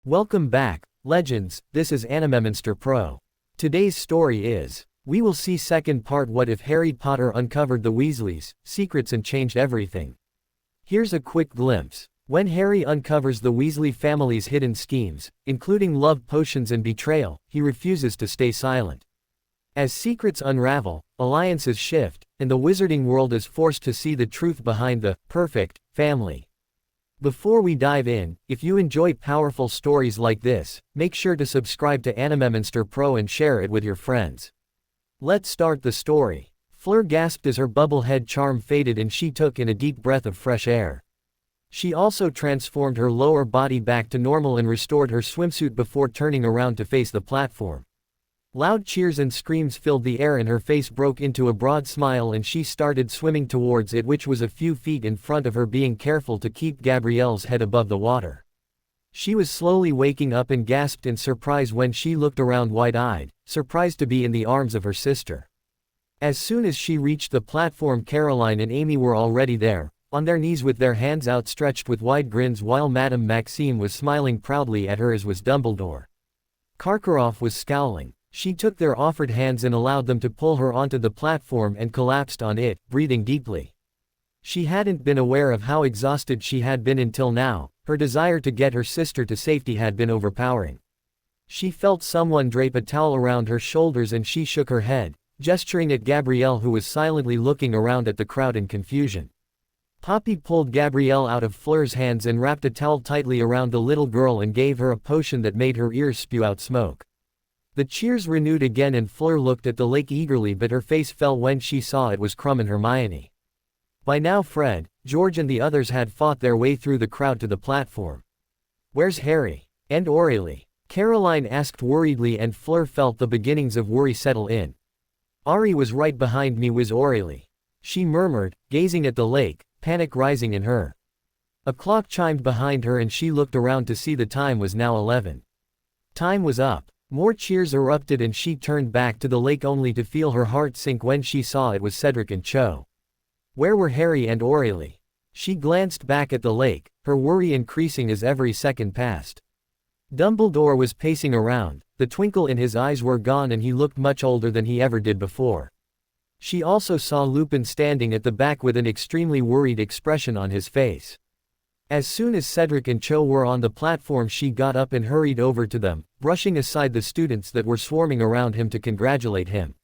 Welcome back, legends. This is Animemonster Pro. Today's story is, we will see second part. What if Harry Potter uncovered the Weasleys' secrets and changed everything? Here's a quick glimpse. When Harry uncovers the Weasley family's hidden schemes, including love potions and betrayal, he refuses to stay silent. As secrets unravel, alliances shift, and the wizarding world is forced to see the truth behind the perfect family. Before we dive in, if you enjoy powerful stories like this, make sure to subscribe to Animemonster Pro and share it with your friends. Let's start the story. Fleur gasped as her bubble head charm faded and she took in a deep breath of fresh air. She also transformed her lower body back to normal and restored her swimsuit before turning around to face the platform. Loud cheers and screams filled the air and her face broke into a broad smile and she started swimming towards it, which was a few feet in front of her, being careful to keep Gabrielle's head above the water. She was slowly waking up and gasped in surprise when she looked around wide-eyed, surprised to be in the arms of her sister. As soon as she reached the platform, Caroline and Amy were already there, on their knees with their hands outstretched with wide grins, while Madame Maxime was smiling proudly at her, as was Dumbledore. Karkaroff was scowling. She took their offered hands and allowed them to pull her onto the platform and collapsed on it, breathing deeply. She hadn't been aware of how exhausted she had been until now. Her desire to get her sister to safety had been overpowering. She felt someone drape a towel around her shoulders and she shook her head, gesturing at Gabrielle, who was silently looking around at the crowd in confusion. Poppy pulled Gabrielle out of Fleur's hands and wrapped a towel tightly around the little girl and gave her a potion that made her ears spew out smoke. The cheers renewed again and Fleur looked at the lake eagerly, but her face fell when she saw it was Krum and Hermione. By now Fred, George and the others had fought their way through the crowd to the platform. "Where's Harry? And Aurelie?" Caroline asked worriedly, and Fleur felt the beginnings of worry settle in. "Ari was right behind me," was Aurelie. She murmured, gazing at the lake, panic rising in her. A clock chimed behind her and she looked around to see the time was now 11. Time was up. More cheers erupted and she turned back to the lake only to feel her heart sink when she saw it was Cedric and Cho. Where were Harry and Aurelie? She glanced back at the lake, her worry increasing as every second passed. Dumbledore was pacing around, the twinkle in his eyes were gone and he looked much older than he ever did before. She also saw Lupin standing at the back with an extremely worried expression on his face. As soon as Cedric and Cho were on the platform, she got up and hurried over to them, brushing aside the students that were swarming around him to congratulate him.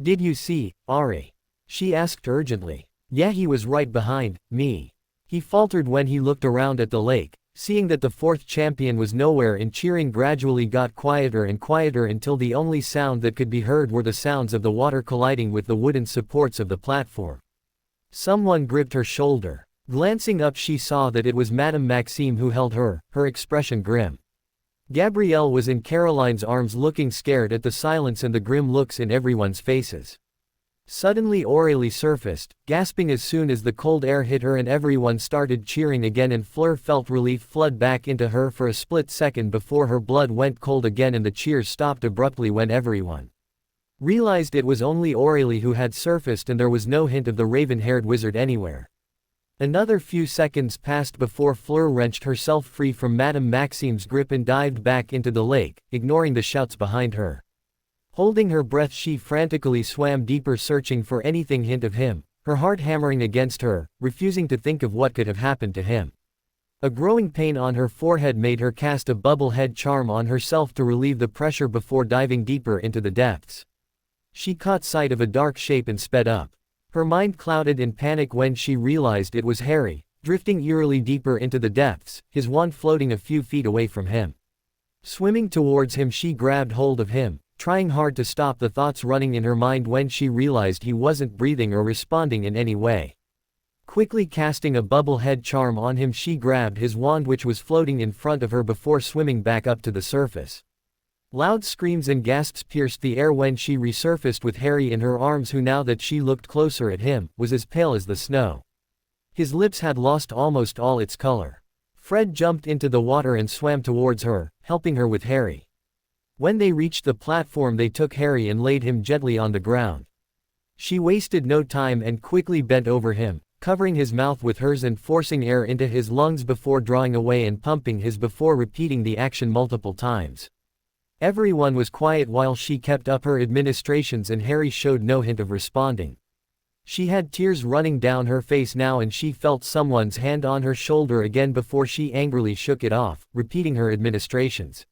"Did you see, Ari?" she asked urgently. "Yeah, he was right behind me," he faltered when he looked around at the lake, seeing that the fourth champion was nowhere, and cheering gradually got quieter and quieter until the only sound that could be heard were the sounds of the water colliding with the wooden supports of the platform. Someone gripped her shoulder. Glancing up, she saw that it was Madame Maxime who held her expression grim. Gabrielle was in Caroline's arms, looking scared at the silence and the grim looks in everyone's faces. Suddenly Aurelie surfaced, gasping as soon as the cold air hit her, and everyone started cheering again, and Fleur felt relief flood back into her for a split second before her blood went cold again and the cheers stopped abruptly when everyone realized it was only Aurelie who had surfaced and there was no hint of the raven-haired wizard anywhere. Another few seconds passed before Fleur wrenched herself free from Madame Maxime's grip and dived back into the lake, ignoring the shouts behind her. Holding her breath, she frantically swam deeper, searching for anything hint of him, her heart hammering against her, refusing to think of what could have happened to him. A growing pain on her forehead made her cast a bubble head charm on herself to relieve the pressure before diving deeper into the depths. She caught sight of a dark shape and sped up. Her mind clouded in panic when she realized it was Harry, drifting eerily deeper into the depths, his wand floating a few feet away from him. Swimming towards him, she grabbed hold of him, trying hard to stop the thoughts running in her mind when she realized he wasn't breathing or responding in any way. Quickly casting a bubble head charm on him, she grabbed his wand, which was floating in front of her, before swimming back up to the surface. Loud screams and gasps pierced the air when she resurfaced with Harry in her arms, who, now that she looked closer at him, was as pale as the snow. His lips had lost almost all its color. Fred jumped into the water and swam towards her, helping her with Harry. When they reached the platform, they took Harry and laid him gently on the ground. She wasted no time and quickly bent over him, covering his mouth with hers and forcing air into his lungs before drawing away and pumping his before repeating the action multiple times. Everyone was quiet while she kept up her administrations and Harry showed no hint of responding. She had tears running down her face now and she felt someone's hand on her shoulder again before she angrily shook it off, repeating her administrations.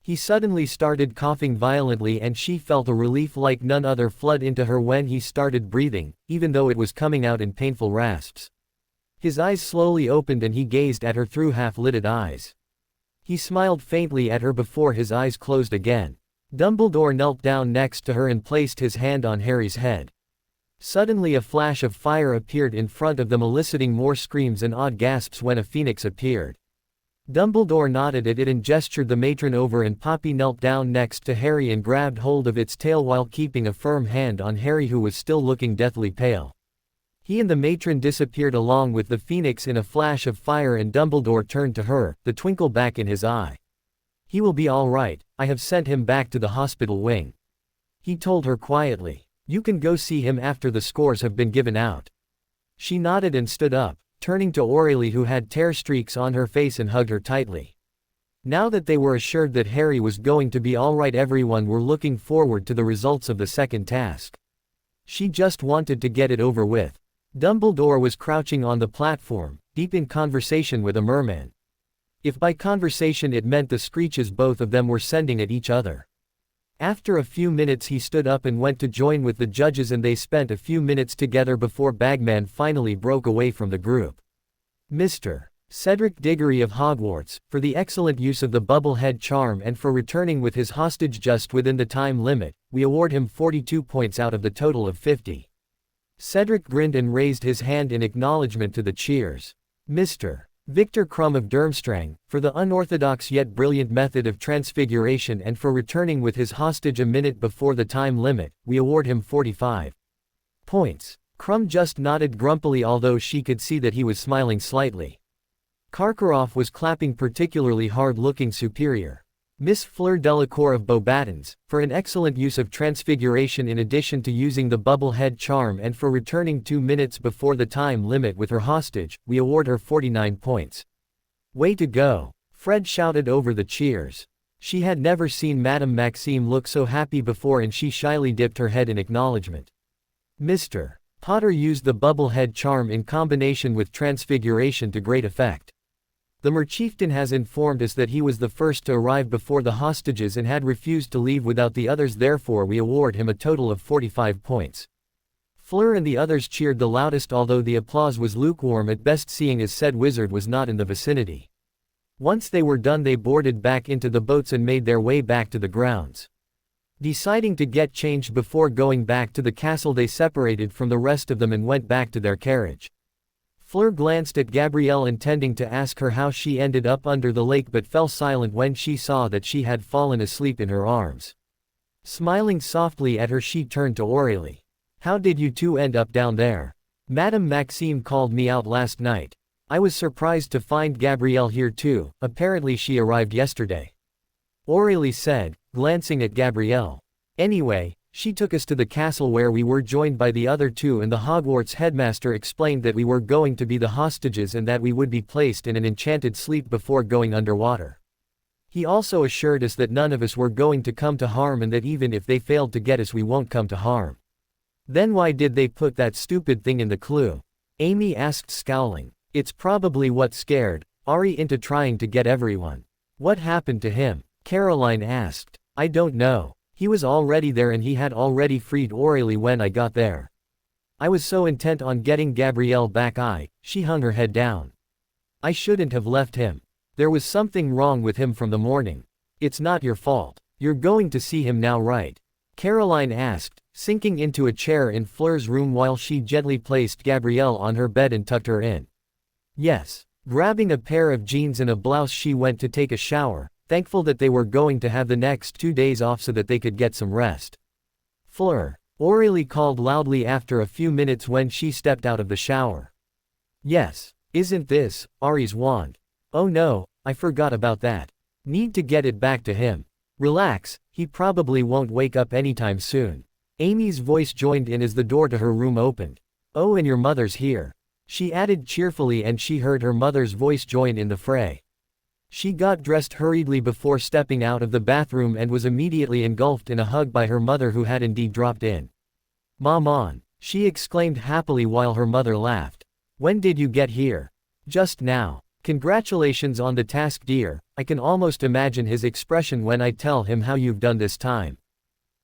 He suddenly started coughing violently and she felt a relief like none other flood into her when he started breathing, even though it was coming out in painful rasps. His eyes slowly opened and he gazed at her through half-lidded eyes. He smiled faintly at her before his eyes closed again. Dumbledore knelt down next to her and placed his hand on Harry's head. Suddenly a flash of fire appeared in front of them, eliciting more screams and odd gasps when a phoenix appeared. Dumbledore nodded at it and gestured the matron over, and Poppy knelt down next to Harry and grabbed hold of its tail while keeping a firm hand on Harry, who was still looking deathly pale. He and the matron disappeared along with the phoenix in a flash of fire, and Dumbledore turned to her, the twinkle back in his eye. "He will be all right, I have sent him back to the hospital wing," he told her quietly. "You can go see him after the scores have been given out." She nodded and stood up, turning to Aurelie, who had tear streaks on her face, and hugged her tightly. Now that they were assured that Harry was going to be all right, everyone were looking forward to the results of the second task. She just wanted to get it over with. Dumbledore was crouching on the platform, deep in conversation with a merman. If by conversation it meant the screeches both of them were sending at each other. After a few minutes he stood up and went to join with the judges, and they spent a few minutes together before Bagman finally broke away from the group. "Mr. Cedric Diggory of Hogwarts, for the excellent use of the bubble-head charm and for returning with his hostage just within the time limit, we award him 42 points out of the total of 50. Cedric grinned and raised his hand in acknowledgement to the cheers. "Mr. Victor Crumb of Durmstrang, for the unorthodox yet brilliant method of transfiguration and for returning with his hostage a minute before the time limit, we award him 45 points. Crumb just nodded grumpily, although she could see that he was smiling slightly. Karkaroff was clapping particularly hard, looking superior. Miss Fleur Delacour of Beauxbatons, for an excellent use of transfiguration in addition to using the bubble-head charm and for returning 2 minutes before the time limit with her hostage, we award her 49 points. Way to go! Fred shouted over the cheers. She had never seen Madame Maxime look so happy before, and she shyly dipped her head in acknowledgement. Mr. Potter used the bubble-head charm in combination with transfiguration to great effect. The Merchieftain has informed us that he was the first to arrive before the hostages and had refused to leave without the others, therefore we award him a total of 45 points. Fleur and the others cheered the loudest, although the applause was lukewarm at best, seeing as said wizard was not in the vicinity. Once they were done, they boarded back into the boats and made their way back to the grounds. Deciding to get changed before going back to the castle, they separated from the rest of them and went back to their carriage. Fleur glanced at Gabrielle, intending to ask her how she ended up under the lake, but fell silent when she saw that she had fallen asleep in her arms. Smiling softly at her, she turned to Aurelie. "How did you two end up down there? Madame Maxime called me out last night. I was surprised to find Gabrielle here too, apparently she arrived yesterday," Aurelie said, glancing at Gabrielle. "Anyway, she took us to the castle where we were joined by the other two, and the Hogwarts headmaster explained that we were going to be the hostages and that we would be placed in an enchanted sleep before going underwater. He also assured us that none of us were going to come to harm, and that even if they failed to get us, we won't come to harm." "Then why did they put that stupid thing in the clue?" Amy asked, scowling. "It's probably what scared Ari into trying to get everyone." "What happened to him?" Caroline asked. "I don't know. He was already there and he had already freed Aurelie when I got there. I was so intent on getting Gabrielle back she hung her head down. I shouldn't have left him. There was something wrong with him from the morning. It's not your fault. You're going to see him now, right?" Caroline asked, sinking into a chair in Fleur's room while she gently placed Gabrielle on her bed and tucked her in. "Yes." Grabbing a pair of jeans and a blouse, she went to take a shower, thankful that they were going to have the next 2 days off so that they could get some rest. "Fleur," Aurelie called loudly after a few minutes when she stepped out of the shower. "Yes. Isn't this Ari's wand?" "Oh no, I forgot about that. Need to get it back to him." "Relax, he probably won't wake up anytime soon." Amy's voice joined in as the door to her room opened. "Oh, and your mother's here." she added cheerfully, and she heard her mother's voice join in the fray. She got dressed hurriedly before stepping out of the bathroom and was immediately engulfed in a hug by her mother, who had indeed dropped in. "Mom," she exclaimed happily while her mother laughed. "When did you get here?" "Just now." "Congratulations on the task, dear. I can almost imagine his expression when I tell him how you've done this time."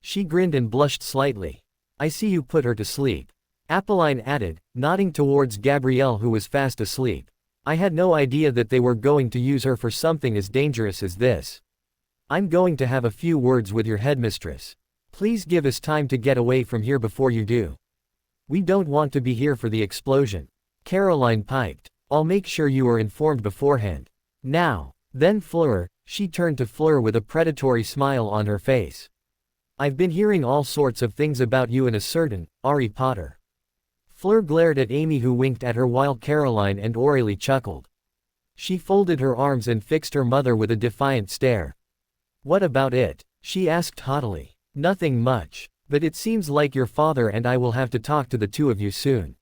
She grinned and blushed slightly. "I see you put her to sleep," Apolline added, nodding towards Gabrielle, who was fast asleep. "I had no idea that they were going to use her for something as dangerous as this. I'm going to have a few words with your headmistress. Please give us time to get away from here before you do. We don't want to be here for the explosion," Caroline piped. "I'll make sure you are informed beforehand. Now, then Fleur," she turned to Fleur with a predatory smile on her face. "I've been hearing all sorts of things about you and a certain Harry Potter." Fleur glared at Amy, who winked at her while Caroline and Aurélie chuckled. She folded her arms and fixed her mother with a defiant stare. "What about it?" she asked haughtily. "Nothing much. But it seems like your father and I will have to talk to the two of you soon."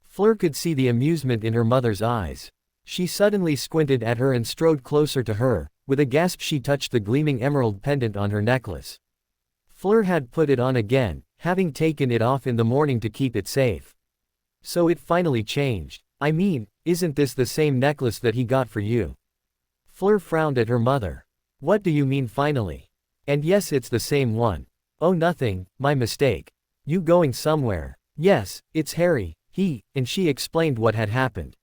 Fleur could see the amusement in her mother's eyes. She suddenly squinted at her and strode closer to her. With a gasp she touched the gleaming emerald pendant on her necklace. Fleur had put it on again, having taken it off in the morning to keep it safe. "So it finally changed. I mean, isn't this the same necklace that he got for you?" Fleur frowned at her mother. "What do you mean finally?" "And yes, it's the same one." "Oh, nothing, my mistake." "You going somewhere?" "Yes, it's Harry, and she explained what had happened.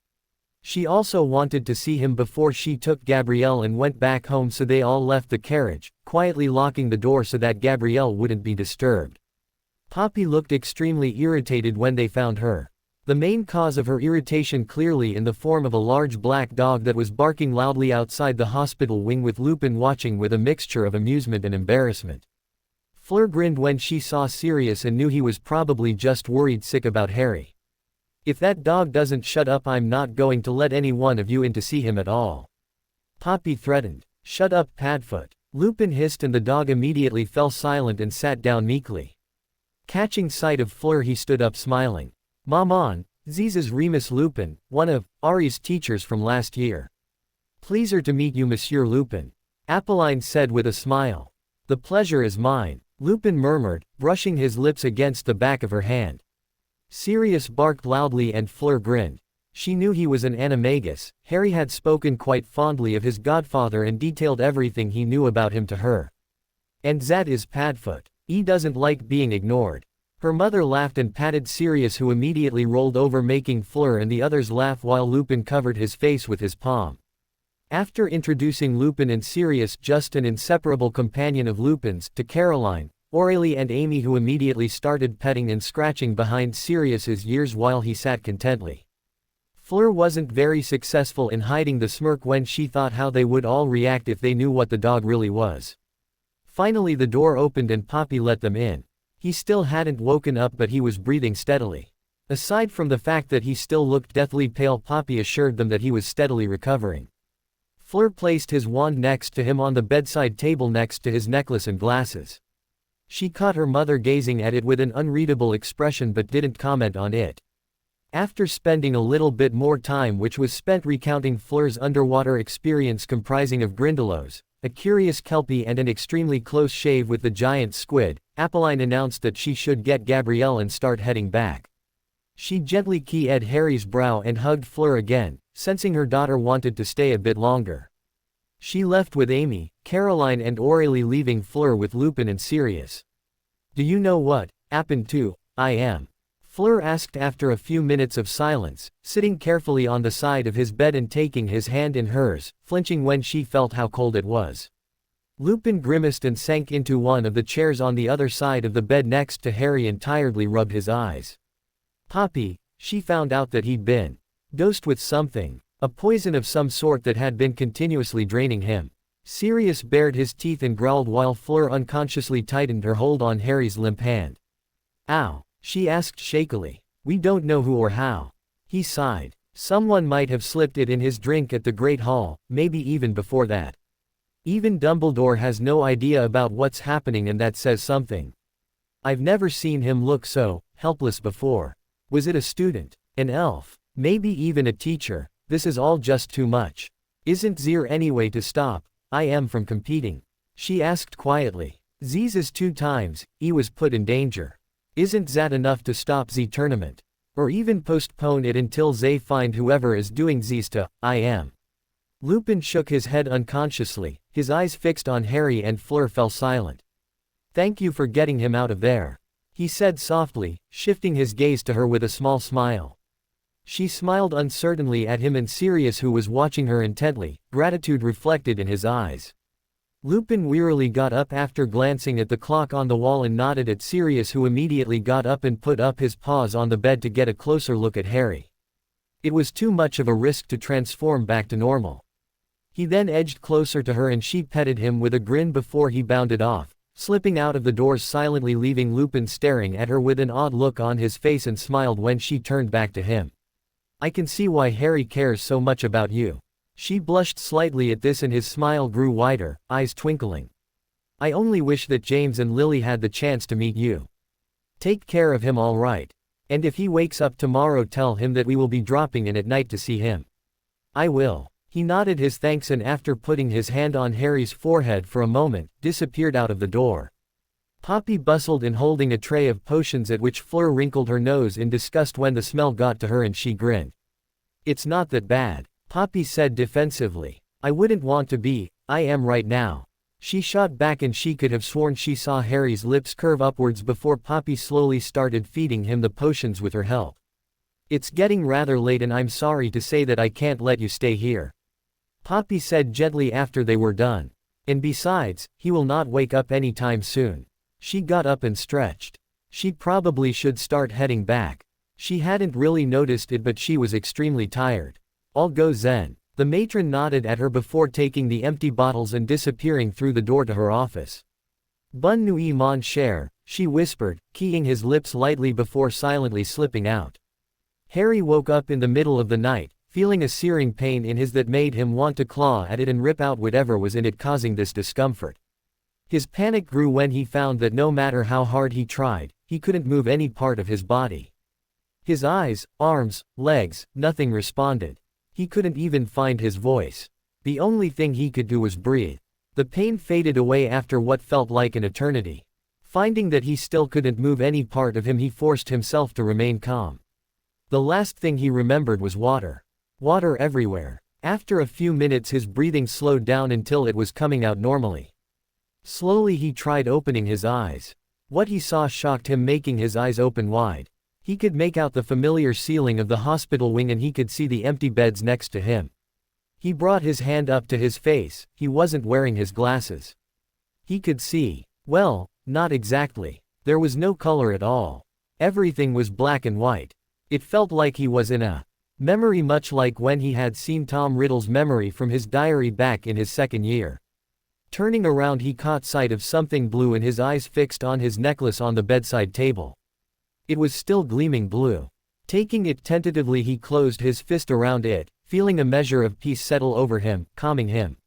She also wanted to see him before she took Gabrielle and went back home, so they all left the carriage, quietly locking the door so that Gabrielle wouldn't be disturbed. Poppy looked extremely irritated when they found her. The main cause of her irritation clearly in the form of a large black dog that was barking loudly outside the hospital wing, with Lupin watching with a mixture of amusement and embarrassment. Fleur grinned when she saw Sirius and knew he was probably just worried sick about Harry. "If that dog doesn't shut up, I'm not going to let any one of you in to see him at all," Poppy threatened. "Shut up, Padfoot," Lupin hissed, and the dog immediately fell silent and sat down meekly. Catching sight of Fleur, he stood up smiling. "Maman, this is Remus Lupin, one of Ari's teachers from last year." "Pleasure to meet you, Monsieur Lupin," Apolline said with a smile. "The pleasure is mine," Lupin murmured, brushing his lips against the back of her hand. Sirius barked loudly and Fleur grinned. She knew he was an animagus. Harry had spoken quite fondly of his godfather and detailed everything he knew about him to her. "And that is Padfoot. He doesn't like being ignored." Her mother laughed and patted Sirius, who immediately rolled over, making Fleur and the others laugh while Lupin covered his face with his palm. After introducing Lupin and Sirius, just an inseparable companion of Lupin's, to Caroline, Aurélie and Amy, who immediately started petting and scratching behind Sirius's ears while he sat contently. Fleur wasn't very successful in hiding the smirk when she thought how they would all react if they knew what the dog really was. Finally the door opened and Poppy let them in. He still hadn't woken up, but he was breathing steadily. Aside from the fact that he still looked deathly pale, Poppy assured them that he was steadily recovering. Fleur placed his wand next to him on the bedside table next to his necklace and glasses. She caught her mother gazing at it with an unreadable expression but didn't comment on it. After spending a little bit more time, which was spent recounting Fleur's underwater experience comprising of Grindylows, a curious kelpie and an extremely close shave with the giant squid, Apolline announced that she should get Gabrielle and start heading back. She gently kissed Harry's brow and hugged Fleur again, sensing her daughter wanted to stay a bit longer. She left with Amy, Caroline and Aurélie, leaving Fleur with Lupin and Sirius. "Do you know what happened to I am?" Fleur asked after a few minutes of silence, sitting carefully on the side of his bed and taking his hand in hers, flinching when she felt how cold it was. Lupin grimaced and sank into one of the chairs on the other side of the bed next to Harry and tiredly rubbed his eyes. "Poppy, she found out that he'd been dosed with something, a poison of some sort that had been continuously draining him." Sirius bared his teeth and growled while Fleur unconsciously tightened her hold on Harry's limp hand. "Ow," she asked shakily. "We don't know who or how." He sighed. "Someone might have slipped it in his drink at the Great Hall, maybe even before that. Even Dumbledore has no idea about what's happening, and that says something. I've never seen him look so helpless before. Was it a student? An elf? Maybe even a teacher. This is all just too much. Isn't there any way to stop I am from competing? She asked quietly. Z's 2 times, E was put in danger. Isn't that enough to stop Z tournament? Or even postpone it until they find whoever is doing Z's to I am. Lupin shook his head unconsciously, his eyes fixed on Harry, and Fleur fell silent. Thank you for getting him out of there, he said softly, shifting his gaze to her with a small smile. She smiled uncertainly at him, and Sirius, who was watching her intently, gratitude reflected in his eyes. Lupin wearily got up after glancing at the clock on the wall and nodded at Sirius, who immediately got up and put up his paws on the bed to get a closer look at Harry. It was too much of a risk to transform back to normal. He then edged closer to her and she petted him with a grin before he bounded off, slipping out of the doors silently, leaving Lupin staring at her with an odd look on his face, and smiled when she turned back to him. I can see why Harry cares so much about you. She blushed slightly at this and his smile grew wider, eyes twinkling. I only wish that James and Lily had the chance to meet you. Take care of him, all right? And if he wakes up tomorrow, tell him that we will be dropping in at night to see him. I will. He nodded his thanks and, after putting his hand on Harry's forehead for a moment, disappeared out of the door. Poppy bustled in holding a tray of potions, at which Fleur wrinkled her nose in disgust when the smell got to her and she grinned. It's not that bad, Poppy said defensively. I wouldn't want to be, I am right now. She shot back, and she could have sworn she saw Harry's lips curve upwards before Poppy slowly started feeding him the potions with her help. It's getting rather late and I'm sorry to say that I can't let you stay here, Poppy said gently after they were done. And besides, he will not wake up any time soon. She got up and stretched. She probably should start heading back. She hadn't really noticed it, but she was extremely tired. I'll go then. The matron nodded at her before taking the empty bottles and disappearing through the door to her office. Bonne nuit, mon cher, she whispered, keying his lips lightly before silently slipping out. Harry woke up in the middle of the night, feeling a searing pain in his that made him want to claw at it and rip out whatever was in it, causing this discomfort. His panic grew when he found that no matter how hard he tried, he couldn't move any part of his body. His eyes, arms, legs, nothing responded. He couldn't even find his voice. The only thing he could do was breathe. The pain faded away after what felt like an eternity. Finding that he still couldn't move any part of him, he forced himself to remain calm. The last thing he remembered was water. Water everywhere. After a few minutes his breathing slowed down until it was coming out normally. Slowly he tried opening his eyes. What he saw shocked him, making his eyes open wide. He could make out the familiar ceiling of the hospital wing and he could see the empty beds next to him. He brought his hand up to his face. He wasn't wearing his glasses. He could see. Well, not exactly. There was no color at all. Everything was black and white. It felt like he was in a memory, much like when he had seen Tom Riddle's memory from his diary back in his second year. Turning around he caught sight of something blue and his eyes fixed on his necklace on the bedside table. It was still gleaming blue. Taking it tentatively he closed his fist around it, feeling a measure of peace settle over him, calming him.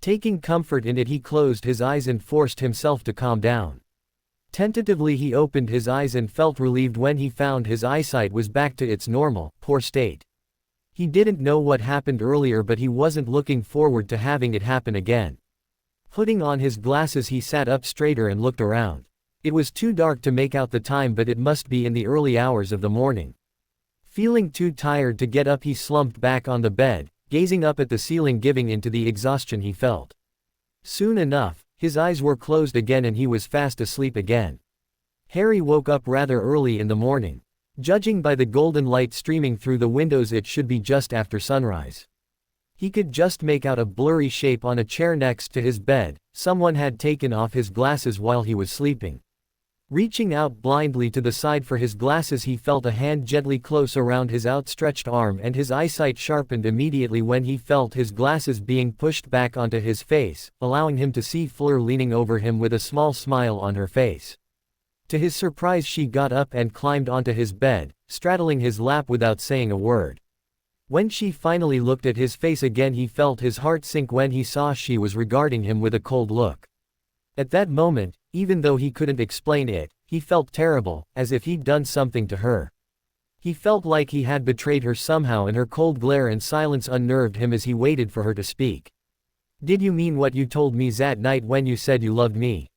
Taking comfort in it he closed his eyes and forced himself to calm down. Tentatively he opened his eyes and felt relieved when he found his eyesight was back to its normal, poor state. He didn't know what happened earlier, but he wasn't looking forward to having it happen again. Putting on his glasses he sat up straighter and looked around. It was too dark to make out the time, but it must be in the early hours of the morning. Feeling too tired to get up he slumped back on the bed, gazing up at the ceiling, giving in to the exhaustion he felt. Soon enough, his eyes were closed again and he was fast asleep again. Harry woke up rather early in the morning. Judging by the golden light streaming through the windows it should be just after sunrise. He could just make out a blurry shape on a chair next to his bed. Someone had taken off his glasses while he was sleeping. Reaching out blindly to the side for his glasses he felt a hand gently close around his outstretched arm and his eyesight sharpened immediately when he felt his glasses being pushed back onto his face, allowing him to see Fleur leaning over him with a small smile on her face. To his surprise she got up and climbed onto his bed, straddling his lap without saying a word. When she finally looked at his face again he felt his heart sink when he saw she was regarding him with a cold look. At that moment, even though he couldn't explain it, he felt terrible, as if he'd done something to her. He felt like he had betrayed her somehow, and her cold glare and silence unnerved him as he waited for her to speak. "Did you mean what you told me that night when you said you loved me?"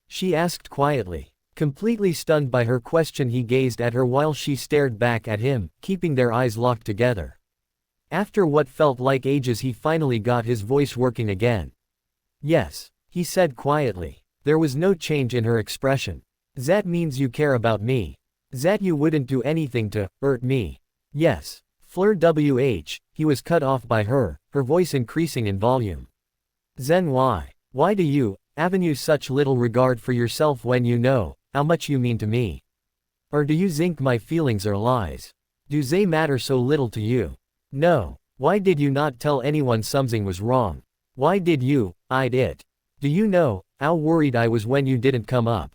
she asked quietly. Completely stunned by her question, he gazed at her while she stared back at him, keeping their eyes locked together. After what felt like ages, he finally got his voice working again. "Yes," he said quietly. There was no change in her expression. "That means you care about me. That you wouldn't do anything to hurt me." "Yes." He was cut off by her voice increasing in volume. "Then why? Why do you have such little regard for yourself when you know how much you mean to me? Or do you think my feelings are lies? Do they matter so little to you? No. Why did you not tell anyone something was wrong? Why did you hide it? Do you know how worried I was when you didn't come up?"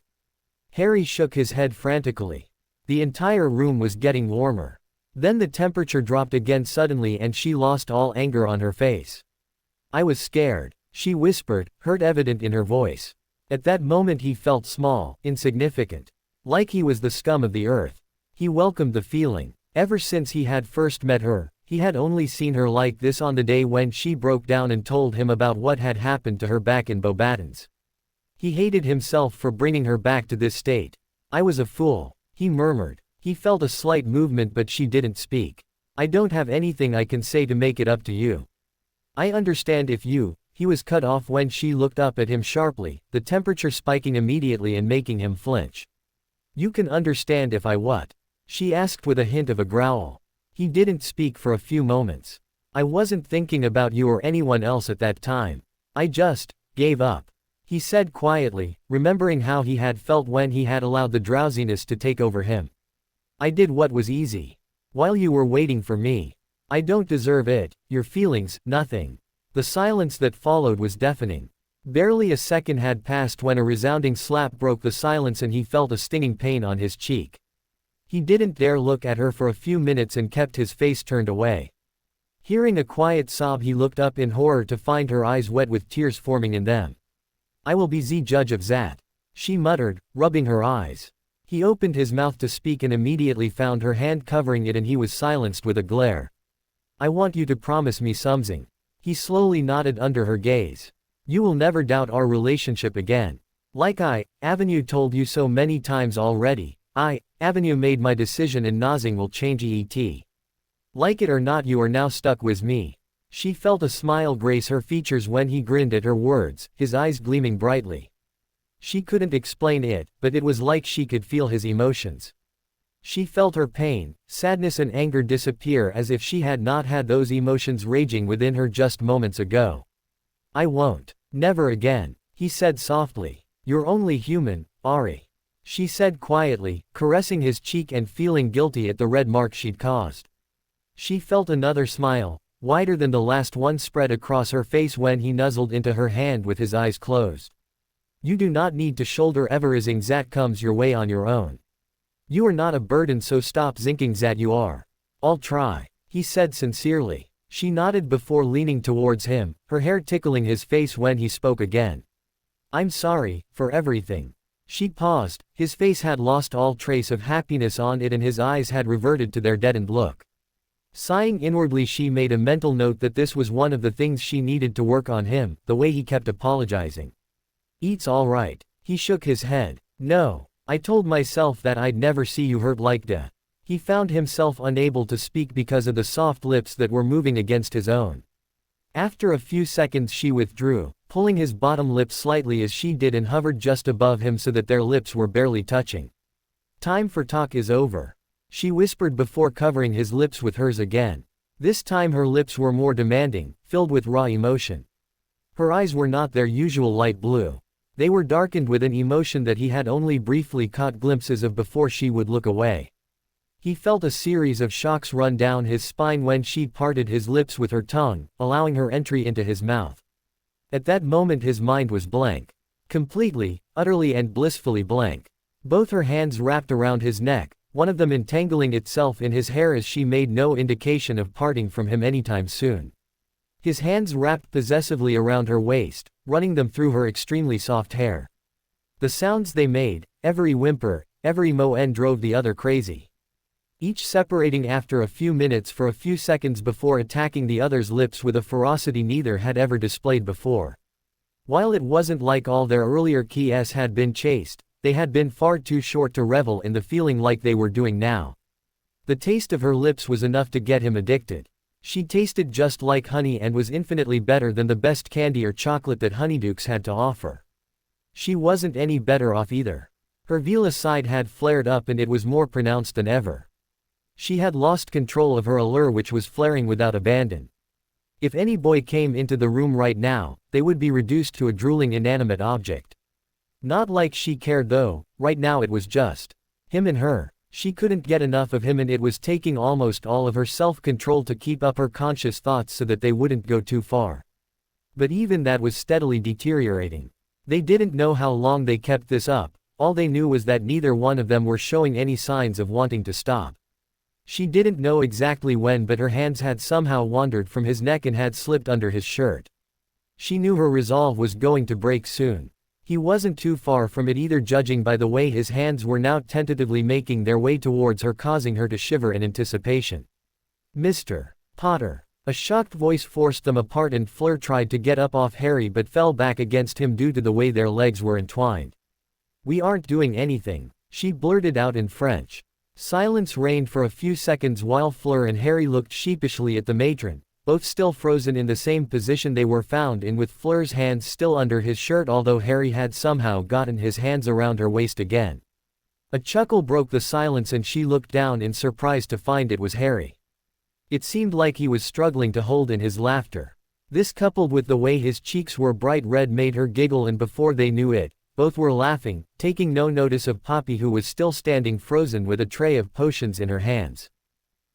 Harry shook his head frantically. The entire room was getting warmer. Then the temperature dropped again suddenly and she lost all anger on her face. "I was scared," she whispered, hurt evident in her voice. At that moment he felt small, insignificant. Like he was the scum of the earth. He welcomed the feeling. Ever since he had first met her, he had only seen her like this on the day when she broke down and told him about what had happened to her back in Beauxbatons. He hated himself for bringing her back to this state. "I was a fool," he murmured. He felt a slight movement but she didn't speak. "I don't have anything I can say to make it up to you. I understand if you—" He was cut off when she looked up at him sharply, the temperature spiking immediately and making him flinch. "You can understand if I what?" she asked with a hint of a growl. He didn't speak for a few moments. "I wasn't thinking about you or anyone else at that time. I just gave up," he said quietly, remembering how he had felt when he had allowed the drowsiness to take over him. "I did what was easy. While you were waiting for me. I don't deserve it, your feelings, nothing." The silence that followed was deafening. Barely a second had passed when a resounding slap broke the silence and he felt a stinging pain on his cheek. He didn't dare look at her for a few minutes and kept his face turned away. Hearing a quiet sob, he looked up in horror to find her eyes wet with tears forming in them. "I will be the judge of that," she muttered, rubbing her eyes. He opened his mouth to speak and immediately found her hand covering it and he was silenced with a glare. "I want you to promise me something." He slowly nodded under her gaze. "You will never doubt our relationship again. Like Avenue told you so many times already, Avenue made my decision and nothing will change it. Like it or not, you are now stuck with me." She felt a smile grace her features when he grinned at her words, his eyes gleaming brightly. She couldn't explain it, but it was like she could feel his emotions. She felt her pain, sadness and anger disappear as if she had not had those emotions raging within her just moments ago. "I won't. Never again," he said softly. "You're only human, Ari," she said quietly, caressing his cheek and feeling guilty at the red mark she'd caused. She felt another smile, wider than the last one, spread across her face when he nuzzled into her hand with his eyes closed. "You do not need to shoulder everything that comes your way on your own. You are not a burden, so stop thinking that you are." "I'll try," he said sincerely. She nodded before leaning towards him, her hair tickling his face when he spoke again. "I'm sorry for everything." She paused, his face had lost all trace of happiness on it and his eyes had reverted to their deadened look. Sighing inwardly, she made a mental note that this was one of the things she needed to work on him, the way he kept apologizing. "It's all right." He shook his head. "No. I told myself that I'd never see you hurt like that." He found himself unable to speak because of the soft lips that were moving against his own. After a few seconds she withdrew, pulling his bottom lip slightly as she did and hovered just above him so that their lips were barely touching. "Time for talk is over," she whispered before covering his lips with hers again. This time her lips were more demanding, filled with raw emotion. Her eyes were not their usual light blue. They were darkened with an emotion that he had only briefly caught glimpses of before she would look away. He felt a series of shocks run down his spine when she parted his lips with her tongue, allowing her entry into his mouth. At that moment his mind was blank. Completely, utterly and blissfully blank. Both her hands wrapped around his neck, one of them entangling itself in his hair as she made no indication of parting from him anytime soon. His hands wrapped possessively around her waist, running them through her extremely soft hair. The sounds they made, every whimper, every moan drove the other crazy. each separating after a few minutes for a few seconds before attacking the other's lips with a ferocity neither had ever displayed before. While it wasn't like all their earlier kisses had been chaste, they had been far too short to revel in the feeling like they were doing now. The taste of her lips was enough to get him addicted. She tasted just like honey and was infinitely better than the best candy or chocolate that Honeydukes had to offer. She wasn't any better off either. Her Vila side had flared up and it was more pronounced than ever. She had lost control of her allure which was flaring without abandon. If any boy came into the room right now, they would be reduced to a drooling inanimate object. Not like she cared though, right now it was just him and her. She couldn't get enough of him and it was taking almost all of her self-control to keep up her conscious thoughts so that they wouldn't go too far. But even that was steadily deteriorating. They didn't know how long they kept this up, all they knew was that neither one of them were showing any signs of wanting to stop. She didn't know exactly when but her hands had somehow wandered from his neck and had slipped under his shirt. She knew her resolve was going to break soon. He wasn't too far from it either judging by the way his hands were now tentatively making their way towards her causing her to shiver in anticipation. "Mr. Potter." A shocked voice forced them apart and Fleur tried to get up off Harry but fell back against him due to the way their legs were entwined. "We aren't doing anything," she blurted out in French. Silence reigned for a few seconds while Fleur and Harry looked sheepishly at the matron, both still frozen in the same position they were found in with Fleur's hands still under his shirt although Harry had somehow gotten his hands around her waist again. A chuckle broke the silence and she looked down in surprise to find it was Harry. It seemed like he was struggling to hold in his laughter. This coupled with the way his cheeks were bright red made her giggle and before they knew it, both were laughing, taking no notice of Poppy who was still standing frozen with a tray of potions in her hands.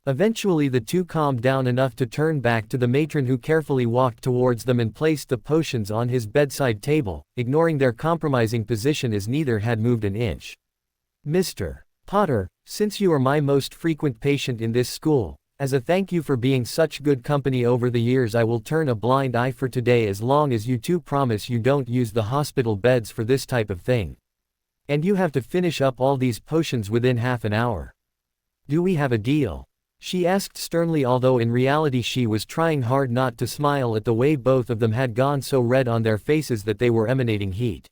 Eventually the two calmed down enough to turn back to the matron who carefully walked towards them and placed the potions on his bedside table, ignoring their compromising position as neither had moved an inch. "Mr. Potter, since you are my most frequent patient in this school, as a thank you for being such good company over the years I will turn a blind eye for today as long as you two promise you don't use the hospital beds for this type of thing. And you have to finish up all these potions within half an hour. Do we have a deal?" she asked sternly although in reality she was trying hard not to smile at the way both of them had gone so red on their faces that they were emanating heat.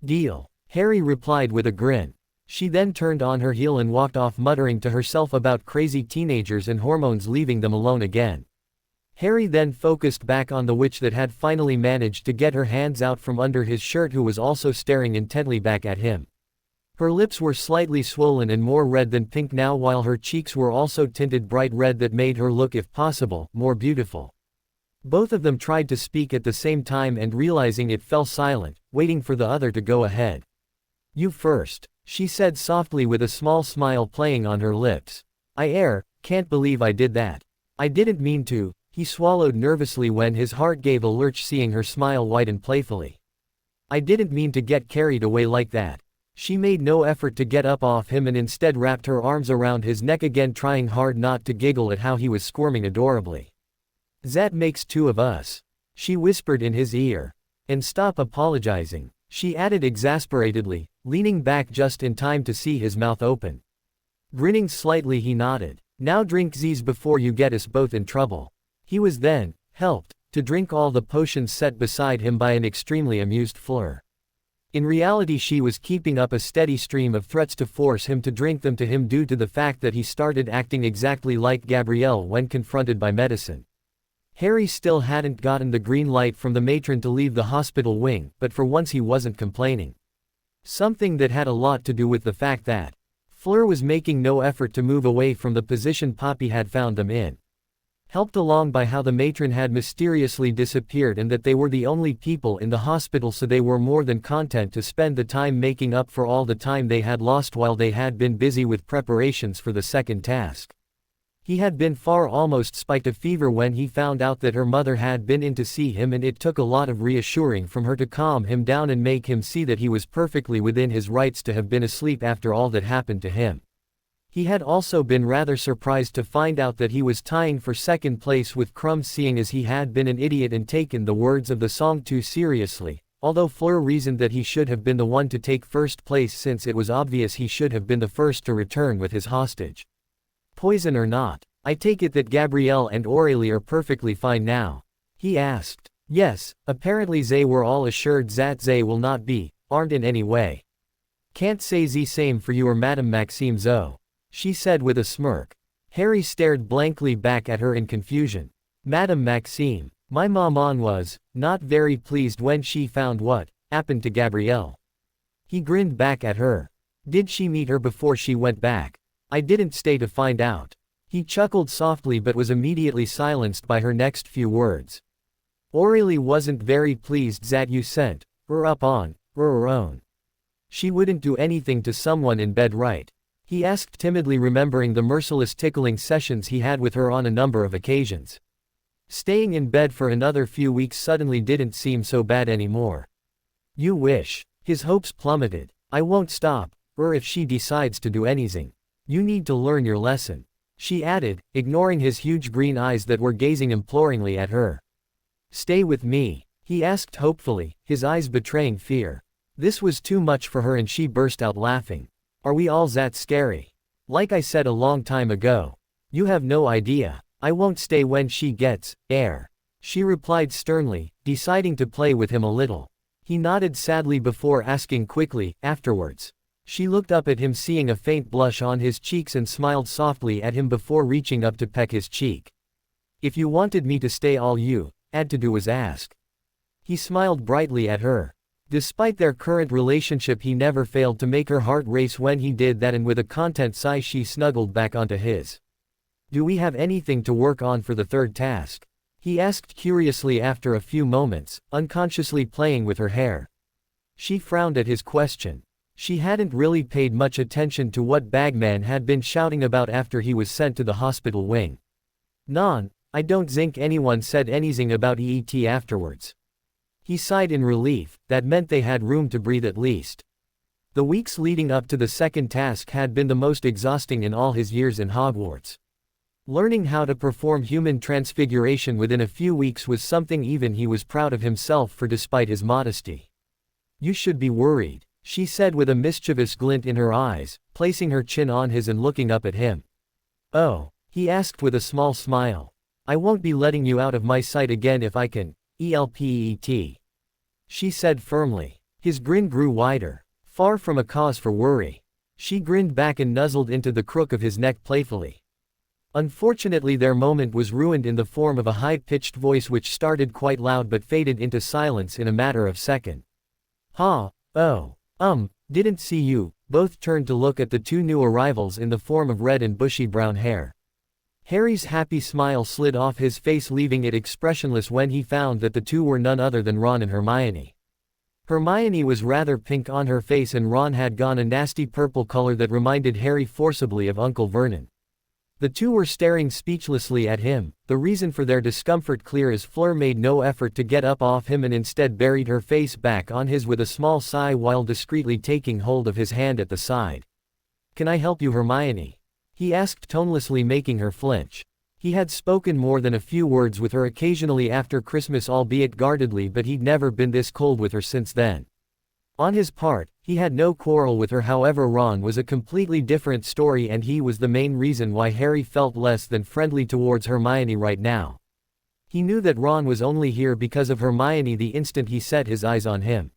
"Deal," Harry replied with a grin. She then turned on her heel and walked off muttering to herself about crazy teenagers and hormones leaving them alone again. Harry then focused back on the witch that had finally managed to get her hands out from under his shirt who was also staring intently back at him. Her lips were slightly swollen and more red than pink now while her cheeks were also tinted bright red that made her look if possible, more beautiful. Both of them tried to speak at the same time and realizing it fell silent, waiting for the other to go ahead. "You first," she said softly with a small smile playing on her lips. Can't believe I did that. I didn't mean to," he swallowed nervously when his heart gave a lurch seeing her smile widen playfully. "I didn't mean to get carried away like that." She made no effort to get up off him and instead wrapped her arms around his neck again trying hard not to giggle at how he was squirming adorably. "That makes two of us," she whispered in his ear. "And stop apologizing," she added exasperatedly, leaning back just in time to see his mouth open. Grinning slightly he nodded. "Now drink these before you get us both in trouble." He was then helped to drink all the potions set beside him by an extremely amused Fleur. In reality she was keeping up a steady stream of threats to force him to drink them to him due to the fact that he started acting exactly like Gabrielle when confronted by medicine. Harry still hadn't gotten the green light from the matron to leave the hospital wing, but for once he wasn't complaining. Something that had a lot to do with the fact that Fleur was making no effort to move away from the position Poppy had found them in. Helped along by how the matron had mysteriously disappeared and that they were the only people in the hospital so they were more than content to spend the time making up for all the time they had lost while they had been busy with preparations for the second task. He had been far almost spiked a fever when he found out that her mother had been in to see him and it took a lot of reassuring from her to calm him down and make him see that he was perfectly within his rights to have been asleep after all that happened to him. He had also been rather surprised to find out that he was tying for second place with Crumb seeing as he had been an idiot and taken the words of the song too seriously, although Fleur reasoned that he should have been the one to take first place since it was obvious he should have been the first to return with his hostage. Poison or not, I take it that Gabrielle and Aurélie are perfectly fine now. He asked. Yes, apparently they were all assured that they will not be, aren't in any way. Can't say the same for you or Madame Maxime though, she said with a smirk. Harry stared blankly back at her in confusion. Madame Maxime, my maman was not very pleased when she found what happened to Gabrielle. He grinned back at her. Did she meet her before she went back? I didn't stay to find out. He chuckled softly but was immediately silenced by her next few words. Aurélie wasn't very pleased that you sent her up on her own. She wouldn't do anything to someone in bed, right? He asked timidly, remembering the merciless tickling sessions he had with her on a number of occasions. Staying in bed for another few weeks suddenly didn't seem so bad anymore. You wish. His hopes plummeted. I won't stop her if she decides to do anything. You need to learn your lesson, she added, ignoring his huge green eyes that were gazing imploringly at her. Stay with me, he asked hopefully, his eyes betraying fear. This was too much for her and she burst out laughing. Are we all that scary? Like I said a long time ago. You have no idea. I won't stay when she gets air, she replied sternly, deciding to play with him a little. He nodded sadly before asking quickly, afterwards. She looked up at him, seeing a faint blush on his cheeks, and smiled softly at him before reaching up to peck his cheek. If you wanted me to stay, all you had to do was ask. He smiled brightly at her. Despite their current relationship, he never failed to make her heart race when he did that, and with a content sigh she snuggled back onto his. Do we have anything to work on for the third task? He asked curiously after a few moments, unconsciously playing with her hair. She frowned at his question. She hadn't really paid much attention to what Bagman had been shouting about after he was sent to the hospital wing. Non, I don't think anyone said anything about EET afterwards. He sighed in relief. That meant they had room to breathe at least. The weeks leading up to the second task had been the most exhausting in all his years in Hogwarts. Learning how to perform human transfiguration within a few weeks was something even he was proud of himself for, despite his modesty. You should be worried, she said with a mischievous glint in her eyes, placing her chin on his and looking up at him. Oh, he asked with a small smile. I won't be letting you out of my sight again if I can. ELPET. She said firmly. His grin grew wider. Far from a cause for worry. She grinned back and nuzzled into the crook of his neck playfully. Unfortunately, their moment was ruined in the form of a high-pitched voice which started quite loud but faded into silence in a matter of seconds. Ha, oh, didn't see you. Both turned to look at the two new arrivals in the form of red and bushy brown hair. Harry's happy smile slid off his face, leaving it expressionless when he found that the two were none other than Ron and Hermione. Hermione was rather pink on her face and Ron had gone a nasty purple color that reminded Harry forcibly of Uncle Vernon. The two were staring speechlessly at him, the reason for their discomfort clear as Fleur made no effort to get up off him and instead buried her face back on his with a small sigh while discreetly taking hold of his hand at the side. Can I help you, Hermione? He asked tonelessly, making her flinch. He had spoken more than a few words with her occasionally after Christmas, albeit guardedly, but he'd never been this cold with her since then. On his part, he had no quarrel with her. However, Ron was a completely different story, and he was the main reason why Harry felt less than friendly towards Hermione right now. He knew that Ron was only here because of Hermione the instant he set his eyes on him.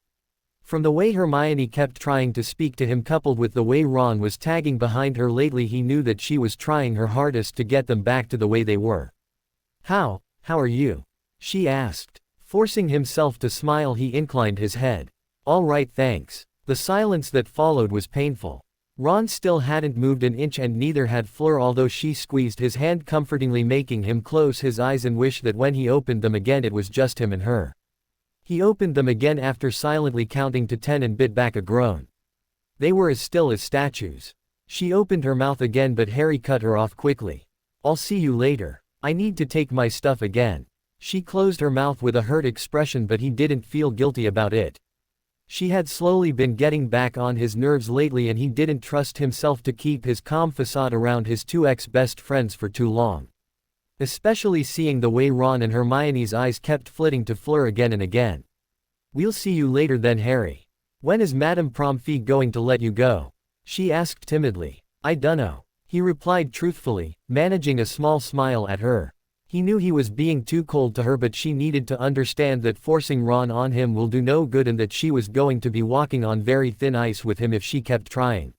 From the way Hermione kept trying to speak to him, coupled with the way Ron was tagging behind her lately, he knew that she was trying her hardest to get them back to the way they were. How are you? She asked. Forcing himself to smile, he inclined his head. All right, thanks. The silence that followed was painful. Ron still hadn't moved an inch, and neither had Fleur, although she squeezed his hand comfortingly, making him close his eyes and wish that when he opened them again it was just him and her. He opened them again after silently counting to 10 and bit back a groan. They were as still as statues. She opened her mouth again, but Harry cut her off quickly. I'll see you later. I need to take my stuff again. She closed her mouth with a hurt expression, but he didn't feel guilty about it. She had slowly been getting back on his nerves lately, and he didn't trust himself to keep his calm facade around his two ex-best friends for too long. Especially seeing the way Ron and Hermione's eyes kept flitting to Fleur again and again. We'll see you later then, Harry. When is Madame Pomfrey going to let you go? She asked timidly. I dunno. He replied truthfully, managing a small smile at her. He knew he was being too cold to her, but she needed to understand that forcing Ron on him will do no good and that she was going to be walking on very thin ice with him if she kept trying.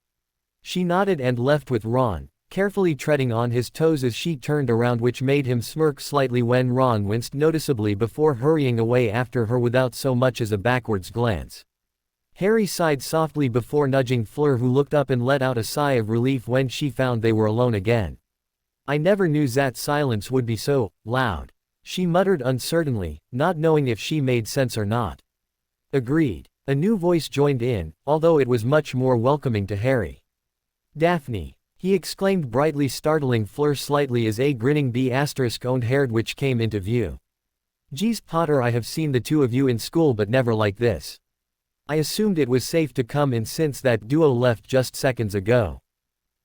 She nodded and left with Ron, carefully treading on his toes as she turned around, which made him smirk slightly when Ron winced noticeably before hurrying away after her without so much as a backwards glance. Harry sighed softly before nudging Fleur, who looked up and let out a sigh of relief when she found they were alone again. "I never knew that silence would be so loud," she muttered uncertainly, not knowing if she made sense or not. "Agreed." A new voice joined in, although it was much more welcoming to Harry. "Daphne!" he exclaimed brightly, startling Fleur slightly as a grinning B***owned haired witch came into view. "Geez, Potter, I have seen the two of you in school but never like this. I assumed it was safe to come in since that duo left just seconds ago.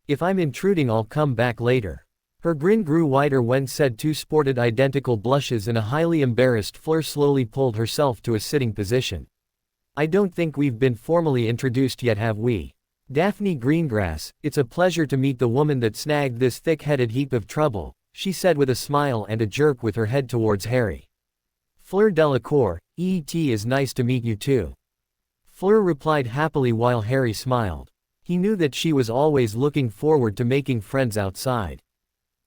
If I'm intruding, I'll come back later." Her grin grew wider when said two sported identical blushes, and a highly embarrassed Fleur slowly pulled herself to a sitting position. "I don't think we've been formally introduced yet, have we? Daphne Greengrass, it's a pleasure to meet the woman that snagged this thick-headed heap of trouble," she said with a smile and a jerk with her head towards Harry. "Fleur Delacour, it is nice to meet you too." Fleur replied happily while Harry smiled. He knew that she was always looking forward to making friends outside.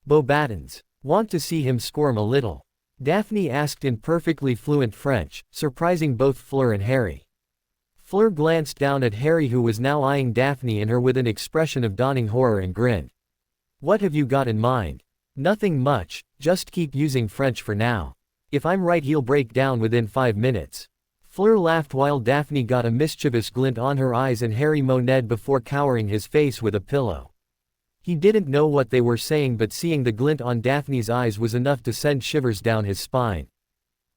"Beauxbatons. Want to see him squirm a little?" Daphne asked in perfectly fluent French, surprising both Fleur and Harry. Fleur glanced down at Harry, who was now eyeing Daphne and her with an expression of dawning horror, and grinned. "What have you got in mind?" "Nothing much, just keep using French for now. If I'm right, he'll break down within 5 minutes. Fleur laughed while Daphne got a mischievous glint on her eyes, and Harry moaned before cowering his face with a pillow. He didn't know what they were saying, but seeing the glint on Daphne's eyes was enough to send shivers down his spine.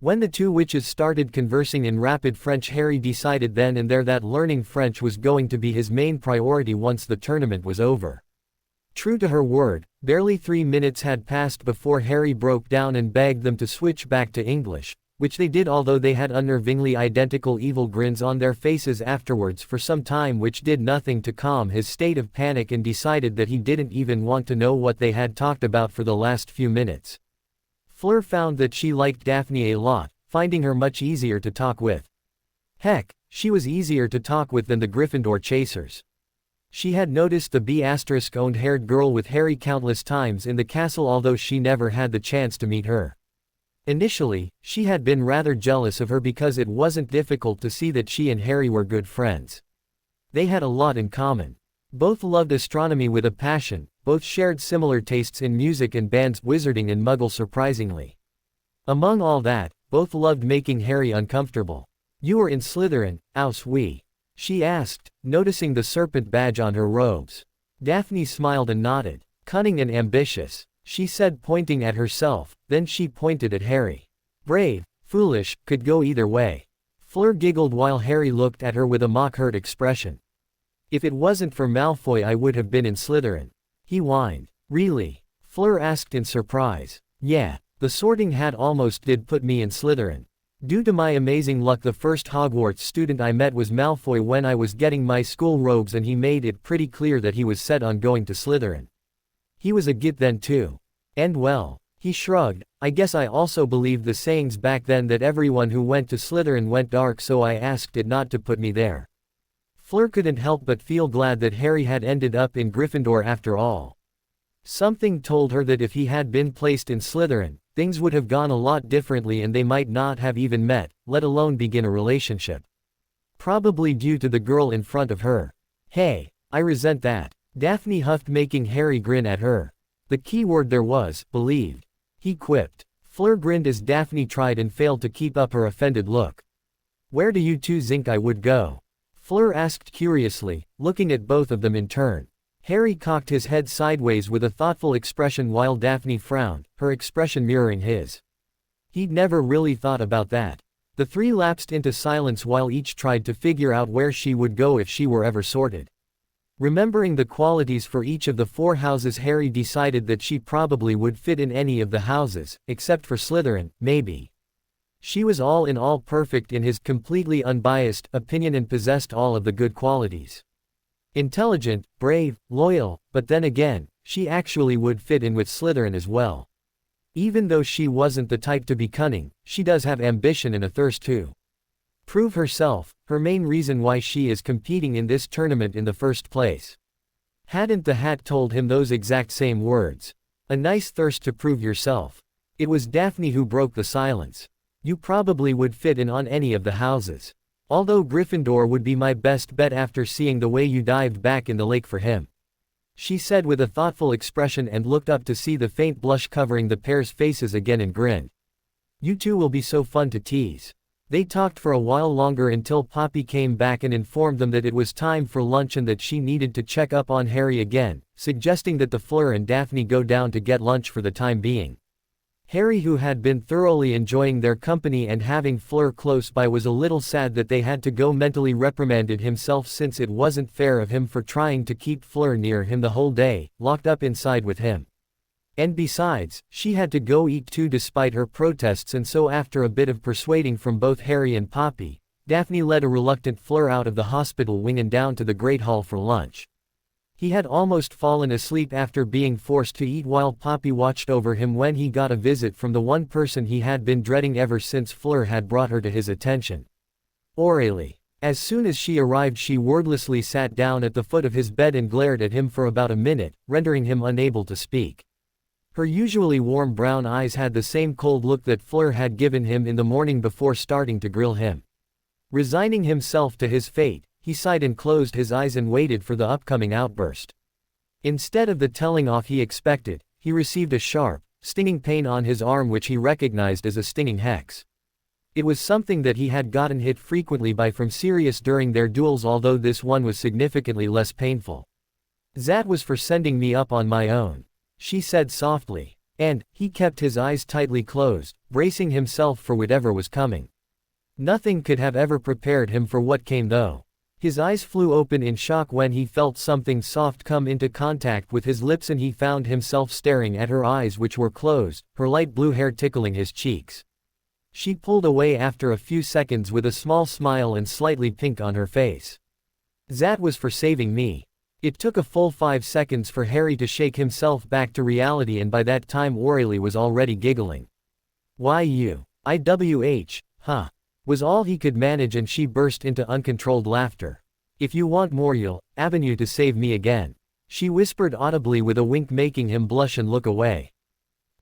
When the two witches started conversing in rapid French, Harry decided then and there that learning French was going to be his main priority once the tournament was over. True to her word, barely 3 minutes had passed before Harry broke down and begged them to switch back to English, which they did, although they had unnervingly identical evil grins on their faces afterwards for some time, which did nothing to calm his state of panic, and decided that he didn't even want to know what they had talked about for the last few minutes. Fleur found that she liked Daphne a lot, finding her much easier to talk with. Heck, she was easier to talk with than the Gryffindor chasers. She had noticed the B***owned haired girl with Harry countless times in the castle, although she never had the chance to meet her. Initially, she had been rather jealous of her because it wasn't difficult to see that she and Harry were good friends. They had a lot in common. Both loved astronomy with a passion, both shared similar tastes in music and bands, wizarding and muggle surprisingly. Among all that, both loved making Harry uncomfortable. "You were in Slytherin, ouse we?" she asked, noticing the serpent badge on her robes. Daphne smiled and nodded. "Cunning and ambitious," she said, pointing at herself, then she pointed at Harry. "Brave, foolish, could go either way." Fleur giggled while Harry looked at her with a mock-hurt expression. "If it wasn't for Malfoy, I would have been in Slytherin," he whined. "Really?" Fleur asked in surprise. "Yeah, the Sorting Hat almost did put me in Slytherin. Due to my amazing luck, the first Hogwarts student I met was Malfoy when I was getting my school robes, and he made it pretty clear that he was set on going to Slytherin. He was a git then too. And well," he shrugged, "I guess I also believed the sayings back then that everyone who went to Slytherin went dark, so I asked it not to put me there." Fleur couldn't help but feel glad that Harry had ended up in Gryffindor after all. Something told her that if he had been placed in Slytherin, things would have gone a lot differently, and they might not have even met, let alone begin a relationship. Probably due to the girl in front of her. "Hey, I resent that," Daphne huffed, making Harry grin at her. The key word there was, believed. He quipped. Fleur grinned as Daphne tried and failed to keep up her offended look. "Where do you two think I would go?" Fleur asked curiously, looking at both of them in turn. Harry cocked his head sideways with a thoughtful expression while Daphne frowned, her expression mirroring his. He'd never really thought about that. The three lapsed into silence while each tried to figure out where she would go if she were ever sorted. Remembering the qualities for each of the 4 houses, Harry decided that she probably would fit in any of the houses, except for Slytherin, maybe. She was all in all perfect in his completely unbiased opinion and possessed all of the good qualities. Intelligent, brave, loyal, but then again, she actually would fit in with Slytherin as well. Even though she wasn't the type to be cunning, she does have ambition and a thirst to prove herself, her main reason why she is competing in this tournament in the first place. Hadn't the hat told him those exact same words? A nice thirst to prove yourself. It was Daphne who broke the silence. You probably would fit in on any of the houses. Although Gryffindor would be my best bet after seeing the way you dived back in the lake for him, she said with a thoughtful expression and looked up to see the faint blush covering the pair's faces again and grinned. You two will be so fun to tease. They talked for a while longer until Poppy came back and informed them that it was time for lunch and that she needed to check up on Harry again, suggesting that the Fleur and Daphne go down to get lunch for the time being. Harry, who had been thoroughly enjoying their company and having Fleur close by, was a little sad that they had to go. Mentally reprimanded himself since it wasn't fair of him for trying to keep Fleur near him the whole day, locked up inside with him. And besides, she had to go eat too despite her protests, and so after a bit of persuading from both Harry and Poppy, Daphne led a reluctant Fleur out of the hospital wing and down to the Great Hall for lunch. He had almost fallen asleep after being forced to eat while Poppy watched over him when he got a visit from the one person he had been dreading ever since Fleur had brought her to his attention. Aurelie. As soon as she arrived, she wordlessly sat down at the foot of his bed and glared at him for about a minute, rendering him unable to speak. Her usually warm brown eyes had the same cold look that Fleur had given him in the morning before starting to grill him. Resigning himself to his fate, he sighed and closed his eyes and waited for the upcoming outburst. Instead of the telling off he expected, he received a sharp, stinging pain on his arm which he recognized as a stinging hex. It was something that he had gotten hit frequently by from Sirius during their duels, although this one was significantly less painful. That was for sending me up on my own, she said softly. And he kept his eyes tightly closed, bracing himself for whatever was coming. Nothing could have ever prepared him for what came though. His eyes flew open in shock when he felt something soft come into contact with his lips, and he found himself staring at her eyes which were closed, her light blue hair tickling his cheeks. She pulled away after a few seconds with a small smile and slightly pink on her face. That was for saving me. It took a full 5 seconds for Harry to shake himself back to reality, and by that time Aurelie was already giggling. Why you? IWH, huh? Was all he could manage, and she burst into uncontrolled laughter. If you want more, you'll avenue to save me again, she whispered audibly with a wink making him blush and look away.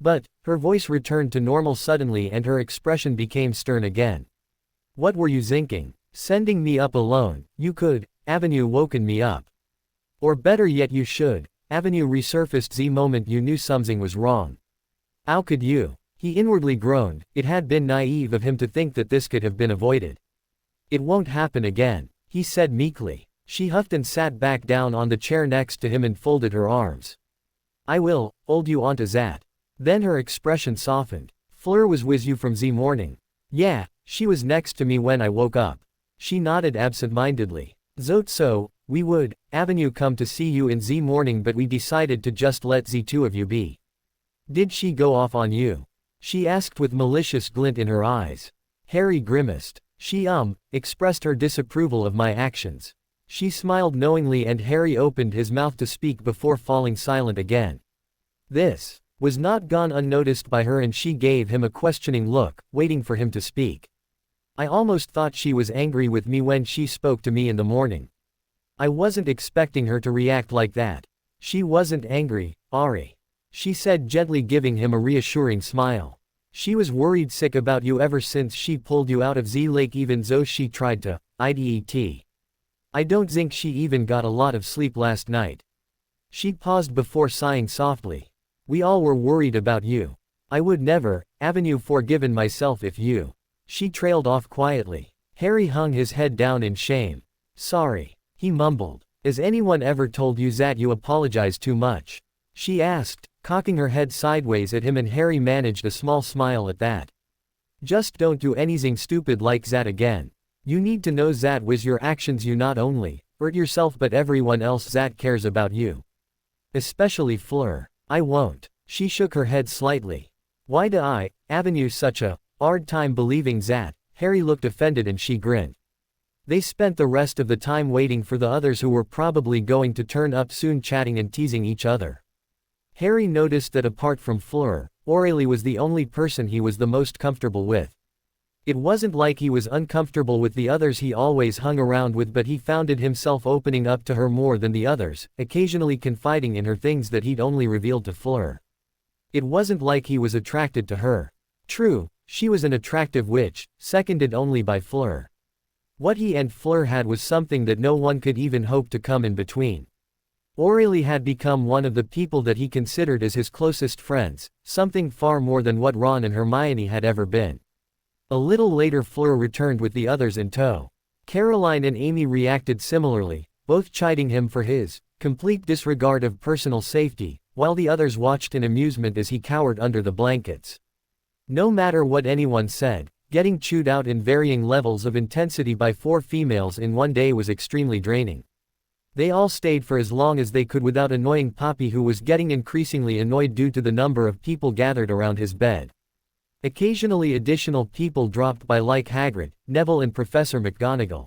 But, her voice returned to normal suddenly and her expression became stern again. What were you thinking? Sending me up alone? You could, avenue woken me up. Or better yet, you should, avenue resurfaced the moment you knew something was wrong. How could you? He inwardly groaned. It had been naive of him to think that this could have been avoided. It won't happen again, he said meekly. She huffed and sat back down on the chair next to him and folded her arms. I will hold you onto that. Then her expression softened. Fleur was with you from the morning. Yeah, she was next to me when I woke up. She nodded absent-mindedly. So, we would, avenue come to see you in the morning, but we decided to just let the two of you be. Did she go off on you? She asked with malicious glint in her eyes. Harry grimaced. She expressed her disapproval of my actions. She smiled knowingly and Harry opened his mouth to speak before falling silent again. This was not gone unnoticed by her, and she gave him a questioning look, waiting for him to speak. I almost thought she was angry with me when she spoke to me in the morning. I wasn't expecting her to react like that. She wasn't angry, Ari, she said gently, giving him a reassuring smile. She was worried sick about you ever since she pulled you out of the lake, even though she tried to IDET. I don't think she even got a lot of sleep last night. She paused before sighing softly. We all were worried about you. I would never, avenue forgiven myself if you. She trailed off quietly. Harry hung his head down in shame. Sorry, he mumbled. Has anyone ever told you that you apologize too much? She asked, cocking her head sideways at him, and Harry managed a small smile at that. Just don't do anything stupid like that again. You need to know that with your actions you not only hurt yourself but everyone else that cares about you. Especially Fleur. I won't. She shook her head slightly. Why do I, avenue such a hard time believing that? Harry looked offended and she grinned. They spent the rest of the time waiting for the others, who were probably going to turn up soon, chatting and teasing each other. Harry noticed that apart from Fleur, Aurélie was the only person he was the most comfortable with. It wasn't like he was uncomfortable with the others he always hung around with, but he found himself opening up to her more than the others, occasionally confiding in her things that he'd only revealed to Fleur. It wasn't like he was attracted to her. True, she was an attractive witch, seconded only by Fleur. What he and Fleur had was something that no one could even hope to come in between. Aurélie had become one of the people that he considered as his closest friends, something far more than what Ron and Hermione had ever been. A little later Fleur returned with the others in tow. Caroline and Amy reacted similarly, both chiding him for his complete disregard of personal safety, while the others watched in amusement as he cowered under the blankets. No matter what anyone said, getting chewed out in varying levels of intensity by 4 females in one day was extremely draining. They all stayed for as long as they could without annoying Poppy, who was getting increasingly annoyed due to the number of people gathered around his bed. Occasionally additional people dropped by, like Hagrid, Neville and Professor McGonagall.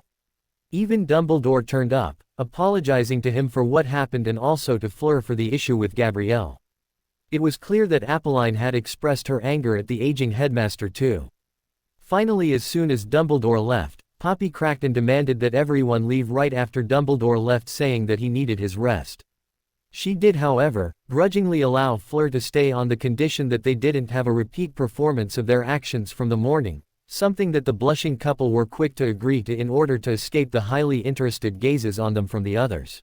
Even Dumbledore turned up, apologizing to him for what happened and also to Fleur for the issue with Gabrielle. It was clear that Apolline had expressed her anger at the aging headmaster too. Finally, as soon as Dumbledore left, Poppy cracked and demanded that everyone leave right after Dumbledore left, saying that he needed his rest. She did, however, grudgingly allow Fleur to stay on the condition that they didn't have a repeat performance of their actions from the morning, something that the blushing couple were quick to agree to in order to escape the highly interested gazes on them from the others.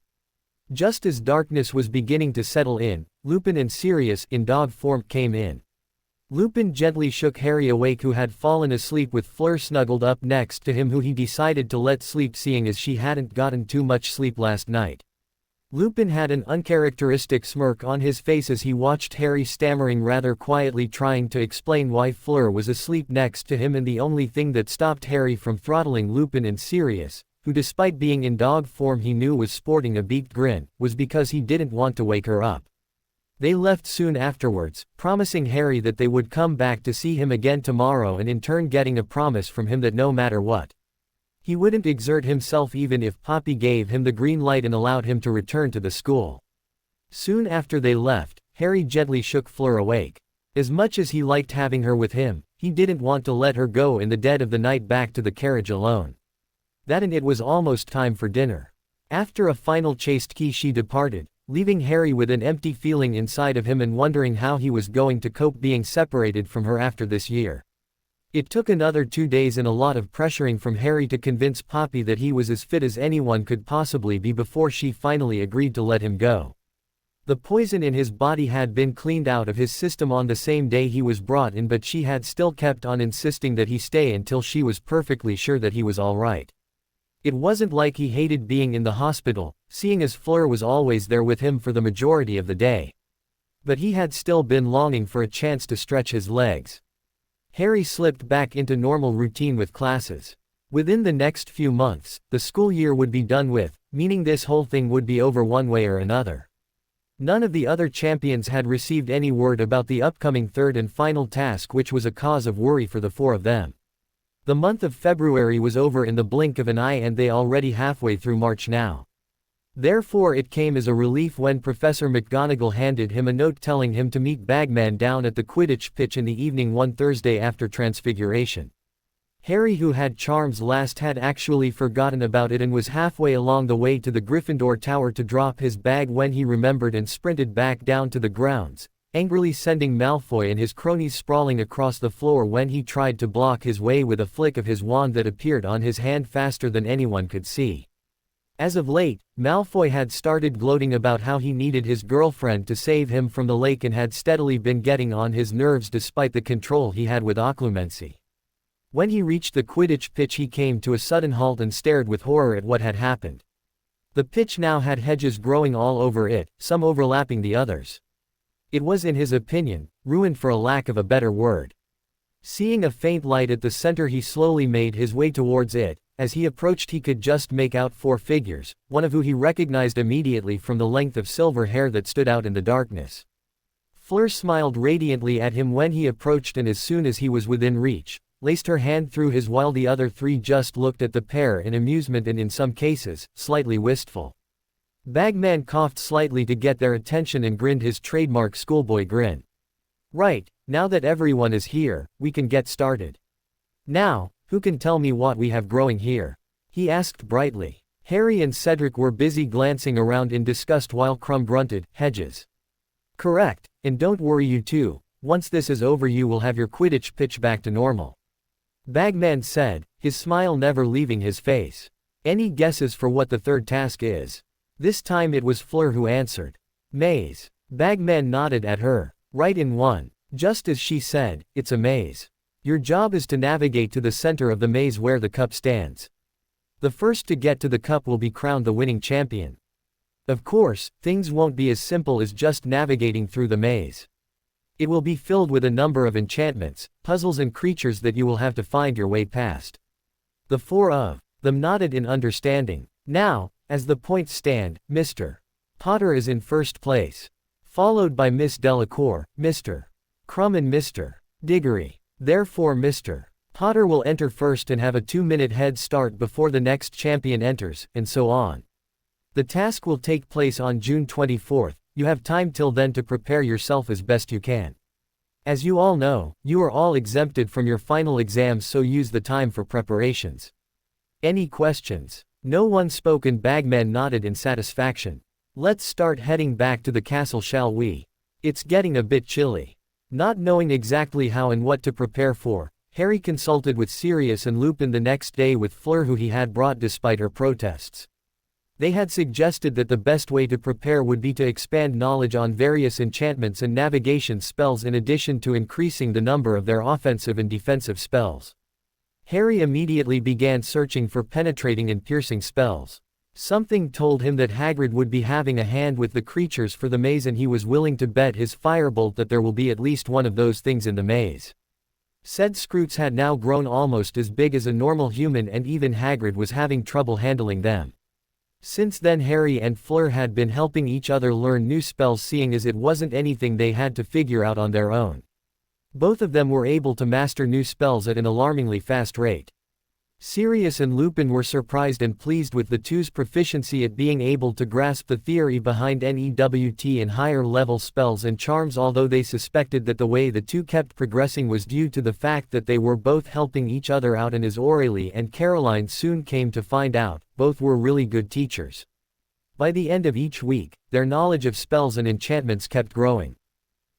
Just as darkness was beginning to settle in, Lupin and Sirius, in dog form, came in. Lupin gently shook Harry awake, who had fallen asleep with Fleur snuggled up next to him, who he decided to let sleep seeing as she hadn't gotten too much sleep last night. Lupin had an uncharacteristic smirk on his face as he watched Harry stammering rather quietly, trying to explain why Fleur was asleep next to him, and the only thing that stopped Harry from throttling Lupin and Sirius, who despite being in dog form he knew was sporting a beaked grin, was because he didn't want to wake her up. They left soon afterwards, promising Harry that they would come back to see him again tomorrow, and in turn getting a promise from him that no matter what, he wouldn't exert himself even if Poppy gave him the green light and allowed him to return to the school. Soon after they left, Harry gently shook Fleur awake. As much as he liked having her with him, he didn't want to let her go in the dead of the night back to the carriage alone. That and it was almost time for dinner. After a final chaste kiss she departed, leaving Harry with an empty feeling inside of him and wondering how he was going to cope being separated from her after this year. It took another 2 days and a lot of pressuring from Harry to convince Poppy that he was as fit as anyone could possibly be before she finally agreed to let him go. The poison in his body had been cleaned out of his system on the same day he was brought in, but she had still kept on insisting that he stay until she was perfectly sure that he was all right. It wasn't like he hated being in the hospital, seeing as Fleur was always there with him for the majority of the day. But he had still been longing for a chance to stretch his legs. Harry slipped back into normal routine with classes. Within the next few months, the school year would be done with, meaning this whole thing would be over one way or another. None of the other champions had received any word about the upcoming third and final task, which was a cause of worry for the 4 of them. The month of February was over in the blink of an eye, and they already halfway through March now. Therefore it came as a relief when Professor McGonagall handed him a note telling him to meet Bagman down at the Quidditch pitch in the evening one Thursday after Transfiguration. Harry, who had charms last, had actually forgotten about it and was halfway along the way to the Gryffindor Tower to drop his bag when he remembered and sprinted back down to the grounds, angrily sending Malfoy and his cronies sprawling across the floor when he tried to block his way with a flick of his wand that appeared on his hand faster than anyone could see. As of late, Malfoy had started gloating about how he needed his girlfriend to save him from the lake and had steadily been getting on his nerves despite the control he had with occlumency. When he reached the Quidditch pitch he came to a sudden halt and stared with horror at what had happened. The pitch now had hedges growing all over it, some overlapping the others. It was, in his opinion, ruined for a lack of a better word. Seeing a faint light at the center he slowly made his way towards it. As he approached he could just make out 4 figures, one of who he recognized immediately from the length of silver hair that stood out in the darkness. Fleur smiled radiantly at him when he approached, and as soon as he was within reach, laced her hand through his while the other 3 just looked at the pair in amusement and in some cases, slightly wistful. Bagman coughed slightly to get their attention and grinned his trademark schoolboy grin. Right, now that everyone is here, we can get started. Now, who can tell me what we have growing here? He asked brightly. Harry and Cedric were busy glancing around in disgust while Crumb grunted, hedges. Correct, and don't worry you two, once this is over you will have your Quidditch pitch back to normal. Bagman said, his smile never leaving his face. Any guesses for what the third task is? This time it was Fleur who answered. Maze. Bagman nodded at her. Right in one. Just as she said, it's a maze. Your job is to navigate to the center of the maze where the cup stands. The first to get to the cup will be crowned the winning champion. Of course, things won't be as simple as just navigating through the maze. It will be filled with a number of enchantments, puzzles and creatures that you will have to find your way past. The four of them nodded in understanding. Now, as the points stand, Mr. Potter is in first place. Followed by Miss Delacour, Mr. Crumb and Mr. Diggory. Therefore Mr. Potter will enter first and have a 2-minute head start before the next champion enters, and so on. The task will take place on June 24th, you have time till then to prepare yourself as best you can. As you all know, you are all exempted from your final exams, so use the time for preparations. Any questions? No one spoke and Bagman nodded in satisfaction. Let's start heading back to the castle, shall we? It's getting a bit chilly. Not knowing exactly how and what to prepare for, Harry consulted with Sirius and Lupin the next day with Fleur, who he had brought despite her protests. They had suggested that the best way to prepare would be to expand knowledge on various enchantments and navigation spells in addition to increasing the number of their offensive and defensive spells. Harry immediately began searching for penetrating and piercing spells. Something told him that Hagrid would be having a hand with the creatures for the maze, and he was willing to bet his firebolt that there will be at least one of those things in the maze. Said Scroots had now grown almost as big as a normal human, and even Hagrid was having trouble handling them. Since then Harry and Fleur had been helping each other learn new spells, seeing as it wasn't anything they had to figure out on their own. Both of them were able to master new spells at an alarmingly fast rate. Sirius and Lupin were surprised and pleased with the two's proficiency at being able to grasp the theory behind NEWT and higher-level spells and charms, although they suspected that the way the two kept progressing was due to the fact that they were both helping each other out, and as Aurelie and Caroline soon came to find out, both were really good teachers. By the end of each week, their knowledge of spells and enchantments kept growing.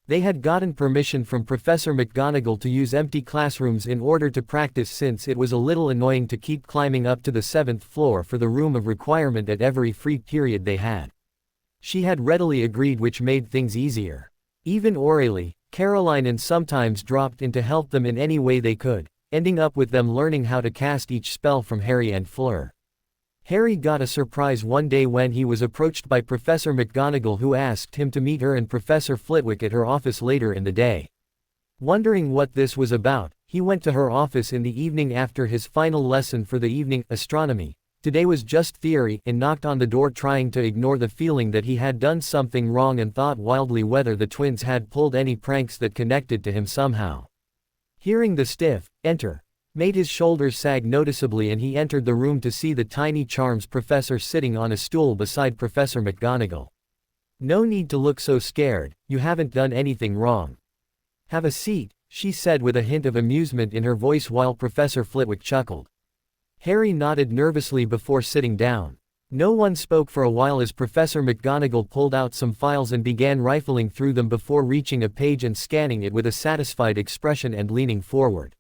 They had gotten permission from Professor McGonagall to use empty classrooms in order to practice, since it was a little annoying to keep climbing up to the 7th floor for the room of requirement at every free period they had. She had readily agreed, which made things easier. Even Aurelie, Caroline and sometimes dropped in to help them in any way they could, ending up with them learning how to cast each spell from Harry and Fleur. Harry got a surprise one day when he was approached by Professor McGonagall, who asked him to meet her and Professor Flitwick at her office later in the day. Wondering what this was about, he went to her office in the evening after his final lesson for the evening, astronomy. Today was just theory, and knocked on the door, trying to ignore the feeling that he had done something wrong, and thought wildly whether the twins had pulled any pranks that connected to him somehow. Hearing the stiff "enter" made his shoulders sag noticeably, and he entered the room to see the tiny charms professor sitting on a stool beside Professor McGonagall. "No need to look so scared, you haven't done anything wrong. Have a seat," she said with a hint of amusement in her voice while Professor Flitwick chuckled. Harry nodded nervously before sitting down. No one spoke for a while as Professor McGonagall pulled out some files and began rifling through them before reaching a page and scanning it with a satisfied expression and leaning forward.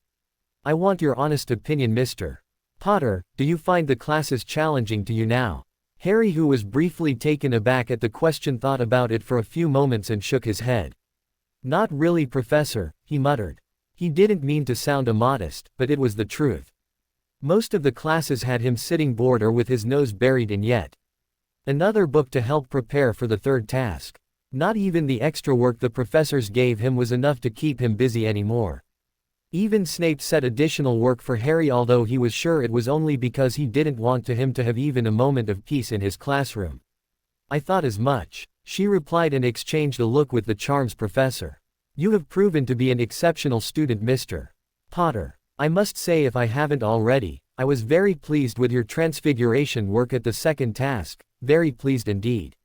"I want your honest opinion, Mr. Potter. Do you find the classes challenging to you now?" Harry, who was briefly taken aback at the question, thought about it for a few moments and shook his head. "Not really, Professor," he muttered. He didn't mean to sound immodest, but it was the truth. Most of the classes had him sitting bored or with his nose buried in yet another book to help prepare for the third task. Not even the extra work the professors gave him was enough to keep him busy anymore. Even Snape set additional work for Harry, although he was sure it was only because he didn't want him to have even a moment of peace in his classroom. "I thought as much," she replied, and exchanged a look with the charms professor. "You have proven to be an exceptional student, Mr. Potter. I must say, if I haven't already, I was very pleased with your transfiguration work at the second task, very pleased indeed.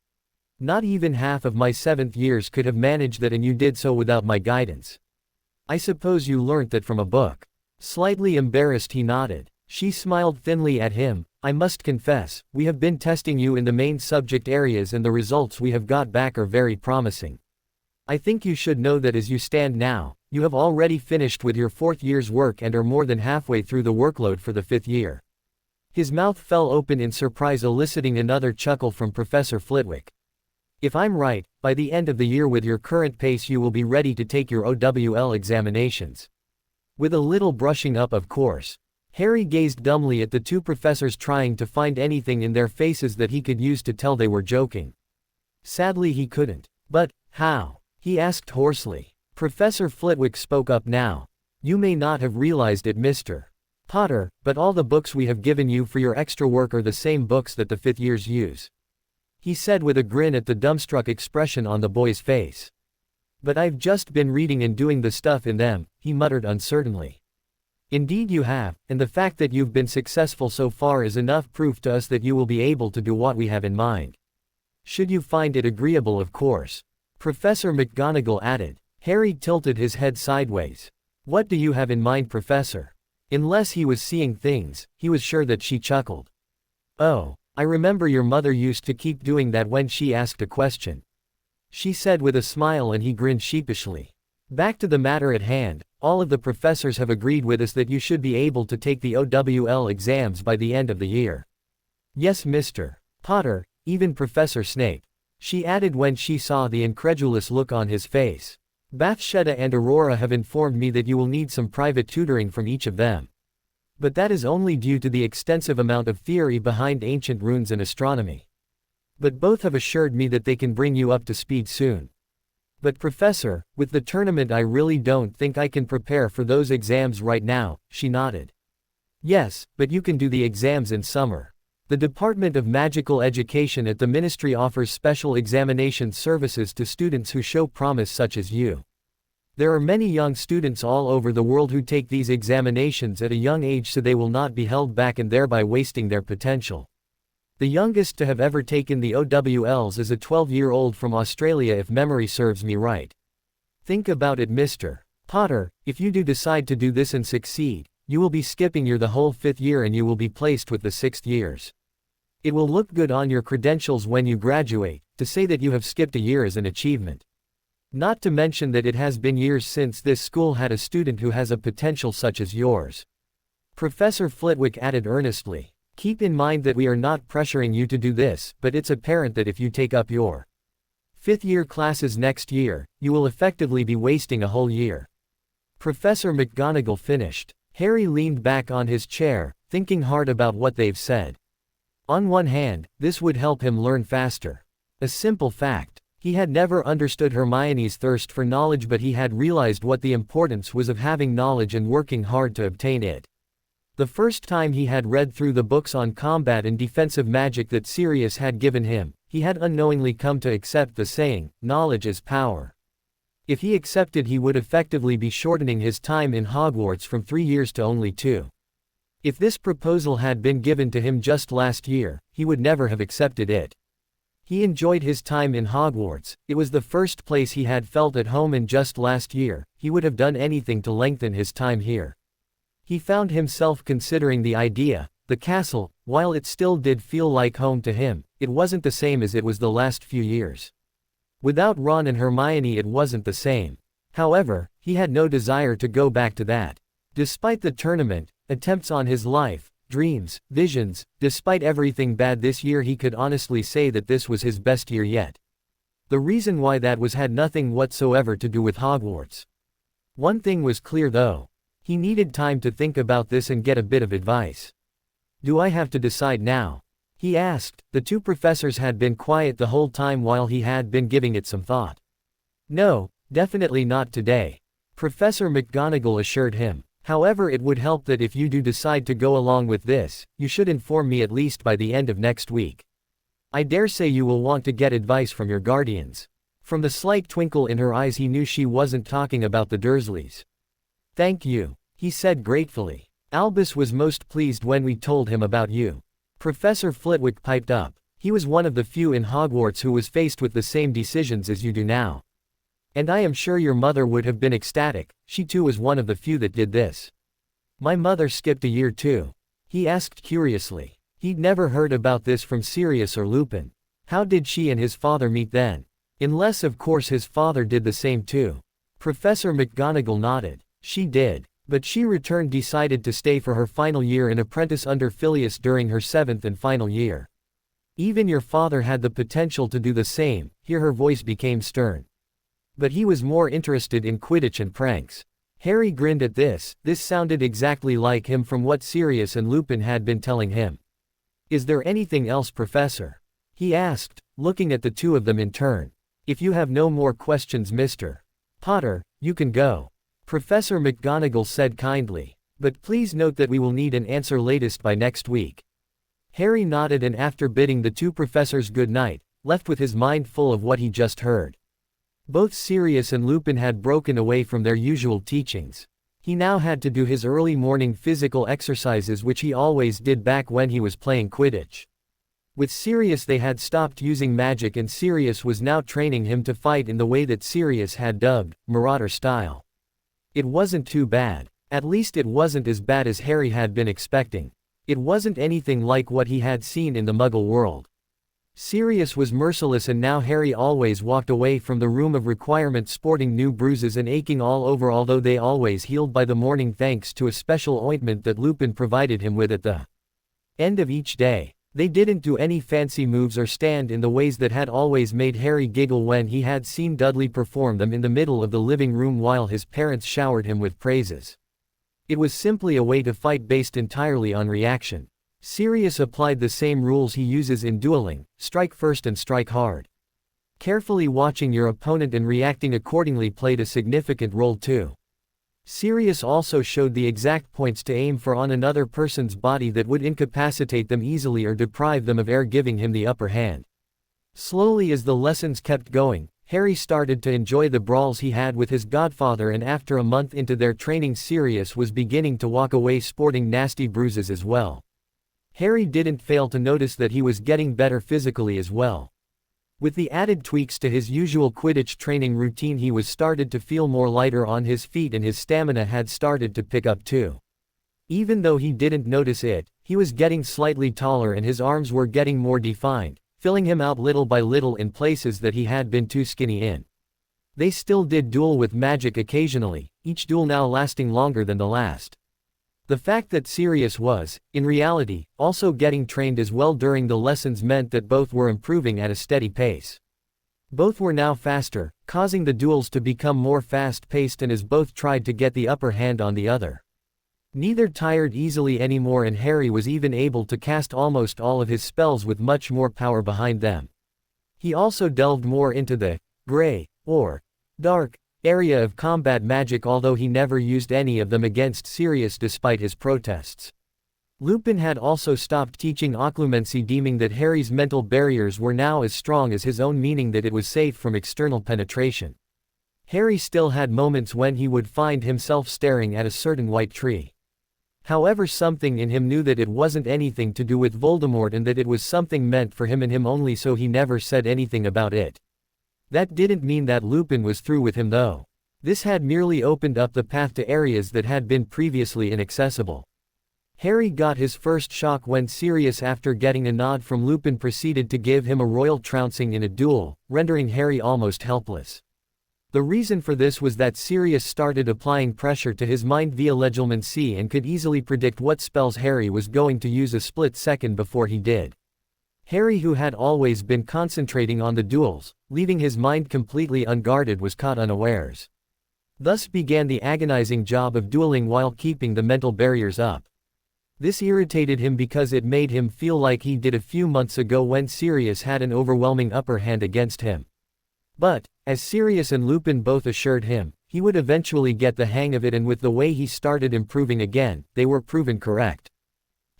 Not even half of my 7th years could have managed that, and you did so without my guidance. I suppose you learnt that from a book. Slightly embarrassed, he nodded. She smiled thinly at him. I must confess, we have been testing you in the main subject areas and the results we have got back are very promising. I think you should know that as you stand now, you have already finished with your 4th year's work and are more than halfway through the workload for the 5th year. His mouth fell open in surprise, eliciting another chuckle from Professor Flitwick. If I'm right, by the end of the year with your current pace you will be ready to take your OWL examinations. With a little brushing up, of course. Harry gazed dumbly at the two professors, trying to find anything in their faces that he could use to tell they were joking. Sadly he couldn't. But, how? He asked hoarsely. Professor Flitwick spoke up now. You may not have realized it, Mr. Potter, but all the books we have given you for your extra work are the same books that the 5th years use. He said with a grin at the dumbstruck expression on the boy's face. But I've just been reading and doing the stuff in them, he muttered uncertainly. Indeed you have, and the fact that you've been successful so far is enough proof to us that you will be able to do what we have in mind. Should you find it agreeable, of course. Professor McGonagall added. Harry tilted his head sideways. What do you have in mind, Professor? Unless he was seeing things, he was sure that she chuckled. Oh, I remember your mother used to keep doing that when she asked a question. She said with a smile, and he grinned sheepishly. Back to the matter at hand, all of the professors have agreed with us that you should be able to take the OWL exams by the end of the year. Yes, Mr. Potter, even Professor Snape. She added when she saw the incredulous look on his face. Bathsheba and Aurora have informed me that you will need some private tutoring from each of them. But that is only due to the extensive amount of theory behind ancient runes and astronomy. But both have assured me that they can bring you up to speed soon. But Professor, with the tournament I really don't think I can prepare for those exams right now, she nodded. Yes, but you can do the exams in summer. The Department of Magical Education at the Ministry offers special examination services to students who show promise such as you. There are many young students all over the world who take these examinations at a young age so they will not be held back and thereby wasting their potential. The youngest to have ever taken the OWLs is a 12-year-old from Australia, if memory serves me right. Think about it, Mr. Potter, if you do decide to do this and succeed, you will be skipping the whole 5th year and you will be placed with the 6th years. It will look good on your credentials when you graduate, to say that you have skipped a year as an achievement. Not to mention that it has been years since this school had a student who has a potential such as yours. Professor Flitwick added earnestly. Keep in mind that we are not pressuring you to do this, but it's apparent that if you take up your 5th year classes next year, you will effectively be wasting a whole year. Professor McGonagall finished. Harry leaned back on his chair, thinking hard about what they've said. On one hand, this would help him learn faster. A simple fact. He had never understood Hermione's thirst for knowledge, but he had realized what the importance was of having knowledge and working hard to obtain it. The first time he had read through the books on combat and defensive magic that Sirius had given him, he had unknowingly come to accept the saying, knowledge is power. If he accepted, he would effectively be shortening his time in Hogwarts from 3 years to only 2. If this proposal had been given to him just last year, he would never have accepted it. He enjoyed his time in Hogwarts, it was the first place he had felt at home, and just last year, he would have done anything to lengthen his time here. He found himself considering the idea, the castle, while it still did feel like home to him, it wasn't the same as it was the last few years. Without Ron and Hermione it wasn't the same. However, he had no desire to go back to that. Despite the tournament, attempts on his life, dreams, visions, despite everything bad this year, he could honestly say that this was his best year yet. The reason why that was had nothing whatsoever to do with Hogwarts. One thing was clear though. He needed time to think about this and get a bit of advice. Do I have to decide now? He asked. The two professors had been quiet the whole time while he had been giving it some thought. No, definitely not today. Professor McGonagall assured him. However, it would help that if you do decide to go along with this, you should inform me at least by the end of next week. I dare say you will want to get advice from your guardians. From the slight twinkle in her eyes he knew she wasn't talking about the Dursleys. Thank you, he said gratefully. Albus was most pleased when we told him about you. Professor Flitwick piped up. He was one of the few in Hogwarts who was faced with the same decisions as you do now. And I am sure your mother would have been ecstatic, she too was one of the few that did this. My mother skipped a year too. He asked curiously. He'd never heard about this from Sirius or Lupin. How did she and his father meet then? Unless of course his father did the same too. Professor McGonagall nodded. She did, but she returned decided to stay for her final year and apprentice under Filius during her 7th and final year. Even your father had the potential to do the same, here her voice became stern. But he was more interested in Quidditch and pranks. Harry grinned at this sounded exactly like him from what Sirius and Lupin had been telling him. Is there anything else, Professor? He asked, looking at the two of them in turn. If you have no more questions, Mr. Potter, you can go. Professor McGonagall said kindly. But please note that we will need an answer latest by next week. Harry nodded and after bidding the two professors good night, left with his mind full of what he just heard. Both Sirius and Lupin had broken away from their usual teachings. He now had to do his early morning physical exercises which he always did back when he was playing Quidditch. With Sirius they had stopped using magic and Sirius was now training him to fight in the way that Sirius had dubbed, Marauder style. It wasn't too bad. At least it wasn't as bad as Harry had been expecting. It wasn't anything like what he had seen in the Muggle world. Sirius was merciless and now Harry always walked away from the room of requirement sporting new bruises and aching all over, although they always healed by the morning thanks to a special ointment that Lupin provided him with at the end of each day. They didn't do any fancy moves or stand in the ways that had always made Harry giggle when he had seen Dudley perform them in the middle of the living room while his parents showered him with praises. It was simply a way to fight based entirely on reaction. Sirius applied the same rules he uses in dueling: strike first and strike hard. Carefully watching your opponent and reacting accordingly played a significant role too. Sirius also showed the exact points to aim for on another person's body that would incapacitate them easily or deprive them of air, giving him the upper hand. Slowly as the lessons kept going, Harry started to enjoy the brawls he had with his godfather, and after a month into their training Sirius was beginning to walk away sporting nasty bruises as well. Harry didn't fail to notice that he was getting better physically as well. With the added tweaks to his usual Quidditch training routine he was started to feel more lighter on his feet and his stamina had started to pick up too. Even though he didn't notice it, he was getting slightly taller and his arms were getting more defined, filling him out little by little in places that he had been too skinny in. They still did duel with magic occasionally, each duel now lasting longer than the last. The fact that Sirius was, in reality, also getting trained as well during the lessons meant that both were improving at a steady pace. Both were now faster, causing the duels to become more fast-paced and as both tried to get the upper hand on the other. Neither tired easily anymore and Harry was even able to cast almost all of his spells with much more power behind them. He also delved more into the gray, or dark, area of combat magic, although he never used any of them against Sirius despite his protests. Lupin had also stopped teaching occlumency, deeming that Harry's mental barriers were now as strong as his own, meaning that it was safe from external penetration. Harry still had moments when he would find himself staring at a certain white tree. However, something in him knew that it wasn't anything to do with Voldemort and that it was something meant for him and him only, so he never said anything about it. That didn't mean that Lupin was through with him though. This had merely opened up the path to areas that had been previously inaccessible. Harry got his first shock when Sirius, after getting a nod from Lupin, proceeded to give him a royal trouncing in a duel, rendering Harry almost helpless. The reason for this was that Sirius started applying pressure to his mind via legilmency and could easily predict what spells Harry was going to use a split second before he did. Harry, who had always been concentrating on the duels, leaving his mind completely unguarded, was caught unawares. Thus began the agonizing job of dueling while keeping the mental barriers up. This irritated him because it made him feel like he did a few months ago when Sirius had an overwhelming upper hand against him. But, as Sirius and Lupin both assured him, he would eventually get the hang of it, and with the way he started improving again, they were proven correct.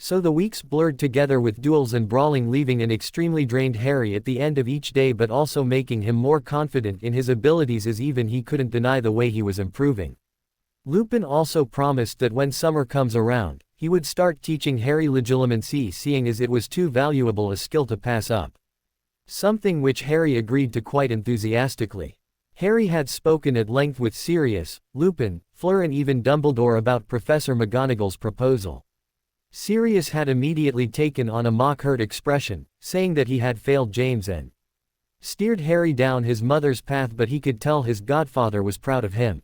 So the weeks blurred together with duels and brawling, leaving an extremely drained Harry at the end of each day, but also making him more confident in his abilities, as even he couldn't deny the way he was improving. Lupin also promised that when summer comes around, he would start teaching Harry legilimency, seeing as it was too valuable a skill to pass up. Something which Harry agreed to quite enthusiastically. Harry had spoken at length with Sirius, Lupin, Fleur and even Dumbledore about Professor McGonagall's proposal. Sirius had immediately taken on a mock-hurt expression, saying that he had failed James and steered Harry down his mother's path, but he could tell his godfather was proud of him.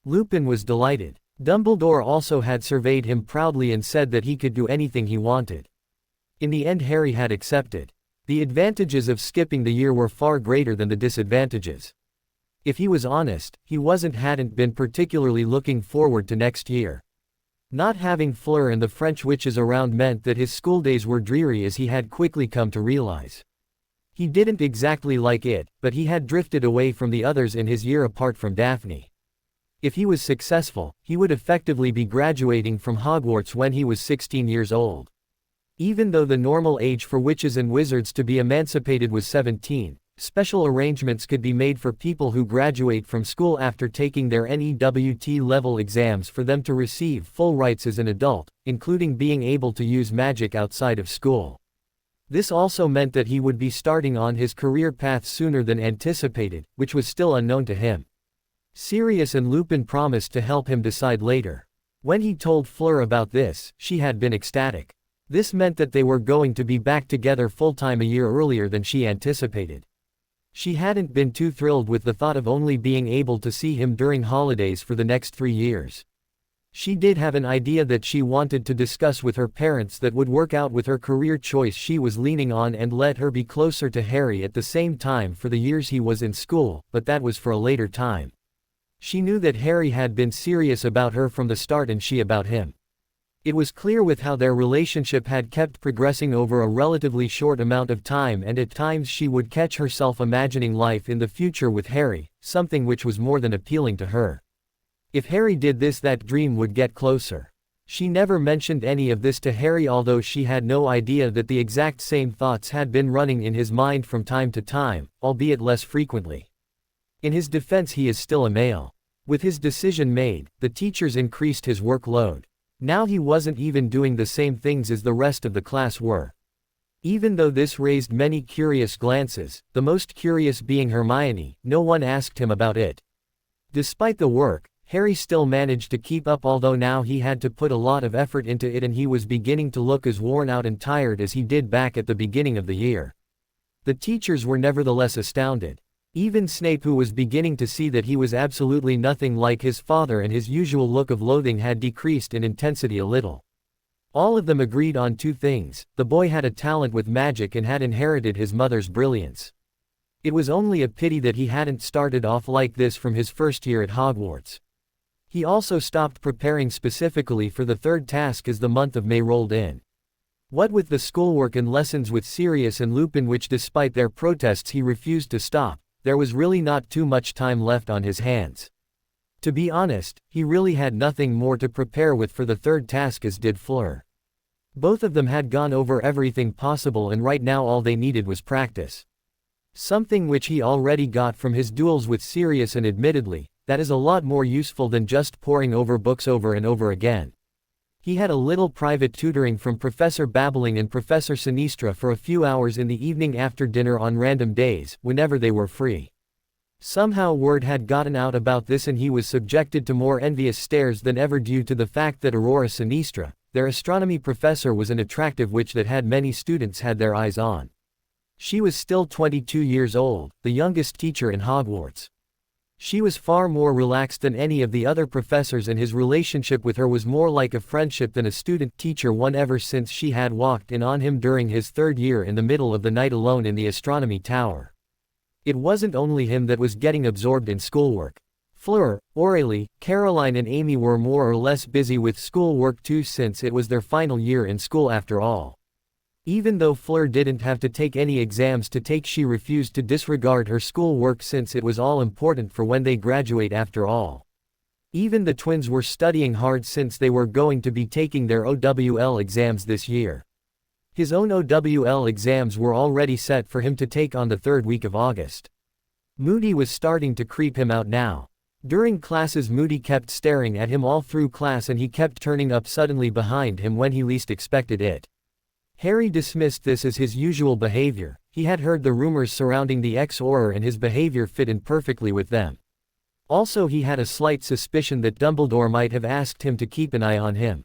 Lupin was delighted. Dumbledore also had surveyed him proudly and said that he could do anything he wanted. In the end, Harry had accepted. The advantages of skipping the year were far greater than the disadvantages. If he was honest, he hadn't been particularly looking forward to next year. Not having Fleur and the French witches around meant that his schooldays were dreary, as he had quickly come to realize. He didn't exactly like it, but he had drifted away from the others in his year apart from Daphne. If he was successful, he would effectively be graduating from Hogwarts when he was 16 years old. Even though the normal age for witches and wizards to be emancipated was 17, special arrangements could be made for people who graduate from school after taking their NEWT level exams for them to receive full rights as an adult, including being able to use magic outside of school. This also meant that he would be starting on his career path sooner than anticipated, which was still unknown to him. Sirius and Lupin promised to help him decide later. When he told Fleur about this, she had been ecstatic. This meant that they were going to be back together full-time a year earlier than she anticipated. She hadn't been too thrilled with the thought of only being able to see him during holidays for the next 3 years. She did have an idea that she wanted to discuss with her parents that would work out with her career choice she was leaning on and let her be closer to Harry at the same time for the years he was in school, but that was for a later time. She knew that Harry had been serious about her from the start and she about him. It was clear with how their relationship had kept progressing over a relatively short amount of time, and at times she would catch herself imagining life in the future with Harry, something which was more than appealing to her. If Harry did this, that dream would get closer. She never mentioned any of this to Harry, although she had no idea that the exact same thoughts had been running in his mind from time to time, albeit less frequently. In his defense, he is still a male. With his decision made, the teachers increased his workload. Now he wasn't even doing the same things as the rest of the class were. Even though this raised many curious glances, the most curious being Hermione, no one asked him about it. Despite the work, Harry still managed to keep up, although now he had to put a lot of effort into it and he was beginning to look as worn out and tired as he did back at the beginning of the year. The teachers were nevertheless astounded. Even Snape, who was beginning to see that he was absolutely nothing like his father and his usual look of loathing had decreased in intensity a little. All of them agreed on 2 things: the boy had a talent with magic and had inherited his mother's brilliance. It was only a pity that he hadn't started off like this from his first year at Hogwarts. He also stopped preparing specifically for the 3rd task as the month of May rolled in. What with the schoolwork and lessons with Sirius and Lupin, which despite their protests he refused to stop, there was really not too much time left on his hands. To be honest, he really had nothing more to prepare with for the 3rd task, as did Fleur. Both of them had gone over everything possible and right now all they needed was practice. Something which he already got from his duels with Sirius, and admittedly, that is a lot more useful than just poring over books over and over again. He had a little private tutoring from Professor Babbling and Professor Sinistra for a few hours in the evening after dinner on random days, whenever they were free. Somehow word had gotten out about this and he was subjected to more envious stares than ever due to the fact that Aurora Sinistra, their astronomy professor, was an attractive witch that had many students had their eyes on. She was still 22 years old, the youngest teacher in Hogwarts. She was far more relaxed than any of the other professors, and his relationship with her was more like a friendship than a student-teacher one, ever since she had walked in on him during his 3rd year in the middle of the night alone in the astronomy tower. It wasn't only him that was getting absorbed in schoolwork. Fleur, Aurélie, Caroline and Amy were more or less busy with schoolwork too, since it was their final year in school after all. Even though Fleur didn't have to take any exams to take, she refused to disregard her schoolwork since it was all important for when they graduate after all. Even the twins were studying hard since they were going to be taking their OWL exams this year. His own OWL exams were already set for him to take on the 3rd week of August. Moody was starting to creep him out now. During classes Moody kept staring at him all through class and he kept turning up suddenly behind him when he least expected it. Harry dismissed this as his usual behavior. He had heard the rumors surrounding the ex-Auror and his behavior fit in perfectly with them. Also he had a slight suspicion that Dumbledore might have asked him to keep an eye on him.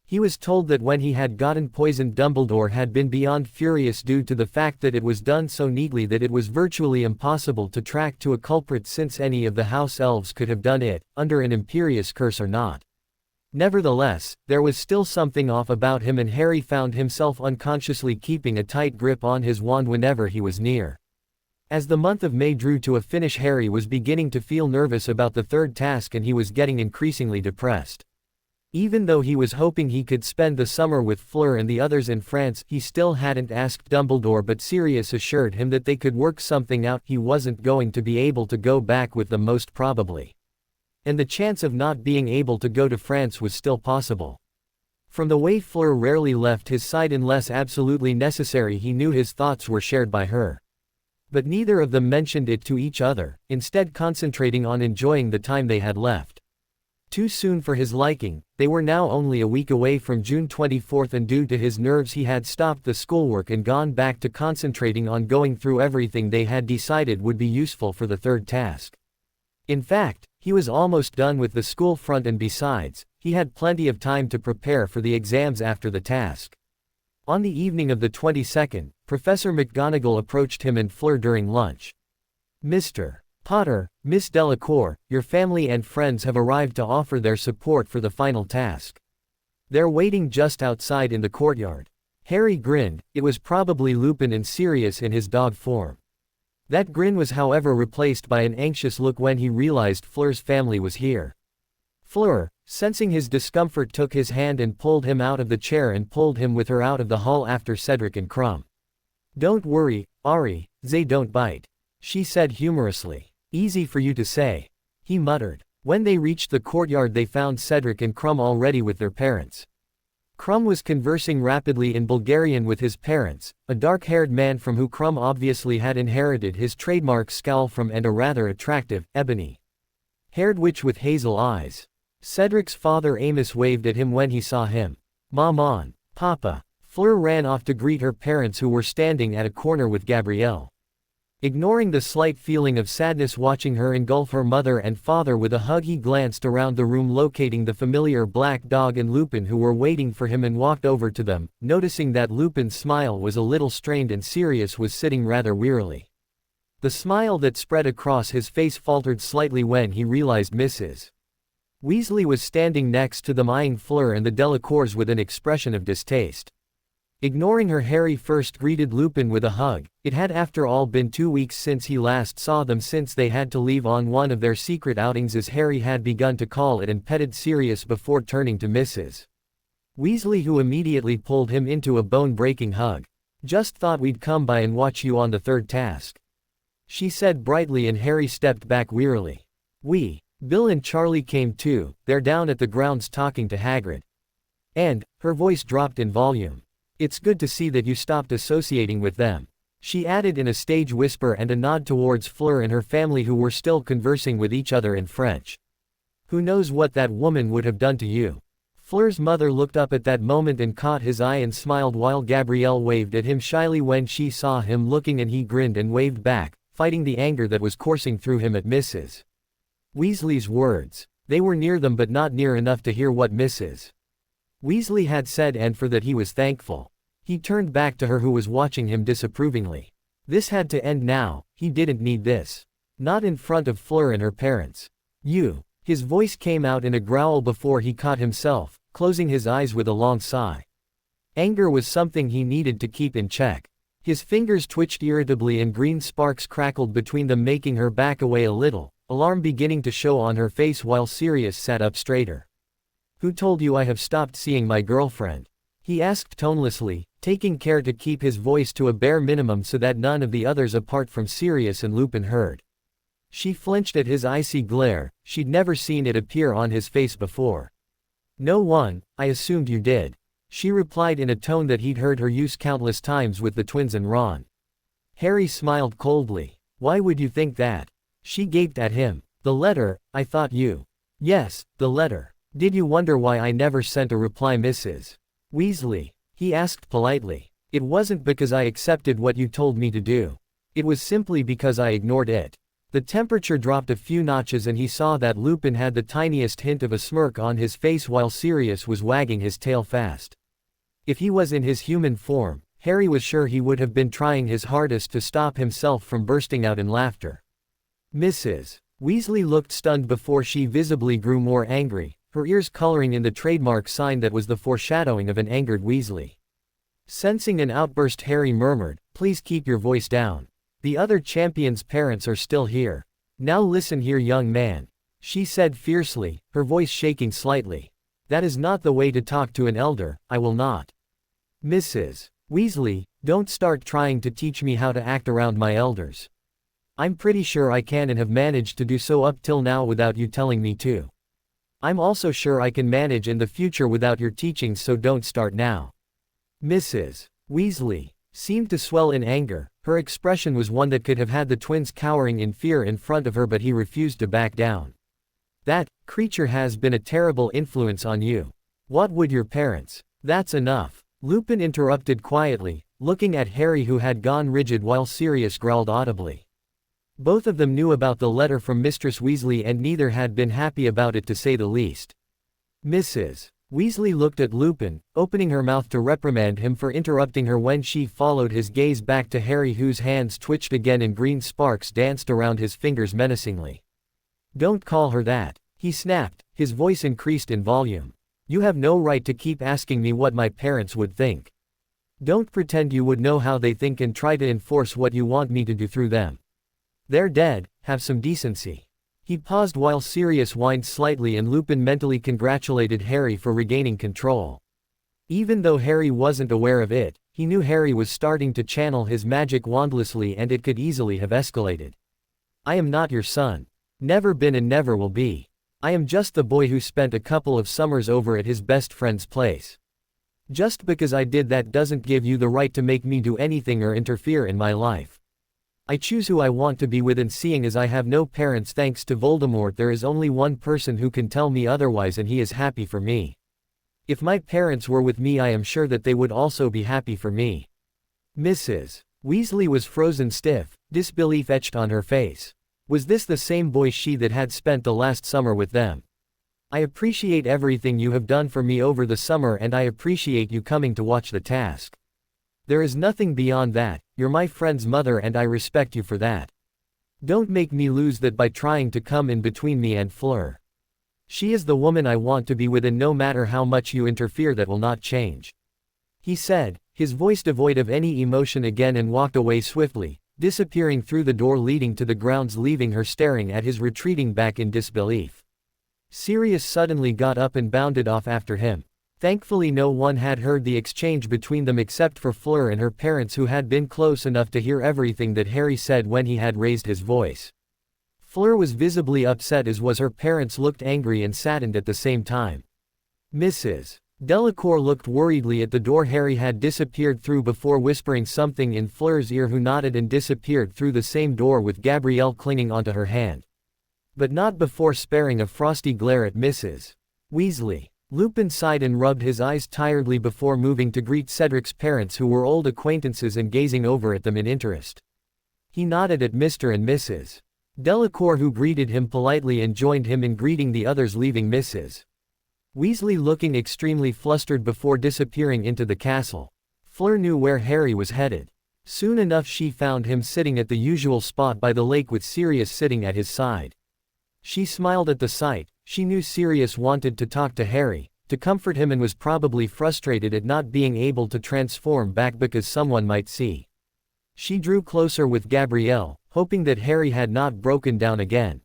He was told that when he had gotten poisoned Dumbledore had been beyond furious due to the fact that it was done so neatly that it was virtually impossible to track to a culprit since any of the house elves could have done it, under an imperious curse or not. Nevertheless, there was still something off about him and Harry found himself unconsciously keeping a tight grip on his wand whenever he was near. As the month of May drew to a finish Harry was beginning to feel nervous about the third task and he was getting increasingly depressed. Even though he was hoping he could spend the summer with Fleur and the others in France, he still hadn't asked Dumbledore, but Sirius assured him that they could work something out. He wasn't going to be able to go back with them most probably. And the chance of not being able to go to France was still possible. From the way Fleur rarely left his side unless absolutely necessary, he knew his thoughts were shared by her. But neither of them mentioned it to each other, instead concentrating on enjoying the time they had left. Too soon for his liking, they were now only a week away from June 24th and due to his nerves he had stopped the schoolwork and gone back to concentrating on going through everything they had decided would be useful for the third task. In fact, he was almost done with the school front and besides, he had plenty of time to prepare for the exams after the task. On the evening of the 22nd, Professor McGonagall approached him and Fleur during lunch. "Mr. Potter, Miss Delacour, your family and friends have arrived to offer their support for the final task. They're waiting just outside in the courtyard." Harry grinned. It was probably Lupin and Sirius in his dog form. That grin was however replaced by an anxious look when he realized Fleur's family was here. Fleur, sensing his discomfort, took his hand and pulled him out of the chair and pulled him with her out of the hall after Cedric and Crumb. "Don't worry, Ari, they don't bite," she said humorously. "Easy for you to say," he muttered. When they reached the courtyard they found Cedric and Crumb already with their parents. Crumb was conversing rapidly in Bulgarian with his parents, a dark-haired man from who Crumb obviously had inherited his trademark scowl from and a rather attractive, ebony-haired witch with hazel eyes. Cedric's father Amos waved at him when he saw him. "Maman, Papa." Fleur ran off to greet her parents who were standing at a corner with Gabrielle. Ignoring the slight feeling of sadness watching her engulf her mother and father with a hug, he glanced around the room locating the familiar black dog and Lupin who were waiting for him and walked over to them, noticing that Lupin's smile was a little strained and Sirius was sitting rather wearily. The smile that spread across his face faltered slightly when he realized Mrs. Weasley was standing next to them, eyeing Fleur and the Delacours with an expression of distaste. Ignoring her, Harry first greeted Lupin with a hug. It had after all been 2 weeks since he last saw them, since they had to leave on one of their secret outings as Harry had begun to call it, and petted Sirius before turning to Mrs. Weasley, who immediately pulled him into a bone-breaking hug. "Just thought we'd come by and watch you on the third task," she said brightly, and Harry stepped back wearily. Bill and Charlie came too. They're down at the grounds talking to Hagrid." And, her voice dropped in volume, "It's good to see that you stopped associating with them," she added in a stage whisper and a nod towards Fleur and her family who were still conversing with each other in French. "Who knows what that woman would have done to you?" Fleur's mother looked up at that moment and caught his eye and smiled while Gabrielle waved at him shyly when she saw him looking, and he grinned and waved back, fighting the anger that was coursing through him at Mrs. Weasley's words. They were near them but not near enough to hear what Mrs. Weasley had said, and for that he was thankful. He turned back to her who was watching him disapprovingly. This had to end now. He didn't need this. Not in front of Fleur and her parents. "You." His voice came out in a growl before he caught himself, closing his eyes with a long sigh. Anger was something he needed to keep in check. His fingers twitched irritably and green sparks crackled between them, making her back away a little, alarm beginning to show on her face while Sirius sat up straighter. "Who told you I have stopped seeing my girlfriend?" he asked tonelessly, taking care to keep his voice to a bare minimum so that none of the others apart from Sirius and Lupin heard. She flinched at his icy glare. She'd never seen it appear on his face before. "No one, I assumed you did," she replied in a tone that he'd heard her use countless times with the twins and Ron. Harry smiled coldly. "Why would you think that?" She gaped at him. The letter, I thought you. Yes, the letter. Did you wonder why I never sent a reply, Mrs. Weasley? He asked politely. It wasn't because I accepted what you told me to do. It was simply because I ignored it. The temperature dropped a few notches and he saw that Lupin had the tiniest hint of a smirk on his face while Sirius was wagging his tail fast. If he was in his human form, Harry was sure he would have been trying his hardest to stop himself from bursting out in laughter. Mrs. Weasley looked stunned before she visibly grew more angry, her ears coloring in the trademark sign that was the foreshadowing of an angered Weasley. Sensing an outburst, Harry murmured, "Please keep your voice down. The other champion's parents are still here. Now listen here, young man," she said fiercely, her voice shaking slightly. "That is not the way to talk to an elder. I will not." "Mrs. Weasley, don't start trying to teach me how to act around my elders. I'm pretty sure I can and have managed to do so up till now without you telling me to. I'm also sure I can manage in the future without your teachings, so don't start now." Mrs. Weasley seemed to swell in anger. Her expression was one that could have had the twins cowering in fear in front of her, but he refused to back down. "That creature has been a terrible influence on you. What would your parents?" "That's enough," Lupin interrupted quietly, looking at Harry, who had gone rigid while Sirius growled audibly. Both of them knew about the letter from Mistress Weasley and neither had been happy about it, to say the least. Mrs. Weasley looked at Lupin, opening her mouth to reprimand him for interrupting her when she followed his gaze back to Harry, whose hands twitched again and green sparks danced around his fingers menacingly. "Don't call her that," he snapped, his voice increased in volume. "You have no right to keep asking me what my parents would think. Don't pretend you would know how they think and try to enforce what you want me to do through them. They're dead, have some decency." He paused while Sirius whined slightly and Lupin mentally congratulated Harry for regaining control. Even though Harry wasn't aware of it, he knew Harry was starting to channel his magic wandlessly and it could easily have escalated. "I am not your son. Never been and never will be. I am just the boy who spent a couple of summers over at his best friend's place. Just because I did that doesn't give you the right to make me do anything or interfere in my life. I choose who I want to be with, and seeing as I have no parents thanks to Voldemort, there is only one person who can tell me otherwise, and he is happy for me. If my parents were with me, I am sure that they would also be happy for me." Mrs. Weasley was frozen stiff, disbelief etched on her face. Was this the same boy she that had spent the last summer with them? "I appreciate everything you have done for me over the summer, and I appreciate you coming to watch the task. There is nothing beyond that. You're my friend's mother and I respect you for that. Don't make me lose that by trying to come in between me and Fleur. She is the woman I want to be with, and no matter how much you interfere, that will not change," he said, his voice devoid of any emotion again, and walked away swiftly, disappearing through the door leading to the grounds, leaving her staring at his retreating back in disbelief. Sirius suddenly got up and bounded off after him. Thankfully no one had heard the exchange between them except for Fleur and her parents, who had been close enough to hear everything that Harry said when he had raised his voice. Fleur was visibly upset, as was her parents looked angry and saddened at the same time. Mrs. Delacour looked worriedly at the door Harry had disappeared through before whispering something in Fleur's ear, who nodded and disappeared through the same door with Gabrielle clinging onto her hand. But not before sparing a frosty glare at Mrs. Weasley. Lupin sighed and rubbed his eyes tiredly before moving to greet Cedric's parents, who were old acquaintances, and gazing over at them in interest. He nodded at Mr. and Mrs. Delacour, who greeted him politely and joined him in greeting the others, leaving Mrs. Weasley looking extremely flustered before disappearing into the castle. Fleur knew where Harry was headed. Soon enough she found him sitting at the usual spot by the lake with Sirius sitting at his side. She smiled at the sight. She knew Sirius wanted to talk to Harry, to comfort him, and was probably frustrated at not being able to transform back because someone might see. She drew closer with Gabrielle, hoping that Harry had not broken down again.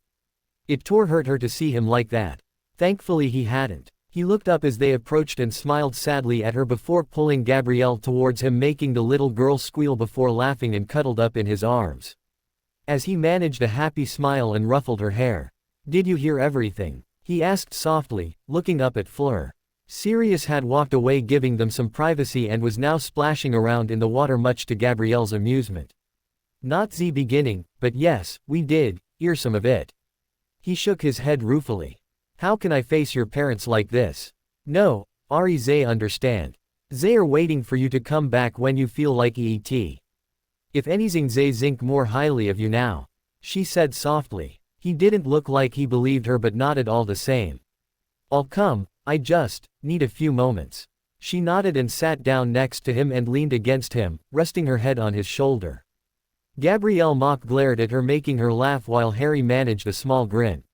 It hurt her to see him like that. Thankfully he hadn't. He looked up as they approached and smiled sadly at her before pulling Gabrielle towards him, making the little girl squeal before laughing and cuddled up in his arms. As he managed a happy smile and ruffled her hair. "Did you hear everything?" he asked softly, looking up at Fleur. Sirius had walked away, giving them some privacy, and was now splashing around in the water, much to Gabrielle's amusement. "Not the beginning, but yes, we did hear some of it. He shook his head ruefully. How can I face your parents like this? No, Ari they understand. They are waiting for you to come back when you feel like it. If anything they think more highly of you now. She said softly. He didn't look like he believed her but nodded all the same. I'll come, I just need a few moments. She nodded and sat down next to him and leaned against him, resting her head on his shoulder. Gabrielle mock glared at her, making her laugh while Harry managed a small grin.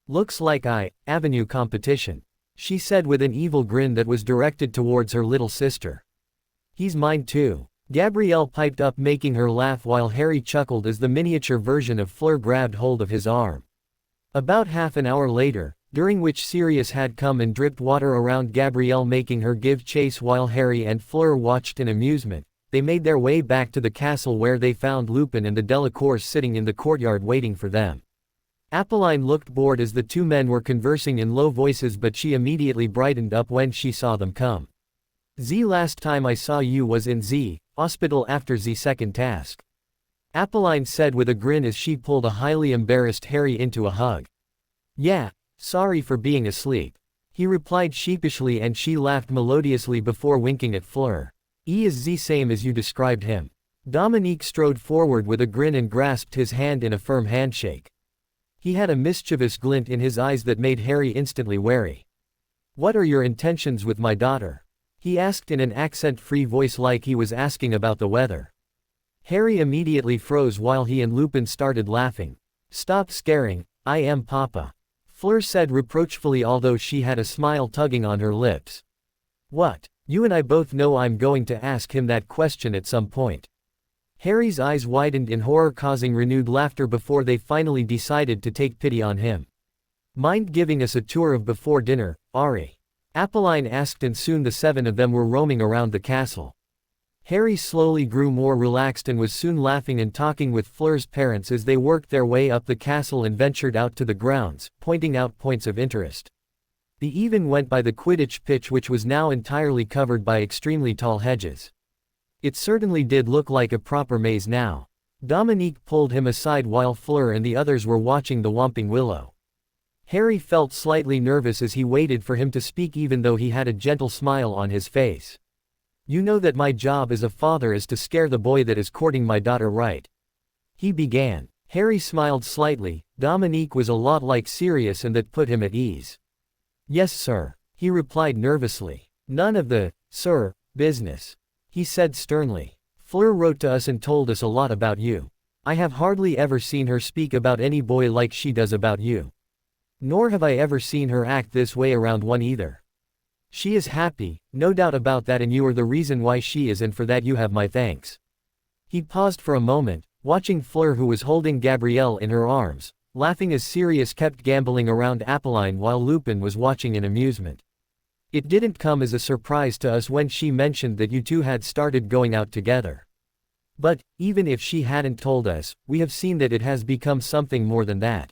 Looks like avenue competition, she said with an evil grin that was directed towards her little sister. He's mine too. Gabrielle piped up, making her laugh while Harry chuckled as the miniature version of Fleur grabbed hold of his arm. About half an hour later, during which Sirius had come and dripped water around Gabrielle, making her give chase while Harry and Fleur watched in amusement, they made their way back to the castle where they found Lupin and the Delacours sitting in the courtyard waiting for them. Apolline looked bored as the two men were conversing in low voices, but she immediately brightened up when she saw them come. The last time I saw you was in the hospital after the second task. Apolline said with a grin as she pulled a highly embarrassed Harry into a hug. Yeah, sorry for being asleep. He replied sheepishly, and she laughed melodiously before winking at Fleur. He is the same as you described him. Dominique strode forward with a grin and grasped his hand in a firm handshake. He had a mischievous glint in his eyes that made Harry instantly wary. What are your intentions with my daughter? He asked in an accent-free voice, like he was asking about the weather. Harry immediately froze while he and Lupin started laughing. Stop scaring, I am Papa, Fleur said reproachfully, although she had a smile tugging on her lips. What? You and I both know I'm going to ask him that question at some point. Harry's eyes widened in horror, causing renewed laughter before they finally decided to take pity on him. Mind giving us a tour of before dinner, Ari? Apolline asked, and soon the seven of them were roaming around the castle. Harry slowly grew more relaxed and was soon laughing and talking with Fleur's parents as they worked their way up the castle and ventured out to the grounds, pointing out points of interest. The evening went by the Quidditch pitch, which was now entirely covered by extremely tall hedges. It certainly did look like a proper maze now. Dominique pulled him aside while Fleur and the others were watching the Whomping Willow. Harry felt slightly nervous as he waited for him to speak, even though he had a gentle smile on his face. You know that my job as a father is to scare the boy that is courting my daughter, right? He began. Harry smiled slightly. Dominique was a lot like Sirius, and that put him at ease. Yes, sir, he replied nervously. None of the, sir, business, he said sternly. Fleur wrote to us and told us a lot about you. I have hardly ever seen her speak about any boy like she does about you. Nor have I ever seen her act this way around one either. She is happy, no doubt about that, and you are the reason why she is, and for that you have my thanks. He paused for a moment, watching Fleur, who was holding Gabrielle in her arms, laughing as Sirius kept gambling around Apolline while Lupin was watching in amusement. It didn't come as a surprise to us when she mentioned that you two had started going out together. But, even if she hadn't told us, we have seen that it has become something more than that.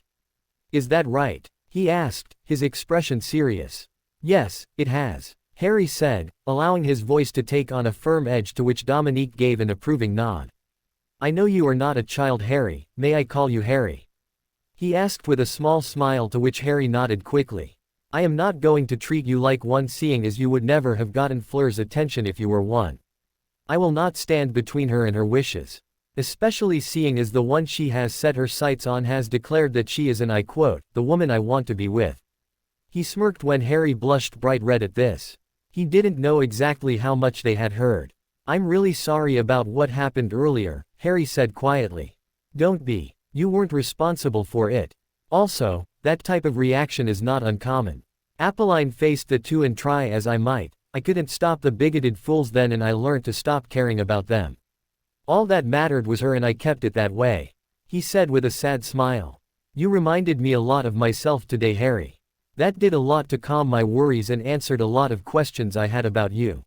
Is that right? He asked, his expression serious. Yes, it has, Harry said, allowing his voice to take on a firm edge, to which Dominique gave an approving nod. I know you are not a child, Harry, may I call you Harry? He asked with a small smile, to which Harry nodded quickly. I am not going to treat you like one, seeing as you would never have gotten Fleur's attention if you were one. I will not stand between her and her wishes. Especially seeing as the one she has set her sights on has declared that she is, and I quote, the woman I want to be with. He smirked when Harry blushed bright red at this. He didn't know exactly how much they had heard. I'm really sorry about what happened earlier, Harry said quietly. Don't be. You weren't responsible for it. Also, that type of reaction is not uncommon. Apolline faced the two, and try as I might, I couldn't stop the bigoted fools then, and I learned to stop caring about them. All that mattered was her, and I kept it that way. He said with a sad smile. You reminded me a lot of myself today, Harry. That did a lot to calm my worries and answered a lot of questions I had about you.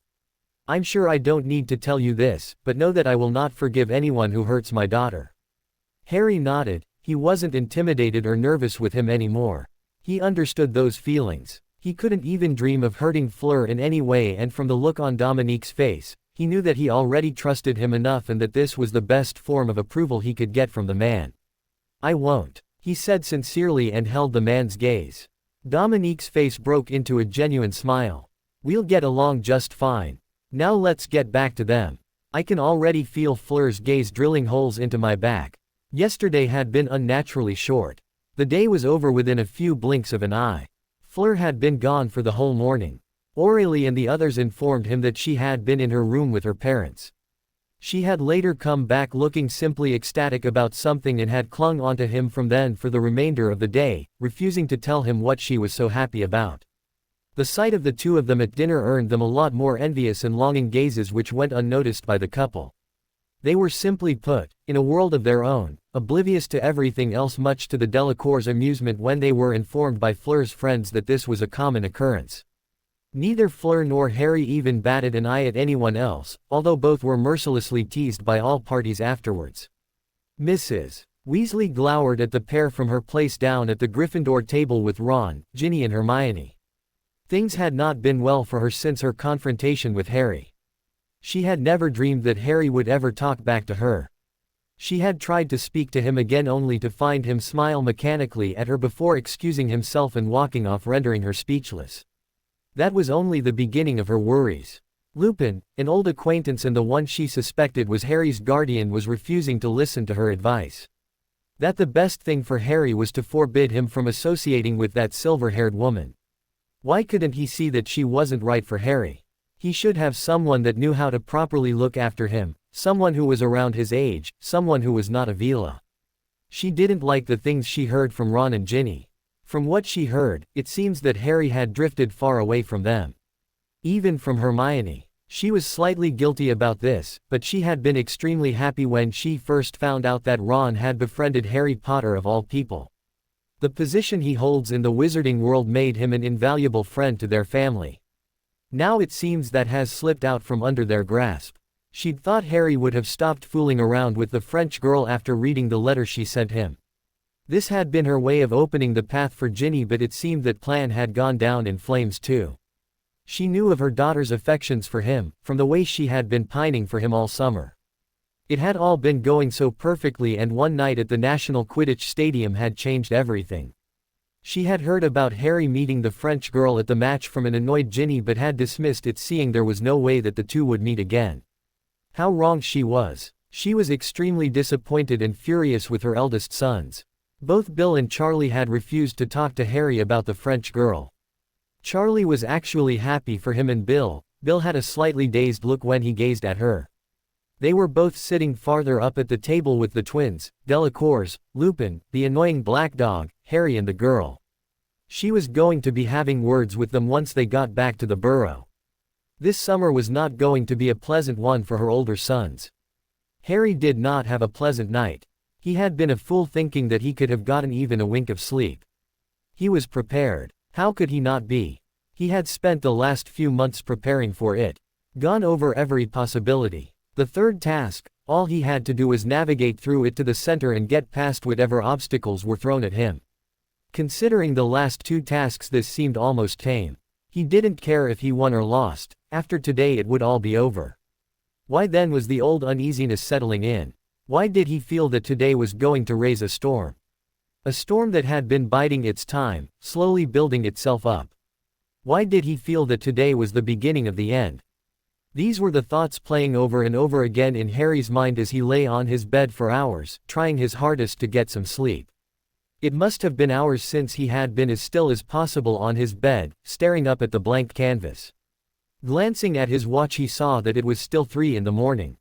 I'm sure I don't need to tell you this, but know that I will not forgive anyone who hurts my daughter. Harry nodded. He wasn't intimidated or nervous with him anymore. He understood those feelings. He couldn't even dream of hurting Fleur in any way, and from the look on Dominique's face, he knew that he already trusted him enough, and that this was the best form of approval he could get from the man. I won't. he said sincerely and held the man's gaze. Dominique's face broke into a genuine smile. We'll get along just fine. Now let's get back to them. I can already feel Fleur's gaze drilling holes into my back. Yesterday had been unnaturally short. The day was over within a few blinks of an eye. Fleur had been gone for the whole morning. Aurélie and the others informed him that she had been in her room with her parents. She had later come back looking simply ecstatic about something and had clung onto him from then for the remainder of the day, refusing to tell him what she was so happy about. The sight of the two of them at dinner earned them a lot more envious and longing gazes which went unnoticed by the couple. They were simply put, in a world of their own, oblivious to everything else, much to the Delacours' amusement when they were informed by Fleur's friends that this was a common occurrence. Neither Fleur nor Harry even batted an eye at anyone else, although both were mercilessly teased by all parties afterwards. Mrs. Weasley glowered at the pair from her place down at the Gryffindor table with Ron, Ginny and Hermione. Things had not been well for her since her confrontation with Harry. She had never dreamed that Harry would ever talk back to her. She had tried to speak to him again only to find him smile mechanically at her before excusing himself and walking off, rendering her speechless. That was only the beginning of her worries. Lupin, an old acquaintance and the one she suspected was Harry's guardian, was refusing to listen to her advice. That the best thing for Harry was to forbid him from associating with that silver-haired woman. Why couldn't he see that she wasn't right for Harry? He should have someone that knew how to properly look after him, someone who was around his age, someone who was not a Vila. She didn't like the things she heard from Ron and Ginny. From what she heard, it seems that Harry had drifted far away from them. Even from Hermione. She was slightly guilty about this, but she had been extremely happy when she first found out that Ron had befriended Harry Potter of all people. The position he holds in the wizarding world made him an invaluable friend to their family. Now it seems that has slipped out from under their grasp. She'd thought Harry would have stopped fooling around with the French girl after reading the letter she sent him. This had been her way of opening the path for Ginny, but it seemed that plan had gone down in flames too. She knew of her daughter's affections for him, from the way she had been pining for him all summer. It had all been going so perfectly, and one night at the National Quidditch Stadium had changed everything. She had heard about Harry meeting the French girl at the match from an annoyed Ginny, but had dismissed it, seeing there was no way that the two would meet again. How wrong she was. She was extremely disappointed and furious with her eldest sons. Both Bill and Charlie had refused to talk to Harry about the French girl. Charlie was actually happy for him and Bill had a slightly dazed look when he gazed at her. They were both sitting farther up at the table with the twins, Delacours, Lupin, the annoying black dog, Harry and the girl. She was going to be having words with them once they got back to the burrow. This summer was not going to be a pleasant one for her older sons. Harry did not have a pleasant night. He had been a fool thinking that he could have gotten even a wink of sleep. He was prepared. How could he not be? He had spent the last few months preparing for it. Gone over every possibility. The third task, all he had to do was navigate through it to the center and get past whatever obstacles were thrown at him. Considering the last two tasks, this seemed almost tame. He didn't care if he won or lost. After today it would all be over. Why then was the old uneasiness settling in? Why did he feel that today was going to raise a storm? A storm that had been biding its time, slowly building itself up. Why did he feel that today was the beginning of the end? These were the thoughts playing over and over again in Harry's mind as he lay on his bed for hours, trying his hardest to get some sleep. It must have been hours since he had been as still as possible on his bed, staring up at the blank canvas. Glancing at his watch, he saw that it was still 3 in the morning.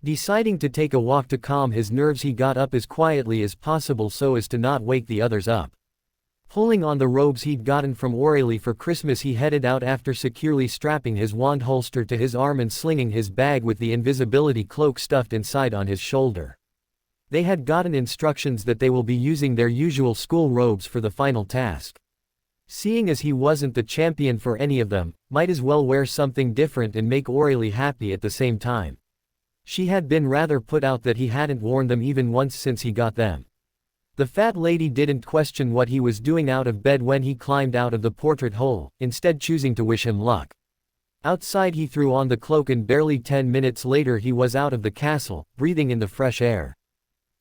Deciding to take a walk to calm his nerves, he got up as quietly as possible so as to not wake the others up. Pulling on the robes he'd gotten from Aurélie for Christmas, he headed out after securely strapping his wand holster to his arm and slinging his bag with the invisibility cloak stuffed inside on his shoulder. They had gotten instructions that they will be using their usual school robes for the final task. Seeing as he wasn't the champion for any of them, might as well wear something different and make Aurélie happy at the same time. She had been rather put out that he hadn't worn them even once since he got them. The fat lady didn't question what he was doing out of bed when he climbed out of the portrait hole, instead choosing to wish him luck. Outside he threw on the cloak and barely 10 minutes later he was out of the castle, breathing in the fresh air.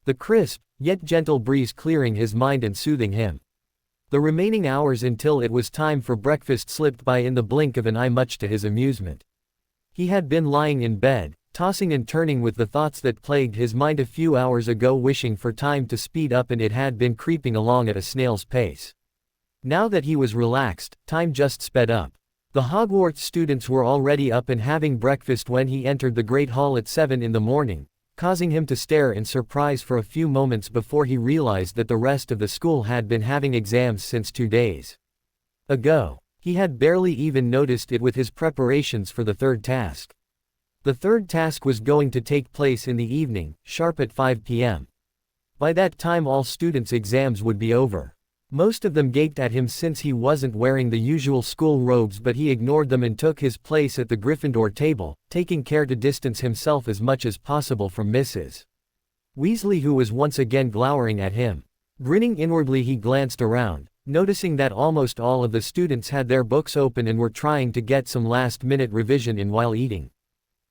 The crisp, yet gentle breeze clearing his mind and soothing him. The remaining hours until it was time for breakfast slipped by in the blink of an eye, much to his amusement. He had been lying in bed, tossing and turning with the thoughts that plagued his mind a few hours ago, wishing for time to speed up, and it had been creeping along at a snail's pace. Now that he was relaxed, time just sped up. The Hogwarts students were already up and having breakfast when he entered the Great Hall at 7 in the morning, causing him to stare in surprise for a few moments before he realized that the rest of the school had been having exams since 2 days ago. He had barely even noticed it with his preparations for the third task. The third task was going to take place in the evening, sharp at 5 p.m. By that time all students' exams would be over. Most of them gaped at him since he wasn't wearing the usual school robes, but he ignored them and took his place at the Gryffindor table, taking care to distance himself as much as possible from Mrs. Weasley, who was once again glowering at him. Grinning inwardly, he glanced around, noticing that almost all of the students had their books open and were trying to get some last-minute revision in while eating.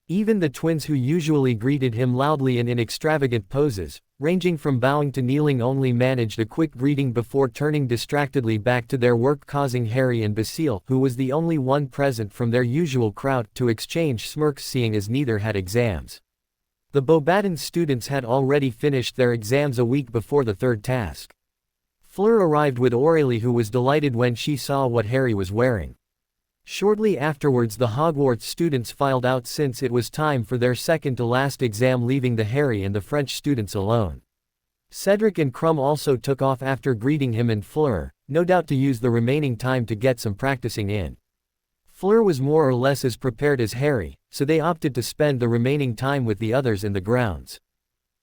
Even the twins, who usually greeted him loudly and in extravagant poses, ranging from bowing to kneeling, only managed a quick greeting before turning distractedly back to their work, causing Harry and Basile, who was the only one present from their usual crowd, to exchange smirks, seeing as neither had exams. The Beauxbatons students had already finished their exams a week before the third task. Fleur arrived with Aurélie, who was delighted when she saw what Harry was wearing. Shortly afterwards the Hogwarts students filed out since it was time for their second-to-last exam, leaving the Harry and the French students alone. Cedric and Krum also took off after greeting him and Fleur, no doubt to use the remaining time to get some practicing in. Fleur was more or less as prepared as Harry, so they opted to spend the remaining time with the others in the grounds.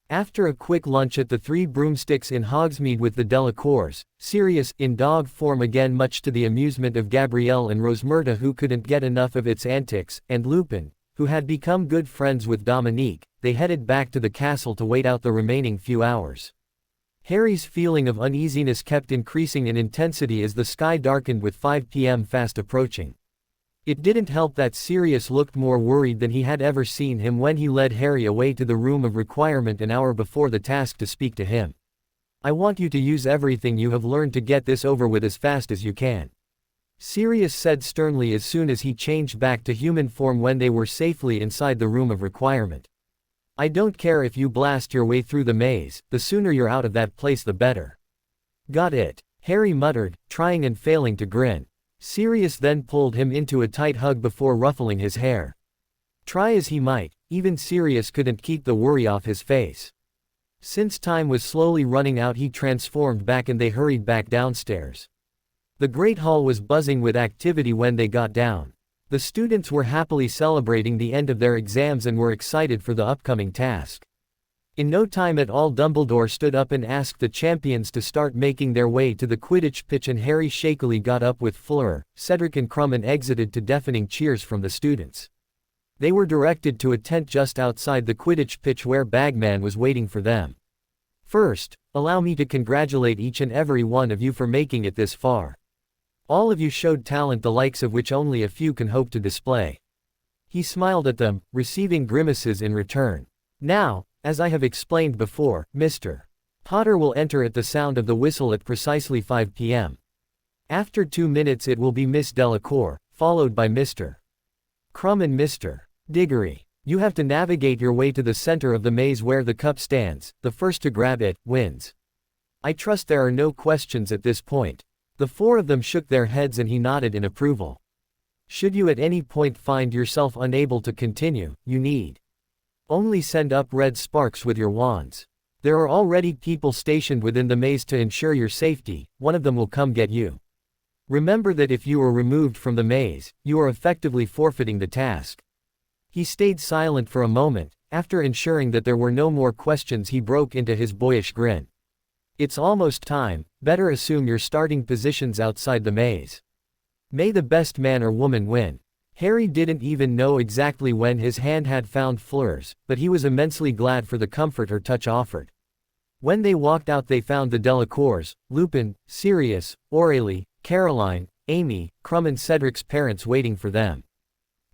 After a quick lunch at the Three Broomsticks in Hogsmeade with the Delacours, Sirius, in dog form again much to the amusement of Gabrielle and Rosmerta, who couldn't get enough of its antics, and Lupin, who had become good friends with Dominique, they headed back to the castle to wait out the remaining few hours. Harry's feeling of uneasiness kept increasing in intensity as the sky darkened, with 5 p.m. fast approaching. It didn't help that Sirius looked more worried than he had ever seen him when he led Harry away to the room of requirement an hour before the task to speak to him. "I want you to use everything you have learned to get this over with as fast as you can," Sirius said sternly as soon as he changed back to human form when they were safely inside the room of requirement. "I don't care if you blast your way through the maze, the sooner you're out of that place the better." "Got it," Harry muttered, trying and failing to grin. Sirius then pulled him into a tight hug before ruffling his hair. Try as he might, even Sirius couldn't keep the worry off his face. Since time was slowly running out, he transformed back and they hurried back downstairs. The Great Hall was buzzing with activity when they got down. The students were happily celebrating the end of their exams and were excited for the upcoming task. In no time at all, Dumbledore stood up and asked the champions to start making their way to the Quidditch pitch, and Harry shakily got up with Fleur, Cedric and Krum and exited to deafening cheers from the students. They were directed to a tent just outside the Quidditch pitch where Bagman was waiting for them. "First, allow me to congratulate each and every one of you for making it this far. All of you showed talent the likes of which only a few can hope to display." He smiled at them, receiving grimaces in return. "Now, as I have explained before, Mr. Potter will enter at the sound of the whistle at precisely 5 p.m. After 2 minutes it will be Miss Delacour, followed by Mr. Krum and Mr. Diggory. You have to navigate your way to the center of the maze where the cup stands. The first to grab it, wins. I trust there are no questions at this point." The four of them shook their heads and he nodded in approval. "Should you at any point find yourself unable to continue, you need only send up red sparks with your wands. There are already people stationed within the maze to ensure your safety. One of them will come get you. Remember that if you are removed from the maze, you are effectively forfeiting the task." He stayed silent for a moment. After ensuring that there were no more questions, he broke into his boyish grin. "It's almost time, better assume your starting positions outside the maze. May the best man or woman win." Harry didn't even know exactly when his hand had found Fleur's, but he was immensely glad for the comfort her touch offered. When they walked out they found the Delacours, Lupin, Sirius, Aurélie, Caroline, Amy, Krum and Cedric's parents waiting for them.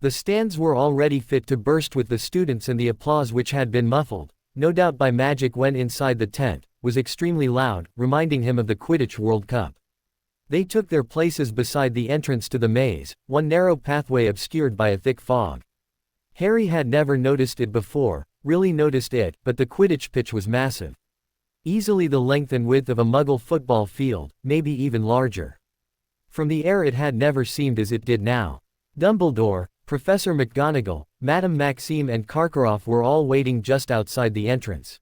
The stands were already fit to burst with the students and the applause, which had been muffled, no doubt by magic when inside the tent, was extremely loud, reminding him of the Quidditch World Cup. They took their places beside the entrance to the maze, one narrow pathway obscured by a thick fog. Harry had never noticed it before, really noticed it, but the Quidditch pitch was massive. Easily the length and width of a Muggle football field, maybe even larger. From the air it had never seemed as it did now. Dumbledore, Professor McGonagall, Madame Maxime and Karkaroff were all waiting just outside the entrance.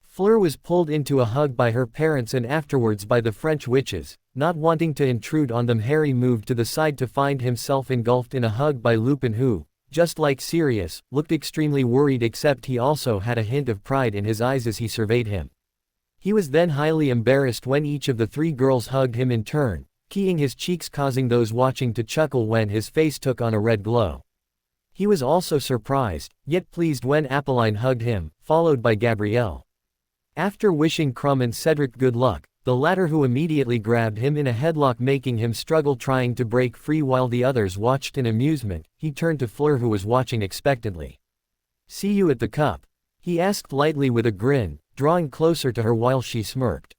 Fleur was pulled into a hug by her parents and afterwards by the French witches. Not wanting to intrude on them, Harry moved to the side to find himself engulfed in a hug by Lupin, who, just like Sirius, looked extremely worried, except he also had a hint of pride in his eyes as he surveyed him. He was then highly embarrassed when each of the three girls hugged him in turn, keying his cheeks, causing those watching to chuckle when his face took on a red glow. He was also surprised, yet pleased when Apolline hugged him, followed by Gabrielle. After wishing Krum and Cedric good luck, the latter who immediately grabbed him in a headlock, making him struggle trying to break free while the others watched in amusement, he turned to Fleur, who was watching expectantly. "See you at the cup?" he asked lightly with a grin, drawing closer to her while she smirked.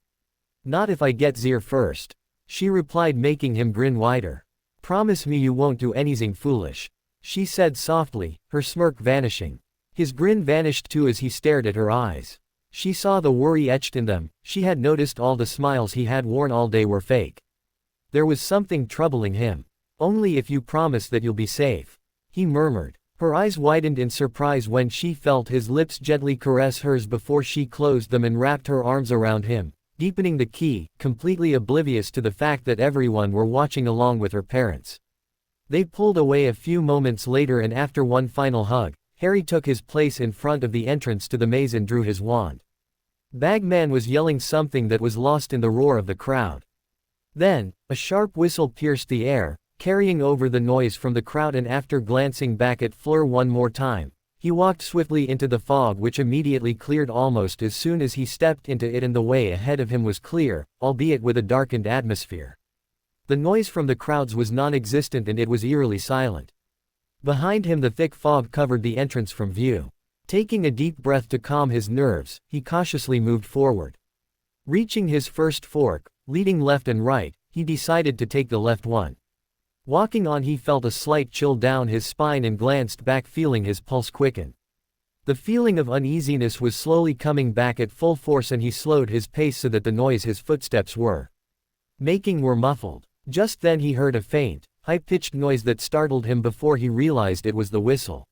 "Not if I get Zir first," she replied, making him grin wider. "Promise me you won't do anything foolish," she said softly, her smirk vanishing. His grin vanished too as he stared at her eyes. She saw the worry etched in them. She had noticed all the smiles he had worn all day were fake. There was something troubling him. "Only if you promise that you'll be safe," he murmured. Her eyes widened in surprise when she felt his lips gently caress hers before she closed them and wrapped her arms around him, deepening the key, completely oblivious to the fact that everyone were watching along with her parents. They pulled away a few moments later, and after one final hug, Harry took his place in front of the entrance to the maze and drew his wand. Bagman was yelling something that was lost in the roar of the crowd. Then, a sharp whistle pierced the air, carrying over the noise from the crowd, and after glancing back at Fleur one more time, he walked swiftly into the fog, which immediately cleared almost as soon as he stepped into it, and the way ahead of him was clear, albeit with a darkened atmosphere. The noise from the crowds was non-existent and it was eerily silent. Behind him the thick fog covered the entrance from view. Taking a deep breath to calm his nerves, he cautiously moved forward. Reaching his first fork, leading left and right, he decided to take the left one. Walking on, he felt a slight chill down his spine and glanced back, feeling his pulse quicken. The feeling of uneasiness was slowly coming back at full force, and he slowed his pace so that the noise his footsteps were making were muffled. Just then he heard a faint, high-pitched noise that startled him before he realized it was the whistle.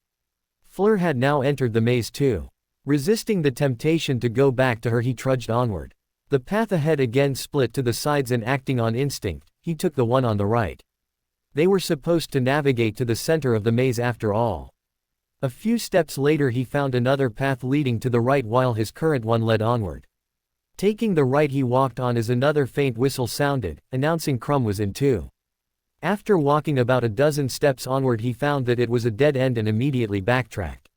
Fleur had now entered the maze too. Resisting the temptation to go back to her, he trudged onward. The path ahead again split to the sides, and acting on instinct, he took the one on the right. They were supposed to navigate to the center of the maze after all. A few steps later he found another path leading to the right while his current one led onward. Taking the right he walked on as another faint whistle sounded, announcing Krum was in too. After walking about a dozen steps onward he found that it was a dead end and immediately backtracked.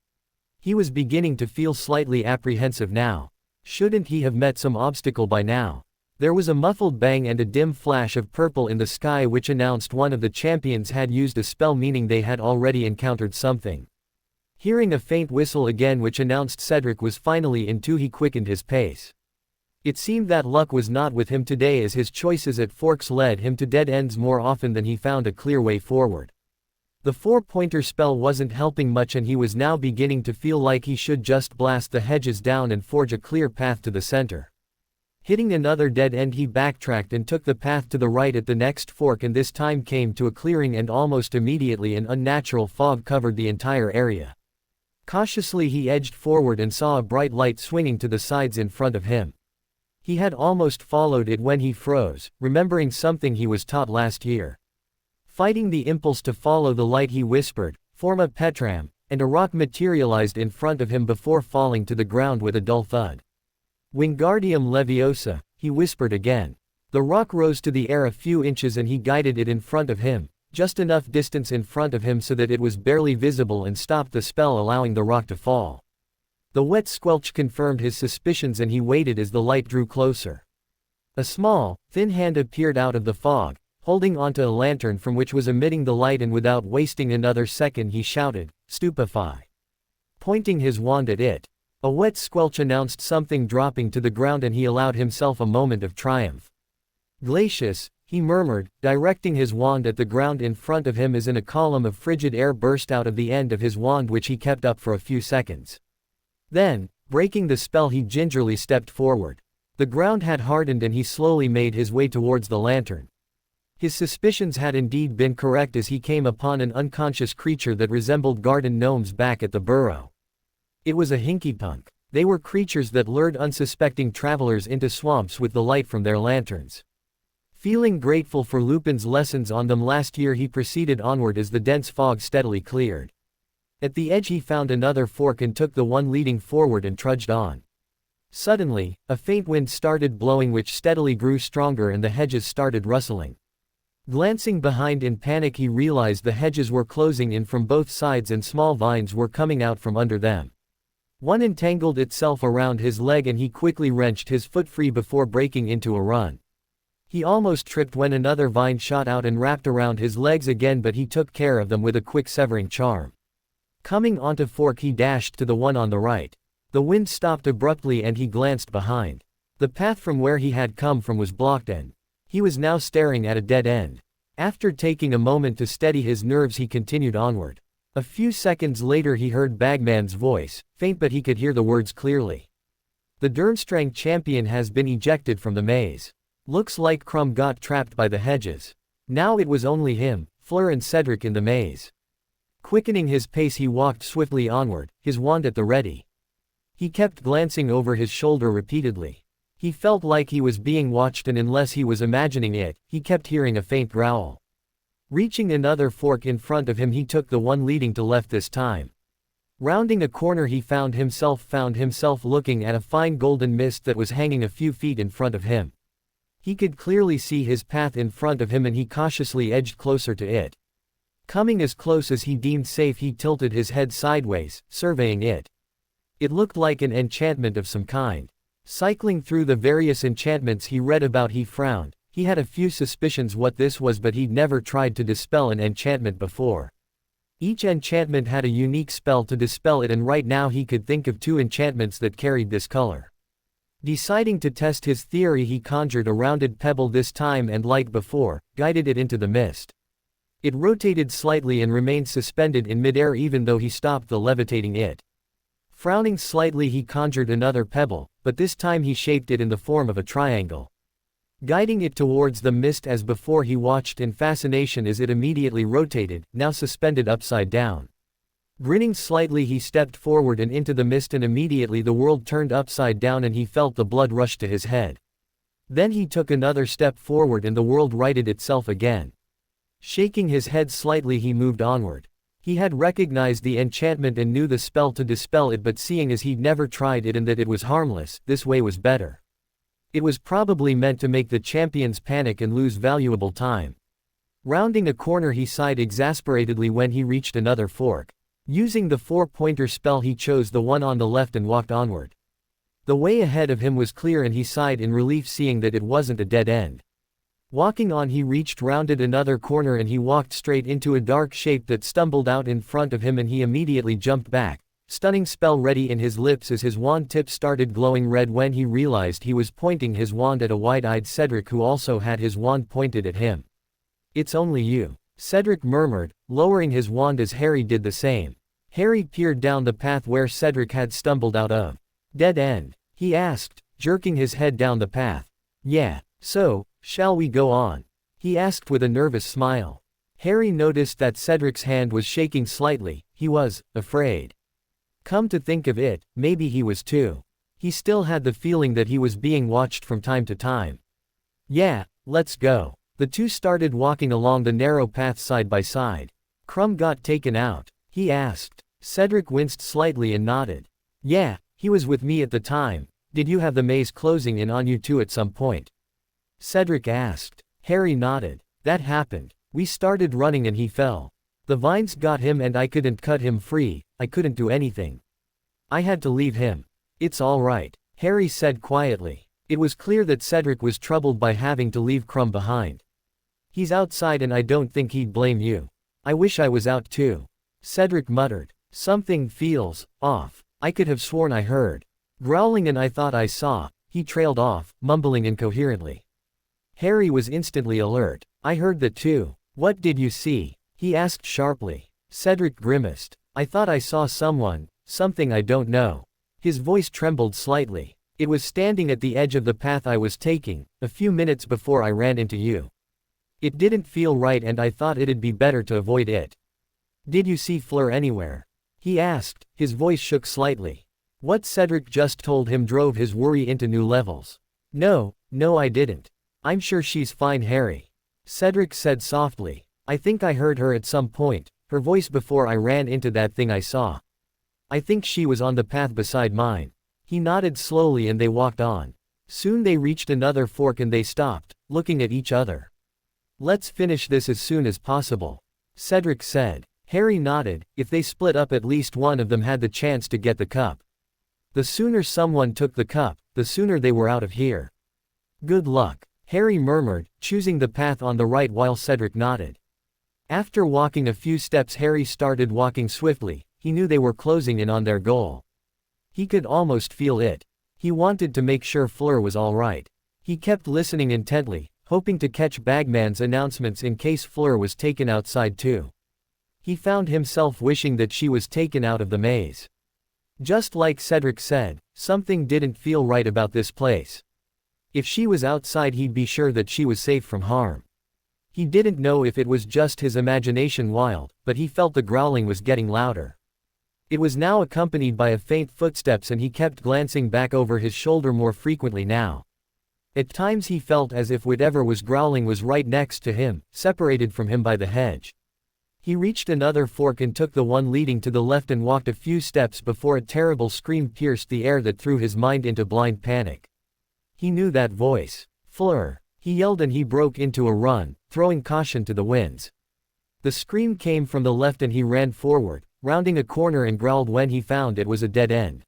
He was beginning to feel slightly apprehensive now. Shouldn't he have met some obstacle by now? There was a muffled bang and a dim flash of purple in the sky, which announced one of the champions had used a spell, meaning they had already encountered something. Hearing a faint whistle again which announced Cedric was finally in too, he quickened his pace. It seemed that luck was not with him today, as his choices at forks led him to dead ends more often than he found a clear way forward. The four-pointer spell wasn't helping much, and he was now beginning to feel like he should just blast the hedges down and forge a clear path to the center. Hitting another dead end, he backtracked and took the path to the right at the next fork, and this time came to a clearing, and almost immediately an unnatural fog covered the entire area. Cautiously he edged forward and saw a bright light swinging to the sides in front of him. He had almost followed it when he froze, remembering something he was taught last year. Fighting the impulse to follow the light, he whispered, "Forma Petram," and a rock materialized in front of him before falling to the ground with a dull thud. "Wingardium Leviosa," he whispered again. The rock rose to the air a few inches and he guided it in front of him, just enough distance in front of him so that it was barely visible, and stopped the spell, allowing the rock to fall. The wet squelch confirmed his suspicions and he waited as the light drew closer. A small, thin hand appeared out of the fog, holding onto a lantern from which was emitting the light, and without wasting another second he shouted, "Stupefy!" pointing his wand at it. A wet squelch announced something dropping to the ground and he allowed himself a moment of triumph. Glacius, he murmured, directing his wand at the ground in front of him as in a column of frigid air burst out of the end of his wand which he kept up for a few seconds. Then, breaking the spell he gingerly stepped forward. The ground had hardened and he slowly made his way towards the lantern. His suspicions had indeed been correct as he came upon an unconscious creature that resembled garden gnomes back at the burrow. It was a hinkypunk. They were creatures that lured unsuspecting travelers into swamps with the light from their lanterns. Feeling grateful for Lupin's lessons on them last year, he proceeded onward as the dense fog steadily cleared. At the edge he found another fork and took the one leading forward and trudged on. Suddenly, a faint wind started blowing which steadily grew stronger and the hedges started rustling. Glancing behind in panic, he realized the hedges were closing in from both sides and small vines were coming out from under them. One entangled itself around his leg and he quickly wrenched his foot free before breaking into a run. He almost tripped when another vine shot out and wrapped around his legs again, but he took care of them with a quick severing charm. Coming onto fork, he dashed to the one on the right. The wind stopped abruptly and he glanced behind. The path from where he had come from was blocked and he was now staring at a dead end. After taking a moment to steady his nerves, he continued onward. A few seconds later he heard Bagman's voice, faint but he could hear the words clearly. The Durmstrang champion has been ejected from the maze. Looks like Crumb got trapped by the hedges. Now it was only him, Fleur and Cedric in the maze. Quickening his pace he walked swiftly onward, his wand at the ready. He kept glancing over his shoulder repeatedly. He felt like he was being watched, and unless he was imagining it, he kept hearing a faint growl. Reaching another fork in front of him, he took the one leading to left this time. Rounding a corner he found himself looking at a fine golden mist that was hanging a few feet in front of him. He could clearly see his path in front of him and he cautiously edged closer to it. Coming as close as he deemed safe, he tilted his head sideways, surveying it. It looked like an enchantment of some kind. Cycling through the various enchantments he read about, he frowned. He had a few suspicions what this was, but he'd never tried to dispel an enchantment before. Each enchantment had a unique spell to dispel it, and right now he could think of 2 enchantments that carried this color. Deciding to test his theory, he conjured a rounded pebble this time and, like before, guided it into the mist. It rotated slightly and remained suspended in midair even though he stopped the levitating it. Frowning slightly, he conjured another pebble, but this time he shaped it in the form of a triangle. Guiding it towards the mist as before, he watched in fascination as it immediately rotated, now suspended upside down. Grinning slightly, he stepped forward and into the mist, and immediately the world turned upside down and he felt the blood rush to his head. Then he took another step forward and the world righted itself again. Shaking his head slightly, he moved onward. He had recognized the enchantment and knew the spell to dispel it, but seeing as he'd never tried it and that it was harmless, this way was better. It was probably meant to make the champions panic and lose valuable time. Rounding a corner, he sighed exasperatedly when he reached another fork. Using the 4-pointer spell, he chose the one on the left and walked onward. The way ahead of him was clear and he sighed in relief seeing that it wasn't a dead end. Walking on, he rounded another corner and he walked straight into a dark shape that stumbled out in front of him, and he immediately jumped back. Stunning spell ready in his lips as his wand tip started glowing red when he realized he was pointing his wand at a wide-eyed Cedric who also had his wand pointed at him. "It's only you," Cedric murmured, lowering his wand as Harry did the same. Harry peered down the path where Cedric had stumbled out of. "Dead end?" he asked, jerking his head down the path. "Yeah. So, shall we go on?" he asked with a nervous smile. Harry noticed that Cedric's hand was shaking slightly. He was afraid. Come to think of it, maybe he was too. He still had the feeling that he was being watched from time to time. "Yeah, let's go." The two started walking along the narrow path side by side. "Crumb got taken out?" he asked. Cedric winced slightly and nodded. "Yeah, he was with me at the time. Did you have the maze closing in on you too at some point?" Cedric asked. Harry nodded. "That happened. We started running and he fell. The vines got him and I couldn't cut him free. I couldn't do anything. I had to leave him." "It's all right," Harry said quietly. It was clear that Cedric was troubled by having to leave Crumb behind. "He's outside and I don't think he'd blame you. I wish I was out too," Cedric muttered. "Something feels off." I could have sworn I heard growling and I thought I saw." He trailed off, mumbling incoherently. Harry was instantly alert. "I heard that too." "What did you see?" he asked sharply. Cedric grimaced. "I thought I saw something I don't know." His voice trembled slightly. "It was standing at the edge of the path I was taking, a few minutes before I ran into you. It didn't feel right and I thought it'd be better to avoid it." "Did you see Fleur anywhere?" he asked, his voice shook slightly. What Cedric just told him drove his worry into new levels. No, I didn't. I'm sure she's fine, Harry," Cedric said softly. "I think I heard her at some point, her voice before I ran into that thing I saw. I think she was on the path beside mine." He nodded slowly and they walked on. Soon they reached another fork and they stopped, looking at each other. "Let's finish this as soon as possible," Cedric said. Harry nodded. If they split up, at least one of them had the chance to get the cup. The sooner someone took the cup, the sooner they were out of here. "Good luck," Harry murmured, choosing the path on the right while Cedric nodded. After walking a few steps, Harry started walking swiftly. He knew they were closing in on their goal. He could almost feel it. He wanted to make sure Fleur was all right. He kept listening intently, hoping to catch Bagman's announcements in case Fleur was taken outside too. He found himself wishing that she was taken out of the maze. Just like Cedric said, something didn't feel right about this place. If she was outside, he'd be sure that she was safe from harm. He didn't know if it was just his imagination wild, but he felt the growling was getting louder. It was now accompanied by a faint footsteps and he kept glancing back over his shoulder more frequently now. At times he felt as if whatever was growling was right next to him, separated from him by the hedge. He reached another fork and took the one leading to the left and walked a few steps before a terrible scream pierced the air that threw his mind into blind panic. He knew that voice. "Fleur!" he yelled and he broke into a run, throwing caution to the winds. The scream came from the left and he ran forward, rounding a corner and growled when he found it was a dead end.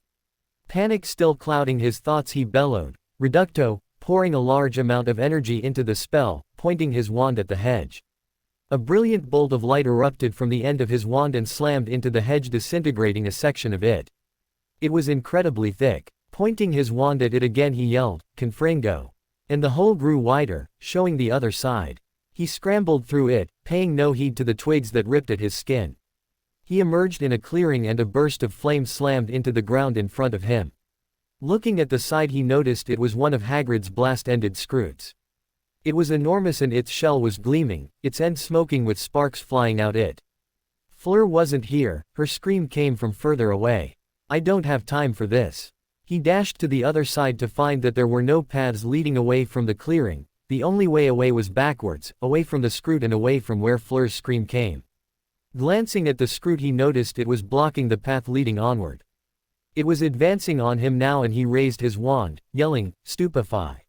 Panic still clouding his thoughts, he bellowed, "Reducto," pouring a large amount of energy into the spell, pointing his wand at the hedge. A brilliant bolt of light erupted from the end of his wand and slammed into the hedge, disintegrating a section of it. It was incredibly thick. Pointing his wand at it again, he yelled, "Confringo." And the hole grew wider, showing the other side. He scrambled through it, paying no heed to the twigs that ripped at his skin. He emerged in a clearing and a burst of flame slammed into the ground in front of him. Looking at the side, he noticed it was one of Hagrid's blast-ended scroots. It was enormous and its shell was gleaming, its end smoking with sparks flying out it. Fleur wasn't here, her scream came from further away. "I don't have time for this." He dashed to the other side to find that there were no paths leading away from the clearing. The only way away was backwards, away from the scroot and away from where Fleur's scream came. Glancing at the scroot, he noticed it was blocking the path leading onward. It was advancing on him now and he raised his wand, yelling, "Stupefy!"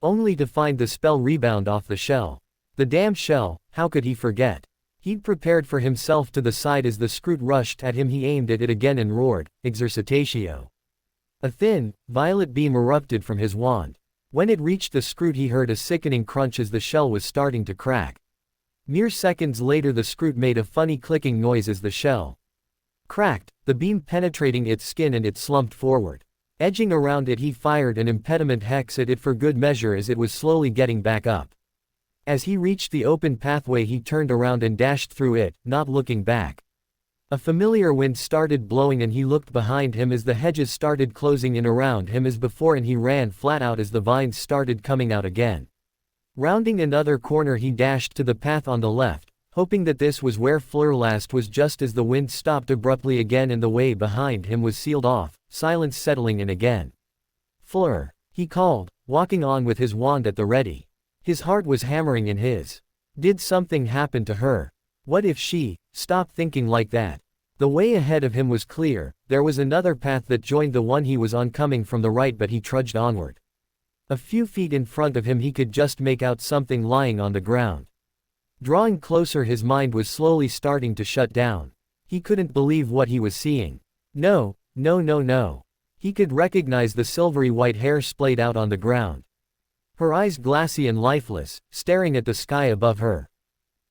Only to find the spell rebound off the shell. The damn shell, how could he forget? He'd prepared for himself to the side as the scroot rushed at him. He aimed at it again and roared, "Exercitatio!" A thin, violet beam erupted from his wand. When it reached the scroot, he heard a sickening crunch as the shell was starting to crack. Mere seconds later, the scroot made a funny clicking noise as the shell cracked, the beam penetrating its skin, and it slumped forward. Edging around it, he fired an impediment hex at it for good measure as it was slowly getting back up. As he reached the open pathway, he turned around and dashed through it, not looking back. A familiar wind started blowing and he looked behind him as the hedges started closing in around him as before, and he ran flat out as the vines started coming out again. Rounding another corner, he dashed to the path on the left, hoping that this was where Fleur last was, just as the wind stopped abruptly again and the way behind him was sealed off, silence settling in again. "Fleur," he called, walking on with his wand at the ready. His heart was hammering in his. Did something happen to her? What if she stopped thinking like that? The way ahead of him was clear. There was another path that joined the one he was on coming from the right, but he trudged onward. A few feet in front of him, he could just make out something lying on the ground. Drawing closer, his mind was slowly starting to shut down. He couldn't believe what he was seeing. No. He could recognize the silvery white hair splayed out on the ground. Her eyes glassy and lifeless, staring at the sky above her.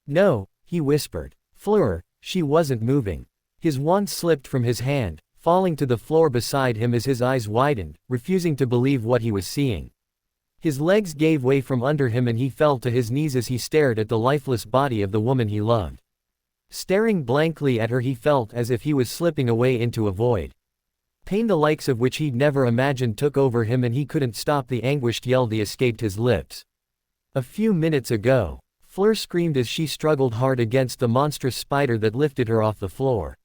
"No," he whispered. "Fleur." She wasn't moving. His wand slipped from his hand, falling to the floor beside him as his eyes widened, refusing to believe what he was seeing. His legs gave way from under him and he fell to his knees as he stared at the lifeless body of the woman he loved. Staring blankly at her, he felt as if he was slipping away into a void. Pain the likes of which he'd never imagined took over him and he couldn't stop the anguished yell that escaped his lips. A few minutes ago, Fleur screamed as she struggled hard against the monstrous spider that lifted her off the floor.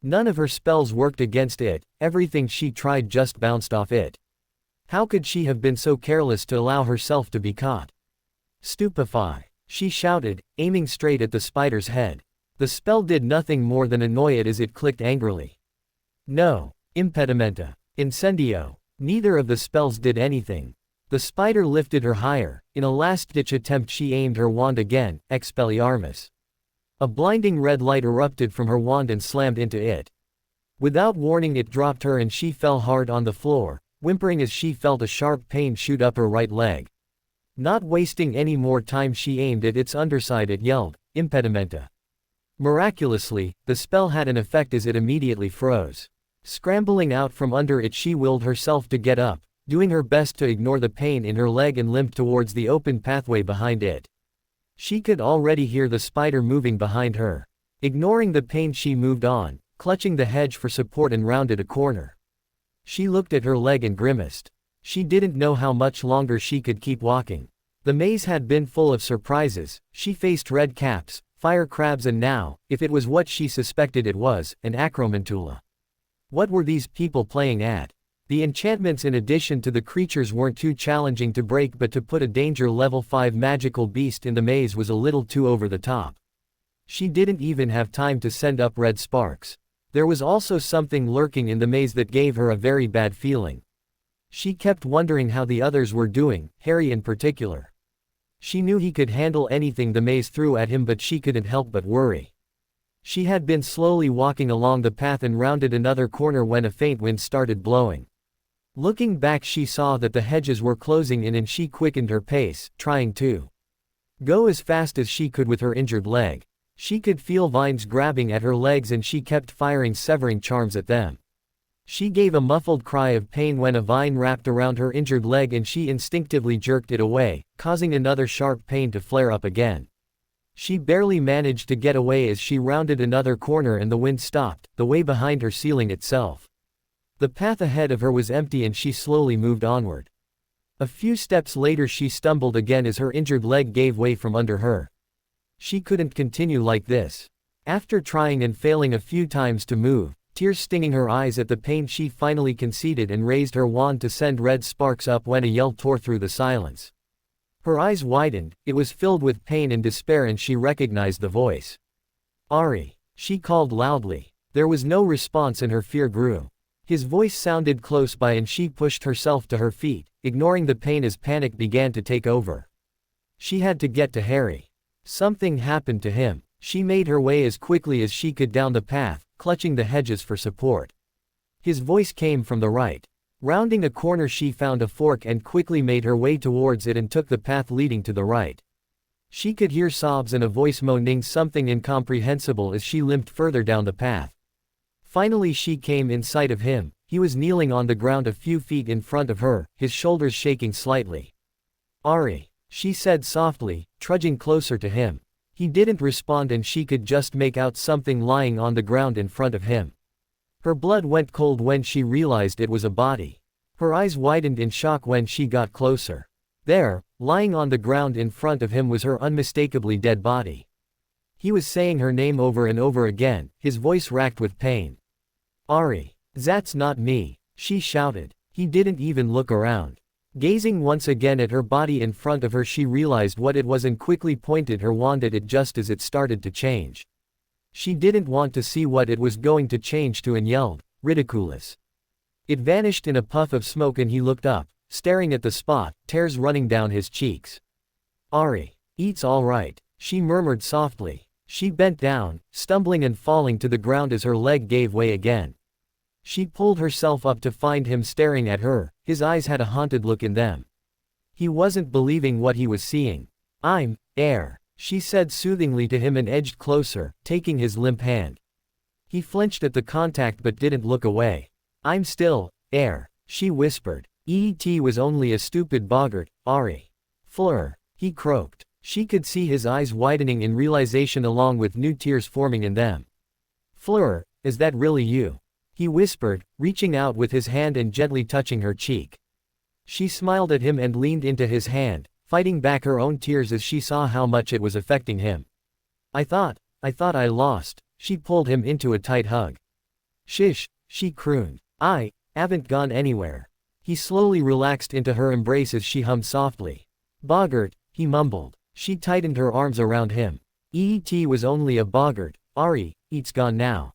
None of her spells worked against it, everything she tried just bounced off it. How could she have been so careless to allow herself to be caught? Stupefy! She shouted, aiming straight at the spider's head. The spell did nothing more than annoy it as it clicked angrily. No. Impedimenta. Incendio. Neither of the spells did anything. The spider lifted her higher. In a last-ditch attempt she aimed her wand again, Expelliarmus. A blinding red light erupted from her wand and slammed into it. Without warning it dropped her and she fell hard on the floor, whimpering as she felt a sharp pain shoot up her right leg. Not wasting any more time she aimed at its underside. It yelled, Impedimenta. Miraculously, the spell had an effect as it immediately froze. Scrambling out from under it, she willed herself to get up, doing her best to ignore the pain in her leg, and limped towards the open pathway behind it. She could already hear the spider moving behind her. Ignoring the pain, she moved on, clutching the hedge for support, and rounded a corner. She looked at her leg and grimaced. She didn't know how much longer she could keep walking. The maze had been full of surprises. She faced red caps, fire crabs, and now, if it was what she suspected it was, an acromantula. What were these people playing at? The enchantments in addition to the creatures weren't too challenging to break, but to put a danger level 5 magical beast in the maze was a little too over the top. She didn't even have time to send up red sparks. There was also something lurking in the maze that gave her a very bad feeling. She kept wondering how the others were doing, Harry in particular. She knew he could handle anything the maze threw at him, but she couldn't help but worry. She had been slowly walking along the path and rounded another corner when a faint wind started blowing. Looking back, she saw that the hedges were closing in and she quickened her pace, trying to go as fast as she could with her injured leg. She could feel vines grabbing at her legs and she kept firing severing charms at them. She gave a muffled cry of pain when a vine wrapped around her injured leg and she instinctively jerked it away, causing another sharp pain to flare up again. She barely managed to get away as she rounded another corner and the wind stopped, the way behind her sealing itself. The path ahead of her was empty and she slowly moved onward. A few steps later she stumbled again as her injured leg gave way from under her. She couldn't continue like this. After trying and failing a few times to move, tears stinging her eyes at the pain, she finally conceded and raised her wand to send red sparks up when a yell tore through the silence. Her eyes widened, it was filled with pain and despair, and she recognized the voice. Ari, she called loudly. There was no response and her fear grew. His voice sounded close by and she pushed herself to her feet, ignoring the pain as panic began to take over. She had to get to Harry. Something happened to him. She made her way as quickly as she could down the path, clutching the hedges for support. His voice came from the right. Rounding a corner she found a fork and quickly made her way towards it and took the path leading to the right. She could hear sobs and a voice moaning something incomprehensible as she limped further down the path. Finally she came in sight of him. He was kneeling on the ground a few feet in front of her, his shoulders shaking slightly. Ari, she said softly, trudging closer to him. He didn't respond and she could just make out something lying on the ground in front of him. Her blood went cold when she realized it was a body. Her eyes widened in shock when she got closer. There, lying on the ground in front of him, was her unmistakably dead body. He was saying her name over and over again, his voice racked with pain. Ari, that's not me, she shouted. He didn't even look around. Gazing once again at her body in front of her, she realized what it was and quickly pointed her wand at it just as it started to change. She didn't want to see what it was going to change to and yelled, "Ridiculous." It vanished in a puff of smoke and he looked up, staring at the spot, tears running down his cheeks. Ari, it's all right, she murmured softly. She bent down, stumbling and falling to the ground as her leg gave way again. She pulled herself up to find him staring at her, his eyes had a haunted look in them. He wasn't believing what he was seeing. I'm air, she said soothingly to him and edged closer, taking his limp hand. He flinched at the contact but didn't look away. I'm still, air, she whispered. "Et was only a stupid boggart, Ari." "Fleur," he croaked. She could see his eyes widening in realization along with new tears forming in them. "Fleur, is that really you?" he whispered, reaching out with his hand and gently touching her cheek. She smiled at him and leaned into his hand, fighting back her own tears as she saw how much it was affecting him. I thought I lost." She pulled him into a tight hug. "Shish," she crooned. "I haven't gone anywhere." He slowly relaxed into her embrace as she hummed softly. "Boggart," he mumbled. She tightened her arms around him. "Et was only a boggart, Ari, it's gone now."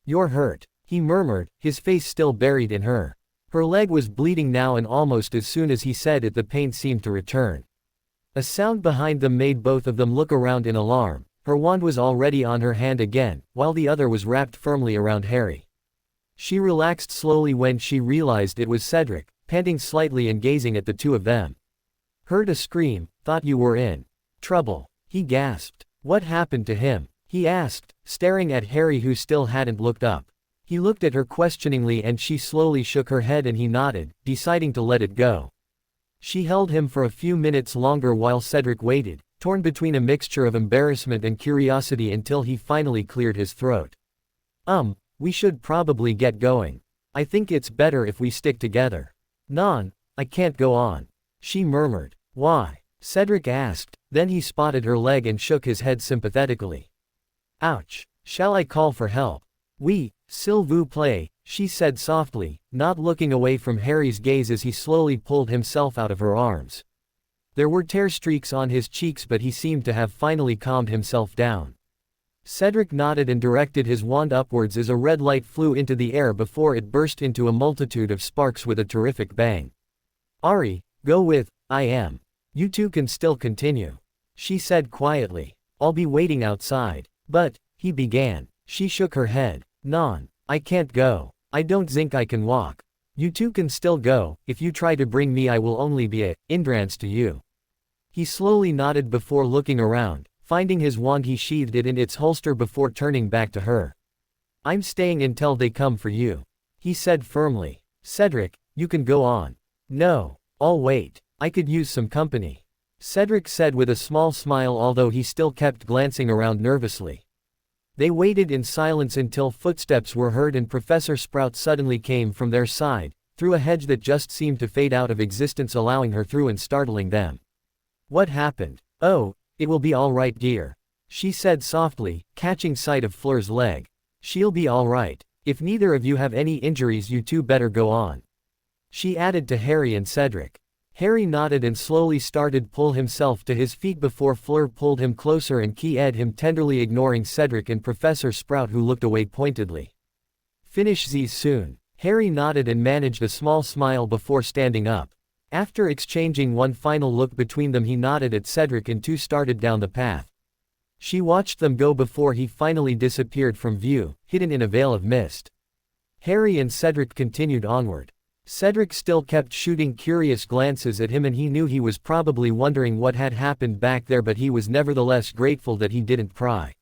"You're hurt," he murmured, his face still buried in her. Her leg was bleeding now and almost as soon as he said it the pain seemed to return. A sound behind them made both of them look around in alarm. Her wand was already on her hand again, while the other was wrapped firmly around Harry. She relaxed slowly when she realized it was Cedric, panting slightly and gazing at the two of them. "Heard a scream, thought you were in trouble," he gasped. "What happened to him?" he asked, staring at Harry who still hadn't looked up. He looked at her questioningly and she slowly shook her head and he nodded, deciding to let it go. She held him for a few minutes longer while Cedric waited, torn between a mixture of embarrassment and curiosity until he finally cleared his throat. We should probably get going. I think it's better if we stick together." "Non, I can't go on," she murmured. "Why?" Cedric asked, then he spotted her leg and shook his head sympathetically. "Ouch. Shall I call for help?" "Oui, s'il vous plaît," she said softly, not looking away from Harry's gaze as he slowly pulled himself out of her arms. There were tear streaks on his cheeks but he seemed to have finally calmed himself down. Cedric nodded and directed his wand upwards as a red light flew into the air before it burst into a multitude of sparks with a terrific bang. "Ari, go with, I am. You two can still continue," she said quietly. "I'll be waiting outside." "But," he began. She shook her head. "Non, I can't go. I don't think I can walk." "You two can still go. If you try to bring me I will only be a hindrance to you." He slowly nodded before looking around. Finding his wand he sheathed it in its holster before turning back to her. "I'm staying until they come for you," he said firmly. "Cedric, you can go on." "No, I'll wait. I could use some company," Cedric said with a small smile although he still kept glancing around nervously. They waited in silence until footsteps were heard and Professor Sprout suddenly came from their side, through a hedge that just seemed to fade out of existence allowing her through and startling them. "What happened?" "Oh, it will be all right dear," she said softly, catching sight of Fleur's leg. "She'll be all right. If neither of you have any injuries you two better go on," she added to Harry and Cedric. Harry nodded and slowly started pull himself to his feet before Fleur pulled him closer and keyed him tenderly ignoring Cedric and Professor Sprout who looked away pointedly. "Finish these soon." Harry nodded and managed a small smile before standing up. After exchanging one final look between them he nodded at Cedric and two started down the path. She watched them go before he finally disappeared from view, hidden in a veil of mist. Harry and Cedric continued onward. Cedric still kept shooting curious glances at him and he knew he was probably wondering what had happened back there but he was nevertheless grateful that he didn't pry.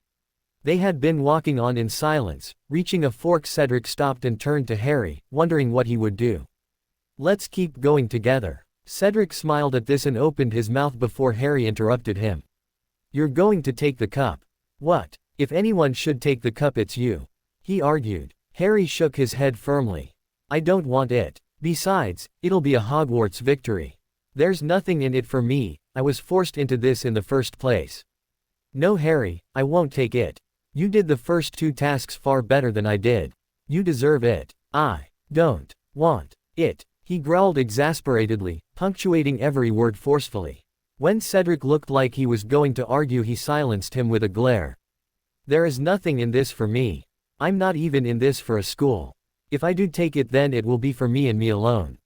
They had been walking on in silence. Reaching a fork Cedric stopped and turned to Harry, wondering what he would do. "Let's keep going together." Cedric smiled at this and opened his mouth before Harry interrupted him. "You're going to take the cup." "What? If anyone should take the cup it's you," he argued. Harry shook his head firmly. "I don't want it. Besides, it'll be a Hogwarts victory. There's nothing in it for me, I was forced into this in the first place." "No Harry, I won't take it. You did the first two tasks far better than I did. You deserve it." "I don't want it," he growled exasperatedly, punctuating every word forcefully. When Cedric looked like he was going to argue he silenced him with a glare. "There is nothing in this for me. I'm not even in this for a school. If I do take it then it will be for me and me alone.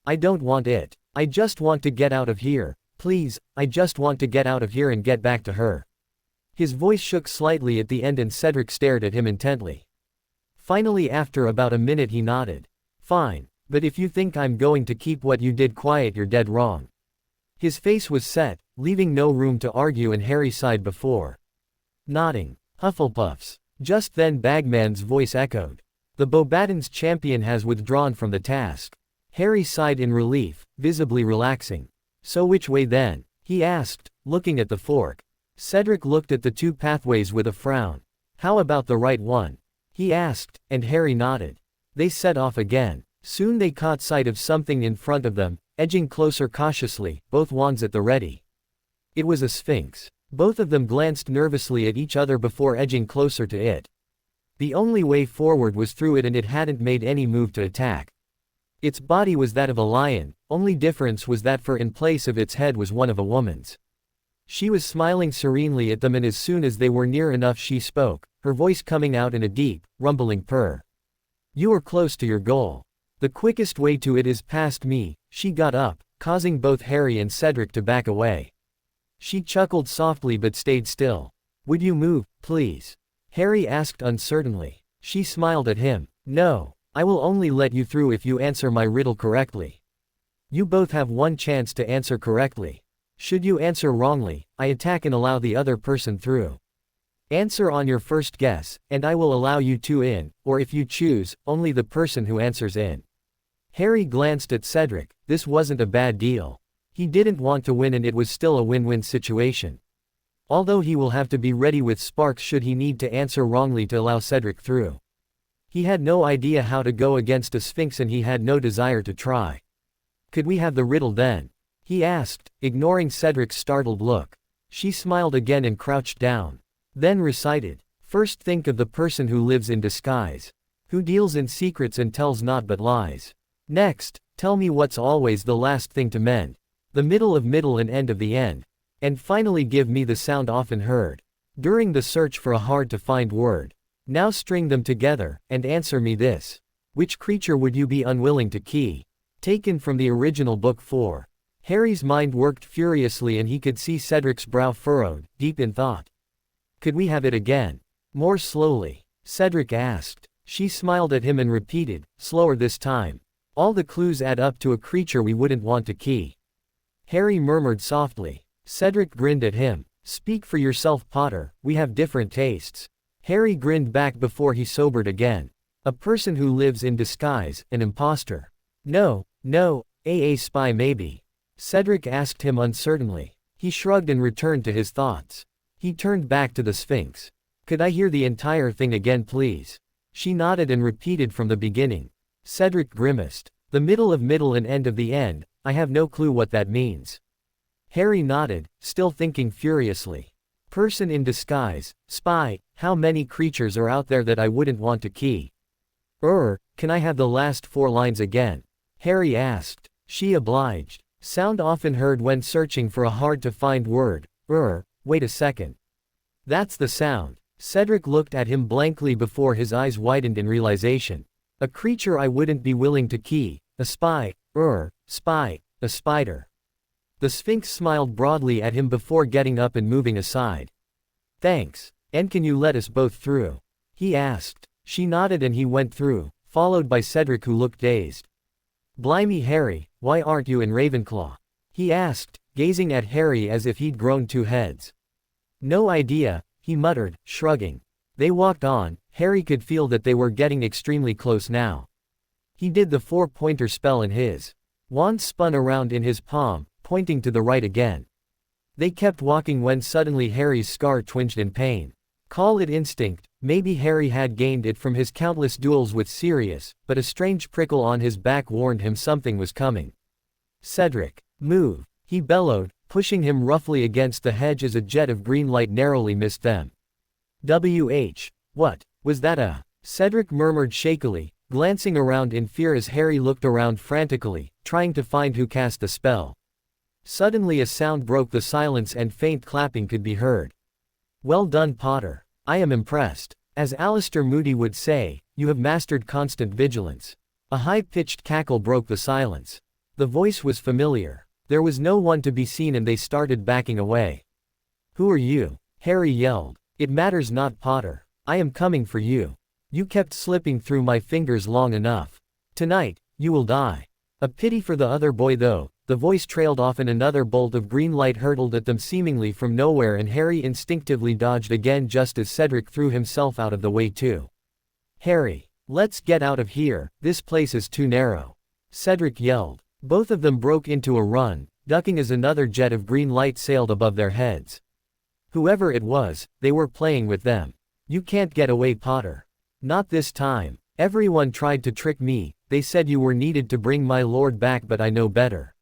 I don't want it. I just want to get out of here. Please, I just want to get out of here and get back to her." His voice shook slightly at the end and Cedric stared at him intently. Finally after about a minute he nodded. "Fine. But if you think I'm going to keep what you did quiet you're dead wrong." His face was set, leaving no room to argue and Harry sighed before nodding. "Hufflepuffs. Just then Bagman's voice echoed. The Bobaton's champion has withdrawn from the task. Harry sighed in relief, visibly relaxing. So which way then? He asked, looking at the fork. Cedric looked at the two pathways with a frown. How about the right one? He asked, and Harry nodded. They set off again. Soon they caught sight of something in front of them, edging closer cautiously, both wands at the ready. It was a sphinx. Both of them glanced nervously at each other before edging closer to it. The only way forward was through it, and it hadn't made any move to attack. Its body was that of a lion, only difference was that in place of its head was one of a woman's. She was smiling serenely at them, and as soon as they were near enough she spoke, her voice coming out in a deep, rumbling purr. You are close to your goal. The quickest way to it is past me. She got up, causing both Harry and Cedric to back away. She chuckled softly but stayed still. Would you move, please? Harry asked uncertainly. She smiled at him. No, I will only let you through if you answer my riddle correctly. You both have one chance to answer correctly. Should you answer wrongly, I attack and allow the other person through. Answer on your first guess, and I will allow you two in, or if you choose, only the person who answers in. Harry glanced at Cedric. This wasn't a bad deal. He didn't want to win, and it was still a win-win situation. Although he will have to be ready with sparks should he need to answer wrongly to allow Cedric through. He had no idea how to go against a sphinx, and he had no desire to try. Could we have the riddle then? He asked, ignoring Cedric's startled look. She smiled again and crouched down. Then recited. First think of the person who lives in disguise. Who deals in secrets and tells naught but lies. Next, tell me what's always the last thing to mend. The middle of middle and end of the end. And finally give me the sound often heard during the search for a hard-to-find word. Now string them together, and answer me this. Which creature would you be unwilling to key? Taken from the original book 4. Harry's mind worked furiously, and he could see Cedric's brow furrowed, deep in thought. Could we have it again? More slowly? Cedric asked. She smiled at him and repeated, slower this time. All the clues add up to a creature we wouldn't want to key. Harry murmured softly. Cedric grinned at him. Speak for yourself, Potter, we have different tastes. Harry grinned back before he sobered again. A person who lives in disguise, an imposter. No, a spy maybe. Cedric asked him uncertainly. He shrugged and returned to his thoughts. He turned back to the Sphinx. Could I hear the entire thing again, please? She nodded and repeated from the beginning. Cedric grimaced. The middle of middle and end of the end, I have no clue what that means. Harry nodded, still thinking furiously. Person in disguise, spy, how many creatures are out there that I wouldn't want to key? Can I have the last 4 lines again? Harry asked. She obliged. Sound often heard when searching for a hard-to-find word. Wait a second. That's the sound. Cedric looked at him blankly before his eyes widened in realization. A creature I wouldn't be willing to key. A spy. Spy. A spider. The Sphinx smiled broadly at him before getting up and moving aside. Thanks. And can you let us both through? He asked. She nodded and he went through, followed by Cedric, who looked dazed. Blimey, Harry, why aren't you in Ravenclaw? He asked, gazing at Harry as if he'd grown 2 heads. No idea, he muttered, shrugging. They walked on. Harry could feel that they were getting extremely close now. He did the 4-pointer spell and his wand spun around in his palm, pointing to the right again. They kept walking when suddenly Harry's scar twinged in pain. Call it instinct, maybe Harry had gained it from his countless duels with Sirius, but a strange prickle on his back warned him something was coming. Cedric, move, he bellowed, pushing him roughly against the hedge as a jet of green light narrowly missed them. What was that? Cedric murmured shakily, glancing around in fear as Harry looked around frantically, trying to find who cast the spell. Suddenly a sound broke the silence and faint clapping could be heard. Well done, Potter. I am impressed. As Alistair Moody would say, you have mastered constant vigilance. A high-pitched cackle broke the silence. The voice was familiar. There was no one to be seen and they started backing away. Who are you? Harry yelled. It matters not, Potter. I am coming for you. You kept slipping through my fingers long enough. Tonight, you will die. A pity for the other boy though, The voice trailed off and another bolt of green light hurtled at them seemingly from nowhere, and Harry instinctively dodged again just as Cedric threw himself out of the way too. "Harry! Let's get out of here, this place is too narrow," Cedric yelled. Both of them broke into a run, ducking as another jet of green light sailed above their heads. Whoever it was, they were playing with them. "You can't get away, Potter. Not this time. Everyone tried to trick me, they said you were needed to bring my lord back, but I know better.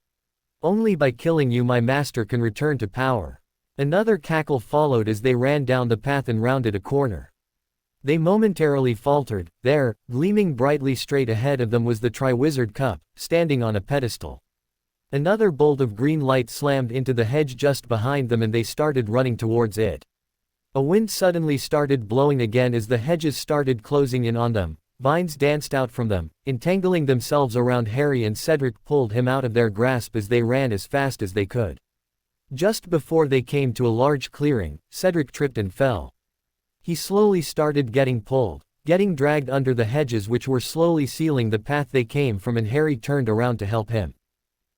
Only by killing you my master can return to power." Another cackle followed as they ran down the path and rounded a corner. They momentarily faltered. There, gleaming brightly straight ahead of them was the Triwizard Cup, standing on a pedestal. Another bolt of green light slammed into the hedge just behind them and they started running towards it. A wind suddenly started blowing again as the hedges started closing in on them. Vines danced out from them, entangling themselves around Harry, and Cedric pulled him out of their grasp as they ran as fast as they could. Just before they came to a large clearing, Cedric tripped and fell. He slowly started getting pulled, getting dragged under the hedges which were slowly sealing the path they came from, and Harry turned around to help him.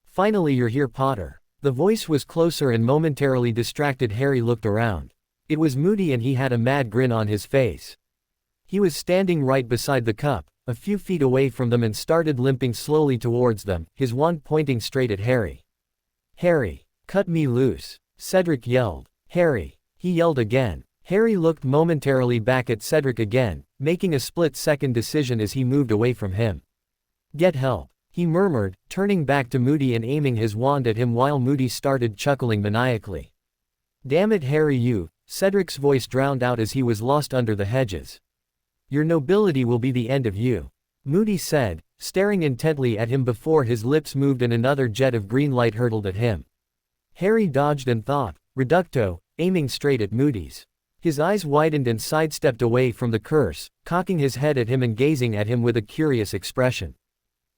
"Finally you're here, Potter." The voice was closer and momentarily distracted Harry looked around. It was Moody and he had a mad grin on his face. He was standing right beside the cup, a few feet away from them, and started limping slowly towards them, his wand pointing straight at Harry. "Harry, cut me loose," Cedric yelled. "Harry," he yelled again. Harry looked momentarily back at Cedric again, making a split-second decision as he moved away from him. "Get help," he murmured, turning back to Moody and aiming his wand at him while Moody started chuckling maniacally. "Damn it, Harry, you," Cedric's voice drowned out as he was lost under the hedges. "Your nobility will be the end of you," Moody said, staring intently at him before his lips moved and another jet of green light hurtled at him. Harry dodged and thought, "Reducto," aiming straight at Moody's. His eyes widened and sidestepped away from the curse, cocking his head at him and gazing at him with a curious expression.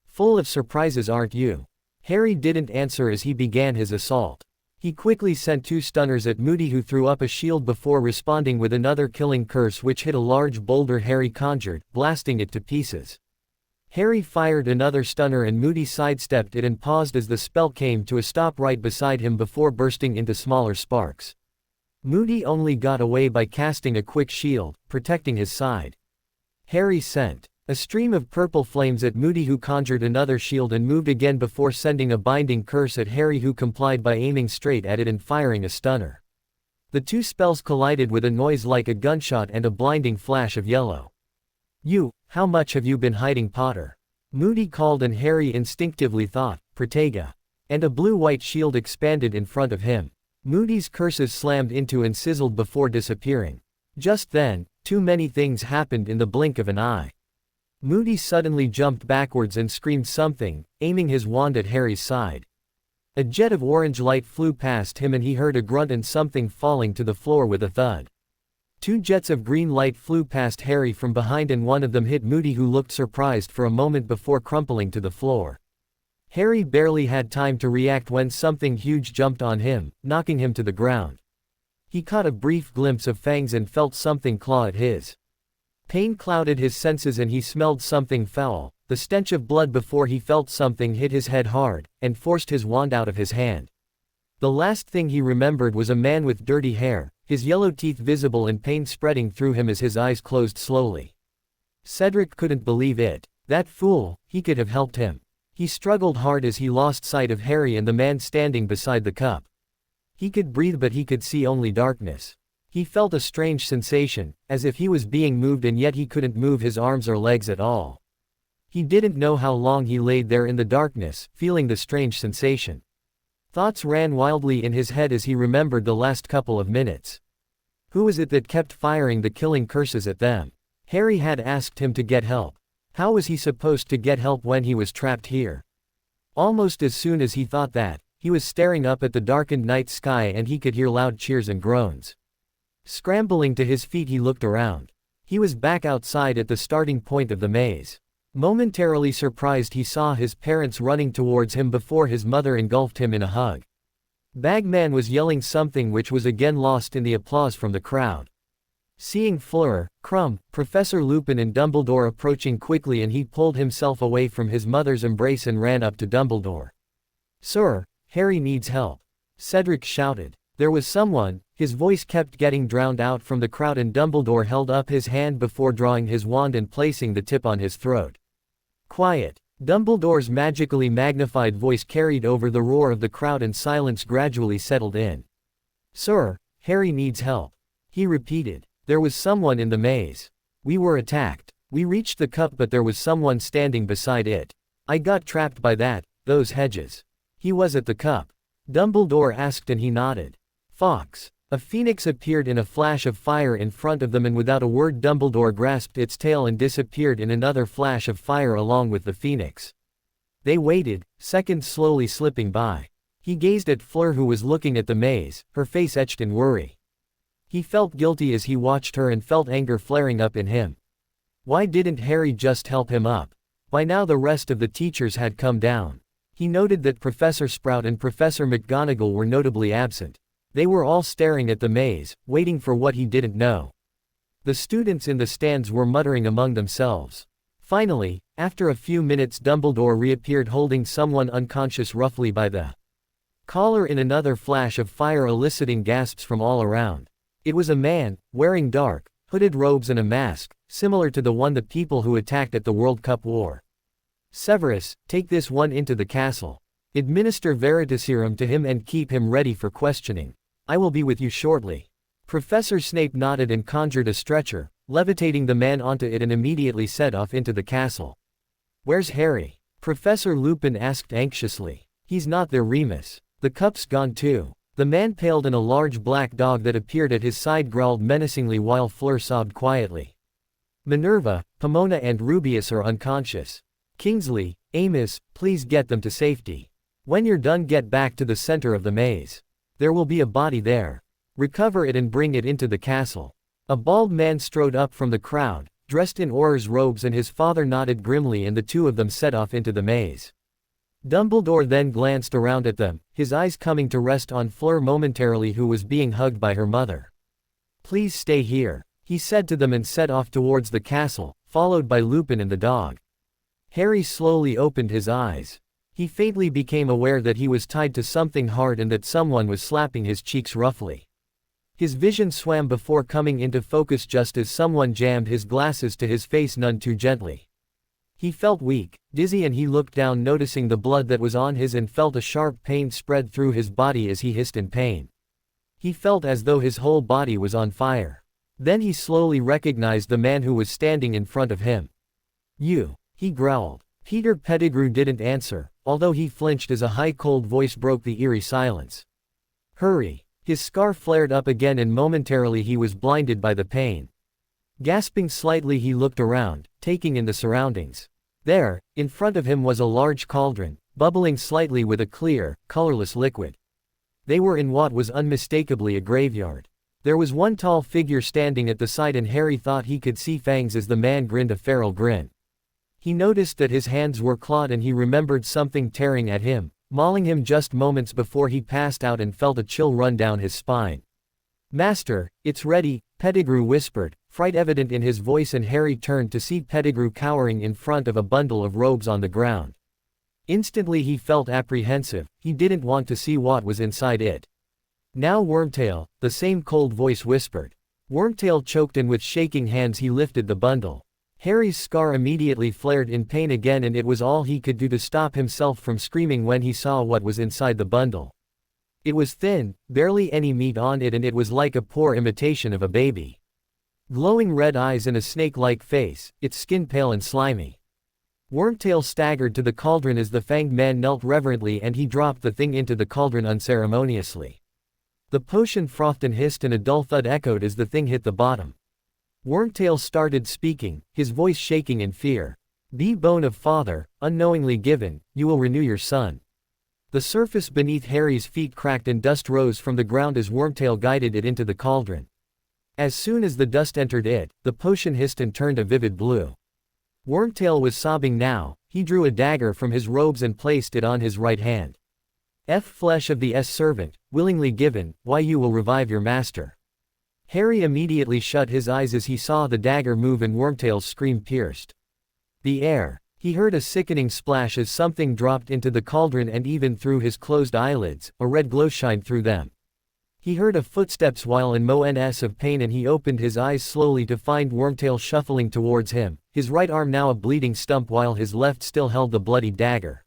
"Full of surprises, aren't you?" Harry didn't answer as he began his assault. He quickly sent 2 stunners at Moody, who threw up a shield before responding with another killing curse which hit a large boulder Harry conjured, blasting it to pieces. Harry fired another stunner and Moody sidestepped it and paused as the spell came to a stop right beside him before bursting into smaller sparks. Moody only got away by casting a quick shield, protecting his side. Harry sent a stream of purple flames at Moody, who conjured another shield and moved again before sending a binding curse at Harry, who complied by aiming straight at it and firing a stunner. The 2 spells collided with a noise like a gunshot and a blinding flash of yellow. "You, how much have you been hiding, Potter?" Moody called, and Harry instinctively thought, "Protega." And a blue-white shield expanded in front of him. Moody's curses slammed into and sizzled before disappearing. Just then, too many things happened in the blink of an eye. Moody suddenly jumped backwards and screamed something, aiming his wand at Harry's side. A jet of orange light flew past him and he heard a grunt and something falling to the floor with a thud. 2 jets of green light flew past Harry from behind and one of them hit Moody, who looked surprised for a moment before crumpling to the floor. Harry barely had time to react when something huge jumped on him, knocking him to the ground. He caught a brief glimpse of fangs and felt something claw at his. Pain clouded his senses and he smelled something foul, the stench of blood, before he felt something hit his head hard, and forced his wand out of his hand. The last thing he remembered was a man with dirty hair, his yellow teeth visible and pain spreading through him as his eyes closed slowly. Cedric couldn't believe it. That fool, he could have helped him. He struggled hard as he lost sight of Harry and the man standing beside the cup. He could breathe but he could see only darkness. He felt a strange sensation, as if he was being moved, and yet he couldn't move his arms or legs at all. He didn't know how long he laid there in the darkness, feeling the strange sensation. Thoughts ran wildly in his head as he remembered the last couple of minutes. Who was it that kept firing the killing curses at them? Harry had asked him to get help. How was he supposed to get help when he was trapped here? Almost as soon as he thought that, he was staring up at the darkened night sky and he could hear loud cheers and groans. Scrambling to his feet, he looked around. He was back outside at the starting point of the maze. Momentarily surprised, he saw his parents running towards him before his mother engulfed him in a hug. Bagman was yelling something which was again lost in the applause from the crowd. Seeing Fleur, Crumb, Professor Lupin and Dumbledore approaching quickly, and he pulled himself away from his mother's embrace and ran up to Dumbledore. "Sir, Harry needs help," Cedric shouted. There was someone, his voice kept getting drowned out from the crowd, and Dumbledore held up his hand before drawing his wand and placing the tip on his throat. "Quiet." Dumbledore's magically magnified voice carried over the roar of the crowd and silence gradually settled in. "Sir, Harry needs help," he repeated. "There was someone in the maze. We were attacked. We reached the cup, but there was someone standing beside it. I got trapped by those hedges." "He was at the cup?" Dumbledore asked, and he nodded. "Fox." A phoenix appeared in a flash of fire in front of them, and without a word Dumbledore grasped its tail and disappeared in another flash of fire along with the phoenix. They waited, seconds slowly slipping by. He gazed at Fleur, who was looking at the maze, her face etched in worry. He felt guilty as he watched her and felt anger flaring up in him. Why didn't Harry just help him up? By now the rest of the teachers had come down. He noted that Professor Sprout and Professor McGonagall were notably absent. They were all staring at the maze, waiting for what he didn't know. The students in the stands were muttering among themselves. Finally, after a few minutes, Dumbledore reappeared holding someone unconscious roughly by the collar in another flash of fire, eliciting gasps from all around. It was a man, wearing dark, hooded robes and a mask, similar to the one the people who attacked at the World Cup wore. "Severus, take this one into the castle. Administer Veritaserum to him and keep him ready for questioning. I will be with you shortly." Professor Snape nodded and conjured a stretcher, levitating the man onto it, and immediately set off into the castle. "Where's Harry?" Professor Lupin asked anxiously. "He's not there, Remus. The cup's gone too." The man paled, and a large black dog that appeared at his side growled menacingly while Fleur sobbed quietly. "Minerva, Pomona and Rubius are unconscious. Kingsley, Amos, please get them to safety. When you're done, get back to the center of the maze. There will be a body there. Recover it and bring it into the castle." A bald man strode up from the crowd, dressed in Auror's robes, and his father nodded grimly, and the two of them set off into the maze. Dumbledore then glanced around at them, his eyes coming to rest on Fleur momentarily, who was being hugged by her mother. "Please stay here," he said to them, and set off towards the castle, followed by Lupin and the dog. Harry slowly opened his eyes. He faintly became aware that he was tied to something hard and that someone was slapping his cheeks roughly. His vision swam before coming into focus just as someone jammed his glasses to his face none too gently. He felt weak, dizzy, and he looked down, noticing the blood that was on his, and felt a sharp pain spread through his body as he hissed in pain. He felt as though his whole body was on fire. Then he slowly recognized the man who was standing in front of him. "You," he growled. Peter Pettigrew didn't answer, although he flinched as a high cold voice broke the eerie silence. "Hurry." His scar flared up again, and momentarily he was blinded by the pain. Gasping slightly, he looked around, taking in the surroundings. There, in front of him, was a large cauldron, bubbling slightly with a clear, colorless liquid. They were in what was unmistakably a graveyard. There was one tall figure standing at the side, and Harry thought he could see fangs as the man grinned a feral grin. He noticed that his hands were clawed, and he remembered something tearing at him, mauling him just moments before he passed out, and felt a chill run down his spine. "Master, it's ready," Pettigrew whispered, fright evident in his voice, and Harry turned to see Pettigrew cowering in front of a bundle of robes on the ground. Instantly he felt apprehensive. He didn't want to see what was inside it. "Now Wormtail," the same cold voice whispered. Wormtail choked, and with shaking hands he lifted the bundle. Harry's scar immediately flared in pain again, and it was all he could do to stop himself from screaming when he saw what was inside the bundle. It was thin, barely any meat on it, and it was like a poor imitation of a baby. Glowing red eyes and a snake-like face, its skin pale and slimy. Wormtail staggered to the cauldron as the fanged man knelt reverently, and he dropped the thing into the cauldron unceremoniously. The potion frothed and hissed, and a dull thud echoed as the thing hit the bottom. Wormtail started speaking, his voice shaking in fear. "Be bone of father, unknowingly given, you will renew your son." The surface beneath Harry's feet cracked and dust rose from the ground as Wormtail guided it into the cauldron. As soon as the dust entered it, the potion hissed and turned a vivid blue. Wormtail was sobbing now. He drew a dagger from his robes and placed it on his right hand. "Flesh of the servant, willingly given, why you will revive your master." Harry immediately shut his eyes as he saw the dagger move, and Wormtail's scream pierced the air. He heard a sickening splash as something dropped into the cauldron, and even through his closed eyelids, a red glow shined through them. He heard a footsteps while in moans of pain, and he opened his eyes slowly to find Wormtail shuffling towards him, his right arm now a bleeding stump while his left still held the bloody dagger.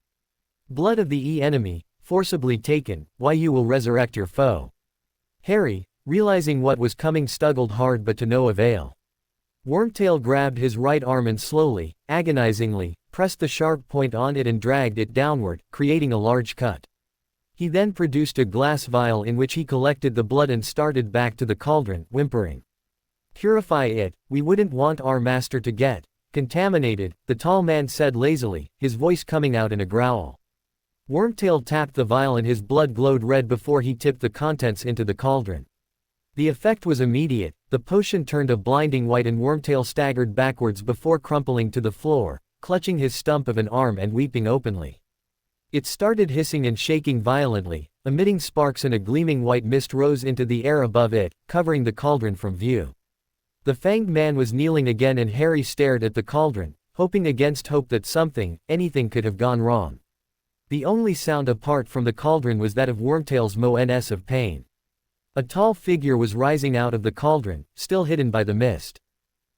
Blood of the enemy, forcibly taken, why you will resurrect your foe. Harry, realizing what was coming, struggled hard but to no avail. Wormtail grabbed his right arm and slowly, agonizingly, pressed the sharp point on it and dragged it downward, creating a large cut. He then produced a glass vial in which he collected the blood and started back to the cauldron, whimpering. Purify it, we wouldn't want our master to get contaminated, the tall man said lazily, his voice coming out in a growl. Wormtail tapped the vial and his blood glowed red before he tipped the contents into the cauldron. The effect was immediate, the potion turned a blinding white and Wormtail staggered backwards before crumpling to the floor, clutching his stump of an arm and weeping openly. It started hissing and shaking violently, emitting sparks, and a gleaming white mist rose into the air above it, covering the cauldron from view. The fanged man was kneeling again, and Harry stared at the cauldron, hoping against hope that anything could have gone wrong. The only sound apart from the cauldron was that of Wormtail's moans of pain. A tall figure was rising out of the cauldron, still hidden by the mist.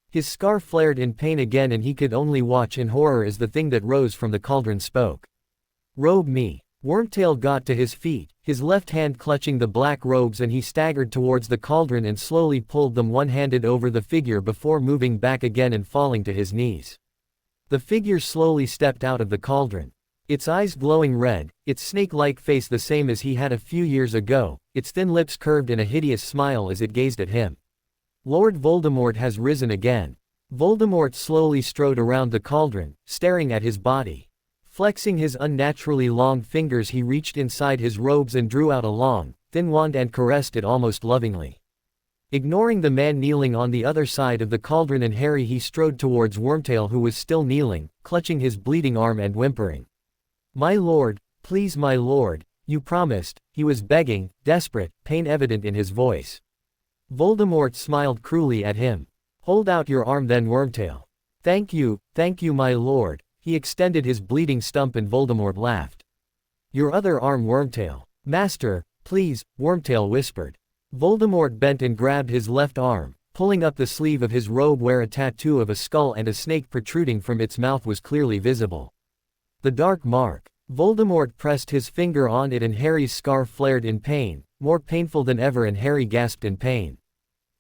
His scar flared in pain again, and he could only watch in horror as the thing that rose from the cauldron spoke. Robe me. Wormtail got to his feet, his left hand clutching the black robes, and he staggered towards the cauldron and slowly pulled them one-handed over the figure before moving back again and falling to his knees. The figure slowly stepped out of the cauldron. Its eyes glowing red, its snake-like face the same as he had a few years ago, its thin lips curved in a hideous smile as it gazed at him. Lord Voldemort has risen again. Voldemort slowly strode around the cauldron, staring at his body. Flexing his unnaturally long fingers, he reached inside his robes and drew out a long, thin wand and caressed it almost lovingly. Ignoring the man kneeling on the other side of the cauldron and Harry, he strode towards Wormtail, who was still kneeling, clutching his bleeding arm and whimpering. My lord, please my lord, you promised, he was begging, desperate, pain evident in his voice. Voldemort smiled cruelly at him. Hold out your arm then, Wormtail. Thank you my lord. He extended his bleeding stump and Voldemort laughed. Your other arm, Wormtail. Master, please, Wormtail whispered. Voldemort bent and grabbed his left arm, pulling up the sleeve of his robe where a tattoo of a skull and a snake protruding from its mouth was clearly visible. The dark mark. Voldemort pressed his finger on it and Harry's scar flared in pain, more painful than ever, and Harry gasped in pain.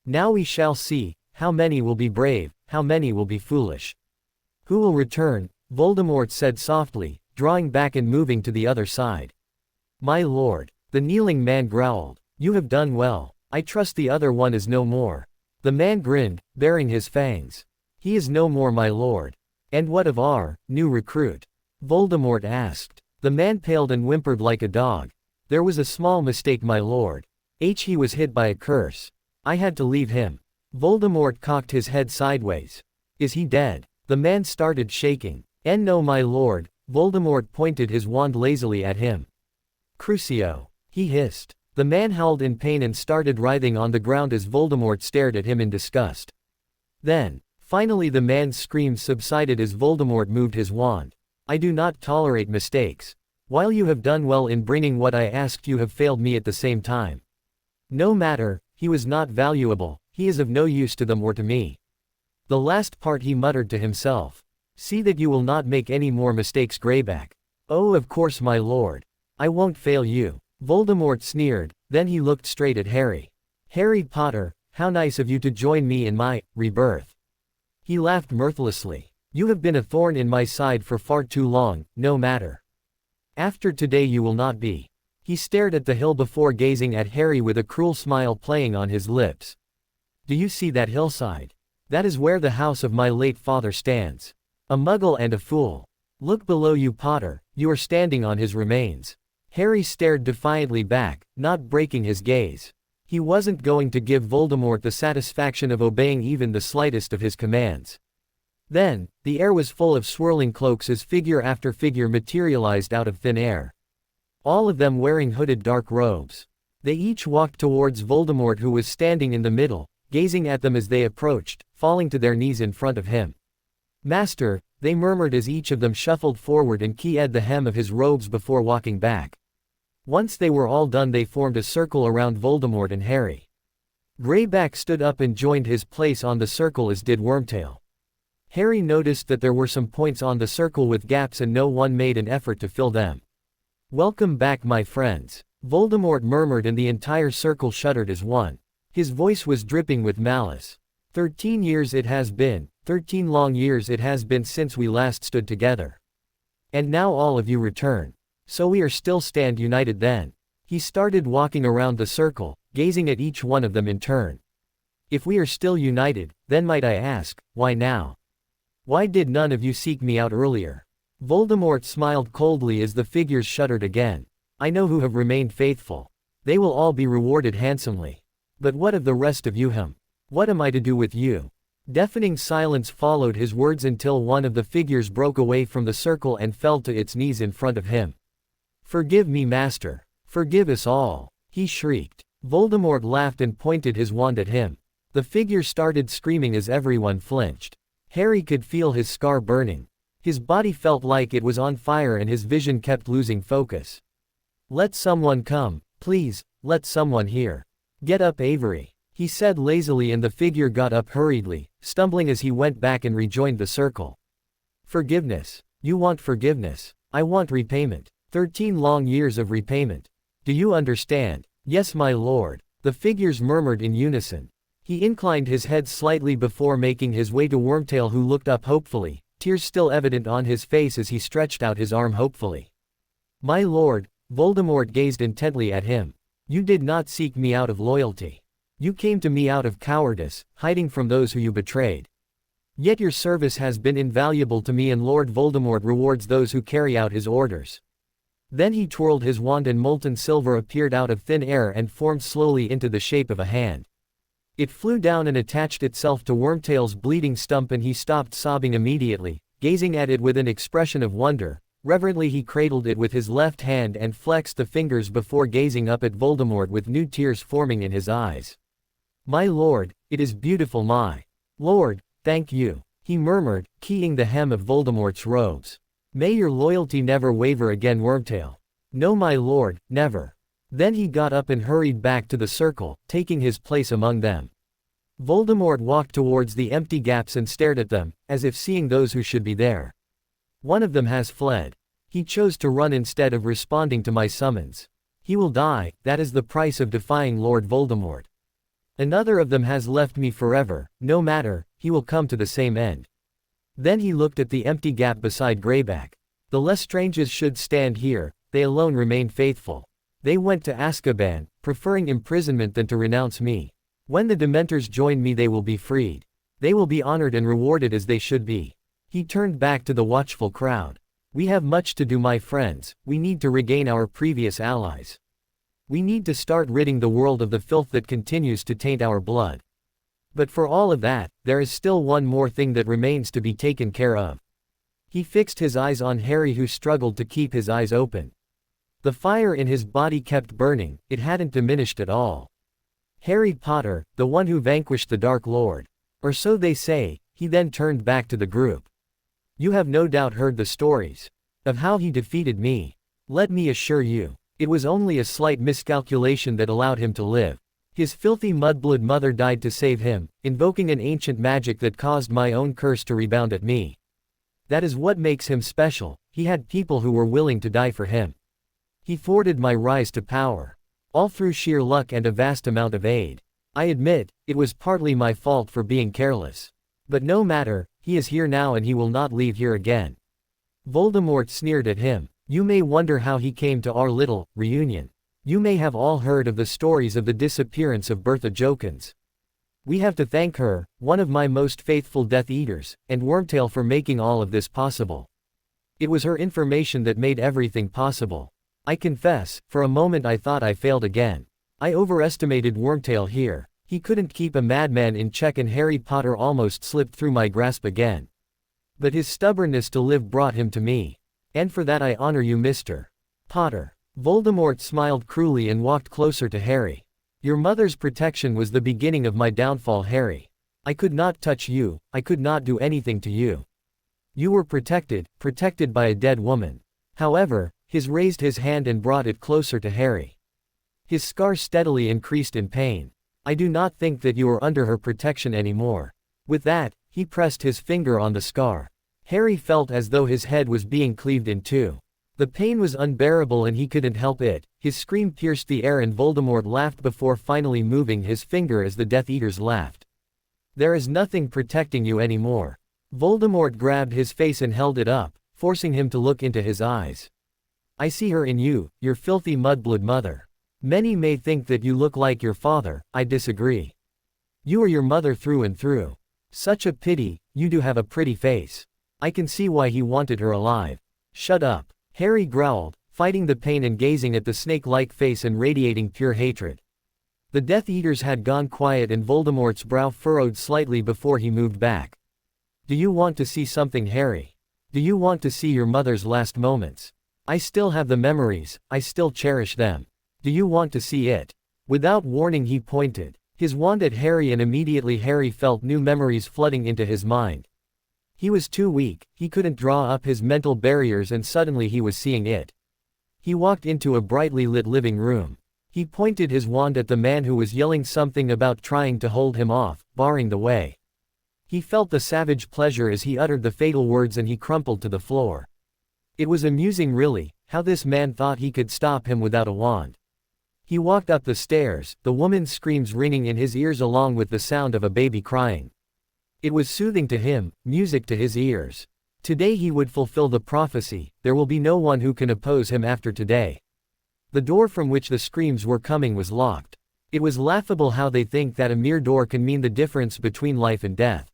Now we shall see, how many will be brave, how many will be foolish. Who will return? Voldemort said softly, drawing back and moving to the other side. My lord. The kneeling man growled. You have done well. I trust the other one is no more. The man grinned, baring his fangs. He is no more, my lord. And what of our new recruit? Voldemort asked. The man paled and whimpered like a dog. There was a small mistake, my lord. He was hit by a curse. I had to leave him. Voldemort cocked his head sideways. Is he dead? The man started shaking. No, my lord. Voldemort pointed his wand lazily at him. Crucio. He hissed. The man howled in pain and started writhing on the ground as Voldemort stared at him in disgust. Then, finally, the man's screams subsided as Voldemort moved his wand. I do not tolerate mistakes. While you have done well in bringing what I asked, you have failed me at the same time. No matter, he was not valuable, he is of no use to them or to me. The last part he muttered to himself. See that you will not make any more mistakes, Greyback. Oh, of course, my lord. I won't fail you. Voldemort sneered, then he looked straight at Harry. Harry Potter, how nice of you to join me in my rebirth. He laughed mirthlessly. You have been a thorn in my side for far too long, no matter. After today you will not be. He stared at the hill before gazing at Harry with a cruel smile playing on his lips. Do you see that hillside? That is where the house of my late father stands. A muggle and a fool. Look below you, Potter, you are standing on his remains. Harry stared defiantly back, not breaking his gaze. He wasn't going to give Voldemort the satisfaction of obeying even the slightest of his commands. Then, the air was full of swirling cloaks as figure after figure materialized out of thin air. All of them wearing hooded dark robes. They each walked towards Voldemort, who was standing in the middle, gazing at them as they approached, falling to their knees in front of him. Master, they murmured as each of them shuffled forward and keyed the hem of his robes before walking back. Once they were all done, they formed a circle around Voldemort and Harry. Greyback stood up and joined his place on the circle, as did Wormtail. Harry noticed that there were some points on the circle with gaps and no one made an effort to fill them. "Welcome back, my friends," Voldemort murmured, and the entire circle shuddered as one. His voice was dripping with malice. 13 years it has been, 13 long years it has been since we last stood together. And now all of you return. So we are still stand united then. He started walking around the circle, gazing at each one of them in turn. If we are still united, then might I ask, why now? Why did none of you seek me out earlier? Voldemort smiled coldly as the figures shuddered again. I know who have remained faithful. They will all be rewarded handsomely. But what of the rest of you? What am I to do with you? Deafening silence followed his words until one of the figures broke away from the circle and fell to its knees in front of him. Forgive me, master. Forgive us all, he shrieked. Voldemort laughed and pointed his wand at him. The figure started screaming as everyone flinched. Harry could feel his scar burning. His body felt like it was on fire and his vision kept losing focus. Let someone come, please, let someone here. Get up, Avery, he said lazily, and the figure got up hurriedly, stumbling as he went back and rejoined the circle. Forgiveness. You want forgiveness. I want repayment. 13 long years of repayment. Do you understand? Yes, my lord, the figures murmured in unison. He inclined his head slightly before making his way to Wormtail, who looked up hopefully, tears still evident on his face as he stretched out his arm hopefully. My lord, Voldemort gazed intently at him. You did not seek me out of loyalty. You came to me out of cowardice, hiding from those who you betrayed. Yet your service has been invaluable to me, and Lord Voldemort rewards those who carry out his orders. Then he twirled his wand and molten silver appeared out of thin air and formed slowly into the shape of a hand. It flew down and attached itself to Wormtail's bleeding stump, and he stopped sobbing immediately, gazing at it with an expression of wonder. Reverently he cradled it with his left hand and flexed the fingers before gazing up at Voldemort with new tears forming in his eyes. My lord, it is beautiful, my lord, thank you, he murmured, keying the hem of Voldemort's robes. May your loyalty never waver again, Wormtail. No, my lord, never. Then he got up and hurried back to the circle, taking his place among them. Voldemort walked towards the empty gaps and stared at them, as if seeing those who should be there. One of them has fled. He chose to run instead of responding to my summons. He will die, that is the price of defying Lord Voldemort. Another of them has left me forever, no matter, he will come to the same end. Then he looked at the empty gap beside Greyback. The Lestranges should stand here, they alone remain faithful. They went to Azkaban, preferring imprisonment than to renounce me. When the Dementors join me, they will be freed. They will be honored and rewarded as they should be. He turned back to the watchful crowd. We have much to do, my friends. We need to regain our previous allies. We need to start ridding the world of the filth that continues to taint our blood. But for all of that, there is still one more thing that remains to be taken care of. He fixed his eyes on Harry, who struggled to keep his eyes open. The fire in his body kept burning, it hadn't diminished at all. Harry Potter, the one who vanquished the Dark Lord. Or so they say. He then turned back to the group. You have no doubt heard the stories of how he defeated me. Let me assure you, it was only a slight miscalculation that allowed him to live. His filthy mudblood mother died to save him, invoking an ancient magic that caused my own curse to rebound at me. That is what makes him special. He had people who were willing to die for him. He thwarted my rise to power. All through sheer luck and a vast amount of aid. I admit, it was partly my fault for being careless. But no matter, he is here now and he will not leave here again. Voldemort sneered at him. You may wonder how he came to our little reunion. You may have all heard of the stories of the disappearance of Bertha Jokins. We have to thank her, one of my most faithful Death Eaters, and Wormtail for making all of this possible. It was her information that made everything possible. I confess, for a moment I thought I failed again. I overestimated Wormtail here. He couldn't keep a madman in check, and Harry Potter almost slipped through my grasp again. But his stubbornness to live brought him to me. And for that I honor you, Mr. Potter. Voldemort smiled cruelly and walked closer to Harry. Your mother's protection was the beginning of my downfall, Harry. I could not touch you, I could not do anything to you. You were protected by a dead woman. However, he raised his hand and brought it closer to Harry. His scar steadily increased in pain. I do not think that you are under her protection anymore. With that, he pressed his finger on the scar. Harry felt as though his head was being cleaved in two. The pain was unbearable and he couldn't help it. His scream pierced the air and Voldemort laughed before finally moving his finger as the Death Eaters laughed. There is nothing protecting you anymore. Voldemort grabbed his face and held it up, forcing him to look into his eyes. I see her in you, your filthy mudblood mother. Many may think that you look like your father, I disagree. You are your mother through and through. Such a pity, you do have a pretty face. I can see why he wanted her alive. Shut up. Harry growled, fighting the pain and gazing at the snake-like face and radiating pure hatred. The Death Eaters had gone quiet and Voldemort's brow furrowed slightly before he moved back. Do you want to see something, Harry? Do you want to see your mother's last moments? I still have the memories, I still cherish them. Do you want to see it? Without warning he pointed his wand at Harry and immediately Harry felt new memories flooding into his mind. He was too weak, he couldn't draw up his mental barriers and suddenly he was seeing it. He walked into a brightly lit living room. He pointed his wand at the man who was yelling something about trying to hold him off, barring the way. He felt the savage pleasure as he uttered the fatal words and he crumpled to the floor. It was amusing really, how this man thought he could stop him without a wand. He walked up the stairs, the woman's screams ringing in his ears along with the sound of a baby crying. It was soothing to him, music to his ears. Today he would fulfill the prophecy, there will be no one who can oppose him after today. The door from which the screams were coming was locked. It was laughable how they think that a mere door can mean the difference between life and death.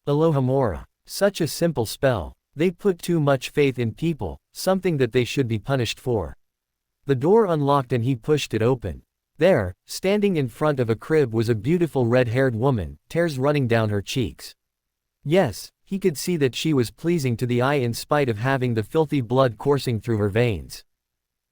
Alohomora. Such a simple spell. They put too much faith in people, something that they should be punished for. The door unlocked and he pushed it open. There, standing in front of a crib was a beautiful red-haired woman, tears running down her cheeks. Yes, he could see that she was pleasing to the eye in spite of having the filthy blood coursing through her veins.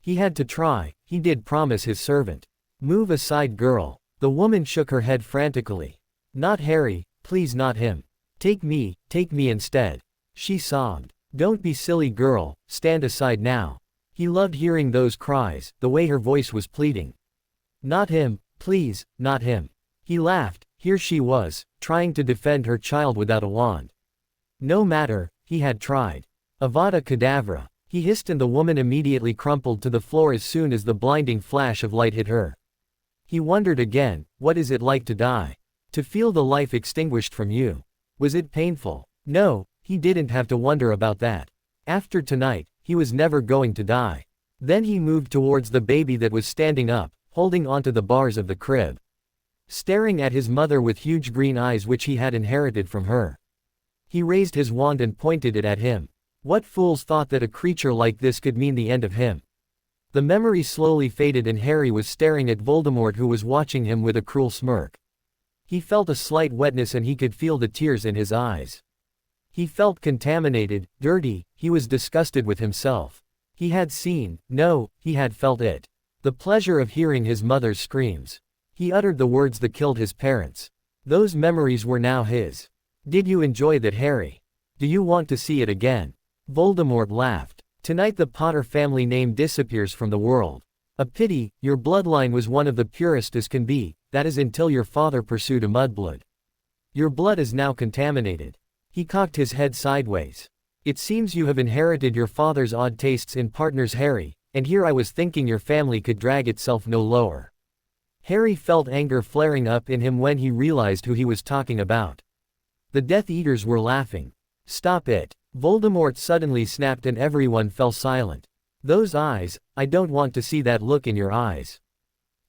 He had to try, he did promise his servant. Move aside, girl. The woman shook her head frantically. Not Harry, please not him. Take me instead. She sobbed. Don't be silly, girl, stand aside now. He loved hearing those cries, the way her voice was pleading. Not him, please, not him. He laughed, here she was, trying to defend her child without a wand. No matter, he had tried. Avada Kedavra. He hissed and the woman immediately crumpled to the floor as soon as the blinding flash of light hit her. He wondered again, what is it like to die? To feel the life extinguished from you. Was it painful? No, he didn't have to wonder about that. After tonight, he was never going to die. Then he moved towards the baby that was standing up, holding onto the bars of the crib. Staring at his mother with huge green eyes which he had inherited from her. He raised his wand and pointed it at him. What fools thought that a creature like this could mean the end of him? The memory slowly faded and Harry was staring at Voldemort who was watching him with a cruel smirk. He felt a slight wetness and he could feel the tears in his eyes. He felt contaminated, dirty, he was disgusted with himself. He had seen, no, he had felt it. The pleasure of hearing his mother's screams. He uttered the words that killed his parents. Those memories were now his. Did you enjoy that, Harry? Do you want to see it again? Voldemort laughed. Tonight the Potter family name disappears from the world. A pity, your bloodline was one of the purest as can be, that is until your father pursued a mudblood. Your blood is now contaminated. He cocked his head sideways. It seems you have inherited your father's odd tastes in partners, Harry, and here I was thinking your family could drag itself no lower. Harry felt anger flaring up in him when he realized who he was talking about. The Death Eaters were laughing. Stop it. Voldemort suddenly snapped and everyone fell silent. Those eyes, I don't want to see that look in your eyes.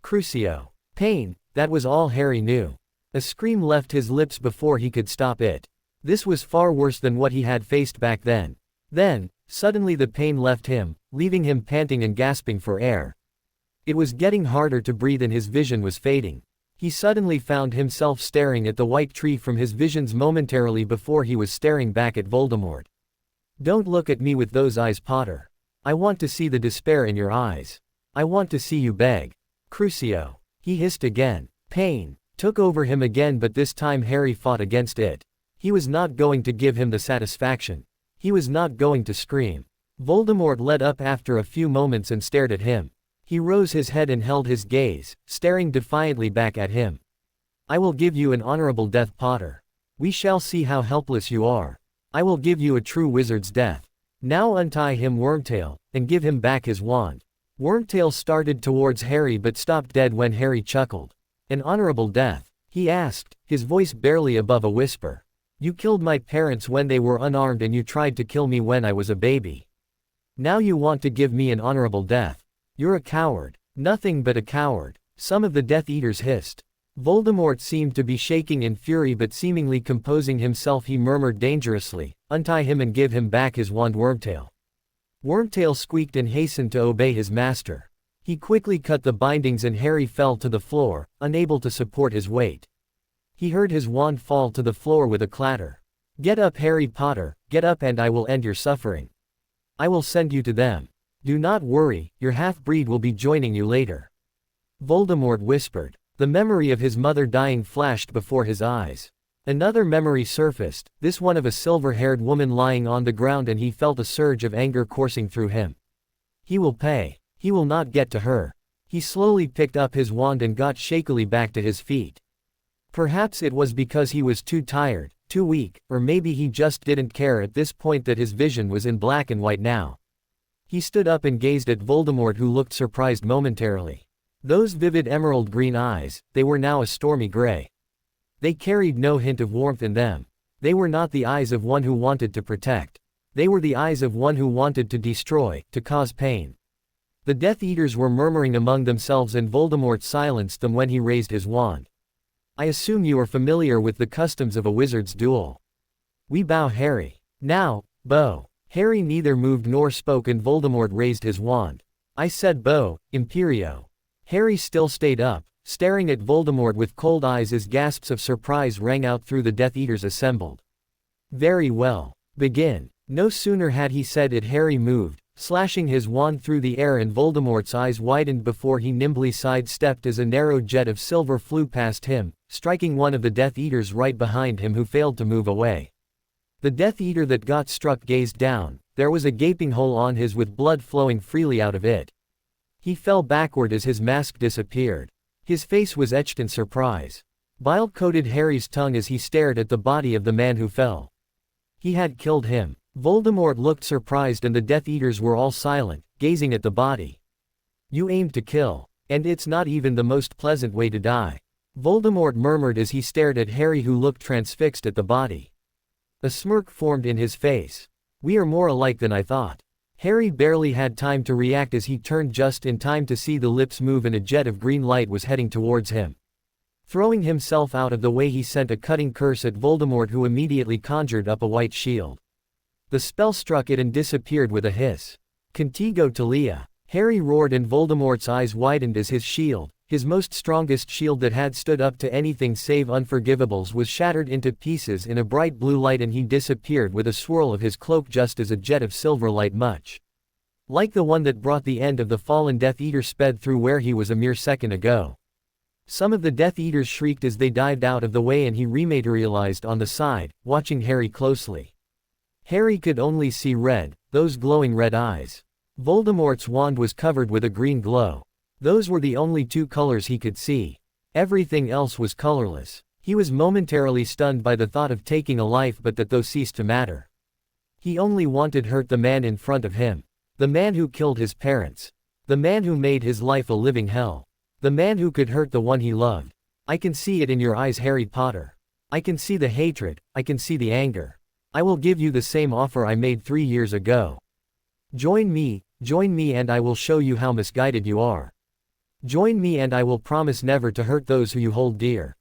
Crucio. Pain, that was all Harry knew. A scream left his lips before he could stop it. This was far worse than what he had faced back then. Then, suddenly the pain left him, leaving him panting and gasping for air. It was getting harder to breathe and his vision was fading. He suddenly found himself staring at the white tree from his visions momentarily before he was staring back at Voldemort. Don't look at me with those eyes, Potter. I want to see the despair in your eyes. I want to see you beg. Crucio. He hissed again. Pain took over him again, but this time Harry fought against it. He was not going to give him the satisfaction. He was not going to scream. Voldemort let up after a few moments and stared at him. He rose his head and held his gaze, staring defiantly back at him. I will give you an honorable death, Potter. We shall see how helpless you are. I will give you a true wizard's death. Now untie him, Wormtail, and give him back his wand. Wormtail started towards Harry but stopped dead when Harry chuckled. An honorable death? He asked, his voice barely above a whisper. You killed my parents when they were unarmed and you tried to kill me when I was a baby. Now you want to give me an honorable death. You're a coward. Nothing but a coward. Some of the Death Eaters hissed. Voldemort seemed to be shaking in fury but seemingly composing himself. He murmured dangerously, untie him and give him back his wand, Wormtail. Wormtail squeaked and hastened to obey his master. He quickly cut the bindings and Harry fell to the floor, unable to support his weight. He heard his wand fall to the floor with a clatter. Get up, Harry Potter, get up and I will end your suffering. I will send you to them. Do not worry, your half-breed will be joining you later. Voldemort whispered. The memory of his mother dying flashed before his eyes. Another memory surfaced, this one of a silver-haired woman lying on the ground, and he felt a surge of anger coursing through him. He will pay. He will not get to her. He slowly picked up his wand and got shakily back to his feet. Perhaps it was because he was too tired, too weak, or maybe he just didn't care at this point that his vision was in black and white now. He stood up and gazed at Voldemort, who looked surprised momentarily. Those vivid emerald green eyes, they were now a stormy gray. They carried no hint of warmth in them. They were not the eyes of one who wanted to protect. They were the eyes of one who wanted to destroy, to cause pain. The Death Eaters were murmuring among themselves and Voldemort silenced them when he raised his wand. I assume you are familiar with the customs of a wizard's duel. We bow, Harry. Now, bow. Harry neither moved nor spoke and Voldemort raised his wand. I said bow, Imperio. Harry still stayed up, staring at Voldemort with cold eyes as gasps of surprise rang out through the Death Eaters assembled. Very well. Begin. No sooner had he said it, Harry moved, slashing his wand through the air, and Voldemort's eyes widened before he nimbly sidestepped as a narrow jet of silver flew past him, striking one of the Death Eaters right behind him, who failed to move away. The Death Eater that got struck gazed down. There was a gaping hole on his with blood flowing freely out of it. He fell backward as his mask disappeared. His face was etched in surprise. Bile coated Harry's tongue as he stared at the body of the man who fell. He had killed him. Voldemort looked surprised and the Death Eaters were all silent, gazing at the body. You aimed to kill. And it's not even the most pleasant way to die. Voldemort murmured as he stared at Harry, who looked transfixed at the body. A smirk formed in his face. We are more alike than I thought. Harry barely had time to react as he turned just in time to see the lips move and a jet of green light was heading towards him. Throwing himself out of the way, he sent a cutting curse at Voldemort, who immediately conjured up a white shield. The spell struck it and disappeared with a hiss. Contigo Talia. Harry roared and Voldemort's eyes widened as his shield, his most strongest shield that had stood up to anything save unforgivables, was shattered into pieces in a bright blue light, and he disappeared with a swirl of his cloak just as a jet of silver light, much like the one that brought the end of the fallen Death Eater, sped through where he was a mere second ago. Some of the Death Eaters shrieked as they dived out of the way, and he rematerialized on the side, watching Harry closely. Harry could only see red, those glowing red eyes. Voldemort's wand was covered with a green glow. Those were the only two colors he could see. Everything else was colorless. He was momentarily stunned by the thought of taking a life, but that those ceased to matter. He only wanted to hurt the man in front of him. The man who killed his parents. The man who made his life a living hell. The man who could hurt the one he loved. I can see it in your eyes, Harry Potter. I can see the hatred, I can see the anger. I will give you the same offer I made 3 years ago. Join me and I will show you how misguided you are. Join me and I will promise never to hurt those who you hold dear.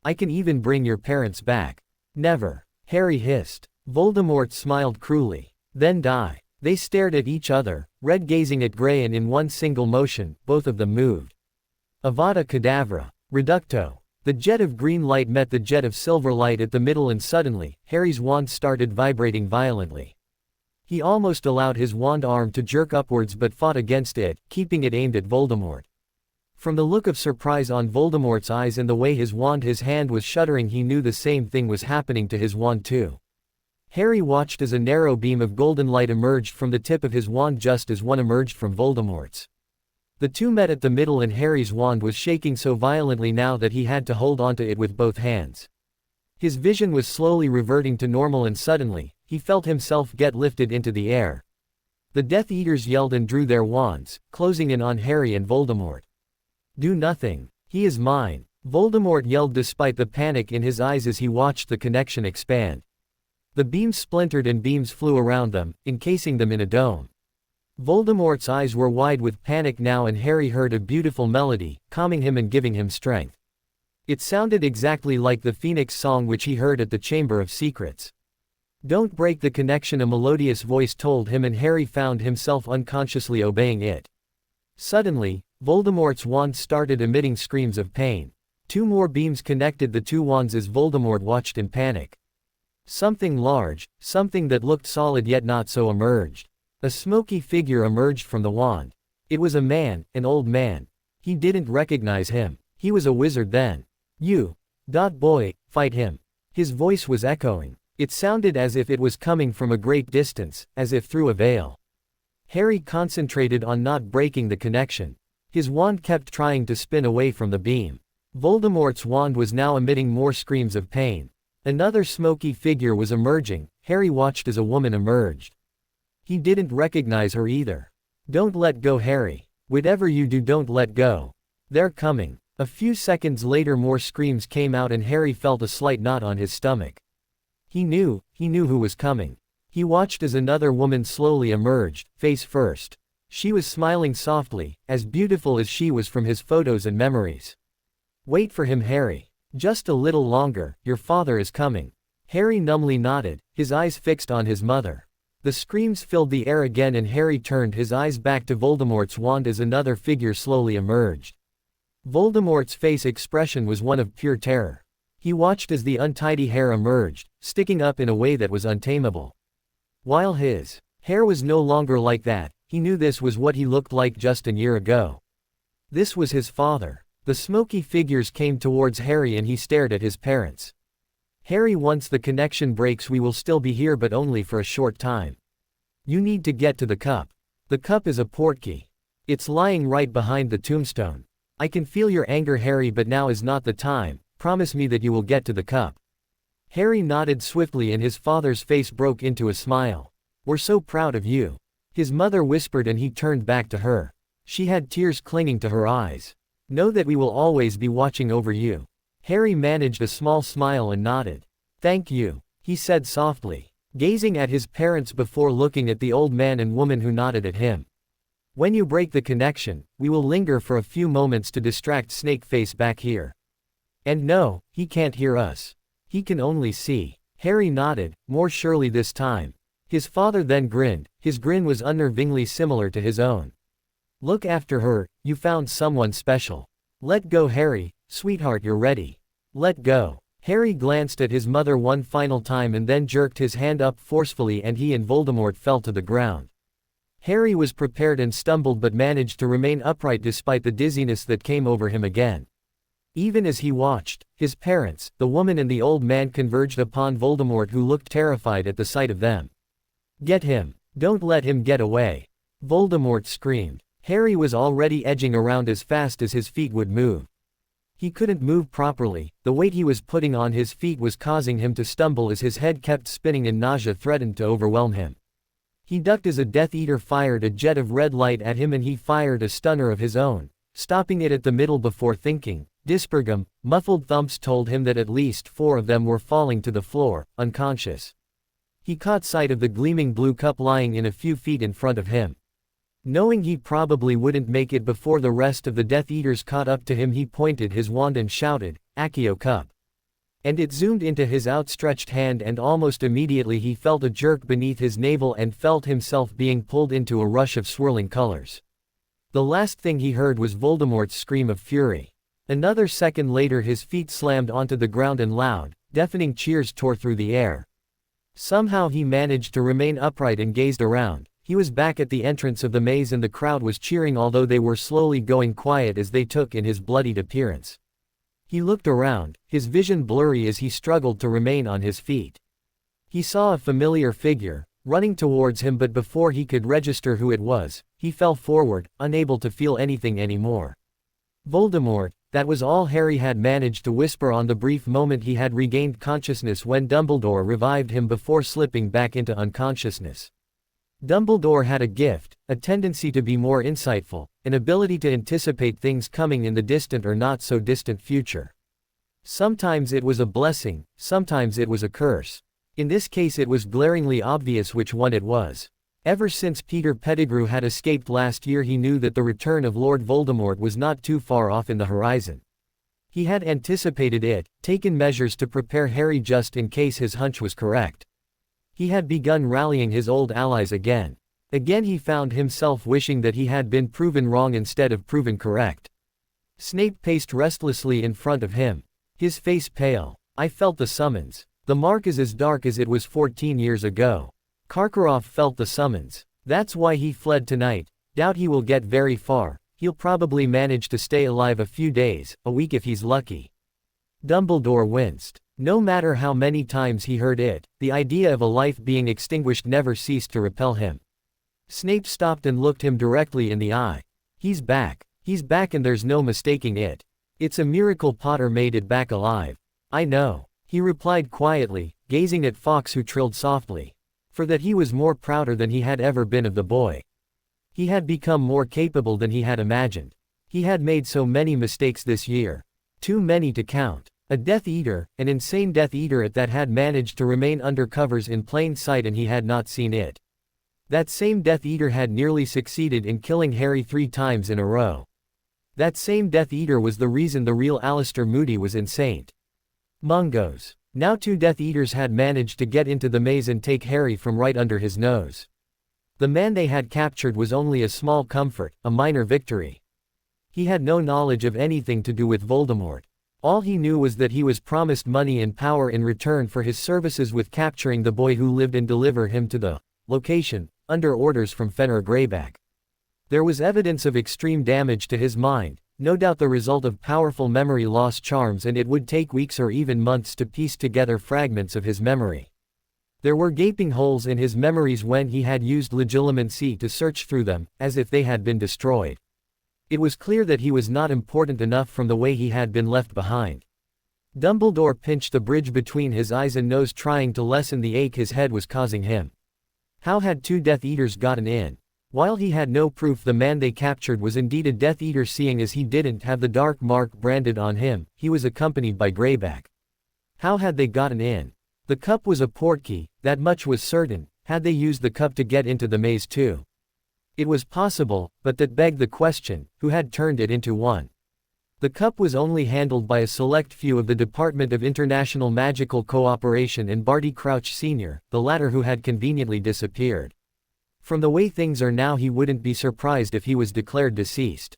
I can even bring your parents back. Never, Harry hissed. Voldemort smiled cruelly. Then die. They stared at each other, red gazing at grey, and in one single motion, both of them moved. Avada Kedavra. Reducto. The jet of green light met the jet of silver light at the middle, and suddenly, Harry's wand started vibrating violently. He almost allowed his wand arm to jerk upwards but fought against it, keeping it aimed at Voldemort. From the look of surprise on Voldemort's eyes and the way his hand was shuddering, he knew the same thing was happening to his wand too. Harry watched as a narrow beam of golden light emerged from the tip of his wand just as one emerged from Voldemort's. The two met at the middle and Harry's wand was shaking so violently now that he had to hold onto it with both hands. His vision was slowly reverting to normal and suddenly, he felt himself get lifted into the air. The Death Eaters yelled and drew their wands, closing in on Harry and Voldemort. "Do nothing. He is mine," Voldemort yelled despite the panic in his eyes as he watched the connection expand. The beams splintered and beams flew around them, encasing them in a dome. Voldemort's eyes were wide with panic now and Harry heard a beautiful melody, calming him and giving him strength. It sounded exactly like the Phoenix song which he heard at the Chamber of Secrets. "Don't break the connection," a melodious voice told him and Harry found himself unconsciously obeying it. Suddenly, Voldemort's wand started emitting screams of pain. Two more beams connected the two wands as Voldemort watched in panic. Something large, something that looked solid yet not so emerged. A smoky figure emerged from the wand. It was a man, an old man. He didn't recognize him. He was a wizard then. "You. Boy, fight him." His voice was echoing. It sounded as if it was coming from a great distance, as if through a veil. Harry concentrated on not breaking the connection. His wand kept trying to spin away from the beam. Voldemort's wand was now emitting more screams of pain. Another smoky figure was emerging. Harry watched as a woman emerged. He didn't recognize her either. "Don't let go, Harry. Whatever you do, don't let go. They're coming." A few seconds later more screams came out and Harry felt a slight knot on his stomach. He knew who was coming. He watched as another woman slowly emerged, face first. She was smiling softly, as beautiful as she was from his photos and memories. "Wait for him, Harry. Just a little longer, your father is coming." Harry numbly nodded, his eyes fixed on his mother. The screams filled the air again and Harry turned his eyes back to Voldemort's wand as another figure slowly emerged. Voldemort's face expression was one of pure terror. He watched as the untidy hair emerged, sticking up in a way that was untamable. While his hair was no longer like that, he knew this was what he looked like just a year ago. This was his father. The smoky figures came towards Harry and he stared at his parents. "Harry, once the connection breaks we will still be here but only for a short time. You need to get to the cup. The cup is a portkey. It's lying right behind the tombstone. I can feel your anger, Harry, but now is not the time. Promise me that you will get to the cup." Harry nodded swiftly and his father's face broke into a smile. "We're so proud of you," his mother whispered and he turned back to her. She had tears clinging to her eyes. "Know that we will always be watching over you." Harry managed a small smile and nodded. "Thank you," he said softly, gazing at his parents before looking at the old man and woman who nodded at him. "When you break the connection, we will linger for a few moments to distract Snakeface back here. And no, he can't hear us. He can only see." Harry nodded, more surely this time. His father then grinned. His grin was unnervingly similar to his own. "Look after her, you found someone special. Let go, Harry, sweetheart, you're ready. Let go." Harry glanced at his mother one final time and then jerked his hand up forcefully and he and Voldemort fell to the ground. Harry was prepared and stumbled but managed to remain upright despite the dizziness that came over him again. Even as he watched, his parents, the woman and the old man converged upon Voldemort who looked terrified at the sight of them. "Get him! Don't let him get away!" Voldemort screamed. Harry was already edging around as fast as his feet would move. He couldn't move properly, the weight he was putting on his feet was causing him to stumble as his head kept spinning and nausea threatened to overwhelm him. He ducked as a Death Eater fired a jet of red light at him and he fired a stunner of his own, stopping it at the middle before thinking. Dispergum, muffled thumps told him that at least 4 of them were falling to the floor, unconscious. He caught sight of the gleaming blue cup lying in a few feet in front of him. Knowing he probably wouldn't make it before the rest of the Death Eaters caught up to him, he pointed his wand and shouted, "Accio Cup." And it zoomed into his outstretched hand and almost immediately he felt a jerk beneath his navel and felt himself being pulled into a rush of swirling colors. The last thing he heard was Voldemort's scream of fury. Another second later his feet slammed onto the ground and loud, deafening cheers tore through the air. Somehow he managed to remain upright and gazed around. He was back at the entrance of the maze and the crowd was cheering, although they were slowly going quiet as they took in his bloodied appearance. He looked around, his vision blurry as he struggled to remain on his feet. He saw a familiar figure, running towards him, but before he could register who it was, he fell forward, unable to feel anything anymore. Voldemort, that was all Harry had managed to whisper on the brief moment he had regained consciousness when Dumbledore revived him before slipping back into unconsciousness. Dumbledore had a gift, a tendency to be more insightful, an ability to anticipate things coming in the distant or not so distant future. Sometimes it was a blessing, sometimes it was a curse. In this case it was glaringly obvious which one it was. Ever since Peter Pettigrew had escaped last year, he knew that the return of Lord Voldemort was not too far off in the horizon. He had anticipated it, taken measures to prepare Harry just in case his hunch was correct. He had begun rallying his old allies again. Again he found himself wishing that he had been proven wrong instead of proven correct. Snape paced restlessly in front of him, his face pale. "I felt the summons. The mark is as dark as it was 14 years ago. Karkaroff felt the summons. That's why he fled tonight. Doubt he will get very far. He'll probably manage to stay alive a few days, a week if he's lucky." Dumbledore winced. No matter how many times he heard it, the idea of a life being extinguished never ceased to repel him. Snape stopped and looked him directly in the eye. He's back and there's no mistaking it. It's a miracle Potter made it back alive." "I know," he replied quietly, gazing at Fawkes, who trilled softly. For that he was more prouder than he had ever been of the boy. He had become more capable than he had imagined. He had made so many mistakes this year. Too many to count. A Death Eater, an insane Death Eater at that, had managed to remain under covers in plain sight and he had not seen it. That same Death Eater had nearly succeeded in killing Harry 3 times in a row. That same Death Eater was the reason the real Alistair Moody was in St. Mungo's. Now 2 Death Eaters had managed to get into the maze and take Harry from right under his nose. The man they had captured was only a small comfort, a minor victory. He had no knowledge of anything to do with Voldemort. All he knew was that he was promised money and power in return for his services with capturing the boy who lived and deliver him to the location, under orders from Fenrir Greyback. There was evidence of extreme damage to his mind, no doubt the result of powerful memory loss charms, and it would take weeks or even months to piece together fragments of his memory. There were gaping holes in his memories when he had used Legilimency to search through them, as if they had been destroyed. It was clear that he was not important enough from the way he had been left behind. Dumbledore pinched the bridge between his eyes and nose, trying to lessen the ache his head was causing him. How had 2 Death Eaters gotten in? While he had no proof the man they captured was indeed a Death Eater, seeing as he didn't have the dark mark branded on him, he was accompanied by Greyback. How had they gotten in? The cup was a portkey, that much was certain. Had they used the cup to get into the maze too? It was possible, but that begged the question, who had turned it into one? The cup was only handled by a select few of the Department of International Magical Cooperation and Barty Crouch Sr., the latter who had conveniently disappeared. From the way things are now, he wouldn't be surprised if he was declared deceased.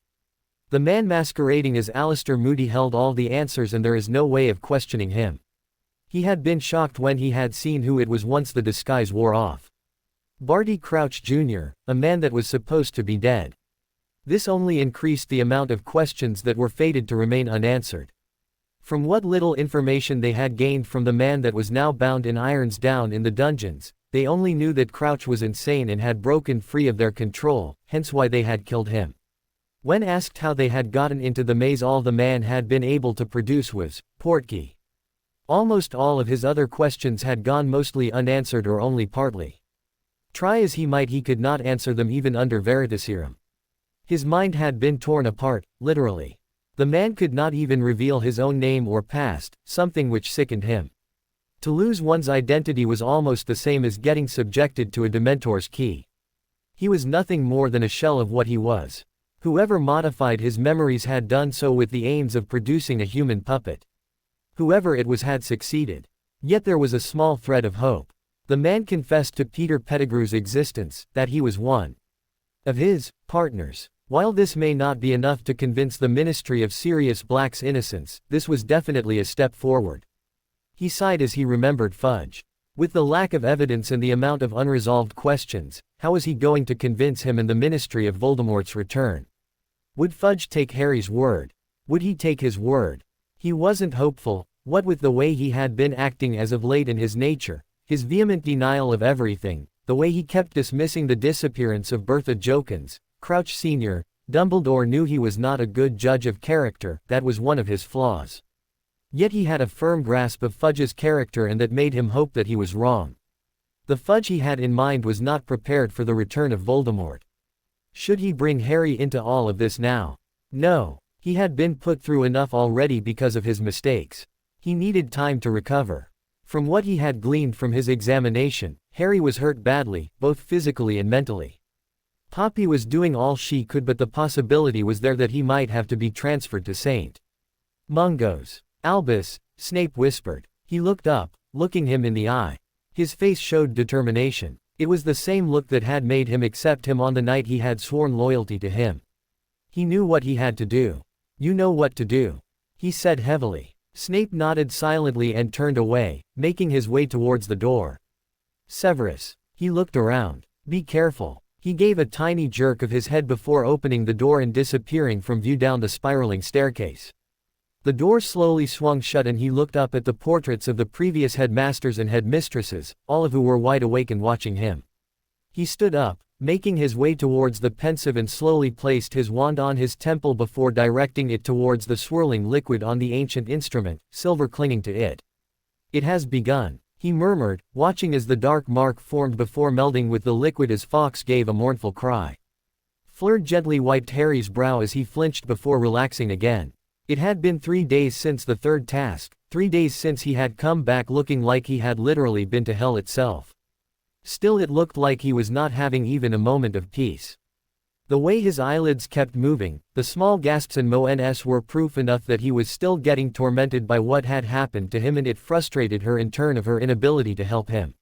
The man masquerading as Alistair Moody held all the answers, and there is no way of questioning him. He had been shocked when he had seen who it was once the disguise wore off. Barty Crouch Jr., a man that was supposed to be dead. This only increased the amount of questions that were fated to remain unanswered. From what little information they had gained from the man that was now bound in irons down in the dungeons, they only knew that Crouch was insane and had broken free of their control, hence why they had killed him. When asked how they had gotten into the maze, all the man had been able to produce was, portkey. Almost all of his other questions had gone mostly unanswered or only partly. Try as he might, he could not answer them even under Veritaserum. His mind had been torn apart, literally. The man could not even reveal his own name or past, something which sickened him. To lose one's identity was almost the same as getting subjected to a Dementor's key. He was nothing more than a shell of what he was. Whoever modified his memories had done so with the aims of producing a human puppet. Whoever it was had succeeded. Yet there was a small thread of hope. The man confessed to Peter Pettigrew's existence, that he was one of his partners. While this may not be enough to convince the Ministry of Sirius Black's innocence, this was definitely a step forward. He sighed as he remembered Fudge. With the lack of evidence and the amount of unresolved questions, how was he going to convince him and the Ministry of Voldemort's return? Would Fudge take Harry's word? Would he take his word? He wasn't hopeful. What with the way he had been acting as of late and his nature, His vehement denial of everything, the way he kept dismissing the disappearance of Bertha Jokins, Crouch Sr., Dumbledore knew he was not a good judge of character, that was one of his flaws. Yet he had a firm grasp of Fudge's character and that made him hope that he was wrong. The Fudge he had in mind was not prepared for the return of Voldemort. Should he bring Harry into all of this now? No. He had been put through enough already because of his mistakes. He needed time to recover. From what he had gleaned from his examination, Harry was hurt badly, both physically and mentally. Poppy was doing all she could, but the possibility was there that he might have to be transferred to St. Mungo's. Albus, Snape whispered. He looked up, looking him in the eye. His face showed determination. It was the same look that had made him accept him on the night he had sworn loyalty to him. He knew what he had to do. You know what to do, he said heavily. Snape nodded silently and turned away, making his way towards the door. Severus. He looked around. Be careful. He gave a tiny jerk of his head before opening the door and disappearing from view down the spiraling staircase. The door slowly swung shut and he looked up at the portraits of the previous headmasters and headmistresses, all of who were wide awake and watching him. He stood up, making his way towards the pensive, and slowly placed his wand on his temple before directing it towards the swirling liquid on the ancient instrument, silver clinging to it. It has begun, he murmured, watching as the dark mark formed before melding with the liquid as Fawkes gave a mournful cry. Fleur gently wiped Harry's brow as he flinched before relaxing again. It had been 3 days since the third task, 3 days since he had come back looking like he had literally been to hell itself. Still, it looked like he was not having even a moment of peace. The way his eyelids kept moving, the small gasps and moans were proof enough that he was still getting tormented by what had happened to him, and it frustrated her in turn of her inability to help him.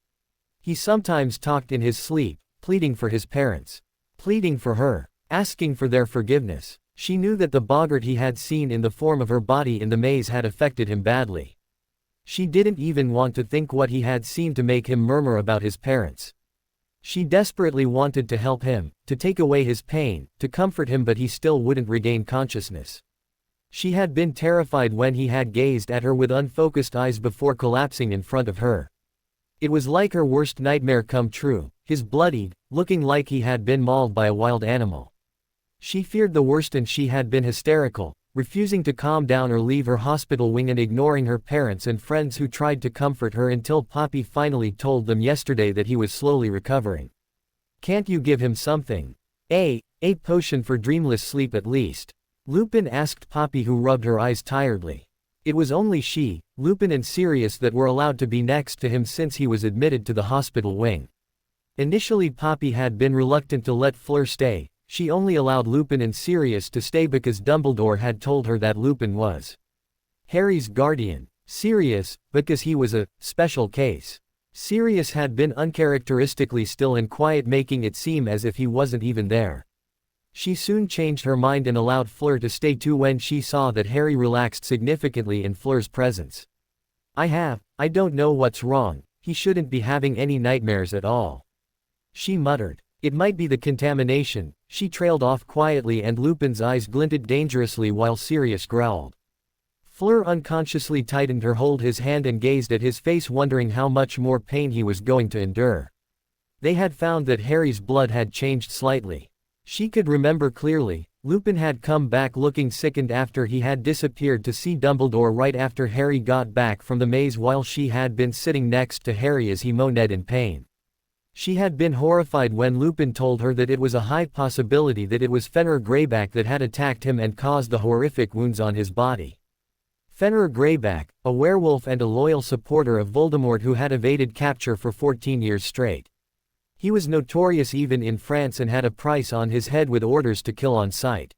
He sometimes talked in his sleep, pleading for his parents. Pleading for her. Asking for their forgiveness. She knew that the boggart he had seen in the form of her body in the maze had affected him badly. She didn't even want to think what he had seen to make him murmur about his parents. She desperately wanted to help him, to take away his pain, to comfort him, but he still wouldn't regain consciousness. She had been terrified when he had gazed at her with unfocused eyes before collapsing in front of her. It was like her worst nightmare come true, his bloodied, looking like he had been mauled by a wild animal. She feared the worst and she had been hysterical, refusing to calm down or leave her hospital wing and ignoring her parents and friends who tried to comfort her until Poppy finally told them yesterday that he was slowly recovering. Can't you give him something? A potion for dreamless sleep at least. Lupin asked Poppy, who rubbed her eyes tiredly. It was only she, Lupin and Sirius that were allowed to be next to him since he was admitted to the hospital wing. Initially Poppy had been reluctant to let Fleur stay. She only allowed Lupin and Sirius to stay because Dumbledore had told her that Lupin was Harry's guardian. Sirius, because he was a special case. Sirius had been uncharacteristically still and quiet, making it seem as if he wasn't even there. She soon changed her mind and allowed Fleur to stay too when she saw that Harry relaxed significantly in Fleur's presence. I don't know what's wrong, he shouldn't be having any nightmares at all. She muttered. It might be the contamination. She trailed off quietly and Lupin's eyes glinted dangerously while Sirius growled. Fleur unconsciously tightened her hold his hand and gazed at his face, wondering how much more pain he was going to endure. They had found that Harry's blood had changed slightly. She could remember clearly, Lupin had come back looking sickened after he had disappeared to see Dumbledore right after Harry got back from the maze, while she had been sitting next to Harry as he moaned in pain. She had been horrified when Lupin told her that it was a high possibility that it was Fenrir Greyback that had attacked him and caused the horrific wounds on his body. Fenrir Greyback, a werewolf and a loyal supporter of Voldemort who had evaded capture for 14 years straight. He was notorious even in France and had a price on his head with orders to kill on sight.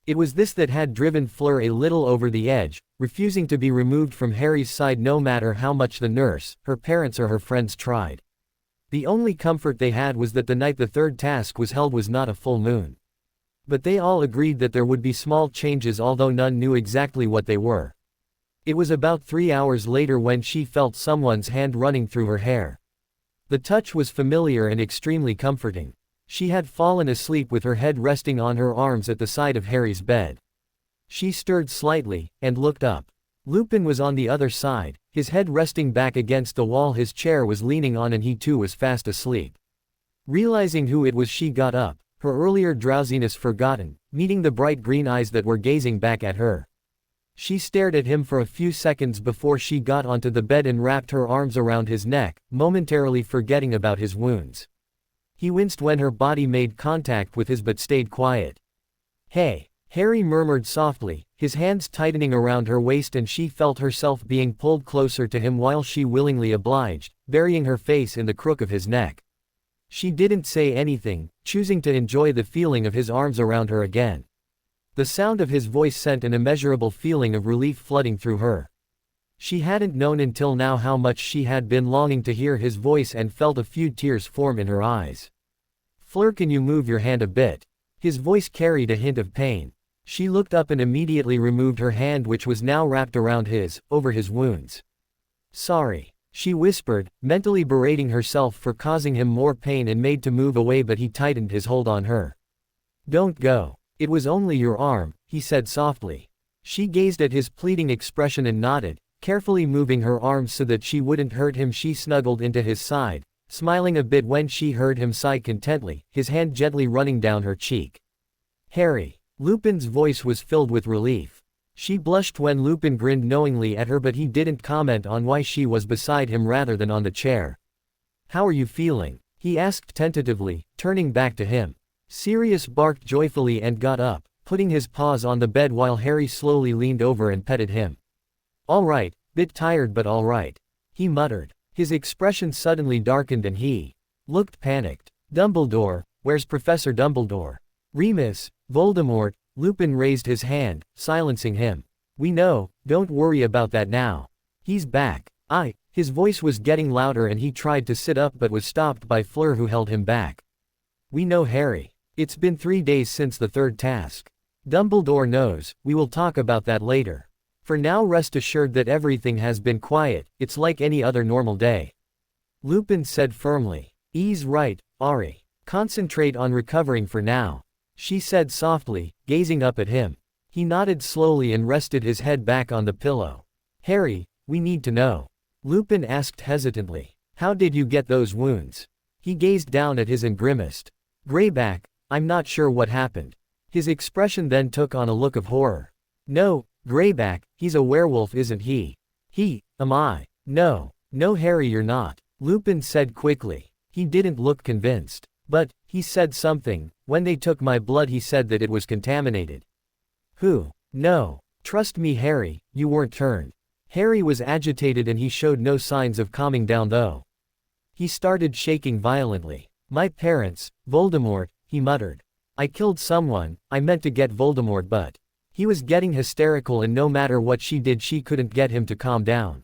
It was this that had driven Fleur a little over the edge, refusing to be removed from Harry's side no matter how much the nurse, her parents or her friends tried. The only comfort they had was that the night the third task was held was not a full moon. But they all agreed that there would be small changes, although none knew exactly what they were. It was about 3 hours later when she felt someone's hand running through her hair. The touch was familiar and extremely comforting. She had fallen asleep with her head resting on her arms at the side of Harry's bed. She stirred slightly, and looked up. Lupin was on the other side, his head resting back against the wall his chair was leaning on, and he too was fast asleep. Realizing who it was, she got up, her earlier drowsiness forgotten, meeting the bright green eyes that were gazing back at her. She stared at him for a few seconds before she got onto the bed and wrapped her arms around his neck, momentarily forgetting about his wounds. He winced when her body made contact with his but stayed quiet. "Hey," Harry murmured softly, his hands tightening around her waist, and she felt herself being pulled closer to him while she willingly obliged, burying her face in the crook of his neck. She didn't say anything, choosing to enjoy the feeling of his arms around her again. The sound of his voice sent an immeasurable feeling of relief flooding through her. She hadn't known until now how much she had been longing to hear his voice, and felt a few tears form in her eyes. "Fleur, can you move your hand a bit?" His voice carried a hint of pain. She looked up and immediately removed her hand, which was now wrapped around his, over his wounds. "Sorry," she whispered, mentally berating herself for causing him more pain, and made to move away, but he tightened his hold on her. "Don't go. It was only your arm," he said softly. She gazed at his pleading expression and nodded, carefully moving her arms so that she wouldn't hurt him. She snuggled into his side, smiling a bit when she heard him sigh contentedly, his hand gently running down her cheek. "Harry." Lupin's voice was filled with relief. She blushed when Lupin grinned knowingly at her, but he didn't comment on why she was beside him rather than on the chair. "How are you feeling?" he asked tentatively, turning back to him. Sirius barked joyfully and got up, putting his paws on the bed while Harry slowly leaned over and petted him. "All right, bit tired but all right," he muttered. His expression suddenly darkened and he looked panicked. "Dumbledore, where's Professor Dumbledore?" "Remus, Voldemort," Lupin raised his hand, silencing him. "We know, don't worry about that now. He's back." His voice was getting louder and he tried to sit up but was stopped by Fleur, who held him back. "We know, Harry. It's been 3 days since the third task. Dumbledore knows, we will talk about that later. For now rest assured that everything has been quiet, it's like any other normal day." Lupin said firmly. "He's right, Ari. Concentrate on recovering for now," she said softly, gazing up at him. He nodded slowly and rested his head back on the pillow. "Harry, we need to know." Lupin asked hesitantly. "How did you get those wounds?" He gazed down at his and grimaced. "Greyback, I'm not sure what happened." His expression then took on a look of horror. "No, Greyback, he's a werewolf, isn't he?" Am I?" No, Harry, you're not," Lupin said quickly. He didn't look convinced. "But," he said something, "when they took my blood he said that it was contaminated." "Who?" "No. Trust me, Harry, you weren't turned." Harry was agitated and he showed no signs of calming down though. He started shaking violently. "My parents, Voldemort," he muttered. "I killed someone, I meant to get Voldemort, but..." He was getting hysterical and no matter what she did she couldn't get him to calm down.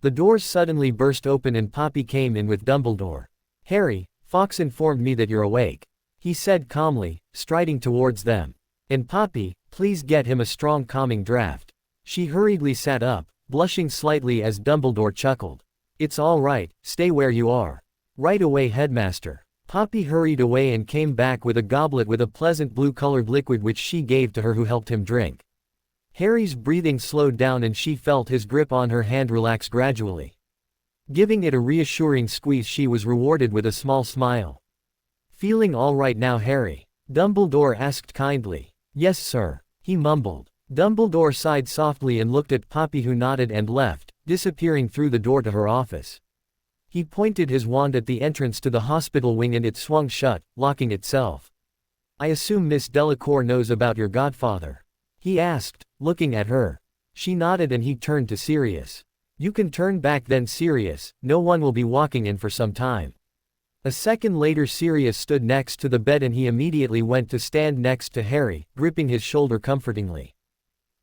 The doors suddenly burst open and Poppy came in with Dumbledore. "Harry, Fawkes informed me that you're awake," he said calmly, striding towards them. "And Poppy, please get him a strong calming draft." She hurriedly sat up, blushing slightly as Dumbledore chuckled. "It's all right, stay where you are." "Right away, Headmaster." Poppy hurried away and came back with a goblet with a pleasant blue-colored liquid which she gave to her, who helped him drink. Harry's breathing slowed down and she felt his grip on her hand relax gradually. Giving it a reassuring squeeze, she was rewarded with a small smile. "Feeling all right now, Harry?" Dumbledore asked kindly. "Yes, sir," he mumbled. Dumbledore sighed softly and looked at Poppy, who nodded and left, disappearing through the door to her office. He pointed his wand at the entrance to the hospital wing and it swung shut, locking itself. "I assume Miss Delacour knows about your godfather?" he asked, looking at her. She nodded and he turned to Sirius. "You can turn back then, Sirius, no one will be walking in for some time." A second later Sirius stood next to the bed and he immediately went to stand next to Harry, gripping his shoulder comfortingly.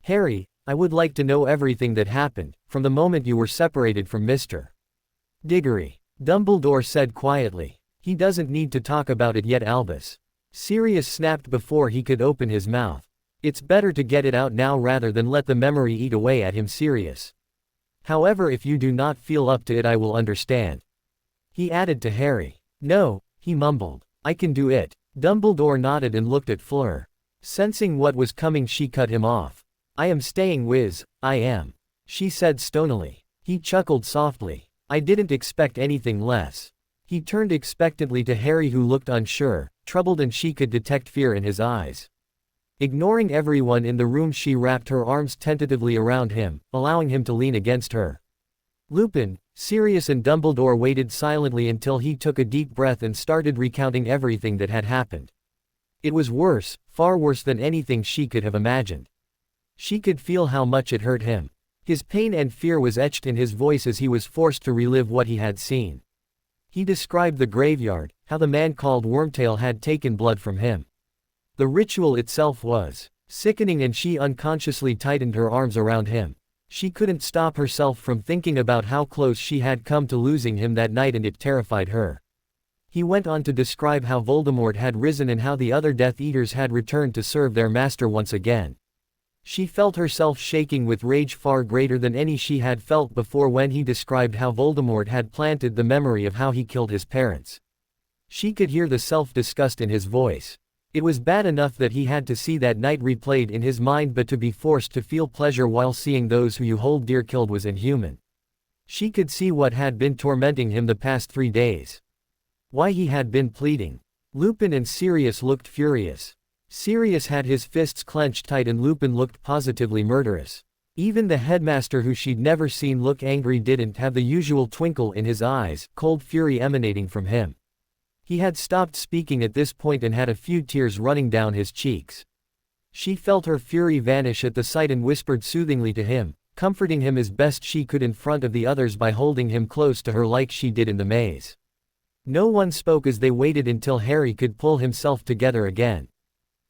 "Harry, I would like to know everything that happened, from the moment you were separated from Mr. Diggory," Dumbledore said quietly. "He doesn't need to talk about it yet, Albus." Sirius snapped before he could open his mouth. "It's better to get it out now rather than let the memory eat away at him, Sirius. However, if you do not feel up to it I will understand," he added to Harry. "No," he mumbled. "I can do it." Dumbledore nodded and looked at Fleur. Sensing what was coming she cut him off. "I am staying, Wiz, I am." she said stonily. He chuckled softly. I didn't expect anything less. He turned expectantly to Harry, who looked unsure, troubled, and she could detect fear in his eyes. Ignoring everyone in the room, she wrapped her arms tentatively around him, allowing him to lean against her. Lupin, Sirius and Dumbledore waited silently until he took a deep breath and started recounting everything that had happened. It was worse, far worse than anything she could have imagined. She could feel how much it hurt him. His pain and fear was etched in his voice as he was forced to relive what he had seen. He described the graveyard, how the man called Wormtail had taken blood from him. The ritual itself was sickening, and she unconsciously tightened her arms around him. She couldn't stop herself from thinking about how close she had come to losing him that night, and it terrified her. He went on to describe how Voldemort had risen and how the other Death Eaters had returned to serve their master once again. She felt herself shaking with rage far greater than any she had felt before when he described how Voldemort had planted the memory of how he killed his parents. She could hear the self-disgust in his voice. It was bad enough that he had to see that night replayed in his mind, but to be forced to feel pleasure while seeing those who you hold dear killed was inhuman. She could see what had been tormenting him the past 3 days. Why he had been pleading. Lupin and Sirius looked furious. Sirius had his fists clenched tight and Lupin looked positively murderous. Even the headmaster, who she'd never seen look angry, didn't have the usual twinkle in his eyes, cold fury emanating from him. He had stopped speaking at this point and had a few tears running down his cheeks. She felt her fury vanish at the sight and whispered soothingly to him, comforting him as best she could in front of the others by holding him close to her like she did in the maze. No one spoke as they waited until Harry could pull himself together again.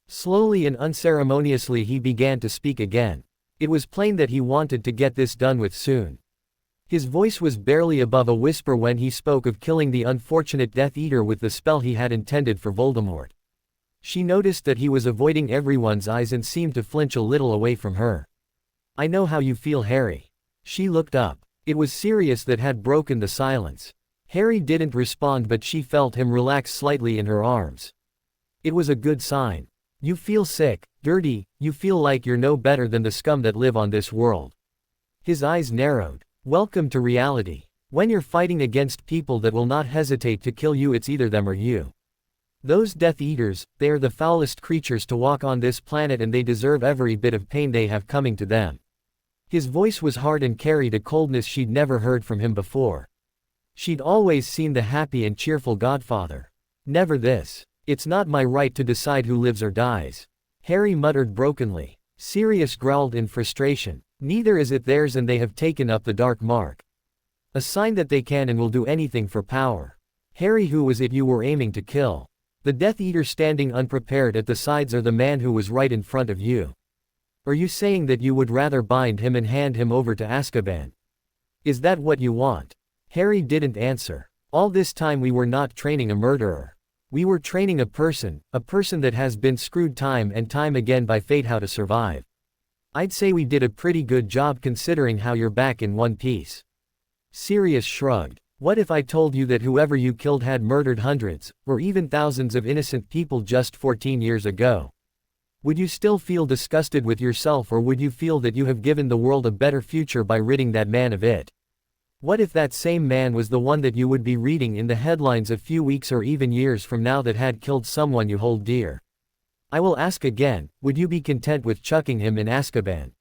Slowly and unceremoniously he began to speak again. It was plain that he wanted to get this done with soon. His voice was barely above a whisper when he spoke of killing the unfortunate Death Eater with the spell he had intended for Voldemort. She noticed that he was avoiding everyone's eyes and seemed to flinch a little away from her. I know how you feel, Harry. She looked up. It was Sirius that had broken the silence. Harry didn't respond, but she felt him relax slightly in her arms. It was a good sign. You feel sick, dirty, you feel like you're no better than the scum that live on this world. His eyes narrowed. Welcome to reality. When you're fighting against people that will not hesitate to kill you, it's either them or you. Those Death Eaters, they are the foulest creatures to walk on this planet, and they deserve every bit of pain they have coming to them. His voice was hard and carried a coldness she'd never heard from him before. She'd always seen the happy and cheerful Godfather. Never this. It's not my right to decide who lives or dies. Harry muttered brokenly. Sirius growled in frustration. Neither is it theirs, and they have taken up the dark mark. A sign that they can and will do anything for power. Harry, who was it you were aiming to kill? The Death Eater standing unprepared at the sides, or the man who was right in front of you? Are you saying that you would rather bind him and hand him over to Azkaban? Is that what you want? Harry didn't answer. All this time we were not training a murderer. We were training a person that has been screwed time and time again by fate how to survive. I'd say we did a pretty good job considering how you're back in one piece. Sirius shrugged. What if I told you that whoever you killed had murdered hundreds, or even thousands of innocent people just 14 years ago? Would you still feel disgusted with yourself, or would you feel that you have given the world a better future by ridding that man of it? What if that same man was the one that you would be reading in the headlines a few weeks or even years from now that had killed someone you hold dear? I will ask again, would you be content with chucking him in Azkaban?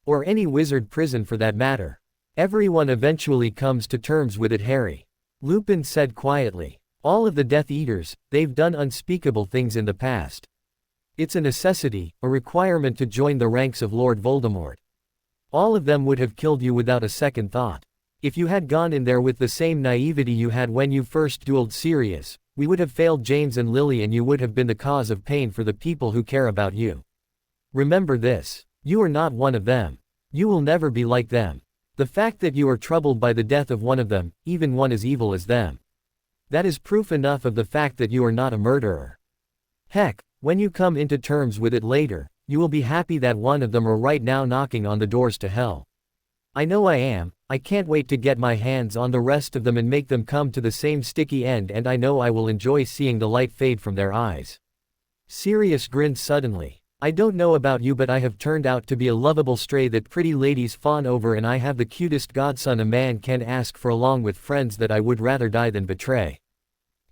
Or any wizard prison for that matter? Everyone eventually comes to terms with it, Harry. Lupin said quietly. All of the Death Eaters, they've done unspeakable things in the past. It's a necessity, a requirement to join the ranks of Lord Voldemort. All of them would have killed you without a second thought. If you had gone in there with the same naivety you had when you first dueled Sirius, we would have failed James and Lily, and you would have been the cause of pain for the people who care about you. Remember this. You are not one of them. You will never be like them. The fact that you are troubled by the death of one of them, even one as evil as them, that is proof enough of the fact that you are not a murderer. Heck, when you come into terms with it later, you will be happy that one of them are right now knocking on the doors to hell. I know I am. I can't wait to get my hands on the rest of them and make them come to the same sticky end, and I know I will enjoy seeing the light fade from their eyes. Sirius grinned suddenly. I don't know about you, but I have turned out to be a lovable stray that pretty ladies fawn over, and I have the cutest godson a man can ask for, along with friends that I would rather die than betray.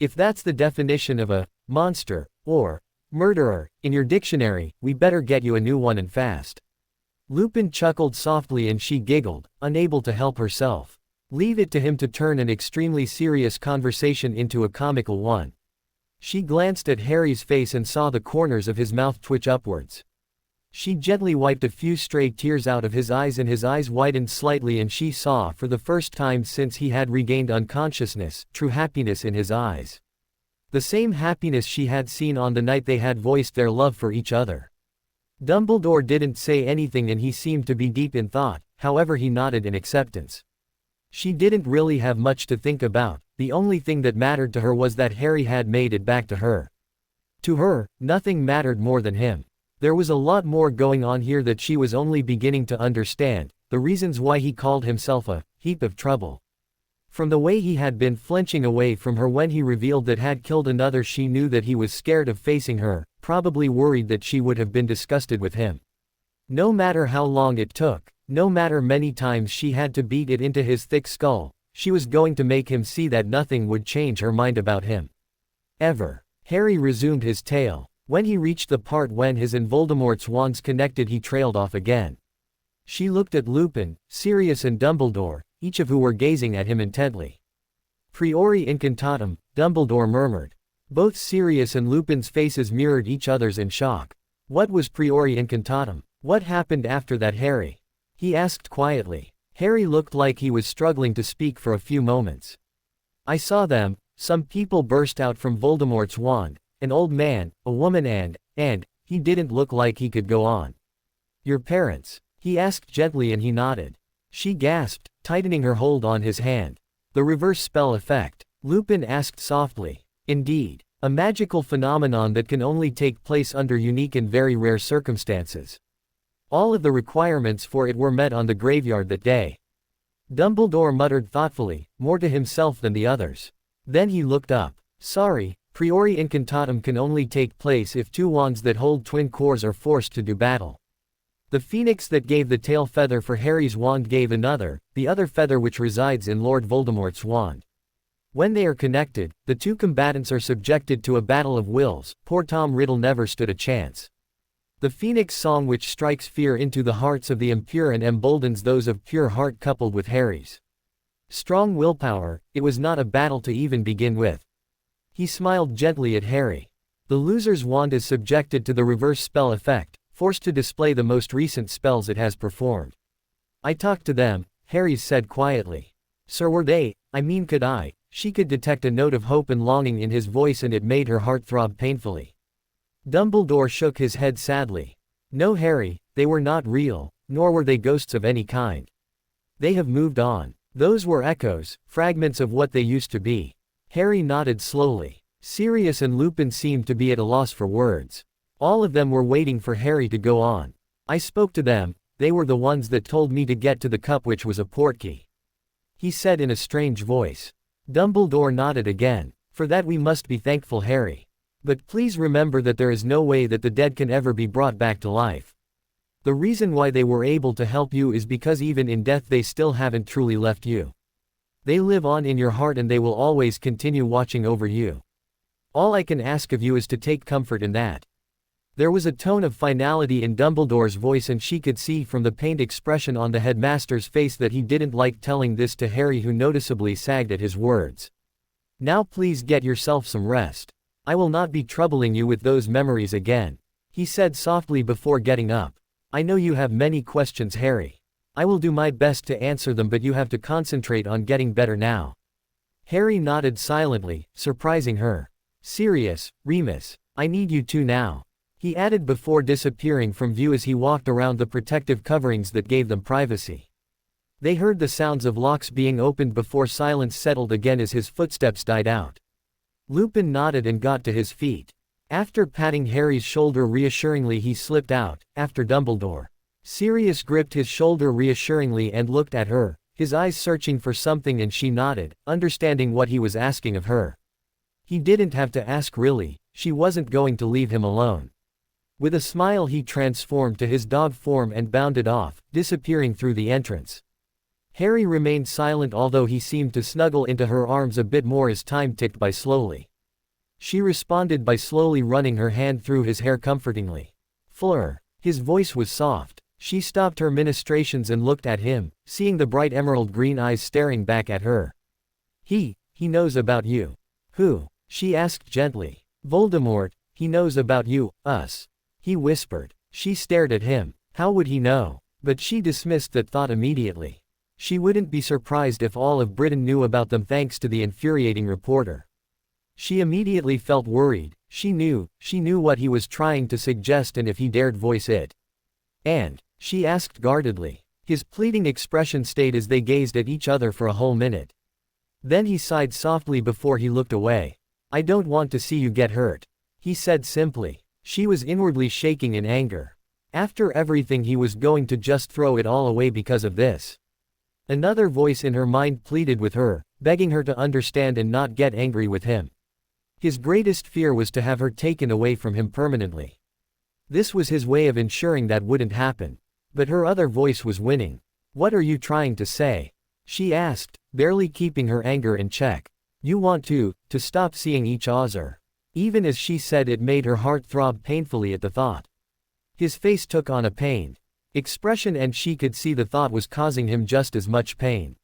If that's the definition of a monster, or murderer, in your dictionary, we better get you a new one and fast." Lupin chuckled softly and she giggled, unable to help herself. Leave it to him to turn an extremely serious conversation into a comical one. She glanced at Harry's face and saw the corners of his mouth twitch upwards. She gently wiped a few stray tears out of his eyes, and his eyes widened slightly, and she saw, for the first time since he had regained unconsciousness, true happiness in his eyes. The same happiness she had seen on the night they had voiced their love for each other. Dumbledore didn't say anything and he seemed to be deep in thought, however he nodded in acceptance. She didn't really have much to think about. The only thing that mattered to her was that Harry had made it back to her. To her, nothing mattered more than him. There was a lot more going on here that she was only beginning to understand, the reasons why he called himself a heap of trouble. From the way he had been flinching away from her when he revealed that had killed another, she knew that he was scared of facing her, probably worried that she would have been disgusted with him. No matter how long it took, no matter many times she had to beat it into his thick skull, she was going to make him see that nothing would change her mind about him. Ever. Harry resumed his tale. When he reached the part when his and Voldemort's wands connected, he trailed off again. She looked at Lupin, Sirius and Dumbledore, each of who were gazing at him intently. "Priori incantatem," Dumbledore murmured. Both Sirius and Lupin's faces mirrored each other's in shock. "What was priori incantatem? What happened after that, Harry?" he asked quietly. Harry looked like he was struggling to speak for a few moments. "I saw them. Some people burst out from Voldemort's wand, an old man, a woman and, he didn't look like he could go on." "Your parents?" he asked gently, and he nodded. She gasped, tightening her hold on his hand. "The reverse spell effect?" Lupin asked softly. "Indeed. A magical phenomenon that can only take place under unique and very rare circumstances. All of the requirements for it were met on the graveyard that day." Dumbledore muttered thoughtfully, more to himself than the others. Then he looked up. "Sorry, priori incantatem can only take place if two wands that hold twin cores are forced to do battle. The phoenix that gave the tail feather for Harry's wand gave another, the other feather which resides in Lord Voldemort's wand. When they are connected, the two combatants are subjected to a battle of wills. Poor Tom Riddle never stood a chance. The phoenix song which strikes fear into the hearts of the impure and emboldens those of pure heart, coupled with Harry's strong willpower, it was not a battle to even begin with." He smiled gently at Harry. "The loser's wand is subjected to the reverse spell effect, forced to display the most recent spells it has performed." "I talked to them," Harry said quietly. "Sir, were they, I mean could I?" She could detect a note of hope and longing in his voice, and it made her heart throb painfully. Dumbledore shook his head sadly. "No, Harry, they were not real, nor were they ghosts of any kind. They have moved on. Those were echoes, fragments of what they used to be." Harry nodded slowly. Sirius and Lupin seemed to be at a loss for words. All of them were waiting for Harry to go on. "I spoke to them, they were the ones that told me to get to the cup, which was a portkey," he said in a strange voice. Dumbledore nodded again. "For that we must be thankful, Harry. But please remember that there is no way that the dead can ever be brought back to life. The reason why they were able to help you is because even in death they still haven't truly left you. They live on in your heart, and they will always continue watching over you. All I can ask of you is to take comfort in that." There was a tone of finality in Dumbledore's voice, and she could see from the pained expression on the headmaster's face that he didn't like telling this to Harry, who noticeably sagged at his words. "Now please get yourself some rest. I will not be troubling you with those memories again," he said softly before getting up. "I know you have many questions, Harry. I will do my best to answer them, but you have to concentrate on getting better now." Harry nodded silently, surprising her. "Sirius, Remus, I need you too now," he added before disappearing from view as he walked around the protective coverings that gave them privacy. They heard the sounds of locks being opened before silence settled again as his footsteps died out. Lupin nodded and got to his feet. After patting Harry's shoulder reassuringly, he slipped out, after Dumbledore. Sirius gripped his shoulder reassuringly and looked at her, his eyes searching for something, and she nodded, understanding what he was asking of her. He didn't have to ask really, she wasn't going to leave him alone. With a smile he transformed to his dog form and bounded off, disappearing through the entrance. Harry remained silent, although he seemed to snuggle into her arms a bit more as time ticked by slowly. She responded by slowly running her hand through his hair comfortingly. Fleur. His voice was soft. She stopped her ministrations and looked at him, seeing the bright emerald green eyes staring back at her. He knows about you. Who? She asked gently. Voldemort. He knows about you, us. He whispered. She stared at him. How would he know? But she dismissed that thought immediately. She wouldn't be surprised if all of Britain knew about them thanks to the infuriating reporter. She immediately felt worried. She knew what he was trying to suggest and if he dared voice it. And, she asked guardedly. His pleading expression stayed as they gazed at each other for a whole minute. Then he sighed softly before he looked away. I don't want to see you get hurt, he said simply. She was inwardly shaking in anger. After everything, he was going to just throw it all away because of this. Another voice in her mind pleaded with her, begging her to understand and not get angry with him. His greatest fear was to have her taken away from him permanently. This was his way of ensuring that wouldn't happen. But her other voice was winning. What are you trying to say? She asked, barely keeping her anger in check. You want to stop seeing each other. Even as she said it made her heart throb painfully at the thought. His face took on a pained expression and she could see the thought was causing him just as much pain.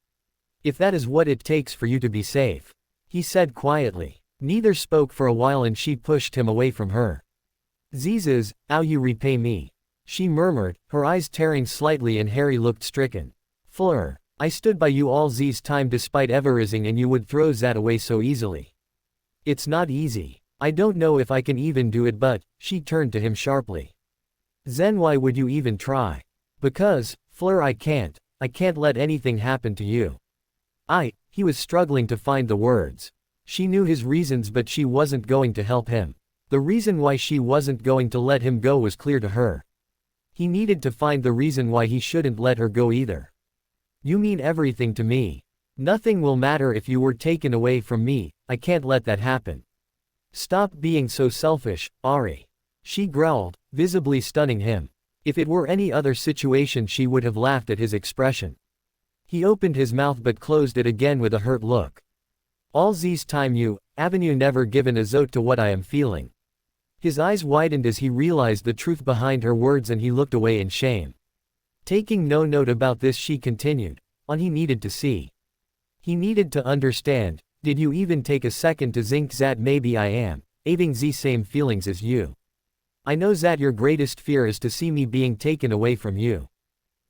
If that is what it takes for you to be safe, he said quietly. Neither spoke for a while and she pushed him away from her. Zizes, how you repay me? She murmured, her eyes tearing slightly and Harry looked stricken. Fleur, I stood by you all this time despite everything and you would throw that away so easily. It's not easy. I don't know if I can even do it but, she turned to him sharply. Then why would you even try? Because, Fleur, I can't let anything happen to you. He was struggling to find the words. She knew his reasons but she wasn't going to help him. The reason why she wasn't going to let him go was clear to her. He needed to find the reason why he shouldn't let her go either. You mean everything to me. Nothing will matter if you were taken away from me, I can't let that happen. Stop being so selfish, Ari. She growled, visibly stunning him. If it were any other situation she would have laughed at his expression. He opened his mouth but closed it again with a hurt look. All this time you never given a zote to what I am feeling. His eyes widened as he realized the truth behind her words and he looked away in shame. Taking no note about this she continued, on he needed to see. He needed to understand, did you even take a second to think that maybe I am having the same feelings as you? I know that your greatest fear is to see me being taken away from you.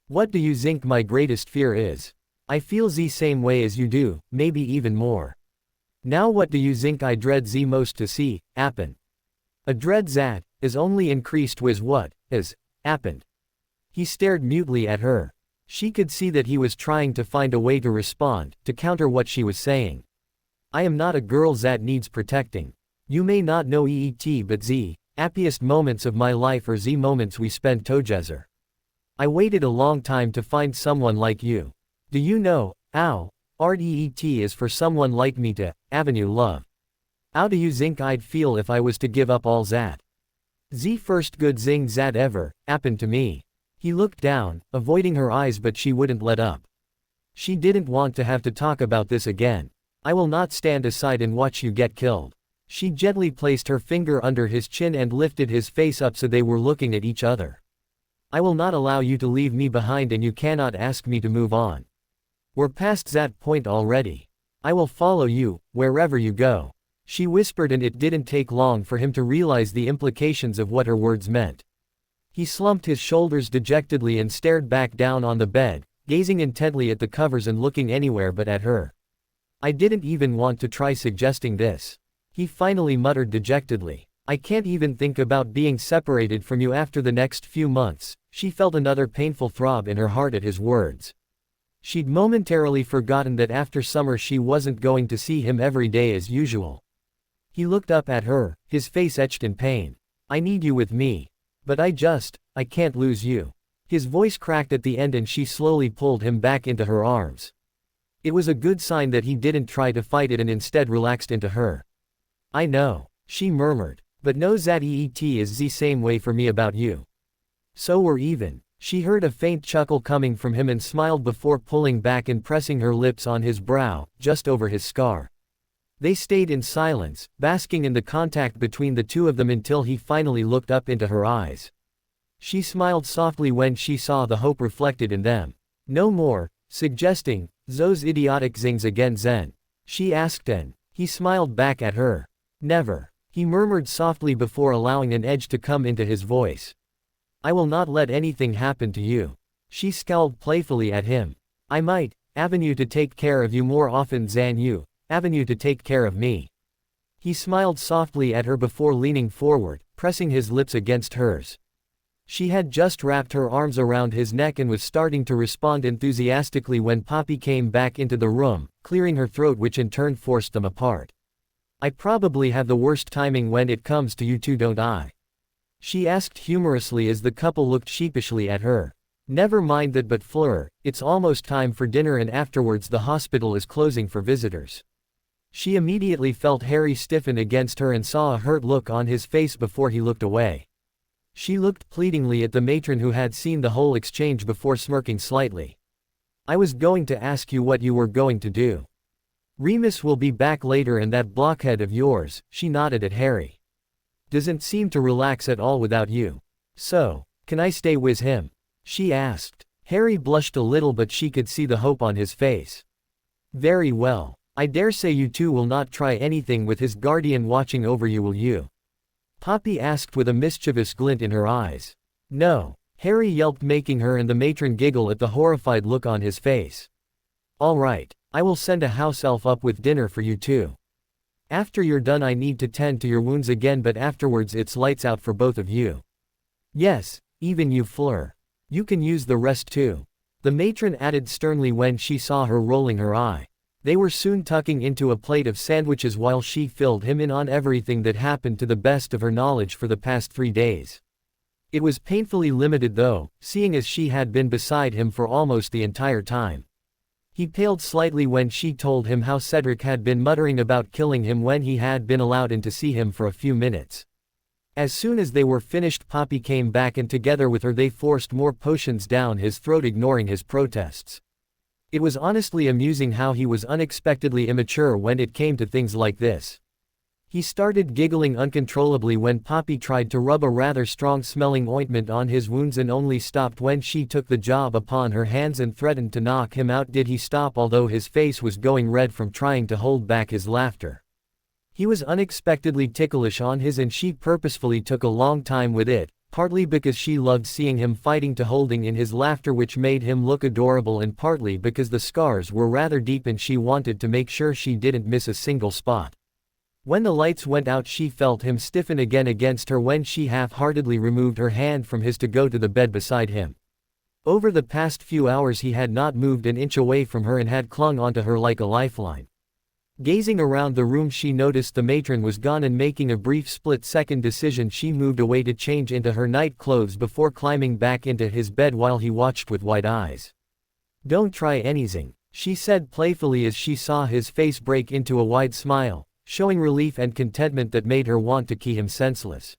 What do you think my greatest fear is? I feel the same way as you do, maybe even more. Now what do you think I dread the most to see happen? A dread that is only increased with what has happened. He stared mutely at her. She could see that he was trying to find a way to respond, to counter what she was saying. I am not a girl that needs protecting. You may not know it but the happiest moments of my life are the moments we spent together. I waited a long time to find someone like you. Do you know how hard it is for someone like me to avenue love? How do you think I'd feel if I was to give up all that? The first good thing that ever happened to me. He looked down, avoiding her eyes but she wouldn't let up. She didn't want to have to talk about this again. I will not stand aside and watch you get killed. She gently placed her finger under his chin and lifted his face up so they were looking at each other. I will not allow you to leave me behind and you cannot ask me to move on. We're past that point already. I will follow you, wherever you go. She whispered and it didn't take long for him to realize the implications of what her words meant. He slumped his shoulders dejectedly and stared back down on the bed, gazing intently at the covers and looking anywhere but at her. I didn't even want to try suggesting this. He finally muttered dejectedly. I can't even think about being separated from you after the next few months. She felt another painful throb in her heart at his words. She'd momentarily forgotten that after summer she wasn't going to see him every day as usual. He looked up at her, his face etched in pain. I need you with me. But I can't lose you. His voice cracked at the end and she slowly pulled him back into her arms. It was a good sign that he didn't try to fight it and instead relaxed into her. I know, she murmured. But no that it is the same way for me about you. So we're even. She heard a faint chuckle coming from him and smiled before pulling back and pressing her lips on his brow, just over his scar. They stayed in silence, basking in the contact between the two of them until he finally looked up into her eyes. She smiled softly when she saw the hope reflected in them. No more, suggesting, those idiotic zings again Zen. She asked and he smiled back at her. Never. He murmured softly before allowing an edge to come into his voice. I will not let anything happen to you. She scowled playfully at him. I might, avenue to take care of you more often than you, avenue to take care of me. He smiled softly at her before leaning forward, pressing his lips against hers. She had just wrapped her arms around his neck and was starting to respond enthusiastically when Poppy came back into the room, clearing her throat, which in turn forced them apart. I probably have the worst timing when it comes to you two, don't I? She asked humorously as the couple looked sheepishly at her. Never mind that, but Fleur, it's almost time for dinner and afterwards the hospital is closing for visitors. She immediately felt Harry stiffen against her and saw a hurt look on his face before he looked away. She looked pleadingly at the matron who had seen the whole exchange before smirking slightly. I was going to ask you what you were going to do. Remus will be back later and that blockhead of yours, she nodded at Harry. Doesn't seem to relax at all without you. So, can I stay with him? She asked. Harry blushed a little but she could see the hope on his face. Very well. I dare say you two will not try anything with his guardian watching over you, will you? Poppy asked with a mischievous glint in her eyes. No. Harry yelped, making her and the matron giggle at the horrified look on his face. All right. I will send a house elf up with dinner for you two. After you're done I need to tend to your wounds again, but afterwards it's lights out for both of you. Yes, even you Fleur. You can use the rest too. The matron added sternly when she saw her rolling her eye. They were soon tucking into a plate of sandwiches while she filled him in on everything that happened to the best of her knowledge for the past 3 days. It was painfully limited though, seeing as she had been beside him for almost the entire time. He paled slightly when she told him how Cedric had been muttering about killing him when he had been allowed in to see him for a few minutes. As soon as they were finished, Poppy came back and together with her they forced more potions down his throat, ignoring his protests. It was honestly amusing how he was unexpectedly immature when it came to things like this. He started giggling uncontrollably when Poppy tried to rub a rather strong-smelling ointment on his wounds and only stopped when she took the job upon her hands and threatened to knock him out did he stop, although his face was going red from trying to hold back his laughter. He was unexpectedly ticklish on his and she purposefully took a long time with it, partly because she loved seeing him fighting to holding in his laughter, which made him look adorable, and partly because the scars were rather deep and she wanted to make sure she didn't miss a single spot. When the lights went out she felt him stiffen again against her when she half-heartedly removed her hand from his to go to the bed beside him. Over the past few hours he had not moved an inch away from her and had clung onto her like a lifeline. Gazing around the room she noticed the matron was gone, and making a brief split-second decision she moved away to change into her night clothes before climbing back into his bed while he watched with wide eyes. Don't try anything, she said playfully as she saw his face break into a wide smile, showing relief and contentment that made her want to key him senseless.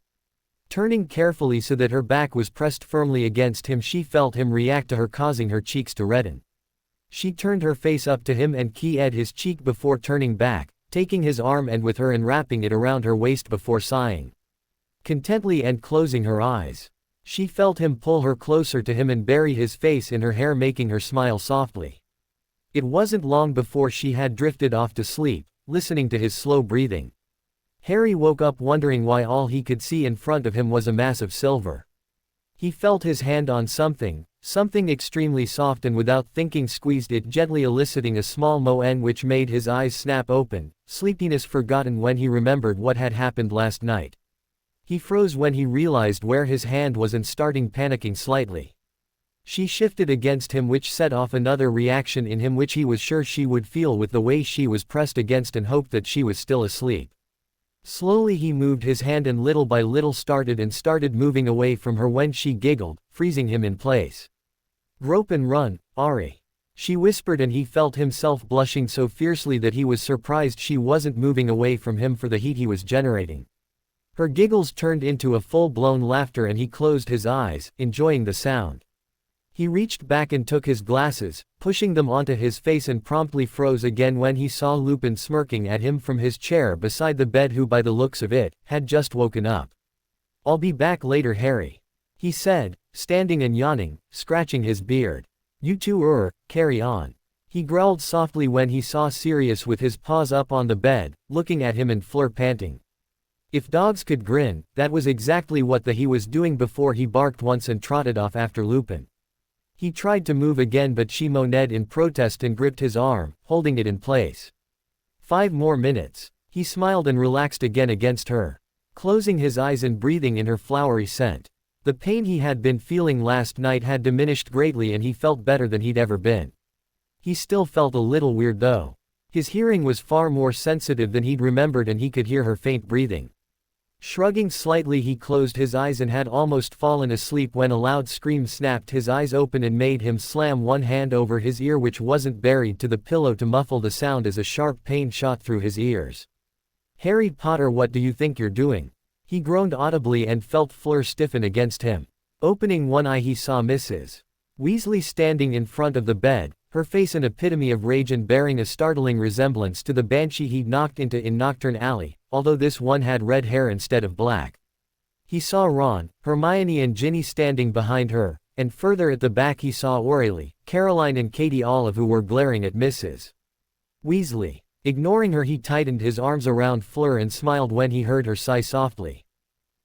Turning carefully so that her back was pressed firmly against him she felt him react to her, causing her cheeks to redden. She turned her face up to him and keyed his cheek before turning back, taking his arm and with her and wrapping it around her waist before sighing contently and closing her eyes. She felt him pull her closer to him and bury his face in her hair, making her smile softly. It wasn't long before she had drifted off to sleep, listening to his slow breathing. Harry woke up wondering why all he could see in front of him was a mass of silver. He felt his hand on something extremely soft, and without thinking squeezed it gently, eliciting a small moan which made his eyes snap open, sleepiness forgotten when he remembered what had happened last night. He froze when he realized where his hand was and starting panicking slightly. She shifted against him, which set off another reaction in him which he was sure she would feel with the way she was pressed against, and hoped that she was still asleep. Slowly he moved his hand and little by little started moving away from her when she giggled, freezing him in place. "Rope and run, Ari," she whispered, and he felt himself blushing so fiercely that he was surprised she wasn't moving away from him for the heat he was generating. Her giggles turned into a full-blown laughter and he closed his eyes, enjoying the sound. He reached back and took his glasses, pushing them onto his face, and promptly froze again when he saw Lupin smirking at him from his chair beside the bed, who by the looks of it, had just woken up. "I'll be back later, Harry," he said, standing and yawning, scratching his beard. "You two carry on," he growled softly when he saw Sirius with his paws up on the bed, looking at him and Fleur panting. If dogs could grin, that was exactly what he was doing before he barked once and trotted off after Lupin. He tried to move again, but she moaned in protest and gripped his arm, holding it in place. 5 more minutes. He smiled and relaxed again against her, closing his eyes and breathing in her flowery scent. The pain he had been feeling last night had diminished greatly and he felt better than he'd ever been. He still felt a little weird though. His hearing was far more sensitive than he'd remembered and he could hear her faint breathing. Shrugging slightly, he closed his eyes and had almost fallen asleep when a loud scream snapped his eyes open and made him slam one hand over his ear, which wasn't buried, to the pillow to muffle the sound as a sharp pain shot through his ears. "Harry Potter, what do you think you're doing?" He groaned audibly and felt Fleur stiffen against him. Opening one eye, he saw Mrs. Weasley standing in front of the bed, her face an epitome of rage and bearing a startling resemblance to the banshee he'd knocked into in Nocturne Alley, although this one had red hair instead of black. He saw Ron, Hermione and Ginny standing behind her, and further at the back he saw Aurelie, Caroline and Katie Olive, who were glaring at Mrs. Weasley. Ignoring her, he tightened his arms around Fleur and smiled when he heard her sigh softly.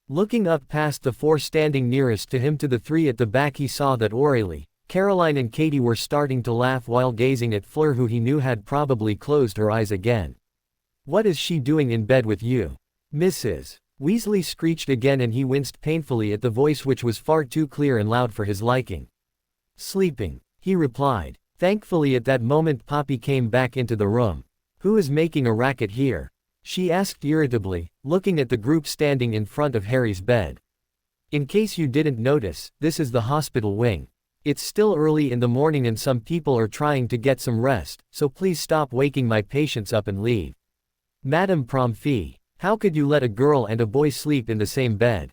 Looking up past the 4 standing nearest to him to the 3 at the back, he saw that Aurelie, Caroline and Katie were starting to laugh while gazing at Fleur, who he knew had probably closed her eyes again. "What is she doing in bed with you?" Mrs. Weasley screeched again, and he winced painfully at the voice, which was far too clear and loud for his liking. "Sleeping," he replied. Thankfully at that moment Poppy came back into the room. "Who is making a racket here?" she asked irritably, looking at the group standing in front of Harry's bed. "In case you didn't notice, this is the hospital wing. It's still early in the morning and some people are trying to get some rest, so please stop waking my patients up and leave." "Madame Pomfrey, how could you let a girl and a boy sleep in the same bed?"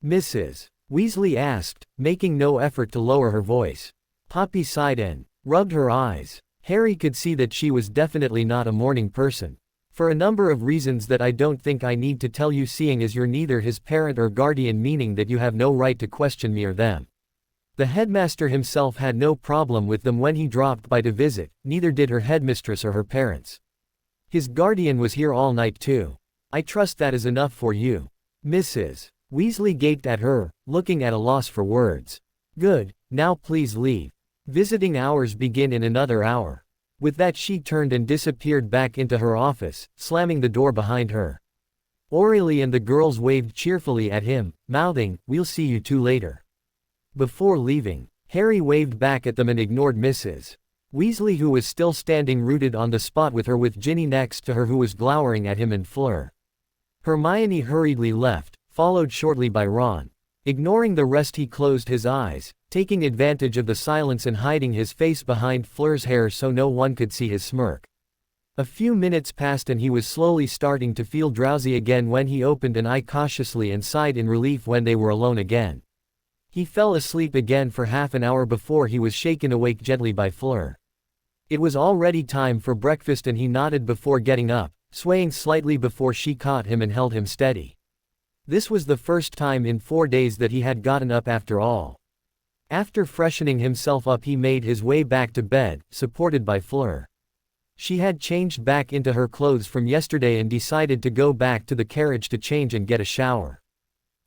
Mrs. Weasley asked, making no effort to lower her voice. Poppy sighed and rubbed her eyes. Harry could see that she was definitely not a morning person. "For a number of reasons that I don't think I need to tell you, seeing as you're neither his parent or guardian, meaning that you have no right to question me or them." The headmaster himself had no problem with them when he dropped by to visit, neither did her headmistress or her parents. "His guardian was here all night too. I trust that is enough for you." Mrs. Weasley gaped at her, looking at a loss for words. "Good, now please leave. Visiting hours begin in another hour." With that she turned and disappeared back into her office, slamming the door behind her. Aurelie and the girls waved cheerfully at him, mouthing, "We'll see you two later." Before leaving, Harry waved back at them and ignored Mrs. Weasley, who was still standing rooted on the spot with her, with Ginny next to her who was glowering at him, and Fleur. Hermione hurriedly left, followed shortly by Ron. Ignoring the rest, he closed his eyes, taking advantage of the silence and hiding his face behind Fleur's hair so no one could see his smirk. A few minutes passed and he was slowly starting to feel drowsy again when he opened an eye cautiously and sighed in relief when they were alone again. He fell asleep again for half an hour before he was shaken awake gently by Fleur. It was already time for breakfast and he nodded before getting up, swaying slightly before she caught him and held him steady. This was the first time in 4 days that he had gotten up after all. After freshening himself up, he made his way back to bed, supported by Fleur. She had changed back into her clothes from yesterday and decided to go back to the carriage to change and get a shower.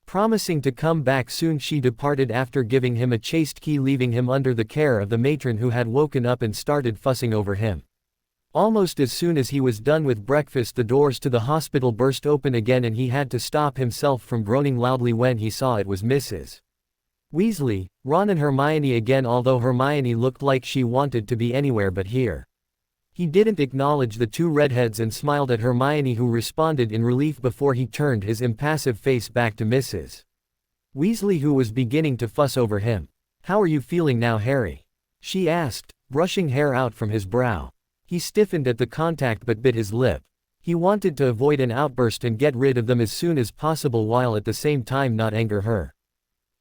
Promising to come back soon, she departed after giving him a chaste key, leaving him under the care of the matron who had woken up and started fussing over him. Almost as soon as he was done with breakfast, the doors to the hospital burst open again and he had to stop himself from groaning loudly when he saw it was Mrs. Weasley, Ron and Hermione again, although Hermione looked like she wanted to be anywhere but here. He didn't acknowledge the 2 redheads and smiled at Hermione, who responded in relief before he turned his impassive face back to Mrs. Weasley, who was beginning to fuss over him. "How are you feeling now, Harry?" she asked, brushing hair out from his brow. He stiffened at the contact but bit his lip. He wanted to avoid an outburst and get rid of them as soon as possible while at the same time not anger her.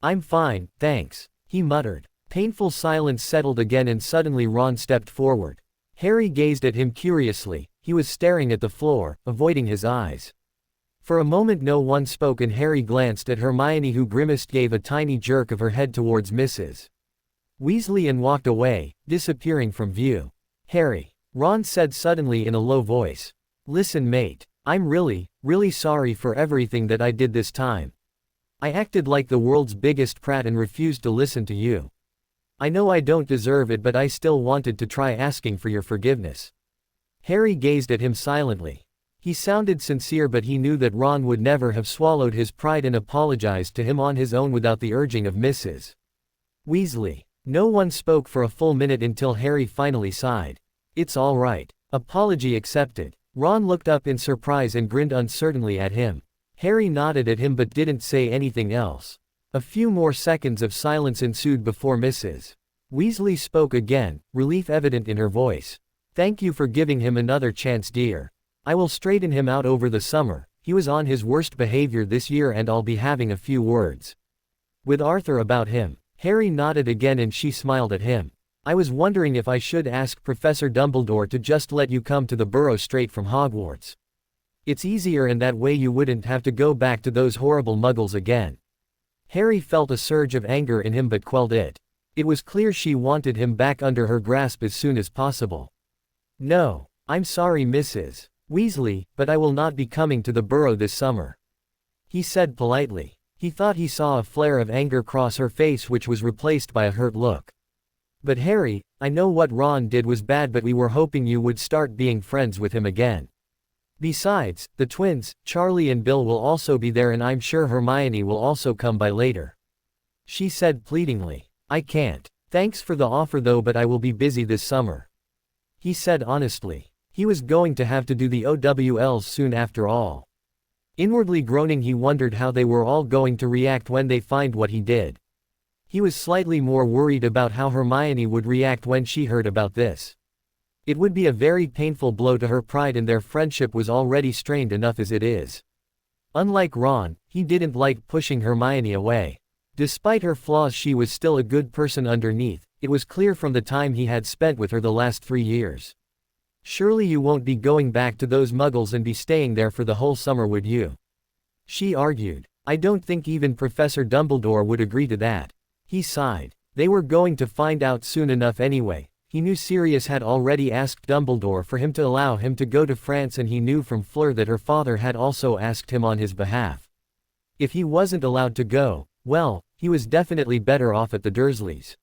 "I'm fine, thanks," he muttered. Painful silence settled again and suddenly Ron stepped forward. Harry gazed at him curiously. He was staring at the floor, avoiding his eyes. For a moment no one spoke and Harry glanced at Hermione, who grimaced, gave a tiny jerk of her head towards Mrs. Weasley and walked away, disappearing from view. "Harry," Ron said suddenly in a low voice. "Listen, mate. I'm really sorry for everything that I did this time. I acted like the world's biggest prat and refused to listen to you. I know I don't deserve it, but I still wanted to try asking for your forgiveness." Harry gazed at him silently. He sounded sincere, but he knew that Ron would never have swallowed his pride and apologized to him on his own without the urging of Mrs. Weasley. No one spoke for a full minute until Harry finally sighed. "It's all right. Apology accepted." Ron looked up in surprise and grinned uncertainly at him. Harry nodded at him but didn't say anything else. A few more seconds of silence ensued before Mrs. Weasley spoke again, relief evident in her voice. "Thank you for giving him another chance, dear. I will straighten him out over the summer. He was on his worst behavior this year and I'll be having a few words with Arthur about him." Harry nodded again and she smiled at him. "I was wondering if I should ask Professor Dumbledore to just let you come to the Burrow straight from Hogwarts. It's easier and that way you wouldn't have to go back to those horrible muggles again." Harry felt a surge of anger in him but quelled it. It was clear she wanted him back under her grasp as soon as possible. "No, I'm sorry, Mrs. Weasley, but I will not be coming to the Burrow this summer," he said politely. He thought he saw a flare of anger cross her face, which was replaced by a hurt look. "But Harry, I know what Ron did was bad, but we were hoping you would start being friends with him again. Besides, the twins, Charlie and Bill, will also be there and I'm sure Hermione will also come by later," she said pleadingly. "I can't. Thanks for the offer though, but I will be busy this summer," he said honestly. He was going to have to do the OWLs soon after all. Inwardly groaning, he wondered how they were all going to react when they find what he did. He was slightly more worried about how Hermione would react when she heard about this. It would be a very painful blow to her pride, and their friendship was already strained enough as it is. Unlike Ron, he didn't like pushing Hermione away. Despite her flaws, she was still a good person underneath. It was clear from the time he had spent with her the last 3 years. "Surely you won't be going back to those muggles and be staying there for the whole summer, would you?" she argued. "I don't think even Professor Dumbledore would agree to that." He sighed. They were going to find out soon enough anyway. He knew Sirius had already asked Dumbledore for him to allow him to go to France, and he knew from Fleur that her father had also asked him on his behalf. If he wasn't allowed to go, well, he was definitely better off at the Dursleys.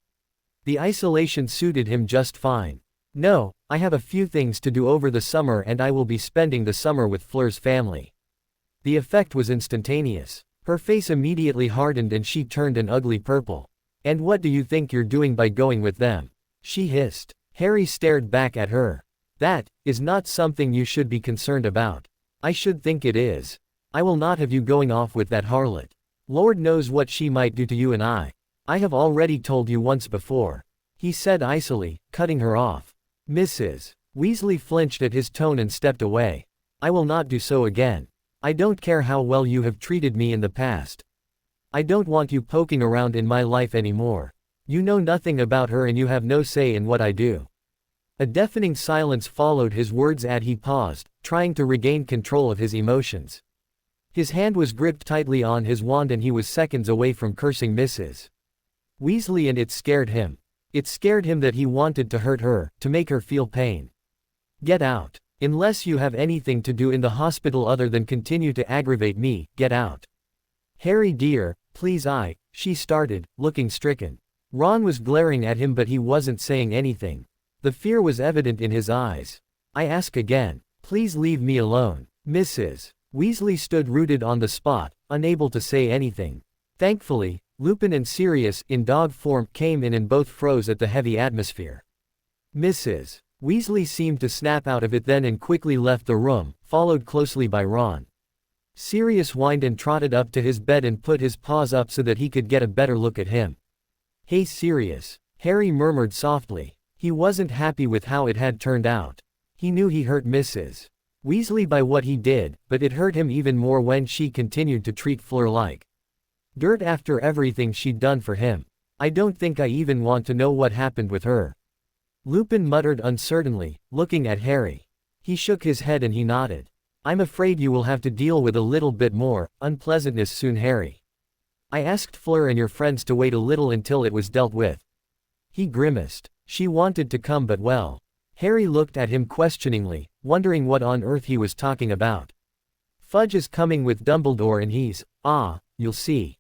The isolation suited him just fine. "No, I have a few things to do over the summer and I will be spending the summer with Fleur's family." The effect was instantaneous. Her face immediately hardened and she turned an ugly purple. "And what do you think you're doing by going with them?" she hissed. Harry stared back at her. "That is not something you should be concerned about." "I should think it is. I will not have you going off with that harlot. Lord knows what she might do to you and I have already told you once before," he said icily, cutting her off. Mrs. Weasley flinched at his tone and stepped away. "I will not do so again. I don't care how well you have treated me in the past. I don't want you poking around in my life anymore. You know nothing about her and you have no say in what I do." A deafening silence followed his words as he paused, trying to regain control of his emotions. His hand was gripped tightly on his wand and he was seconds away from cursing Mrs. Weasley, and it scared him. It scared him that he wanted to hurt her, to make her feel pain. "Get out. Unless you have anything to do in the hospital other than continue to aggravate me, get out." "Harry dear, please." She started, looking stricken. Ron was glaring at him but he wasn't saying anything. The fear was evident in his eyes. "I ask again. Please leave me alone." Mrs. Weasley stood rooted on the spot, unable to say anything. Thankfully, Lupin and Sirius, in dog form, came in and both froze at the heavy atmosphere. Mrs. Weasley seemed to snap out of it then and quickly left the room, followed closely by Ron. Sirius whined and trotted up to his bed and put his paws up so that he could get a better look at him. "Hey Sirius," Harry murmured softly. He wasn't happy with how it had turned out. He knew he hurt Mrs. Weasley by what he did, but it hurt him even more when she continued to treat Fleur like dirt after everything she'd done for him. I don't think I even want to know what happened with her. Lupin muttered uncertainly, looking at Harry. He shook his head and he nodded. I'm afraid you will have to deal with a little bit more unpleasantness soon, Harry. I asked Fleur and your friends to wait a little until it was dealt with. He grimaced. She wanted to come but well. Harry looked at him questioningly, wondering what on earth he was talking about. Fudge is coming with Dumbledore and you'll see.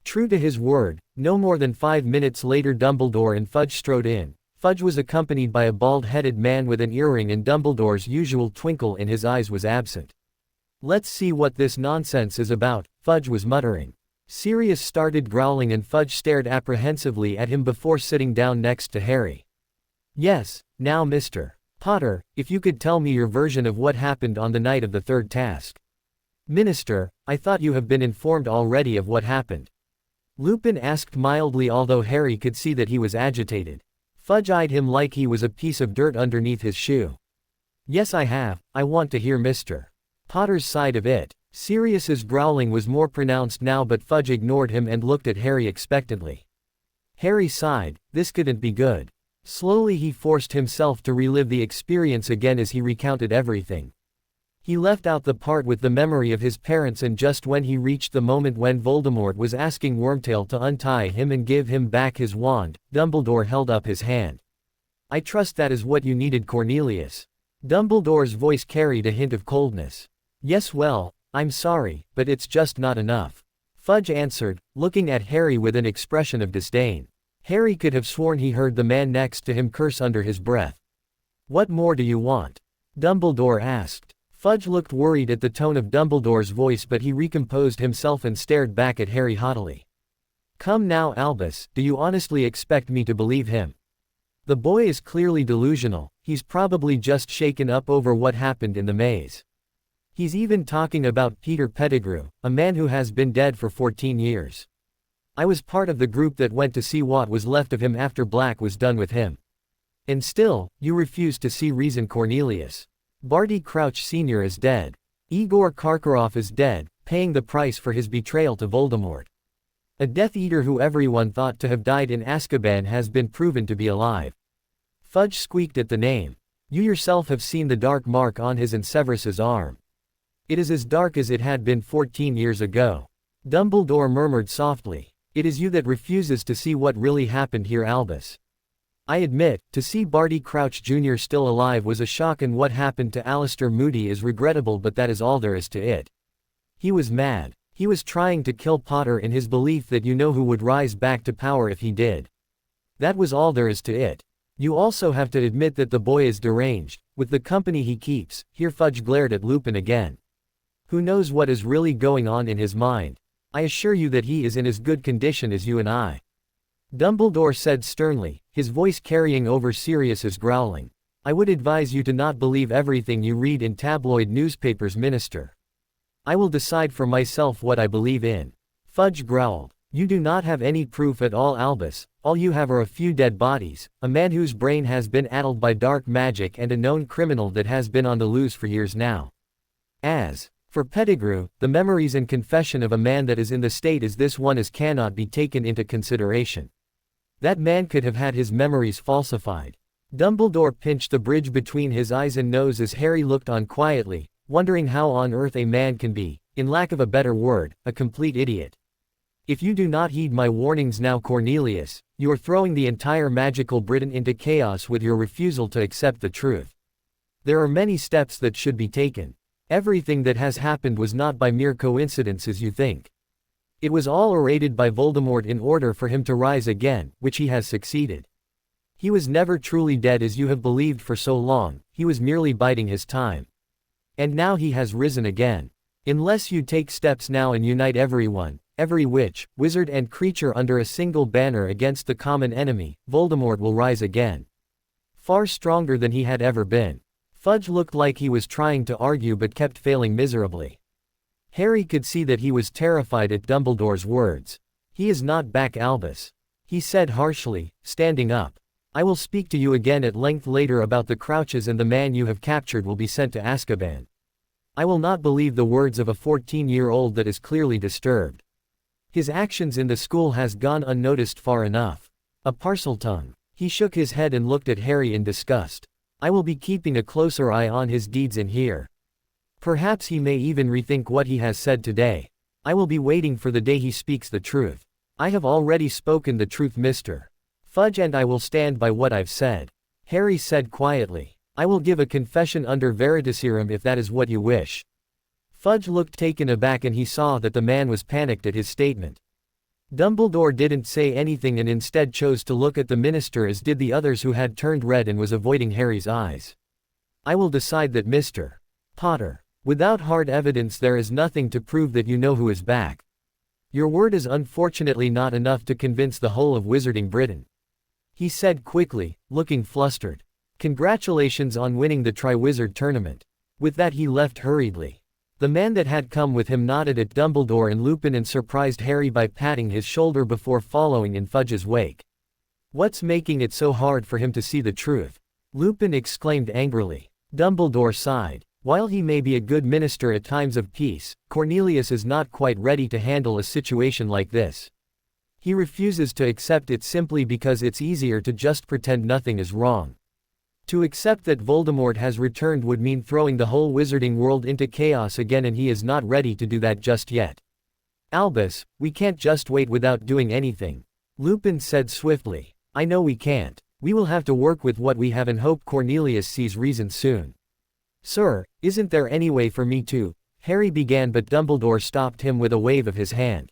True to his word, no more than 5 minutes later Dumbledore and Fudge strode in. Fudge was accompanied by a bald-headed man with an earring and Dumbledore's usual twinkle in his eyes was absent. Let's see what this nonsense is about, Fudge was muttering. Sirius started growling and Fudge stared apprehensively at him before sitting down next to Harry. Yes, now Mr. Potter, if you could tell me your version of what happened on the night of the third task. Minister, I thought you have been informed already of what happened. Lupin asked mildly, although Harry could see that he was agitated. Fudge eyed him like he was a piece of dirt underneath his shoe. Yes, I have. I want to hear Mr. Potter's side of it. Sirius's growling was more pronounced now, but Fudge ignored him and looked at Harry expectantly. Harry sighed. This couldn't be good. Slowly he forced himself to relive the experience again as he recounted everything. He left out the part with the memory of his parents, and just when he reached the moment when Voldemort was asking Wormtail to untie him and give him back his wand, Dumbledore held up his hand. I trust that is what you needed, Cornelius. Dumbledore's voice carried a hint of coldness. Yes, well, I'm sorry, but it's just not enough. Fudge answered, looking at Harry with an expression of disdain. Harry could have sworn he heard the man next to him curse under his breath. What more do you want? Dumbledore asked. Fudge looked worried at the tone of Dumbledore's voice, but he recomposed himself and stared back at Harry haughtily. Come now, Albus, do you honestly expect me to believe him? The boy is clearly delusional. He's probably just shaken up over what happened in the maze. He's even talking about Peter Pettigrew, a man who has been dead for 14 years. I was part of the group that went to see what was left of him after Black was done with him. And still, you refuse to see reason, Cornelius. Barty Crouch Sr. is dead. Igor Karkaroff is dead, paying the price for his betrayal to Voldemort. A Death Eater who everyone thought to have died in Azkaban has been proven to be alive. Fudge squeaked at the name. You yourself have seen the dark mark on his and Severus's arm. It is as dark as it had been 14 years ago. Dumbledore murmured softly. It is you that refuses to see what really happened here, Albus. I admit, to see Barty Crouch Jr. still alive was a shock, and what happened to Alistair Moody is regrettable, but that is all there is to it. He was mad. He was trying to kill Potter in his belief that you know who would rise back to power if he did. That was all there is to it. You also have to admit that the boy is deranged, with the company he keeps. Here Fudge glared at Lupin again. Who knows what is really going on in his mind? I assure you that he is in as good condition as you and I. Dumbledore said sternly, his voice carrying over Sirius's growling. I would advise you to not believe everything you read in tabloid newspapers, Minister. I will decide for myself what I believe in. Fudge growled. You do not have any proof at all, Albus. All you have are a few dead bodies, a man whose brain has been addled by dark magic, and a known criminal that has been on the loose for years now. As for Pettigrew, the memories and confession of a man that is in the state as this one is cannot be taken into consideration. That man could have had his memories falsified. Dumbledore pinched the bridge between his eyes and nose as Harry looked on quietly, wondering how on earth a man can be, in lack of a better word, a complete idiot. If you do not heed my warnings now, Cornelius, you are throwing the entire magical Britain into chaos with your refusal to accept the truth. There are many steps that should be taken. Everything that has happened was not by mere coincidence as you think. It was all orated by Voldemort in order for him to rise again, which he has succeeded. He was never truly dead as you have believed for so long, he was merely biding his time. And now he has risen again. Unless you take steps now and unite everyone, every witch, wizard and creature under a single banner against the common enemy, Voldemort will rise again. Far stronger than he had ever been. Fudge looked like he was trying to argue but kept failing miserably. Harry could see that he was terrified at Dumbledore's words. He is not back, Albus. He said harshly, standing up. I will speak to you again at length later about the Crouches, and the man you have captured will be sent to Azkaban. I will not believe the words of a 14-year-old that is clearly disturbed. His actions in the school has gone unnoticed far enough. A Parseltongue. He shook his head and looked at Harry in disgust. I will be keeping a closer eye on his deeds in here. Perhaps he may even rethink what he has said today. I will be waiting for the day he speaks the truth. I have already spoken the truth, Mr. Fudge, and I will stand by what I've said. Harry said quietly. I will give a confession under veritaserum if that is what you wish. Fudge looked taken aback and he saw that the man was panicked at his statement. Dumbledore didn't say anything and instead chose to look at the minister, as did the others who had turned red and was avoiding Harry's eyes. I will decide that, Mr. Potter. Without hard evidence there is nothing to prove that you know who is back. Your word is unfortunately not enough to convince the whole of Wizarding Britain. He said quickly, looking flustered. Congratulations on winning the Triwizard Tournament. With that he left hurriedly. The man that had come with him nodded at Dumbledore and Lupin and surprised Harry by patting his shoulder before following in Fudge's wake. What's making it so hard for him to see the truth? Lupin exclaimed angrily. Dumbledore sighed. While he may be a good minister at times of peace, Cornelius is not quite ready to handle a situation like this. He refuses to accept it simply because it's easier to just pretend nothing is wrong. To accept that Voldemort has returned would mean throwing the whole wizarding world into chaos again, and he is not ready to do that just yet. Albus, we can't just wait without doing anything. Lupin said swiftly. I know we can't. We will have to work with what we have and hope Cornelius sees reason soon. Sir, isn't there any way for me to? Harry began, but Dumbledore stopped him with a wave of his hand.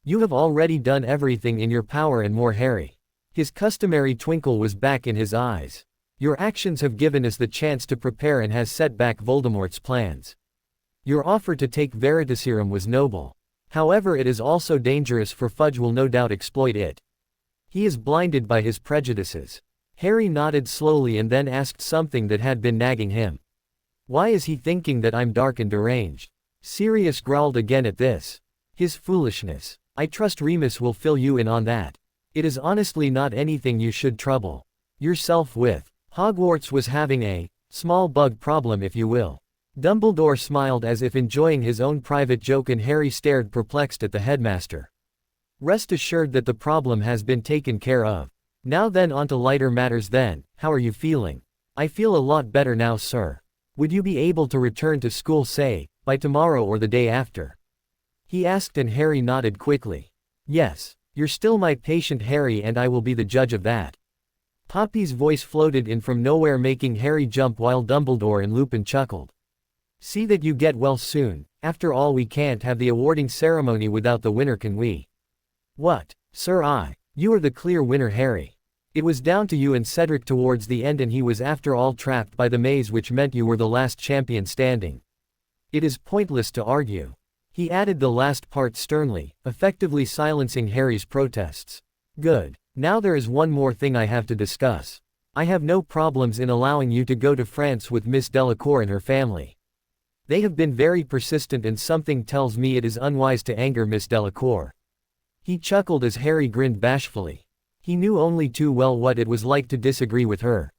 You have already done everything in your power and more, Harry. His customary twinkle was back in his eyes. Your actions have given us the chance to prepare and has set back Voldemort's plans. Your offer to take Veritaserum was noble. However, it is also dangerous, for Fudge will no doubt exploit it. He is blinded by his prejudices. Harry nodded slowly and then asked something that had been nagging him. Why is he thinking that I'm dark and deranged? Sirius growled again at this. His foolishness. I trust Remus will fill you in on that. It is honestly not anything you should trouble yourself with. Hogwarts was having a small bug problem, if you will. Dumbledore smiled as if enjoying his own private joke, and Harry stared perplexed at the headmaster. Rest assured that the problem has been taken care of. Now then, on to lighter matters then. How are you feeling? I feel a lot better now, sir. Would you be able to return to school, say, by tomorrow or the day after? He asked, and Harry nodded quickly. Yes. You're still my patient, Harry, and I will be the judge of that. Poppy's voice floated in from nowhere, making Harry jump while Dumbledore and Lupin chuckled. See that you get well soon. After all, we can't have the awarding ceremony without the winner, can we? What, sir? You are the clear winner, Harry. It was down to you and Cedric towards the end, and he was after all trapped by the maze, which meant you were the last champion standing. It is pointless to argue. He added the last part sternly, effectively silencing Harry's protests. Good. Now there is one more thing I have to discuss. I have no problems in allowing you to go to France with Miss Delacour and her family. They have been very persistent, and something tells me it is unwise to anger Miss Delacour. He chuckled as Harry grinned bashfully. He knew only too well what it was like to disagree with her.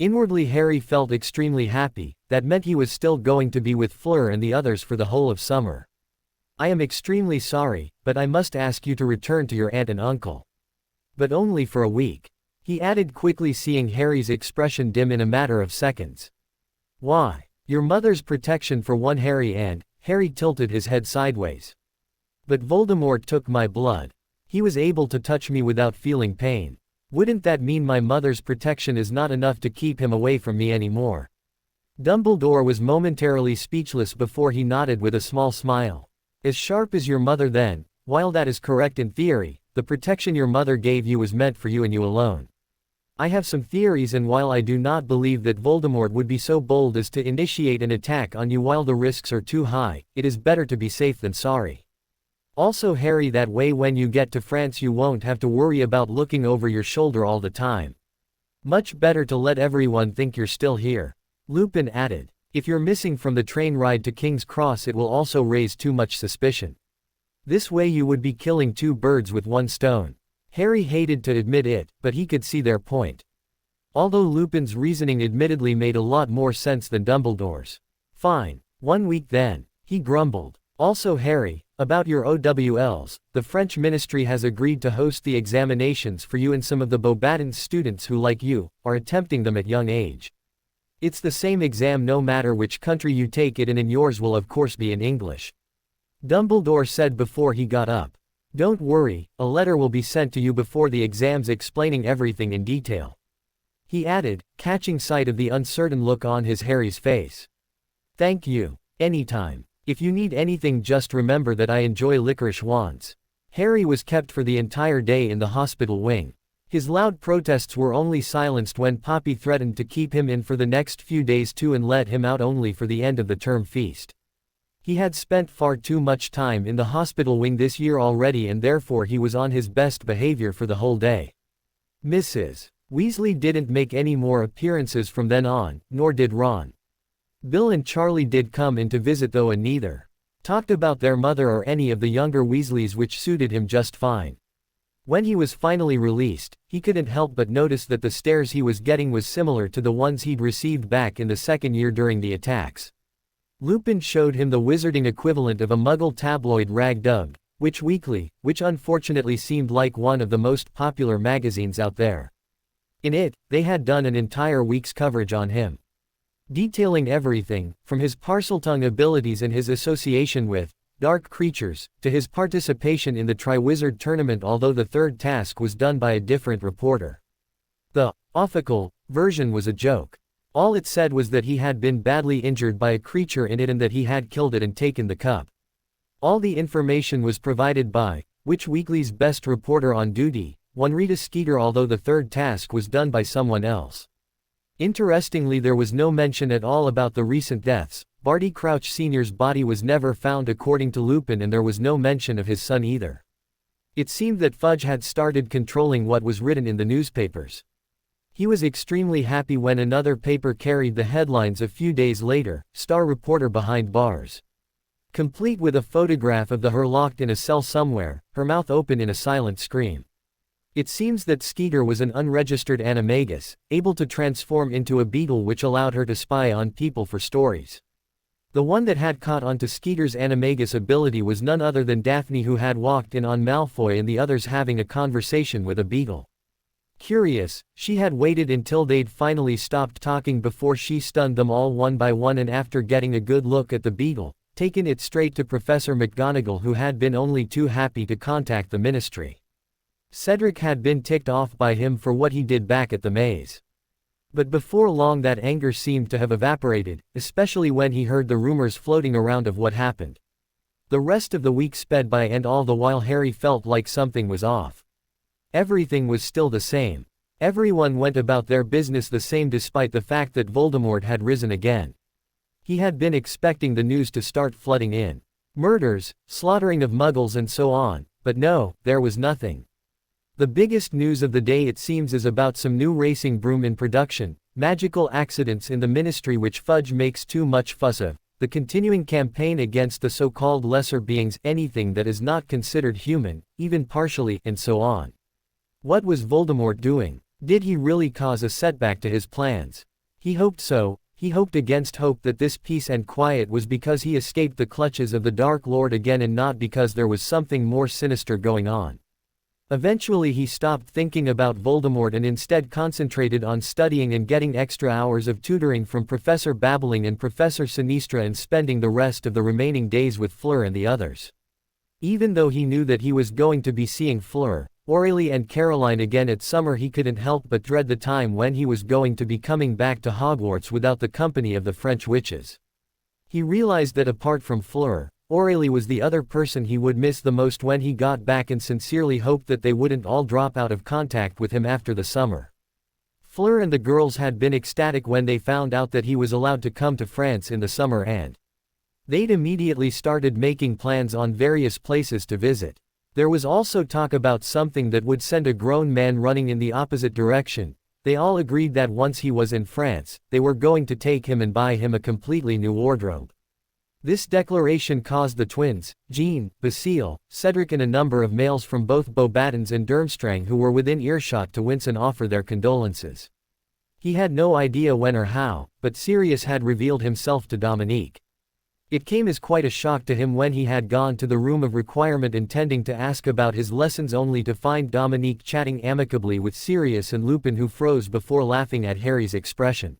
Inwardly Harry felt extremely happy. That meant he was still going to be with Fleur and the others for the whole of summer. I am extremely sorry, but I must ask you to return to your aunt and uncle. But only for a week. He added quickly, seeing Harry's expression dim in a matter of seconds. Why? Your mother's protection for one, Harry, and Harry tilted his head sideways. But Voldemort took my blood. He was able to touch me without feeling pain. Wouldn't that mean my mother's protection is not enough to keep him away from me anymore? Dumbledore was momentarily speechless before he nodded with a small smile. As sharp as your mother then. While that is correct in theory, the protection your mother gave you was meant for you and you alone. I have some theories, and while I do not believe that Voldemort would be so bold as to initiate an attack on you while the risks are too high, it is better to be safe than sorry. Also, Harry, that way when you get to France you won't have to worry about looking over your shoulder all the time. Much better to let everyone think you're still here. Lupin added. If you're missing from the train ride to King's Cross, it will also raise too much suspicion. This way you would be killing two birds with one stone. Harry hated to admit it, but he could see their point. Although Lupin's reasoning admittedly made a lot more sense than Dumbledore's. Fine. 1 week then. He grumbled. Also Harry, about your OWLs, the French ministry has agreed to host the examinations for you and some of the Beauxbatons students who like you, are attempting them at young age. It's the same exam no matter which country you take it in and yours will of course be in English. Dumbledore said before he got up. Don't worry, a letter will be sent to you before the exams explaining everything in detail. He added, catching sight of the uncertain look on Harry's face. Thank you. Anytime. If you need anything just remember that I enjoy licorice wands. Harry was kept for the entire day in the hospital wing. His loud protests were only silenced when Poppy threatened to keep him in for the next few days too and let him out only for the end of the term feast. He had spent far too much time in the hospital wing this year already and therefore he was on his best behavior for the whole day. Mrs. Weasley didn't make any more appearances from then on, nor did Ron. Bill and Charlie did come in to visit though and neither talked about their mother or any of the younger Weasleys, which suited him just fine. When he was finally released, he couldn't help but notice that the stares he was getting was similar to the ones he'd received back in the second year during the attacks. Lupin showed him the wizarding equivalent of a Muggle tabloid rag dubbed Witch Weekly, which unfortunately seemed like one of the most popular magazines out there. In it, they had done an entire week's coverage on him, detailing everything, from his Parseltongue abilities and his association with dark creatures, to his participation in the Triwizard Tournament, although the third task was done by a different reporter. The official version was a joke. All it said was that he had been badly injured by a creature in it and that he had killed it and taken the cup. All the information was provided by Witch Weekly's best reporter on duty, one Rita Skeeter, although the third task was done by someone else. Interestingly, there was no mention at all about the recent deaths. Barty Crouch Sr.'s body was never found according to Lupin, and there was no mention of his son either. It seemed that Fudge had started controlling what was written in the newspapers. He was extremely happy when another paper carried the headlines a few days later, "Star Reporter Behind Bars," complete with a photograph of her locked in a cell somewhere, her mouth open in a silent scream. It seems that Skeeter was an unregistered animagus, able to transform into a beetle, which allowed her to spy on people for stories. The one that had caught on to Skeeter's animagus ability was none other than Daphne, who had walked in on Malfoy and the others having a conversation with a beetle. Curious, she had waited until they'd finally stopped talking before she stunned them all one by one, and after getting a good look at the beetle, taken it straight to Professor McGonagall, who had been only too happy to contact the ministry. Cedric had been ticked off by him for what he did back at the maze. But before long that anger seemed to have evaporated, especially when he heard the rumors floating around of what happened. The rest of the week sped by, and all the while Harry felt like something was off. Everything was still the same. Everyone went about their business the same despite the fact that Voldemort had risen again. He had been expecting the news to start flooding in. Murders, slaughtering of Muggles and so on, but no, there was nothing. The biggest news of the day, it seems, is about some new racing broom in production, magical accidents in the ministry which Fudge makes too much fuss of, the continuing campaign against the so-called lesser beings, anything that is not considered human, even partially, and so on. What was Voldemort doing? Did he really cause a setback to his plans? He hoped so. He hoped against hope that this peace and quiet was because he escaped the clutches of the Dark Lord again and not because there was something more sinister going on. Eventually he stopped thinking about Voldemort and instead concentrated on studying and getting extra hours of tutoring from Professor Babbling and Professor Sinistra, and spending the rest of the remaining days with Fleur and the others. Even though he knew that he was going to be seeing Fleur, Aurelie and Caroline again at summer, he couldn't help but dread the time when he was going to be coming back to Hogwarts without the company of the French witches. He realized that apart from Fleur, Aurelie was the other person he would miss the most when he got back, and sincerely hoped that they wouldn't all drop out of contact with him after the summer. Fleur and the girls had been ecstatic when they found out that he was allowed to come to France in the summer, and they'd immediately started making plans on various places to visit. There was also talk about something that would send a grown man running in the opposite direction. They all agreed that once he was in France, they were going to take him and buy him a completely new wardrobe. This declaration caused the twins, Jean, Basile, Cedric and a number of males from both Beauxbatons and Durmstrang who were within earshot to wince and offer their condolences. He had no idea when or how, but Sirius had revealed himself to Dominique. It came as quite a shock to him when he had gone to the room of requirement intending to ask about his lessons only to find Dominique chatting amicably with Sirius and Lupin, who froze before laughing at Harry's expression.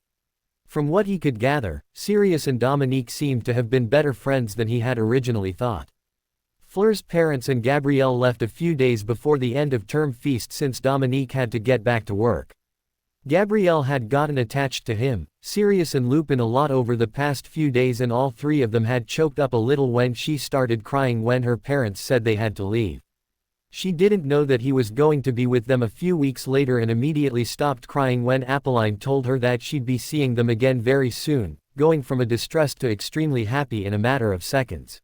From what he could gather, Sirius and Dominique seemed to have been better friends than he had originally thought. Fleur's parents and Gabrielle left a few days before the end of term feast since Dominique had to get back to work. Gabrielle had gotten attached to him, Sirius and Lupin a lot over the past few days, and all three of them had choked up a little when she started crying when her parents said they had to leave. She didn't know that he was going to be with them a few weeks later and immediately stopped crying when Apolline told her that she'd be seeing them again very soon, going from a distressed to extremely happy in a matter of seconds.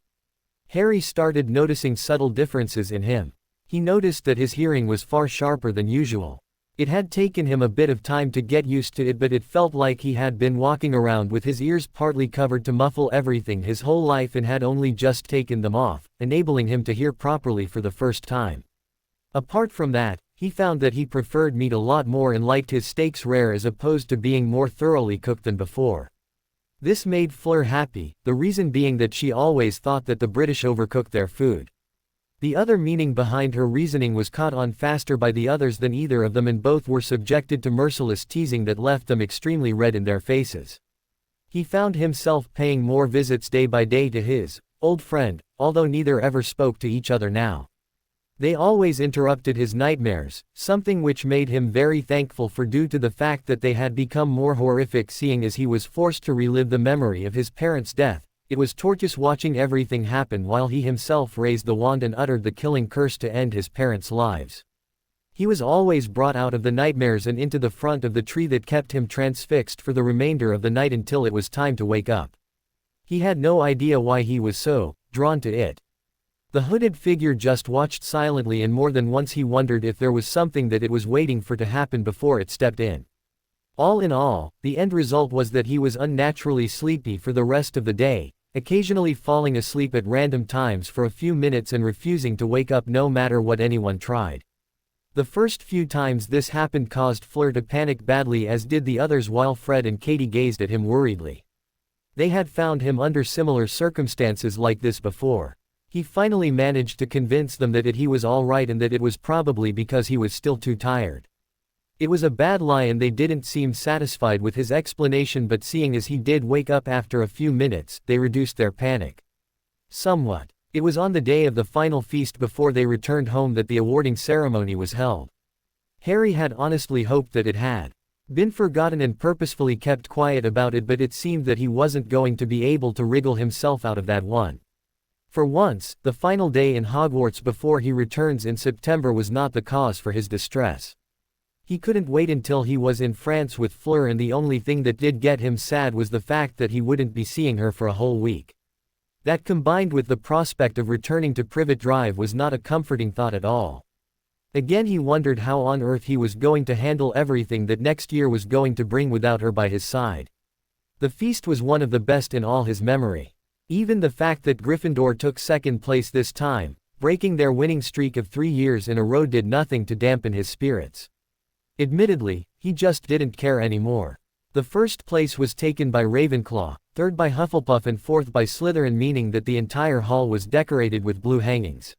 Harry started noticing subtle differences in him. He noticed that his hearing was far sharper than usual. It had taken him a bit of time to get used to it, but it felt like he had been walking around with his ears partly covered to muffle everything his whole life and had only just taken them off, enabling him to hear properly for the first time. Apart from that, he found that he preferred meat a lot more and liked his steaks rare as opposed to being more thoroughly cooked than before. This made Fleur happy, the reason being that she always thought that the British overcooked their food. The other meaning behind her reasoning was caught on faster by the others than either of them, and both were subjected to merciless teasing that left them extremely red in their faces. He found himself paying more visits day by day to his old friend, although neither ever spoke to each other now. They always interrupted his nightmares, something which made him very thankful for due to the fact that they had become more horrific, seeing as he was forced to relive the memory of his parents' death. It was torturous watching everything happen while he himself raised the wand and uttered the killing curse to end his parents' lives. He was always brought out of the nightmares and into the front of the tree that kept him transfixed for the remainder of the night until it was time to wake up. He had no idea why he was so drawn to it. The hooded figure just watched silently, and more than once he wondered if there was something that it was waiting for to happen before it stepped in. All in all, the end result was that he was unnaturally sleepy for the rest of the day, occasionally falling asleep at random times for a few minutes and refusing to wake up no matter what anyone tried. The first few times this happened caused Fleur to panic badly, as did the others, while Fred and Katie gazed at him worriedly. They had found him under similar circumstances like this before. He finally managed to convince them that he was all right and that it was probably because he was still too tired. It was a bad lie and they didn't seem satisfied with his explanation, but seeing as he did wake up after a few minutes, they reduced their panic somewhat. It was on the day of the final feast before they returned home that the awarding ceremony was held. Harry had honestly hoped that it had been forgotten and purposefully kept quiet about it, but it seemed that he wasn't going to be able to wriggle himself out of that one. For once, the final day in Hogwarts before he returns in September was not the cause for his distress. He couldn't wait until he was in France with Fleur, and the only thing that did get him sad was the fact that he wouldn't be seeing her for a whole week. That, combined with the prospect of returning to Privet Drive, was not a comforting thought at all. Again he wondered how on earth he was going to handle everything that next year was going to bring without her by his side. The feast was one of the best in all his memory. Even the fact that Gryffindor took second place this time, breaking their winning streak of 3 years in a row, did nothing to dampen his spirits. Admittedly, he just didn't care anymore. The first place was taken by Ravenclaw, third by Hufflepuff and fourth by Slytherin, meaning that the entire hall was decorated with blue hangings.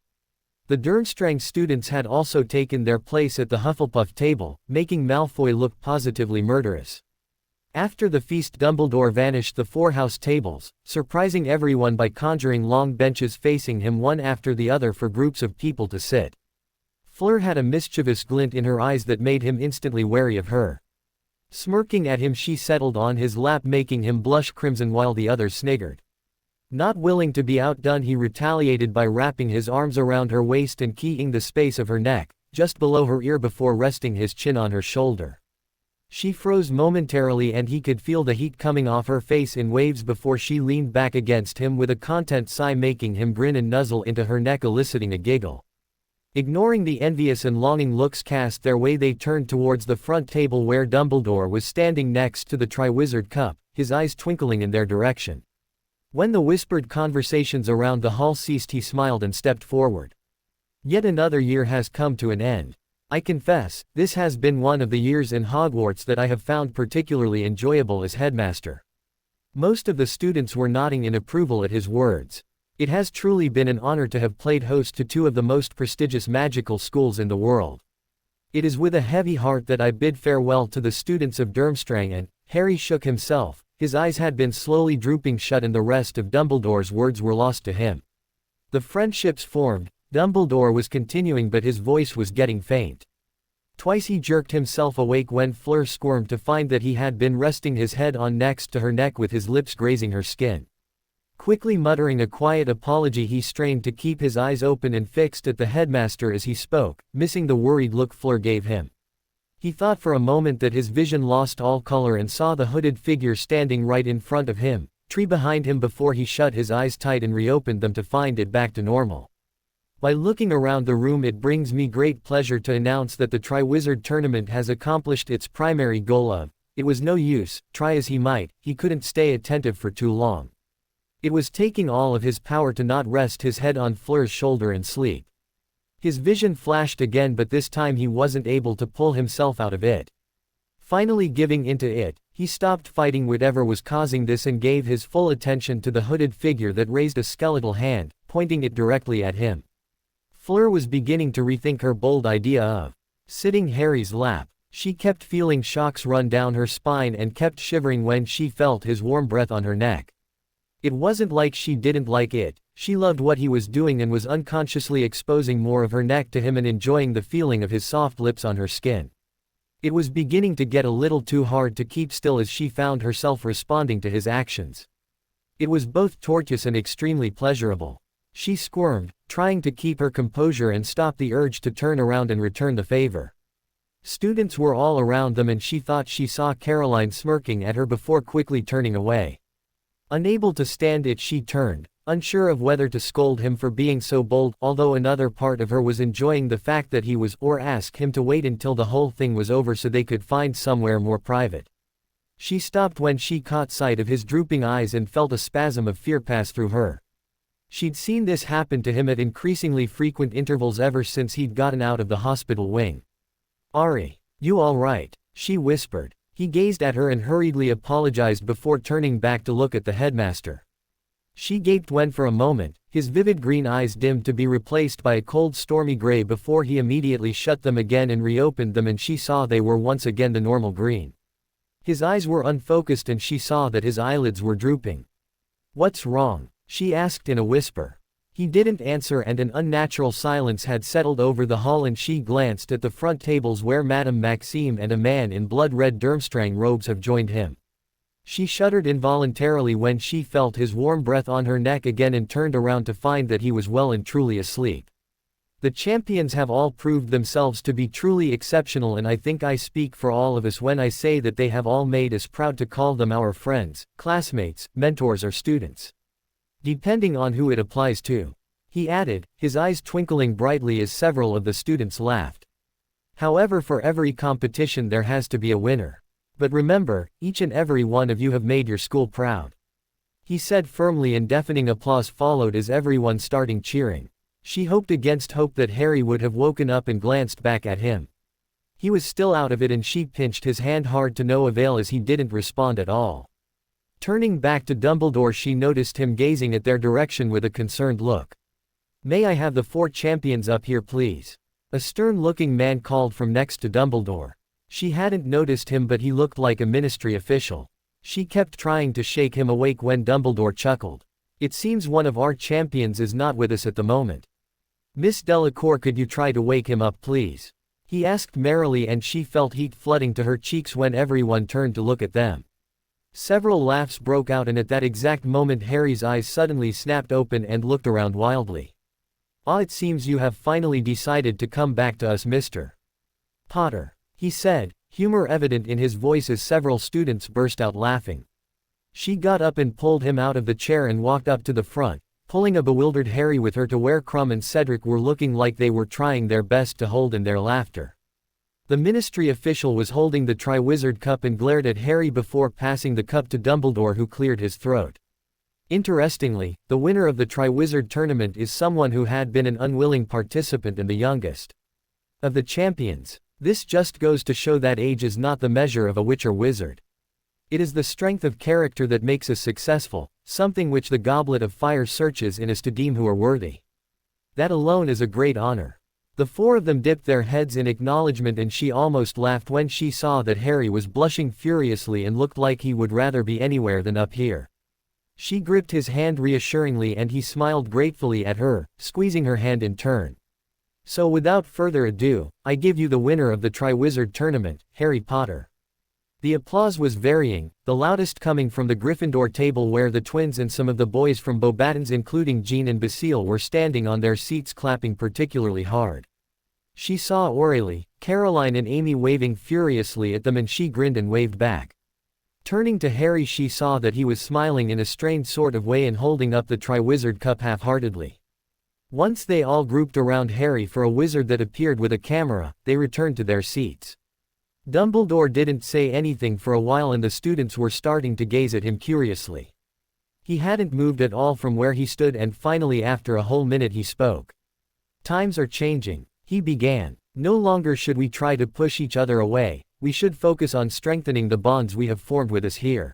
The Durmstrang students had also taken their place at the Hufflepuff table, making Malfoy look positively murderous. After the feast, Dumbledore vanished the 4 house tables, surprising everyone by conjuring long benches facing him one after the other for groups of people to sit. Fleur had a mischievous glint in her eyes that made him instantly wary of her. Smirking at him, she settled on his lap, making him blush crimson while the others sniggered. Not willing to be outdone, he retaliated by wrapping his arms around her waist and keying the space of her neck, just below her ear, before resting his chin on her shoulder. She froze momentarily and he could feel the heat coming off her face in waves before she leaned back against him with a content sigh, making him grin and nuzzle into her neck, eliciting a giggle. Ignoring the envious and longing looks cast their way, they turned towards the front table where Dumbledore was standing next to the Triwizard Cup, his eyes twinkling in their direction. When the whispered conversations around the hall ceased, he smiled and stepped forward. Yet another year has come to an end. I confess, this has been one of the years in Hogwarts that I have found particularly enjoyable as headmaster. Most of the students were nodding in approval at his words. It has truly been an honor to have played host to two of the most prestigious magical schools in the world. It is with a heavy heart that I bid farewell to the students of Durmstrang, and Harry shook himself. His eyes had been slowly drooping shut and the rest of Dumbledore's words were lost to him. The friendships formed. Dumbledore was continuing, but his voice was getting faint. Twice he jerked himself awake when Fleur squirmed to find that he had been resting his head on next to her neck with his lips grazing her skin. Quickly muttering a quiet apology, he strained to keep his eyes open and fixed at the headmaster as he spoke, missing the worried look Fleur gave him. He thought for a moment that his vision lost all color and saw the hooded figure standing right in front of him, tree behind him, before he shut his eyes tight and reopened them to find it back to normal. By looking around the room, it brings me great pleasure to announce that the Triwizard Tournament has accomplished its primary goal of, it was no use, try as he might, he couldn't stay attentive for too long. It was taking all of his power to not rest his head on Fleur's shoulder and sleep. His vision flashed again, but this time he wasn't able to pull himself out of it. Finally giving into it, he stopped fighting whatever was causing this and gave his full attention to the hooded figure that raised a skeletal hand, pointing it directly at him. Fleur was beginning to rethink her bold idea of sitting Harry's lap. She kept feeling shocks run down her spine and kept shivering when she felt his warm breath on her neck. It wasn't like she didn't like it, she loved what he was doing and was unconsciously exposing more of her neck to him and enjoying the feeling of his soft lips on her skin. It was beginning to get a little too hard to keep still as she found herself responding to his actions. It was both tortuous and extremely pleasurable. She squirmed, trying to keep her composure and stop the urge to turn around and return the favor. Students were all around them and she thought she saw Caroline smirking at her before quickly turning away. Unable to stand it, she turned, unsure of whether to scold him for being so bold, although another part of her was enjoying the fact that he was, or ask him to wait until the whole thing was over so they could find somewhere more private. She stopped when she caught sight of his drooping eyes and felt a spasm of fear pass through her. She'd seen this happen to him at increasingly frequent intervals ever since he'd gotten out of the hospital wing. "Ari, you all right?" she whispered. He gazed at her and hurriedly apologized before turning back to look at the headmaster. She gaped when for a moment, his vivid green eyes dimmed to be replaced by a cold stormy gray before he immediately shut them again and reopened them, and she saw they were once again the normal green. His eyes were unfocused and she saw that his eyelids were drooping. "What's wrong?" she asked in a whisper. He didn't answer and an unnatural silence had settled over the hall, and she glanced at the front tables where Madame Maxime and a man in blood-red Durmstrang robes have joined him. She shuddered involuntarily when she felt his warm breath on her neck again and turned around to find that he was well and truly asleep. The champions have all proved themselves to be truly exceptional, and I think I speak for all of us when I say that they have all made us proud to call them our friends, classmates, mentors or students. Depending on who it applies to," he added, his eyes twinkling brightly as several of the students laughed. "However, for every competition there has to be a winner. But remember, each and every one of you have made your school proud," he said firmly, and deafening applause followed as everyone started cheering. She hoped against hope that Harry would have woken up and glanced back at him. He was still out of it and she pinched his hand hard to no avail as he didn't respond at all. Turning back to Dumbledore, she noticed him gazing at their direction with a concerned look. "May I have the 4 champions up here, please?" A stern-looking man called from next to Dumbledore. She hadn't noticed him, but he looked like a ministry official. She kept trying to shake him awake when Dumbledore chuckled. "It seems one of our champions is not with us at the moment. Miss Delacour, could you try to wake him up, please?" he asked merrily, and she felt heat flooding to her cheeks when everyone turned to look at them. Several laughs broke out, and at that exact moment Harry's eyes suddenly snapped open and looked around wildly. "Ah, it seems you have finally decided to come back to us, Mr. Potter," he said, humor evident in his voice as several students burst out laughing. She got up and pulled him out of the chair and walked up to the front, pulling a bewildered Harry with her to where Crumb and Cedric were looking like they were trying their best to hold in their laughter. The ministry official was holding the Triwizard Cup and glared at Harry before passing the cup to Dumbledore, who cleared his throat. Interestingly, the winner of the Triwizard Tournament is someone who had been an unwilling participant and the youngest of the champions. This just goes to show that age is not the measure of a witch or wizard. It is the strength of character that makes us successful, something which the goblet of fire searches in us to deem who are worthy. That alone is a great honor. The four of them dipped their heads in acknowledgement, and she almost laughed when she saw that Harry was blushing furiously and looked like he would rather be anywhere than up here. She gripped his hand reassuringly and he smiled gratefully at her, squeezing her hand in turn. So without further ado, I give you the winner of the Triwizard Tournament, Harry Potter. The applause was varying, the loudest coming from the Gryffindor table where the twins and some of the boys from Beauxbatons including Jean and Basile were standing on their seats clapping particularly hard. She saw Aurélie, Caroline and Amy waving furiously at them and she grinned and waved back. Turning to Harry, she saw that he was smiling in a strained sort of way and holding up the Triwizard Cup half-heartedly. Once they all grouped around Harry for a wizard that appeared with a camera, they returned to their seats. Dumbledore didn't say anything for a while and the students were starting to gaze at him curiously. He hadn't moved at all from where he stood, and finally after a whole minute he spoke. "Times are changing," he began. "No longer should we try to push each other away, we should focus on strengthening the bonds we have formed with us here.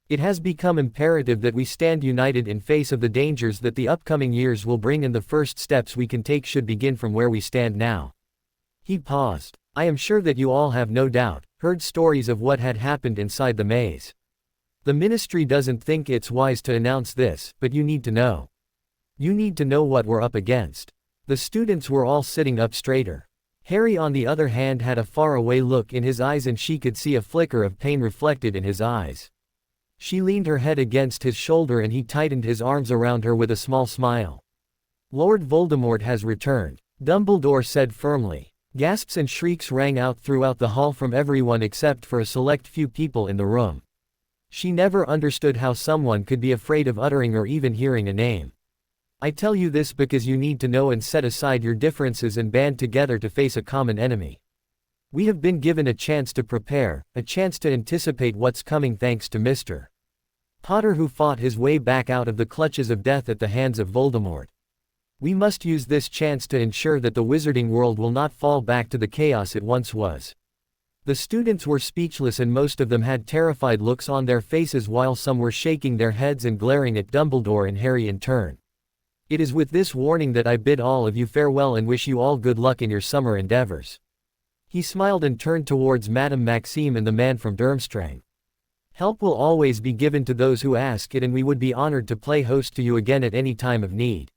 It has become imperative that we stand united in face of the dangers that the upcoming years will bring, and the first steps we can take should begin from where we stand now." He paused. "I am sure that you all have no doubt heard stories of what had happened inside the maze. The Ministry doesn't think it's wise to announce this, but you need to know. You need to know what we're up against." The students were all sitting up straighter. Harry on the other hand had a faraway look in his eyes and she could see a flicker of pain reflected in his eyes. She leaned her head against his shoulder and he tightened his arms around her with a small smile. "Lord Voldemort has returned," Dumbledore said firmly. Gasps and shrieks rang out throughout the hall from everyone except for a select few people in the room. She never understood how someone could be afraid of uttering or even hearing a name. "I tell you this because you need to know and set aside your differences and band together to face a common enemy. We have been given a chance to prepare, a chance to anticipate what's coming thanks to Mr. Potter, who fought his way back out of the clutches of death at the hands of Voldemort. We must use this chance to ensure that the wizarding world will not fall back to the chaos it once was." The students were speechless and most of them had terrified looks on their faces while some were shaking their heads and glaring at Dumbledore and Harry in turn. "It is with this warning that I bid all of you farewell and wish you all good luck in your summer endeavors." He smiled and turned towards Madame Maxime and the man from Durmstrang. "Help will always be given to those who ask it, and we would be honored to play host to you again at any time of need.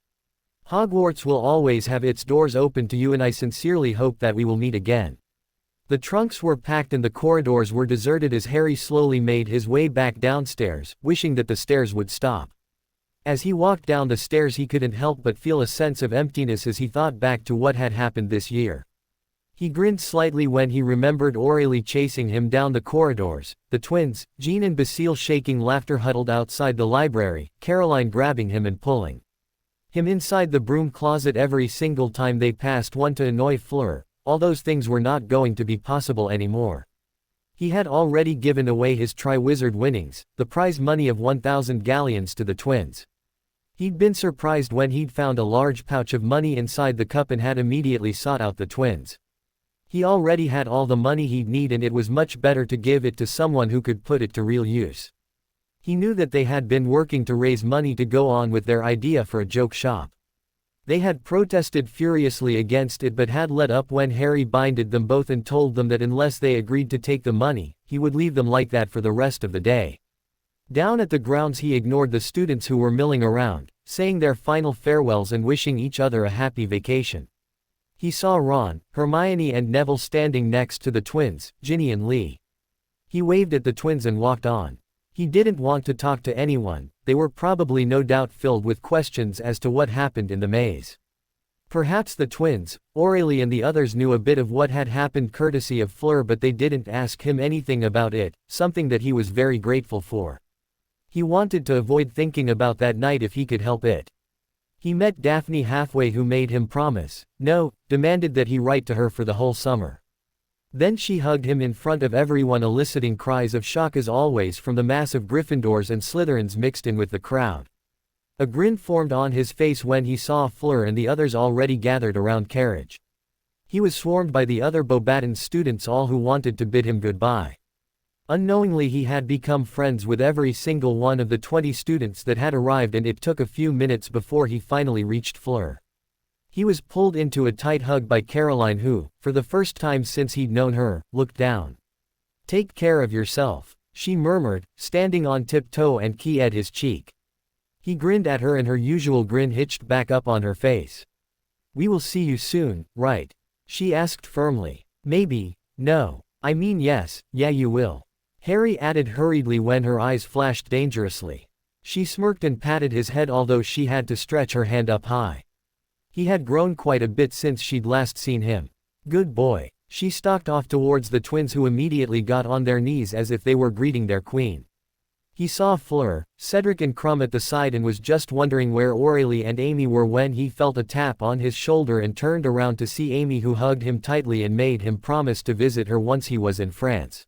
Hogwarts will always have its doors open to you, and I sincerely hope that we will meet again." The trunks were packed and the corridors were deserted as Harry slowly made his way back downstairs, wishing that the stairs would stop. As he walked down the stairs he couldn't help but feel a sense of emptiness as he thought back to what had happened this year. He grinned slightly when he remembered Aurélie chasing him down the corridors, the twins, Jean and Basile shaking laughter huddled outside the library, Caroline grabbing him and pulling him inside the broom closet every single time they passed one to annoy Fleur. All those things were not going to be possible anymore. He had already given away his Triwizard winnings, the prize money of 1,000 galleons, to the twins. He'd been surprised when he'd found a large pouch of money inside the cup and had immediately sought out the twins. He already had all the money he'd need, and it was much better to give it to someone who could put it to real use. He knew that they had been working to raise money to go on with their idea for a joke shop. They had protested furiously against it but had let up when Harry binded them both and told them that unless they agreed to take the money, he would leave them like that for the rest of the day. Down at the grounds he ignored the students who were milling around, saying their final farewells and wishing each other a happy vacation. He saw Ron, Hermione and Neville standing next to the twins, Ginny and Lee. He waved at the twins and walked on. He didn't want to talk to anyone, they were probably no doubt filled with questions as to what happened in the maze. Perhaps the twins, Aurélie and the others knew a bit of what had happened courtesy of Fleur, but they didn't ask him anything about it, something that he was very grateful for. He wanted to avoid thinking about that night if he could help it. He met Daphne halfway, who made him promise, no, demanded that he write to her for the whole summer. Then she hugged him in front of everyone, eliciting cries of shock as always from the mass of Gryffindors and Slytherins mixed in with the crowd. A grin formed on his face when he saw Fleur and the others already gathered around Carriage. He was swarmed by the other Beauxbatons students, all who wanted to bid him goodbye. Unknowingly he had become friends with every single one of the 20 students that had arrived, and it took a few minutes before he finally reached Fleur. He was pulled into a tight hug by Caroline who, for the first time since he'd known her, looked down. "Take care of yourself," she murmured, standing on tiptoe and key at his cheek. He grinned at her and her usual grin hitched back up on her face. "We will see you soon, right?" she asked firmly. "Maybe, no. I mean yes, yeah you will," Harry added hurriedly when her eyes flashed dangerously. She smirked and patted his head although she had to stretch her hand up high. He had grown quite a bit since she'd last seen him. "Good boy." She stalked off towards the twins who immediately got on their knees as if they were greeting their queen. He saw Fleur, Cedric and Crumb at the side and was just wondering where Aurélie and Amy were when he felt a tap on his shoulder and turned around to see Amy, who hugged him tightly and made him promise to visit her once he was in France.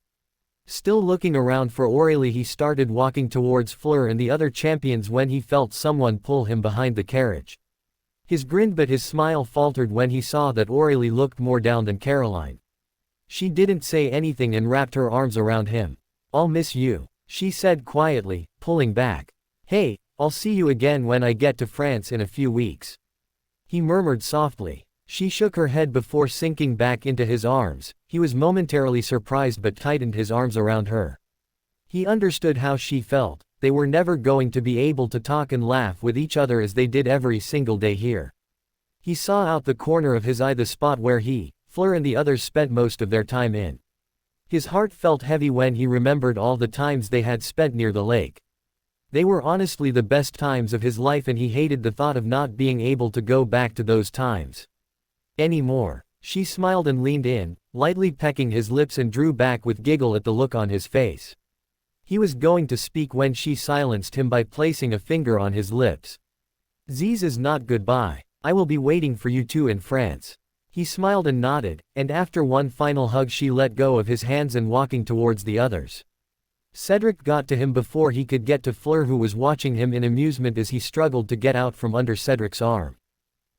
Still looking around for Aurélie, he started walking towards Fleur and the other champions when he felt someone pull him behind the carriage. His grinned but his smile faltered when he saw that Aurélie looked more down than Caroline. She didn't say anything and wrapped her arms around him. "I'll miss you," she said quietly, pulling back. "Hey, I'll see you again when I get to France in a few weeks," he murmured softly. She shook her head before sinking back into his arms. He was momentarily surprised but tightened his arms around her. He understood how she felt. They were never going to be able to talk and laugh with each other as they did every single day here. He saw out the corner of his eye the spot where he, Fleur and the others spent most of their time in. His heart felt heavy when he remembered all the times they had spent near the lake. They were honestly the best times of his life and he hated the thought of not being able to go back to those times anymore. She smiled and leaned in, lightly pecking his lips and drew back with giggle at the look on his face. He was going to speak when she silenced him by placing a finger on his lips. "Ziz is not goodbye. I will be waiting for you two in France." He smiled and nodded, and after one final hug she let go of his hands and walking towards the others. Cedric got to him before he could get to Fleur, who was watching him in amusement as he struggled to get out from under Cedric's arm.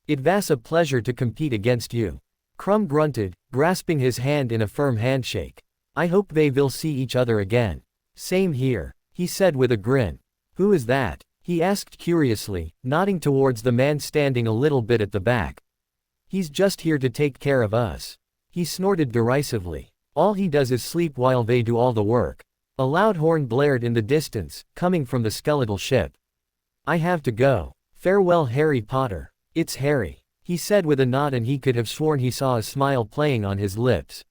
"It was a pleasure to compete against you," Crumb grunted, grasping his hand in a firm handshake. "I hope they will see each other again." "Same here," he said with a grin. "Who is that?" he asked curiously, nodding towards the man standing a little bit at the back. "He's just here to take care of us," he snorted derisively. "All he does is sleep while they do all the work." A loud horn blared in the distance, coming from the skeletal ship. "I have to go. Farewell, Harry Potter." "It's Harry," he said with a nod, and he could have sworn he saw a smile playing on his lips.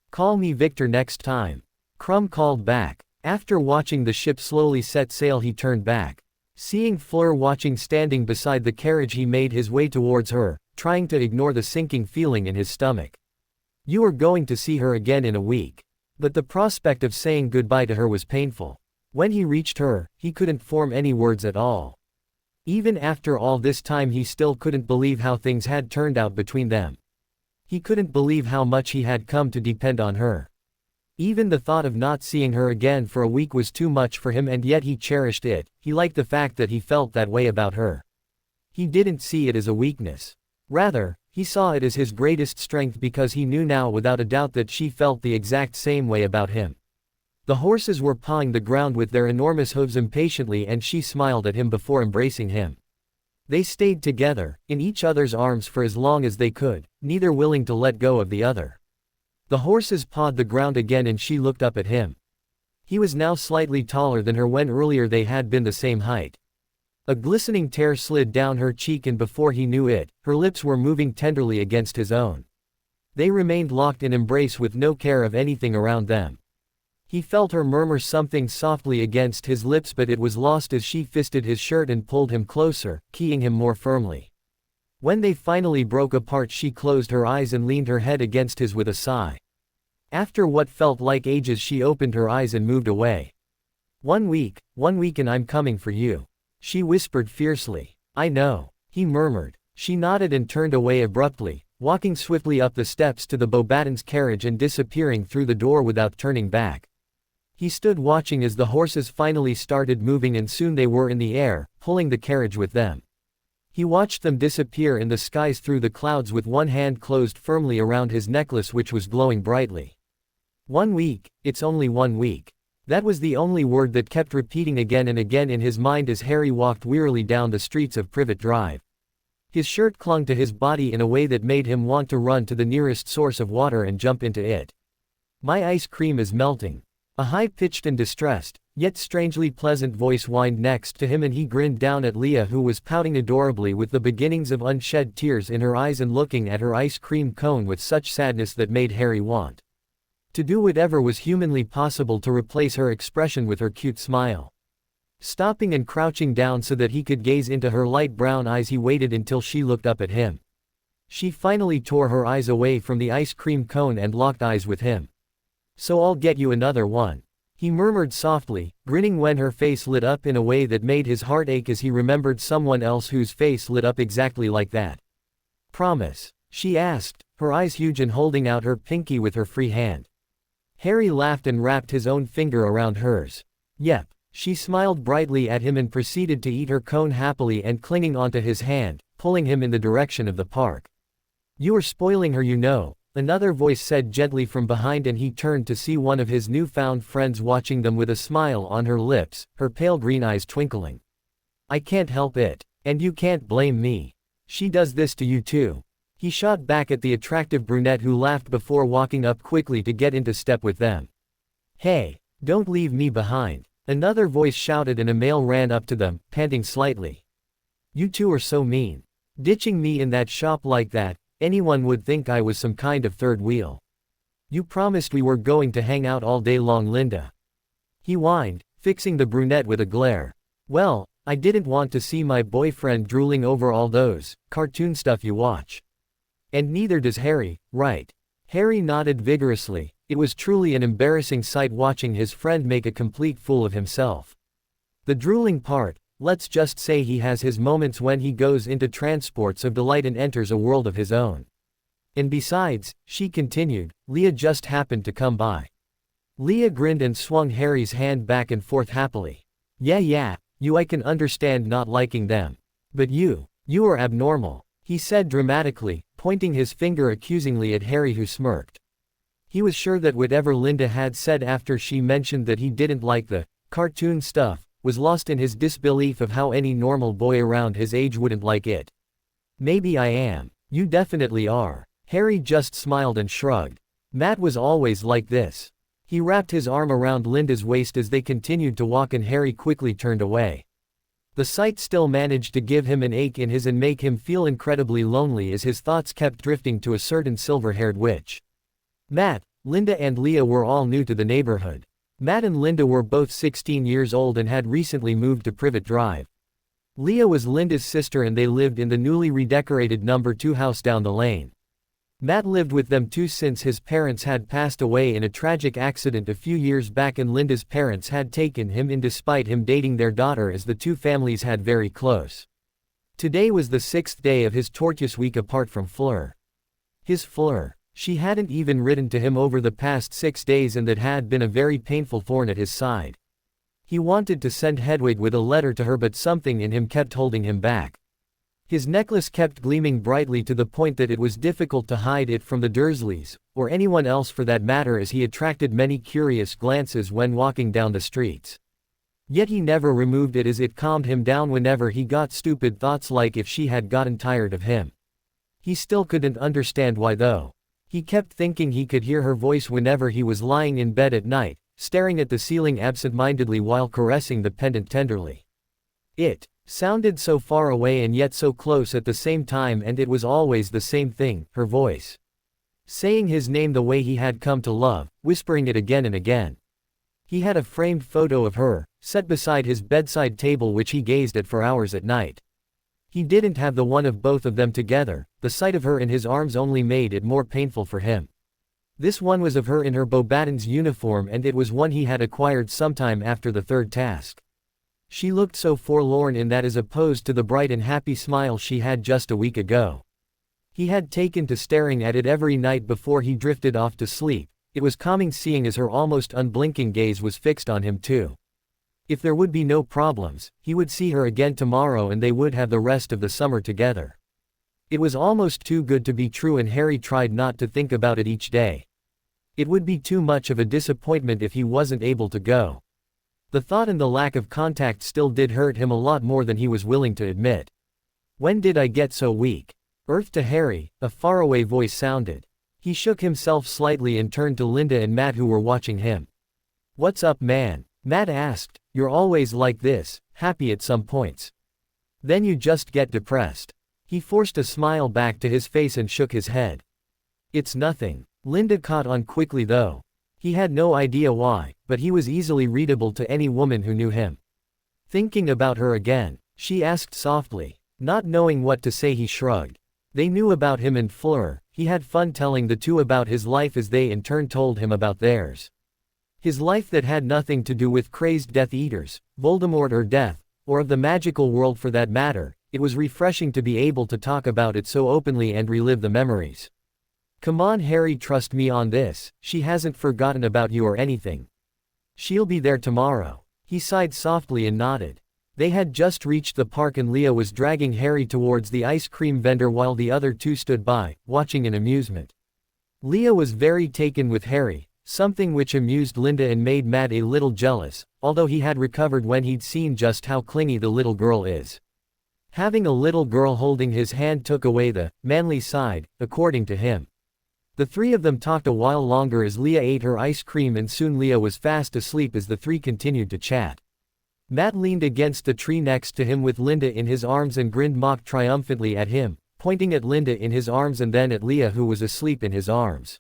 "Call me Victor next time," Crumb called back. After watching the ship slowly set sail, he turned back. Seeing Fleur watching standing beside the carriage, he made his way towards her, trying to ignore the sinking feeling in his stomach. You are going to see her again in a week. But the prospect of saying goodbye to her was painful. When he reached her, he couldn't form any words at all. Even after all this time he still couldn't believe how things had turned out between them. He couldn't believe how much he had come to depend on her. Even the thought of not seeing her again for a week was too much for him, and yet he cherished it. He liked the fact that he felt that way about her. He didn't see it as a weakness. Rather, he saw it as his greatest strength, because he knew now without a doubt that she felt the exact same way about him. The horses were pawing the ground with their enormous hooves impatiently, and she smiled at him before embracing him. They stayed together, in each other's arms for as long as they could, neither willing to let go of the other. The horses pawed the ground again and she looked up at him. He was now slightly taller than her when earlier they had been the same height. A glistening tear slid down her cheek, and before he knew it, her lips were moving tenderly against his own. They remained locked in embrace with no care of anything around them. He felt her murmur something softly against his lips, but it was lost as she fisted his shirt and pulled him closer, keying him more firmly. When they finally broke apart, she closed her eyes and leaned her head against his with a sigh. After what felt like ages, she opened her eyes and moved away. 1 week, 1 week and I'm coming for you," she whispered fiercely. "I know," he murmured. She nodded and turned away abruptly, walking swiftly up the steps to the Beauxbatons carriage and disappearing through the door without turning back. He stood watching as the horses finally started moving, and soon they were in the air, pulling the carriage with them. He watched them disappear in the skies through the clouds with one hand closed firmly around his necklace, which was glowing brightly. 1 week, it's only 1 week. That was the only word that kept repeating again and again in his mind as Harry walked wearily down the streets of Privet Drive. His shirt clung to his body in a way that made him want to run to the nearest source of water and jump into it. My ice cream is melting. A high-pitched and distressed, yet strangely pleasant voice whined next to him, and he grinned down at Leah, who was pouting adorably with the beginnings of unshed tears in her eyes and looking at her ice cream cone with such sadness that made Harry want to do whatever was humanly possible to replace her expression with her cute smile. Stopping and crouching down so that he could gaze into her light brown eyes, he waited until she looked up at him. She finally tore her eyes away from the ice cream cone and locked eyes with him. "So I'll get you another one," he murmured softly, grinning when her face lit up in a way that made his heart ache as he remembered someone else whose face lit up exactly like that. "Promise?" she asked, her eyes huge and holding out her pinky with her free hand. Harry laughed and wrapped his own finger around hers. "Yep." She smiled brightly at him and proceeded to eat her cone happily and clinging onto his hand, pulling him in the direction of the park. "You are spoiling her, you know," another voice said gently from behind, and he turned to see one of his newfound friends watching them with a smile on her lips, her pale green eyes twinkling. "I can't help it. And you can't blame me. She does this to you too." He shot back at the attractive brunette, who laughed before walking up quickly to get into step with them. "Hey, don't leave me behind," another voice shouted, and a male ran up to them, panting slightly. "You two are so mean. Ditching me in that shop like that. Anyone would think I was some kind of third wheel. You promised we were going to hang out all day long, Linda," he whined, fixing the brunette with a glare. "Well, I didn't want to see my boyfriend drooling over all those cartoon stuff you watch. And neither does Harry, right?" Harry nodded vigorously. It was truly an embarrassing sight watching his friend make a complete fool of himself. The drooling part, let's just say he has his moments when he goes into transports of delight and enters a world of his own. And besides, she continued, Leah just happened to come by. Leah grinned and swung Harry's hand back and forth happily. Yeah, I can understand not liking them. But you are abnormal," he said dramatically, pointing his finger accusingly at Harry, who smirked. He was sure that whatever Linda had said after she mentioned that he didn't like the cartoon stuff was lost in his disbelief of how any normal boy around his age wouldn't like it. "Maybe I am. You definitely are." Harry just smiled and shrugged. "Matt was always like this." He wrapped his arm around Linda's waist as they continued to walk, and Harry quickly turned away. The sight still managed to give him an ache in his and make him feel incredibly lonely as his thoughts kept drifting to a certain silver-haired witch. Matt, Linda and Leah were all new to the neighborhood. Matt and Linda were both 16 years old and had recently moved to Privet Drive. Leah was Linda's sister and they lived in the newly redecorated number 2 house down the lane. Matt lived with them too since his parents had passed away in a tragic accident a few years back, and Linda's parents had taken him in despite him dating their daughter, as the two families had very close. Today was the 6th day of his tortuous week apart from Fleur. His Fleur. She hadn't even written to him over the past 6 days, and that had been a very painful thorn at his side. He wanted to send Hedwig with a letter to her, but something in him kept holding him back. His necklace kept gleaming brightly to the point that it was difficult to hide it from the Dursleys, or anyone else for that matter, as he attracted many curious glances when walking down the streets. Yet he never removed it, as it calmed him down whenever he got stupid thoughts like if she had gotten tired of him. He still couldn't understand why though. He kept thinking he could hear her voice whenever he was lying in bed at night, staring at the ceiling absent-mindedly while caressing the pendant tenderly. It sounded so far away and yet so close at the same time, and it was always the same thing, her voice. Saying his name the way he had come to love, whispering it again and again. He had a framed photo of her, set beside his bedside table, which he gazed at for hours at night. He didn't have the one of both of them together. The sight of her in his arms only made it more painful for him. This one was of her in her Beauxbatons uniform, and it was one he had acquired sometime after the 3rd task. She looked so forlorn in that, as opposed to the bright and happy smile she had just a week ago. He had taken to staring at it every night before he drifted off to sleep. It was calming seeing as her almost unblinking gaze was fixed on him too. If there would be no problems, he would see her again tomorrow and they would have the rest of the summer together. It was almost too good to be true, and Harry tried not to think about it each day. It would be too much of a disappointment if he wasn't able to go. The thought and the lack of contact still did hurt him a lot more than he was willing to admit. When did I get so weak? Earth to Harry, a faraway voice sounded. He shook himself slightly and turned to Linda and Matt who were watching him. What's up, man? Matt asked. You're always like this, happy at some points. Then you just get depressed. He forced a smile back to his face and shook his head. It's nothing. Linda caught on quickly though. He had no idea why, but he was easily readable to any woman who knew him. Thinking about her again, she asked softly. Not knowing what to say, he shrugged. They knew about him and Fleur. He had fun telling the two about his life as they in turn told him about theirs. His life that had nothing to do with crazed Death Eaters, Voldemort or death, or of the magical world for that matter. It was refreshing to be able to talk about it so openly and relive the memories. Come on Harry, trust me on this, she hasn't forgotten about you or anything. She'll be there tomorrow. He sighed softly and nodded. They had just reached the park and Leah was dragging Harry towards the ice cream vendor while the other two stood by, watching in amusement. Leah was very taken with Harry, something which amused Linda and made Matt a little jealous, although he had recovered when he'd seen just how clingy the little girl is. Having a little girl holding his hand took away the manly side, according to him. The three of them talked a while longer as Leah ate her ice cream and soon Leah was fast asleep as the three continued to chat. Matt leaned against the tree next to him with Linda in his arms and grinned mock triumphantly at him, pointing at Linda in his arms and then at Leah who was asleep in his arms.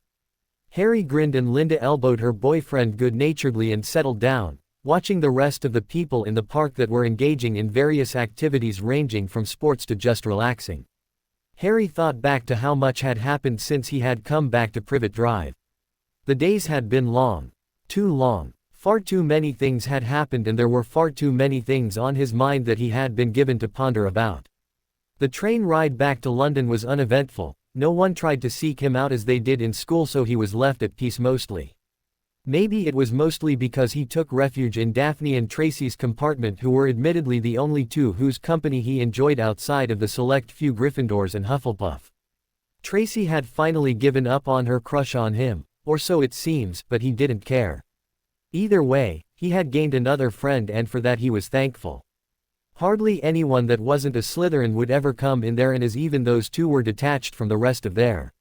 Harry grinned and Linda elbowed her boyfriend good-naturedly and settled down, watching the rest of the people in the park that were engaging in various activities ranging from sports to just relaxing. Harry thought back to how much had happened since he had come back to Privet Drive. The days had been long. Too long. Far too many things had happened and there were far too many things on his mind that he had been given to ponder about. The train ride back to London was uneventful. No one tried to seek him out as they did in school, so he was left at peace mostly. Maybe it was mostly because he took refuge in Daphne and Tracy's compartment, who were admittedly the only two whose company he enjoyed outside of the select few Gryffindors and Hufflepuff. Tracy had finally given up on her crush on him, or so it seems, but he didn't care. Either way, he had gained another friend and for that he was thankful. Hardly anyone that wasn't a Slytherin would ever come in there, and as even those two were detached from the rest of their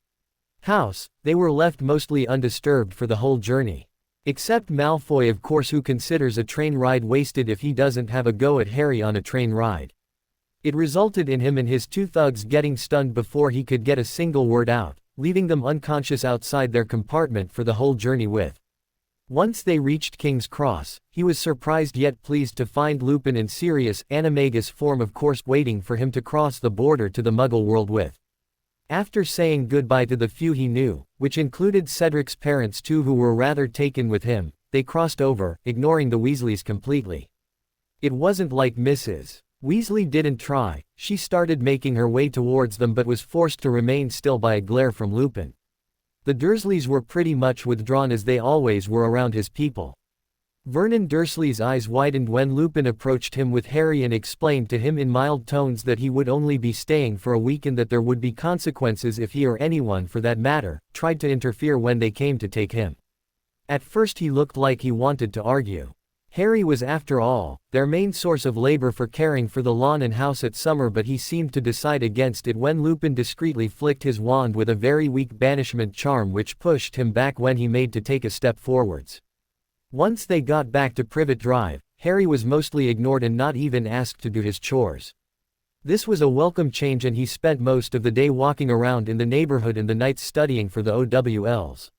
house, they were left mostly undisturbed for the whole journey. Except Malfoy, of course, who considers a train ride wasted if he doesn't have a go at Harry on a train ride. It resulted in him and his two thugs getting stunned before he could get a single word out, leaving them unconscious outside their compartment for the whole journey with. Once they reached King's Cross, he was surprised yet pleased to find Lupin in Sirius Animagus form, of course, waiting for him to cross the border to the Muggle world with. After saying goodbye to the few he knew, which included Cedric's parents too, who were rather taken with him, they crossed over, ignoring the Weasleys completely. It wasn't like Mrs. Weasley didn't try. She started making her way towards them but was forced to remain still by a glare from Lupin. The Dursleys were pretty much withdrawn as they always were around his people. Vernon Dursley's eyes widened when Lupin approached him with Harry and explained to him in mild tones that he would only be staying for a week and that there would be consequences if he, or anyone for that matter, tried to interfere when they came to take him. At first he looked like he wanted to argue. Harry was, after all, their main source of labor for caring for the lawn and house at summer, but he seemed to decide against it when Lupin discreetly flicked his wand with a very weak banishment charm which pushed him back when he made to take a step forwards. Once they got back to Privet Drive, Harry was mostly ignored and not even asked to do his chores. This was a welcome change and he spent most of the day walking around in the neighborhood and the nights studying for the OWLs.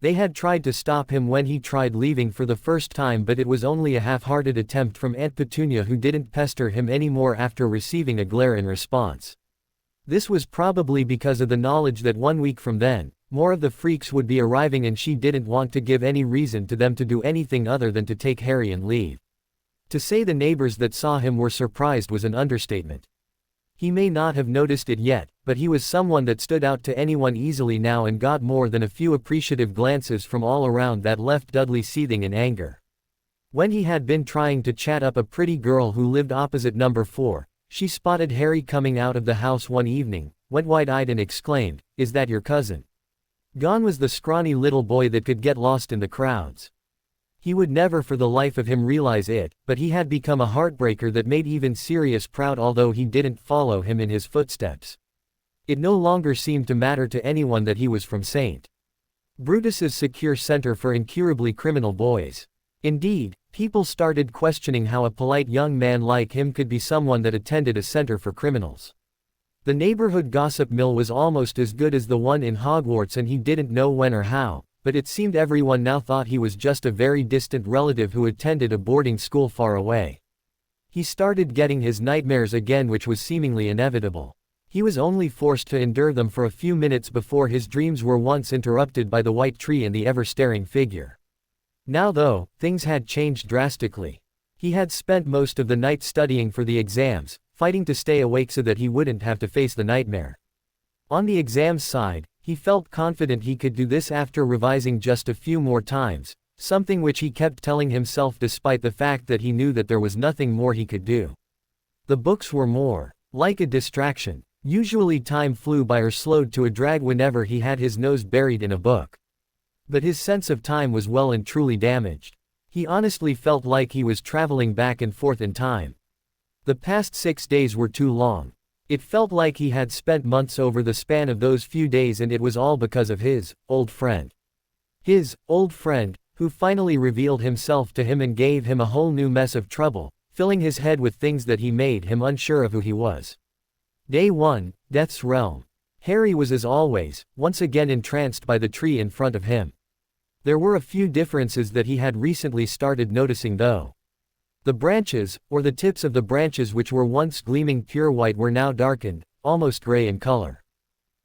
They had tried to stop him when he tried leaving for the first time, but it was only a half-hearted attempt from Aunt Petunia, who didn't pester him anymore after receiving a glare in response. This was probably because of the knowledge that 1 week from then, more of the freaks would be arriving and she didn't want to give any reason to them to do anything other than to take Harry and leave. To say the neighbors that saw him were surprised was an understatement. He may not have noticed it yet, but he was someone that stood out to anyone easily now and got more than a few appreciative glances from all around that left Dudley seething in anger. When he had been trying to chat up a pretty girl who lived opposite number 4, she spotted Harry coming out of the house one evening, went wide-eyed and exclaimed, "Is that your cousin?" Gone was the scrawny little boy that could get lost in the crowds. He would never for the life of him realize it, but he had become a heartbreaker that made even Sirius proud although he didn't follow him in his footsteps. It no longer seemed to matter to anyone that he was from St. Brutus's secure center for incurably criminal boys. Indeed, people started questioning how a polite young man like him could be someone that attended a center for criminals. The neighborhood gossip mill was almost as good as the one in Hogwarts and he didn't know when or how, but it seemed everyone now thought he was just a very distant relative who attended a boarding school far away. He started getting his nightmares again, which was seemingly inevitable. He was only forced to endure them for a few minutes before his dreams were once interrupted by the white tree and the ever-staring figure. Now though, things had changed drastically. He had spent most of the night studying for the exams, fighting to stay awake so that he wouldn't have to face the nightmare. On the exams side, he felt confident he could do this after revising just a few more times, something which he kept telling himself despite the fact that he knew that there was nothing more he could do. The books were more like a distraction. Usually time flew by or slowed to a drag whenever he had his nose buried in a book. But his sense of time was well and truly damaged. He honestly felt like he was traveling back and forth in time. The past 6 days were too long. It felt like he had spent months over the span of those few days, and it was all because of his old friend. His old friend, who finally revealed himself to him and gave him a whole new mess of trouble, filling his head with things that he made him unsure of who he was. Day 1, Death's Realm. Harry was as always, once again entranced by the tree in front of him. There were a few differences that he had recently started noticing though. The branches, or the tips of the branches which were once gleaming pure white were now darkened, almost gray in color.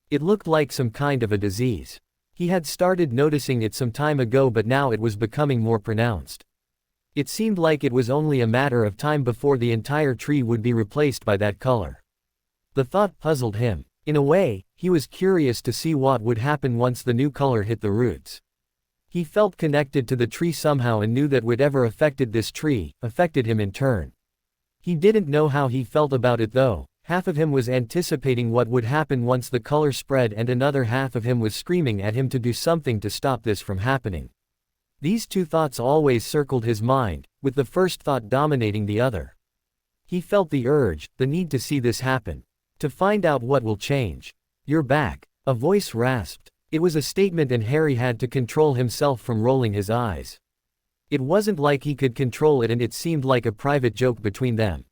It looked like some kind of a disease. He had started noticing it some time ago, but now it was becoming more pronounced. It seemed like it was only a matter of time before the entire tree would be replaced by that color. The thought puzzled him. In a way, he was curious to see what would happen once the new color hit the roots. He felt connected to the tree somehow and knew that whatever affected this tree, affected him in turn. He didn't know how he felt about it though. Half of him was anticipating what would happen once the color spread, and another half of him was screaming at him to do something to stop this from happening. These two thoughts always circled his mind, with the first thought dominating the other. He felt the urge, the need to see this happen. To find out what will change. "You're back," a voice rasped. It was a statement and Harry had to control himself from rolling his eyes. It wasn't like he could control it, and it seemed like a private joke between them.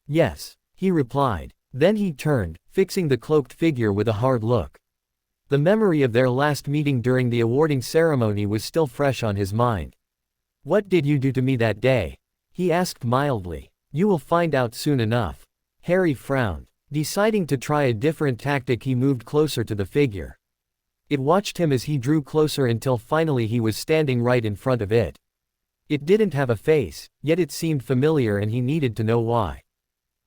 "Yes," he replied. Then he turned, fixing the cloaked figure with a hard look. The memory of their last meeting during the awarding ceremony was still fresh on his mind. "What did you do to me that day?" he asked mildly. "You will find out soon enough." Harry frowned. Deciding to try a different tactic, he moved closer to the figure. It watched him as he drew closer until finally he was standing right in front of it. It didn't have a face, yet it seemed familiar and he needed to know why.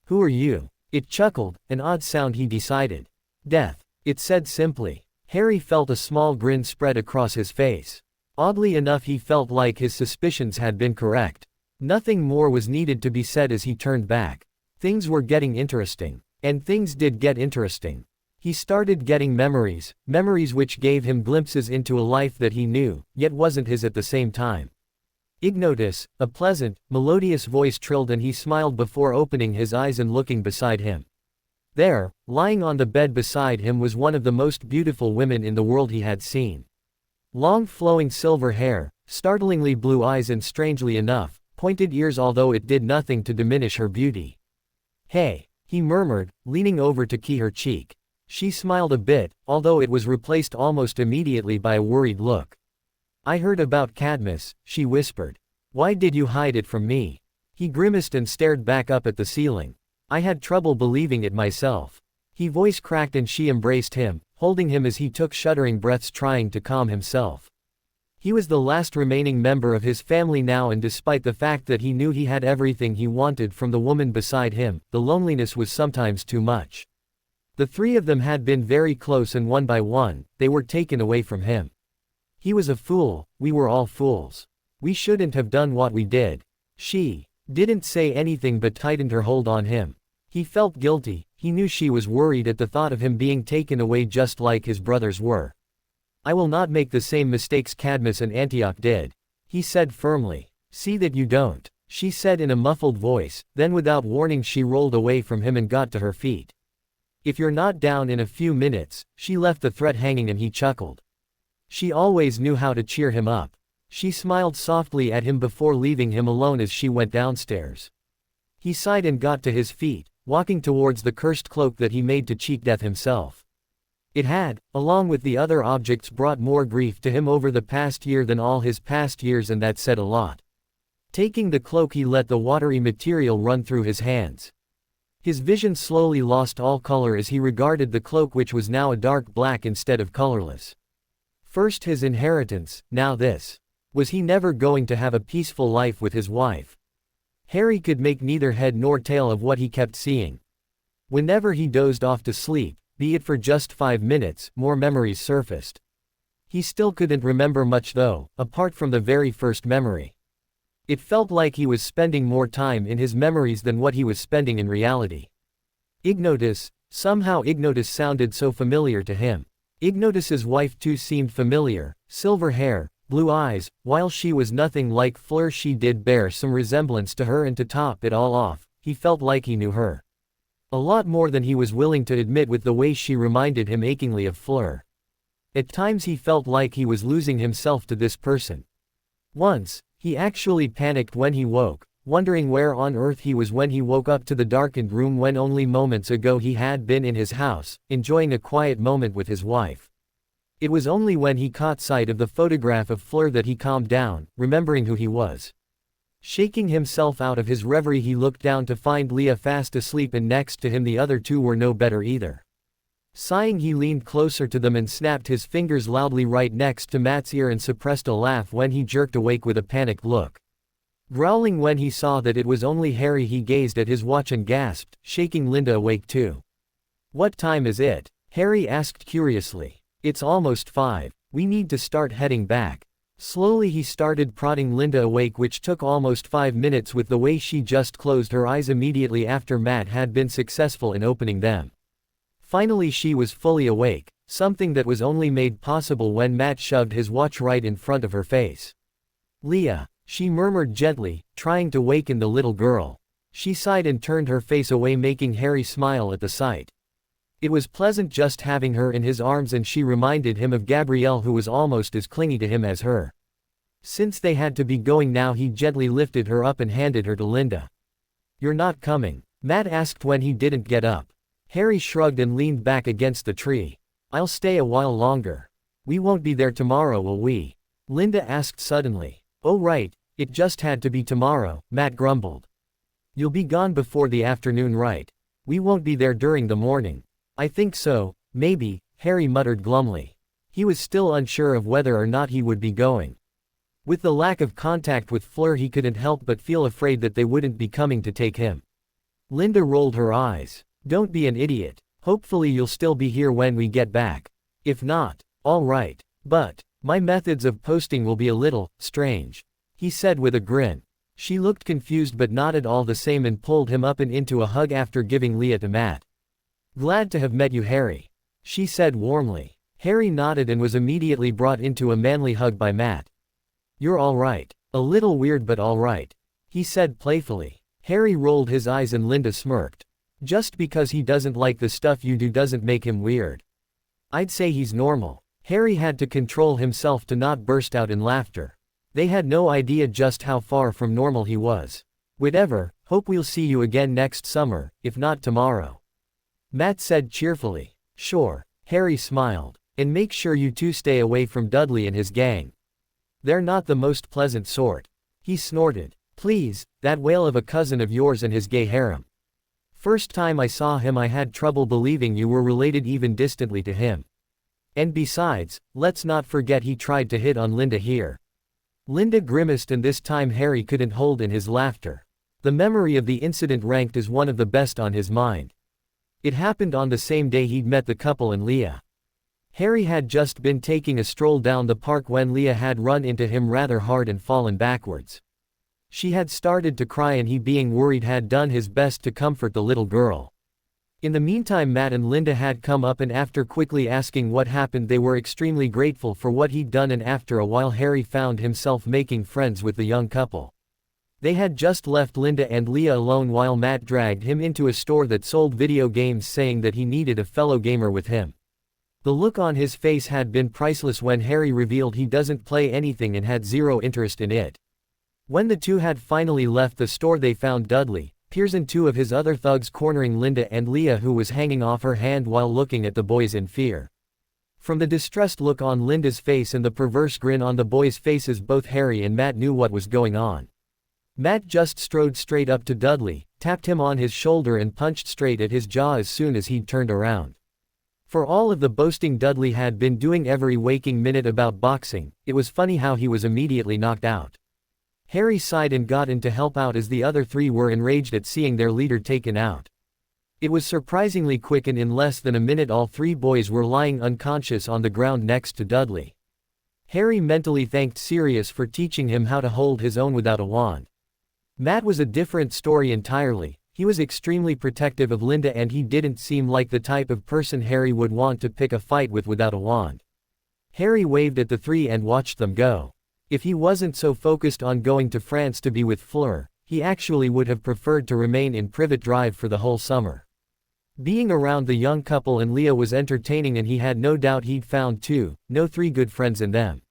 "Who are you?" It chuckled, an odd sound he decided. "Death," it said simply. Harry felt a small grin spread across his face. Oddly enough, he felt like his suspicions had been correct. Nothing more was needed to be said as he turned back. Things were getting interesting. And things did get interesting. He started getting memories which gave him glimpses into a life that he knew, yet wasn't his at the same time. "Ignotus," a pleasant, melodious voice trilled, and he smiled before opening his eyes and looking beside him. There, lying on the bed beside him, was one of the most beautiful women in the world he had seen. Long flowing silver hair, startlingly blue eyes, and strangely enough, pointed ears, although it did nothing to diminish her beauty. "Hey," he murmured, leaning over to key her cheek. She smiled a bit, although it was replaced almost immediately by a worried look. "I heard about Cadmus," she whispered. "Why did you hide it from me?" He grimaced and stared back up at the ceiling. "I had trouble believing it myself." His voice cracked and she embraced him, holding him as he took shuddering breaths, trying to calm himself. He was the last remaining member of his family now, and despite the fact that he knew he had everything he wanted from the woman beside him, the loneliness was sometimes too much. The three of them had been very close, and one by one, they were taken away from him. He was a fool, we were all fools. We shouldn't have done what we did. She didn't say anything but tightened her hold on him. He felt guilty, he knew she was worried at the thought of him being taken away just like his brothers were. I will not make the same mistakes Cadmus and Antioch did, he said firmly. See that you don't, she said in a muffled voice, then without warning she rolled away from him and got to her feet. If you're not down in a few minutes, she left the threat hanging and he chuckled. She always knew how to cheer him up. She smiled softly at him before leaving him alone as she went downstairs. He sighed and got to his feet, walking towards the cursed cloak that he made to cheat death himself. It had, along with the other objects, brought more grief to him over the past year than all his past years, and that said a lot. Taking the cloak, he let the watery material run through his hands. His vision slowly lost all color as he regarded the cloak, which was now a dark black instead of colorless. First his inheritance, now this. Was he never going to have a peaceful life with his wife? Harry could make neither head nor tail of what he kept seeing. Whenever he dozed off to sleep, be it for just 5 minutes, more memories surfaced. He still couldn't remember much though, apart from the very first memory. It felt like he was spending more time in his memories than what he was spending in reality. Ignotus, somehow Ignotus sounded so familiar to him. Ignotus's wife too seemed familiar, silver hair, blue eyes, while she was nothing like Fleur she did bear some resemblance to her, and to top it all off, he felt like he knew her. A lot more than he was willing to admit, with the way she reminded him achingly of Fleur. At times he felt like he was losing himself to this person. Once, he actually panicked when he woke, wondering where on earth he was when he woke up to the darkened room when only moments ago he had been in his house, enjoying a quiet moment with his wife. It was only when he caught sight of the photograph of Fleur that he calmed down, remembering who he was. Shaking himself out of his reverie, he looked down to find Leah fast asleep, and next to him the other two were no better either. Sighing, he leaned closer to them and snapped his fingers loudly right next to Matt's ear and suppressed a laugh when he jerked awake with a panicked look. Growling when he saw that it was only Harry, he gazed at his watch and gasped, shaking Linda awake too. "What time is it?" Harry asked curiously. "It's almost 5. We need to start heading back." Slowly he started prodding Linda awake, which took almost 5 minutes with the way she just closed her eyes immediately after Matt had been successful in opening them. Finally she was fully awake, something that was only made possible when Matt shoved his watch right in front of her face. "Leah," she murmured gently, trying to waken the little girl. She sighed and turned her face away, making Harry smile at the sight. It was pleasant just having her in his arms, and she reminded him of Gabrielle, who was almost as clingy to him as her. Since they had to be going now, he gently lifted her up and handed her to Linda. "You're not coming?" Matt asked when he didn't get up. Harry shrugged and leaned back against the tree. "I'll stay a while longer." "We won't be there tomorrow, will we?" Linda asked suddenly. "Oh right, it just had to be tomorrow," Matt grumbled. "You'll be gone before the afternoon, right? We won't be there during the morning." "I think so, maybe," Harry muttered glumly. He was still unsure of whether or not he would be going. With the lack of contact with Fleur, he couldn't help but feel afraid that they wouldn't be coming to take him. Linda rolled her eyes. "Don't be an idiot. Hopefully you'll still be here when we get back. If not, all right. But my methods of posting will be a little strange," he said with a grin. She looked confused but nodded all the same and pulled him up and into a hug after giving Leah to Matt. "Glad to have met you, Harry," she said warmly. Harry nodded and was immediately brought into a manly hug by Matt. "You're all right. A little weird, but all right," he said playfully. Harry rolled his eyes and Linda smirked. "Just because he doesn't like the stuff you do doesn't make him weird. I'd say he's normal." Harry had to control himself to not burst out in laughter. They had no idea just how far from normal he was. "Whatever, hope we'll see you again next summer, if not tomorrow," Matt said cheerfully. "Sure," Harry smiled. "And make sure you two stay away from Dudley and his gang. They're not the most pleasant sort." He snorted. "Please, that whale of a cousin of yours and his gay harem. First time I saw him I had trouble believing you were related even distantly to him. And besides, let's not forget he tried to hit on Linda here." Linda grimaced, and this time Harry couldn't hold in his laughter. The memory of the incident ranked as one of the best on his mind. It happened on the same day he'd met the couple and Leah. Harry had just been taking a stroll down the park when Leah had run into him rather hard and fallen backwards. She had started to cry, and he, being worried, had done his best to comfort the little girl. In the meantime, Matt and Linda had come up, and after quickly asking what happened, they were extremely grateful for what he'd done, and after a while Harry found himself making friends with the young couple. They had just left Linda and Leah alone while Matt dragged him into a store that sold video games, saying that he needed a fellow gamer with him. The look on his face had been priceless when Harry revealed he doesn't play anything and had zero interest in it. When the two had finally left the store, they found Dudley, Piers, and two of his other thugs cornering Linda and Leah, who was hanging off her hand while looking at the boys in fear. From the distressed look on Linda's face and the perverse grin on the boys' faces, both Harry and Matt knew what was going on. Matt just strode straight up to Dudley, tapped him on his shoulder and punched straight at his jaw as soon as he'd turned around. For all of the boasting Dudley had been doing every waking minute about boxing, it was funny how he was immediately knocked out. Harry sighed and got in to help out as the other three were enraged at seeing their leader taken out. It was surprisingly quick, and in less than a minute all three boys were lying unconscious on the ground next to Dudley. Harry mentally thanked Sirius for teaching him how to hold his own without a wand. Matt was a different story entirely. He was extremely protective of Linda, and he didn't seem like the type of person Harry would want to pick a fight with without a wand. Harry waved at the three and watched them go. If he wasn't so focused on going to France to be with Fleur, he actually would have preferred to remain in Privet Drive for the whole summer. Being around the young couple and Leah was entertaining, and he had no doubt he'd found three good friends in them.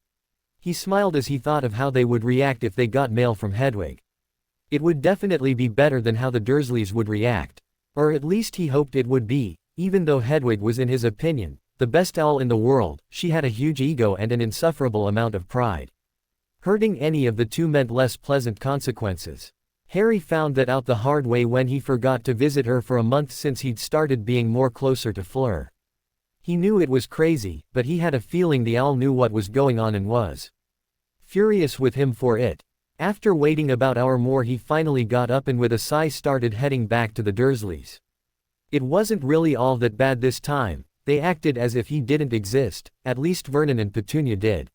He smiled as he thought of how they would react if they got mail from Hedwig. It would definitely be better than how the Dursleys would react. Or at least he hoped it would be. Even though Hedwig was, in his opinion, the best owl in the world, she had a huge ego and an insufferable amount of pride. Hurting any of the two meant less pleasant consequences. Harry found that out the hard way when he forgot to visit her for a month since he'd started being more closer to Fleur. He knew it was crazy, but he had a feeling the owl knew what was going on and was furious with him for it. After waiting about an hour more, he finally got up and with a sigh started heading back to the Dursleys. It wasn't really all that bad this time. They acted as if he didn't exist, at least Vernon and Petunia did.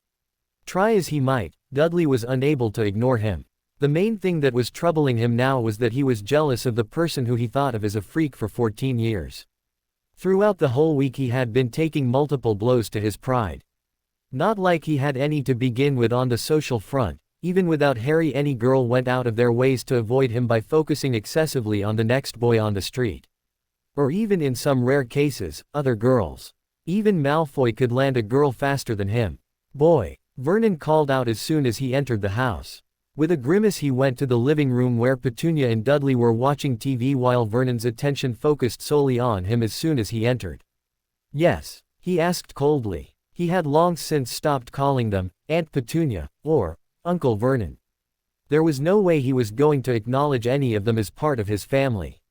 Try as he might, Dudley was unable to ignore him. The main thing that was troubling him now was that he was jealous of the person who he thought of as a freak for 14 years. Throughout the whole week he had been taking multiple blows to his pride. Not like he had any to begin with on the social front. Even without Harry, any girl went out of their ways to avoid him by focusing excessively on the next boy on the street. Or even in some rare cases, other girls. Even Malfoy could land a girl faster than him. "Boy," Vernon called out as soon as he entered the house. With a grimace he went to the living room where Petunia and Dudley were watching TV while Vernon's attention focused solely on him as soon as he entered. "Yes?" he asked coldly. He had long since stopped calling them Aunt Petunia or Uncle Vernon. There was no way he was going to acknowledge any of them as part of his family.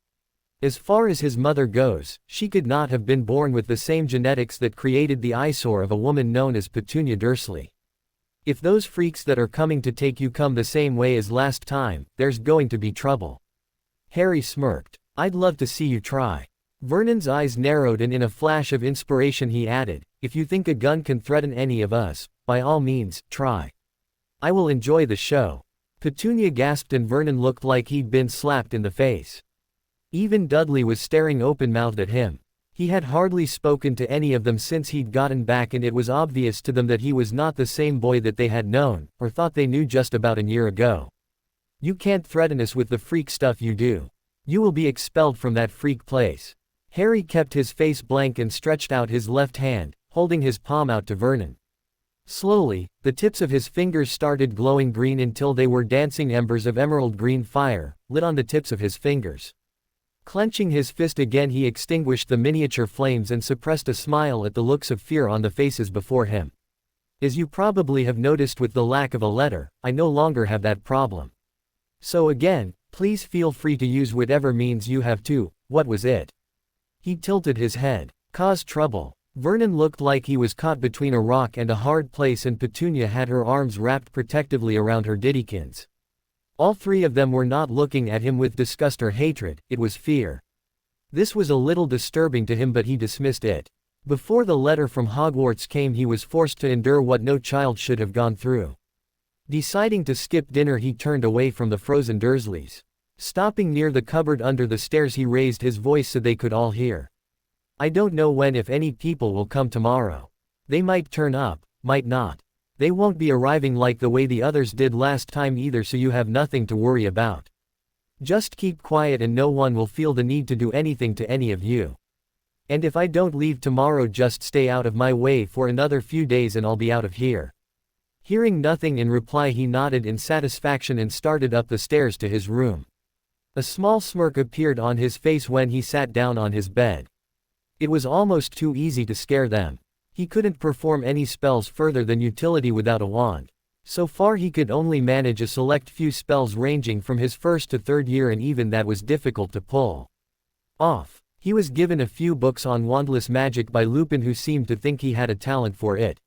As far as his mother goes, she could not have been born with the same genetics that created the eyesore of a woman known as Petunia Dursley. If those freaks that are coming to take you come the same way as last time, there's going to be trouble. Harry smirked. "I'd love to see you try." Vernon's eyes narrowed and in a flash of inspiration he added, "If you think a gun can threaten any of us, by all means, try. I will enjoy the show." Petunia gasped and Vernon looked like he'd been slapped in the face. Even Dudley was staring open-mouthed at him. He had hardly spoken to any of them since he'd gotten back, and it was obvious to them that he was not the same boy that they had known, or thought they knew just about a year ago. "You can't threaten us with the freak stuff you do. You will be expelled from that freak place." Harry kept his face blank and stretched out his left hand, holding his palm out to Vernon. Slowly, the tips of his fingers started glowing green until they were dancing embers of emerald green fire, lit on the tips of his fingers. Clenching his fist again he extinguished the miniature flames and suppressed a smile at the looks of fear on the faces before him. "As you probably have noticed with the lack of a letter, I no longer have that problem. So again, please feel free to use whatever means you have to." What was it? He tilted his head. "Cause trouble." Vernon looked like he was caught between a rock and a hard place, and Petunia had her arms wrapped protectively around her Diddykins. All three of them were not looking at him with disgust or hatred, it was fear. This was a little disturbing to him, but he dismissed it. Before the letter from Hogwarts came he was forced to endure what no child should have gone through. Deciding to skip dinner he turned away from the frozen Dursleys. Stopping near the cupboard under the stairs, he raised his voice so they could all hear. I don't know when, if any, people will come tomorrow. They might turn up, might not. They won't be arriving like the way the others did last time either, so you have nothing to worry about. Just keep quiet and no one will feel the need to do anything to any of you. And if I don't leave tomorrow, just stay out of my way for another few days and I'll be out of here. Hearing nothing in reply, he nodded in satisfaction and started up the stairs to his room. A small smirk appeared on his face when he sat down on his bed. It was almost too easy to scare them. He couldn't perform any spells further than utility without a wand. So far he could only manage a select few spells ranging from his first to third year, and even that was difficult to pull off. He was given a few books on wandless magic by Lupin, who seemed to think he had a talent for it.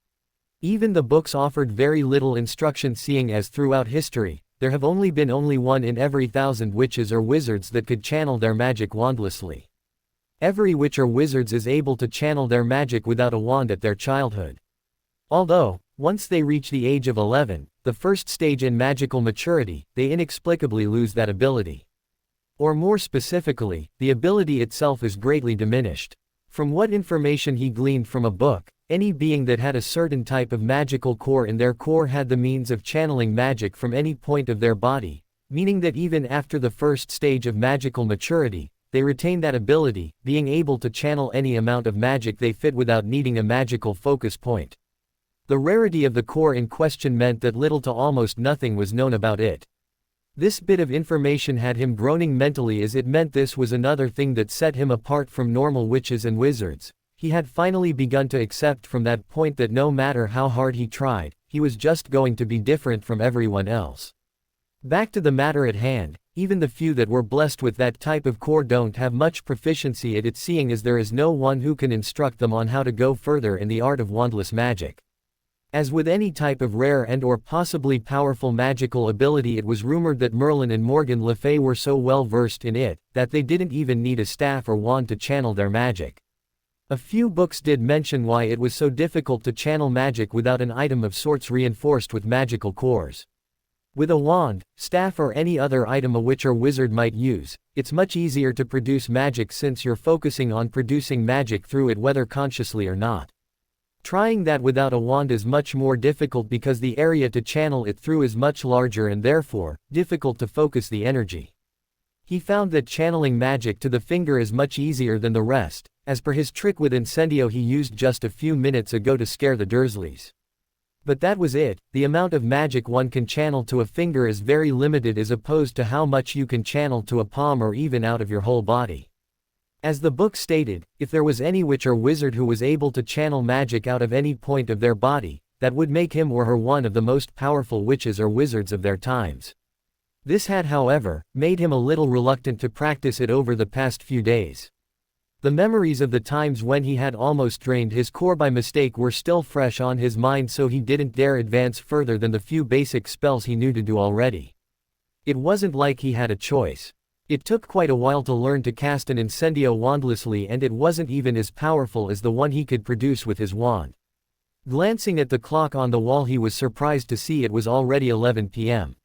Even the books offered very little instruction, seeing as throughout history, there have only been one in every 1,000 witches or wizards that could channel their magic wandlessly. Every witch or wizard is able to channel their magic without a wand at their childhood. Although, once they reach the age of 11, the first stage in magical maturity, they inexplicably lose that ability. Or more specifically, the ability itself is greatly diminished. From what information he gleaned from a book, any being that had a certain type of magical core in their core had the means of channeling magic from any point of their body, meaning that even after the first stage of magical maturity, they retain that ability, being able to channel any amount of magic they fit without needing a magical focus point. The rarity of the core in question meant that little to almost nothing was known about it. This bit of information had him groaning mentally, as it meant this was another thing that set him apart from normal witches and wizards. He had finally begun to accept from that point that no matter how hard he tried, he was just going to be different from everyone else. Back to the matter at hand, even the few that were blessed with that type of core don't have much proficiency at it, seeing as there is no one who can instruct them on how to go further in the art of wandless magic. As with any type of rare and or possibly powerful magical ability, it was rumored that Merlin and Morgan Le Fay were so well versed in it, that they didn't even need a staff or wand to channel their magic. A few books did mention why it was so difficult to channel magic without an item of sorts reinforced with magical cores. With a wand, staff or any other item a witch or wizard might use, it's much easier to produce magic since you're focusing on producing magic through it whether consciously or not. Trying that without a wand is much more difficult because the area to channel it through is much larger and therefore, difficult to focus the energy. He found that channeling magic to the finger is much easier than the rest, as per his trick with Incendio he used just a few minutes ago to scare the Dursleys. But that was it. The amount of magic one can channel to a finger is very limited as opposed to how much you can channel to a palm or even out of your whole body. As the book stated, if there was any witch or wizard who was able to channel magic out of any point of their body, that would make him or her one of the most powerful witches or wizards of their times. This had, however, made him a little reluctant to practice it over the past few days. The memories of the times when he had almost drained his core by mistake were still fresh on his mind, so he didn't dare advance further than the few basic spells he knew to do already. It wasn't like he had a choice. It took quite a while to learn to cast an Incendio wandlessly, and it wasn't even as powerful as the one he could produce with his wand. Glancing at the clock on the wall, he was surprised to see it was already 11 p.m.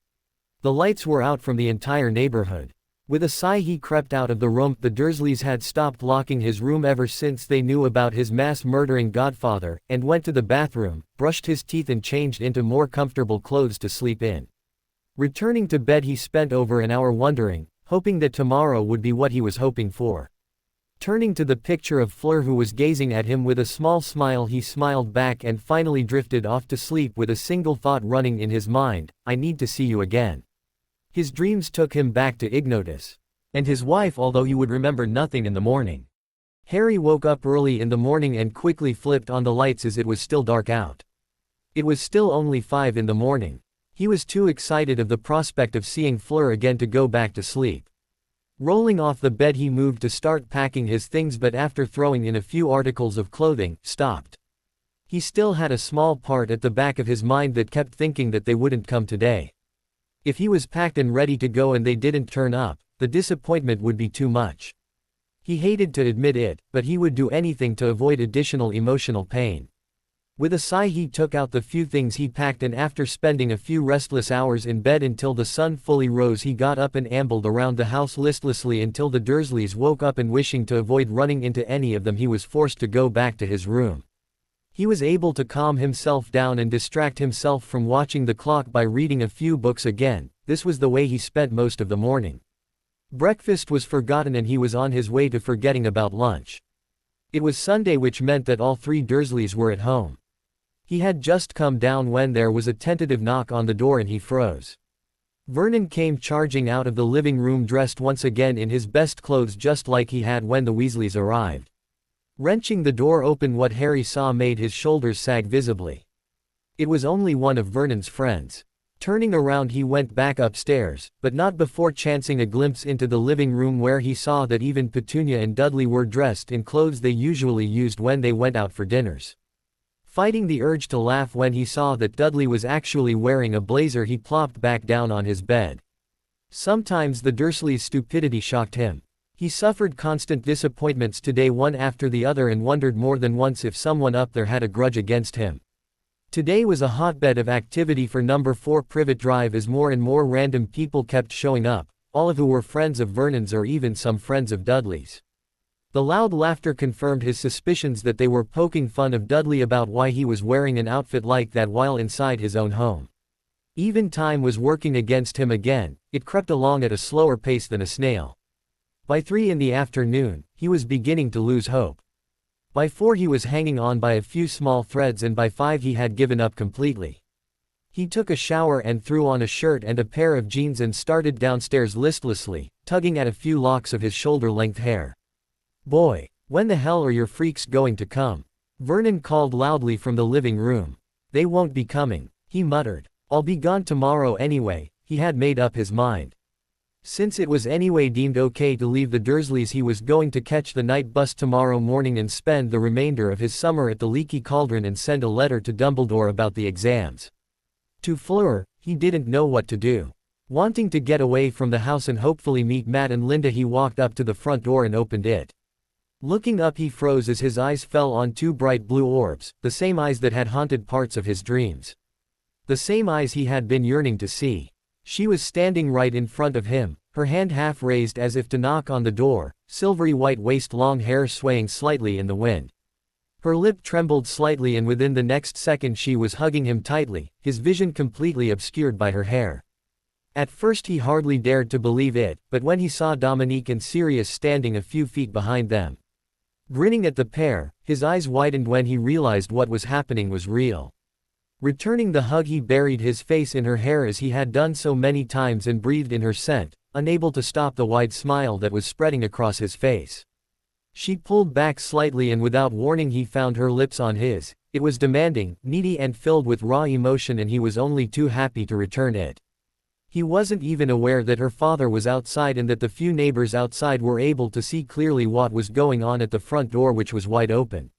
The lights were out from the entire neighborhood. With a sigh he crept out of the room. The Dursleys had stopped locking his room ever since they knew about his mass-murdering godfather, and went to the bathroom, brushed his teeth and changed into more comfortable clothes to sleep in. Returning to bed he spent over an hour wondering, hoping that tomorrow would be what he was hoping for. Turning to the picture of Fleur who was gazing at him with a small smile, he smiled back and finally drifted off to sleep with a single thought running in his mind: I need to see you again. His dreams took him back to Ignotus and his wife, although he would remember nothing in the morning. Harry woke up early in the morning and quickly flipped on the lights as it was still dark out. It was still only 5 in the morning. He was too excited of the prospect of seeing Fleur again to go back to sleep. Rolling off the bed he moved to start packing his things, but after throwing in a few articles of clothing, stopped. He still had a small part at the back of his mind that kept thinking that they wouldn't come today. If he was packed and ready to go and they didn't turn up, the disappointment would be too much. He hated to admit it, but he would do anything to avoid additional emotional pain. With a sigh he took out the few things he packed, and after spending a few restless hours in bed until the sun fully rose, he got up and ambled around the house listlessly until the Dursleys woke up, and wishing to avoid running into any of them he was forced to go back to his room. He was able to calm himself down and distract himself from watching the clock by reading a few books again. This was the way he spent most of the morning. Breakfast was forgotten and he was on his way to forgetting about lunch. It was Sunday, which meant that all three Dursleys were at home. He had just come down when there was a tentative knock on the door and he froze. Vernon came charging out of the living room dressed once again in his best clothes, just like he had when the Weasleys arrived. Wrenching the door open, what Harry saw made his shoulders sag visibly. It was only one of Vernon's friends. Turning around he went back upstairs, but not before chancing a glimpse into the living room, where he saw that even Petunia and Dudley were dressed in clothes they usually used when they went out for dinners. Fighting the urge to laugh when he saw that Dudley was actually wearing a blazer, he plopped back down on his bed. Sometimes the Dursleys' stupidity shocked him. He suffered constant disappointments today, one after the other, and wondered more than once if someone up there had a grudge against him. Today was a hotbed of activity for number 4 Privet Drive, as more and more random people kept showing up, all of who were friends of Vernon's or even some friends of Dudley's. The loud laughter confirmed his suspicions that they were poking fun of Dudley about why he was wearing an outfit like that while inside his own home. Even time was working against him again. It crept along at a slower pace than a snail. By 3 in the afternoon, he was beginning to lose hope. By 4 he was hanging on by a few small threads, and by 5 he had given up completely. He took a shower and threw on a shirt and a pair of jeans and started downstairs listlessly, tugging at a few locks of his shoulder-length hair. "Boy, when the hell are your freaks going to come?" Vernon called loudly from the living room. "They won't be coming," he muttered. "I'll be gone tomorrow anyway." He had made up his mind. Since it was anyway deemed okay to leave the Dursleys, he was going to catch the night bus tomorrow morning and spend the remainder of his summer at the Leaky Cauldron and send a letter to Dumbledore about the exams. To Fleur, he didn't know what to do. Wanting to get away from the house and hopefully meet Matt and Linda, he walked up to the front door and opened it. Looking up, he froze as his eyes fell on 2 bright blue orbs, the same eyes that had haunted parts of his dreams. The same eyes he had been yearning to see. She was standing right in front of him, her hand half raised as if to knock on the door, silvery white waist, long hair swaying slightly in the wind. Her lip trembled slightly, and within the next second she was hugging him tightly, his vision completely obscured by her hair. At first he hardly dared to believe it, but when he saw Dominique and Sirius standing a few feet behind them, grinning at the pair, his eyes widened when he realized what was happening was real. Returning the hug, he buried his face in her hair as he had done so many times and breathed in her scent, unable to stop the wide smile that was spreading across his face. She pulled back slightly, and without warning he found her lips on his. It was demanding, needy, and filled with raw emotion, and he was only too happy to return it. He wasn't even aware that her father was outside and that the few neighbors outside were able to see clearly what was going on at the front door, which was wide open.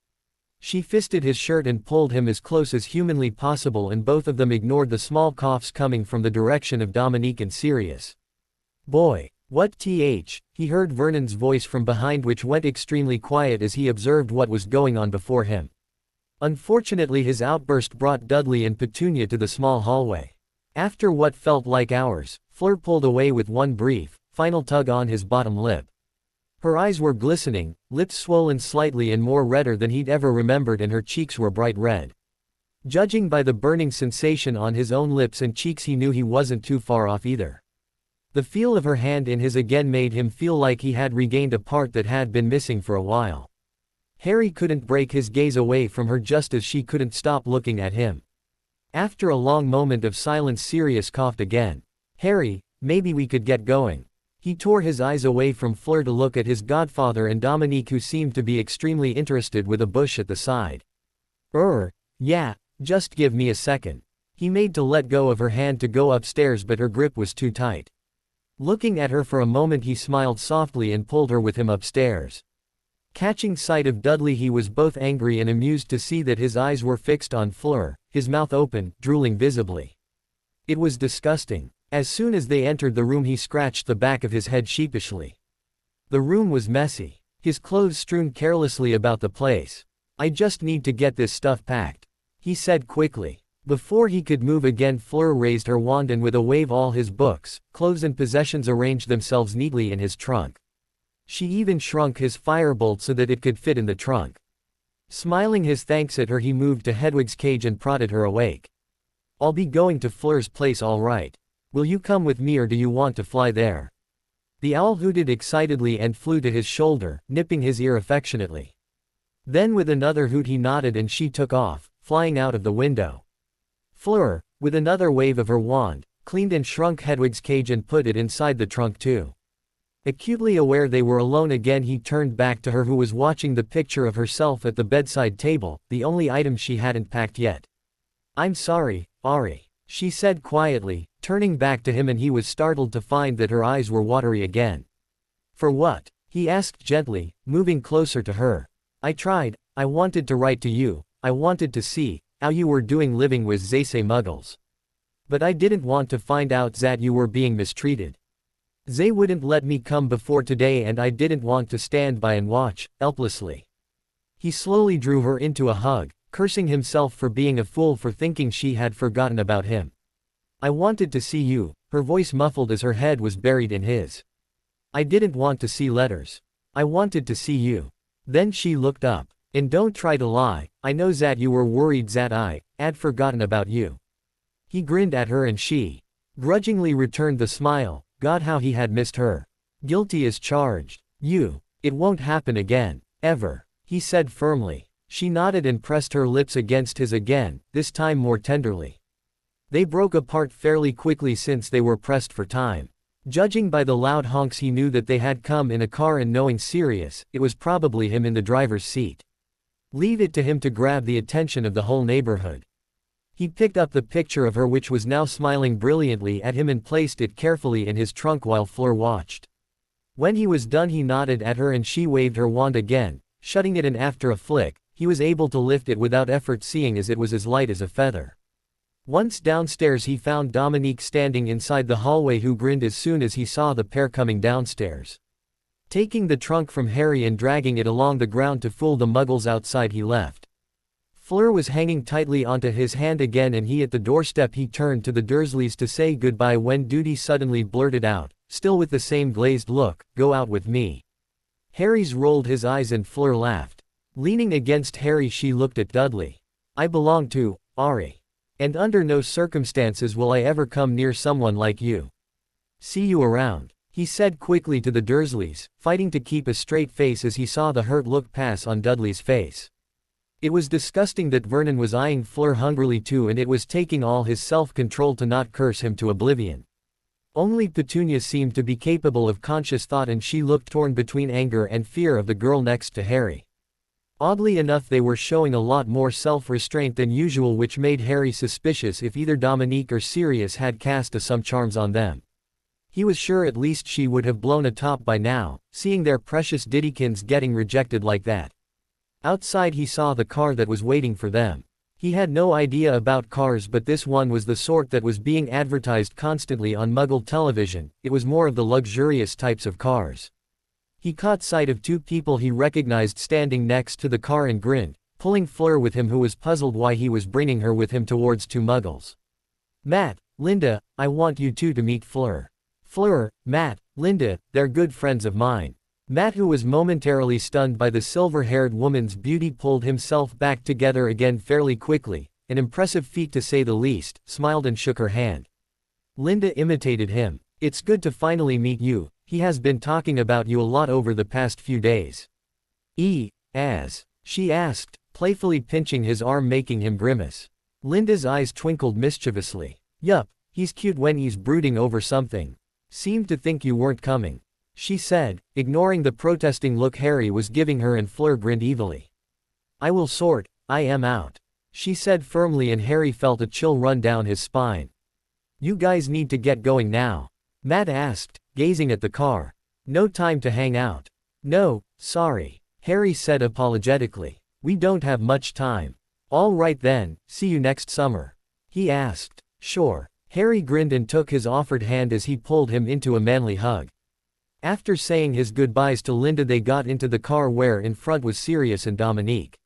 She fisted his shirt and pulled him as close as humanly possible, and both of them ignored the small coughs coming from the direction of Dominique and Sirius. "Boy, what th?" he heard Vernon's voice from behind, which went extremely quiet as he observed what was going on before him. Unfortunately, his outburst brought Dudley and Petunia to the small hallway. After what felt like hours, Fleur pulled away with one brief, final tug on his bottom lip. Her eyes were glistening, lips swollen slightly and more redder than he'd ever remembered, and her cheeks were bright red. Judging by the burning sensation on his own lips and cheeks, he knew he wasn't too far off either. The feel of her hand in his again made him feel like he had regained a part that had been missing for a while. Harry couldn't break his gaze away from her, just as she couldn't stop looking at him. After a long moment of silence, Sirius coughed again. "Harry, maybe we could get going." He tore his eyes away from Fleur to look at his godfather and Dominique, who seemed to be extremely interested, with a bush at the side. Yeah, just give me a second." He made to let go of her hand to go upstairs, but her grip was too tight. Looking at her for a moment, he smiled softly and pulled her with him upstairs. Catching sight of Dudley, he was both angry and amused to see that his eyes were fixed on Fleur, his mouth open, drooling visibly. It was disgusting. As soon as they entered the room, he scratched the back of his head sheepishly. The room was messy, his clothes strewn carelessly about the place. "I just need to get this stuff packed." he said quickly. Before he could move again, Fleur raised her wand and with a wave all his books, clothes and possessions arranged themselves neatly in his trunk. She even shrunk his firebolt so that it could fit in the trunk. Smiling his thanks at her, he moved to Hedwig's cage and prodded her awake. I'll be going to Fleur's place all right. Will you come with me or do you want to fly there? The owl hooted excitedly and flew to his shoulder, nipping his ear affectionately. Then with another hoot he nodded and she took off, flying out of the window. Fleur, with another wave of her wand, cleaned and shrunk Hedwig's cage and put it inside the trunk too. Acutely aware they were alone again, he turned back to her who was watching the picture of herself at the bedside table, the only item she hadn't packed yet. I'm sorry, Ari, she said quietly, turning back to him, and he was startled to find that her eyes were watery again. For what? He asked gently, moving closer to her. I wanted to write to you, I wanted to see how you were doing living with Zese Muggles. But I didn't want to find out that you were being mistreated. They wouldn't let me come before today and I didn't want to stand by and watch, helplessly. He slowly drew her into a hug, cursing himself for being a fool for thinking she had forgotten about him. I wanted to see you, her voice muffled as her head was buried in his. I didn't want to see letters. I wanted to see you. Then she looked up. And don't try to lie, I know that you were worried that I had forgotten about you. He grinned at her and she grudgingly returned the smile. God, how he had missed her. Guilty as charged. It won't happen again, ever, he said firmly. She nodded and pressed her lips against his again, this time more tenderly. They broke apart fairly quickly since they were pressed for time. Judging by the loud honks, he knew that they had come in a car, and knowing Sirius, it was probably him in the driver's seat. Leave it to him to grab the attention of the whole neighborhood. He picked up the picture of her, which was now smiling brilliantly at him, and placed it carefully in his trunk while Fleur watched. When he was done, he nodded at her and she waved her wand again, shutting it, and after a flick, he was able to lift it without effort, seeing as it was as light as a feather. Once downstairs, he found Dominique standing inside the hallway, who grinned as soon as he saw the pair coming downstairs. Taking the trunk from Harry and dragging it along the ground to fool the Muggles outside, he left. Fleur was hanging tightly onto his hand again, and he at the doorstep. He turned to the Dursleys to say goodbye when Duty suddenly blurted out, still with the same glazed look, "Go out with me." Harry's rolled his eyes and Fleur laughed. Leaning against Harry, she looked at Dudley. "I belong to Ari. And under no circumstances will I ever come near someone like you. See you around," he said quickly to the Dursleys, fighting to keep a straight face as he saw the hurt look pass on Dudley's face. It was disgusting that Vernon was eyeing Fleur hungrily too, and it was taking all his self-control to not curse him to oblivion. Only Petunia seemed to be capable of conscious thought, and she looked torn between anger and fear of the girl next to Harry. Oddly enough, they were showing a lot more self-restraint than usual, which made Harry suspicious if either Dominique or Sirius had cast some charms on them. He was sure at least she would have blown a top by now, seeing their precious Diddykins getting rejected like that. Outside, he saw the car that was waiting for them. He had no idea about cars, but this one was the sort that was being advertised constantly on Muggle television. It was more of the luxurious types of cars. He caught sight of two people he recognized standing next to the car and grinned, pulling Fleur with him, who was puzzled why he was bringing her with him towards two Muggles. "Matt, Linda, I want you two to meet Fleur." Fleur, Matt, Linda, they're good friends of mine. Matt, who was momentarily stunned by the silver-haired woman's beauty, pulled himself back together again fairly quickly, an impressive feat to say the least, smiled and shook her hand. Linda imitated him. "It's good to finally meet you. He has been talking about you a lot over the past few days." As she asked, playfully pinching his arm, making him grimace. Linda's eyes twinkled mischievously. "Yup, he's cute when he's brooding over something. Seemed to think you weren't coming," she said, ignoring the protesting look Harry was giving her, and Fleur grinned evilly. "I am out," she said firmly, and Harry felt a chill run down his spine. "You guys need to get going now?" Matt asked, gazing at the car. "No time to hang out." "No, sorry," Harry said apologetically. "We don't have much time." "All right then, see you next summer," he asked. "Sure." Harry grinned and took his offered hand as he pulled him into a manly hug. After saying his goodbyes to Linda, they got into the car, where in front was Sirius and Dominique.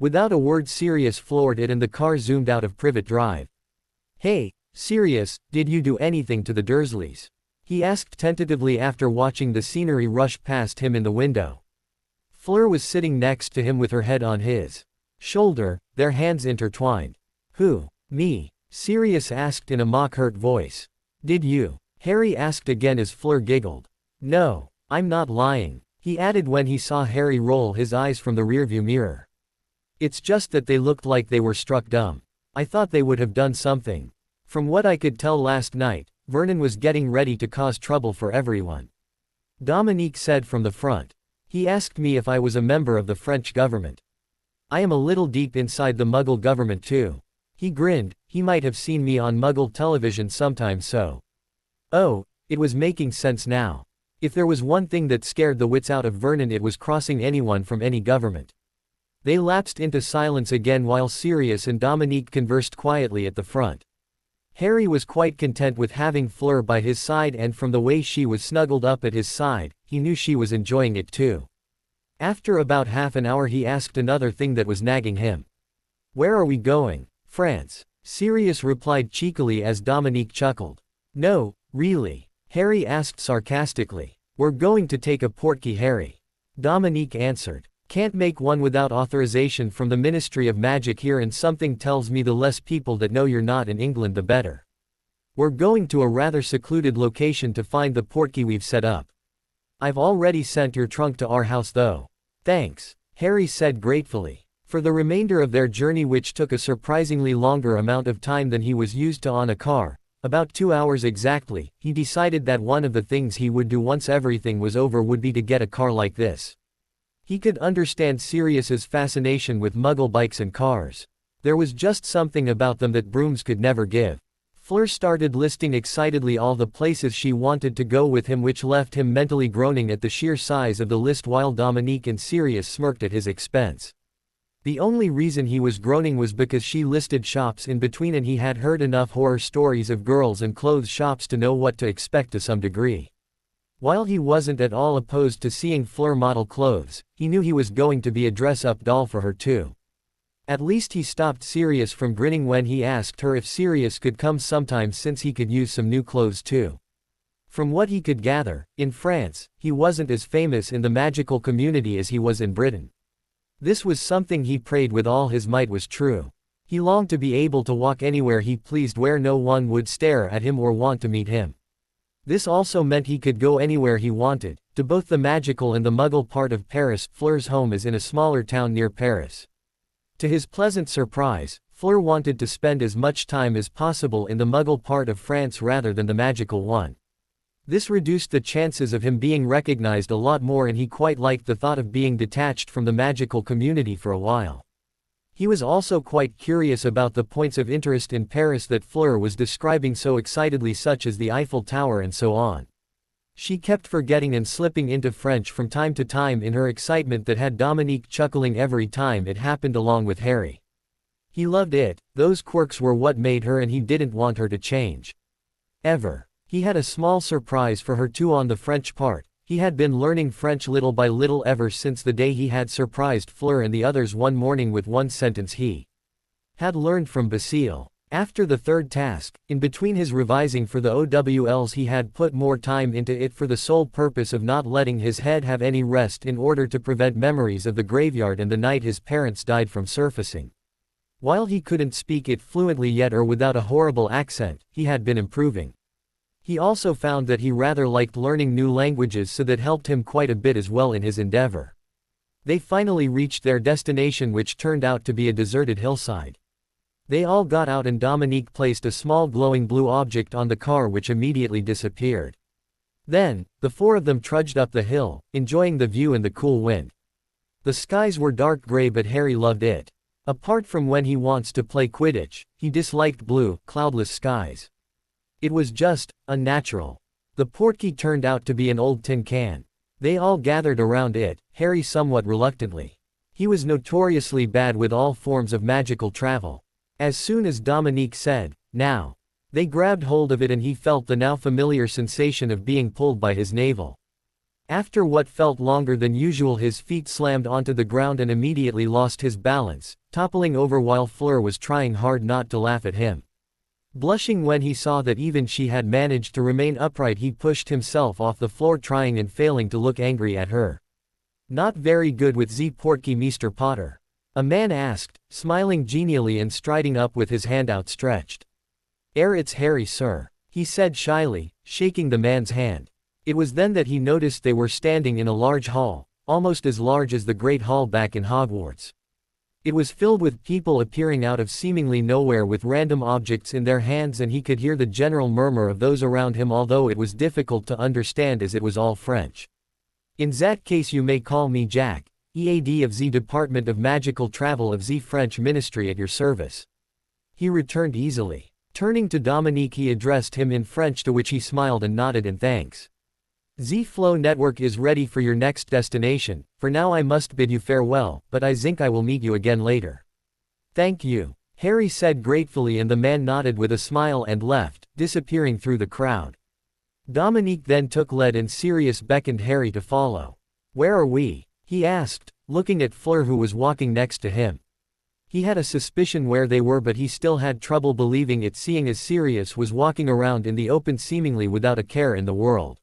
Without a word Sirius floored it and the car zoomed out of Privet Drive. "Hey, Sirius, did you do anything to the Dursleys?" he asked tentatively after watching the scenery rush past him in the window. Fleur was sitting next to him with her head on his shoulder, their hands intertwined. "Who? Me?" Sirius asked in a mock-hurt voice. "Did you?" Harry asked again as Fleur giggled. "No, I'm not lying," he added when he saw Harry roll his eyes from the rearview mirror. "It's just that they looked like they were struck dumb. I thought they would have done something. From what I could tell last night, Vernon was getting ready to cause trouble for everyone," Dominique said from the front. "He asked me if I was a member of the French government. I am a little deep inside the Muggle government too." He grinned. He might have seen me on Muggle television sometime, so. Oh, it was making sense now. If there was one thing that scared the wits out of Vernon, it was crossing anyone from any government. They lapsed into silence again while Sirius and Dominique conversed quietly at the front. Harry was quite content with having Fleur by his side, and from the way she was snuggled up at his side, he knew she was enjoying it too. After about half an hour he asked another thing that was nagging him. "Where are we going?" "France," Sirius replied cheekily as Dominique chuckled. "No, really?" Harry asked sarcastically. "We're going to take a portkey, Harry," Dominique answered. "Can't make one without authorization from the Ministry of Magic here, and something tells me the less people that know you're not in England the better. We're going to a rather secluded location to find the portkey we've set up. I've already sent your trunk to our house though." "Thanks," Harry said gratefully. For the remainder of their journey, which took a surprisingly longer amount of time than he was used to on a car, about 2 hours exactly, he decided that one of the things he would do once everything was over would be to get a car like this. He could understand Sirius's fascination with Muggle bikes and cars. There was just something about them that brooms could never give. Fleur started listing excitedly all the places she wanted to go with him, which left him mentally groaning at the sheer size of the list while Dominique and Sirius smirked at his expense. The only reason he was groaning was because she listed shops in between, and he had heard enough horror stories of girls and clothes shops to know what to expect to some degree. While he wasn't at all opposed to seeing Fleur model clothes, he knew he was going to be a dress-up doll for her too. At least he stopped Sirius from grinning when he asked her if Sirius could come sometime, since he could use some new clothes too. From what he could gather, in France, he wasn't as famous in the magical community as he was in Britain. This was something he prayed with all his might was true. He longed to be able to walk anywhere he pleased where no one would stare at him or want to meet him. This also meant he could go anywhere he wanted, to both the magical and the Muggle part of Paris. Fleur's home is in a smaller town near Paris. To his pleasant surprise, Fleur wanted to spend as much time as possible in the Muggle part of France rather than the magical one. This reduced the chances of him being recognized a lot more, and he quite liked the thought of being detached from the magical community for a while. He was also quite curious about the points of interest in Paris that Fleur was describing so excitedly, such as the Eiffel Tower and so on. She kept forgetting and slipping into French from time to time in her excitement that had Dominique chuckling every time it happened along with Harry. He loved it, those quirks were what made her, and he didn't want her to change. Ever. He had a small surprise for her too on the French part. He had been learning French little by little ever since the day he had surprised Fleur and the others one morning with one sentence he had learned from Basile. After the third task, in between his revising for the OWLs, he had put more time into it for the sole purpose of not letting his head have any rest, in order to prevent memories of the graveyard and the night his parents died from surfacing. While he couldn't speak it fluently yet or without a horrible accent, he had been improving. He also found that he rather liked learning new languages, so that helped him quite a bit as well in his endeavor. They finally reached their destination, which turned out to be a deserted hillside. They all got out and Dominique placed a small glowing blue object on the car, which immediately disappeared. Then, the four of them trudged up the hill, enjoying the view and the cool wind. The skies were dark gray, but Harry loved it. Apart from when he wants to play Quidditch, he disliked blue, cloudless skies. It was just unnatural. The portkey turned out to be an old tin can. They all gathered around it, Harry somewhat reluctantly. He was notoriously bad with all forms of magical travel. As soon as Dominique said, "Now," they grabbed hold of it, and he felt the now familiar sensation of being pulled by his navel. After what felt longer than usual, his feet slammed onto the ground and immediately lost his balance, toppling over while Fleur was trying hard not to laugh at him. Blushing when he saw that even she had managed to remain upright, he pushed himself off the floor, trying and failing to look angry at her. "Not very good with the portkey, Mr. Potter?" a man asked, smiling genially and striding up with his hand outstretched. It's Harry, sir," he said shyly, shaking the man's hand. It was then that he noticed they were standing in a large hall, almost as large as the Great Hall back in Hogwarts. It was filled with people appearing out of seemingly nowhere with random objects in their hands, and he could hear the general murmur of those around him, although it was difficult to understand as it was all French. "In that case you may call me Jack, EAD of the Department of Magical Travel of the French Ministry, at your service," he returned easily. Turning to Dominique, he addressed him in French, to which he smiled and nodded in thanks. "The Flow Network is ready for your next destination. For now I must bid you farewell, but I think I will meet you again later." "Thank you," Harry said gratefully, and the man nodded with a smile and left, disappearing through the crowd. Dominique then took lead and Sirius beckoned Harry to follow. "Where are we?" he asked, looking at Fleur, who was walking next to him. He had a suspicion where they were, but he still had trouble believing it, seeing as Sirius was walking around in the open seemingly without a care in the world.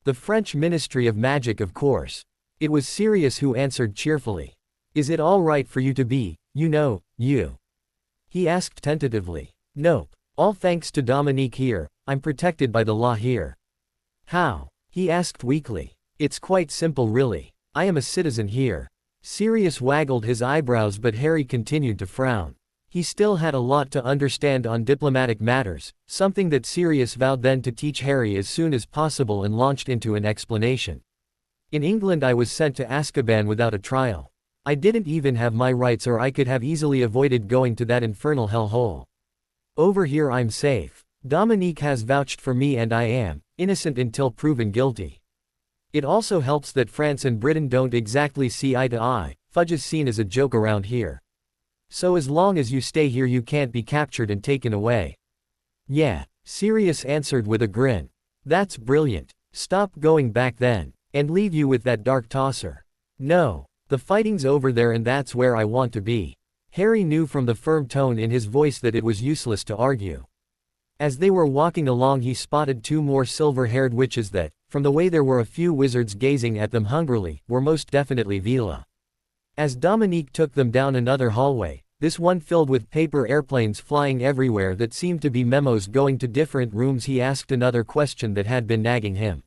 "The French Ministry of Magic, of course." It was Sirius who answered cheerfully. "Is it all right for you to be, you?" he asked tentatively. "Nope. All thanks to Dominique here, I'm protected by the law here." "How?" he asked weakly. "It's quite simple really. I am a citizen here." Sirius waggled his eyebrows, but Harry continued to frown. He still had a lot to understand on diplomatic matters, something that Sirius vowed then to teach Harry as soon as possible, and launched into an explanation. "In England I was sent to Azkaban without a trial. I didn't even have my rights, or I could have easily avoided going to that infernal hellhole. Over here I'm safe. Dominique has vouched for me and I am innocent until proven guilty. It also helps that France and Britain don't exactly see eye to eye. Fudge is seen as a joke around here. So as long as you stay here you can't be captured and taken away." "Yeah," Sirius answered with a grin. "That's brilliant. Stop going back then. And leave you with that dark tosser. No. The fighting's over there and that's where I want to be." Harry knew from the firm tone in his voice that it was useless to argue. As they were walking along he spotted two more silver-haired witches that, from the way there were a few wizards gazing at them hungrily, were most definitely Vila. As Dominique took them down another hallway, this one filled with paper airplanes flying everywhere that seemed to be memos going to different rooms, he asked another question that had been nagging him.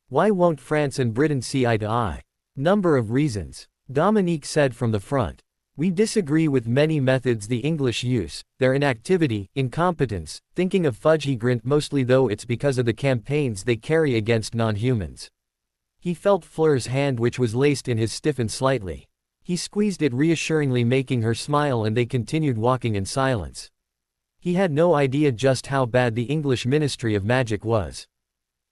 "Why won't France and Britain see eye to eye?" "Number of reasons," Dominique said from the front. "We disagree with many methods the English use, their inactivity, incompetence, thinking of Fudge." He grinned, "mostly though it's because of the campaigns they carry against non-humans." He felt Fleur's hand, which was laced in his, stiffen slightly. He squeezed it reassuringly, making her smile, and they continued walking in silence. He had no idea just how bad the English Ministry of Magic was.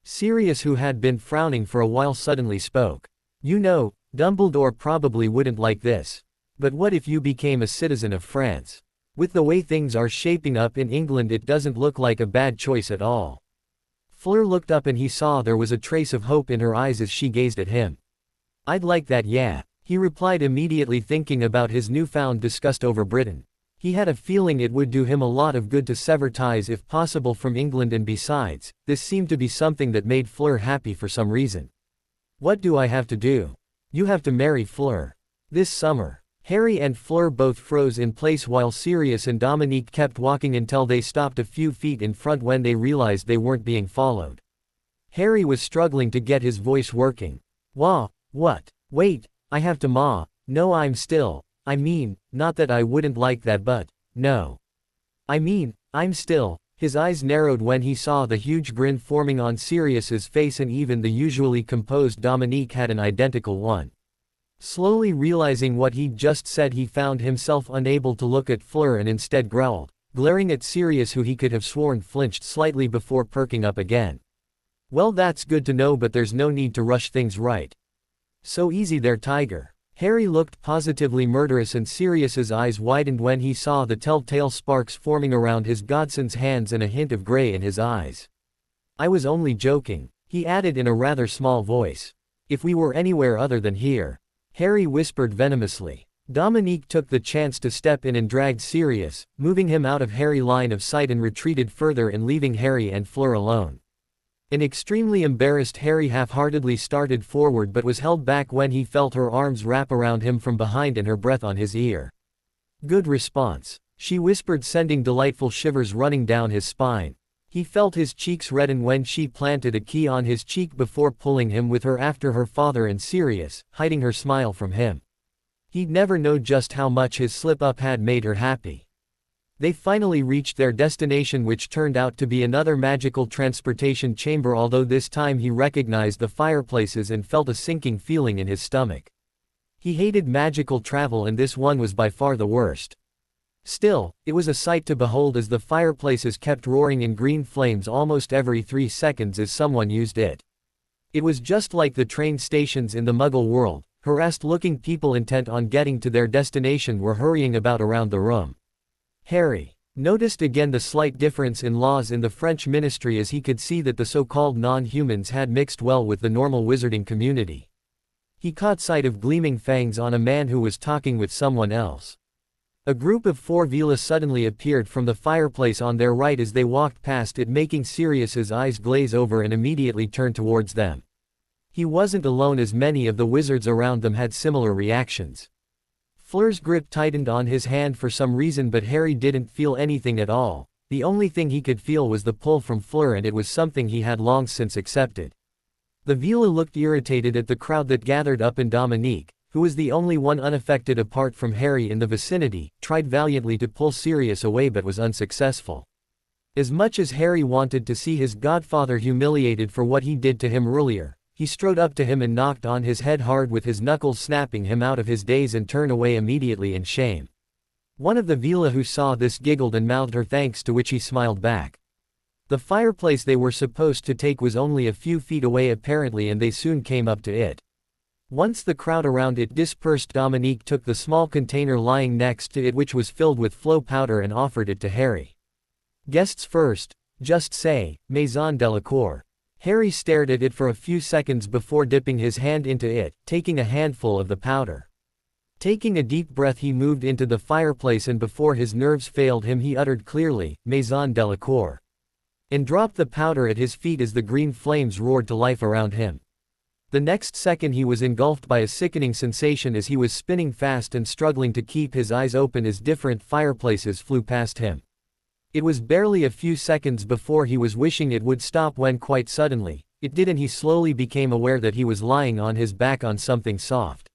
Sirius, who had been frowning for a while, suddenly spoke. "You know, Dumbledore probably wouldn't like this. But what if you became a citizen of France? With the way things are shaping up in England it doesn't look like a bad choice at all." Fleur looked up and he saw there was a trace of hope in her eyes as she gazed at him. "I'd like that, yeah," he replied, immediately thinking about his newfound disgust over Britain. He had a feeling it would do him a lot of good to sever ties if possible from England, and besides, this seemed to be something that made Fleur happy for some reason. "What do I have to do?" "You have to marry Fleur. This summer." Harry and Fleur both froze in place while Sirius and Dominique kept walking until they stopped a few feet in front when they realized they weren't being followed. Harry was struggling to get his voice working. What? Wait, I have to no, I mean, not that I wouldn't like that, but, no. I mean, I'm still." His eyes narrowed when he saw the huge grin forming on Sirius's face, and even the usually composed Dominique had an identical one. Slowly realizing what he'd just said, he found himself unable to look at Fleur and instead growled, glaring at Sirius, who he could have sworn flinched slightly before perking up again. "Well, that's good to know, but there's no need to rush things, right? So easy there, Tiger." Harry looked positively murderous, and Sirius's eyes widened when he saw the telltale sparks forming around his godson's hands and a hint of gray in his eyes. "I was only joking," he added in a rather small voice. If we were anywhere other than here. Harry whispered venomously. Dominique took the chance to step in and dragged Sirius, moving him out of Harry's line of sight and retreated further and leaving Harry and Fleur alone. An extremely embarrassed Harry half-heartedly started forward but was held back when he felt her arms wrap around him from behind and her breath on his ear. Good response, she whispered, sending delightful shivers running down his spine. He felt his cheeks redden when she planted a key on his cheek before pulling him with her after her father and Sirius, hiding her smile from him. He'd never know just how much his slip-up had made her happy. They finally reached their destination, which turned out to be another magical transportation chamber, although this time he recognized the fireplaces and felt a sinking feeling in his stomach. He hated magical travel, and this one was by far the worst. Still, it was a sight to behold as the fireplaces kept roaring in green flames almost every 3 seconds as someone used it. It was just like the train stations in the Muggle world. Harassed-looking people intent on getting to their destination were hurrying about around the room. Harry noticed again the slight difference in laws in the French ministry, as he could see that the so-called non-humans had mixed well with the normal wizarding community. He caught sight of gleaming fangs on a man who was talking with someone else. A group of 4 Veela suddenly appeared from the fireplace on their right as they walked past it, making Sirius's eyes glaze over and immediately turn towards them. He wasn't alone, as many of the wizards around them had similar reactions. Fleur's grip tightened on his hand for some reason, but Harry didn't feel anything at all. The only thing he could feel was the pull from Fleur, and it was something he had long since accepted. The Veela looked irritated at the crowd that gathered up, and Dominique, who was the only one unaffected apart from Harry in the vicinity, tried valiantly to pull Sirius away but was unsuccessful. As much as Harry wanted to see his godfather humiliated for what he did to him earlier, he strode up to him and knocked on his head hard with his knuckles, snapping him out of his daze and turned away immediately in shame. One of the Veela who saw this giggled and mouthed her thanks, to which he smiled back. The fireplace they were supposed to take was only a few feet away apparently, and they soon came up to it. Once the crowd around it dispersed, Dominique took the small container lying next to it, which was filled with flow powder, and offered it to Harry. Guests first, just say, Maison Delacour. Harry stared at it for a few seconds before dipping his hand into it, taking a handful of the powder. Taking a deep breath, he moved into the fireplace, and before his nerves failed him he uttered clearly, Maison Delacour, and dropped the powder at his feet as the green flames roared to life around him. The next second he was engulfed by a sickening sensation as he was spinning fast and struggling to keep his eyes open as different fireplaces flew past him. It was barely a few seconds before he was wishing it would stop when quite suddenly, it did, and he slowly became aware that he was lying on his back on something soft.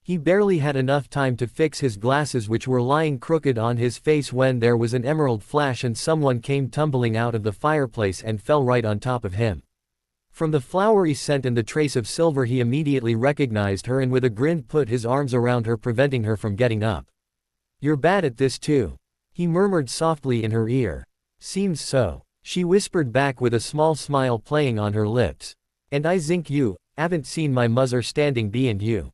He barely had enough time to fix his glasses, which were lying crooked on his face, when there was an emerald flash and someone came tumbling out of the fireplace and fell right on top of him. From the flowery scent and the trace of silver he immediately recognized her, and with a grin put his arms around her, preventing her from getting up. "You're bad at this too," he murmured softly in her ear. "Seems so," she whispered back with a small smile playing on her lips. "And I think you haven't seen my mother standing behind you."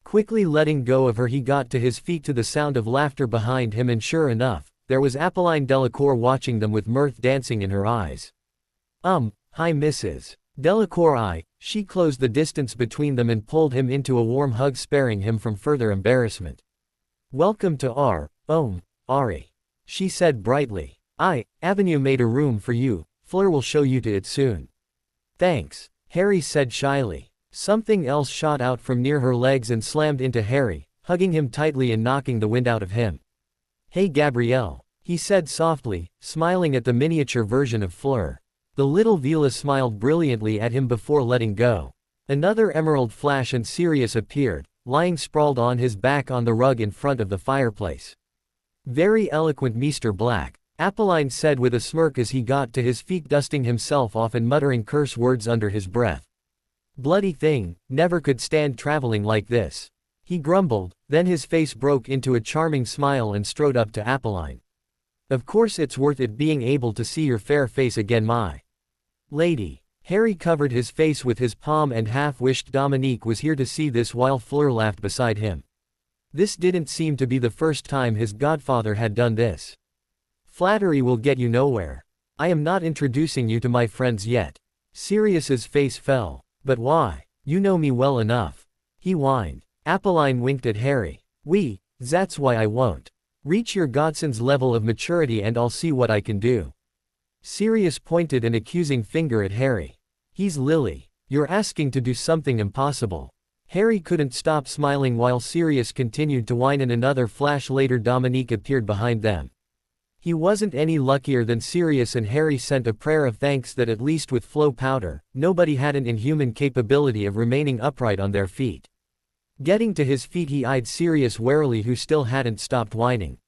Quickly letting go of her, he got to his feet to the sound of laughter behind him, and sure enough, there was Apolline Delacour watching them with mirth dancing in her eyes. Hi Mrs. Delacour." She closed the distance between them and pulled him into a warm hug, sparing him from further embarrassment. "Welcome to our Ari," she said brightly. Avenue made a room for you. Fleur will show you to it soon." "Thanks," Harry said shyly. Something else shot out from near her legs and slammed into Harry, hugging him tightly and knocking the wind out of him. "Hey Gabrielle," he said softly, smiling at the miniature version of Fleur. The little Veela smiled brilliantly at him before letting go. Another emerald flash and Sirius appeared, lying sprawled on his back on the rug in front of the fireplace. "Very eloquent, Mr. Black," Apolline said with a smirk as he got to his feet, dusting himself off and muttering curse words under his breath. "Bloody thing, never could stand traveling like this," he grumbled, then his face broke into a charming smile and strode up to Apolline. "Of course it's worth it being able to see your fair face again, my lady." Harry covered his face with his palm and half-wished Dominique was here to see this while Fleur laughed beside him. This didn't seem to be the first time his godfather had done this. "Flattery will get you nowhere. I am not introducing you to my friends yet." Sirius's face fell. "But why?" You know me well enough. He whined. Apolline winked at Harry. That's why I won't. Reach your godson's level of maturity and I'll see what I can do. Sirius pointed an accusing finger at Harry. He's Lily. You're asking to do something impossible. Harry couldn't stop smiling while Sirius continued to whine. In another flash later Dominique appeared behind them. He wasn't any luckier than Sirius, and Harry sent a prayer of thanks that at least with flow powder, nobody had an inhuman capability of remaining upright on their feet. Getting to his feet he eyed Sirius warily, who still hadn't stopped whining.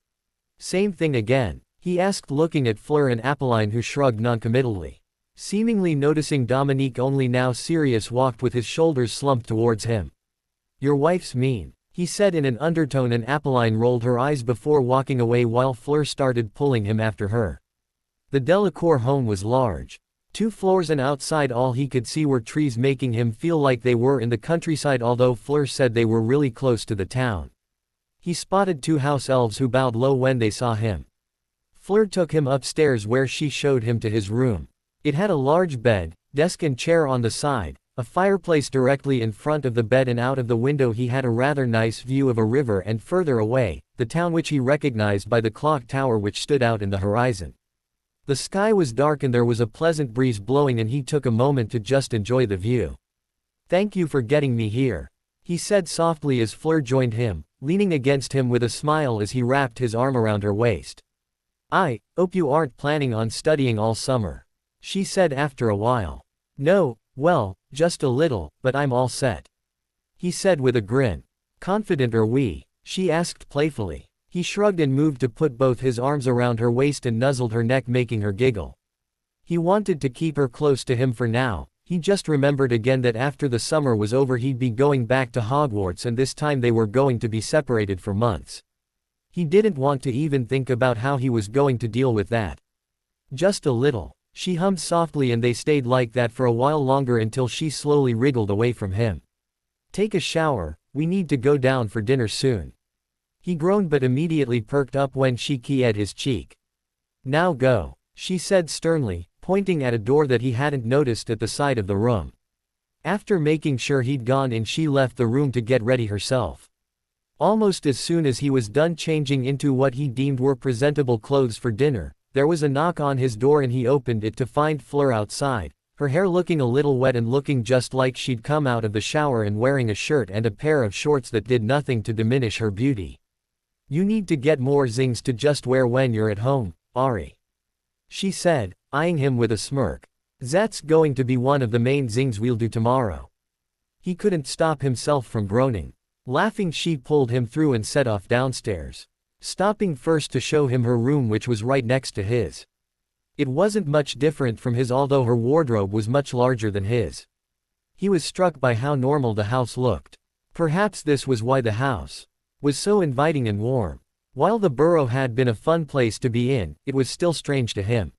Same thing again? He asked, looking at Fleur and Apolline, who shrugged noncommittally. Seemingly noticing Dominique only now, Sirius walked with his shoulders slumped towards him. Your wife's mean, he said in an undertone, and Apolline rolled her eyes before walking away while Fleur started pulling him after her. The Delacour home was large. 2 floors, and outside all he could see were trees, making him feel like they were in the countryside, although Fleur said they were really close to the town. He spotted 2 house elves who bowed low when they saw him. Fleur took him upstairs, where she showed him to his room. It had a large bed, desk and chair on the side, a fireplace directly in front of the bed, and out of the window he had a rather nice view of a river, and further away, the town, which he recognized by the clock tower which stood out in the horizon. The sky was dark and there was a pleasant breeze blowing, and he took a moment to just enjoy the view. Thank you for getting me here, he said softly as Fleur joined him, leaning against him with a smile as he wrapped his arm around her waist. I hope you aren't planning on studying all summer, she said after a while. No, well, just a little, but I'm all set, he said with a grin. Confident are we? She asked playfully. He shrugged and moved to put both his arms around her waist and nuzzled her neck, making her giggle. He wanted to keep her close to him for now. He just remembered again that after the summer was over he'd be going back to Hogwarts, and this time they were going to be separated for months. He didn't want to even think about how he was going to deal with that. Just a little, she hummed softly, and they stayed like that for a while longer until she slowly wriggled away from him. Take a shower, we need to go down for dinner soon. He groaned, but immediately perked up when she kissed his cheek. Now go, she said sternly, pointing at a door that he hadn't noticed at the side of the room. After making sure he'd gone in, she left the room to get ready herself. Almost as soon as he was done changing into what he deemed were presentable clothes for dinner, there was a knock on his door, and he opened it to find Fleur outside, her hair looking a little wet and looking just like she'd come out of the shower, and wearing a shirt and a pair of shorts that did nothing to diminish her beauty. You need to get more zings to just wear when you're at home, Ari, she said, eyeing him with a smirk. That's going to be one of the main zings we'll do tomorrow. He couldn't stop himself from groaning. Laughing, she pulled him through and set off downstairs, stopping first to show him her room, which was right next to his. It wasn't much different from his, although her wardrobe was much larger than his. He was struck by how normal the house looked. Perhaps this was why the house was so inviting and warm. While the burrow had been a fun place to be in, it was still strange to him.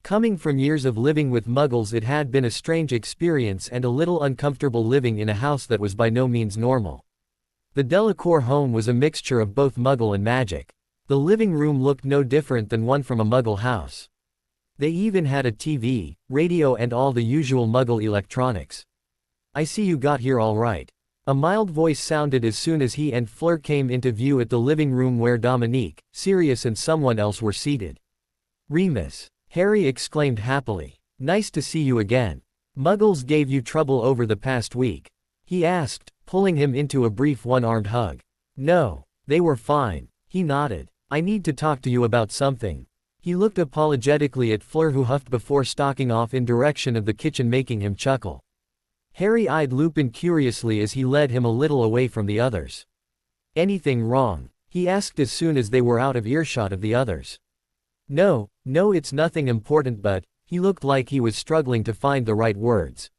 Coming from years of living with muggles, it had been a strange experience and a little uncomfortable living in a house that was by no means normal. The Delacour home was a mixture of both muggle and magic. The living room looked no different than one from a muggle house. They even had a TV, radio, and all the usual muggle electronics. I see you got here all right. A mild voice sounded as soon as he and Fleur came into view at the living room, where Dominique, Sirius, and someone else were seated. Remus, Harry exclaimed happily. Nice to see you again. Muggles gave you trouble over the past week? He asked, pulling him into a brief one-armed hug. No, they were fine, he nodded. I need to talk to you about something. He looked apologetically at Fleur, who huffed before stalking off in direction of the kitchen, making him chuckle. Harry eyed Lupin curiously as he led him a little away from the others. Anything wrong? He asked as soon as they were out of earshot of the others. No, it's nothing important, but, he looked like he was struggling to find the right words.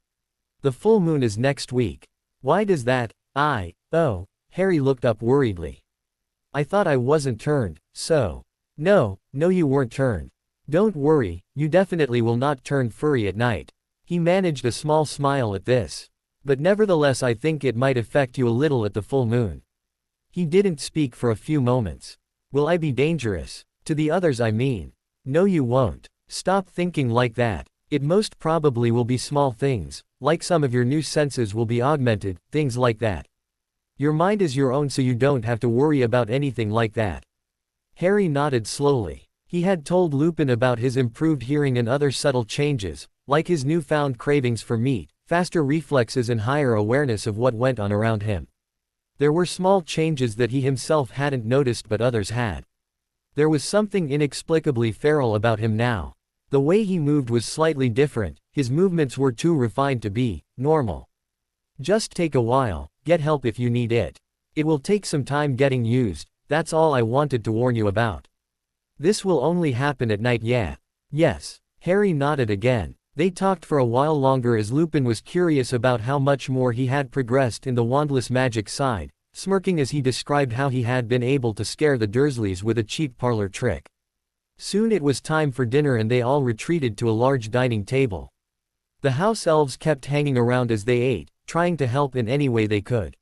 The full moon is next week. Why does that? Oh, Harry looked up worriedly. I thought I wasn't turned, so. No, you weren't turned. Don't worry, you definitely will not turn furry at night. He managed a small smile at this. But nevertheless, I think it might affect you a little at the full moon. He didn't speak for a few moments. Will I be dangerous? To the others, I mean. No, you won't. Stop thinking like that. It most probably will be small things, like some of your new senses will be augmented, things like that. Your mind is your own so you don't have to worry about anything like that. Harry nodded slowly. He had told Lupin about his improved hearing and other subtle changes, like his newfound cravings for meat, faster reflexes and higher awareness of what went on around him. There were small changes that he himself hadn't noticed but others had. There was something inexplicably feral about him now. The way he moved was slightly different, his movements were too refined to be normal. Just take a while, get help if you need it. It will take some time getting used, that's all I wanted to warn you about. This will only happen at night, yeah? Yes. Harry nodded again. They talked for a while longer as Lupin was curious about how much more he had progressed in the wandless magic side, smirking as he described how he had been able to scare the Dursleys with a cheap parlor trick. Soon it was time for dinner and they all retreated to a large dining table. The house elves kept hanging around as they ate, trying to help in any way they could.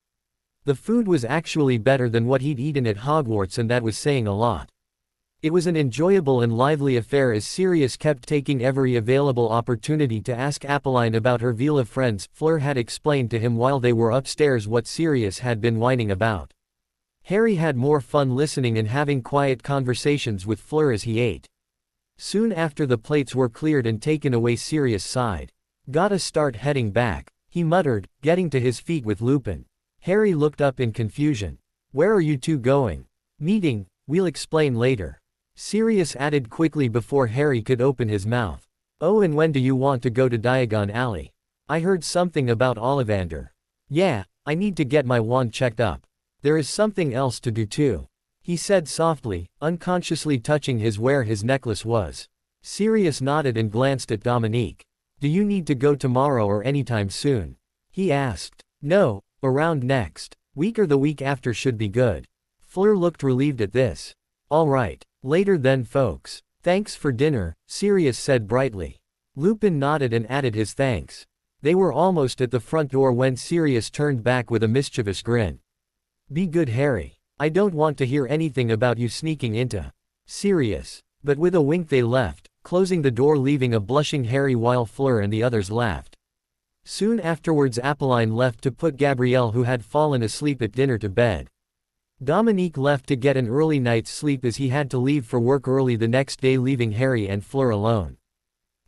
The food was actually better than what he'd eaten at Hogwarts, and that was saying a lot. It was an enjoyable and lively affair as Sirius kept taking every available opportunity to ask Apolline about her Veela friends. Fleur had explained to him while they were upstairs what Sirius had been whining about. Harry had more fun listening and having quiet conversations with Fleur as he ate. Soon after the plates were cleared and taken away, Sirius sighed. Gotta start heading back, he muttered, getting to his feet with Lupin. Harry looked up in confusion. Where are you two going? Meeting, we'll explain later. Sirius added quickly before Harry could open his mouth. Oh, and when do you want to go to Diagon Alley? I heard something about Ollivander. Yeah, I need to get my wand checked up. There is something else to do too, he said softly, unconsciously touching where his necklace was. Sirius nodded and glanced at Dominique. Do you need to go tomorrow or anytime soon? He asked. No, around next week or the week after should be good. Fleur looked relieved at this. All right, later then folks. Thanks for dinner, Sirius said brightly. Lupin nodded and added his thanks. They were almost at the front door when Sirius turned back with a mischievous grin. Be good, Harry. I don't want to hear anything about you sneaking into Sirius. But with a wink they left, closing the door leaving a blushing Harry while Fleur and the others laughed. Soon afterwards Apolline left to put Gabrielle, who had fallen asleep at dinner, to bed. Dominique left to get an early night's sleep as he had to leave for work early the next day, leaving Harry and Fleur alone.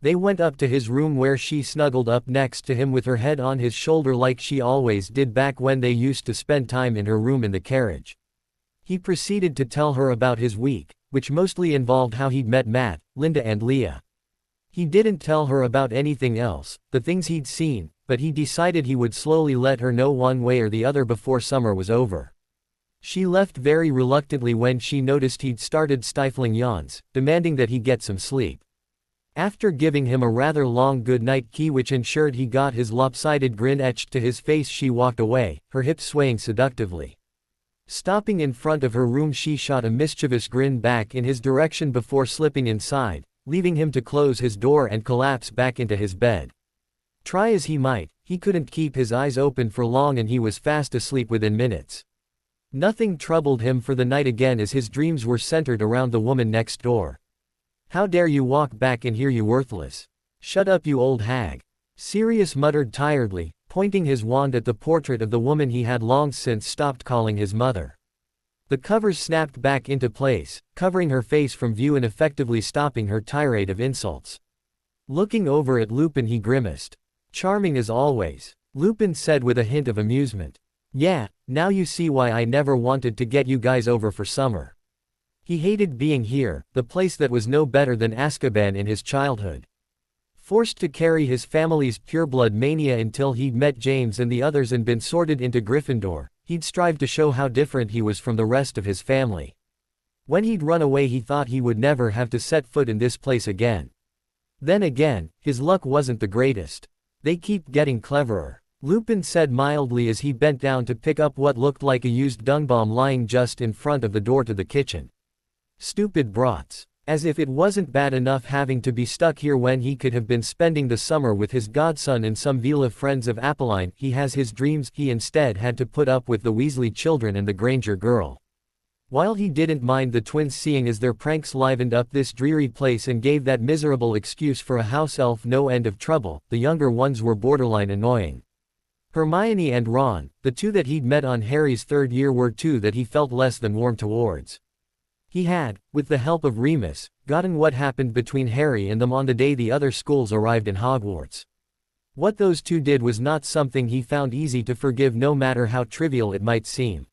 They went up to his room where she snuggled up next to him with her head on his shoulder like she always did back when they used to spend time in her room in the carriage. He proceeded to tell her about his week, which mostly involved how he'd met Matt, Linda and Leah. He didn't tell her about anything else, the things he'd seen, but he decided he would slowly let her know one way or the other before summer was over. She left very reluctantly when she noticed he'd started stifling yawns, demanding that he get some sleep. After giving him a rather long goodnight key which ensured he got his lopsided grin etched to his face, she walked away, her hips swaying seductively. Stopping in front of her room, she shot a mischievous grin back in his direction before slipping inside, leaving him to close his door and collapse back into his bed. Try as he might, he couldn't keep his eyes open for long and he was fast asleep within minutes. Nothing troubled him for the night again as his dreams were centered around the woman next door. How dare you walk back in here, you worthless. Shut up, you old hag. Sirius muttered tiredly, pointing his wand at the portrait of the woman he had long since stopped calling his mother. The covers snapped back into place, covering her face from view and effectively stopping her tirade of insults. Looking over at Lupin, he grimaced. Charming as always, Lupin said with a hint of amusement. Yeah, now you see why I never wanted to get you guys over for summer. He hated being here, the place that was no better than Azkaban in his childhood. Forced to carry his family's pureblood mania until he'd met James and the others and been sorted into Gryffindor, he'd strive to show how different he was from the rest of his family. When he'd run away, he thought he would never have to set foot in this place again. Then again, his luck wasn't the greatest. They keep getting cleverer, Lupin said mildly as he bent down to pick up what looked like a used dung bomb lying just in front of the door to the kitchen. Stupid brats. As if it wasn't bad enough having to be stuck here when he could have been spending the summer with his godson and some Veela friends of Apolline, he has his dreams. He instead had to put up with the Weasley children and the Granger girl. While he didn't mind the twins seeing as their pranks livened up this dreary place and gave that miserable excuse for a house elf no end of trouble, the younger ones were borderline annoying. Hermione and Ron, the two that he'd met on Harry's third year, were two that he felt less than warm towards. He had, with the help of Remus, gotten what happened between Harry and them on the day the other schools arrived in Hogwarts. What those two did was not something he found easy to forgive, no matter how trivial it might seem.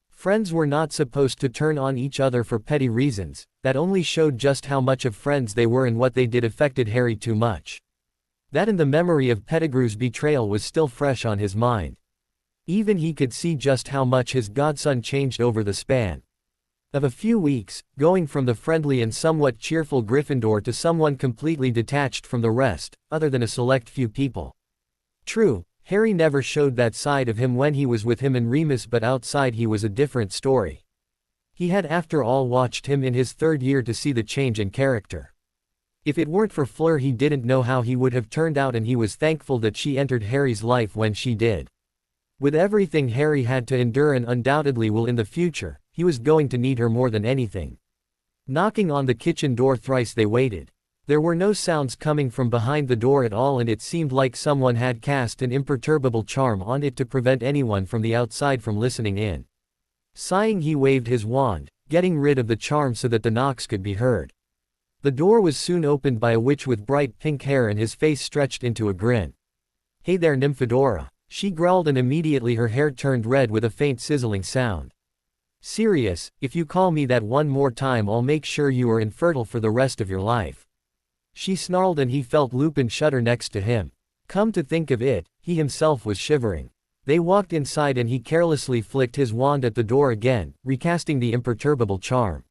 Friends were not supposed to turn on each other for petty reasons. That only showed just how much of friends they were, and what they did affected Harry too much. That and the memory of Pettigrew's betrayal was still fresh on his mind. Even he could see just how much his godson changed over the span of a few weeks, going from the friendly and somewhat cheerful Gryffindor to someone completely detached from the rest, other than a select few people. True, Harry never showed that side of him when he was with him and Remus, but outside he was a different story. He had after all watched him in his third year to see the change in character. If it weren't for Fleur, he didn't know how he would have turned out, and he was thankful that she entered Harry's life when she did. With everything Harry had to endure and undoubtedly will in the future, he was going to need her more than anything. Knocking on the kitchen door thrice they waited. There were no sounds coming from behind the door at all, and it seemed like someone had cast an imperturbable charm on it to prevent anyone from the outside from listening in. Sighing, he waved his wand, getting rid of the charm so that the knocks could be heard. The door was soon opened by a witch with bright pink hair, and his face stretched into a grin. "Hey there, Nymphadora," she growled, and immediately her hair turned red with a faint sizzling sound. "Sirius, if you call me that one more time, I'll make sure you are infertile for the rest of your life," she snarled, and he felt Lupin shudder next to him. Come to think of it, he himself was shivering. They walked inside, and he carelessly flicked his wand at the door again, recasting the imperturbable charm.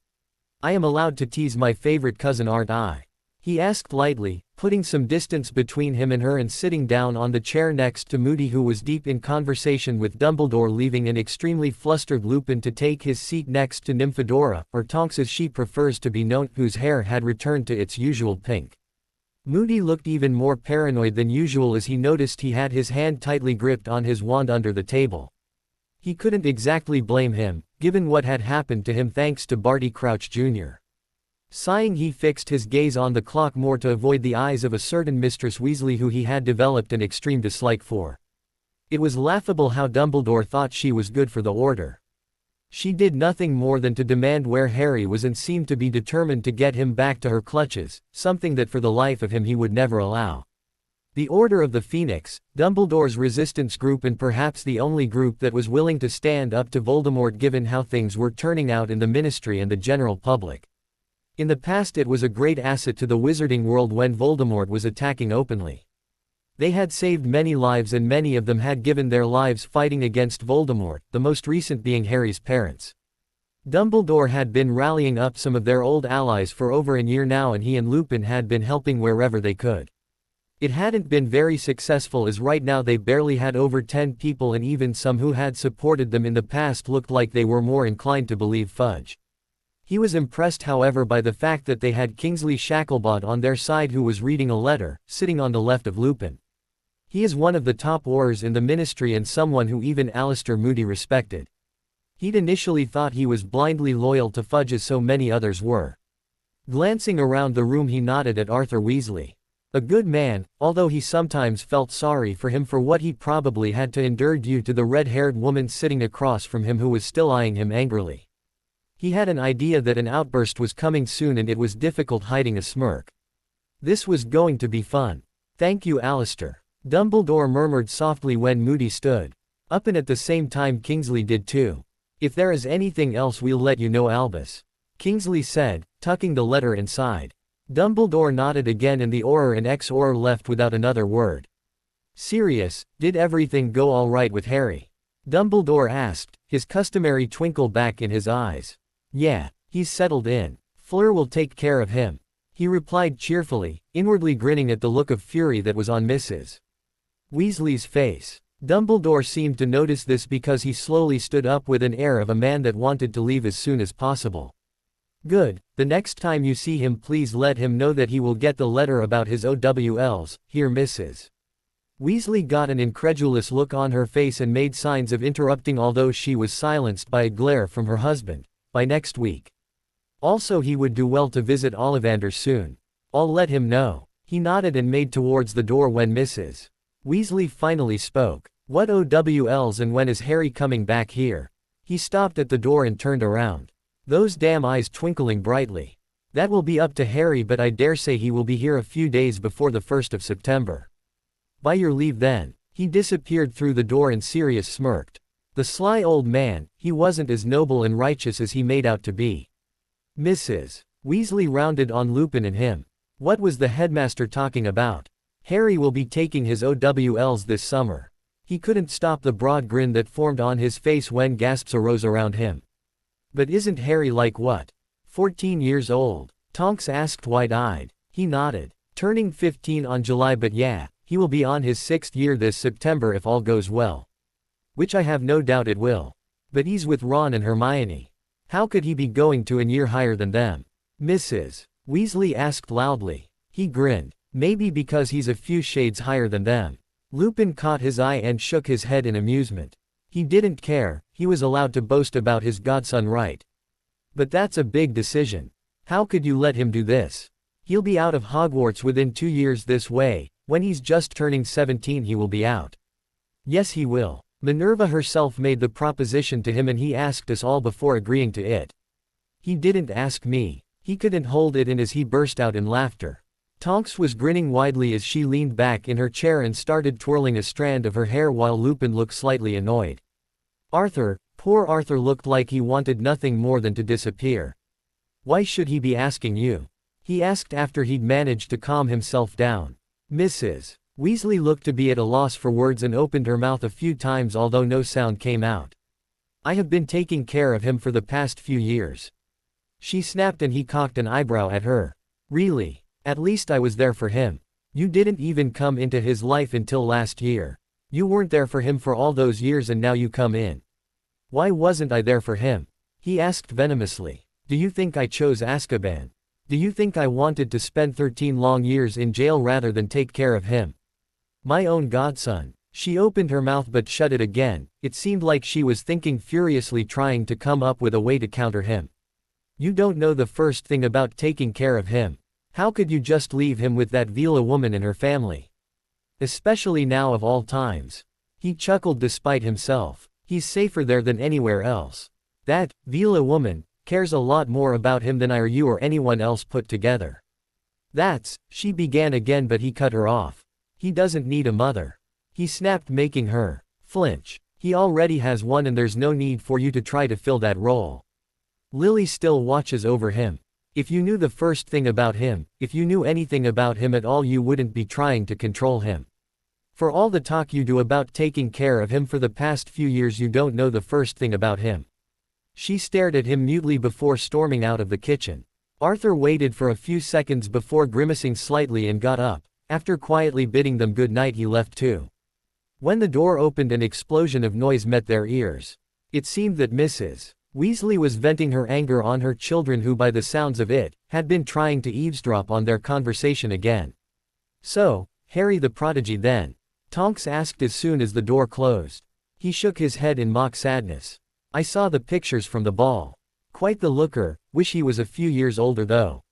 "I am allowed to tease my favorite cousin, aren't I?" he asked lightly, putting some distance between him and her and sitting down on the chair next to Moody, who was deep in conversation with Dumbledore, leaving an extremely flustered Lupin to take his seat next to Nymphadora, or Tonks as she prefers to be known, whose hair had returned to its usual pink. Moody looked even more paranoid than usual as he noticed he had his hand tightly gripped on his wand under the table. He couldn't exactly blame him, given what had happened to him thanks to Barty Crouch Jr. Sighing, he fixed his gaze on the clock more to avoid the eyes of a certain Mistress Weasley who he had developed an extreme dislike for. It was laughable how Dumbledore thought she was good for the order. She did nothing more than to demand where Harry was and seemed to be determined to get him back to her clutches, something that for the life of him he would never allow. The Order of the Phoenix, Dumbledore's resistance group, and perhaps the only group that was willing to stand up to Voldemort given how things were turning out in the Ministry and the general public. In the past it was a great asset to the wizarding world when Voldemort was attacking openly. They had saved many lives, and many of them had given their lives fighting against Voldemort, the most recent being Harry's parents. Dumbledore had been rallying up some of their old allies for over a year now, and he and Lupin had been helping wherever they could. It hadn't been very successful, as right now they barely had over 10 people, and even some who had supported them in the past looked like they were more inclined to believe Fudge. He was impressed, however, by the fact that they had Kingsley Shacklebolt on their side, who was reading a letter, sitting on the left of Lupin. He is one of the top Aurors in the Ministry and someone who even Alistair Moody respected. He'd initially thought he was blindly loyal to Fudge, as so many others were. Glancing around the room, he nodded at Arthur Weasley. A good man, although he sometimes felt sorry for him for what he probably had to endure due to the red-haired woman sitting across from him who was still eyeing him angrily. He had an idea that an outburst was coming soon, and it was difficult hiding a smirk. This was going to be fun. "Thank you, Alistair," Dumbledore murmured softly when Moody stood up, and at the same time Kingsley did too. "If there is anything else, we'll let you know, Albus," Kingsley said, tucking the letter inside. Dumbledore nodded again, and the Auror and ex-Auror left without another word. "Sirius, did everything go all right with Harry?" Dumbledore asked, his customary twinkle back in his eyes. "Yeah, he's settled in. Fleur will take care of him," he replied cheerfully, inwardly grinning at the look of fury that was on Mrs. Weasley's face. Dumbledore seemed to notice this because he slowly stood up with an air of a man that wanted to leave as soon as possible. "Good, the next time you see him, please let him know that he will get the letter about his OWLs, here Mrs. Weasley got an incredulous look on her face and made signs of interrupting, although she was silenced by a glare from her husband, by next week. Also he would do well to visit Ollivander soon. I'll let him know. He nodded and made towards the door when Mrs. Weasley finally spoke. What OWLs and when is Harry coming back here? He stopped at the door and turned around. Those damn eyes twinkling brightly. That will be up to Harry, but I dare say he will be here a few days before the 1st of September. By your leave then. He disappeared through the door and Sirius smirked. The sly old man, he wasn't as noble and righteous as he made out to be. Mrs. Weasley rounded on Lupin and him. What was the headmaster talking about? Harry will be taking his OWLs this summer. He couldn't stop the broad grin that formed on his face when gasps arose around him. But isn't Harry like what? 14 years old? Tonks asked wide-eyed. He nodded. Turning 15 on July, but yeah, he will be on his 6th year this September if all goes well. Which I have no doubt it will. But he's with Ron and Hermione. How could he be going to a year higher than them? Mrs. Weasley asked loudly. He grinned. Maybe because he's a few shades higher than them. Lupin caught his eye and shook his head in amusement. He didn't care, he was allowed to boast about his godson, right? But that's a big decision. How could you let him do this? He'll be out of Hogwarts within 2 years this way. When he's just turning 17 he will be out. Yes he will. Minerva herself made the proposition to him and he asked us all before agreeing to it. He didn't ask me. He couldn't hold it in as he burst out in laughter. Tonks was grinning widely as she leaned back in her chair and started twirling a strand of her hair while Lupin looked slightly annoyed. Arthur, poor Arthur looked like he wanted nothing more than to disappear. Why should he be asking you? He asked after he'd managed to calm himself down. Mrs. Weasley looked to be at a loss for words and opened her mouth a few times although no sound came out. I have been taking care of him for the past few years. She snapped and he cocked an eyebrow at her. Really? At least I was there for him. You didn't even come into his life until last year. You weren't there for him for all those years and now you come in. Why wasn't I there for him? He asked venomously. Do you think I chose Azkaban? Do you think I wanted to spend 13 long years in jail rather than take care of him? My own godson. She opened her mouth but shut it again. It seemed like she was thinking furiously, trying to come up with a way to counter him. You don't know the first thing about taking care of him. How could you just leave him with that Vila woman and her family? Especially now of all times. He chuckled despite himself. He's safer there than anywhere else. That Vila woman cares a lot more about him than I or you or anyone else put together. She began again but he cut her off. He doesn't need a mother. He snapped, making her flinch. He already has one and there's no need for you to try to fill that role. Lily still watches over him. If you knew the first thing about him, if you knew anything about him at all, you wouldn't be trying to control him. For all the talk you do about taking care of him for the past few years, you don't know the first thing about him. She stared at him mutely before storming out of the kitchen. Arthur waited for a few seconds before grimacing slightly and got up. After quietly bidding them good night he left too. When the door opened an explosion of noise met their ears. It seemed that Mrs. Weasley was venting her anger on her children who, by the sounds of it, had been trying to eavesdrop on their conversation again. So, Harry the prodigy then? Tonks asked as soon as the door closed. He shook his head in mock sadness. I saw the pictures from the ball. Quite the looker, wish he was a few years older though.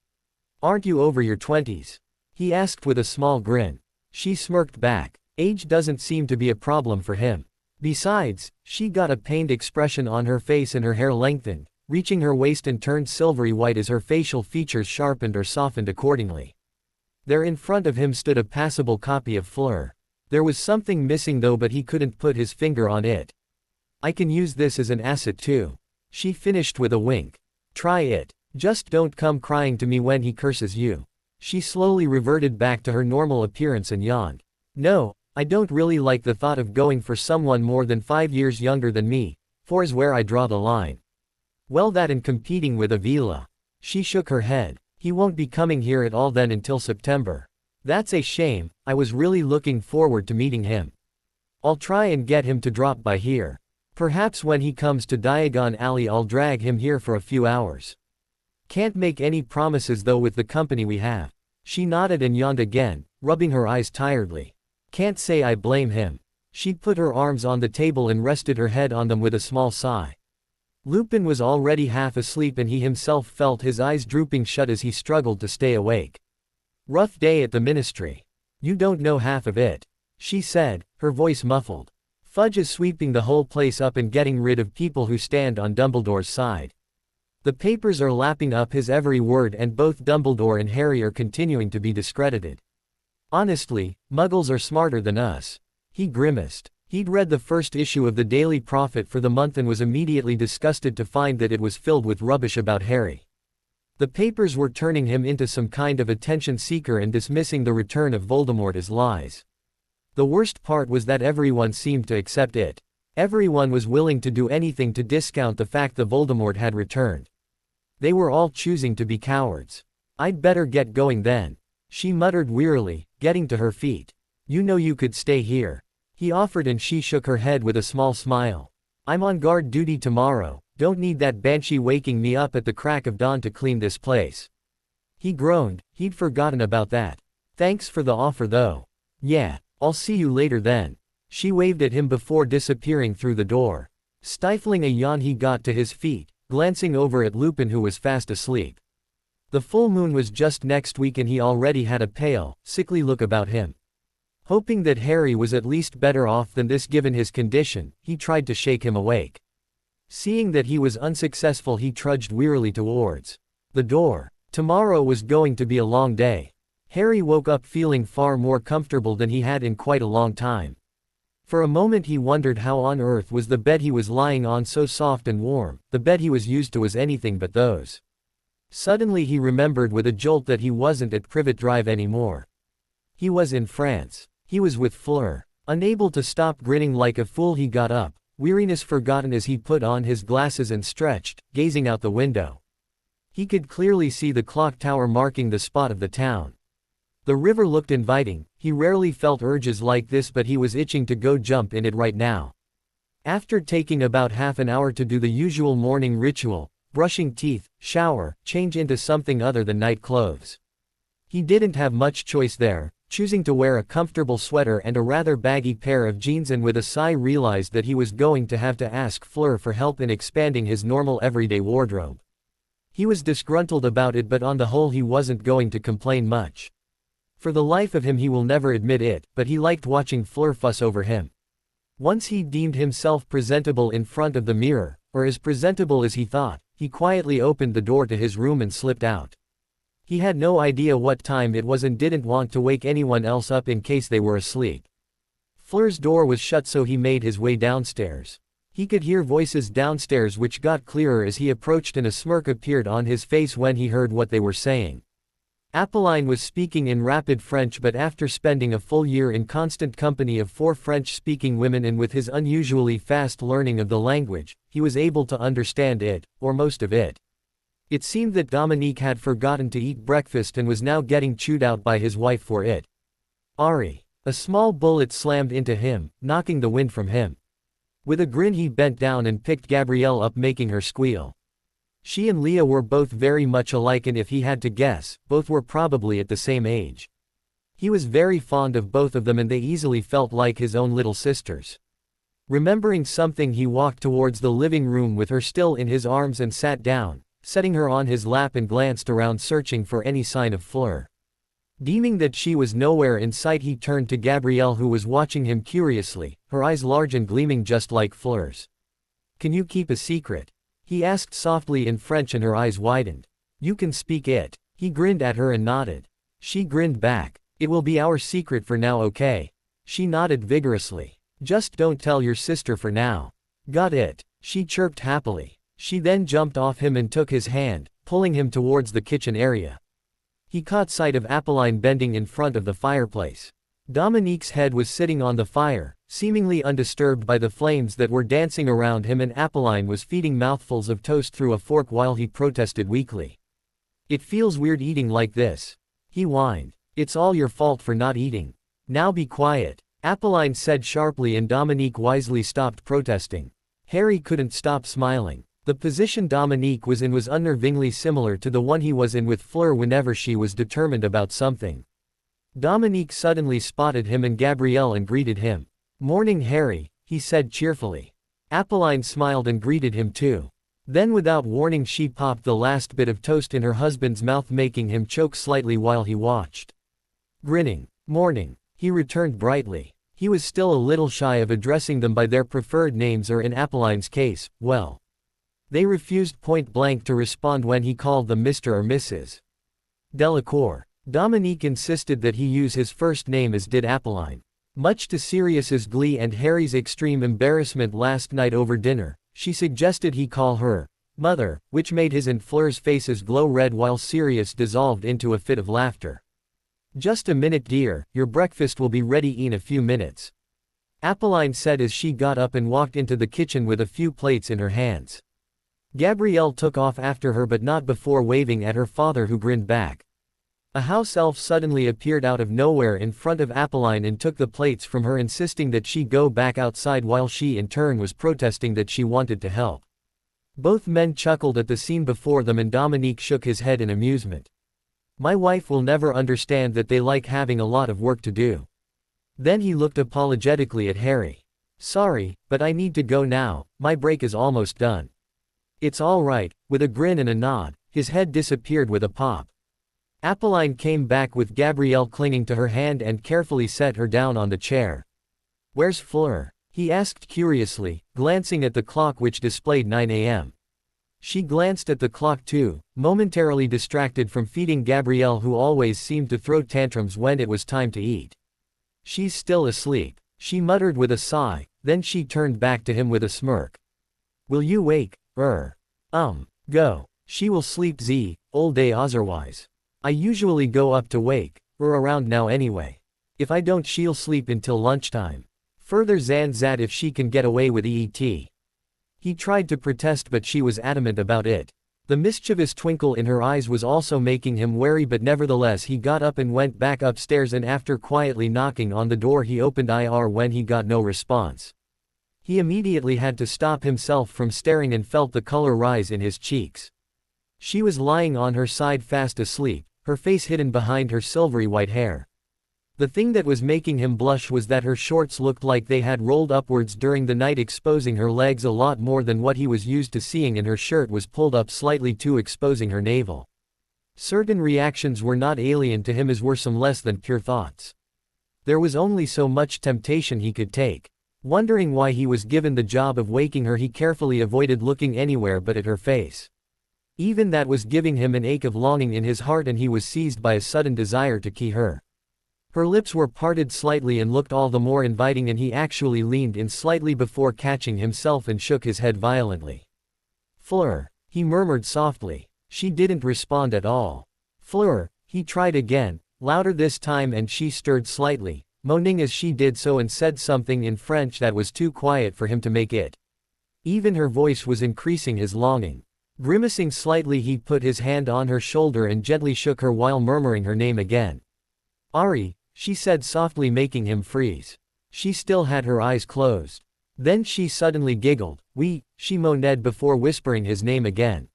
Aren't you over your 20s? He asked with a small grin. She smirked back. Age doesn't seem to be a problem for him. Besides, she got a pained expression on her face and her hair lengthened, reaching her waist and turned silvery white as her facial features sharpened or softened accordingly. There in front of him stood a passable copy of Fleur. There was something missing though, but he couldn't put his finger on it. I can use this as an asset too. She finished with a wink. Try it. Just don't come crying to me when he curses you. She slowly reverted back to her normal appearance and yawned. No, I don't really like the thought of going for someone more than 5 years younger than me. 4 is where I draw the line. Well, that and competing with Avila. She shook her head. He won't be coming here at all then until September. That's a shame, I was really looking forward to meeting him. I'll try and get him to drop by here. Perhaps when he comes to Diagon Alley I'll drag him here for a few hours. Can't make any promises though with the company we have. She nodded and yawned again, rubbing her eyes tiredly. Can't say I blame him. She put her arms on the table and rested her head on them with a small sigh. Lupin was already half asleep and he himself felt his eyes drooping shut as he struggled to stay awake. Rough day at the ministry. You don't know half of it, she said, her voice muffled. Fudge is sweeping the whole place up and getting rid of people who stand on Dumbledore's side. The papers are lapping up his every word and both Dumbledore and Harry are continuing to be discredited. Honestly, Muggles are smarter than us. He grimaced. He'd read the first issue of the Daily Prophet for the month and was immediately disgusted to find that it was filled with rubbish about Harry. The papers were turning him into some kind of attention seeker and dismissing the return of Voldemort as lies. The worst part was that everyone seemed to accept it. Everyone was willing to do anything to discount the fact that Voldemort had returned. They were all choosing to be cowards. I'd better get going then, she muttered wearily, getting to her feet. You know you could stay here, he offered and she shook her head with a small smile. I'm on guard duty tomorrow, don't need that banshee waking me up at the crack of dawn to clean this place. He groaned, he'd forgotten about that. Thanks for the offer though. Yeah, I'll see you later then. She waved at him before disappearing through the door. Stifling a yawn he got to his feet, glancing over at Lupin who was fast asleep. The full moon was just next week and he already had a pale, sickly look about him. Hoping that Harry was at least better off than this given his condition, he tried to shake him awake. Seeing that he was unsuccessful he trudged wearily towards the door. Tomorrow was going to be a long day. Harry woke up feeling far more comfortable than he had in quite a long time. For a moment he wondered how on earth was the bed he was lying on so soft and warm. The bed he was used to was anything but those. Suddenly he remembered with a jolt that he wasn't at Privet Drive anymore. He was in France. He was with Fleur. Unable to stop grinning like a fool he got up, weariness forgotten as he put on his glasses and stretched, gazing out the window. He could clearly see the clock tower marking the spot of the town. The river looked inviting. He rarely felt urges like this but he was itching to go jump in it right now. After taking about half an hour to do the usual morning ritual, brushing teeth, shower, change into something other than night clothes. He didn't have much choice there, choosing to wear a comfortable sweater and a rather baggy pair of jeans and with a sigh realized that he was going to have to ask Fleur for help in expanding his normal everyday wardrobe. He was disgruntled about it but on the whole he wasn't going to complain much. For the life of him he will never admit it, but he liked watching Fleur fuss over him. Once he deemed himself presentable in front of the mirror, or as presentable as he thought, he quietly opened the door to his room and slipped out. He had no idea what time it was and didn't want to wake anyone else up in case they were asleep. Fleur's door was shut so he made his way downstairs. He could hear voices downstairs which got clearer as he approached and a smirk appeared on his face when he heard what they were saying. Apolline was speaking in rapid French but after spending a full year in constant company of 4 French-speaking women and with his unusually fast learning of the language, he was able to understand it, or most of it. It seemed that Dominique had forgotten to eat breakfast and was now getting chewed out by his wife for it. Ari. A small bullet slammed into him, knocking the wind from him. With a grin he bent down and picked Gabrielle up making her squeal. She and Leah were both very much alike and if he had to guess, both were probably at the same age. He was very fond of both of them and they easily felt like his own little sisters. Remembering something he walked towards the living room with her still in his arms and sat down, setting her on his lap and glanced around searching for any sign of Fleur. Deeming that she was nowhere in sight he turned to Gabrielle who was watching him curiously, her eyes large and gleaming just like Fleur's. "Can you keep a secret?" he asked softly in French and her eyes widened. "You can speak it." He grinned at her and nodded. She grinned back. "It will be our secret for now, okay?" She nodded vigorously. "Just don't tell your sister for now." "Got it," she chirped happily. She then jumped off him and took his hand, pulling him towards the kitchen area. He caught sight of Apolline bending in front of the fireplace. Dominique's head was sitting on the fire, seemingly undisturbed by the flames that were dancing around him and Apolline was feeding mouthfuls of toast through a fork while he protested weakly. "It feels weird eating like this," he whined. "It's all your fault for not eating. Now be quiet," Apolline said sharply and Dominique wisely stopped protesting. Harry couldn't stop smiling. The position Dominique was in was unnervingly similar to the one he was in with Fleur whenever she was determined about something. Dominique suddenly spotted him and Gabrielle and greeted him. "Morning, Harry," he said cheerfully. Apolline smiled and greeted him too. Then without warning she popped the last bit of toast in her husband's mouth, making him choke slightly while he watched. Grinning. "Morning," he returned brightly. He was still a little shy of addressing them by their preferred names, or in Appeline's case, well. They refused point blank to respond when he called them Mr. or Mrs. Delacour. Dominique insisted that he use his first name, as did Appeline. Much to Sirius's glee and Harry's extreme embarrassment last night over dinner, she suggested he call her Mother, which made his and Fleur's faces glow red while Sirius dissolved into a fit of laughter. "Just a minute, dear, your breakfast will be ready in a few minutes," Appeline said as she got up and walked into the kitchen with a few plates in her hands. Gabrielle took off after her, but not before waving at her father, who grinned back. A house elf suddenly appeared out of nowhere in front of Appeline and took the plates from her, insisting that she go back outside while she in turn was protesting that she wanted to help. Both men chuckled at the scene before them and Dominique shook his head in amusement. "My wife will never understand that they like having a lot of work to do." Then he looked apologetically at Harry. "Sorry, but I need to go now, my break is almost done." "It's all right," with a grin and a nod, his head disappeared with a pop. Appeline came back with Gabrielle clinging to her hand and carefully set her down on the chair. "Where's Fleur?" he asked curiously, glancing at the clock which displayed 9 a.m. She glanced at the clock too, momentarily distracted from feeding Gabrielle, who always seemed to throw tantrums when it was time to eat. "She's still asleep," she muttered with a sigh, then she turned back to him with a smirk. "Will you wake? Go. She will sleep all day otherwise. I usually go up to wake, around now anyway. If I don't, she'll sleep until lunchtime." Further zanzat if she can get away with EET. He tried to protest, but she was adamant about it. The mischievous twinkle in her eyes was also making him wary, but nevertheless he got up and went back upstairs, and after quietly knocking on the door he opened it. When he got no response, he immediately had to stop himself from staring and felt the color rise in his cheeks. She was lying on her side fast asleep, her face hidden behind her silvery white hair. The thing that was making him blush was that her shorts looked like they had rolled upwards during the night, exposing her legs a lot more than what he was used to seeing, and her shirt was pulled up slightly too, exposing her navel. Certain reactions were not alien to him, as were some less than pure thoughts. There was only so much temptation he could take. Wondering why he was given the job of waking her, he carefully avoided looking anywhere but at her face. Even that was giving him an ache of longing in his heart, and he was seized by a sudden desire to key her. Her lips were parted slightly and looked all the more inviting, and he actually leaned in slightly before catching himself and shook his head violently. "Fleur," he murmured softly. She didn't respond at all. "Fleur," he tried again, louder this time, and she stirred slightly, moaning as she did so, and said something in French that was too quiet for him to make it. Even her voice was increasing his longing. Grimacing slightly, he put his hand on her shoulder and gently shook her while murmuring her name again. "Ari," she said softly, making him freeze. She still had her eyes closed. Then she suddenly giggled. "Oui," she moaned before whispering his name again.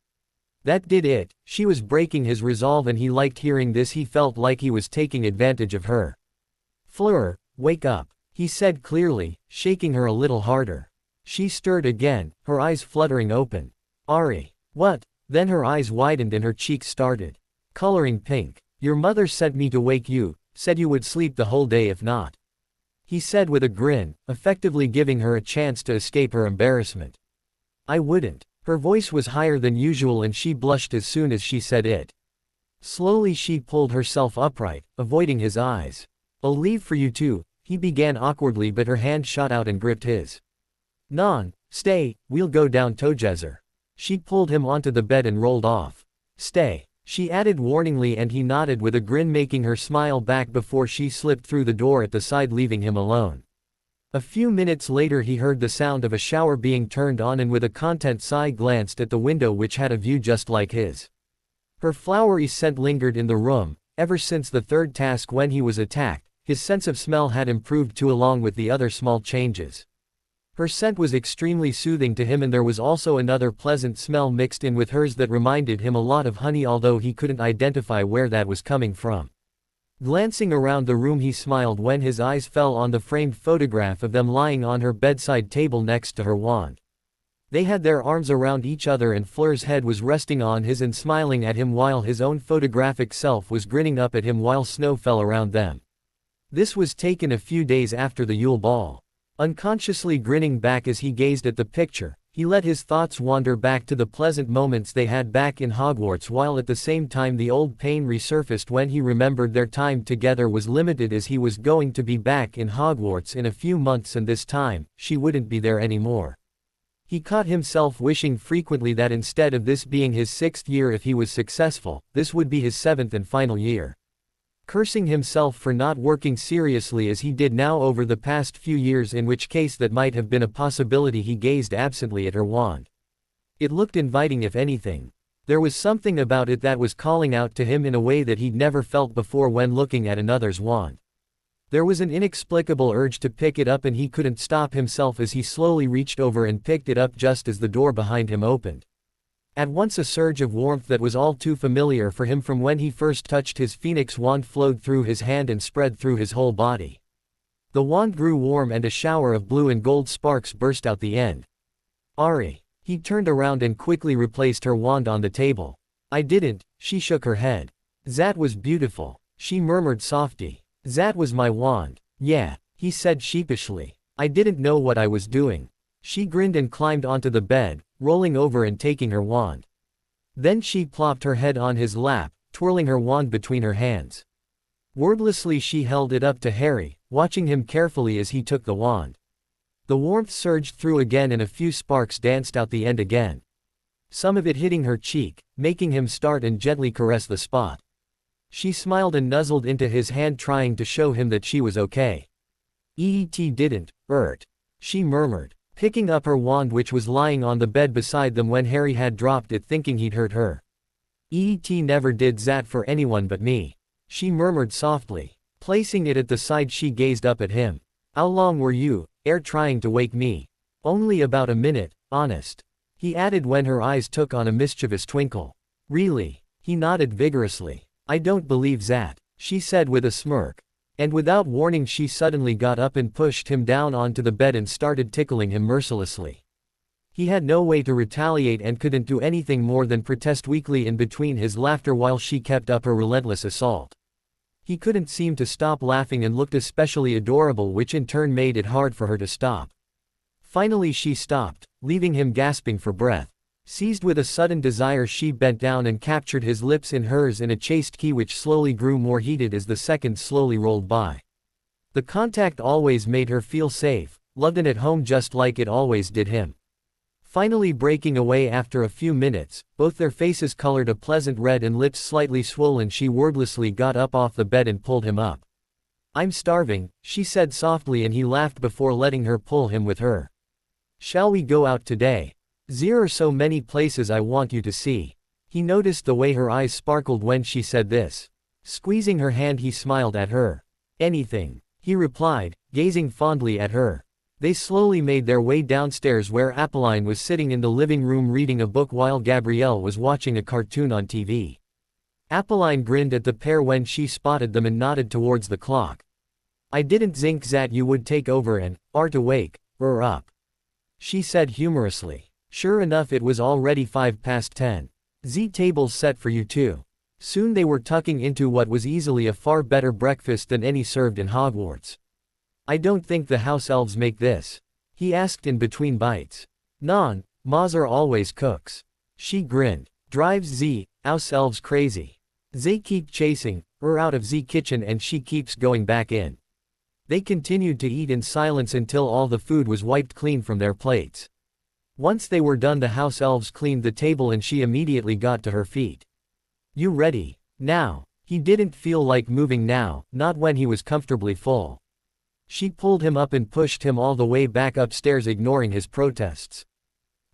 That did it. She was breaking his resolve, and he liked hearing this. He felt like he was taking advantage of her. "Fleur, wake up," he said clearly, shaking her a little harder. She stirred again, her eyes fluttering open. "Ari." "What?" Then her eyes widened and her cheeks started coloring pink. "Your mother sent me to wake you, said you would sleep the whole day if not," he said with a grin, effectively giving her a chance to escape her embarrassment. "I wouldn't." Her voice was higher than usual and she blushed as soon as she said it. Slowly she pulled herself upright, avoiding his eyes. "I'll leave for you too," he began awkwardly, but her hand shot out and gripped his. "Non, stay, we'll go down together." She pulled him onto the bed and rolled off. "Stay," she added warningly, and he nodded with a grin, making her smile back before she slipped through the door at the side, leaving him alone. A few minutes later he heard the sound of a shower being turned on, and with a content sigh glanced at the window which had a view just like his. Her flowery scent lingered in the room. Ever since the third task when he was attacked, his sense of smell had improved too, along with the other small changes. Her scent was extremely soothing to him, and there was also another pleasant smell mixed in with hers that reminded him a lot of honey, although he couldn't identify where that was coming from. Glancing around the room he smiled when his eyes fell on the framed photograph of them lying on her bedside table next to her wand. They had their arms around each other and Fleur's head was resting on his and smiling at him while his own photographic self was grinning up at him while snow fell around them. This was taken a few days after the Yule Ball. Unconsciously grinning back as he gazed at the picture, he let his thoughts wander back to the pleasant moments they had back in Hogwarts while at the same time the old pain resurfaced when he remembered their time together was limited as he was going to be back in Hogwarts in a few months and this time, she wouldn't be there anymore. He caught himself wishing frequently that instead of this being his 6th year if he was successful, this would be his 7th and final year. Cursing himself for not working seriously as he did now over the past few years, in which case that might have been a possibility. He gazed absently at her wand. It looked inviting if anything. There was something about it that was calling out to him in a way that he'd never felt before when looking at another's wand. There was an inexplicable urge to pick it up and he couldn't stop himself as he slowly reached over and picked it up just as the door behind him opened. At once a surge of warmth that was all too familiar for him from when he first touched his phoenix wand flowed through his hand and spread through his whole body. The wand grew warm and a shower of blue and gold sparks burst out the end. Ari. He turned around and quickly replaced her wand on the table. I didn't, she shook her head. That was beautiful, she murmured softly. That was my wand. Yeah, he said sheepishly. I didn't know what I was doing. She grinned and climbed onto the bed, rolling over and taking her wand. Then she plopped her head on his lap, twirling her wand between her hands. Wordlessly she held it up to Harry, watching him carefully as he took the wand. The warmth surged through again and a few sparks danced out the end again. Some of it hitting her cheek, making him start and gently caress the spot. She smiled and nuzzled into his hand trying to show him that she was okay. "Et didn't, she murmured, picking up her wand which was lying on the bed beside them when Harry had dropped it thinking he'd hurt her. "Et never did that for anyone but me," she murmured softly. Placing it at the side she gazed up at him. "How long were you, trying to wake me?" "Only about a minute, honest," he added when her eyes took on a mischievous twinkle. "Really?" He nodded vigorously. "I don't believe that," she said with a smirk. And without warning she suddenly got up and pushed him down onto the bed and started tickling him mercilessly. He had no way to retaliate and couldn't do anything more than protest weakly in between his laughter while she kept up her relentless assault. He couldn't seem to stop laughing and looked especially adorable, which in turn made it hard for her to stop. Finally she stopped, leaving him gasping for breath. Seized with a sudden desire she bent down and captured his lips in hers in a chaste kiss which slowly grew more heated as the seconds slowly rolled by. The contact always made her feel safe, loved and at home just like it always did him. Finally breaking away after a few minutes, both their faces colored a pleasant red and lips slightly swollen, she wordlessly got up off the bed and pulled him up. "I'm starving," she said softly, and he laughed before letting her pull him with her. "Shall we go out today? There are so many places I want you to see." He noticed the way her eyes sparkled when she said this. Squeezing her hand he smiled at her. "Anything," he replied, gazing fondly at her. They slowly made their way downstairs where Apolline was sitting in the living room reading a book while Gabrielle was watching a cartoon on TV. Apolline grinned at the pair when she spotted them and nodded towards the clock. "I didn't think that you would take over and art awake, or up," she said humorously. Sure enough it was already 10:05. "The table's set for you too." Soon they were tucking into what was easily a far better breakfast than any served in Hogwarts. "I don't think the house elves make this," he asked in between bites. "Non, Mazar always cooks." She grinned. "Drives the house elves crazy. They keep chasing her out of the kitchen and she keeps going back in." They continued to eat in silence until all the food was wiped clean from their plates. Once they were done the house elves cleaned the table and she immediately got to her feet. "You ready now?" He didn't feel like moving now, not when he was comfortably full. She pulled him up and pushed him all the way back upstairs, ignoring his protests.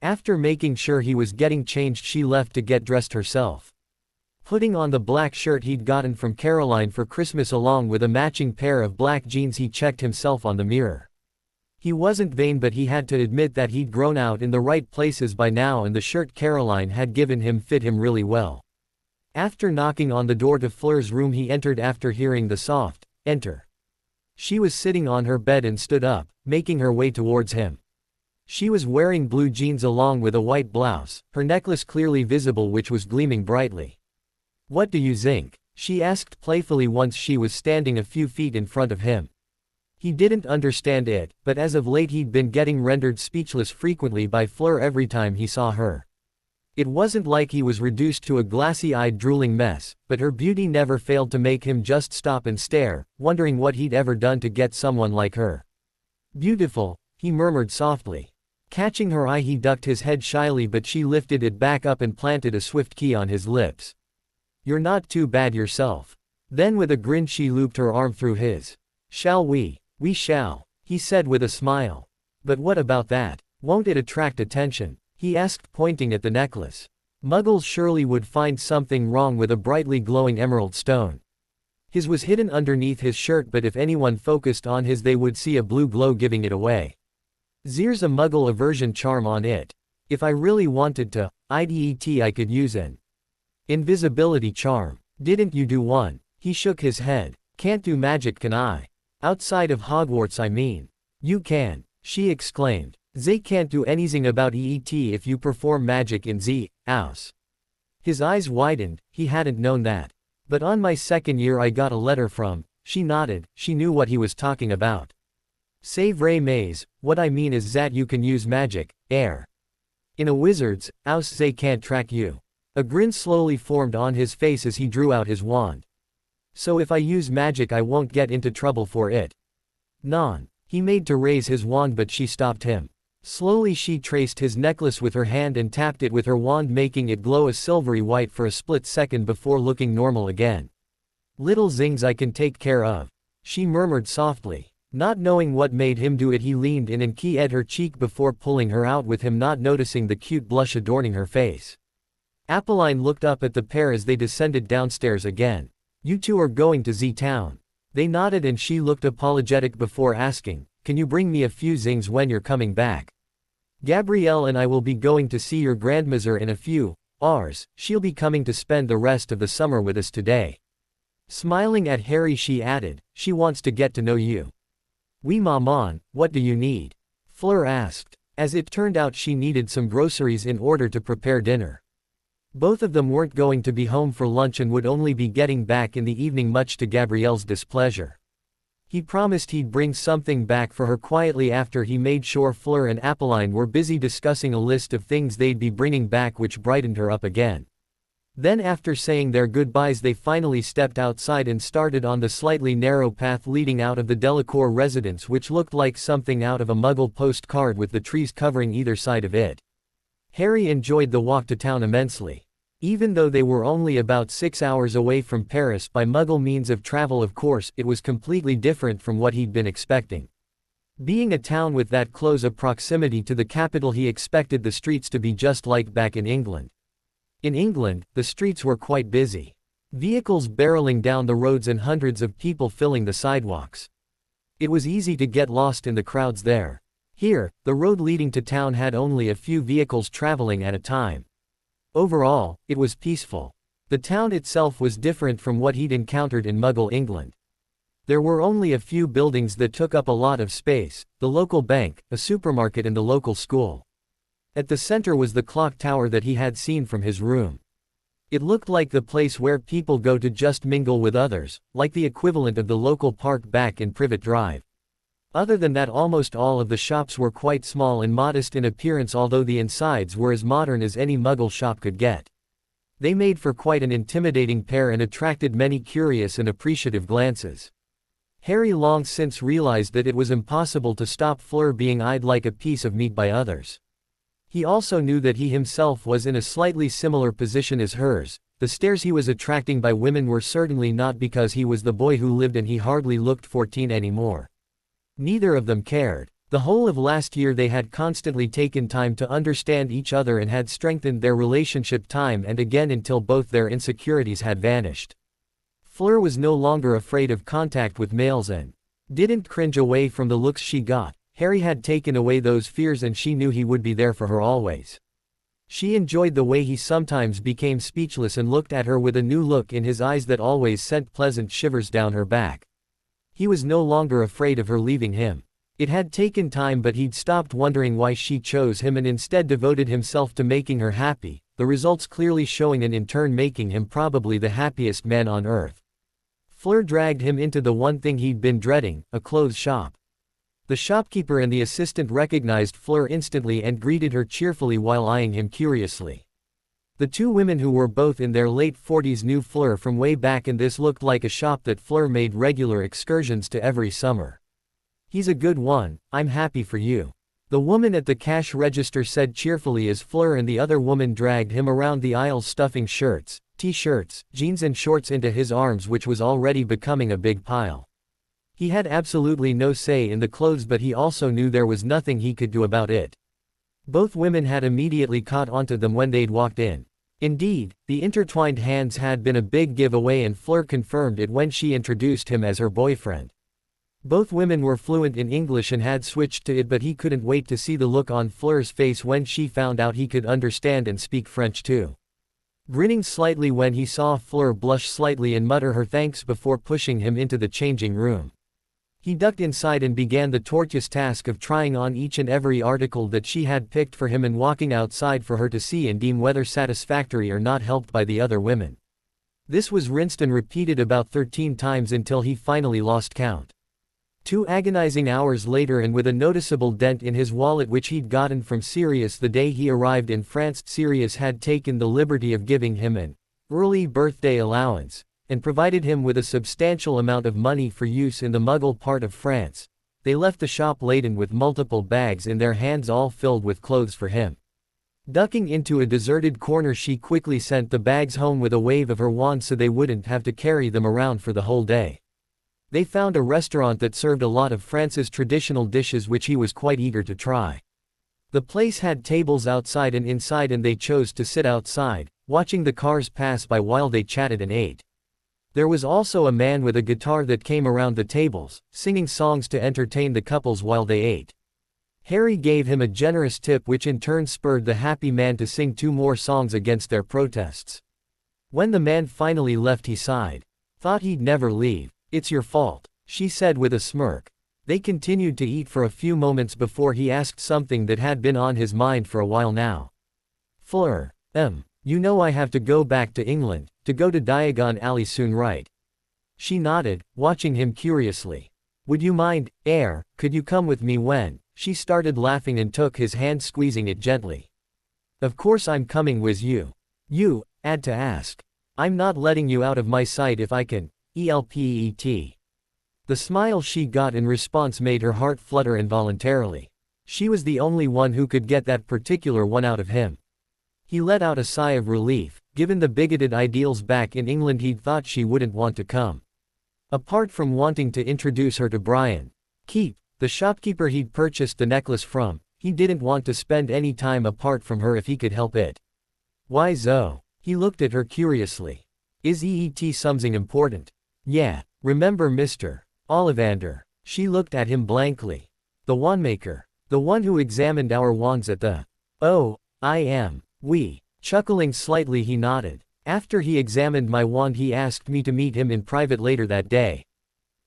After making sure he was getting changed she left to get dressed herself. Putting on the black shirt he'd gotten from Caroline for Christmas along with a matching pair of black jeans he checked himself on the mirror. He wasn't vain but he had to admit that he'd grown out in the right places by now and the shirt Caroline had given him fit him really well. After knocking on the door to Fleur's room he entered after hearing the soft, "Enter." She was sitting on her bed and stood up, making her way towards him. She was wearing blue jeans along with a white blouse, her necklace clearly visible which was gleaming brightly. "What do you think?" she asked playfully once she was standing a few feet in front of him. He didn't understand it, but as of late he'd been getting rendered speechless frequently by Fleur every time he saw her. It wasn't like he was reduced to a glassy-eyed drooling mess, but her beauty never failed to make him just stop and stare, wondering what he'd ever done to get someone like her. "Beautiful," he murmured softly. Catching her eye he ducked his head shyly but she lifted it back up and planted a swift kiss on his lips. "You're not too bad yourself." Then with a grin she looped her arm through his. "Shall we?" "We shall," he said with a smile. "But what about that? Won't it attract attention?" he asked pointing at the necklace. "Muggles surely would find something wrong with a brightly glowing emerald stone. His was hidden underneath his shirt but if anyone focused on his they would see a blue glow giving it away. There's a Muggle aversion charm on it. If I really wanted to, I could use an invisibility charm. Didn't you do one?" He shook his head. "Can't do magic can I? Outside of Hogwarts I mean." "You can," she exclaimed. "They can't do anything about it if you perform magic in the house." His eyes widened, he hadn't known that. "But on my second year I got a letter from," she nodded, she knew what he was talking about. "Save Ray Maze, what I mean is that you can use magic, in a wizard's house they can't track you." A grin slowly formed on his face as he drew out his wand. "So if I use magic I won't get into trouble for it?" "Non." He made to raise his wand but she stopped him. Slowly she traced his necklace with her hand and tapped it with her wand making it glow a silvery white for a split second before looking normal again. "Little zings I can take care of," she murmured softly. Not knowing what made him do it he leaned in and kissed her cheek before pulling her out with him not noticing the cute blush adorning her face. Appeline looked up at the pair as they descended downstairs again. "You two are going to Z-Town." They nodded and she looked apologetic before asking, "Can you bring me a few zings when you're coming back?" "Gabrielle and I will be going to see your grandmother in a few hours, she'll be coming to spend the rest of the summer with us today." Smiling at Harry she added, "She wants to get to know you." "Oui maman, what do you need?" Fleur asked. As it turned out she needed some groceries in order to prepare dinner. Both of them weren't going to be home for lunch and would only be getting back in the evening much to Gabrielle's displeasure. He promised he'd bring something back for her quietly after he made sure Fleur and Appeline were busy discussing a list of things they'd be bringing back which brightened her up again. Then after saying their goodbyes they finally stepped outside and started on the slightly narrow path leading out of the Delacour residence which looked like something out of a Muggle postcard with the trees covering either side of it. Harry enjoyed the walk to town immensely. Even though they were only about 6 hours away from Paris by Muggle means of travel of course, it was completely different from what he'd been expecting. Being a town with that close a proximity to the capital he expected the streets to be just like back in England. In England, the streets were quite busy. Vehicles barreling down the roads and hundreds of people filling the sidewalks. It was easy to get lost in the crowds there. Here, the road leading to town had only a few vehicles traveling at a time. Overall, it was peaceful. The town itself was different from what he'd encountered in Muggle England. There were only a few buildings that took up a lot of space, the local bank, a supermarket and the local school. At the center was the clock tower that he had seen from his room. It looked like the place where people go to just mingle with others, like the equivalent of the local park back in Privet Drive. Other than that almost all of the shops were quite small and modest in appearance although the insides were as modern as any Muggle shop could get. They made for quite an intimidating pair and attracted many curious and appreciative glances. Harry long since realized that it was impossible to stop Fleur being eyed like a piece of meat by others. He also knew that he himself was in a slightly similar position as hers. The stares he was attracting by women were certainly not because he was the boy who lived and he hardly looked 14 anymore. Neither of them cared. The whole of last year they had constantly taken time to understand each other and had strengthened their relationship time and again until both their insecurities had vanished. Fleur was no longer afraid of contact with males and didn't cringe away from the looks she got. Harry had taken away those fears and she knew he would be there for her always. She enjoyed the way he sometimes became speechless and looked at her with a new look in his eyes that always sent pleasant shivers down her back. He was no longer afraid of her leaving him. It had taken time, but he'd stopped wondering why she chose him and instead devoted himself to making her happy, the results clearly showing and in turn making him probably the happiest man on earth. Fleur dragged him into the one thing he'd been dreading, a clothes shop. The shopkeeper and the assistant recognized Fleur instantly and greeted her cheerfully while eyeing him curiously. The two women, who were both in their late 40s, knew Fleur from way back, and this looked like a shop that Fleur made regular excursions to every summer. "He's a good one, I'm happy for you," the woman at the cash register said cheerfully as Fleur and the other woman dragged him around the aisles, stuffing shirts, t-shirts, jeans and shorts into his arms, which was already becoming a big pile. He had absolutely no say in the clothes, but he also knew there was nothing he could do about it. Both women had immediately caught onto them when they'd walked in. Indeed, the intertwined hands had been a big giveaway, and Fleur confirmed it when she introduced him as her boyfriend. Both women were fluent in English and had switched to it, but he couldn't wait to see the look on Fleur's face when she found out he could understand and speak French too. Grinning slightly when he saw Fleur blush slightly and mutter her thanks before pushing him into the changing room. He ducked inside and began the tortuous task of trying on each and every article that she had picked for him and walking outside for her to see and deem whether satisfactory or not, helped by the other women. This was rinsed and repeated about 13 times until he finally lost count. 2 agonizing hours later, and with a noticeable dent in his wallet which he'd gotten from Sirius the day he arrived in France, Sirius had taken the liberty of giving him an early birthday allowance, and provided him with a substantial amount of money for use in the Muggle part of France. They left the shop laden with multiple bags in their hands, all filled with clothes for him. Ducking into a deserted corner, she quickly sent the bags home with a wave of her wand so they wouldn't have to carry them around for the whole day. They found a restaurant that served a lot of France's traditional dishes which he was quite eager to try. The place had tables outside and inside, and they chose to sit outside, watching the cars pass by while they chatted and ate. There was also a man with a guitar that came around the tables, singing songs to entertain the couples while they ate. Harry gave him a generous tip, which in turn spurred the happy man to sing 2 more songs against their protests. When the man finally left, he sighed. "Thought he'd never leave." "It's your fault," she said with a smirk. They continued to eat for a few moments before he asked something that had been on his mind for a while now. "Fleur, you know I have to go back to England, to go to Diagon Alley soon, right?" She nodded, watching him curiously. "Would you mind, could you come with me when?" She started laughing and took his hand, squeezing it gently. "Of course I'm coming with you. You had to ask. I'm not letting you out of my sight if I can. Helpet." The smile she got in response made her heart flutter involuntarily. She was the only one who could get that particular one out of him. He let out a sigh of relief. Given the bigoted ideals back in England, he'd thought she wouldn't want to come. Apart from wanting to introduce her to Brian Keep, the shopkeeper he'd purchased the necklace from, he didn't want to spend any time apart from her if he could help it. "Why so?" He looked at her curiously. "Is something important?" "Yeah, remember Mr. Ollivander?" She looked at him blankly. "The wandmaker. The one who examined our wands at the—" "Oh, I am. Chuckling slightly, he nodded. "After he examined my wand, he asked me to meet him in private later that day."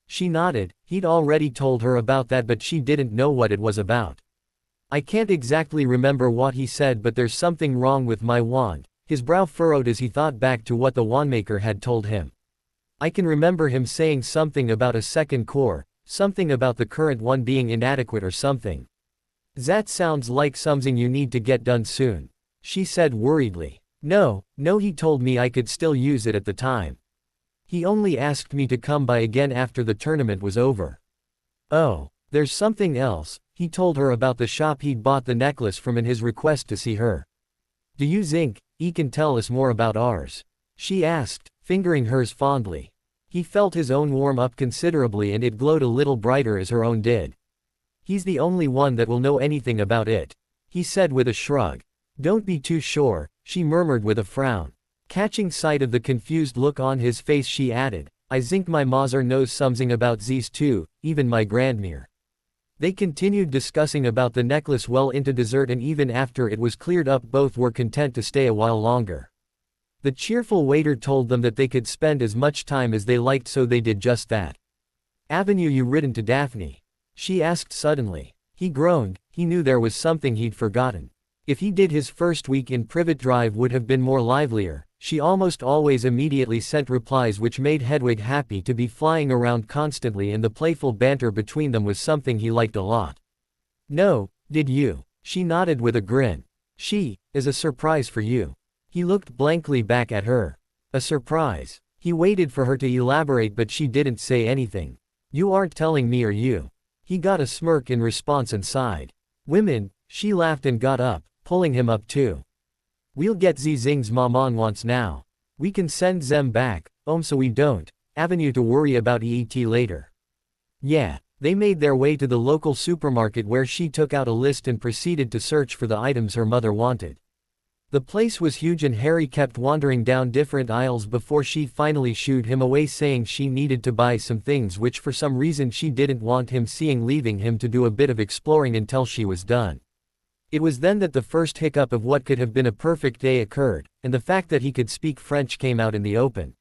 She nodded. He'd already told her about that, but she didn't know what it was about. "I can't exactly remember what he said, but there's something wrong with my wand." His brow furrowed as he thought back to what the wandmaker had told him. "I can remember him saying something about a second core, something about the current one being inadequate or something." "That sounds like something you need to get done soon," she said worriedly. No, he told me I could still use it at the time. He only asked me to come by again after the tournament was over." "Oh, there's something else." He told her about the shop he'd bought the necklace from and his request to see her. "Do you think he can tell us more about ours?" she asked, fingering hers fondly. He felt his own warm up considerably, and it glowed a little brighter as her own did. "He's the only one that will know anything about it," he said with a shrug. "Don't be too sure," she murmured with a frown. Catching sight of the confused look on his face, she added, "I think my Mother knows something about these too, even my grandmere." They continued discussing about the necklace well into dessert, and even after it was cleared up, both were content to stay a while longer. The cheerful waiter told them that they could spend as much time as they liked, so they did just that. "Avenue you ridden to Daphne?" She asked suddenly. He groaned, he knew there was something he'd forgotten. If he did, his first week in Privet Drive would have been more livelier. She almost always immediately sent replies which made Hedwig happy to be flying around constantly, and the playful banter between them was something he liked a lot. No, did you? She nodded with a grin. She is a surprise for you. He looked blankly back at her. A surprise. He waited for her to elaborate, but she didn't say anything. You aren't telling me, are you? He got a smirk in response and sighed. Women, she laughed and got up, pulling him up too. We'll get these things Maman wants now. We can send them back, so we don't avenue to worry about EET later. Yeah. They made their way to the local supermarket, where she took out a list and proceeded to search for the items her mother wanted. The place was huge, and Harry kept wandering down different aisles before she finally shooed him away, saying she needed to buy some things which for some reason she didn't want him seeing, leaving him to do a bit of exploring until she was done. It was then that the first hiccup of what could have been a perfect day occurred, and the fact that he could speak French came out in the open.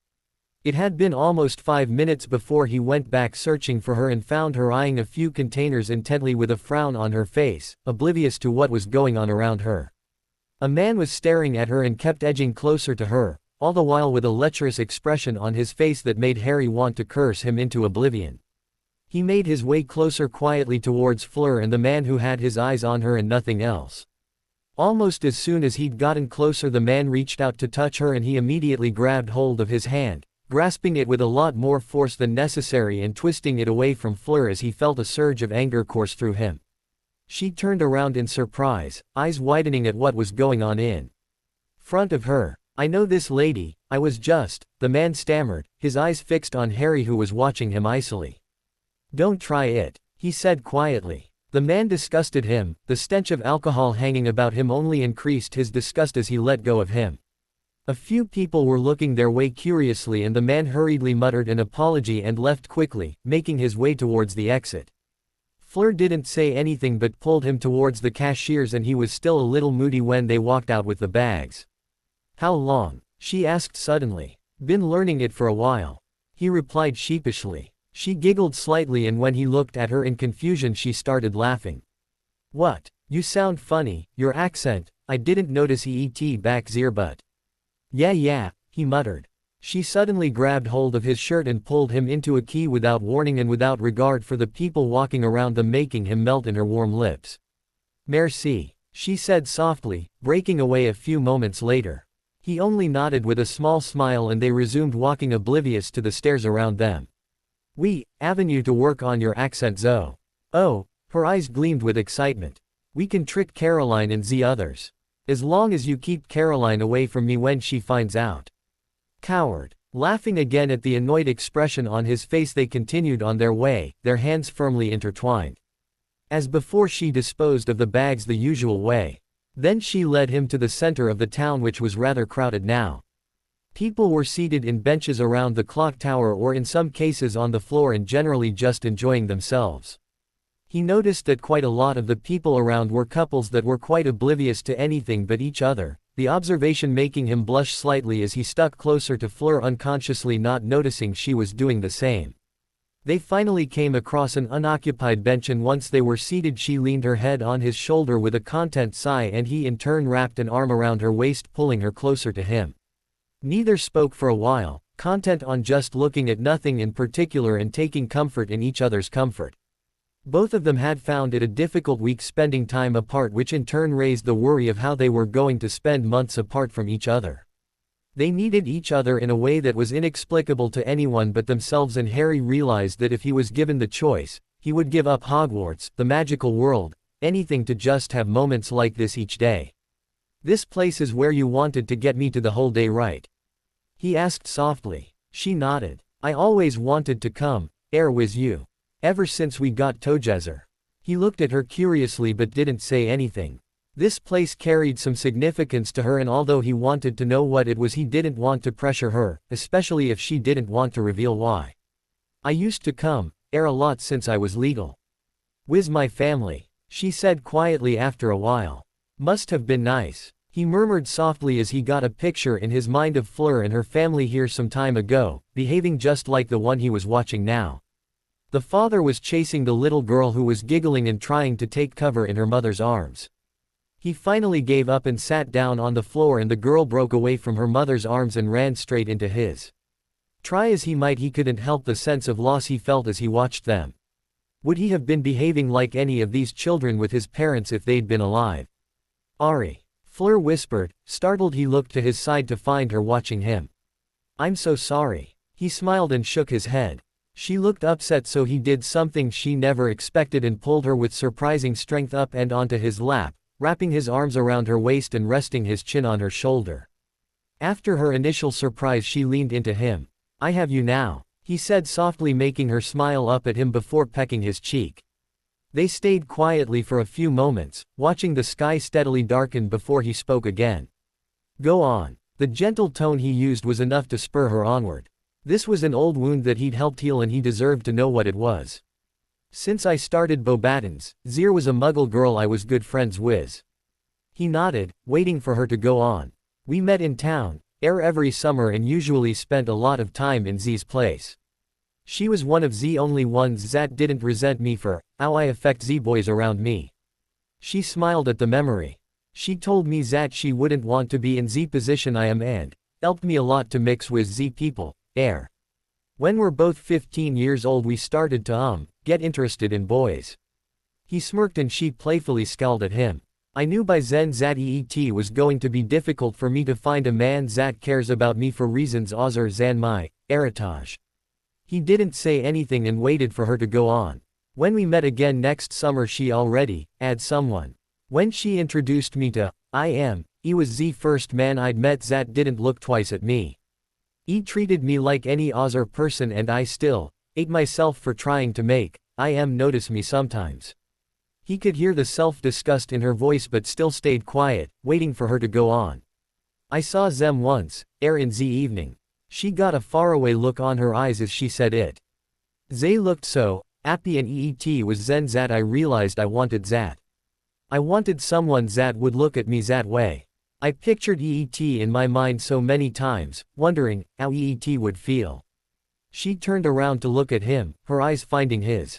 It had been almost 5 minutes before he went back searching for her and found her eyeing a few containers intently with a frown on her face, oblivious to what was going on around her. A man was staring at her and kept edging closer to her, all the while with a lecherous expression on his face that made Harry want to curse him into oblivion. He made his way closer quietly towards Fleur and the man, who had his eyes on her and nothing else. Almost as soon as he'd gotten closer, the man reached out to touch her, and he immediately grabbed hold of his hand, grasping it with a lot more force than necessary and twisting it away from Fleur as he felt a surge of anger course through him. She turned around in surprise, eyes widening at what was going on in front of her. I know this lady, I was just, the man stammered, his eyes fixed on Harry, who was watching him icily. Don't try it, he said quietly. The man disgusted him, the stench of alcohol hanging about him only increased his disgust as he let go of him. A few people were looking their way curiously, and the man hurriedly muttered an apology and left quickly, making his way towards the exit. Fleur didn't say anything but pulled him towards the cashiers, and he was still a little moody when they walked out with the bags. How long? She asked suddenly. Been learning it for a while. He replied sheepishly. She giggled slightly, and when he looked at her in confusion she started laughing. What? You sound funny, your accent, I didn't notice it back there but. Yeah, he muttered. She suddenly grabbed hold of his shirt and pulled him into a key without warning and without regard for the people walking around them, making him melt in her warm lips. Merci, she said softly, breaking away a few moments later. He only nodded with a small smile, and they resumed walking, oblivious to the stares around them. We avenue to work on your accent, Zoe. Oh, her eyes gleamed with excitement. We can trick Caroline and the others. As long as you keep Caroline away from me when she finds out. Coward. Laughing again at the annoyed expression on his face, they continued on their way, their hands firmly intertwined. As before, she disposed of the bags the usual way. Then she led him to the center of the town, which was rather crowded now. People were seated in benches around the clock tower, or in some cases on the floor, and generally just enjoying themselves. He noticed that quite a lot of the people around were couples that were quite oblivious to anything but each other, the observation making him blush slightly as he stuck closer to Fleur, unconsciously not noticing she was doing the same. They finally came across an unoccupied bench, and once they were seated she leaned her head on his shoulder with a content sigh, and he in turn wrapped an arm around her waist, pulling her closer to him. Neither spoke for a while, content on just looking at nothing in particular and taking comfort in each other's comfort. Both of them had found it a difficult week spending time apart, which in turn raised the worry of how they were going to spend months apart from each other. They needed each other in a way that was inexplicable to anyone but themselves, and Harry realized that if he was given the choice, he would give up Hogwarts, the magical world, anything to just have moments like this each day. This place is where you wanted to get me to the whole day, right? He asked softly. She nodded. I always wanted to come, with you. Ever since we got Togezer. He looked at her curiously but didn't say anything. This place carried some significance to her, and although he wanted to know what it was, he didn't want to pressure her, especially if she didn't want to reveal why. I used to come, a lot since I was legal. With my family, she said quietly after a while. Must have been nice. He murmured softly as he got a picture in his mind of Fleur and her family here some time ago, behaving just like the one he was watching now. The father was chasing the little girl who was giggling and trying to take cover in her mother's arms. He finally gave up and sat down on the floor, and the girl broke away from her mother's arms and ran straight into his. Try as he might, he couldn't help the sense of loss he felt as he watched them. Would he have been behaving like any of these children with his parents if they'd been alive? Ari. Fleur whispered. Startled, he looked to his side to find her watching him. I'm so sorry. He smiled and shook his head. She looked upset, so he did something she never expected and pulled her with surprising strength up and onto his lap, wrapping his arms around her waist and resting his chin on her shoulder. After her initial surprise, she leaned into him. I have you now, he said softly, making her smile up at him before pecking his cheek. They stayed quietly for a few moments, watching the sky steadily darken before he spoke again. Go on. The gentle tone he used was enough to spur her onward. This was an old wound that he'd helped heal, and he deserved to know what it was. Since I started Beauxbatons, Zir was a muggle girl I was good friends with. He nodded, waiting for her to go on. We met in town, every summer, and usually spent a lot of time in Z's place. She was one of the only ones that didn't resent me for how I affect Z boys around me. She smiled at the memory. She told me that she wouldn't want to be in Z position I am, and helped me a lot to mix with Z people. When we're both 15 years old, we started to get interested in boys. He smirked and she playfully scowled at him. I knew by then that it was going to be difficult for me to find a man that cares about me for reasons other than my heritage. He didn't say anything and waited for her to go on. When we met again next summer, she already had someone. When she introduced me to he was the first man I'd met that didn't look twice at me. He treated me like any other person, and I still hate myself for trying to make notice me sometimes. He could hear the self-disgust in her voice but still stayed quiet, waiting for her to go on. I saw them once, in the evening. She got a faraway look on her eyes as she said it. They looked so happy, and it was then that I realized I wanted that. I wanted someone that would look at me that way. I pictured EET in my mind so many times, wondering how EET would feel. She turned around to look at him, her eyes finding his.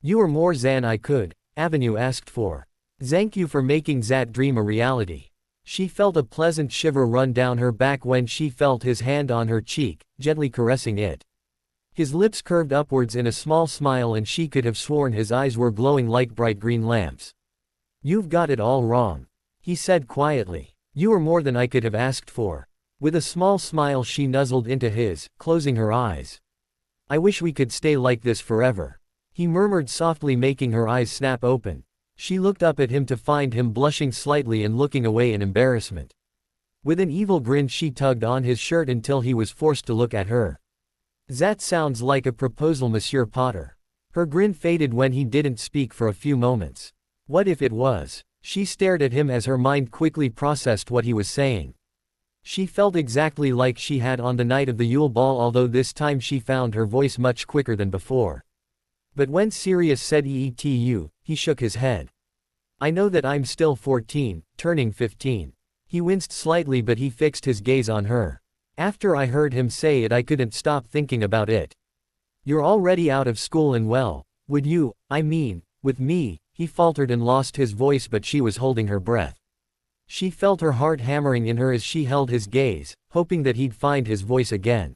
You are more than I could, Avenue asked for. Thank you for making that dream a reality. She felt a pleasant shiver run down her back when she felt his hand on her cheek, gently caressing it. His lips curved upwards in a small smile, and she could have sworn his eyes were glowing like bright green lamps. You've got it all wrong, he said quietly. You are more than I could have asked for. With a small smile she nuzzled into his, closing her eyes. I wish we could stay like this forever, he murmured softly, making her eyes snap open. She looked up at him to find him blushing slightly and looking away in embarrassment. With an evil grin she tugged on his shirt until he was forced to look at her. That sounds like a proposal, Monsieur Potter. Her grin faded when he didn't speak for a few moments. What if it was? She stared at him as her mind quickly processed what he was saying. She felt exactly like she had on the night of the Yule Ball, although this time she found her voice much quicker than before. But when Sirius said EETU, he shook his head. I know that I'm still 14, turning 15. He winced slightly, but he fixed his gaze on her. After I heard him say it, I couldn't stop thinking about it. You're already out of school, and well, would you, with me, he faltered and lost his voice, but she was holding her breath. She felt her heart hammering in her as she held his gaze, hoping that he'd find his voice again.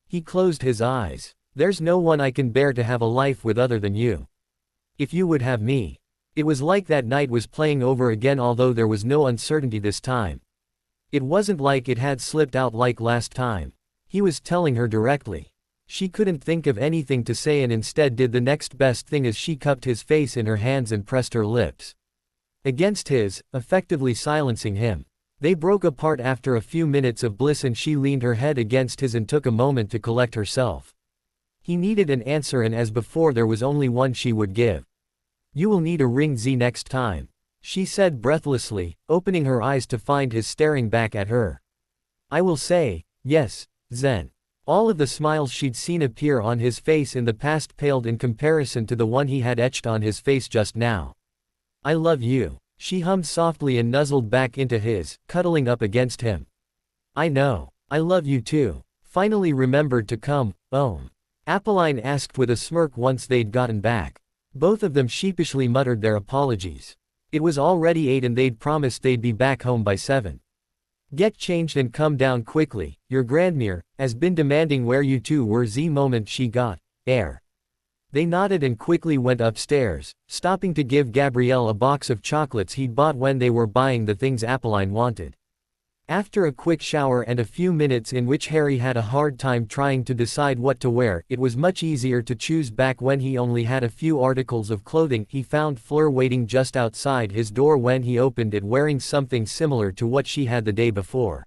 He closed his eyes. There's no one I can bear to have a life with other than you. If you would have me. It was like that night was playing over again, although there was no uncertainty this time. It wasn't like it had slipped out like last time. He was telling her directly. She couldn't think of anything to say and instead did the next best thing as she cupped his face in her hands and pressed her lips against his, effectively silencing him. They broke apart after a few minutes of bliss, and she leaned her head against his and took a moment to collect herself. He needed an answer, and as before there was only one she would give. You will need a ring Z next time, she said breathlessly, opening her eyes to find his staring back at her. I will say, yes, then. All of the smiles she'd seen appear on his face in the past paled in comparison to the one he had etched on his face just now. I love you, she hummed softly and nuzzled back into his, cuddling up against him. I know. I love you too. Finally remembered to come home. Apolline asked with a smirk once they'd gotten back. Both of them sheepishly muttered their apologies. It was already 8 and they'd promised they'd be back home by 7. Get changed and come down quickly, your Grandmere has been demanding where you two were the moment she got air. They nodded and quickly went upstairs, stopping to give Gabrielle a box of chocolates he'd bought when they were buying the things Apolline wanted. After a quick shower and a few minutes in which Harry had a hard time trying to decide what to wear, it was much easier to choose back when he only had a few articles of clothing. He found Fleur waiting just outside his door when he opened it, wearing something similar to what she had the day before.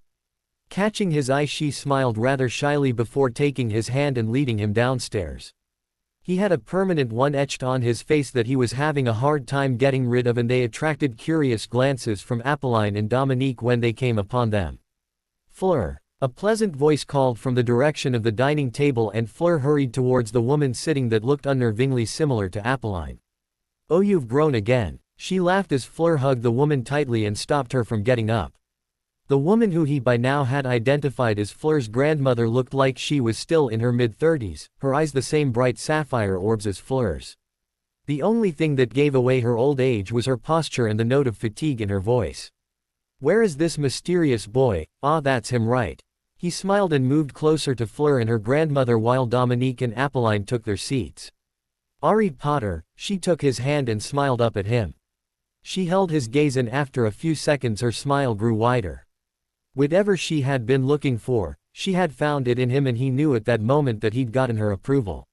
Catching his eye, she smiled rather shyly before taking his hand and leading him downstairs. He had a permanent one etched on his face that he was having a hard time getting rid of, and they attracted curious glances from Apolline and Dominique when they came upon them. Fleur. A pleasant voice called from the direction of the dining table, and Fleur hurried towards the woman sitting that looked unnervingly similar to Apolline. Oh, you've grown again. She laughed as Fleur hugged the woman tightly and stopped her from getting up. The woman, who he by now had identified as Fleur's grandmother, looked like she was still in her mid-30s, her eyes the same bright sapphire orbs as Fleur's. The only thing that gave away her old age was her posture and the note of fatigue in her voice. Where is this mysterious boy? Ah, that's him right. He smiled and moved closer to Fleur and her grandmother while Dominique and Apolline took their seats. Harry Potter, she took his hand and smiled up at him. She held his gaze, and after a few seconds her smile grew wider. Whatever she had been looking for, she had found it in him, and he knew at that moment that he'd gotten her approval.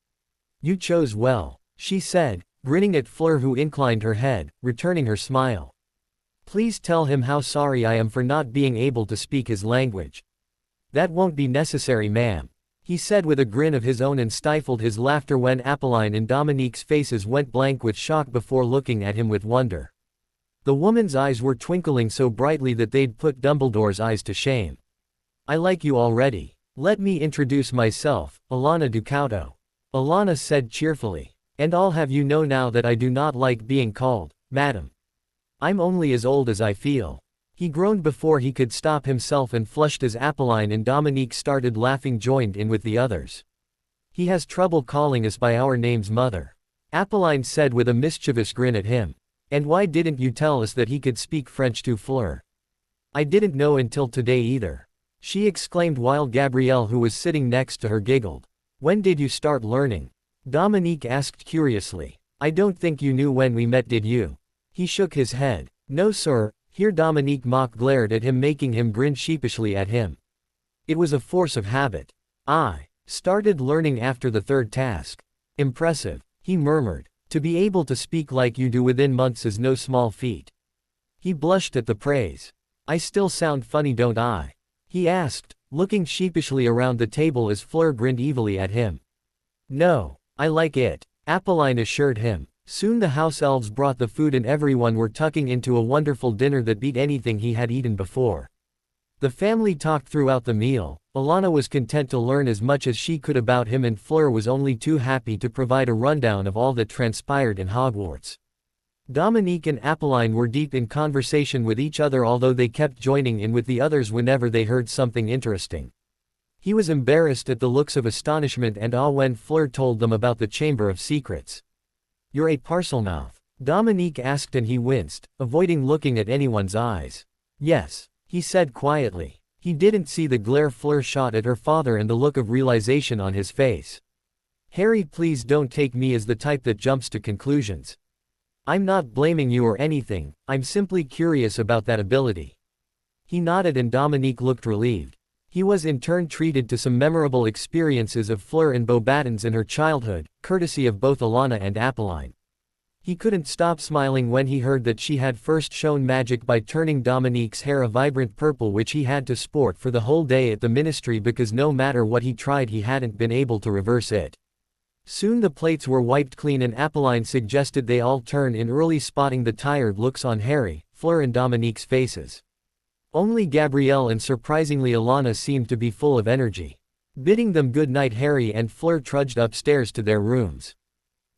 You chose well, she said, grinning at Fleur, who inclined her head, returning her smile. Please tell him how sorry I am for not being able to speak his language. That won't be necessary, ma'am, he said with a grin of his own, and stifled his laughter when Apolline and Dominique's faces went blank with shock before looking at him with wonder. The woman's eyes were twinkling so brightly that they'd put Dumbledore's eyes to shame. I like you already. Let me introduce myself, Alana Ducauto. Alana said cheerfully. And I'll have you know now that I do not like being called, madam. I'm only as old as I feel. He groaned before he could stop himself and flushed as Apolline and Dominique started laughing, joined in with the others. He has trouble calling us by our names, mother, Apolline said with a mischievous grin at him. And why didn't you tell us that he could speak French too, Fleur? I didn't know until today either, she exclaimed while Gabrielle, who was sitting next to her, giggled. When did you start learning? Dominique asked curiously. I don't think you knew when we met, did you? He shook his head. No, sir. Here Dominique mock glared at him, making him grin sheepishly at him. It was a force of habit. I started learning after the 3rd task. Impressive, he murmured. To be able to speak like you do within months is no small feat. He blushed at the praise. I still sound funny, don't I? He asked, looking sheepishly around the table as Fleur grinned evilly at him. No, I like it, Apolline assured him. Soon the house elves brought the food and everyone were tucking into a wonderful dinner that beat anything he had eaten before. The family talked throughout the meal. Alana was content to learn as much as she could about him, and Fleur was only too happy to provide a rundown of all that transpired in Hogwarts. Dominique and Apolline were deep in conversation with each other, although they kept joining in with the others whenever they heard something interesting. He was embarrassed at the looks of astonishment and awe when Fleur told them about the Chamber of Secrets. You're a Parselmouth? Dominique asked, and he winced, avoiding looking at anyone's eyes. Yes, he said quietly. He didn't see the glare Fleur shot at her father and the look of realization on his face. Harry, please don't take me as the type that jumps to conclusions. I'm not blaming you or anything, I'm simply curious about that ability. He nodded and Dominique looked relieved. He was in turn treated to some memorable experiences of Fleur and Beauxbatons in her childhood, courtesy of both Alana and Apolline. He couldn't stop smiling when he heard that she had first shown magic by turning Dominique's hair a vibrant purple, which he had to sport for the whole day at the ministry because no matter what he tried he hadn't been able to reverse it. Soon the plates were wiped clean and Apolline suggested they all turn in early, spotting the tired looks on Harry, Fleur and Dominique's faces. Only Gabrielle and surprisingly Alana seemed to be full of energy. Bidding them good night, Harry and Fleur trudged upstairs to their rooms.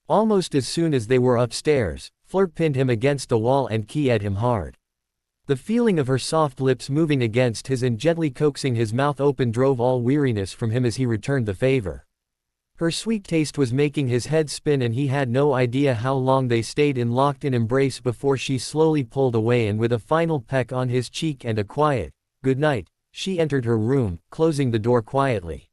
Almost as soon as they were upstairs, Fleur pinned him against the wall and keyed him hard. The feeling of her soft lips moving against his and gently coaxing his mouth open drove all weariness from him as he returned the favor. Her sweet taste was making his head spin, and he had no idea how long they stayed in locked-in embrace before she slowly pulled away, and with a final peck on his cheek and a quiet, "Good night," she entered her room, closing the door quietly.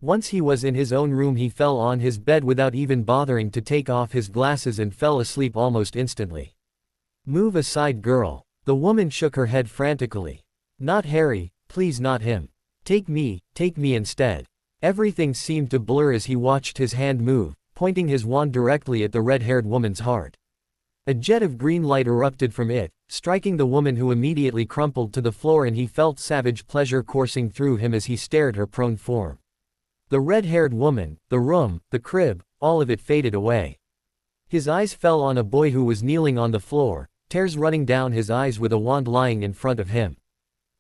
Once he was in his own room, he fell on his bed without even bothering to take off his glasses and fell asleep almost instantly. "Move aside, girl." The woman shook her head frantically. "Not Harry, please, not him. Take me instead." Everything seemed to blur as he watched his hand move, pointing his wand directly at the red-haired woman's heart. A jet of green light erupted from it, striking the woman, who immediately crumpled to the floor, and he felt savage pleasure coursing through him as he stared her prone form. The red-haired woman, the room, the crib, all of it faded away. His eyes fell on a boy who was kneeling on the floor, tears running down his eyes, with a wand lying in front of him.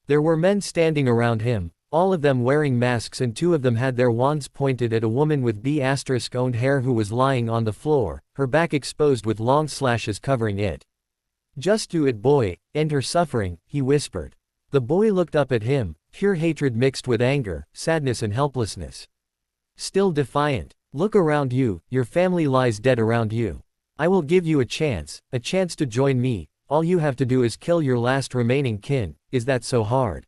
There were men standing around him, all of them wearing masks, and two of them had their wands pointed at a woman with B***owned hair who was lying on the floor, her back exposed with long slashes covering it. "Just do it, boy, end her suffering," he whispered. The boy looked up at him, pure hatred mixed with anger, sadness and helplessness. Still defiant. "Look around you, your family lies dead around you. I will give you a chance to join me. All you have to do is kill your last remaining kin. Is that so hard?"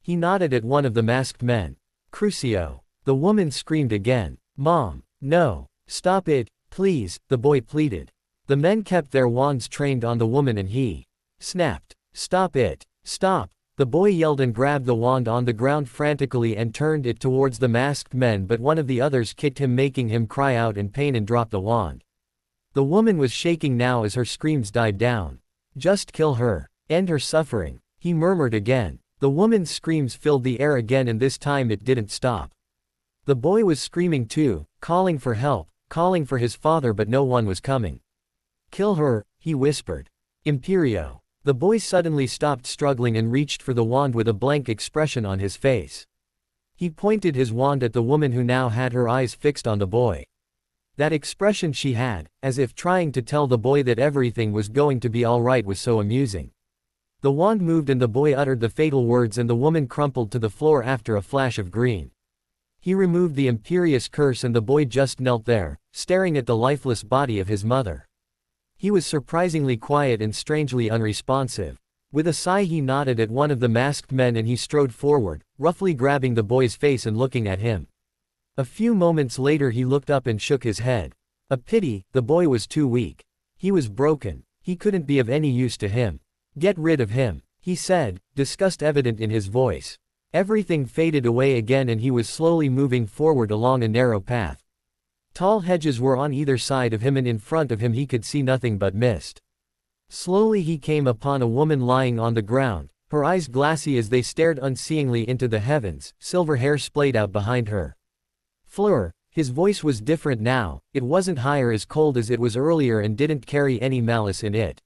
He nodded at one of the masked men. "Crucio." The woman screamed again. "Mom, no. Stop it, please," the boy pleaded. The men kept their wands trained on the woman, and he snapped. "Stop it. Stop." The boy yelled and grabbed the wand on the ground frantically and turned it towards the masked men, but one of the others kicked him, making him cry out in pain and drop the wand. The woman was shaking now as her screams died down. "Just kill her. End her suffering," he murmured again. The woman's screams filled the air again, and this time it didn't stop. The boy was screaming too, calling for help, calling for his father, but no one was coming. "Kill her," he whispered. "Imperio." The boy suddenly stopped struggling and reached for the wand with a blank expression on his face. He pointed his wand at the woman, who now had her eyes fixed on the boy. That expression she had, as if trying to tell the boy that everything was going to be all right, was so amusing. The wand moved and the boy uttered the fatal words, and the woman crumpled to the floor after a flash of green. He removed the imperious curse, and the boy just knelt there, staring at the lifeless body of his mother. He was surprisingly quiet and strangely unresponsive. With a sigh he nodded at one of the masked men, and he strode forward, roughly grabbing the boy's face and looking at him. A few moments later he looked up and shook his head. A pity, the boy was too weak. He was broken. He couldn't be of any use to him. "Get rid of him," he said, disgust evident in his voice. Everything faded away again, and he was slowly moving forward along a narrow path. Tall hedges were on either side of him, and in front of him he could see nothing but mist. Slowly he came upon a woman lying on the ground, her eyes glassy as they stared unseeingly into the heavens, silver hair splayed out behind her. "Fleur," his voice was different now, it wasn't higher, as cold as it was earlier, and didn't carry any malice in it.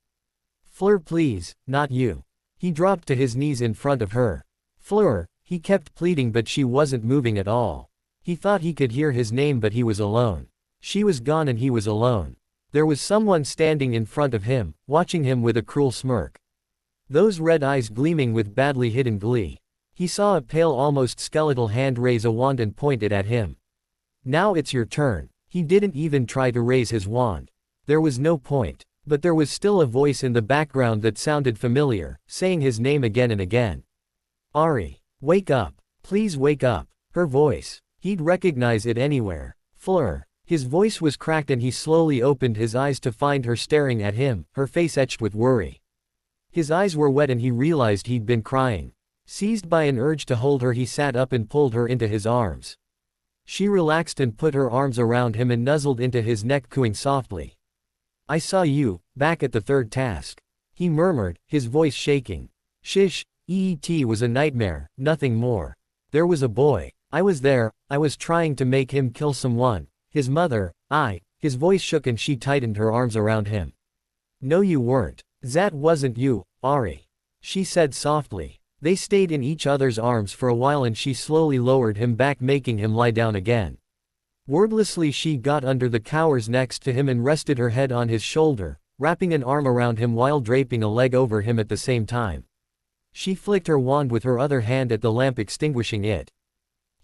"Fleur, please, not you." He dropped to his knees in front of her. "Fleur," he kept pleading, but she wasn't moving at all. He thought he could hear his name, but he was alone. She was gone, and he was alone. There was someone standing in front of him, watching him with a cruel smirk. Those red eyes gleaming with badly hidden glee. He saw a pale, almost skeletal hand raise a wand and point it at him. "Now it's your turn." He didn't even try to raise his wand. There was no point. But there was still a voice in the background that sounded familiar, saying his name again and again. "Ari, wake up. Please wake up." Her voice. He'd recognize it anywhere. "Fleur." His voice was cracked, and he slowly opened his eyes to find her staring at him, her face etched with worry. His eyes were wet, and he realized he'd been crying. Seized by an urge to hold her, he sat up and pulled her into his arms. She relaxed and put her arms around him and nuzzled into his neck, cooing softly. "I saw you, back at the third task," he murmured, his voice shaking. "Shish, it was a nightmare, nothing more. There was a boy. I was there, I was trying to make him kill someone. His mother, His voice shook and she tightened her arms around him. "No, you weren't. That wasn't you, Ari," she said softly. They stayed in each other's arms for a while, and she slowly lowered him back, making him lie down again. Wordlessly she got under the cowers next to him and rested her head on his shoulder, wrapping an arm around him while draping a leg over him at the same time. She flicked her wand with her other hand at the lamp, extinguishing it.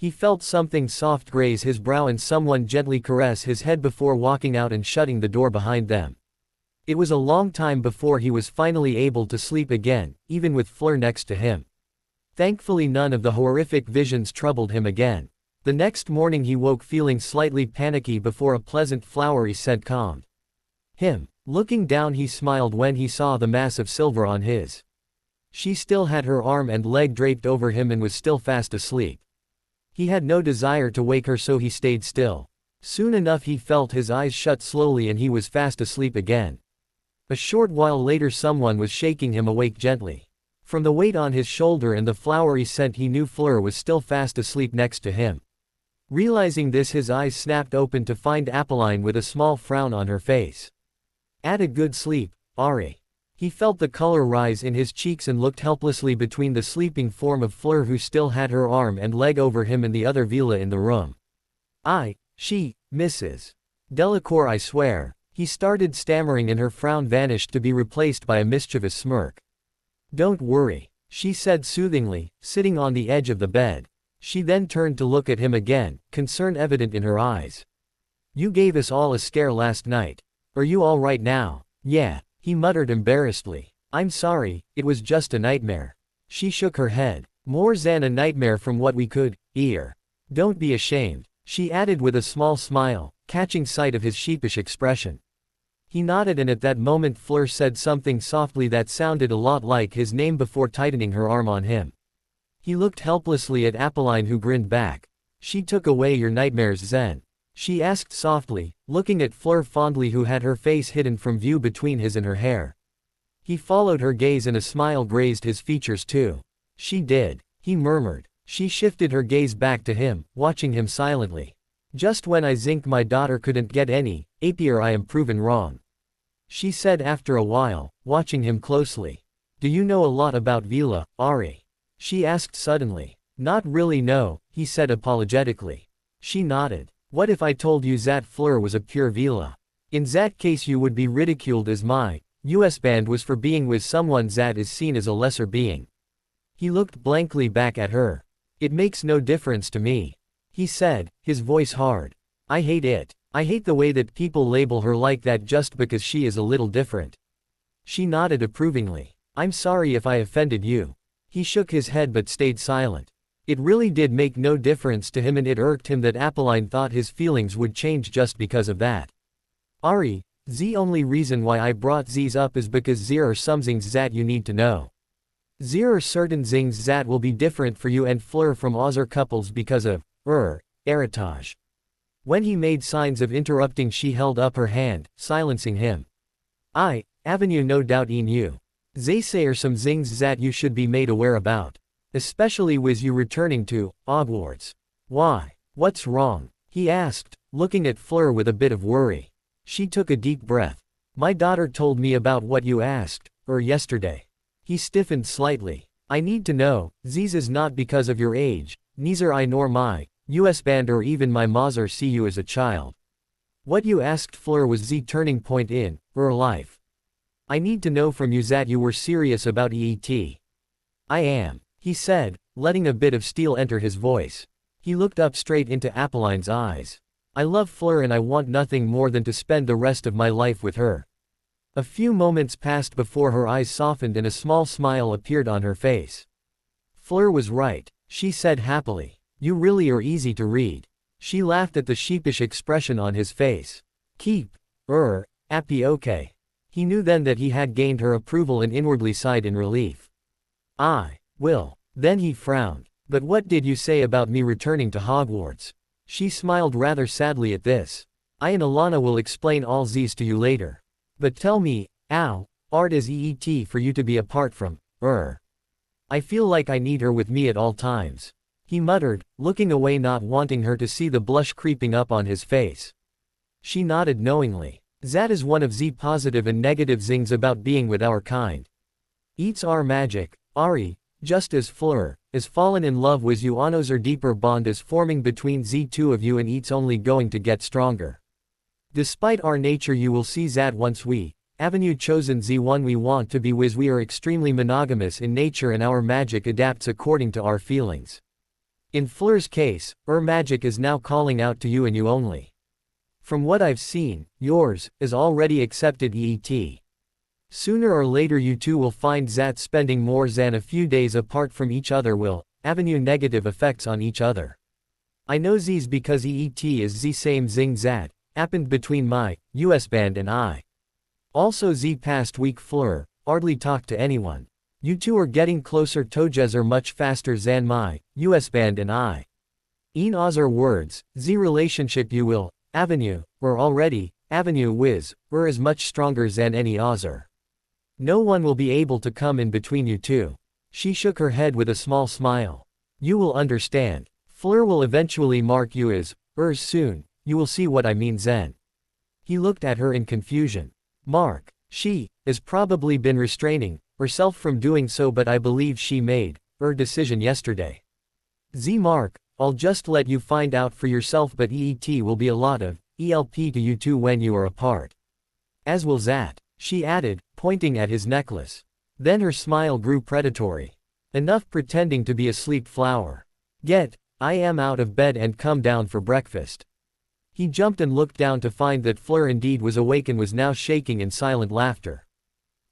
He felt something soft graze his brow and someone gently caress his head before walking out and shutting the door behind them. It was a long time before he was finally able to sleep again, even with Fleur next to him. Thankfully none of the horrific visions troubled him again. The next morning he woke feeling slightly panicky before a pleasant flowery scent calmed him. Looking down he smiled when he saw the mass of silver on his. She still had her arm and leg draped over him and was still fast asleep. He had no desire to wake her so he stayed still. Soon enough he felt his eyes shut slowly and he was fast asleep again. A short while later someone was shaking him awake gently. From the weight on his shoulder and the flowery scent he knew Fleur was still fast asleep next to him. Realizing this his eyes snapped open to find Apolline with a small frown on her face. "Had a good sleep, Ari." He felt the color rise in his cheeks and looked helplessly between the sleeping form of Fleur who still had her arm and leg over him and the other Vila in the room. She, Mrs. Delacour I swear." He started stammering and her frown vanished to be replaced by a mischievous smirk. "Don't worry," she said soothingly, sitting on the edge of the bed. She then turned to look at him again, concern evident in her eyes. "You gave us all a scare last night. Are you all right now?" "Yeah," he muttered embarrassedly. "I'm sorry, it was just a nightmare." She shook her head. "More than a nightmare from what we could hear. Don't be ashamed," she added with a small smile, catching sight of his sheepish expression. He nodded and at that moment Fleur said something softly that sounded a lot like his name before tightening her arm on him. He looked helplessly at Apolline who grinned back. "She took away your nightmares then?" she asked softly, looking at Fleur fondly who had her face hidden from view between his and her hair. He followed her gaze and a smile grazed his features too. "She did," he murmured. She shifted her gaze back to him, watching him silently. "Just when I think my daughter couldn't get any happier I am proven wrong," she said after a while, watching him closely. "Do you know a lot about Vila, Ari?" she asked suddenly. "Not really no," he said apologetically. She nodded. "What if I told you that Fleur was a pure Vila? In that case you would be ridiculed as my husband was for being with someone that is seen as a lesser being." He looked blankly back at her. "It makes no difference to me," he said, his voice hard. "I hate it. I hate the way that people label her like that just because she is a little different." She nodded approvingly. "I'm sorry if I offended you." He shook his head but stayed silent. It really did make no difference to him and it irked him that Apolline thought his feelings would change just because of that. "Ari, the only reason why I brought these up is because there are some things that you need to know. There are certain things that will be different for you and Fleur from other couples because of heritage." When he made signs of interrupting she held up her hand, silencing him. "Avenue no doubt in you. They say are some things that you should be made aware about. Especially with you returning to Hogwarts." "Why? What's wrong?" he asked, looking at Fleur with a bit of worry. She took a deep breath. "My daughter told me about what you asked, yesterday." He stiffened slightly. "I need to know, this is not because of your age, neither I nor my husband or even my mother see you as a child. What you asked Fleur was the turning point in her life. I need to know from you that you were serious about EET." "I am," he said, letting a bit of steel enter his voice. He looked up straight into Apolline's eyes. "I love Fleur and I want nothing more than to spend the rest of my life with her." A few moments passed before her eyes softened and a small smile appeared on her face. "Fleur was right," she said happily. "You really are easy to read." She laughed at the sheepish expression on his face. "Keep happy okay." He knew then that he had gained her approval and inwardly sighed in relief. "I will." Then he frowned. "But what did you say about me returning to Hogwarts?" She smiled rather sadly at this. "I and Alana will explain all these to you later. But tell me, art is EET for you to be apart from I feel like I need her with me at all times," he muttered, looking away not wanting her to see the blush creeping up on his face. She nodded knowingly. "That is one of the positive and negative things about being with our kind. It's our magic, Ari, just as Fleur has fallen in love with you another deeper bond is forming between the two of you and it's only going to get stronger. Despite our nature you will see that once we Avenue chosen the one we want to be with we are extremely monogamous in nature and our magic adapts according to our feelings." In Fleur's case, magic is now calling out to you and you only. From what I've seen, yours is already accepted EET. Sooner or later you two will find that spending more than a few days apart from each other will avenue negative effects on each other. I know these because EET is the same thing that happened between my US band and I. Also the past week Fleur hardly talked to anyone. You two are getting closer together much faster than my US band and I. In other words, the relationship you will avenue or already avenue with is much stronger than any other. No one will be able to come in between you two. She shook her head with a small smile. You will understand. Fleur will eventually mark you as soon. You will see what I mean then. He looked at her in confusion. Mark. She has probably been restraining herself from doing so, but I believe she made her decision yesterday. Z Mark, I'll just let you find out for yourself, but EET will be a lot of ELP to you two when you are apart. As will that, she added, pointing at his necklace. Then her smile grew predatory. Enough pretending to be a sleep flower. I am out of bed and come down for breakfast. He jumped and looked down to find that Fleur indeed was awake and was now shaking in silent laughter.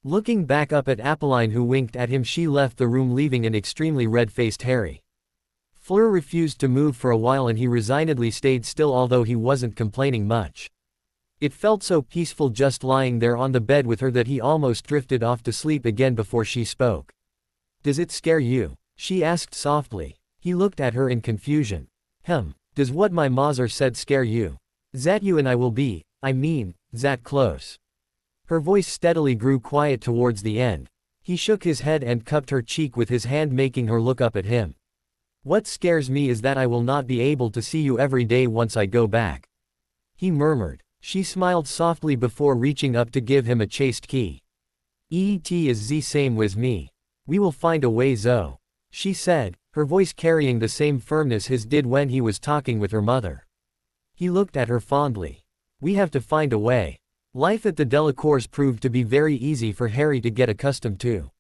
Looking back up at Apolline, who winked at him, she left the room, leaving an extremely red-faced Harry. Fleur refused to move for a while and he resignedly stayed still, although he wasn't complaining much. It felt so peaceful just lying there on the bed with her that he almost drifted off to sleep again before she spoke. Does it scare you? She asked softly. He looked at her in confusion. Does what my mother said scare you? That you and I will be, that close. Her voice steadily grew quiet towards the end. He shook his head and cupped her cheek with his hand, making her look up at him. What scares me is that I will not be able to see you every day once I go back. He murmured. She smiled softly before reaching up to give him a chaste key. EET is the same with me. We will find a way though, she said, her voice carrying the same firmness his did when he was talking with her mother. He looked at her fondly. We have to find a way. Life at the Delacours proved to be very easy for Harry to get accustomed to.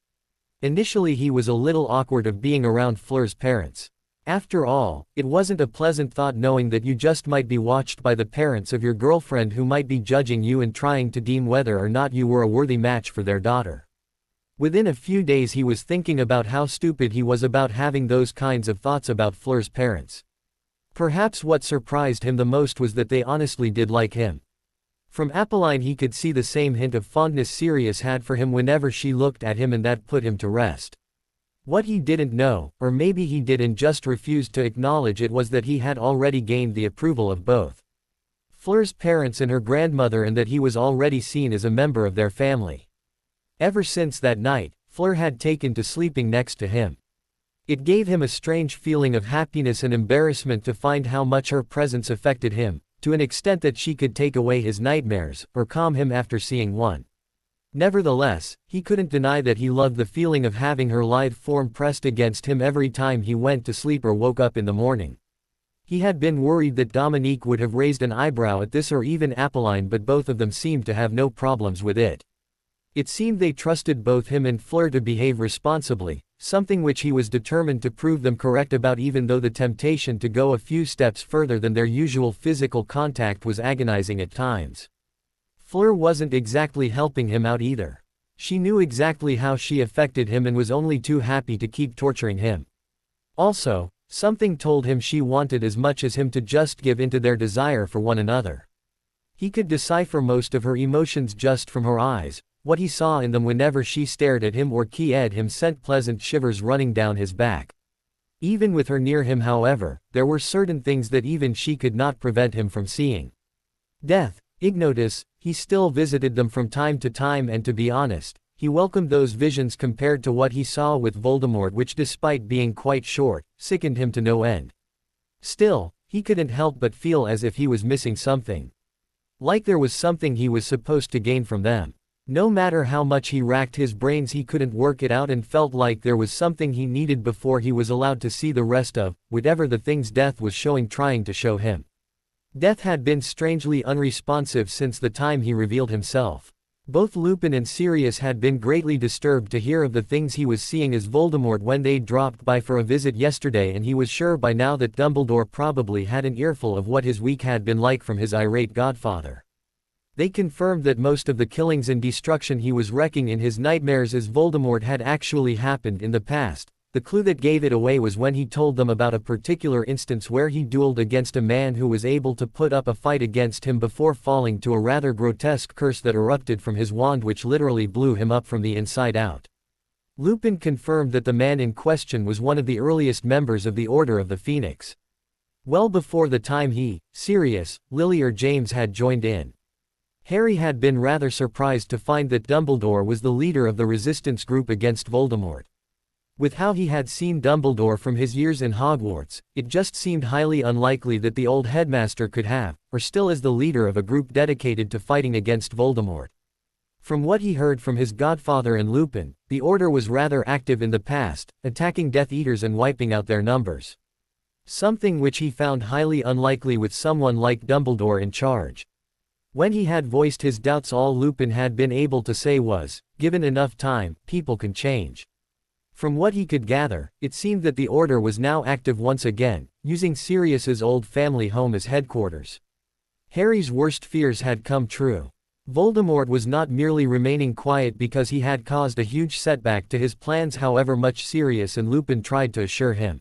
Initially he was a little awkward of being around Fleur's parents. After all, it wasn't a pleasant thought knowing that you just might be watched by the parents of your girlfriend, who might be judging you and trying to deem whether or not you were a worthy match for their daughter. Within a few days he was thinking about how stupid he was about having those kinds of thoughts about Fleur's parents. Perhaps what surprised him the most was that they honestly did like him. From Apolline he could see the same hint of fondness Sirius had for him whenever she looked at him, and that put him to rest. What he didn't know, or maybe he did and just refused to acknowledge it, was that he had already gained the approval of both Fleur's parents and her grandmother, and that he was already seen as a member of their family. Ever since that night, Fleur had taken to sleeping next to him. It gave him a strange feeling of happiness and embarrassment to find how much her presence affected him, to an extent that she could take away his nightmares, or calm him after seeing one. Nevertheless, he couldn't deny that he loved the feeling of having her lithe form pressed against him every time he went to sleep or woke up in the morning. He had been worried that Dominique would have raised an eyebrow at this, or even Apolline, but both of them seemed to have no problems with it. It seemed they trusted both him and Fleur to behave responsibly, something which he was determined to prove them correct about, even though the temptation to go a few steps further than their usual physical contact was agonizing at times. Fleur wasn't exactly helping him out either. She knew exactly how she affected him and was only too happy to keep torturing him. Also, something told him she wanted as much as him to just give in to their desire for one another. He could decipher most of her emotions just from her eyes. What he saw in them whenever she stared at him or keyed him sent pleasant shivers running down his back. Even with her near him, however, there were certain things that even she could not prevent him from seeing. Death, ignotus, he still visited them from time to time, and to be honest, he welcomed those visions compared to what he saw with Voldemort, which, despite being quite short, sickened him to no end. Still, he couldn't help but feel as if he was missing something. Like there was something he was supposed to gain from them. No matter how much he racked his brains, he couldn't work it out, and felt like there was something he needed before he was allowed to see the rest of whatever the things Death was trying to show him. Death had been strangely unresponsive since the time he revealed himself. Both Lupin and Sirius had been greatly disturbed to hear of the things he was seeing as Voldemort when they'd dropped by for a visit yesterday, and he was sure by now that Dumbledore probably had an earful of what his week had been like from his irate godfather. They confirmed that most of the killings and destruction he was wrecking in his nightmares as Voldemort had actually happened in the past. The clue that gave it away was when he told them about a particular instance where he dueled against a man who was able to put up a fight against him before falling to a rather grotesque curse that erupted from his wand, which literally blew him up from the inside out. Lupin confirmed that the man in question was one of the earliest members of the Order of the Phoenix. Well before the time he, Sirius, Lily or James had joined in. Harry had been rather surprised to find that Dumbledore was the leader of the resistance group against Voldemort. With how he had seen Dumbledore from his years in Hogwarts, it just seemed highly unlikely that the old headmaster could have, or still is the leader of a group dedicated to fighting against Voldemort. From what he heard from his godfather and Lupin, the Order was rather active in the past, attacking Death Eaters and wiping out their numbers. Something which he found highly unlikely with someone like Dumbledore in charge. When he had voiced his doubts, all Lupin had been able to say was, "Given enough time, people can change." From what he could gather, it seemed that the Order was now active once again, using Sirius's old family home as headquarters. Harry's worst fears had come true. Voldemort was not merely remaining quiet because he had caused a huge setback to his plans, however much Sirius and Lupin tried to assure him.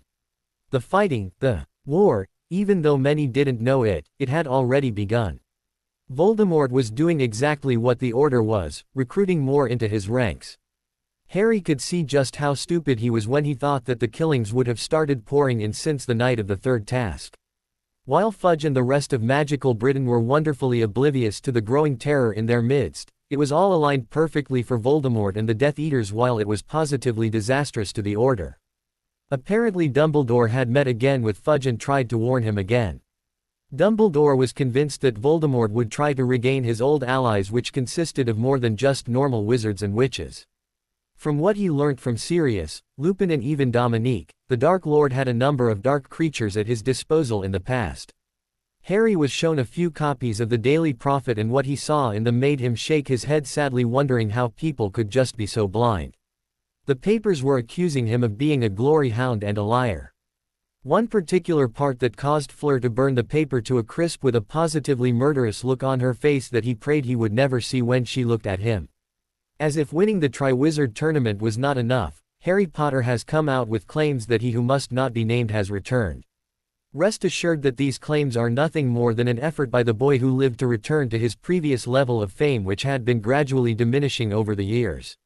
The fighting, the war, even though many didn't know it, it had already begun. Voldemort was doing exactly what the Order was, recruiting more into his ranks. Harry could see just how stupid he was when he thought that the killings would have started pouring in since the night of the third task. While Fudge and the rest of magical Britain were wonderfully oblivious to the growing terror in their midst, it was all aligned perfectly for Voldemort and the Death Eaters, while it was positively disastrous to the Order. Apparently Dumbledore had met again with Fudge and tried to warn him again. Dumbledore was convinced that Voldemort would try to regain his old allies, which consisted of more than just normal wizards and witches. From what he learnt from Sirius, Lupin and even Dominique, the Dark Lord had a number of dark creatures at his disposal in the past. Harry was shown a few copies of the Daily Prophet, and what he saw in them made him shake his head sadly, wondering how people could just be so blind. The papers were accusing him of being a glory hound and a liar. One particular part that caused Fleur to burn the paper to a crisp with a positively murderous look on her face that he prayed he would never see when she looked at him. As if winning the Triwizard Tournament was not enough, Harry Potter has come out with claims that he who must not be named has returned. Rest assured that these claims are nothing more than an effort by the boy who lived to return to his previous level of fame, which had been gradually diminishing over the years.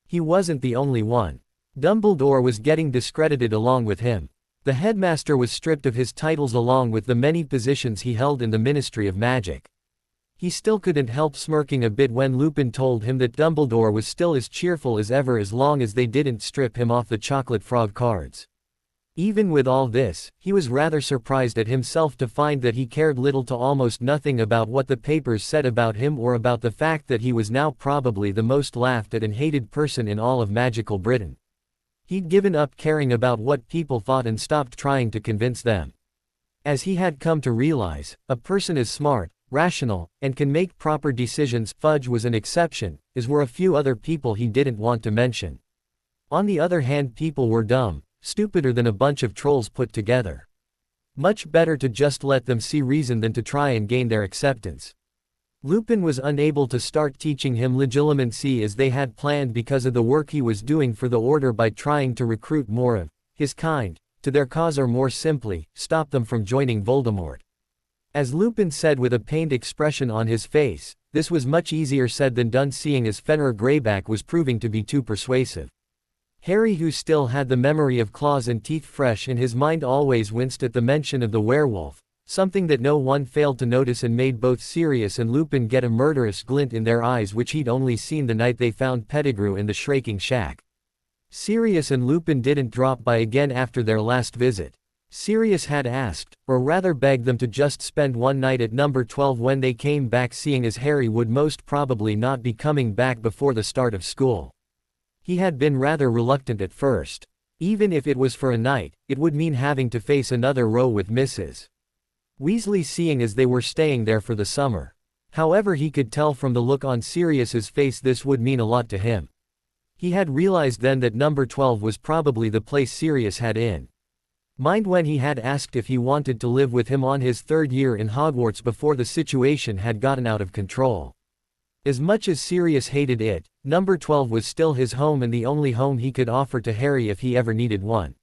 He wasn't the only one. Dumbledore was getting discredited along with him. The headmaster was stripped of his titles along with the many positions he held in the Ministry of Magic. He still couldn't help smirking a bit when Lupin told him that Dumbledore was still as cheerful as ever as long as they didn't strip him off the chocolate frog cards. Even with all this, he was rather surprised at himself to find that he cared little to almost nothing about what the papers said about him, or about the fact that he was now probably the most laughed at and hated person in all of magical Britain. He'd given up caring about what people thought and stopped trying to convince them. As he had come to realize, a person is smart, rational, and can make proper decisions. Fudge was an exception, as were a few other people he didn't want to mention. On the other hand, people were dumb, stupider than a bunch of trolls put together. Much better to just let them see reason than to try and gain their acceptance. Lupin was unable to start teaching him legilimency as they had planned because of the work he was doing for the Order by trying to recruit more of his kind to their cause, or more simply, stop them from joining Voldemort. As Lupin said with a pained expression on his face, this was much easier said than done, seeing as Fenrir Greyback was proving to be too persuasive. Harry, who still had the memory of claws and teeth fresh in his mind, always winced at the mention of the werewolf, something that no one failed to notice and made both Sirius and Lupin get a murderous glint in their eyes, which he'd only seen the night they found Pettigrew in the Shrieking Shack. Sirius and Lupin didn't drop by again after their last visit. Sirius had asked, or rather begged them to just spend one night at number 12 when they came back, seeing as Harry would most probably not be coming back before the start of school. He had been rather reluctant at first. Even if it was for a night, it would mean having to face another row with Mrs. Weasley, seeing as they were staying there for the summer. However, he could tell from the look on Sirius's face this would mean a lot to him. He had realized then that number 12 was probably the place Sirius had in mind when he had asked if he wanted to live with him on his 3rd year in Hogwarts before the situation had gotten out of control. As much as Sirius hated it, number 12 was still his home and the only home he could offer to Harry if he ever needed one.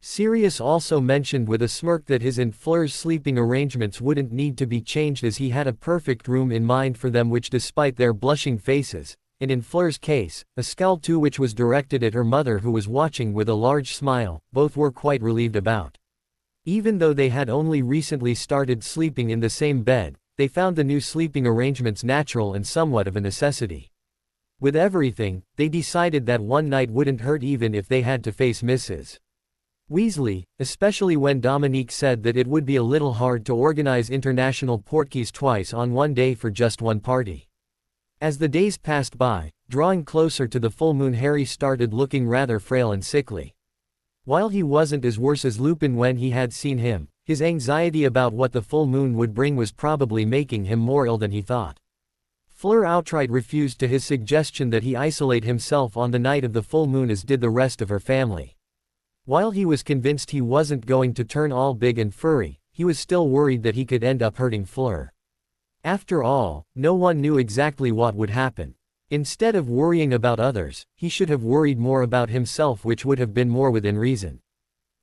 Sirius also mentioned with a smirk that his and Fleur's sleeping arrangements wouldn't need to be changed as he had a perfect room in mind for them, which despite their blushing faces, and in Fleur's case, a scowl too which was directed at her mother who was watching with a large smile, both were quite relieved about. Even though they had only recently started sleeping in the same bed, they found the new sleeping arrangements natural and somewhat of a necessity. With everything, they decided that one night wouldn't hurt even if they had to face Mrs. Weasley, especially when Dominique said that it would be a little hard to organize international portkeys twice on one day for just one party. As the days passed by, drawing closer to the full moon, Harry started looking rather frail and sickly. While he wasn't as worse as Lupin when he had seen him, his anxiety about what the full moon would bring was probably making him more ill than he thought. Fleur outright refused to his suggestion that he isolate himself on the night of the full moon as did the rest of her family. While he was convinced he wasn't going to turn all big and furry, he was still worried that he could end up hurting Fleur. After all, no one knew exactly what would happen. Instead of worrying about others, he should have worried more about himself, which would have been more within reason.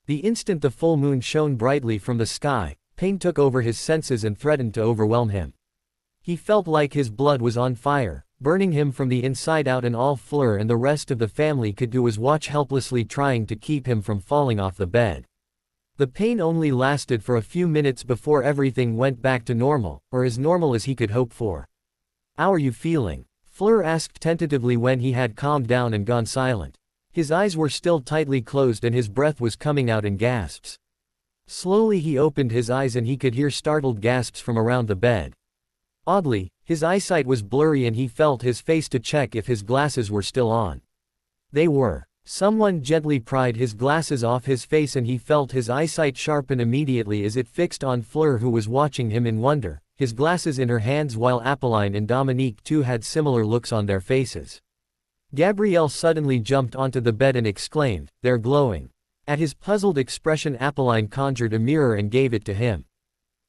The instant the full moon shone brightly from the sky, pain took over his senses and threatened to overwhelm him. He felt like his blood was on fire, burning him from the inside out, and all Fleur and the rest of the family could do was watch helplessly, trying to keep him from falling off the bed. The pain only lasted for a few minutes before everything went back to normal, or as normal as he could hope for. "How are you feeling?" Fleur asked tentatively when he had calmed down and gone silent. His eyes were still tightly closed and his breath was coming out in gasps. Slowly he opened his eyes and he could hear startled gasps from around the bed. Oddly, his eyesight was blurry and he felt his face to check if his glasses were still on. They were. Someone gently pried his glasses off his face and he felt his eyesight sharpen immediately as it fixed on Fleur, who was watching him in wonder, his glasses in her hands, while Apolline and Dominique too had similar looks on their faces. Gabrielle suddenly jumped onto the bed and exclaimed, "They're glowing." At his puzzled expression, Apolline conjured a mirror and gave it to him.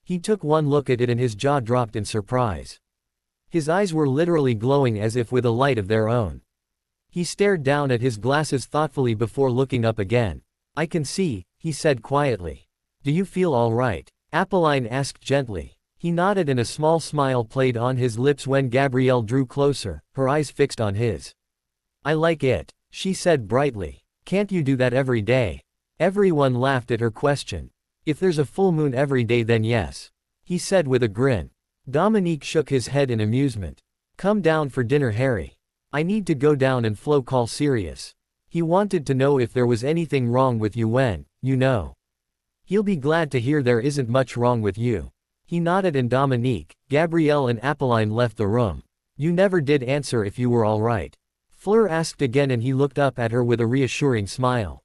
He took one look at it and his jaw dropped in surprise. His eyes were literally glowing as if with a light of their own. He stared down at his glasses thoughtfully before looking up again. "I can see," he said quietly. "Do you feel all right?" Apolline asked gently. He nodded and a small smile played on his lips when Gabrielle drew closer, her eyes fixed on his. "I like it," she said brightly. "Can't you do that every day?" Everyone laughed at her question. "If there's a full moon every day then yes," he said with a grin. Dominique shook his head in amusement. "Come down for dinner, Harry." "I need to go down and Flo call Sirius. He wanted to know if there was anything wrong with you when, you know." "He'll be glad to hear there isn't much wrong with you." He nodded and Dominique, Gabrielle and Apolline left the room. "You never did answer if you were all right," Fleur asked again, and he looked up at her with a reassuring smile.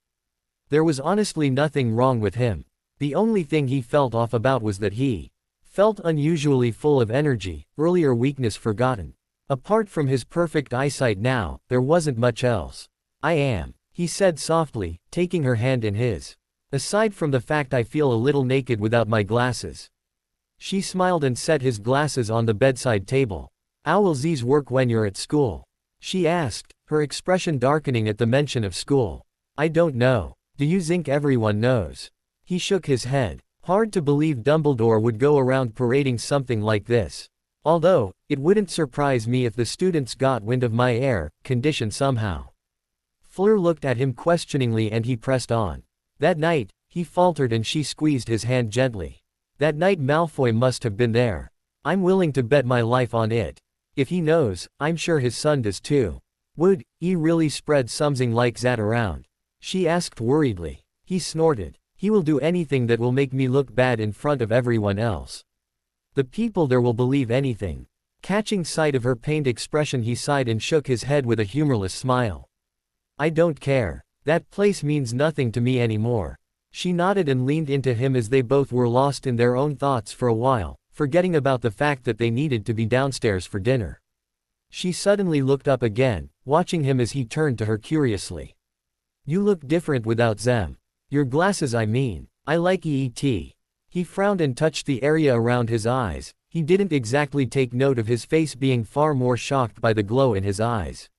There was honestly nothing wrong with him. The only thing he felt off about was that he felt unusually full of energy, earlier weakness forgotten. Apart from his perfect eyesight now, there wasn't much else. "I am," he said softly, taking her hand in his. "Aside from the fact I feel a little naked without my glasses." She smiled and set his glasses on the bedside table. "How will these work when you're at school?" she asked, her expression darkening at the mention of school. "I don't know. Do you think everyone knows?" He shook his head. Hard to believe Dumbledore would go around parading something like this. Although, it wouldn't surprise me if the students got wind of my air condition somehow. Fleur looked at him questioningly and he pressed on. "That night," he faltered, and she squeezed his hand gently. "That night Malfoy must have been there. I'm willing to bet my life on it. If he knows, I'm sure his son does too." "Would he really spread something like that around?" she asked worriedly. He snorted. "He will do anything that will make me look bad in front of everyone else. The people there will believe anything." Catching sight of her pained expression, he sighed and shook his head with a humorless smile. "I don't care. That place means nothing to me anymore." She nodded and leaned into him as they both were lost in their own thoughts for a while, forgetting about the fact that they needed to be downstairs for dinner. She suddenly looked up again, watching him as he turned to her curiously. You look different without them. Your glasses, I mean. I like EET. He frowned and touched the area around his eyes. He didn't exactly take note of his face being far more shocked by the glow in his eyes.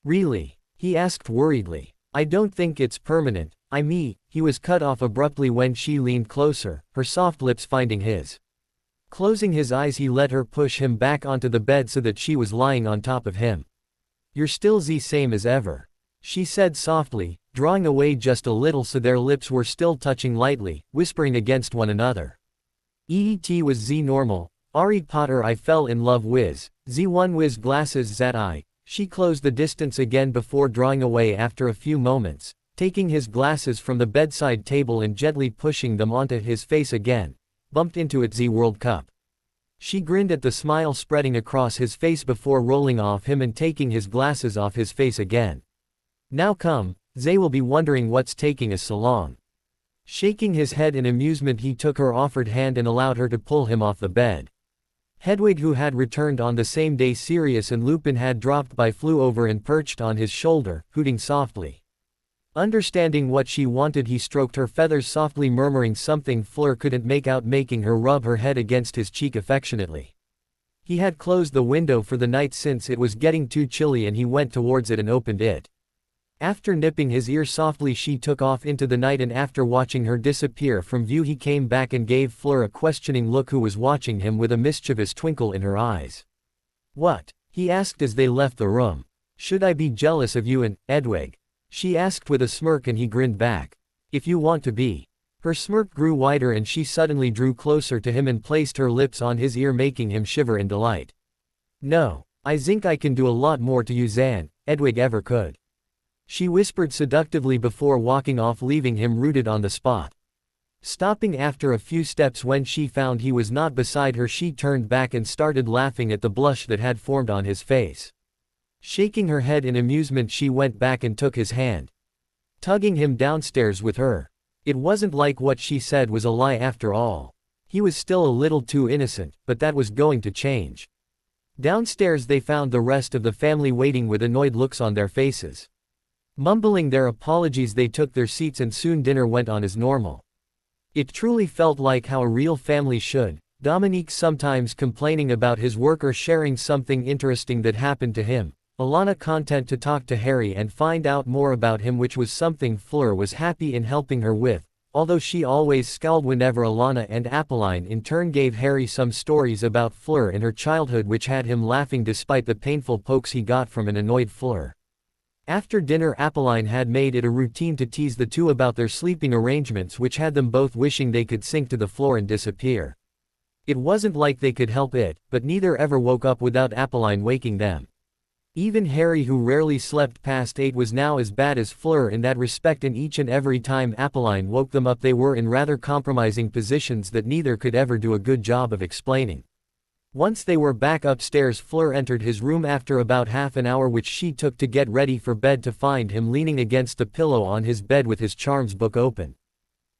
Really? He asked worriedly. I don't think it's permanent. He was cut off abruptly when she leaned closer, her soft lips finding his. Closing his eyes, he let her push him back onto the bed so that she was lying on top of him. You're still the same as ever, she said softly, drawing away just a little so their lips were still touching lightly, whispering against one another. EET was Z normal. Harry Potter I fell in love with. Z1 with glasses that I. She closed the distance again before drawing away after a few moments, taking his glasses from the bedside table and gently pushing them onto his face again. Bumped into it Z World Cup. She grinned at the smile spreading across his face before rolling off him and taking his glasses off his face again. Now come, Zay will be wondering what's taking us so long. Shaking his head in amusement, he took her offered hand and allowed her to pull him off the bed. Hedwig, who had returned on the same day Sirius and Lupin had dropped by, flew over and perched on his shoulder, hooting softly. Understanding what she wanted, he stroked her feathers softly, murmuring something Fleur couldn't make out, making her rub her head against his cheek affectionately. He had closed the window for the night since it was getting too chilly, and he went towards it and opened it. After nipping his ear softly, she took off into the night, and after watching her disappear from view, he came back and gave Fleur a questioning look, who was watching him with a mischievous twinkle in her eyes. What? He asked as they left the room. Should I be jealous of you and Edwig? She asked with a smirk, and he grinned back. If you want to be. Her smirk grew wider and she suddenly drew closer to him and placed her lips on his ear, making him shiver in delight. No, I think I can do a lot more to you than Edwig ever could. She whispered seductively before walking off, leaving him rooted on the spot. Stopping after a few steps when she found he was not beside her, she turned back and started laughing at the blush that had formed on his face. Shaking her head in amusement, she went back and took his hand, tugging him downstairs with her. It wasn't like what she said was a lie after all. He was still a little too innocent, but that was going to change. Downstairs they found the rest of the family waiting with annoyed looks on their faces. Mumbling their apologies, they took their seats and soon dinner went on as normal. It truly felt like how a real family should. Dominique sometimes complaining about his work or sharing something interesting that happened to him. Alana content to talk to Harry and find out more about him, which was something Fleur was happy in helping her with, although she always scowled whenever Alana and Apolline in turn gave Harry some stories about Fleur in her childhood, which had him laughing despite the painful pokes he got from an annoyed Fleur. After dinner, Apolline had made it a routine to tease the two about their sleeping arrangements, which had them both wishing they could sink to the floor and disappear. It wasn't like they could help it, but neither ever woke up without Apolline waking them. Even Harry, who rarely slept past 8, was now as bad as Fleur in that respect, and each and every time Apolline woke them up they were in rather compromising positions that neither could ever do a good job of explaining. Once they were back upstairs, Fleur entered his room after about half an hour which she took to get ready for bed, to find him leaning against the pillow on his bed with his charms book open.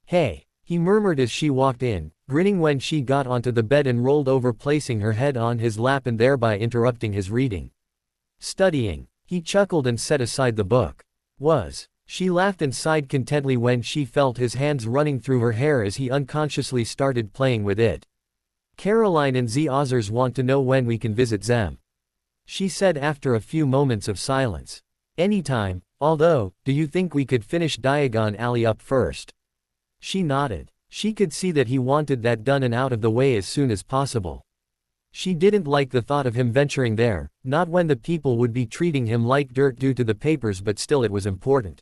"Hey," he murmured as she walked in, grinning when she got onto the bed and rolled over, placing her head on his lap and thereby interrupting his reading. "Studying." He chuckled and set aside the book. She laughed and sighed contentedly when she felt his hands running through her hair as he unconsciously started playing with it. "Caroline and the others want to know when we can visit them," she said after a few moments of silence. "Anytime, although, do you think we could finish Diagon Alley up first?" She nodded. She could see that he wanted that done and out of the way as soon as possible. She didn't like the thought of him venturing there, not when the people would be treating him like dirt due to the papers, but still it was important.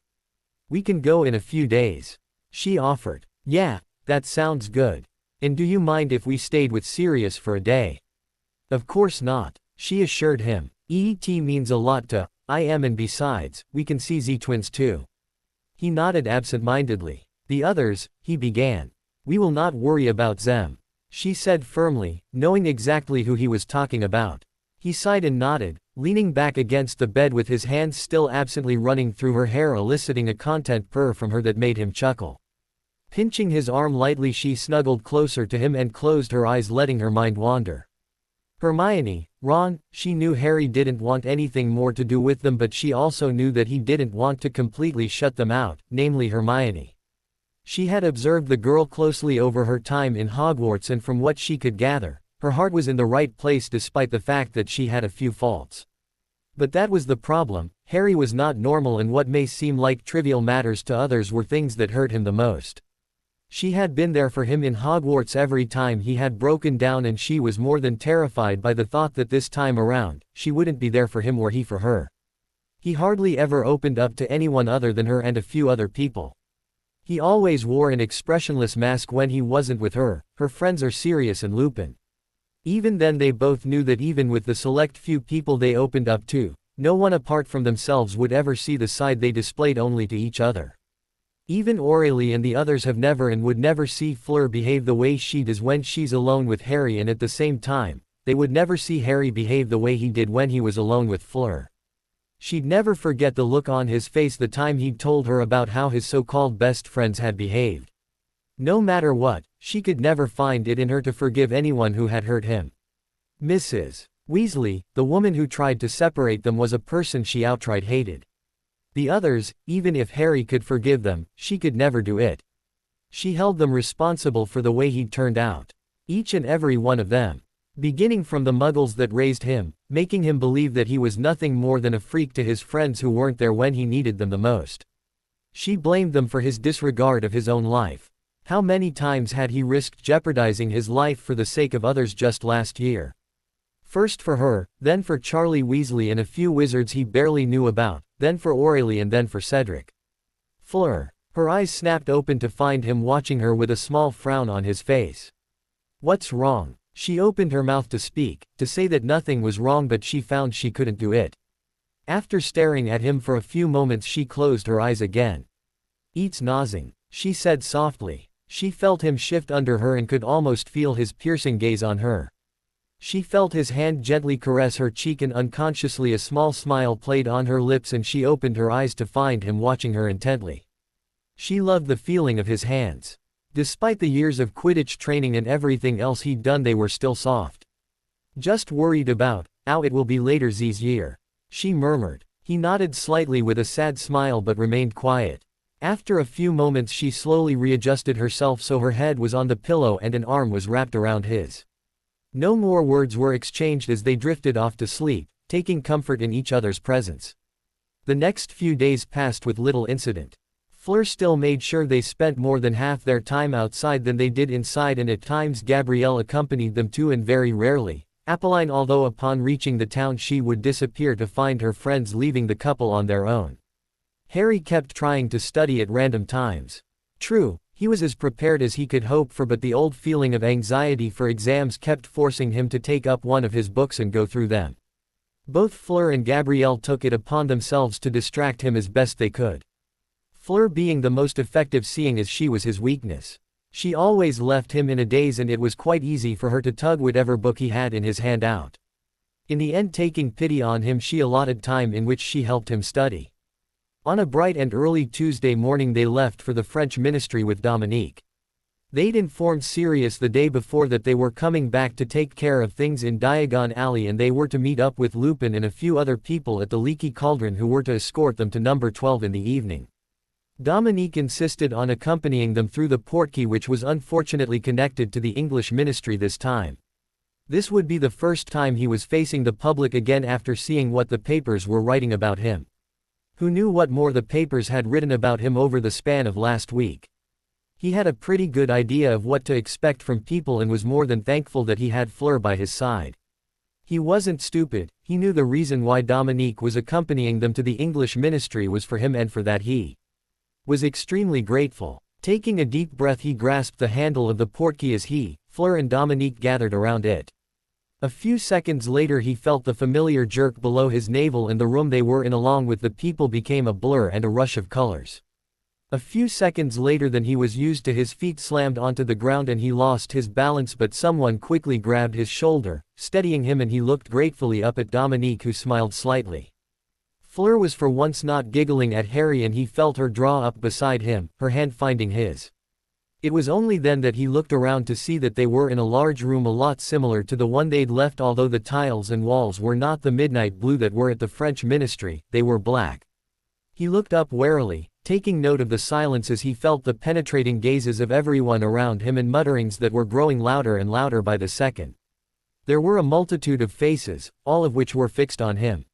"We can go in a few days," she offered. "Yeah, that sounds good. And do you mind if we stayed with Sirius for a day?" "Of course not," she assured him. "EET means a lot to IM, and besides, we can see Z-twins too." He nodded absent-mindedly. "The others," he began. "We will not worry about them," she said firmly, knowing exactly who he was talking about. He sighed and nodded, leaning back against the bed with his hands still absently running through her hair, eliciting a content purr from her that made him chuckle. Pinching his arm lightly, she snuggled closer to him and closed her eyes, letting her mind wander. Hermione, Ron, she knew Harry didn't want anything more to do with them, but she also knew that he didn't want to completely shut them out, namely Hermione. She had observed the girl closely over her time in Hogwarts, and from what she could gather, her heart was in the right place despite the fact that she had a few faults. But that was the problem. Harry was not normal, and what may seem like trivial matters to others were things that hurt him the most. She had been there for him in Hogwarts every time he had broken down, and she was more than terrified by the thought that this time around, she wouldn't be there for him or he for her. He hardly ever opened up to anyone other than her and a few other people. He always wore an expressionless mask when he wasn't with her. Her friends are Sirius and Lupin. Even then, they both knew that even with the select few people they opened up to, no one apart from themselves would ever see the side they displayed only to each other. Even Aurelie and the others have never and would never see Fleur behave the way she does when she's alone with Harry, and at the same time, they would never see Harry behave the way he did when he was alone with Fleur. She'd never forget the look on his face the time he'd told her about how his so-called best friends had behaved. No matter what, she could never find it in her to forgive anyone who had hurt him. Mrs. Weasley, the woman who tried to separate them, was a person she outright hated. The others, even if Harry could forgive them, she could never do it. She held them responsible for the way he'd turned out. Each and every one of them. Beginning from the muggles that raised him, making him believe that he was nothing more than a freak, to his friends who weren't there when he needed them the most. She blamed them for his disregard of his own life. How many times had he risked jeopardizing his life for the sake of others just last year? First for her, then for Charlie Weasley and a few wizards he barely knew about, then for Aurelie, and then for Cedric. Fleur. Her eyes snapped open to find him watching her with a small frown on his face. What's wrong? She opened her mouth to speak, to say that nothing was wrong, but she found she couldn't do it. After staring at him for a few moments, she closed her eyes again. "It's nausing," she said softly. She felt him shift under her and could almost feel his piercing gaze on her. She felt his hand gently caress her cheek, and unconsciously a small smile played on her lips, and she opened her eyes to find him watching her intently. She loved the feeling of his hands. Despite the years of Quidditch training and everything else he'd done, they were still soft. "Just worried about how it will be later this year," she murmured. He nodded slightly with a sad smile but remained quiet. After a few moments she slowly readjusted herself so her head was on the pillow and an arm was wrapped around his. No more words were exchanged as they drifted off to sleep, taking comfort in each other's presence. The next few days passed with little incident. Fleur still made sure they spent more than half their time outside than they did inside, and at times Gabrielle accompanied them too, and very rarely Apolline, although upon reaching the town she would disappear to find her friends, leaving the couple on their own. Harry kept trying to study at random times. True, he was as prepared as he could hope for, but the old feeling of anxiety for exams kept forcing him to take up one of his books and go through them. Both Fleur and Gabrielle took it upon themselves to distract him as best they could. Fleur being the most effective, seeing as she was his weakness. She always left him in a daze, and it was quite easy for her to tug whatever book he had in his hand out. In the end, taking pity on him, she allotted time in which she helped him study. On a bright and early Tuesday morning they left for the French ministry with Dominique. They'd informed Sirius the day before that they were coming back to take care of things in Diagon Alley, and they were to meet up with Lupin and a few other people at the Leaky Cauldron who were to escort them to number 12 in the evening. Dominique insisted on accompanying them through the portkey, which was unfortunately connected to the English ministry this time. This would be the first time he was facing the public again after seeing what the papers were writing about him. Who knew what more the papers had written about him over the span of last week? He had a pretty good idea of what to expect from people and was more than thankful that he had Fleur by his side. He wasn't stupid. He knew the reason why Dominique was accompanying them to the English ministry was for him, and for that he was extremely grateful. Taking a deep breath, he grasped the handle of the portkey as he, Fleur and Dominique gathered around it. A few seconds later he felt the familiar jerk below his navel, and the room they were in along with the people became a blur and a rush of colors. A few seconds later then he was used to his feet slammed onto the ground and he lost his balance, but someone quickly grabbed his shoulder, steadying him, and he looked gratefully up at Dominique, who smiled slightly. Fleur was for once not giggling at Harry, and he felt her draw up beside him, her hand finding his. It was only then that he looked around to see that they were in a large room a lot similar to the one they'd left, although the tiles and walls were not the midnight blue that were at the French ministry, they were black. He looked up warily, taking note of the silence as he felt the penetrating gazes of everyone around him and mutterings that were growing louder and louder by the second. There were a multitude of faces, all of which were fixed on him.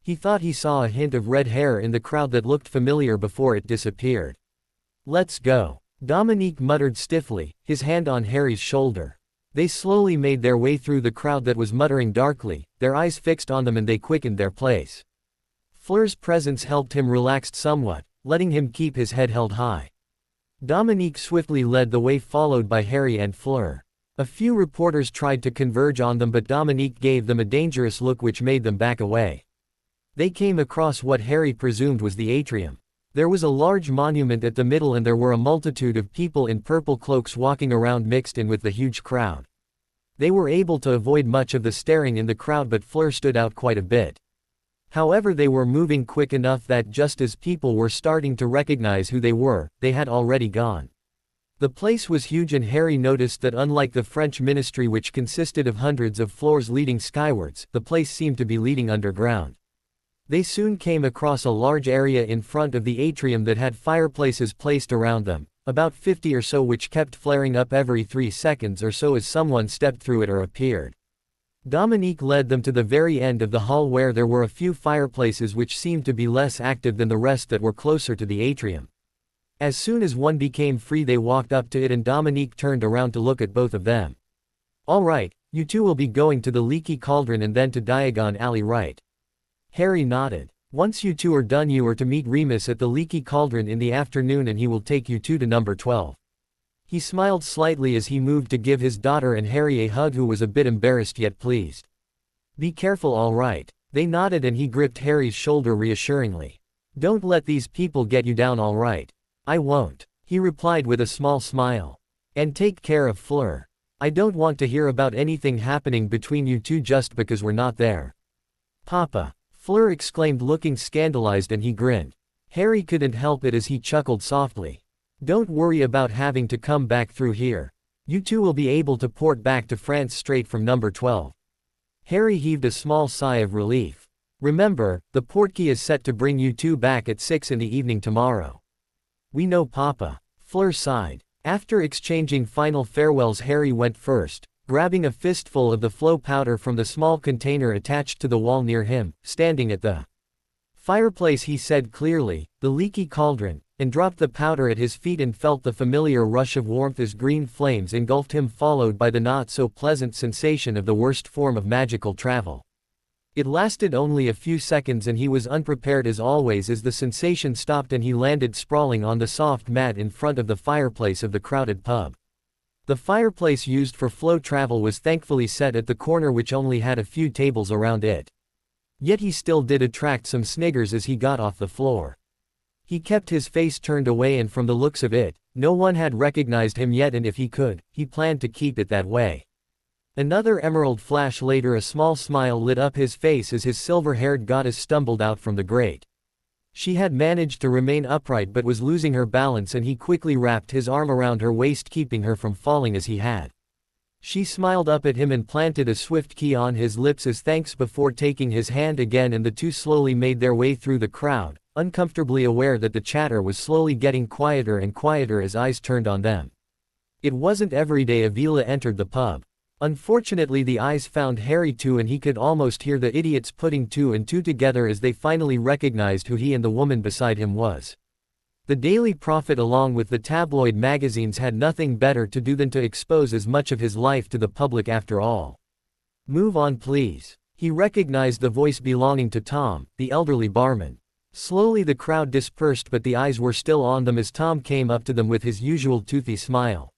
He thought he saw a hint of red hair in the crowd that looked familiar before it disappeared. "Let's go," Dominique muttered stiffly, his hand on Harry's shoulder. They slowly made their way through the crowd that was muttering darkly, their eyes fixed on them, and they quickened their pace. Fleur's presence helped him relax somewhat, letting him keep his head held high. Dominique swiftly led the way, followed by Harry and Fleur. A few reporters tried to converge on them, but Dominique gave them a dangerous look which made them back away. They came across what Harry presumed was the atrium. There was a large monument at the middle, and there were a multitude of people in purple cloaks walking around mixed in with the huge crowd. They were able to avoid much of the staring in the crowd, but Fleur stood out quite a bit. However, they were moving quick enough that just as people were starting to recognize who they were, they had already gone. The place was huge, and Harry noticed that unlike the French ministry, which consisted of hundreds of floors leading skywards, the place seemed to be leading underground. They soon came across a large area in front of the atrium that had fireplaces placed around them, about 50 or so, which kept flaring up every 3 seconds or so as someone stepped through it or appeared. Dominique led them to the very end of the hall, where there were a few fireplaces which seemed to be less active than the rest that were closer to the atrium. As soon as one became free, they walked up to it, and Dominique turned around to look at both of them. "All right, you two will be going to the Leaky Cauldron and then to Diagon Alley, right?" Harry nodded. "Once you two are done, you are to meet Remus at the Leaky Cauldron in the afternoon, and he will take you two to number 12. He smiled slightly as he moved to give his daughter and Harry a hug, who was a bit embarrassed yet pleased. "Be careful, all right?" They nodded, and he gripped Harry's shoulder reassuringly. "Don't let these people get you down, all right?" "I won't," he replied with a small smile. "And take care of Fleur. I don't want to hear about anything happening between you two just because we're not there." "Papa!" Fleur exclaimed, looking scandalized, and he grinned. Harry couldn't help it as he chuckled softly. "Don't worry about having to come back through here. You two will be able to port back to France straight from number 12. Harry heaved a small sigh of relief. "Remember, the portkey is set to bring you two back at 6 in the evening tomorrow." "We know, Papa." Fleur sighed. After exchanging final farewells, Harry went first, grabbing a fistful of the flow powder from the small container attached to the wall near him. Standing at the fireplace, he said clearly, "The Leaky Cauldron," and dropped the powder at his feet and felt the familiar rush of warmth as green flames engulfed him, followed by the not-so-pleasant sensation of the worst form of magical travel. It lasted only a few seconds, and he was unprepared as always as the sensation stopped and he landed sprawling on the soft mat in front of the fireplace of the crowded pub. The fireplace used for flow travel was thankfully set at the corner, which only had a few tables around it. Yet he still did attract some sniggers as he got off the floor. He kept his face turned away, and from the looks of it, no one had recognized him yet, and if he could, he planned to keep it that way. Another emerald flash later, a small smile lit up his face as his silver-haired goddess stumbled out from the grate. She had managed to remain upright but was losing her balance, and he quickly wrapped his arm around her waist, keeping her from falling as he had. She smiled up at him and planted a swift kiss on his lips as thanks before taking his hand again, and the two slowly made their way through the crowd, uncomfortably aware that the chatter was slowly getting quieter and quieter as eyes turned on them. It wasn't every day Avila entered the pub. Unfortunately, the eyes found Harry too, and he could almost hear the idiots putting two and two together as they finally recognized who he and the woman beside him was. The Daily Prophet along with the tabloid magazines had nothing better to do than to expose as much of his life to the public after all. "Move on, please." He recognized the voice belonging to Tom, the elderly barman. Slowly the crowd dispersed, but the eyes were still on them as Tom came up to them with his usual toothy smile.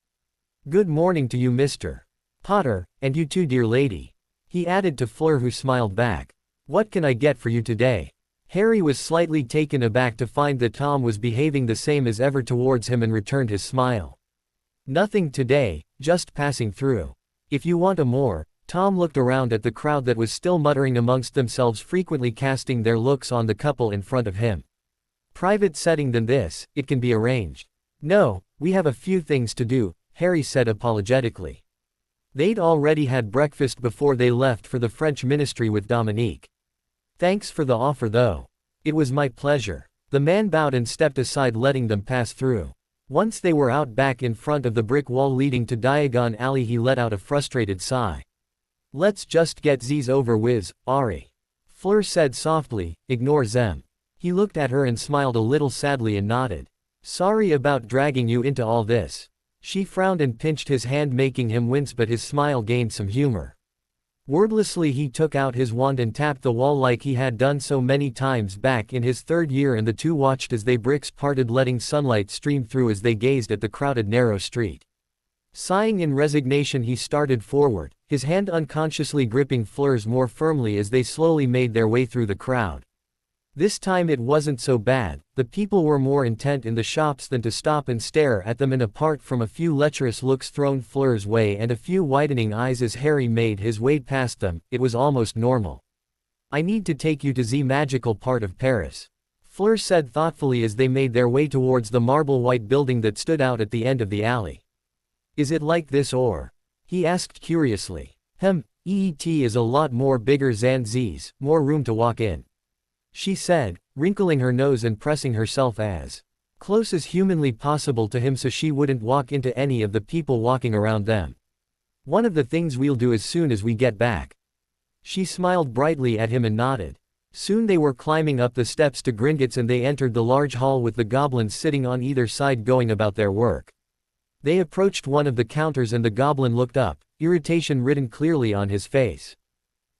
"Good morning to you, Mr. Potter, and you too, dear lady," he added to Fleur, who smiled back. "What can I get for you today?" Harry was slightly taken aback to find that Tom was behaving the same as ever towards him and returned his smile. "Nothing today, just passing through. If you want a more." Tom looked around at the crowd that was still muttering amongst themselves, frequently casting their looks on the couple in front of him. "Private setting than this, it can be arranged." "No, We have a few things to do, Harry said apologetically. They'd already had breakfast before they left for the French ministry with Dominique. Thanks for the offer though. It was my pleasure. The man bowed and stepped aside, letting them pass through. Once they were out back in front of the brick wall leading to Diagon Alley, he let out a frustrated sigh. Let's just get these over with, Ari. Fleur said softly, ignore them. He looked at her and smiled a little sadly and nodded. Sorry about dragging you into all this. She frowned and pinched his hand, making him wince, but his smile gained some humor. Wordlessly he took out his wand and tapped the wall like he had done so many times back in his 3rd year, and the two watched as they bricks parted, letting sunlight stream through as they gazed at the crowded narrow street. Sighing in resignation, he started forward, his hand unconsciously gripping Fleur's more firmly as they slowly made their way through the crowd. This time it wasn't so bad. The people were more intent in the shops than to stop and stare at them, and apart from a few lecherous looks thrown Fleur's way and a few widening eyes as Harry made his way past them, it was almost normal. I need to take you to the magical part of Paris, Fleur said thoughtfully as they made their way towards the marble-white building that stood out at the end of the alley. Is it like this or? He asked curiously. It is a lot more bigger than these, more room to walk in, she said, wrinkling her nose and pressing herself as close as humanly possible to him so she wouldn't walk into any of the people walking around them. One of the things we'll do as soon as we get back. She smiled brightly at him and nodded. Soon they were climbing up the steps to Gringotts, and they entered the large hall with the goblins sitting on either side going about their work. They approached one of the counters and the goblin looked up, irritation written clearly on his face.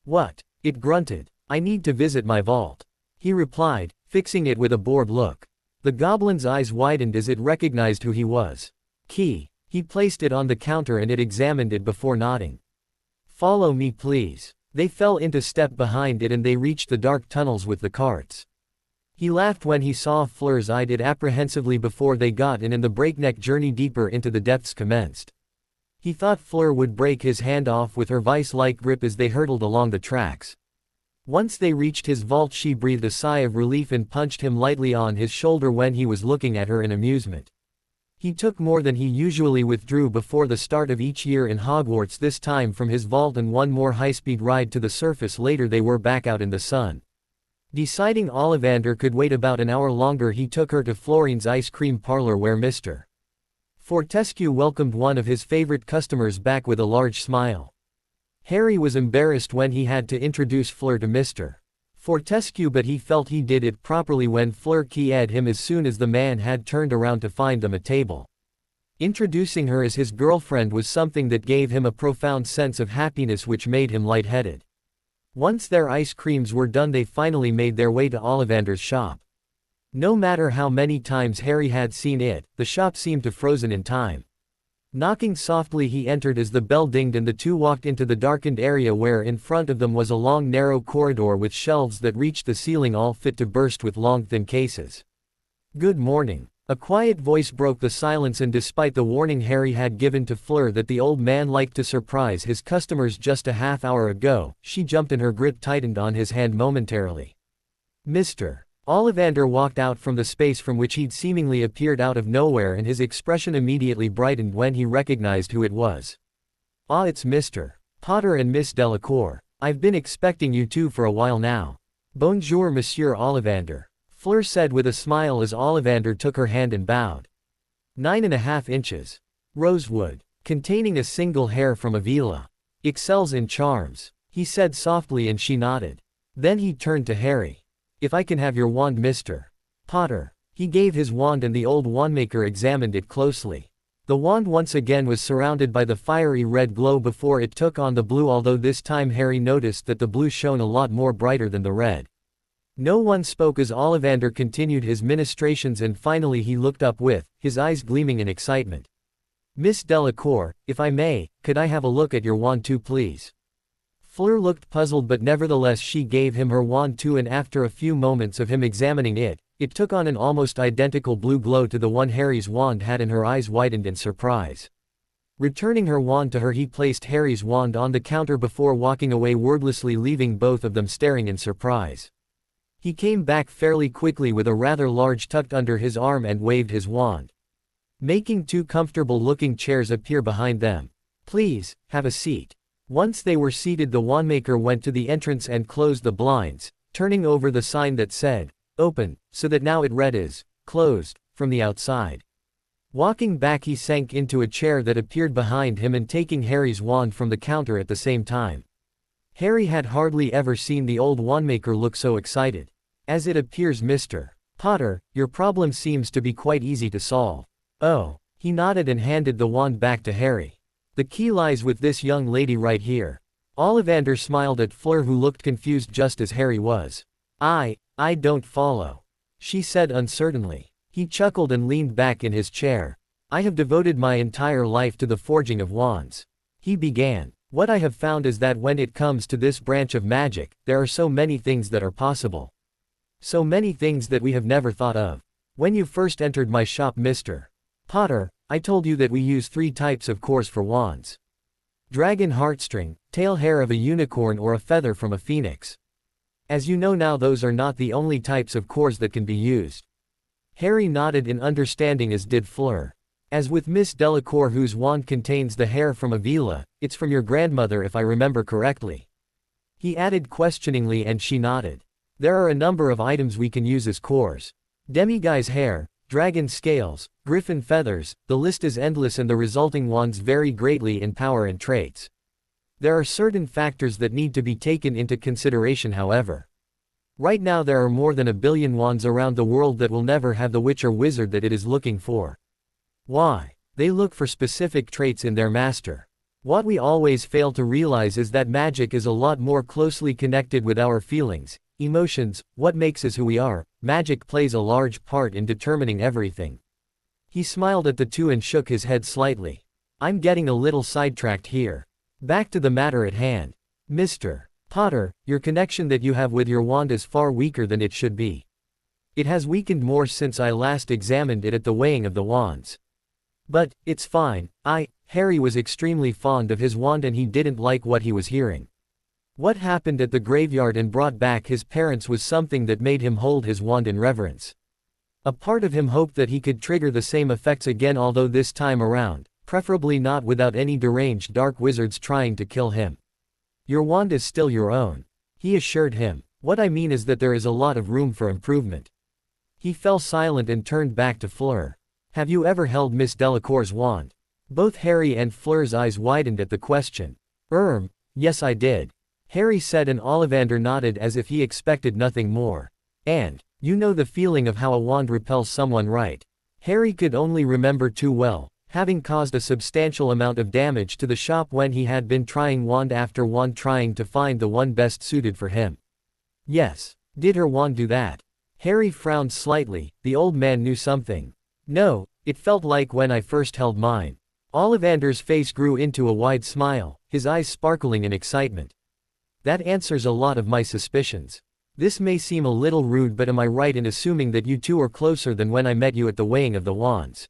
What? It grunted. I need to visit my vault, he replied, fixing it with a bored look. The goblin's eyes widened as it recognized who he was. Key. He placed it on the counter and it examined it before nodding. Follow me please. They fell into step behind it and they reached the dark tunnels with the carts. He laughed when he saw Fleur's eyed it apprehensively before they got in and the breakneck journey deeper into the depths commenced. He thought Fleur would break his hand off with her vice-like grip as they hurtled along the tracks. Once they reached his vault, she breathed a sigh of relief and punched him lightly on his shoulder when he was looking at her in amusement. He took more than he usually withdrew before the start of each year in Hogwarts, this time from his vault, and one more high-speed ride to the surface. Later they were back out in the sun. Deciding Ollivander could wait about an hour longer, he took her to Florine's ice cream parlor where Mr. Fortescue welcomed one of his favorite customers back with a large smile. Harry was embarrassed when he had to introduce Fleur to Mr. Fortescue, but he felt he did it properly when Fleur keyed him as soon as the man had turned around to find them a table. Introducing her as his girlfriend was something that gave him a profound sense of happiness which made him lightheaded. Once their ice creams were done, they finally made their way to Ollivander's shop. No matter how many times Harry had seen it, the shop seemed to frozen in time. Knocking softly, he entered as the bell dinged and the two walked into the darkened area where in front of them was a long narrow corridor with shelves that reached the ceiling, all fit to burst with long thin cases. Good morning. A quiet voice broke the silence, and despite the warning Harry had given to Fleur that the old man liked to surprise his customers just a half hour ago, she jumped and her grip tightened on his hand momentarily. Mr. Ollivander walked out from the space from which he'd seemingly appeared out of nowhere, and his expression immediately brightened when he recognized who it was. Ah, it's Mr. Potter and Miss Delacour. I've been expecting you two for a while now. Bonjour, Monsieur Ollivander, Fleur said with a smile as Ollivander took her hand and bowed. 9.5 inches. Rosewood. Containing a single hair from Avila. Excels in charms, he said softly, and she nodded. Then he turned to Harry. If I can have your wand, Mr. Potter. He gave his wand and the old wandmaker examined it closely. The wand once again was surrounded by the fiery red glow before it took on the blue, although this time Harry noticed that the blue shone a lot more brighter than the red. No one spoke as Ollivander continued his ministrations, and finally he looked up with his eyes gleaming in excitement. Miss Delacour, if I may, could I have a look at your wand too, please? Fleur looked puzzled, but nevertheless she gave him her wand too, and after a few moments of him examining it, it took on an almost identical blue glow to the one Harry's wand had, and her eyes widened in surprise. Returning her wand to her, he placed Harry's wand on the counter before walking away wordlessly, leaving both of them staring in surprise. He came back fairly quickly with a rather large tucked under his arm and waved his wand. making two comfortable-looking chairs appear behind them. Please, have a seat. Once they were seated, the wandmaker went to the entrance and closed the blinds, turning over the sign that said, "Open," so that now it read as, "Closed," from the outside. Walking back, he sank into a chair that appeared behind him and taking Harry's wand from the counter at the same time. Harry had hardly ever seen the old wandmaker look so excited. "As it appears, Mr. Potter, your problem seems to be quite easy to solve." "Oh." He nodded and handed the wand back to Harry. "The key lies with this young lady right here." Ollivander smiled at Fleur, who looked confused just as Harry was. I don't follow," she said uncertainly. He chuckled and leaned back in his chair. "I have devoted my entire life to the forging of wands," he began. "What I have found is that when it comes to this branch of magic, there are so many things that are possible. So many things that we have never thought of. When you first entered my shop, Mr. Potter, I told you that we use 3 types of cores for wands: dragon heartstring, tail hair of a unicorn, or a feather from a phoenix. As you know now, those are not the only types of cores that can be used." Harry nodded in understanding, as did Fleur. "As with Miss Delacour, whose wand contains the hair from a villa, it's from your grandmother if I remember correctly," he added questioningly, and she nodded. "There are a number of items we can use as cores. Demiguise hair, dragon scales, griffin feathers, the list is endless, and the resulting wands vary greatly in power and traits. There are certain factors that need to be taken into consideration, however. Right now there are more than 1 billion wands around the world that will never have the witch or wizard that it is looking for. Why? They look for specific traits in their master. What we always fail to realize is that magic is a lot more closely connected with our feelings, emotions, what makes us who we are. Magic plays a large part in determining everything." He smiled at the two and shook his head slightly. "I'm getting a little sidetracked here. Back to the matter at hand. Mr. Potter, your connection that you have with your wand is far weaker than it should be. It has weakened more since I last examined it at the weighing of the wands. But, it's fine. Harry was extremely fond of his wand and he didn't like what he was hearing. What happened at the graveyard and brought back his parents was something that made him hold his wand in reverence. A part of him hoped that he could trigger the same effects again, although this time around, preferably not without any deranged dark wizards trying to kill him. Your wand is still your own," he assured him. "What I mean is that there is a lot of room for improvement." He fell silent and turned back to Fleur. "Have you ever held Miss Delacour's wand?" Both Harry and Fleur's eyes widened at the question. Yes I did," Harry said, and Ollivander nodded as if he expected nothing more. "And, you know the feeling of how a wand repels someone, right?" Harry could only remember too well, having caused a substantial amount of damage to the shop when he had been trying wand after wand trying to find the one best suited for him. "Yes. Did her wand do that?" Harry frowned slightly. The old man knew something. "No, it felt like when I first held mine." Ollivander's face grew into a wide smile, his eyes sparkling in excitement. "That answers a lot of my suspicions. This may seem a little rude, but am I right in assuming that you two are closer than when I met you at the weighing of the wands?"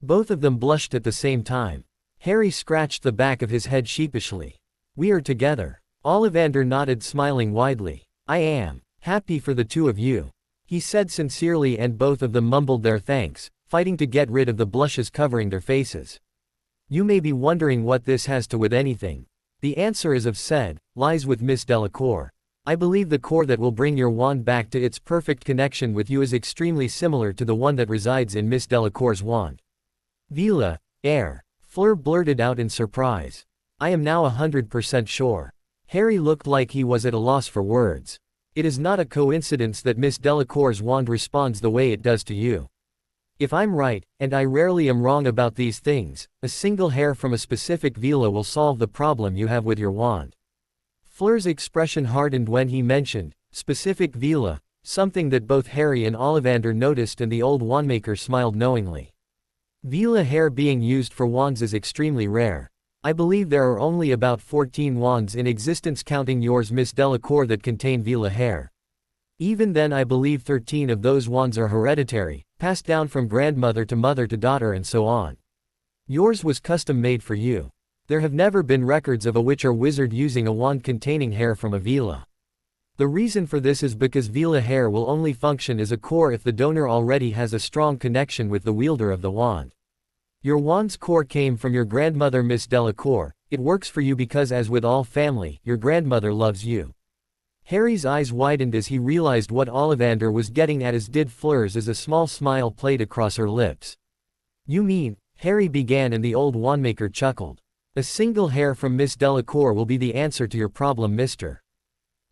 Both of them blushed at the same time. Harry scratched the back of his head sheepishly. "We are together." Ollivander nodded, smiling widely. "I am happy for the two of you," he said sincerely, and both of them mumbled their thanks, fighting to get rid of the blushes covering their faces. "You may be wondering what this has to with anything. The answer, as I've said, lies with Miss Delacour. I believe the core that will bring your wand back to its perfect connection with you is extremely similar to the one that resides in Miss Delacour's wand." "Villa, air," Fleur blurted out in surprise. "I am now 100% sure." Harry looked like he was at a loss for words. "It is not a coincidence that Miss Delacour's wand responds the way it does to you. If I'm right, and I rarely am wrong about these things, a single hair from a specific villa will solve the problem you have with your wand." Fleur's expression hardened when he mentioned specific villa, something that both Harry and Ollivander noticed, and the old wandmaker smiled knowingly. "Villa hair being used for wands is extremely rare. I believe there are only about 14 wands in existence, counting yours, Miss Delacour, that contain Villa hair. Even then, I believe 13 of those wands are hereditary, passed down from grandmother to mother to daughter and so on. Yours was custom made for you. There have never been records of a witch or wizard using a wand containing hair from a Villa. The reason for this is because Villa hair will only function as a core if the donor already has a strong connection with the wielder of the wand. Your wand's core came from your grandmother Miss Delacour. It works for you because, as with all family, your grandmother loves you. Harry's eyes widened as he realized what Ollivander was getting at, as did Fleur's, as a small smile played across her lips. You mean, Harry began, and the old wandmaker chuckled. A single hair from Miss Delacour will be the answer to your problem, Mr.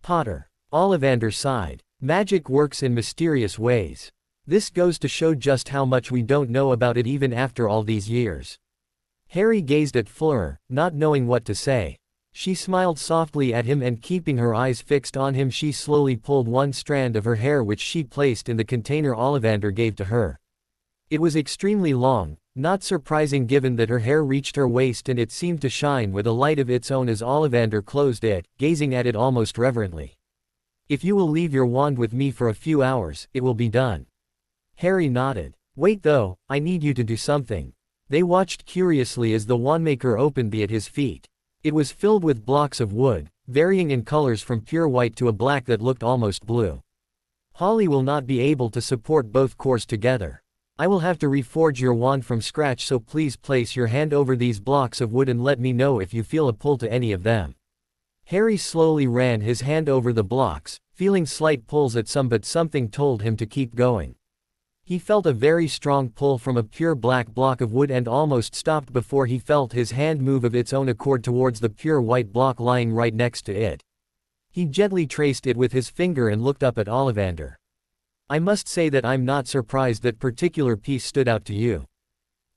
Potter. Ollivander sighed. Magic works in mysterious ways. This goes to show just how much we don't know about it even after all these years. Harry gazed at Fleur, not knowing what to say. She smiled softly at him, and keeping her eyes fixed on him, she slowly pulled one strand of her hair which she placed in the container Ollivander gave to her. It was extremely long, not surprising given that her hair reached her waist, and it seemed to shine with a light of its own as Ollivander closed it, gazing at it almost reverently. If you will leave your wand with me for a few hours, it will be done. Harry nodded. Wait though, I need you to do something. They watched curiously as the wandmaker opened the at his feet. It was filled with blocks of wood, varying in colors from pure white to a black that looked almost blue. Holly will not be able to support both cores together. I will have to reforge your wand from scratch, so please place your hand over these blocks of wood and let me know if you feel a pull to any of them. Harry slowly ran his hand over the blocks, feeling slight pulls at some, but something told him to keep going. He felt a very strong pull from a pure black block of wood and almost stopped before he felt his hand move of its own accord towards the pure white block lying right next to it. He gently traced it with his finger and looked up at Ollivander. I must say that I'm not surprised that particular piece stood out to you.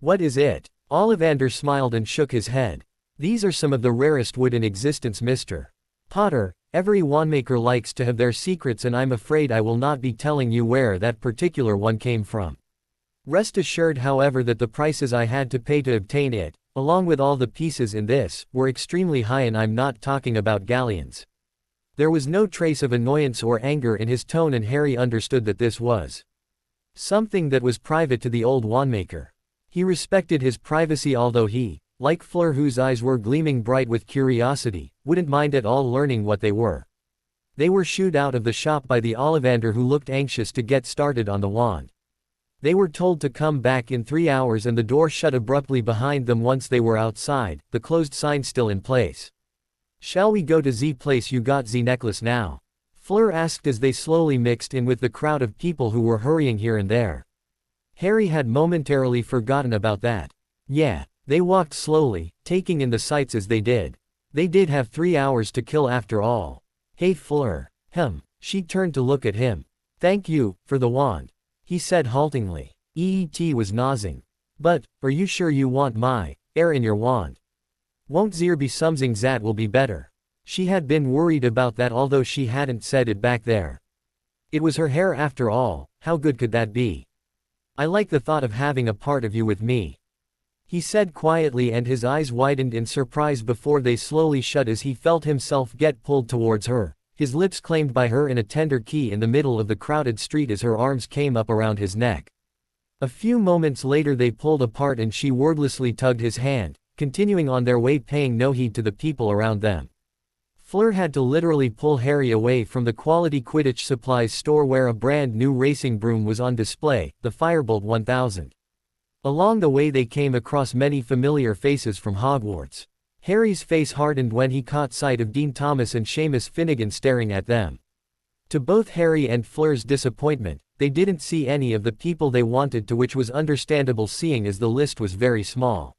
What is it? Ollivander smiled and shook his head. These are some of the rarest wood in existence, Mr. Potter. Every wandmaker likes to have their secrets, and I'm afraid I will not be telling you where that particular one came from. Rest assured, however, that the prices I had to pay to obtain it, along with all the pieces in this, were extremely high, and I'm not talking about galleons. There was no trace of annoyance or anger in his tone, and Harry understood that this was something that was private to the old wandmaker. He respected his privacy, although he, like Fleur, whose eyes were gleaming bright with curiosity, wouldn't mind at all learning what they were. They were shooed out of the shop by the Ollivander, who looked anxious to get started on the wand. They were told to come back in 3 hours, and the door shut abruptly behind them once they were outside, the closed sign still in place. Shall we go to Z place? You got Z necklace now? Fleur asked as they slowly mixed in with the crowd of people who were hurrying here and there. Harry had momentarily forgotten about that. Yeah. They walked slowly, taking in the sights as they did. They did have 3 hours to kill after all. Hey Fleur. She turned to look at him. Thank you, for the wand, he said haltingly. EET was nosing. But, are you sure you want my air in your wand? Won't there be something that will be better? She had been worried about that, although she hadn't said it back there. It was her hair after all, how good could that be? I like the thought of having a part of you with me, he said quietly, and his eyes widened in surprise before they slowly shut as he felt himself get pulled towards her, his lips claimed by her in a tender key in the middle of the crowded street as her arms came up around his neck. A few moments later they pulled apart and she wordlessly tugged his hand, continuing on their way, paying no heed to the people around them. Fleur had to literally pull Harry away from the quality Quidditch supplies store where a brand new racing broom was on display, the Firebolt 1000. Along the way they came across many familiar faces from Hogwarts. Harry's face hardened when he caught sight of Dean Thomas and Seamus Finnegan staring at them. To both Harry and Fleur's disappointment, they didn't see any of the people they wanted to, which was understandable seeing as the list was very small.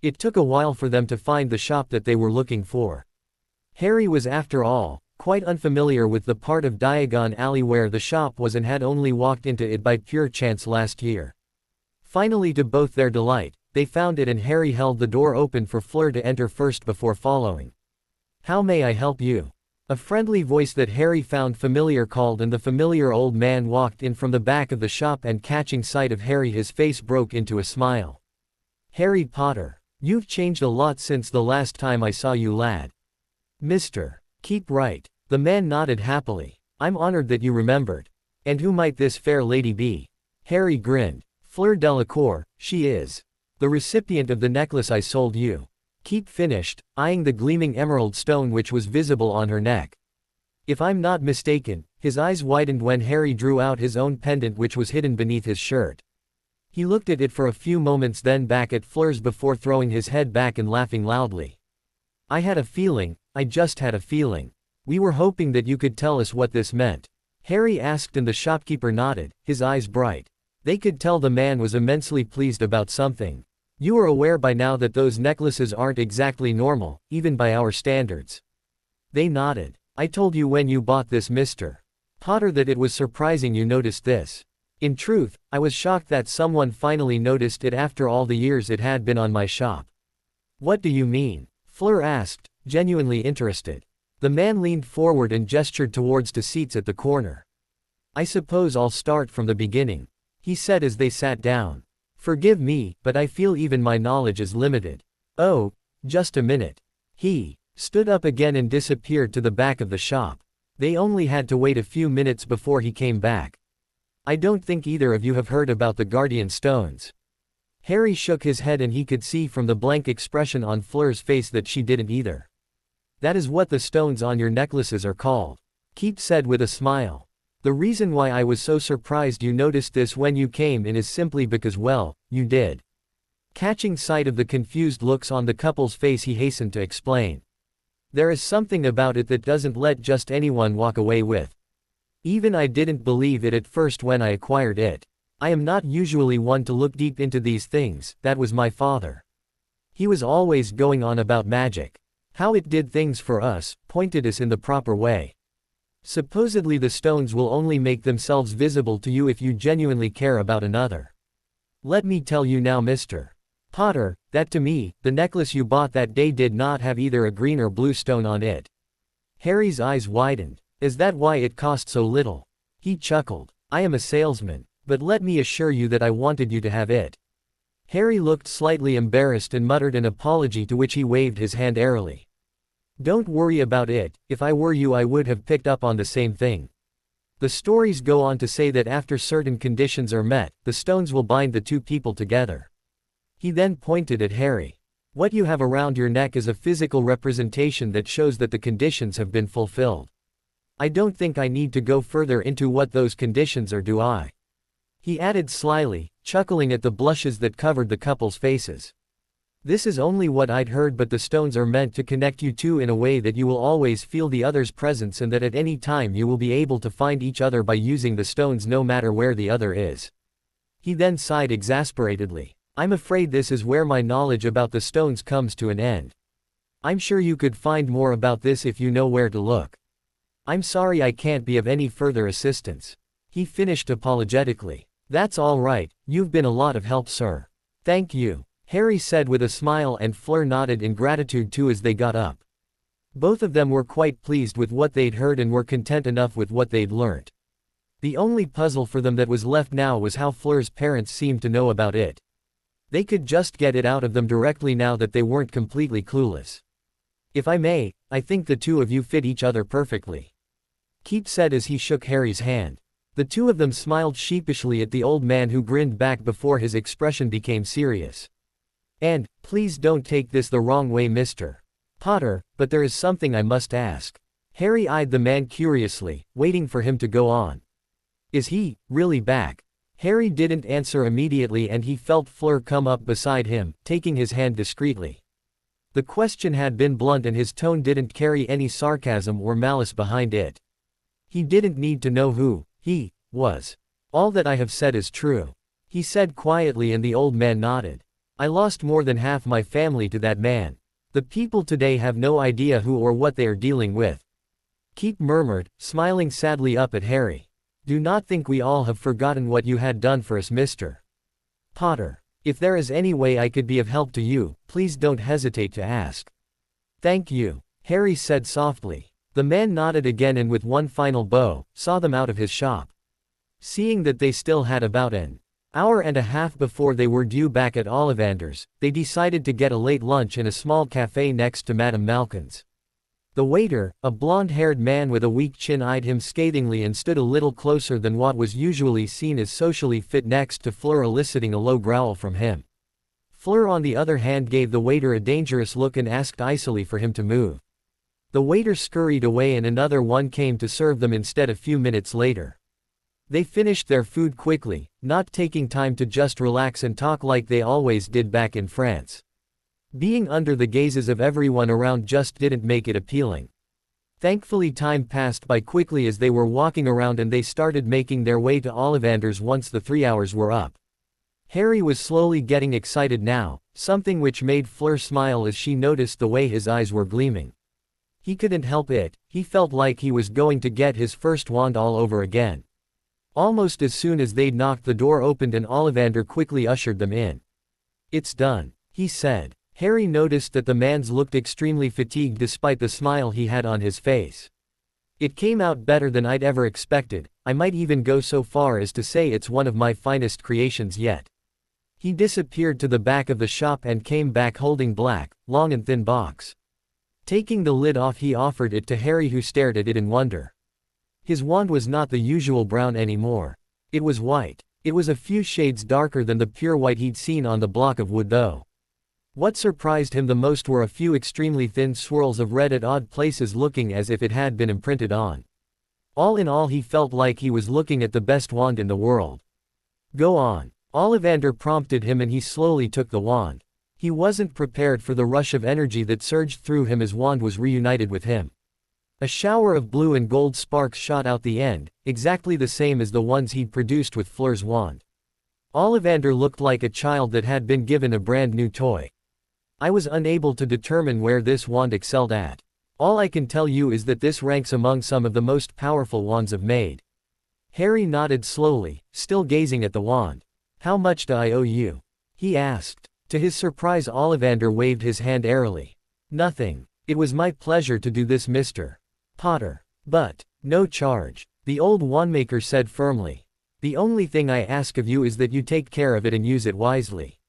It took a while for them to find the shop that they were looking for. Harry was, after all, quite unfamiliar with the part of Diagon Alley where the shop was, and had only walked into it by pure chance last year. Finally, to both their delight, they found it, and Harry held the door open for Fleur to enter first before following. How may I help you? A friendly voice that Harry found familiar called, and the familiar old man walked in from the back of the shop, and catching sight of Harry his face broke into a smile. Harry Potter, you've changed a lot since the last time I saw you, lad. Mr. Keep right. The man nodded happily. I'm honored that you remembered. And who might this fair lady be? Harry grinned. Fleur Delacour, she is the recipient of the necklace I sold you. Keep finished, eyeing the gleaming emerald stone which was visible on her neck. If I'm not mistaken, his eyes widened when Harry drew out his own pendant which was hidden beneath his shirt. He looked at it for a few moments, then back at Fleur's before throwing his head back and laughing loudly. I had a feeling, I just had a feeling. We were hoping that you could tell us what this meant. Harry asked, and the shopkeeper nodded, his eyes bright. They could tell the man was immensely pleased about something. You are aware by now that those necklaces aren't exactly normal, even by our standards. They nodded. I told you when you bought this, Mr. Potter, that it was surprising you noticed this. In truth, I was shocked that someone finally noticed it after all the years it had been on my shop. What do you mean? Fleur asked, genuinely interested. The man leaned forward and gestured towards two seats at the corner. I suppose I'll start from the beginning, he said as they sat down. Forgive me, but I feel even my knowledge is limited. Oh, just a minute. He stood up again and disappeared to the back of the shop. They only had to wait a few minutes before he came back. I don't think either of you have heard about the Guardian Stones. Harry shook his head, and he could see from the blank expression on Fleur's face that she didn't either. That is what the stones on your necklaces are called, Keith said with a smile. The reason why I was so surprised you noticed this when you came in is simply because, well, you did. Catching sight of the confused looks on the couple's face, he hastened to explain. There is something about it that doesn't let just anyone walk away with. Even I didn't believe it at first when I acquired it. I am not usually one to look deep into these things. That was my father. He was always going on about magic. How it did things for us, pointed us in the proper way. Supposedly the stones will only make themselves visible to you if you genuinely care about another. Let me tell you now, Mr. Potter, that to me, the necklace you bought that day did not have either a green or blue stone on it. Harry's eyes widened. Is that why it cost so little? He chuckled. I am a salesman, but let me assure you that I wanted you to have it. Harry looked slightly embarrassed and muttered an apology, to which he waved his hand airily. Don't worry about it. If I were you, I would have picked up on the same thing. The stories go on to say that after certain conditions are met, the stones will bind the two people together. He then pointed at Harry. What you have around your neck is a physical representation that shows that the conditions have been fulfilled. I don't think I need to go further into what those conditions are, do I? He added slyly, chuckling at the blushes that covered the couple's faces. This is only what I'd heard, but the stones are meant to connect you two in a way that you will always feel the other's presence, and that at any time you will be able to find each other by using the stones, no matter where the other is. He then sighed exasperatedly. I'm afraid this is where my knowledge about the stones comes to an end. I'm sure you could find more about this if you know where to look. I'm sorry I can't be of any further assistance. He finished apologetically. That's all right, you've been a lot of help, sir. Thank you, Harry said with a smile, and Fleur nodded in gratitude too as they got up. Both of them were quite pleased with what they'd heard and were content enough with what they'd learnt. The only puzzle for them that was left now was how Fleur's parents seemed to know about it. They could just get it out of them directly now that they weren't completely clueless. If I may, I think the two of you fit each other perfectly, Keith said as he shook Harry's hand. The two of them smiled sheepishly at the old man, who grinned back before his expression became serious. And, please don't take this the wrong way, Mr. Potter, but there is something I must ask. Harry eyed the man curiously, waiting for him to go on. Is he really back? Harry didn't answer immediately, and he felt Fleur come up beside him, taking his hand discreetly. The question had been blunt, and his tone didn't carry any sarcasm or malice behind it. He didn't need to know who he was. All that I have said is true, he said quietly, and the old man nodded. I lost more than half my family to that man. The people today have no idea who or what they are dealing with. Keith murmured, smiling sadly up at Harry. Do not think we all have forgotten what you had done for us, Mr. Potter. If there is any way I could be of help to you, please don't hesitate to ask. Thank you, Harry said softly. The man nodded again, and with one final bow, saw them out of his shop. Seeing that they still had about an hour and a half before they were due back at Ollivander's, they decided to get a late lunch in a small cafe next to Madame Malkin's. The waiter, a blonde-haired man with a weak chin, eyed him scathingly and stood a little closer than what was usually seen as socially fit next to Fleur, eliciting a low growl from him. Fleur, on the other hand, gave the waiter a dangerous look and asked icily for him to move. The waiter scurried away, and another one came to serve them instead a few minutes later. They finished their food quickly, not taking time to just relax and talk like they always did back in France. Being under the gazes of everyone around just didn't make it appealing. Thankfully, time passed by quickly as they were walking around and they started making their way to Ollivander's once the 3 hours were up. Harry was slowly getting excited now, something which made Fleur smile as she noticed the way his eyes were gleaming. He couldn't help it, he felt like he was going to get his first wand all over again. Almost as soon as they'd knocked, the door opened and Ollivander quickly ushered them in. "It's done," he said. Harry noticed that the man looked extremely fatigued despite the smile he had on his face. "It came out better than I'd ever expected, I might even go so far as to say it's one of my finest creations yet." He disappeared to the back of the shop and came back holding black, long and thin box. Taking the lid off, he offered it to Harry, who stared at it in wonder. His wand was not the usual brown anymore. It was white. It was a few shades darker than the pure white he'd seen on the block of wood though. What surprised him the most were a few extremely thin swirls of red at odd places, looking as if it had been imprinted on. All in all, he felt like he was looking at the best wand in the world. "Go on," Ollivander prompted him, and he slowly took the wand. He wasn't prepared for the rush of energy that surged through him as wand was reunited with him. A shower of blue and gold sparks shot out the end, exactly the same as the ones he'd produced with Fleur's wand. Ollivander looked like a child that had been given a brand new toy. "I was unable to determine where this wand excelled at. All I can tell you is that this ranks among some of the most powerful wands I've made." Harry nodded slowly, still gazing at the wand. "How much do I owe you?" he asked. To his surprise, Ollivander waved his hand airily. "Nothing. It was my pleasure to do this, Mr. Potter. But, no charge," the old wandmaker said firmly. "The only thing I ask of you is that you take care of it and use it wisely."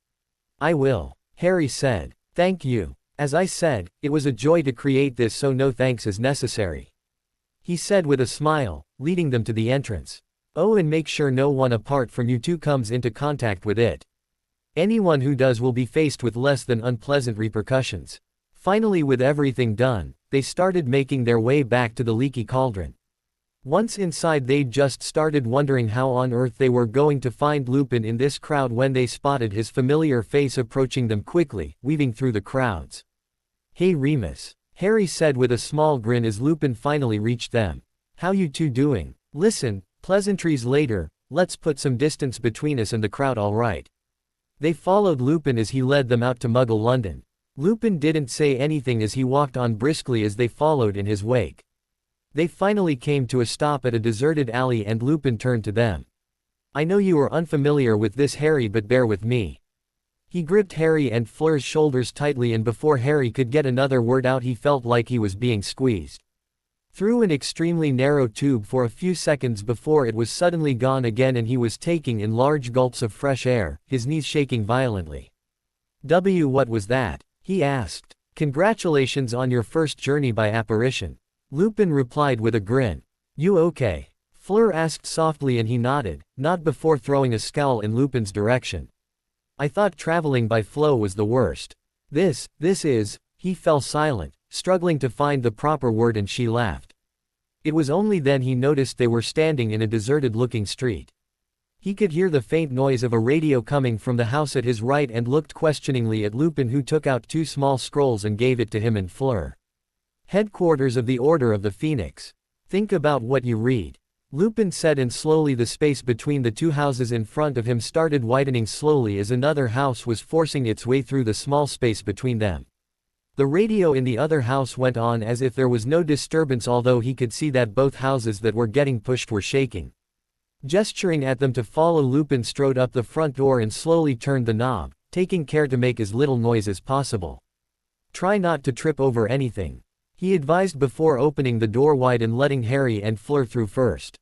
"I will," Harry said. "Thank you. As I said, it was a joy to create this, so no thanks is necessary," he said with a smile, leading them to the entrance. "Oh, and make sure no one apart from you two comes into contact with it. Anyone who does will be faced with less than unpleasant repercussions." Finally, with everything done, they started making their way back to the leaky cauldron. Once inside, they'd just started wondering how on earth they were going to find Lupin in this crowd when they spotted his familiar face approaching them quickly, weaving through the crowds. "Hey Remus," Harry said with a small grin as Lupin finally reached them. "How you two doing? Listen, pleasantries later, let's put some distance between us and the crowd, all right?" They followed Lupin as he led them out to Muggle London. Lupin didn't say anything as he walked on briskly as they followed in his wake. They finally came to a stop at a deserted alley and Lupin turned to them. "I know you are unfamiliar with this, Harry, but bear with me." He gripped Harry and Fleur's shoulders tightly, and before Harry could get another word out, he felt like he was being squeezed through an extremely narrow tube for a few seconds before it was suddenly gone again, and he was taking in large gulps of fresh air, his knees shaking violently. What was that?" he asked. "Congratulations on your first journey by apparition," Lupin replied with a grin. "You okay?" Fleur asked softly, and he nodded, not before throwing a scowl in Lupin's direction. "I thought traveling by flow was the worst. This is," he fell silent, struggling to find the proper word, and she laughed. It was only then he noticed they were standing in a deserted-looking street. He could hear the faint noise of a radio coming from the house at his right and looked questioningly at Lupin, who took out 2 small scrolls and gave it to him and Fleur. "Headquarters of the Order of the Phoenix. Think about what you read," Lupin said, and slowly the space between the 2 houses in front of him started widening slowly as another house was forcing its way through the small space between them. The radio in the other house went on as if there was no disturbance, although he could see that both houses that were getting pushed were shaking. Gesturing at them to follow, Lupin strode up the front door and slowly turned the knob, taking care to make as little noise as possible. "Try not to trip over anything," he advised before opening the door wide and letting Harry and Fleur through first.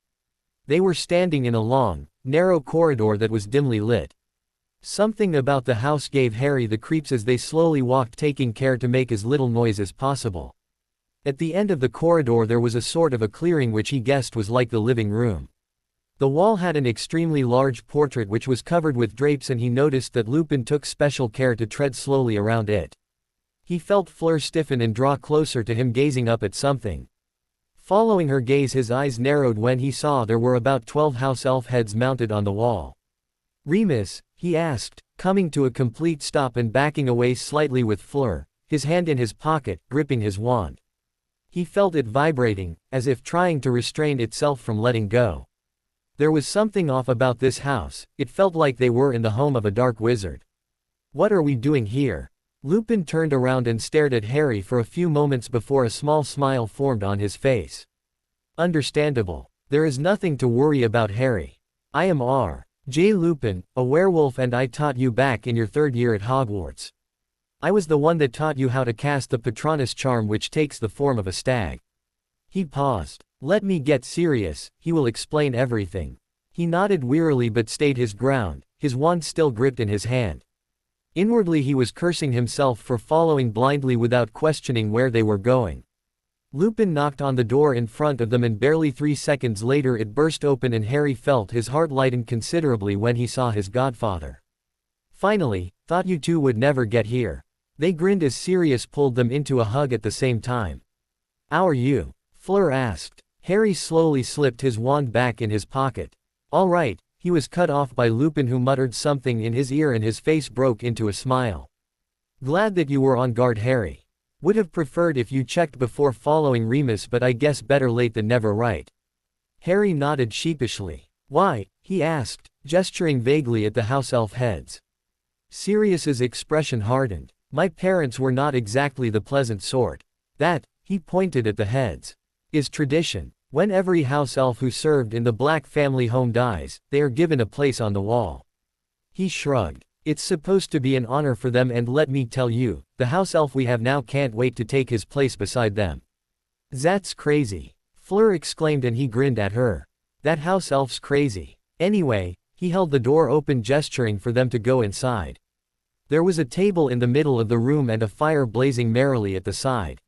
They were standing in a long, narrow corridor that was dimly lit. Something about the house gave Harry the creeps as they slowly walked, taking care to make as little noise as possible. At the end of the corridor there was a sort of a clearing which he guessed was like the living room. The wall had an extremely large portrait which was covered with drapes, and he noticed that Lupin took special care to tread slowly around it. He felt Fleur stiffen and draw closer to him, gazing up at something. Following her gaze, his eyes narrowed when he saw there were about 12 house elf heads mounted on the wall. "Remus?" he asked, coming to a complete stop and backing away slightly with Fleur, his hand in his pocket, gripping his wand. He felt it vibrating, as if trying to restrain itself from letting go. There was something off about this house, it felt like they were in the home of a dark wizard. "What are we doing here?" Lupin turned around and stared at Harry for a few moments before a small smile formed on his face. "Understandable. There is nothing to worry about, Harry. I am R.J. Lupin, a werewolf, and I taught you back in your 3rd year at Hogwarts. I was the one that taught you how to cast the Patronus charm, which takes the form of a stag." He paused. "Let me get serious, he will explain everything." He nodded wearily but stayed his ground, his wand still gripped in his hand. Inwardly he was cursing himself for following blindly without questioning where they were going. Lupin knocked on the door in front of them, and barely 3 seconds later it burst open and Harry felt his heart lighten considerably when he saw his godfather. "Finally, thought you two would never get here." They grinned as Sirius pulled them into a hug at the same time. "How are you?" Fleur asked. Harry slowly slipped his wand back in his pocket. "All right," he was cut off by Lupin, who muttered something in his ear and his face broke into a smile. "Glad that you were on guard, Harry. Would have preferred if you checked before following Remus, but I guess better late than never, right?" Harry nodded sheepishly. "Why?" he asked, gesturing vaguely at the house elf heads. Sirius's expression hardened. "My parents were not exactly the pleasant sort. That," he pointed at the heads, "is tradition. When every house elf who served in the Black family home dies, they are given a place on the wall." He shrugged. "It's supposed to be an honor for them, and let me tell you, the house elf we have now can't wait to take his place beside them." "That's crazy," Fleur exclaimed, and he grinned at her. "That house elf's crazy. Anyway," he held the door open, gesturing for them to go inside. There was a table in the middle of the room and a fire blazing merrily at the side.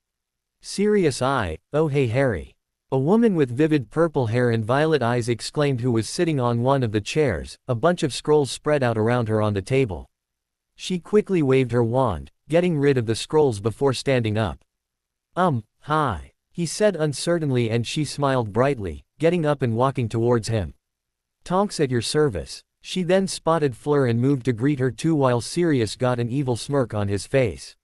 "Serious eye, oh hey Harry." A woman with vivid purple hair and violet eyes exclaimed, who was sitting on one of the chairs, a bunch of scrolls spread out around her on the table. She quickly waved her wand, getting rid of the scrolls before standing up. Hi," he said uncertainly, and she smiled brightly, getting up and walking towards him. "Tonks at your service." She then spotted Fleur and moved to greet her too, while Sirius got an evil smirk on his face.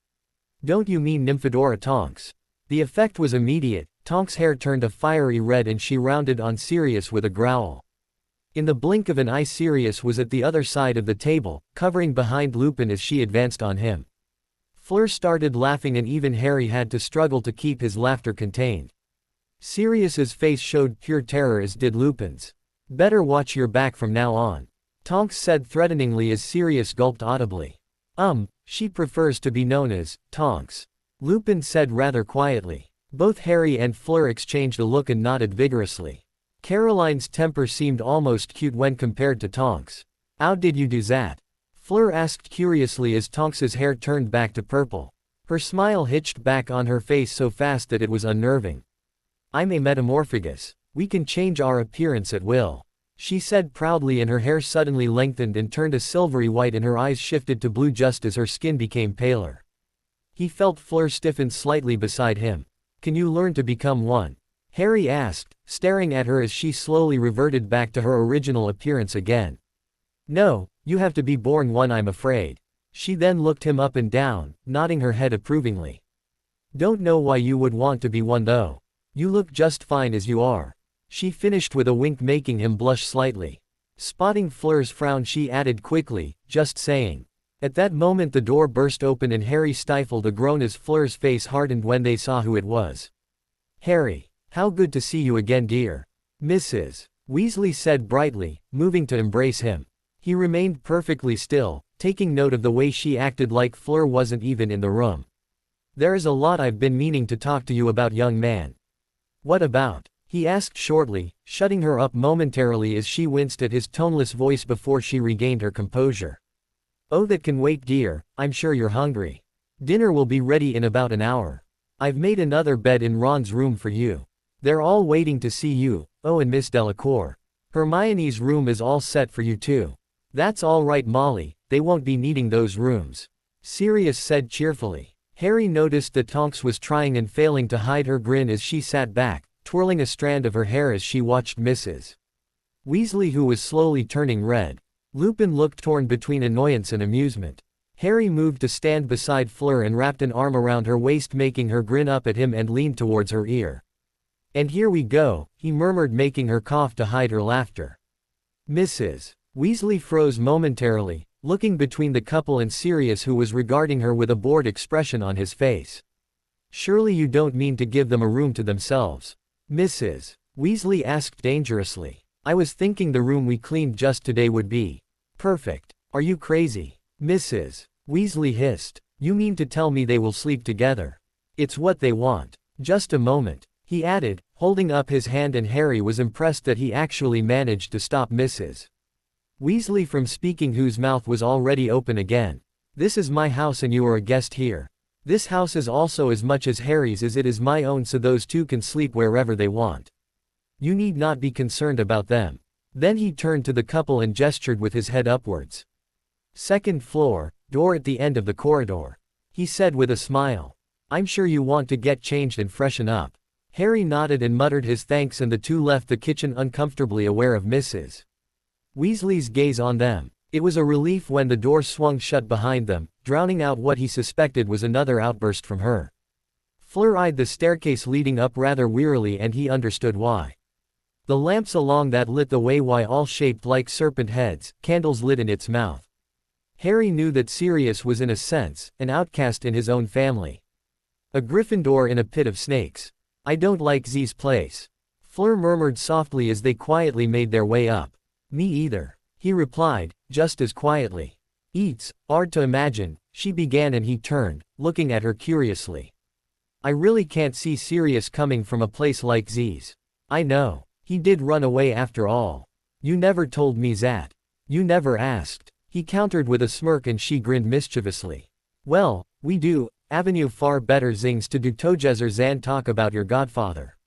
"Don't you mean Nymphadora Tonks?" The effect was immediate. Tonks' hair turned a fiery red and she rounded on Sirius with a growl. In the blink of an eye, Sirius was at the other side of the table, covering behind Lupin as she advanced on him. Fleur started laughing and even Harry had to struggle to keep his laughter contained. Sirius's face showed pure terror, as did Lupin's. "Better watch your back from now on," Tonks said threateningly as Sirius gulped audibly. She prefers to be known as Tonks," Lupin said rather quietly. Both Harry and Fleur exchanged a look and nodded vigorously. Caroline's temper seemed almost cute when compared to Tonks. "How did you do that?" Fleur asked curiously as Tonks's hair turned back to purple. Her smile hitched back on her face so fast that it was unnerving. "I'm a metamorphagus. We can change our appearance at will," she said proudly, and her hair suddenly lengthened and turned a silvery white and her eyes shifted to blue just as her skin became paler. He felt Fleur stiffen slightly beside him. "Can you learn to become one?" Harry asked, staring at her as she slowly reverted back to her original appearance again. "No, you have to be born one, I'm afraid." She then looked him up and down, nodding her head approvingly. "Don't know why you would want to be one though. You look just fine as you are," she finished with a wink, making him blush slightly. Spotting Fleur's frown, she added quickly, "Just saying." At that moment the door burst open and Harry stifled a groan as Fleur's face hardened when they saw who it was. "Harry, how good to see you again, dear." "Mrs. Weasley said brightly, moving to embrace him. He remained perfectly still, taking note of the way she acted, like Fleur wasn't even in the room. "There is a lot I've been meaning to talk to you about, young man." "What about?" he asked shortly, shutting her up momentarily as she winced at his toneless voice before she regained her composure. "Oh, that can wait, dear. I'm sure you're hungry. Dinner will be ready in about an hour. I've made another bed in Ron's room for you. They're all waiting to see you. Oh, and Miss Delacour. Hermione's room is all set for you too." "That's all right, Molly, they won't be needing those rooms," Sirius said cheerfully. Harry noticed that Tonks was trying and failing to hide her grin as she sat back, twirling a strand of her hair as she watched Mrs. Weasley, who was slowly turning red. Lupin looked torn between annoyance and amusement. Harry moved to stand beside Fleur and wrapped an arm around her waist, making her grin up at him, and leaned towards her ear. "And here we go," he murmured, making her cough to hide her laughter. Mrs. Weasley froze momentarily, looking between the couple and Sirius, who was regarding her with a bored expression on his face. "Surely you don't mean to give them a room to themselves?" Mrs. Weasley asked dangerously. "I was thinking the room we cleaned just today would be perfect. Are you crazy?" Mrs. Weasley hissed. "You mean to tell me they will sleep together? It's what they want." "Just a moment," he added, holding up his hand, and Harry was impressed that he actually managed to stop Mrs. Weasley from speaking, whose mouth was already open again. "This is my house and you are a guest here. This house is also as much as Harry's as it is my own, so those two can sleep wherever they want. You need not be concerned about them." Then he turned to the couple and gestured with his head upwards. "Second floor, door at the end of the corridor," he said with a smile. "I'm sure you want to get changed and freshen up." Harry nodded and muttered his thanks, and the two left the kitchen, uncomfortably aware of Mrs. Weasley's gaze on them. It was a relief when the door swung shut behind them, drowning out what he suspected was another outburst from her. Fleur eyed the staircase leading up rather wearily, and he understood why. The lamps along that lit the way, why all shaped like serpent heads, candles lit in its mouth. Harry knew that Sirius was in a sense an outcast in his own family. A Gryffindor in a pit of snakes. "I don't like Z's place," Fleur murmured softly as they quietly made their way up. "Me either," he replied, just as quietly. "It's hard to imagine," she began, and he turned, looking at her curiously. "I really can't see Sirius coming from a place like Z's." "I know. He did run away after all. You never told me that. You never asked," he countered with a smirk, and she grinned mischievously. "Well, we do, avenue far better zings to do together than talk about your godfather."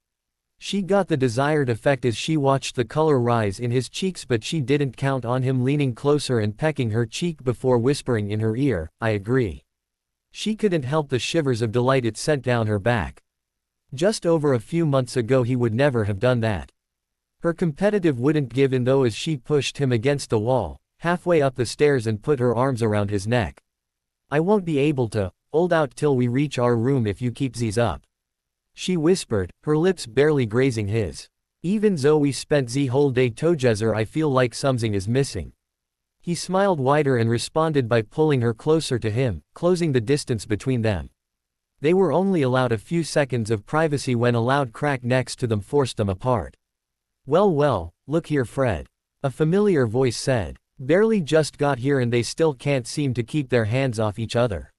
She got the desired effect as she watched the color rise in his cheeks, but she didn't count on him leaning closer and pecking her cheek before whispering in her ear, "I agree." She couldn't help the shivers of delight it sent down her back. Just over a few months ago he would never have done that. Her competitive wouldn't give in though, as she pushed him against the wall, halfway up the stairs, and put her arms around his neck. "I won't be able to hold out till we reach our room if you keep these up," she whispered, her lips barely grazing his. "Even though we spent the whole day together, I feel like something is missing." He smiled wider and responded by pulling her closer to him, closing the distance between them. They were only allowed a few seconds of privacy when a loud crack next to them forced them apart. Well, look here, Fred," a familiar voice said. "Barely just got here and they still can't seem to keep their hands off each other."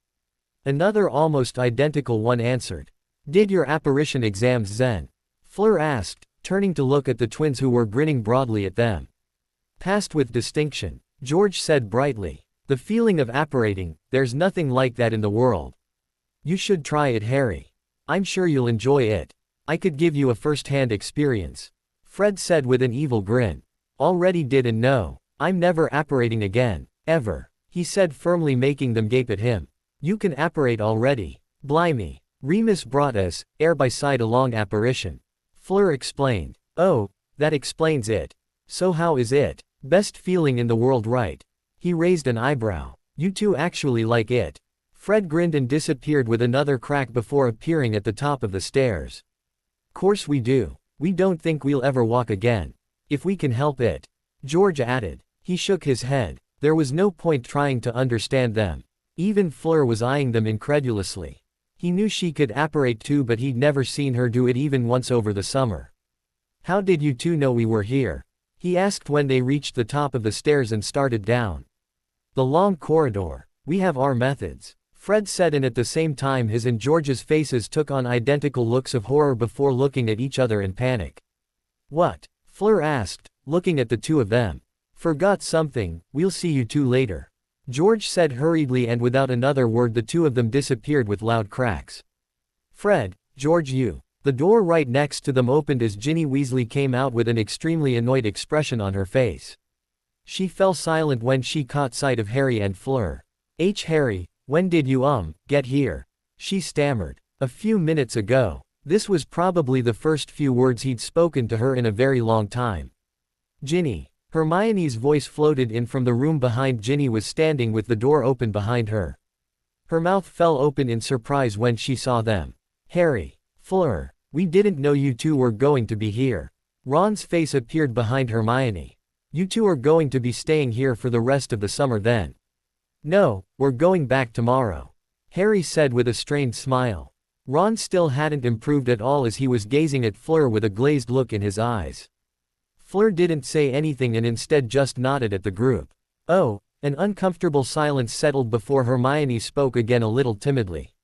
Another almost identical one answered. "Did your apparition exams then?" Fleur asked, turning to look at the twins, who were grinning broadly at them. "Passed with distinction," George said brightly. "The feeling of apparating, there's nothing like that in the world. You should try it, Harry. I'm sure you'll enjoy it. I could give you a first-hand experience," Fred said with an evil grin. "Already did, and no, I'm never apparating again, ever," he said firmly, making them gape at him. "You can apparate already. Blimey. Remus brought us, air by side along apparition," Fleur explained. "Oh, that explains it. So how is it? Best feeling in the world, right?" He raised an eyebrow. "You two actually like it?" Fred grinned and disappeared with another crack before appearing at the top of the stairs. "Course we do. We don't think we'll ever walk again. If we can help it," George added. He shook his head. There was no point trying to understand them. Even Fleur was eyeing them incredulously. He knew she could apparate too, but he'd never seen her do it even once over the summer. "How did you two know we were here?" he asked when they reached the top of the stairs and started down the long corridor. "We have our methods," Fred said, and at the same time his and George's faces took on identical looks of horror before looking at each other in panic. "What?" Fleur asked, looking at the two of them. "Forgot something, we'll see you two later," George said hurriedly, and without another word the two of them disappeared with loud cracks. "Fred, George, you." The door right next to them opened as Ginny Weasley came out with an extremely annoyed expression on her face. She fell silent when she caught sight of Harry and Fleur. "Harry, when did you get here?" she stammered. "A few minutes ago." This was probably the first few words he'd spoken to her in a very long time. Ginny. Hermione's voice floated in from the room behind. Ginny was standing with the door open behind her. Her mouth fell open in surprise when she saw them. Harry. Fleur. We didn't know you two were going to be here. Ron's face appeared behind Hermione. You two are going to be staying here for the rest of the summer then? No, we're going back tomorrow. Harry said with a strained smile. Ron still hadn't improved at all as he was gazing at Fleur with a glazed look in his eyes. Fleur didn't say anything and instead just nodded at the group. Oh, an uncomfortable silence settled before Hermione spoke again a little timidly.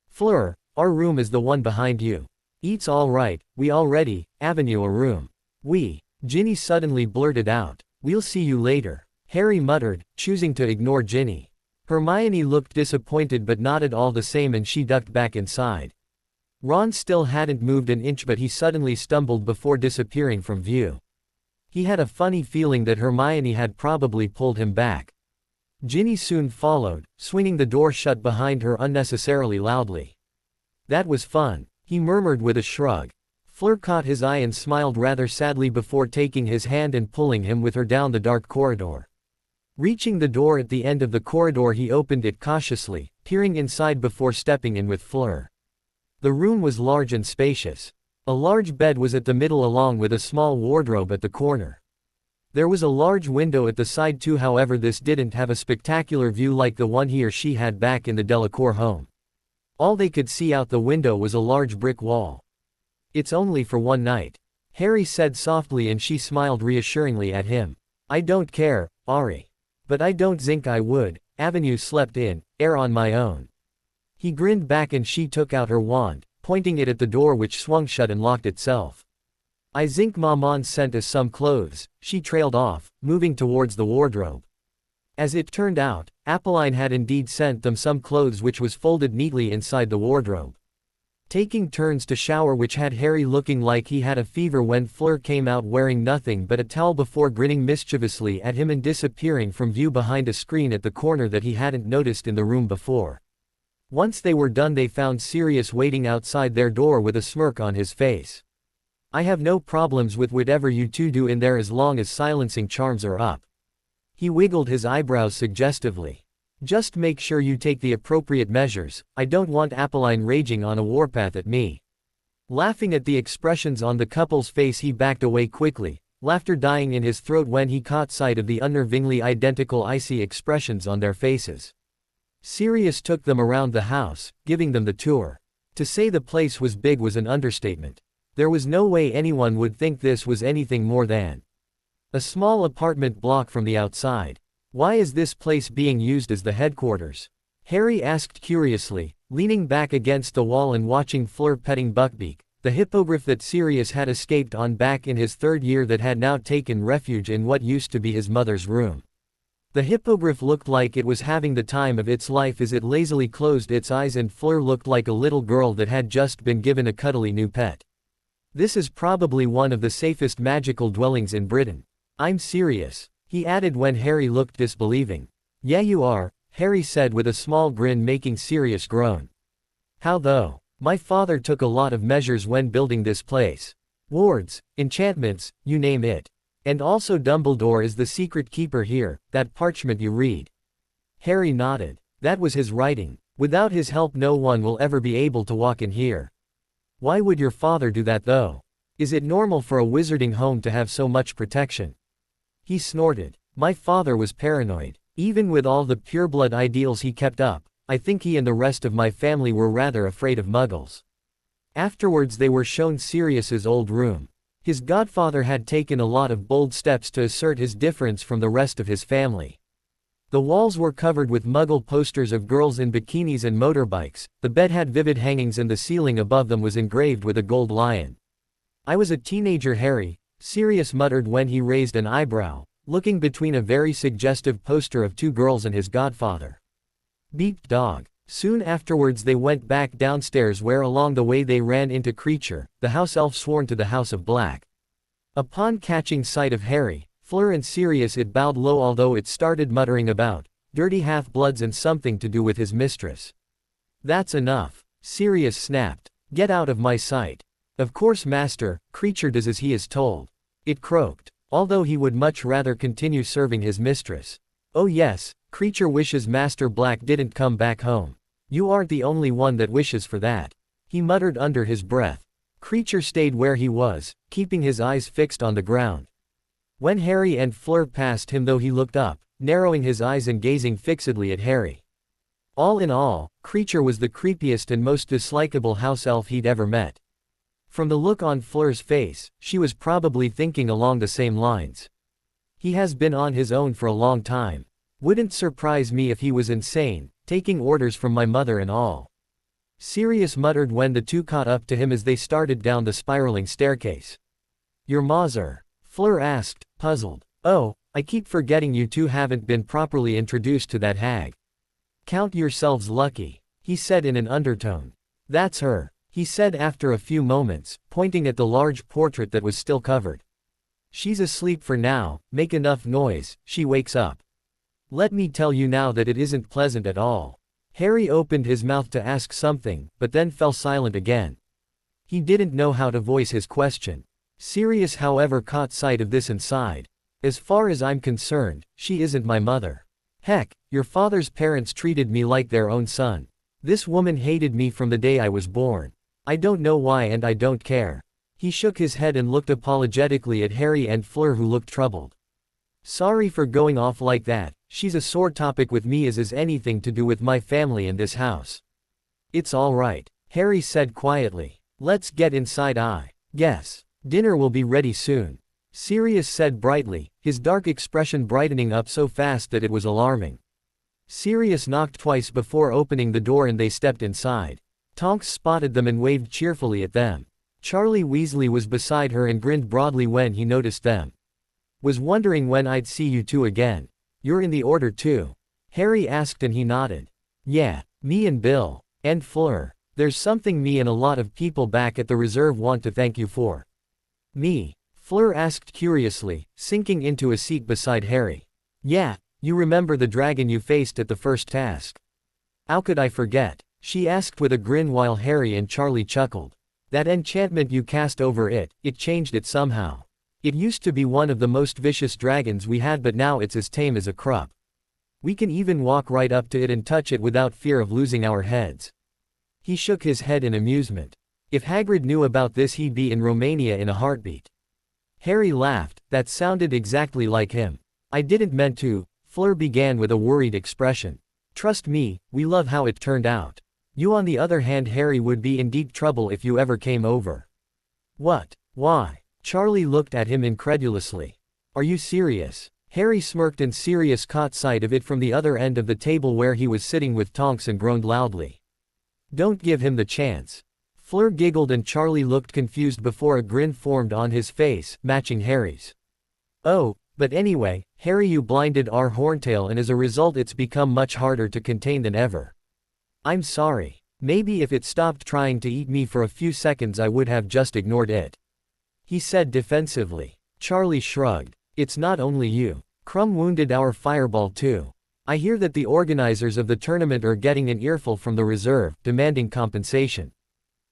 Fleur, our room is the one behind you. It's all right, we already avenue a room. Ginny suddenly blurted out. We'll see you later. Harry muttered, choosing to ignore Ginny. Hermione looked disappointed but nodded all the same and she ducked back inside. Ron still hadn't moved an inch but he suddenly stumbled before disappearing from view. He had a funny feeling that Hermione had probably pulled him back. Ginny soon followed, swinging the door shut behind her unnecessarily loudly. That was fun, he murmured with a shrug. Fleur caught his eye and smiled rather sadly before taking his hand and pulling him with her down the dark corridor. Reaching the door at the end of the corridor he opened it cautiously, peering inside before stepping in with Fleur. The room was large and spacious. A large bed was at the middle along with a small wardrobe at the corner. There was a large window at the side too, however this didn't have a spectacular view like the one he or she had back in the Delacour home. All they could see out the window was a large brick wall. It's only for one night, Harry said softly and she smiled reassuringly at him. I don't care, Ari. But I don't think I would, Avenue slept in, air on my own. He grinned back and she took out her wand, pointing it at the door which swung shut and locked itself. I think Maman sent us some clothes, she trailed off, moving towards the wardrobe. As it turned out, Apolline had indeed sent them some clothes which was folded neatly inside the wardrobe. Taking turns to shower which had Harry looking like he had a fever when Fleur came out wearing nothing but a towel before grinning mischievously at him and disappearing from view behind a screen at the corner that he hadn't noticed in the room before. Once they were done they found Sirius waiting outside their door with a smirk on his face. I have no problems with whatever you two do in there as long as silencing charms are up. He wiggled his eyebrows suggestively. Just make sure you take the appropriate measures, I don't want Apolline raging on a warpath at me. Laughing at the expressions on the couple's face he backed away quickly, laughter dying in his throat when he caught sight of the unnervingly identical icy expressions on their faces. Sirius took them around the house, giving them the tour. To say the place was big was an understatement. There was no way anyone would think this was anything more than a small apartment block from the outside. Why is this place being used as the headquarters? Harry asked curiously, leaning back against the wall and watching Fleur petting Buckbeak, the hippogriff that Sirius had escaped on back in his third year that had now taken refuge in what used to be his mother's room. The hippogriff looked like it was having the time of its life as it lazily closed its eyes and Fleur looked like a little girl that had just been given a cuddly new pet. This is probably one of the safest magical dwellings in Britain. I'm serious, he added when Harry looked disbelieving. Yeah you are, Harry said with a small grin making Sirius groan. How though? My father took a lot of measures when building this place. Wards, enchantments, you name it. And also Dumbledore is the secret keeper here, that parchment you read. Harry nodded. That was his writing. Without his help no one will ever be able to walk in here. Why would your father do that though? Is it normal for a wizarding home to have so much protection? He snorted. My father was paranoid. Even with all the pureblood ideals he kept up, I think he and the rest of my family were rather afraid of muggles. Afterwards they were shown Sirius's old room. His godfather had taken a lot of bold steps to assert his difference from the rest of his family. The walls were covered with muggle posters of girls in bikinis and motorbikes, the bed had vivid hangings and the ceiling above them was engraved with a gold lion. I was a teenager Harry, Sirius muttered when he raised an eyebrow, looking between a very suggestive poster of two girls and his godfather. Beeped dog. Soon afterwards they went back downstairs where along the way they ran into Creature, the house elf sworn to the House of Black. Upon catching sight of Harry, Fleur and Sirius it bowed low although it started muttering about dirty half-bloods and something to do with his mistress. That's enough, Sirius snapped. Get out of my sight. Of course master, creature does as he is told. It croaked, although he would much rather continue serving his mistress. Oh yes, creature wishes Master Black didn't come back home. You aren't the only one that wishes for that. He muttered under his breath. Creature stayed where he was, keeping his eyes fixed on the ground. When Harry and Fleur passed him though he looked up, narrowing his eyes and gazing fixedly at Harry. All in all, Creature was the creepiest and most dislikable house elf he'd ever met. From the look on Fleur's face, she was probably thinking along the same lines. He has been on his own for a long time. Wouldn't surprise me if he was insane, taking orders from my mother and all. Sirius muttered when the two caught up to him as they started down the spiraling staircase. Your Mauser? Fleur asked, puzzled. Oh, I keep forgetting you two haven't been properly introduced to that hag. Count yourselves lucky, he said in an undertone. That's her, he said after a few moments, pointing at the large portrait that was still covered. She's asleep for now, make enough noise, she wakes up. Let me tell you now that it isn't pleasant at all. Harry opened his mouth to ask something, but then fell silent again. He didn't know how to voice his question. Sirius however caught sight of this and sighed. As far as I'm concerned, she isn't my mother. Heck, your father's parents treated me like their own son. This woman hated me from the day I was born. I don't know why and I don't care. He shook his head and looked apologetically at Harry and Fleur who looked troubled. Sorry for going off like that, she's a sore topic with me as is anything to do with my family and this house. It's all right, Harry said quietly. Let's get inside I guess. Dinner will be ready soon. Sirius said brightly, his dark expression brightening up so fast that it was alarming. Sirius knocked twice before opening the door and they stepped inside. Tonks spotted them and waved cheerfully at them. Charlie Weasley was beside her and grinned broadly when he noticed them. Was wondering when I'd see you two again. You're in the order too? Harry asked and he nodded. Yeah, me and Bill. And Fleur. There's something me and a lot of people back at the reserve want to thank you for. Me? Fleur asked curiously, sinking into a seat beside Harry. Yeah, you remember the dragon you faced at the first task. How could I forget? She asked with a grin while Harry and Charlie chuckled. That enchantment you cast over it, it changed it somehow. It used to be one of the most vicious dragons we had but now it's as tame as a Krupp. We can even walk right up to it and touch it without fear of losing our heads. He shook his head in amusement. If Hagrid knew about this he'd be in Romania in a heartbeat. Harry laughed, that sounded exactly like him. I didn't mean to, Fleur began with a worried expression. Trust me, we love how it turned out. You on the other hand Harry would be in deep trouble if you ever came over. What? Why? Charlie looked at him incredulously. Are you serious? Harry smirked and Sirius caught sight of it from the other end of the table where he was sitting with Tonks and groaned loudly. Don't give him the chance. Fleur giggled and Charlie looked confused before a grin formed on his face, matching Harry's. Oh, but anyway, Harry you blinded our Horntail and as a result it's become much harder to contain than ever. I'm sorry. Maybe if it stopped trying to eat me for a few seconds I would have just ignored it. He said defensively. Charlie shrugged. It's not only you. Crumb wounded our fireball too. I hear that the organizers of the tournament are getting an earful from the reserve, demanding compensation.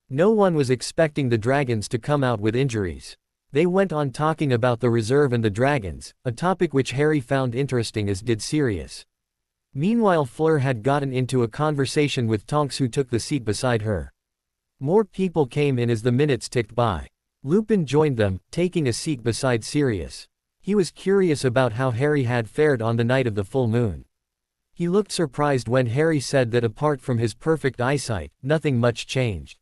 No one was expecting the dragons to come out with injuries. They went on talking about the reserve and the dragons, a topic which Harry found interesting as did Sirius. Meanwhile Fleur had gotten into a conversation with Tonks who took the seat beside her. More people came in as the minutes ticked by. Lupin joined them, taking a seat beside Sirius. He was curious about how Harry had fared on the night of the full moon. He looked surprised when Harry said that apart from his perfect eyesight, nothing much changed.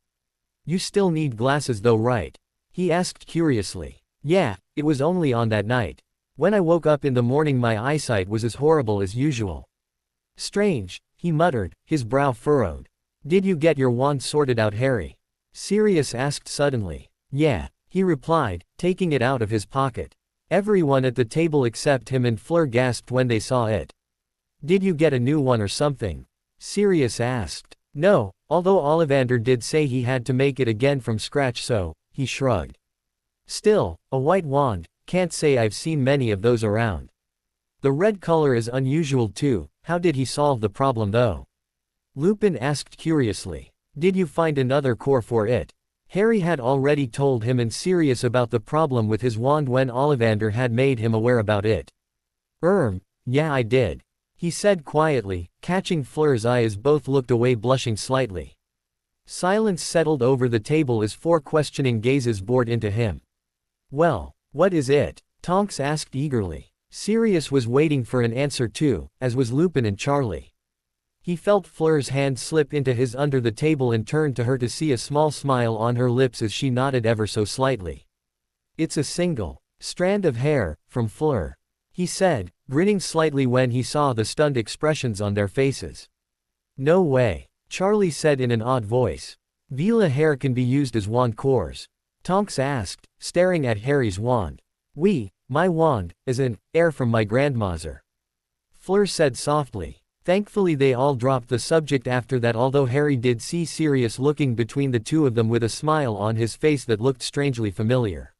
You still need glasses though, right? He asked curiously. Yeah, it was only on that night. When I woke up in the morning my eyesight was as horrible as usual. Strange, he muttered, his brow furrowed. Did you get your wand sorted out, Harry? Sirius asked suddenly. Yeah, he replied, taking it out of his pocket. Everyone at the table except him and Fleur gasped when they saw it. Did you get a new one or something? Sirius asked. No, although Ollivander did say he had to make it again from scratch so, he shrugged. Still, a white wand, can't say I've seen many of those around. The red color is unusual too, how did he solve the problem though? Lupin asked curiously. Did you find another core for it? Harry had already told him and Sirius about the problem with his wand when Ollivander had made him aware about it. Yeah I did. He said quietly, catching Fleur's eye as both looked away blushing slightly. Silence settled over the table as 4 questioning gazes bored into him. Well, what is it? Tonks asked eagerly. Sirius was waiting for an answer too, as was Lupin and Charlie. He felt Fleur's hand slip into his under the table and turned to her to see a small smile on her lips as she nodded ever so slightly. It's a single strand of hair, from Fleur, he said, grinning slightly when he saw the stunned expressions on their faces. No way, Charlie said in an odd voice. Vila hair can be used as wand cores? Tonks asked, staring at Harry's wand. My wand, is an heir from my grandmother. Fleur said softly. Thankfully they all dropped the subject after that, although Harry did see Sirius looking between the two of them with a smile on his face that looked strangely familiar.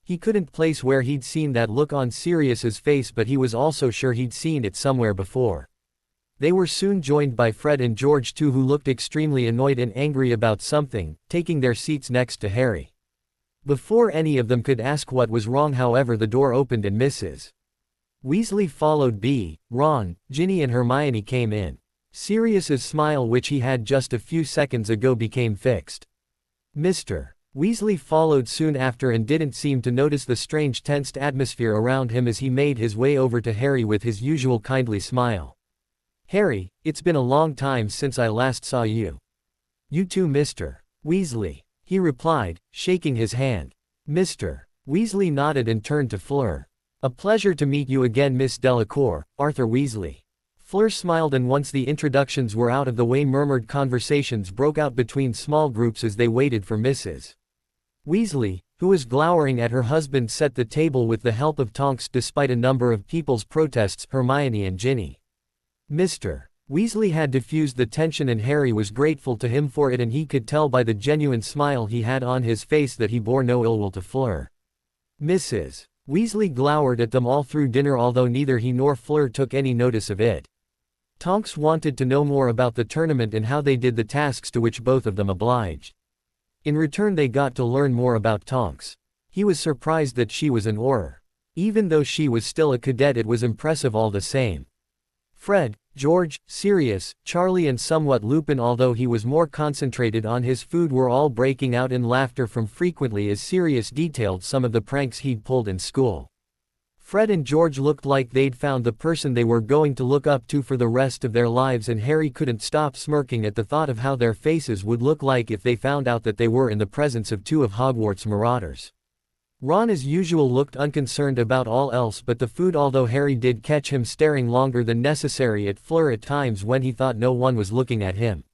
He couldn't place where he'd seen that look on Sirius's face, but he was also sure he'd seen it somewhere before. They were soon joined by Fred and George too, who looked extremely annoyed and angry about something, taking their seats next to Harry. Before any of them could ask what was wrong, however, the door opened and Mrs. Weasley followed B, Ron, Ginny and Hermione came in. Sirius's smile, which he had just a few seconds ago, became fixed. Mr. Weasley followed soon after and didn't seem to notice the strange tensed atmosphere around him as he made his way over to Harry with his usual kindly smile. Harry, it's been a long time since I last saw you. You too, Mr. Weasley, he replied, shaking his hand. Mr. Weasley nodded and turned to Fleur. A pleasure to meet you again, Miss Delacour, Arthur Weasley. Fleur smiled, and once the introductions were out of the way, murmured conversations broke out between small groups as they waited for Mrs. Weasley, who was glowering at her husband, set the table with the help of Tonks despite a number of people's protests, Hermione and Ginny. Mr. Weasley had diffused the tension and Harry was grateful to him for it, and he could tell by the genuine smile he had on his face that he bore no ill will to Fleur. Mrs. Weasley glowered at them all through dinner, although neither he nor Fleur took any notice of it. Tonks wanted to know more about the tournament and how they did the tasks, to which both of them obliged. In return they got to learn more about Tonks. He was surprised that she was an Auror. Even though she was still a cadet, it was impressive all the same. Fred, George, Sirius, Charlie and somewhat Lupin, although he was more concentrated on his food, were all breaking out in laughter from frequently as Sirius detailed some of the pranks he'd pulled in school. Fred and George looked like they'd found the person they were going to look up to for the rest of their lives, and Harry couldn't stop smirking at the thought of how their faces would look like if they found out that they were in the presence of 2 of Hogwarts' marauders. Ron as usual looked unconcerned about all else but the food, although Harry did catch him staring longer than necessary at Fleur at times when he thought no one was looking at him.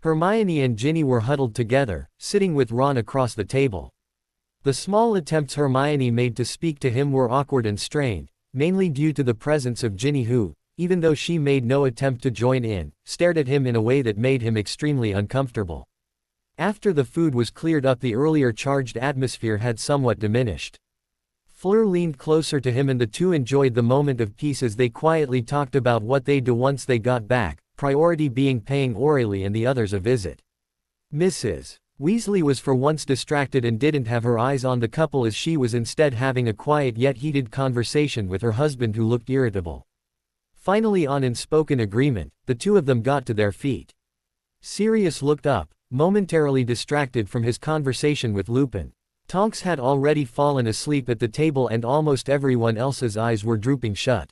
Hermione and Ginny were huddled together, sitting with Ron across the table. The small attempts Hermione made to speak to him were awkward and strained, mainly due to the presence of Ginny who, even though she made no attempt to join in, stared at him in a way that made him extremely uncomfortable. After the food was cleared up, the earlier charged atmosphere had somewhat diminished. Fleur leaned closer to him and the two enjoyed the moment of peace as they quietly talked about what they'd do once they got back, priority being paying Aurelie and the others a visit. Mrs. Weasley was for once distracted and didn't have her eyes on the couple, as she was instead having a quiet yet heated conversation with her husband, who looked irritable. Finally, on unspoken agreement, the two of them got to their feet. Sirius looked up, momentarily distracted from his conversation with Lupin. Tonks had already fallen asleep at the table and almost everyone else's eyes were drooping shut.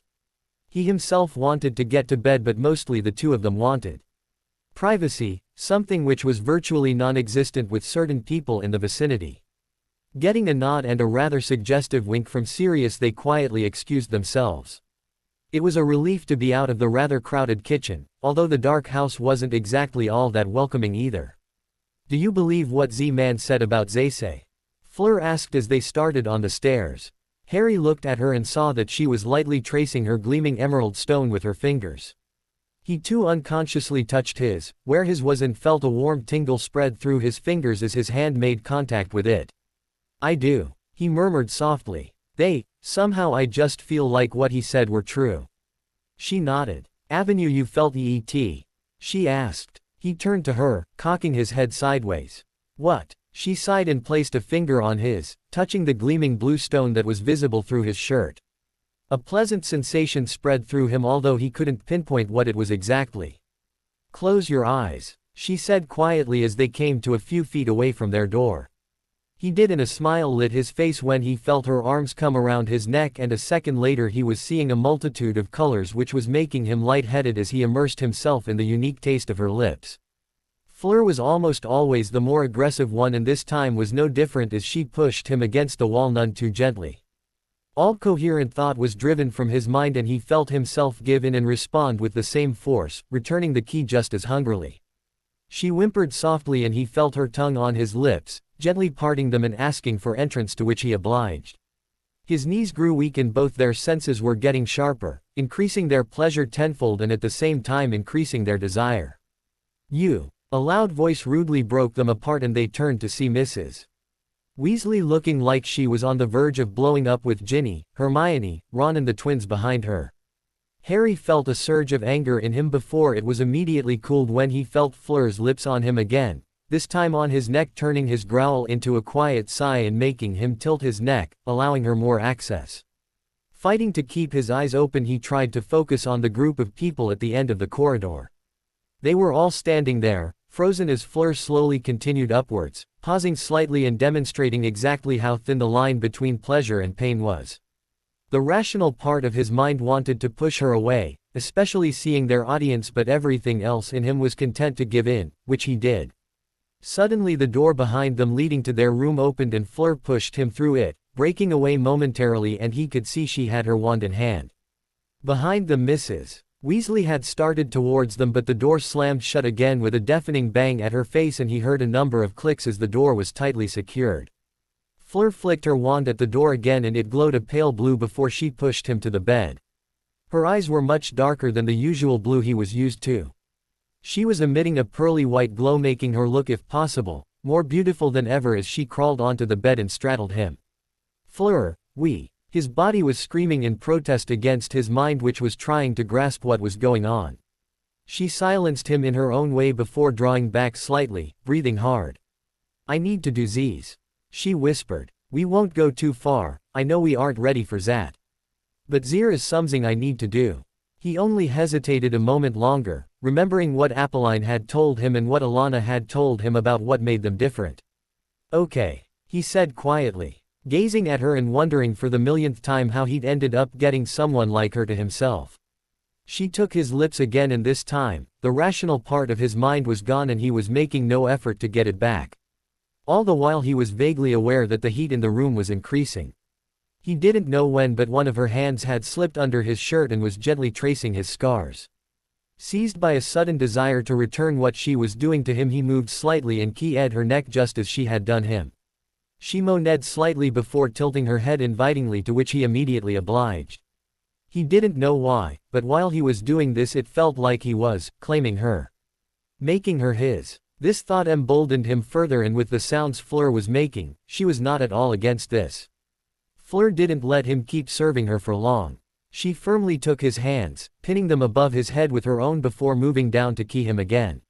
He himself wanted to get to bed, but mostly the two of them wanted privacy, something which was virtually non-existent with certain people in the vicinity. Getting a nod and a rather suggestive wink from Sirius, they quietly excused themselves. It was a relief to be out of the rather crowded kitchen, although the dark house wasn't exactly all that welcoming either. Do you believe what Z-Man said about Zaysay? Fleur asked as they started on the stairs. Harry looked at her and saw that she was lightly tracing her gleaming emerald stone with her fingers. He too unconsciously touched his, where his was, and felt a warm tingle spread through his fingers as his hand made contact with it. I do, he murmured softly. Somehow I just feel like what he said were true. She nodded. Avenue, you felt EET? She asked. He turned to her, cocking his head sideways. What? She sighed and placed a finger on his, touching the gleaming blue stone that was visible through his shirt. A pleasant sensation spread through him although he couldn't pinpoint what it was exactly. Close your eyes, she said quietly as they came to a few feet away from their door. He did, and a smile lit his face when he felt her arms come around his neck, and a second later he was seeing a multitude of colors which was making him lightheaded as he immersed himself in the unique taste of her lips. Fleur was almost always the more aggressive one, and this time was no different as she pushed him against the wall none too gently. All coherent thought was driven from his mind and he felt himself give in and respond with the same force, returning the key just as hungrily. She whimpered softly and he felt her tongue on his lips, gently parting them and asking for entrance, to which he obliged. His knees grew weak and both their senses were getting sharper, increasing their pleasure tenfold and at the same time increasing their desire. "You!" A loud voice rudely broke them apart and they turned to see Mrs. Weasley looking like she was on the verge of blowing up with Ginny, Hermione, Ron and the twins behind her. Harry felt a surge of anger in him before it was immediately cooled when he felt Fleur's lips on him again, this time on his neck, turning his growl into a quiet sigh and making him tilt his neck, allowing her more access. Fighting to keep his eyes open, he tried to focus on the group of people at the end of the corridor. They were all standing there, frozen as Fleur slowly continued upwards, pausing slightly and demonstrating exactly how thin the line between pleasure and pain was. The rational part of his mind wanted to push her away, especially seeing their audience, but everything else in him was content to give in, which he did. Suddenly the door behind them leading to their room opened and Fleur pushed him through it, breaking away momentarily, and he could see she had her wand in hand. Behind them Mrs. Weasley had started towards them, but the door slammed shut again with a deafening bang at her face and he heard a number of clicks as the door was tightly secured. Fleur flicked her wand at the door again and it glowed a pale blue before she pushed him to the bed. Her eyes were much darker than the usual blue he was used to. She was emitting a pearly white glow, making her look, if possible, more beautiful than ever as she crawled onto the bed and straddled him. "Fleur, we..." His body was screaming in protest against his mind, which was trying to grasp what was going on. She silenced him in her own way before drawing back slightly, breathing hard. "I need to do Z's," she whispered. "We won't go too far, I know we aren't ready for that. But there is something I need to do." He only hesitated a moment longer, remembering what Apolline had told him and what Alana had told him about what made them different. "Okay," he said quietly, gazing at her and wondering for the millionth time how he'd ended up getting someone like her to himself. She took his lips again, and this time, the rational part of his mind was gone and he was making no effort to get it back. All the while he was vaguely aware that the heat in the room was increasing. He didn't know when, but one of her hands had slipped under his shirt and was gently tracing his scars. Seized by a sudden desire to return what she was doing to him, he moved slightly and keyed her neck just as she had done him. She moaned slightly before tilting her head invitingly, to which he immediately obliged. He didn't know why, but while he was doing this it felt like he was claiming her, making her his. This thought emboldened him further, and with the sounds Fleur was making, she was not at all against this. Fleur didn't let him keep serving her for long. She firmly took his hands, pinning them above his head with her own before moving down to key him again.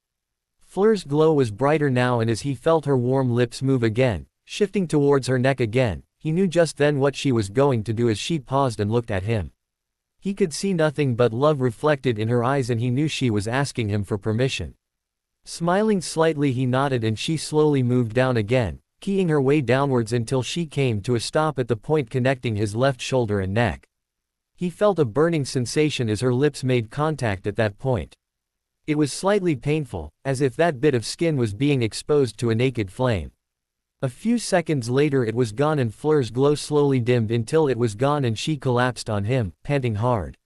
Fleur's glow was brighter now, and as he felt her warm lips move again, shifting towards her neck again, he knew just then what she was going to do as she paused and looked at him. He could see nothing but love reflected in her eyes, and he knew she was asking him for permission. Smiling slightly, he nodded and she slowly moved down again, keying her way downwards until she came to a stop at the point connecting his left shoulder and neck. He felt a burning sensation as her lips made contact at that point. It was slightly painful, as if that bit of skin was being exposed to a naked flame. A few seconds later it was gone, and Fleur's glow slowly dimmed until it was gone and she collapsed on him, panting hard.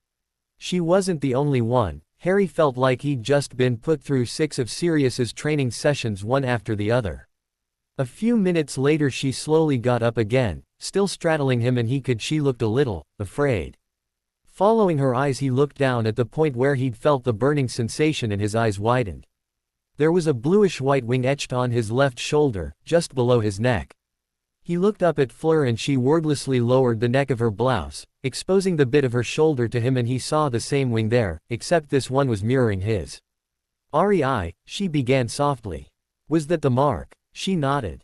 She wasn't the only one. Harry felt like he'd just been put through 6 of Sirius's training sessions, one after the other. A few minutes later she slowly got up again, still straddling him, and she looked a little afraid. Following her eyes, he looked down at the point where he'd felt the burning sensation and his eyes widened. There was a bluish-white wing etched on his left shoulder, just below his neck. He looked up at Fleur and she wordlessly lowered the neck of her blouse, exposing the bit of her shoulder to him, and he saw the same wing there, except this one was mirroring his. "Ari, she began softly. "Was that the mark?" She nodded.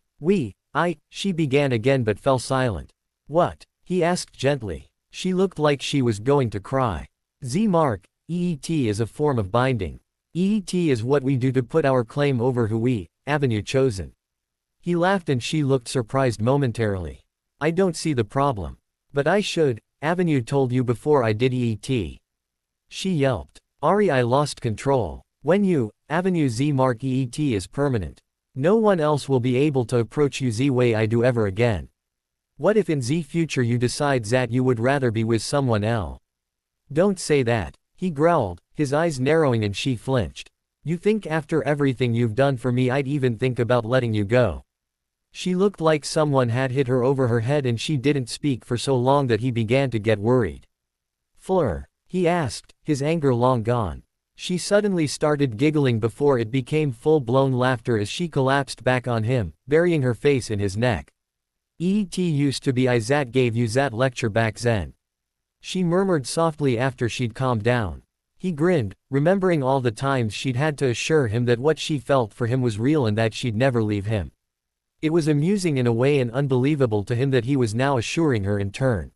She began again but fell silent. "What?" he asked gently. She looked like she was going to cry. "Z-mark, EET is a form of binding. EET is what we do to put our claim over who we, avenue chosen." He laughed and she looked surprised momentarily. "I don't see the problem. But I should, avenue told you before I did EET." She yelped. I lost control. "When you, avenue Z-mark EET is permanent. No one else will be able to approach you Z way I do ever again. What if in Z future you decide that you would rather be with someone else?" "Don't say that," he growled, his eyes narrowing and she flinched. "You think after everything you've done for me I'd even think about letting you go?" She looked like someone had hit her over her head and she didn't speak for so long that he began to get worried. "Fleur?" he asked, his anger long gone. She suddenly started giggling before it became full-blown laughter as she collapsed back on him, burying her face in his neck. "EET used to be I that gave you that lecture back then," she murmured softly after she'd calmed down. He grinned, remembering all the times she'd had to assure him that what she felt for him was real and that she'd never leave him. It was amusing in a way and unbelievable to him that he was now assuring her in turn.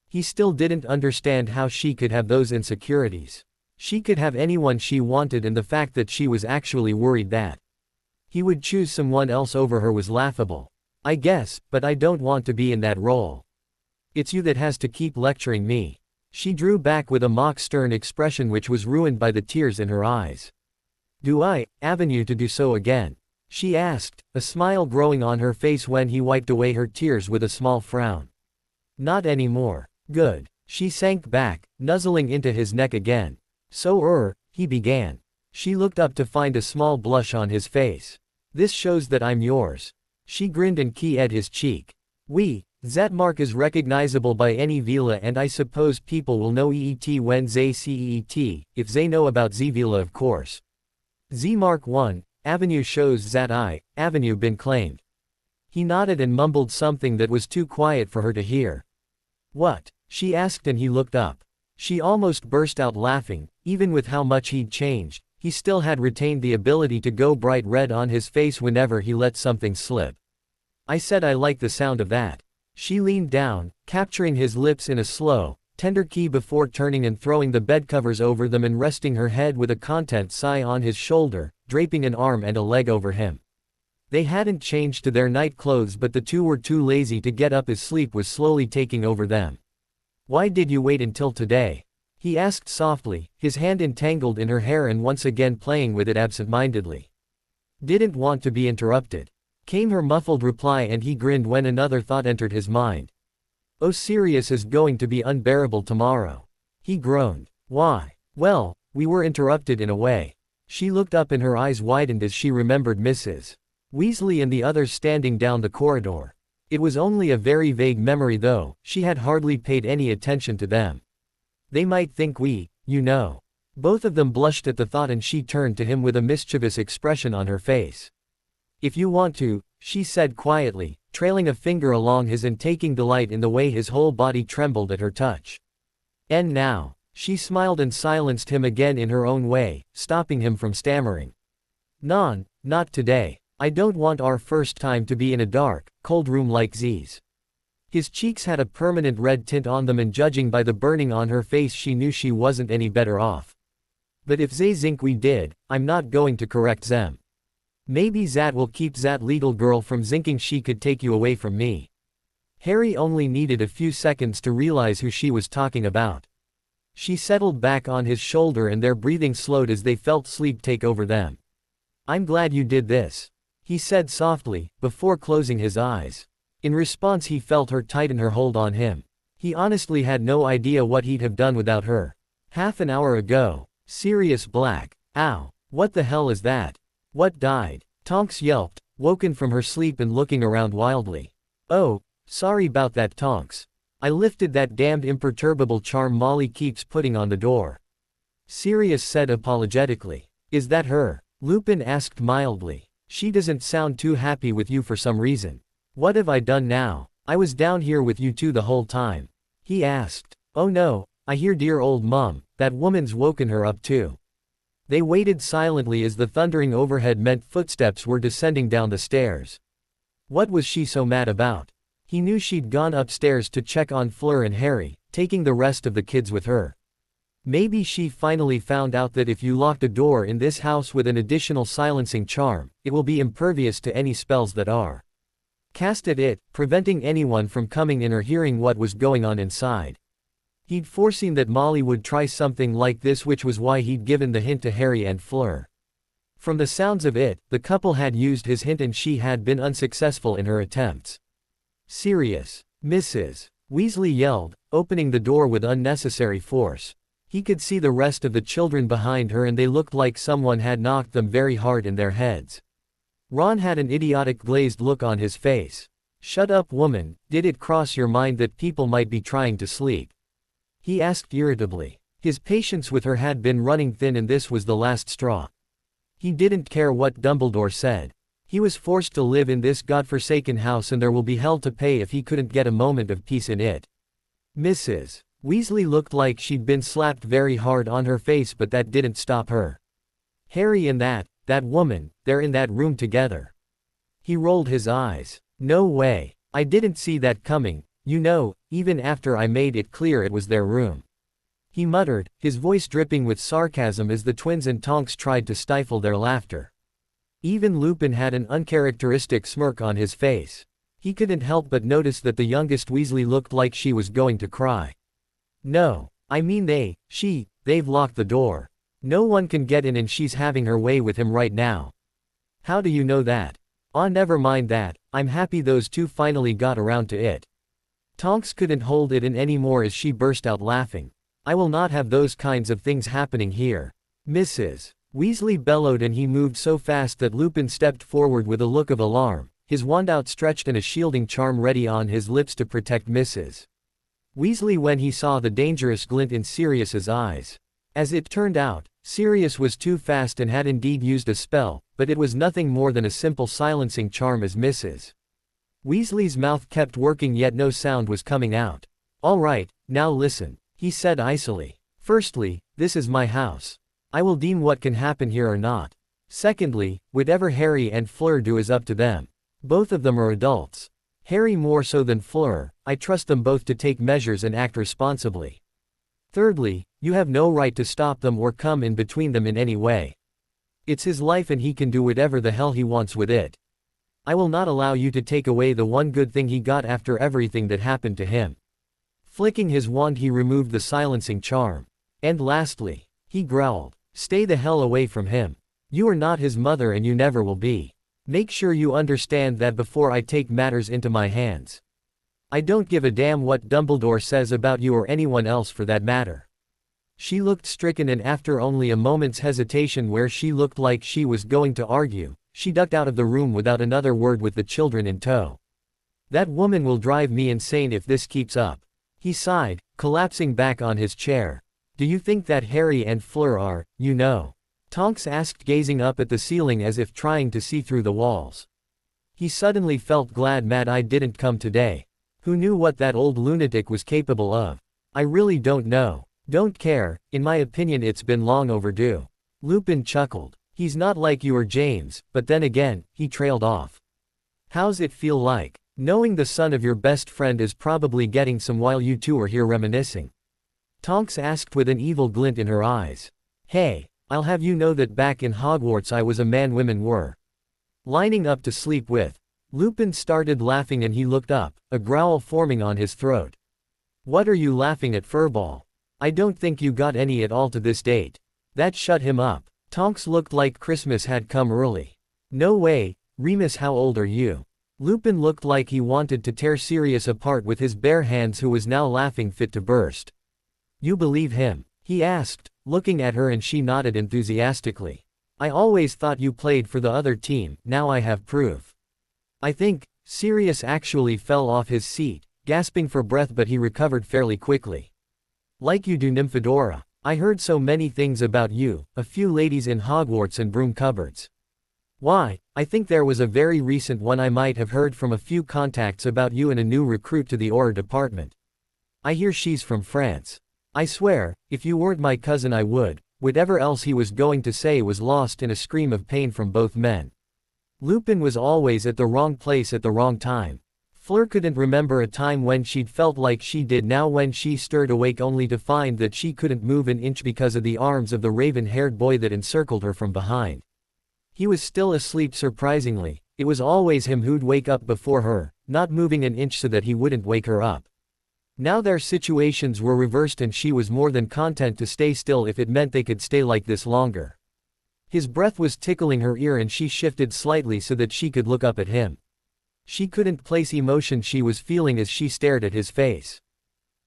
He still didn't understand how she could have those insecurities. She could have anyone she wanted and the fact that she was actually worried that he would choose someone else over her was laughable. "I guess, but I don't want to be in that role. It's you that has to keep lecturing me." She drew back with a mock stern expression which was ruined by the tears in her eyes. "Do I, avenue to do so again?" she asked, a smile growing on her face when he wiped away her tears with a small frown. "Not anymore." "Good." She sank back, nuzzling into his neck again. "So he began." She looked up to find a small blush on his face. "This shows that I'm yours." She grinned and keyed his cheek. That mark is recognizable by any villa and I suppose people will know EET when they see EET, if they know about Z villa of course. Z mark 1, avenue shows that avenue been claimed." He nodded and mumbled something that was too quiet for her to hear. "What?" she asked and he looked up. She almost burst out laughing. Even with how much he'd changed, he still had retained the ability to go bright red on his face whenever he let something slip. "I said I like the sound of that." She leaned down, capturing his lips in a slow, tender key before turning and throwing the bedcovers over them and resting her head with a content sigh on his shoulder, draping an arm and a leg over him. They hadn't changed to their night clothes but the two were too lazy to get up as sleep was slowly taking over them. "Why did you wait until today?" he asked softly, his hand entangled in her hair and once again playing with it absent-mindedly. "Didn't want to be interrupted," came her muffled reply and he grinned when another thought entered his mind. "Oh, Sirius is going to be unbearable tomorrow." He groaned. "Why?" "Well, we were interrupted in a way." She looked up and her eyes widened as she remembered Mrs. Weasley and the others standing down the corridor. It was only a very vague memory though, she had hardly paid any attention to them. "They might think you know." Both of them blushed at the thought and she turned to him with a mischievous expression on her face. "If you want to," she said quietly, trailing a finger along his and taking delight in the way his whole body trembled at her touch. "And now?" She smiled and silenced him again in her own way, stopping him from stammering. Not today. I don't want our first time to be in a dark, cold room like Z's." His cheeks had a permanent red tint on them and judging by the burning on her face she knew she wasn't any better off. "But if they think we did, I'm not going to correct them. Maybe that will keep that legal girl from thinking she could take you away from me." Harry only needed a few seconds to realize who she was talking about. She settled back on his shoulder and their breathing slowed as they felt sleep take over them. "I'm glad you did this," he said softly, before closing his eyes. In response he felt her tighten her hold on him. He honestly had no idea what he'd have done without her. Half an hour ago. Sirius Black. Ow. What the hell is that? What died? Tonks yelped, woken from her sleep and looking around wildly. "Oh, sorry about that Tonks. I lifted that damned imperturbable charm Molly keeps putting on the door." Sirius said apologetically. "Is that her?" Lupin asked mildly. "She doesn't sound too happy with you for some reason." "What have I done now? I was down here with you two the whole time," he asked. "Oh no, I hear dear old mum, that woman's woken her up too." They waited silently as the thundering overhead meant footsteps were descending down the stairs. What was she so mad about? He knew she'd gone upstairs to check on Fleur and Harry, taking the rest of the kids with her. Maybe she finally found out that if you locked a door in this house with an additional silencing charm, it will be impervious to any spells that are cast at it, preventing anyone from coming in or hearing what was going on inside. He'd foreseen that Molly would try something like this, which was why he'd given the hint to Harry and Fleur. From the sounds of it, the couple had used his hint and she had been unsuccessful in her attempts. Sirius! Mrs. Weasley yelled, opening the door with unnecessary force. He could see the rest of the children behind her and they looked like someone had knocked them very hard in their heads. Ron had an idiotic glazed look on his face. "Shut up, woman, did it cross your mind that people might be trying to sleep?" he asked irritably. His patience with her had been running thin and this was the last straw. He didn't care what Dumbledore said. He was forced to live in this godforsaken house and there will be hell to pay if he couldn't get a moment of peace in it. Mrs. Weasley looked like she'd been slapped very hard on her face, but that didn't stop her. Harry and that woman, they're in that room together. He rolled his eyes. No way. I didn't see that coming, you know, even after I made it clear it was their room. He muttered, his voice dripping with sarcasm as the twins and Tonks tried to stifle their laughter. Even Lupin had an uncharacteristic smirk on his face. He couldn't help but notice that the youngest Weasley looked like she was going to cry. No, I mean they've locked the door. No one can get in and she's having her way with him right now. How do you know that? Aw, never mind that, I'm happy those two finally got around to it. Tonks couldn't hold it in anymore as she burst out laughing. I will not have those kinds of things happening here. Mrs. Weasley bellowed and he moved so fast that Lupin stepped forward with a look of alarm, his wand outstretched and a shielding charm ready on his lips to protect Mrs. Weasley when he saw the dangerous glint in Sirius's eyes. As it turned out, Sirius was too fast and had indeed used a spell, but it was nothing more than a simple silencing charm as Mrs. Weasley's mouth kept working yet no sound was coming out. All right, now listen, he said icily. Firstly, this is my house. I will deem what can happen here or not. Secondly, whatever Harry and Fleur do is up to them. Both of them are adults. Harry more so than Fleur, I trust them both to take measures and act responsibly. Thirdly, you have no right to stop them or come in between them in any way. It's his life and he can do whatever the hell he wants with it. I will not allow you to take away the one good thing he got after everything that happened to him. Flicking his wand he removed the silencing charm. And lastly, he growled, stay the hell away from him. You are not his mother and you never will be. Make sure you understand that before I take matters into my hands. I don't give a damn what Dumbledore says about you or anyone else for that matter. She looked stricken and after only a moment's hesitation where she looked like she was going to argue, she ducked out of the room without another word with the children in tow. That woman will drive me insane if this keeps up. He sighed, collapsing back on his chair. Do you think that Harry and Fleur are, you know? Tonks asked gazing up at the ceiling as if trying to see through the walls. He suddenly felt glad Mad Eye didn't come today. Who knew what that old lunatic was capable of? I really don't know. Don't care, in my opinion it's been long overdue. Lupin chuckled. He's not like you or James, but then again, he trailed off. How's it feel like, knowing the son of your best friend is probably getting some while you two are here reminiscing? Tonks asked with an evil glint in her eyes. Hey, I'll have you know that back in Hogwarts I was a man women were lining up to sleep with. Lupin started laughing and he looked up, a growl forming on his throat. What are you laughing at, Furball? I don't think you got any at all to this date. That shut him up. Tonks looked like Christmas had come early. No way, Remus, how old are you? Lupin looked like he wanted to tear Sirius apart with his bare hands, who was now laughing fit to burst. You believe him? He asked, looking at her and she nodded enthusiastically. I always thought you played for the other team, now I have proof. I think, Sirius actually fell off his seat, gasping for breath, but he recovered fairly quickly. Like you do, Nymphadora. I heard so many things about you, a few ladies in Hogwarts and broom cupboards. Why, I think there was a very recent one. I might have heard from a few contacts about you and a new recruit to the Auror department. I hear she's from France. I swear, if you weren't my cousin I would, Whatever else he was going to say was lost in a scream of pain from both men. Lupin was always at the wrong place at the wrong time. Fleur couldn't remember a time when she'd felt like she did now when she stirred awake only to find that she couldn't move an inch because of the arms of the raven-haired boy that encircled her from behind. He was still asleep surprisingly. It was always him who'd wake up before her, not moving an inch so that he wouldn't wake her up. Now their situations were reversed and she was more than content to stay still if it meant they could stay like this longer. His breath was tickling her ear and she shifted slightly so that she could look up at him. She couldn't place emotion she was feeling as she stared at his face.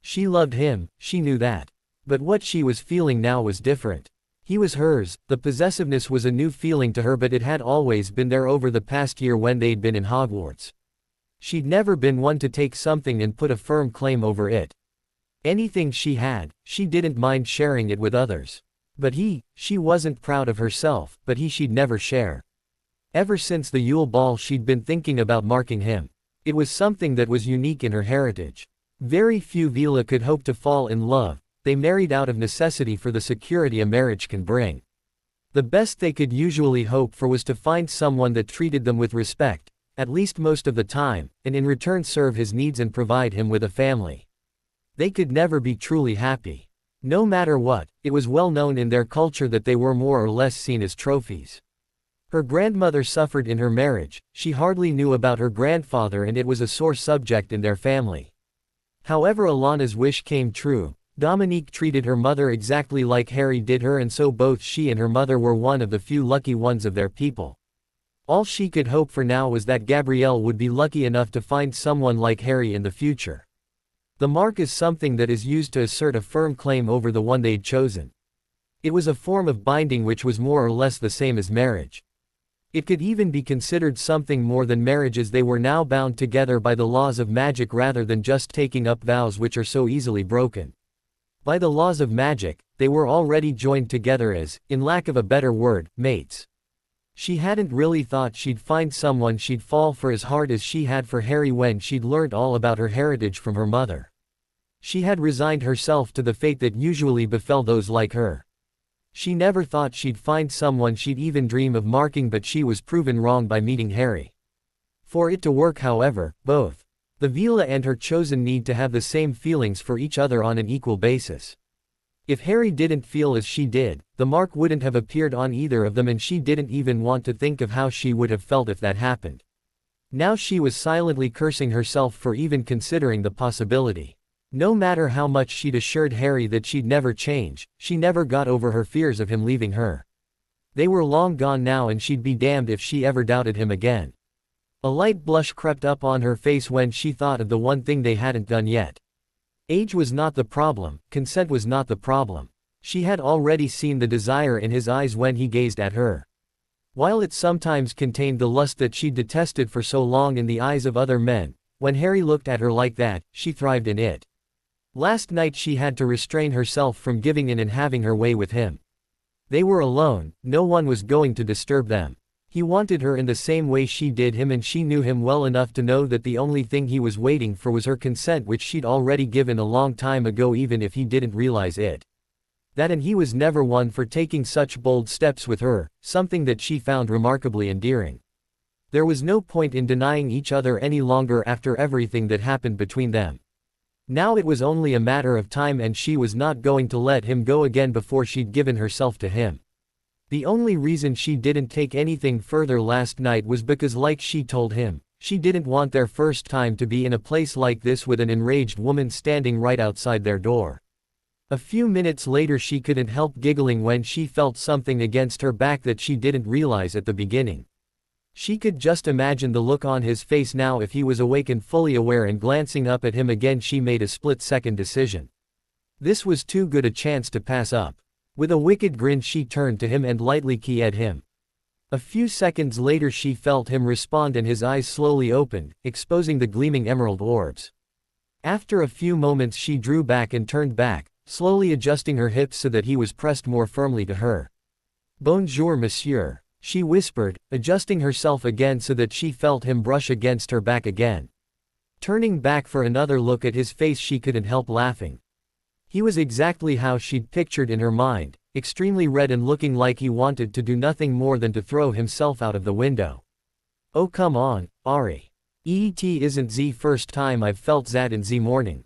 She loved him, she knew that. But what she was feeling now was different. He was hers. The possessiveness was a new feeling to her, but it had always been there over the past year when they'd been in Hogwarts. She'd never been one to take something and put a firm claim over it. Anything she had, she didn't mind sharing it with others. But she wasn't proud of herself, but she'd never share. Ever since the Yule Ball she'd been thinking about marking him. It was something that was unique in her heritage. Very few Veela could hope to fall in love. They married out of necessity for the security a marriage can bring. The best they could usually hope for was to find someone that treated them with respect, at least most of the time, and in return serve his needs and provide him with a family. They could never be truly happy. No matter what, it was well known in their culture that they were more or less seen as trophies. Her grandmother suffered in her marriage. She hardly knew about her grandfather and it was a sore subject in their family. However, Alana's wish came true. Dominique treated her mother exactly like Harry did her, and so both she and her mother were one of the few lucky ones of their people. All she could hope for now was that Gabrielle would be lucky enough to find someone like Harry in the future. The mark is something that is used to assert a firm claim over the one they'd chosen. It was a form of binding which was more or less the same as marriage. It could even be considered something more than marriage, as they were now bound together by the laws of magic rather than just taking up vows which are so easily broken. By the laws of magic, they were already joined together as, in lack of a better word, mates. She hadn't really thought she'd find someone she'd fall for as hard as she had for Harry when she'd learned all about her heritage from her mother. She had resigned herself to the fate that usually befell those like her. She never thought she'd find someone she'd even dream of marking, but she was proven wrong by meeting Harry. For it to work, however, both the Veela and her chosen need to have the same feelings for each other on an equal basis. If Harry didn't feel as she did, the mark wouldn't have appeared on either of them, and she didn't even want to think of how she would have felt if that happened. Now she was silently cursing herself for even considering the possibility. No matter how much she'd assured Harry that she'd never change, she never got over her fears of him leaving her. They were long gone now, and she'd be damned if she ever doubted him again. A light blush crept up on her face when she thought of the one thing they hadn't done yet. Age was not the problem, consent was not the problem. She had already seen the desire in his eyes when he gazed at her. While it sometimes contained the lust that she detested for so long in the eyes of other men, when Harry looked at her like that, she thrived in it. Last night she had to restrain herself from giving in and having her way with him. They were alone, no one was going to disturb them. He wanted her in the same way she did him, and she knew him well enough to know that the only thing he was waiting for was her consent, which she'd already given a long time ago, even if he didn't realize it. That, and he was never one for taking such bold steps with her, something that she found remarkably endearing. There was no point in denying each other any longer after everything that happened between them. Now it was only a matter of time, and she was not going to let him go again before she'd given herself to him. The only reason she didn't take anything further last night was because, like she told him, she didn't want their first time to be in a place like this with an enraged woman standing right outside their door. A few minutes later she couldn't help giggling when she felt something against her back that she didn't realize at the beginning. She could just imagine the look on his face now if he was awake and fully aware, and glancing up at him again she made a split-second decision. This was too good a chance to pass up. With a wicked grin she turned to him and lightly keyed him. A few seconds later she felt him respond, and his eyes slowly opened, exposing the gleaming emerald orbs. After a few moments she drew back and turned back, slowly adjusting her hips so that he was pressed more firmly to her. "Bonjour, monsieur," she whispered, adjusting herself again so that she felt him brush against her back again. Turning back for another look at his face she couldn't help laughing. He was exactly how she'd pictured in her mind. extremely red and looking like he wanted to do nothing more than to throw himself out of the window. "Oh come on, Ari. It isn't the first time I've felt that in the morning."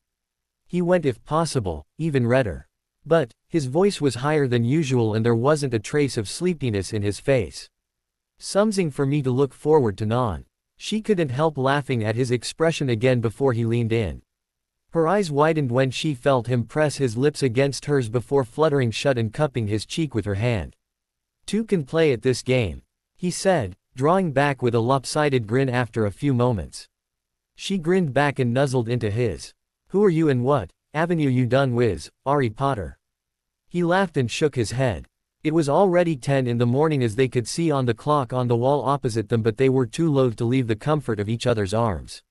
He went if possible, even redder. But, his voice was higher than usual and there wasn't a trace of sleepiness in his face. "Something for me to look forward to non." She couldn't help laughing at his expression again before he leaned in. Her eyes widened when she felt him press his lips against hers before fluttering shut and cupping his cheek with her hand. "Two can play at this game," he said, drawing back with a lopsided grin after a few moments. She grinned back and nuzzled into his. "Who are you and what avenue you done with, Harry Potter?" He laughed and shook his head. It was already 10 in the morning as they could see on the clock on the wall opposite them, but they were too loath to leave the comfort of each other's arms.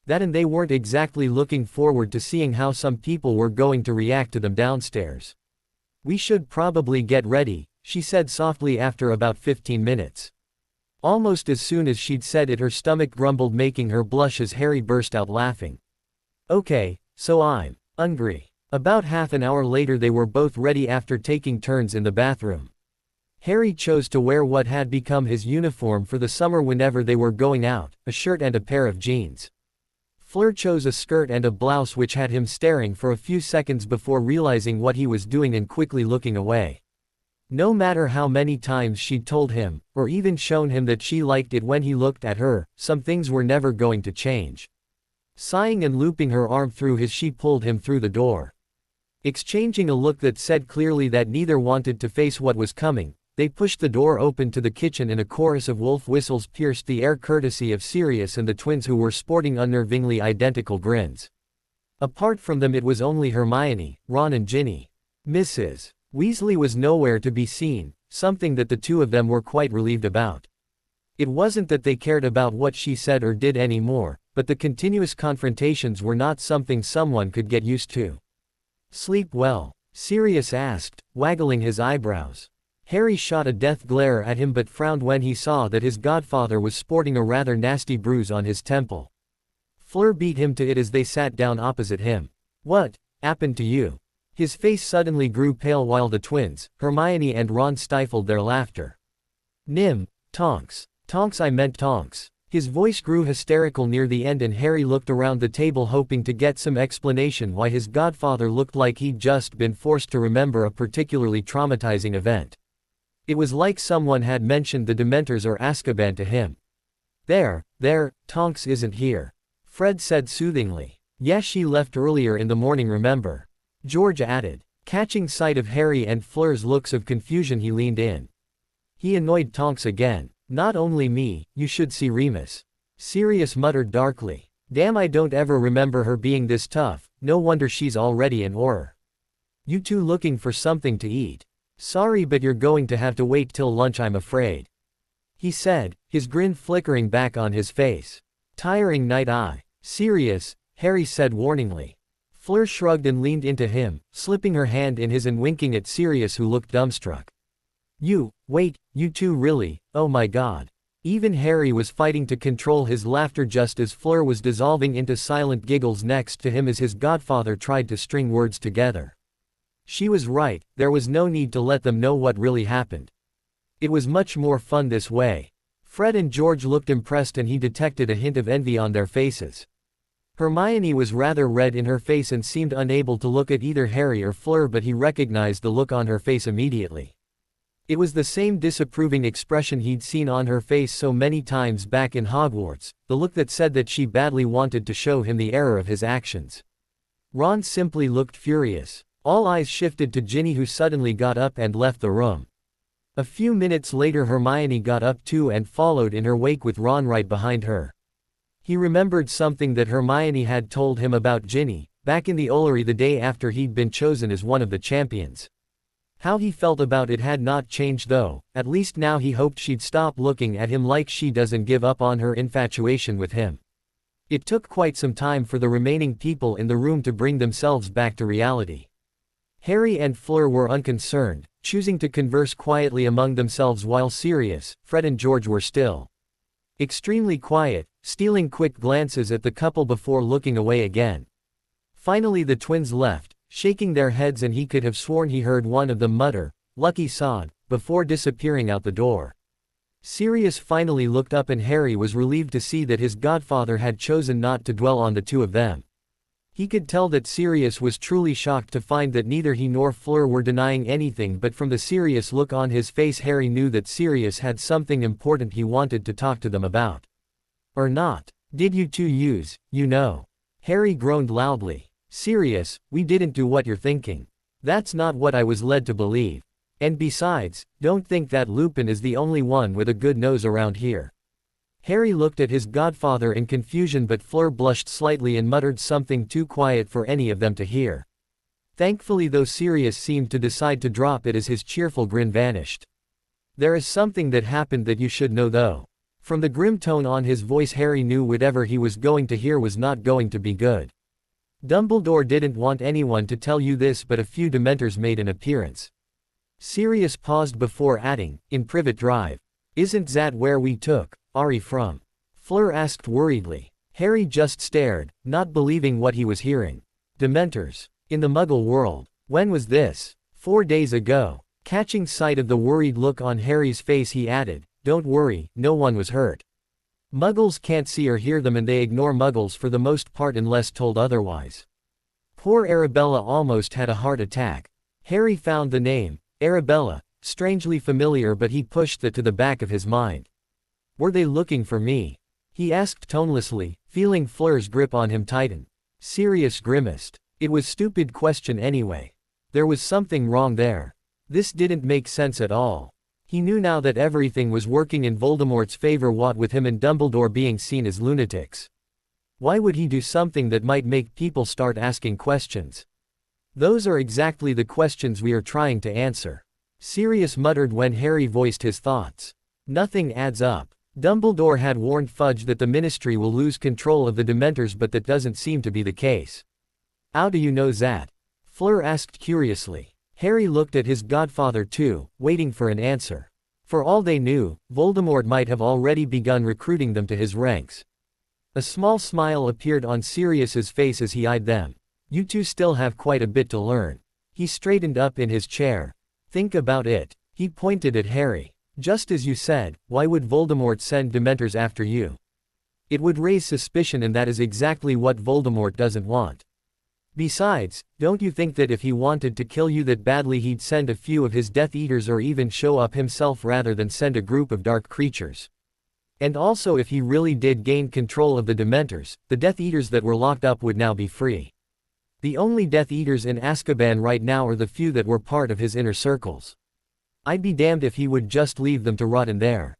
That and they weren't exactly looking forward to seeing how some people were going to react to them downstairs. "We should probably get ready," she said softly after about 15 minutes. Almost as soon as she'd said it her stomach grumbled, making her blush as Harry burst out laughing. "Okay, so I'm hungry." About half an hour later they were both ready after taking turns in the bathroom. Harry chose to wear what had become his uniform for the summer whenever they were going out, a shirt and a pair of jeans. Fleur chose a skirt and a blouse which had him staring for a few seconds before realizing what he was doing and quickly looking away. No matter how many times she'd told him, or even shown him that she liked it when he looked at her, some things were never going to change. Sighing and looping her arm through his, she pulled him through the door. Exchanging a look that said clearly that neither wanted to face what was coming, they pushed the door open to the kitchen and a chorus of wolf whistles pierced the air courtesy of Sirius and the twins, who were sporting unnervingly identical grins. Apart from them it was only Hermione, Ron and Ginny. Mrs. Weasley was nowhere to be seen, something that the two of them were quite relieved about. It wasn't that they cared about what she said or did anymore, but the continuous confrontations were not something someone could get used to. "Sleep well?" Sirius asked, waggling his eyebrows. Harry shot a death glare at him but frowned when he saw that his godfather was sporting a rather nasty bruise on his temple. Fleur beat him to it as they sat down opposite him. "What happened to you?" His face suddenly grew pale while the twins, Hermione and Ron, stifled their laughter. Tonks. Tonks, I meant Tonks." His voice grew hysterical near the end and Harry looked around the table hoping to get some explanation why his godfather looked like he'd just been forced to remember a particularly traumatizing event. It was like someone had mentioned the Dementors or Azkaban to him. There, Tonks isn't here," Fred said soothingly. "Yes, she left earlier in the morning, remember?" George added. Catching sight of Harry and Fleur's looks of confusion he leaned in. He annoyed Tonks again. "Not only me, you should see Remus," Sirius muttered darkly. "Damn, I don't ever remember her being this tough, no wonder she's already in horror. You two looking for something to eat?" "Sorry, but you're going to have to wait till lunch, I'm afraid," he said, his grin flickering back on his face. "Tiring night, Sirius," Harry said warningly. Fleur shrugged and leaned into him, slipping her hand in his and winking at Sirius, who looked dumbstruck. Wait, you two really, oh my god." Even Harry was fighting to control his laughter just as Fleur was dissolving into silent giggles next to him as his godfather tried to string words together. She was right, there was no need to let them know what really happened. It was much more fun this way. Fred and George looked impressed and he detected a hint of envy on their faces. Hermione was rather red in her face and seemed unable to look at either Harry or Fleur, but he recognized the look on her face immediately. It was the same disapproving expression he'd seen on her face so many times back in Hogwarts, the look that said that she badly wanted to show him the error of his actions. Ron simply looked furious. All eyes shifted to Ginny, who suddenly got up and left the room. A few minutes later Hermione got up too and followed in her wake with Ron right behind her. He remembered something that Hermione had told him about Ginny, back in the Ollery the day after he'd been chosen as one of the champions. How he felt about it had not changed though, at least now he hoped she'd stop looking at him like she doesn't give up on her infatuation with him. It took quite some time for the remaining people in the room to bring themselves back to reality. Harry and Fleur were unconcerned, choosing to converse quietly among themselves while Sirius, Fred and George were still extremely quiet, stealing quick glances at the couple before looking away again. Finally the twins left, shaking their heads, and he could have sworn he heard one of them mutter, lucky sod, before disappearing out the door. Sirius finally looked up and Harry was relieved to see that his godfather had chosen not to dwell on the two of them. He could tell that Sirius was truly shocked to find that neither he nor Fleur were denying anything, but from the serious look on his face Harry knew that Sirius had something important he wanted to talk to them about. Or not. Did you two use, Harry groaned loudly. Sirius, we didn't do what you're thinking. That's not what I was led to believe. And besides, don't think that Lupin is the only one with a good nose around here. Harry looked at his godfather in confusion, but Fleur blushed slightly and muttered something too quiet for any of them to hear. Thankfully though, Sirius seemed to decide to drop it as his cheerful grin vanished. There is something that happened that you should know though. From the grim tone on his voice Harry knew whatever he was going to hear was not going to be good. Dumbledore didn't want anyone to tell you this, but a few Dementors made an appearance. Sirius paused before adding, in Privet Drive. Isn't that where we took Ari from? Fleur asked worriedly. Harry just stared, not believing what he was hearing. Dementors. In the Muggle world. When was this? 4 days ago. Catching sight of the worried look on Harry's face he added, don't worry, no one was hurt. Muggles can't see or hear them and they ignore Muggles for the most part unless told otherwise. Poor Arabella almost had a heart attack. Harry found the name, Arabella, strangely familiar, but he pushed that to the back of his mind. Were they looking for me? He asked tonelessly, feeling Fleur's grip on him tighten. Sirius grimaced. It was stupid question anyway. There was something wrong there. This didn't make sense at all. He knew now that everything was working in Voldemort's favor, what with him and Dumbledore being seen as lunatics. Why would he do something that might make people start asking questions? Those are exactly the questions we are trying to answer. Sirius muttered when Harry voiced his thoughts. Nothing adds up. Dumbledore had warned Fudge that the Ministry will lose control of the Dementors, but that doesn't seem to be the case. How do you know that? Fleur asked curiously. Harry looked at his godfather too, waiting for an answer. For all they knew, Voldemort might have already begun recruiting them to his ranks. A small smile appeared on Sirius's face as he eyed them. You two still have quite a bit to learn. He straightened up in his chair. Think about it. He pointed at Harry. Just as you said, why would Voldemort send Dementors after you? It would raise suspicion, and that is exactly what Voldemort doesn't want. Besides, don't you think that if he wanted to kill you that badly he'd send a few of his Death Eaters or even show up himself rather than send a group of dark creatures? And also, if he really did gain control of the Dementors, the Death Eaters that were locked up would now be free. The only Death Eaters in Azkaban right now are the few that were part of his inner circles. I'd be damned if he would just leave them to rot in there.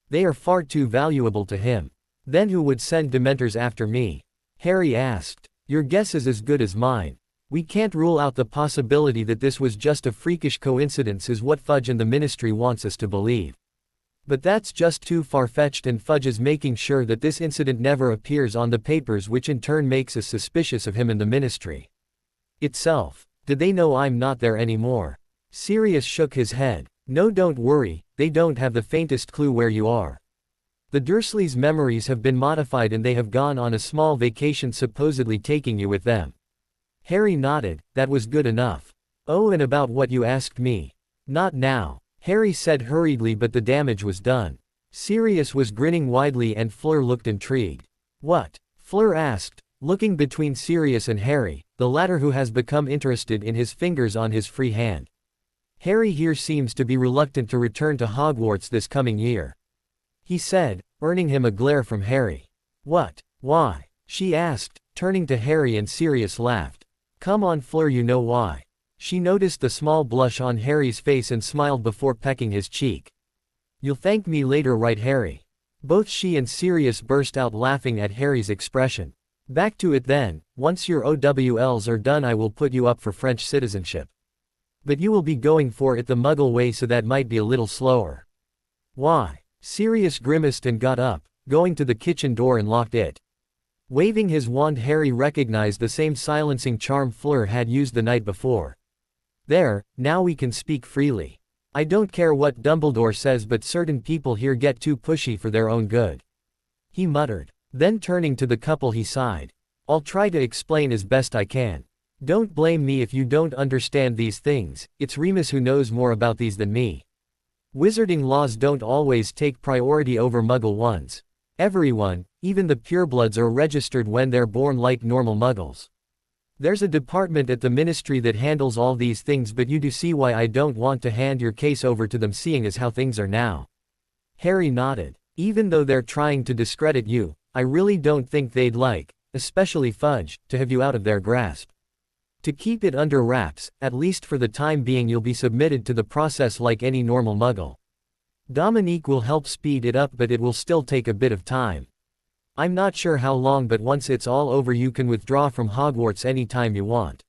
They are far too valuable to him. Then who would send Dementors after me? Harry asked. Your guess is as good as mine. We can't rule out the possibility that this was just a freakish coincidence, is what Fudge and the Ministry wants us to believe. But that's just too far-fetched, and Fudge is making sure that this incident never appears on the papers, which in turn makes us suspicious of him and the Ministry itself. Did they know I'm not there anymore? Sirius shook his head. No, don't worry, they don't have the faintest clue where you are. The Dursleys' memories have been modified and they have gone on a small vacation, supposedly taking you with them. Harry nodded. That was good enough. Oh, and about what you asked me? Not now, Harry said hurriedly, but the damage was done. Sirius was grinning widely and Fleur looked intrigued. What? Fleur asked, looking between Sirius and Harry, the latter who has become interested in his fingers on his free hand. Harry here seems to be reluctant to return to Hogwarts this coming year, he said, earning him a glare from Harry. What? Why? She asked, turning to Harry, and Sirius laughed. Come on Fleur, you know why. She noticed the small blush on Harry's face and smiled before pecking his cheek. You'll thank me later, right Harry? Both she and Sirius burst out laughing at Harry's expression. Back to it then. Once your OWLs are done I will put you up for French citizenship. But you will be going for it the Muggle way, so that might be a little slower. Why? Sirius grimaced and got up, going to the kitchen door and locked it. Waving his wand, Harry recognized the same silencing charm Fleur had used the night before. There, now we can speak freely. I don't care what Dumbledore says, but certain people here get too pushy for their own good. He muttered. Then turning to the couple he sighed. I'll try to explain as best I can. Don't blame me if you don't understand these things, it's Remus who knows more about these than me. Wizarding laws don't always take priority over Muggle ones. Everyone, even the purebloods, are registered when they're born like normal Muggles. There's a department at the Ministry that handles all these things, but you do see why I don't want to hand your case over to them seeing as how things are now. Harry nodded. Even though they're trying to discredit you, I really don't think they'd like, especially Fudge, to have you out of their grasp. To keep it under wraps, at least for the time being, you'll be submitted to the process like any normal Muggle. Dominique will help speed it up, but it will still take a bit of time. I'm not sure how long, but once it's all over you can withdraw from Hogwarts anytime you want.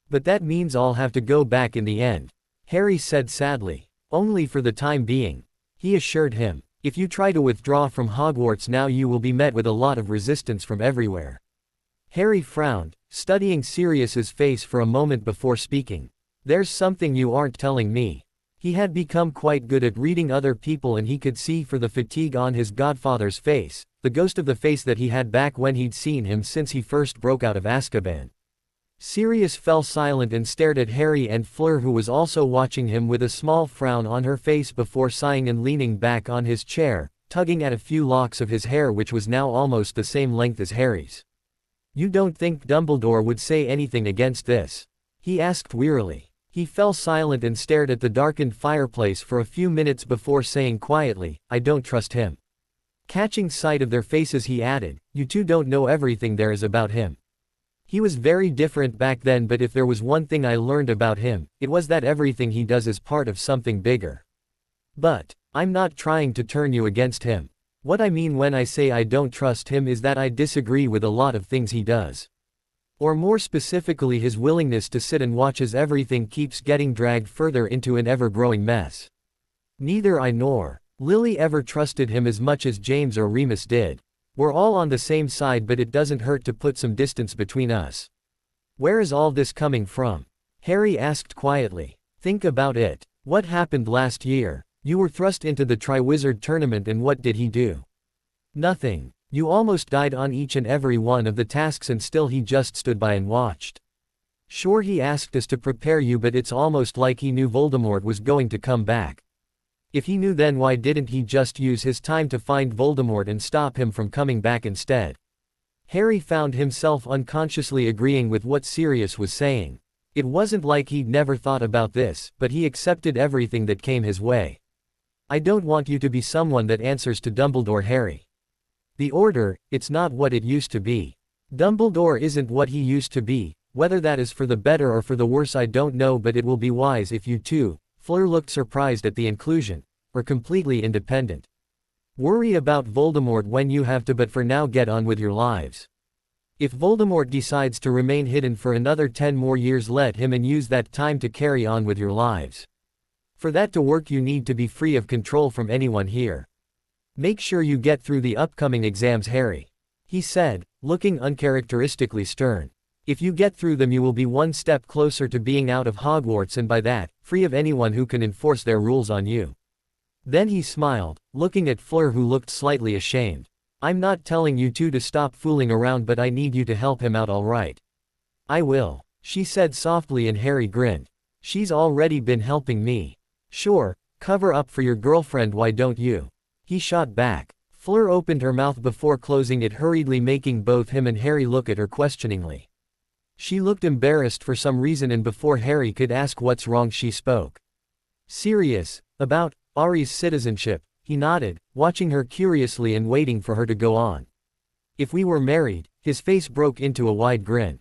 But that means I'll have to go back in the end, Harry said sadly. Only for the time being, he assured him. If you try to withdraw from Hogwarts now, you will be met with a lot of resistance from everywhere. Harry frowned, studying Sirius's face for a moment before speaking. There's something you aren't telling me. He had become quite good at reading other people, and he could see for the fatigue on his godfather's face, the ghost of the face that he had back when he'd seen him since he first broke out of Azkaban. Sirius fell silent and stared at Harry and Fleur, who was also watching him with a small frown on her face, before sighing and leaning back on his chair, tugging at a few locks of his hair which was now almost the same length as Harry's. You don't think Dumbledore would say anything against this? He asked wearily. He fell silent and stared at the darkened fireplace for a few minutes before saying quietly, I don't trust him. Catching sight of their faces, he added, you two don't know everything there is about him. He was very different back then, but if there was one thing I learned about him, it was that everything he does is part of something bigger. But I'm not trying to turn you against him. What I mean when I say I don't trust him is that I disagree with a lot of things he does. Or more specifically, his willingness to sit and watch as everything keeps getting dragged further into an ever-growing mess. Neither I nor Lily ever trusted him as much as James or Remus did. We're all on the same side, but it doesn't hurt to put some distance between us. Where is all this coming from? Harry asked quietly. Think about it. What happened last year? You were thrust into the Triwizard Tournament, and what did he do? Nothing. You almost died on each and every one of the tasks, and still he just stood by and watched. Sure, he asked us to prepare you, but it's almost like he knew Voldemort was going to come back. If he knew, then why didn't he just use his time to find Voldemort and stop him from coming back instead? Harry found himself unconsciously agreeing with what Sirius was saying. It wasn't like he'd never thought about this, but he accepted everything that came his way. I don't want you to be someone that answers to Dumbledore, Harry. The Order, it's not what it used to be. Dumbledore isn't what he used to be. Whether that is for the better or for the worse I don't know, but it will be wise if you two, Fleur looked surprised at the inclusion, are completely independent. Worry about Voldemort when you have to, but for now get on with your lives. If Voldemort decides to remain hidden for another 10 more years, let him, and use that time to carry on with your lives. For that to work, you need to be free of control from anyone here. Make sure you get through the upcoming exams, Harry. He said, looking uncharacteristically stern. If you get through them, you will be one step closer to being out of Hogwarts, and by that, free of anyone who can enforce their rules on you. Then he smiled, looking at Fleur, who looked slightly ashamed. I'm not telling you two to stop fooling around, but I need you to help him out, all right? I will, she said softly, and Harry grinned. She's already been helping me. Sure, cover up for your girlfriend, why don't you? He shot back. Fleur opened her mouth before closing it hurriedly, making both him and Harry look at her questioningly. She looked embarrassed for some reason, and before Harry could ask what's wrong, she spoke. Sirius, about Ari's citizenship, he nodded, watching her curiously and waiting for her to go on. If we were married, his face broke into a wide grin.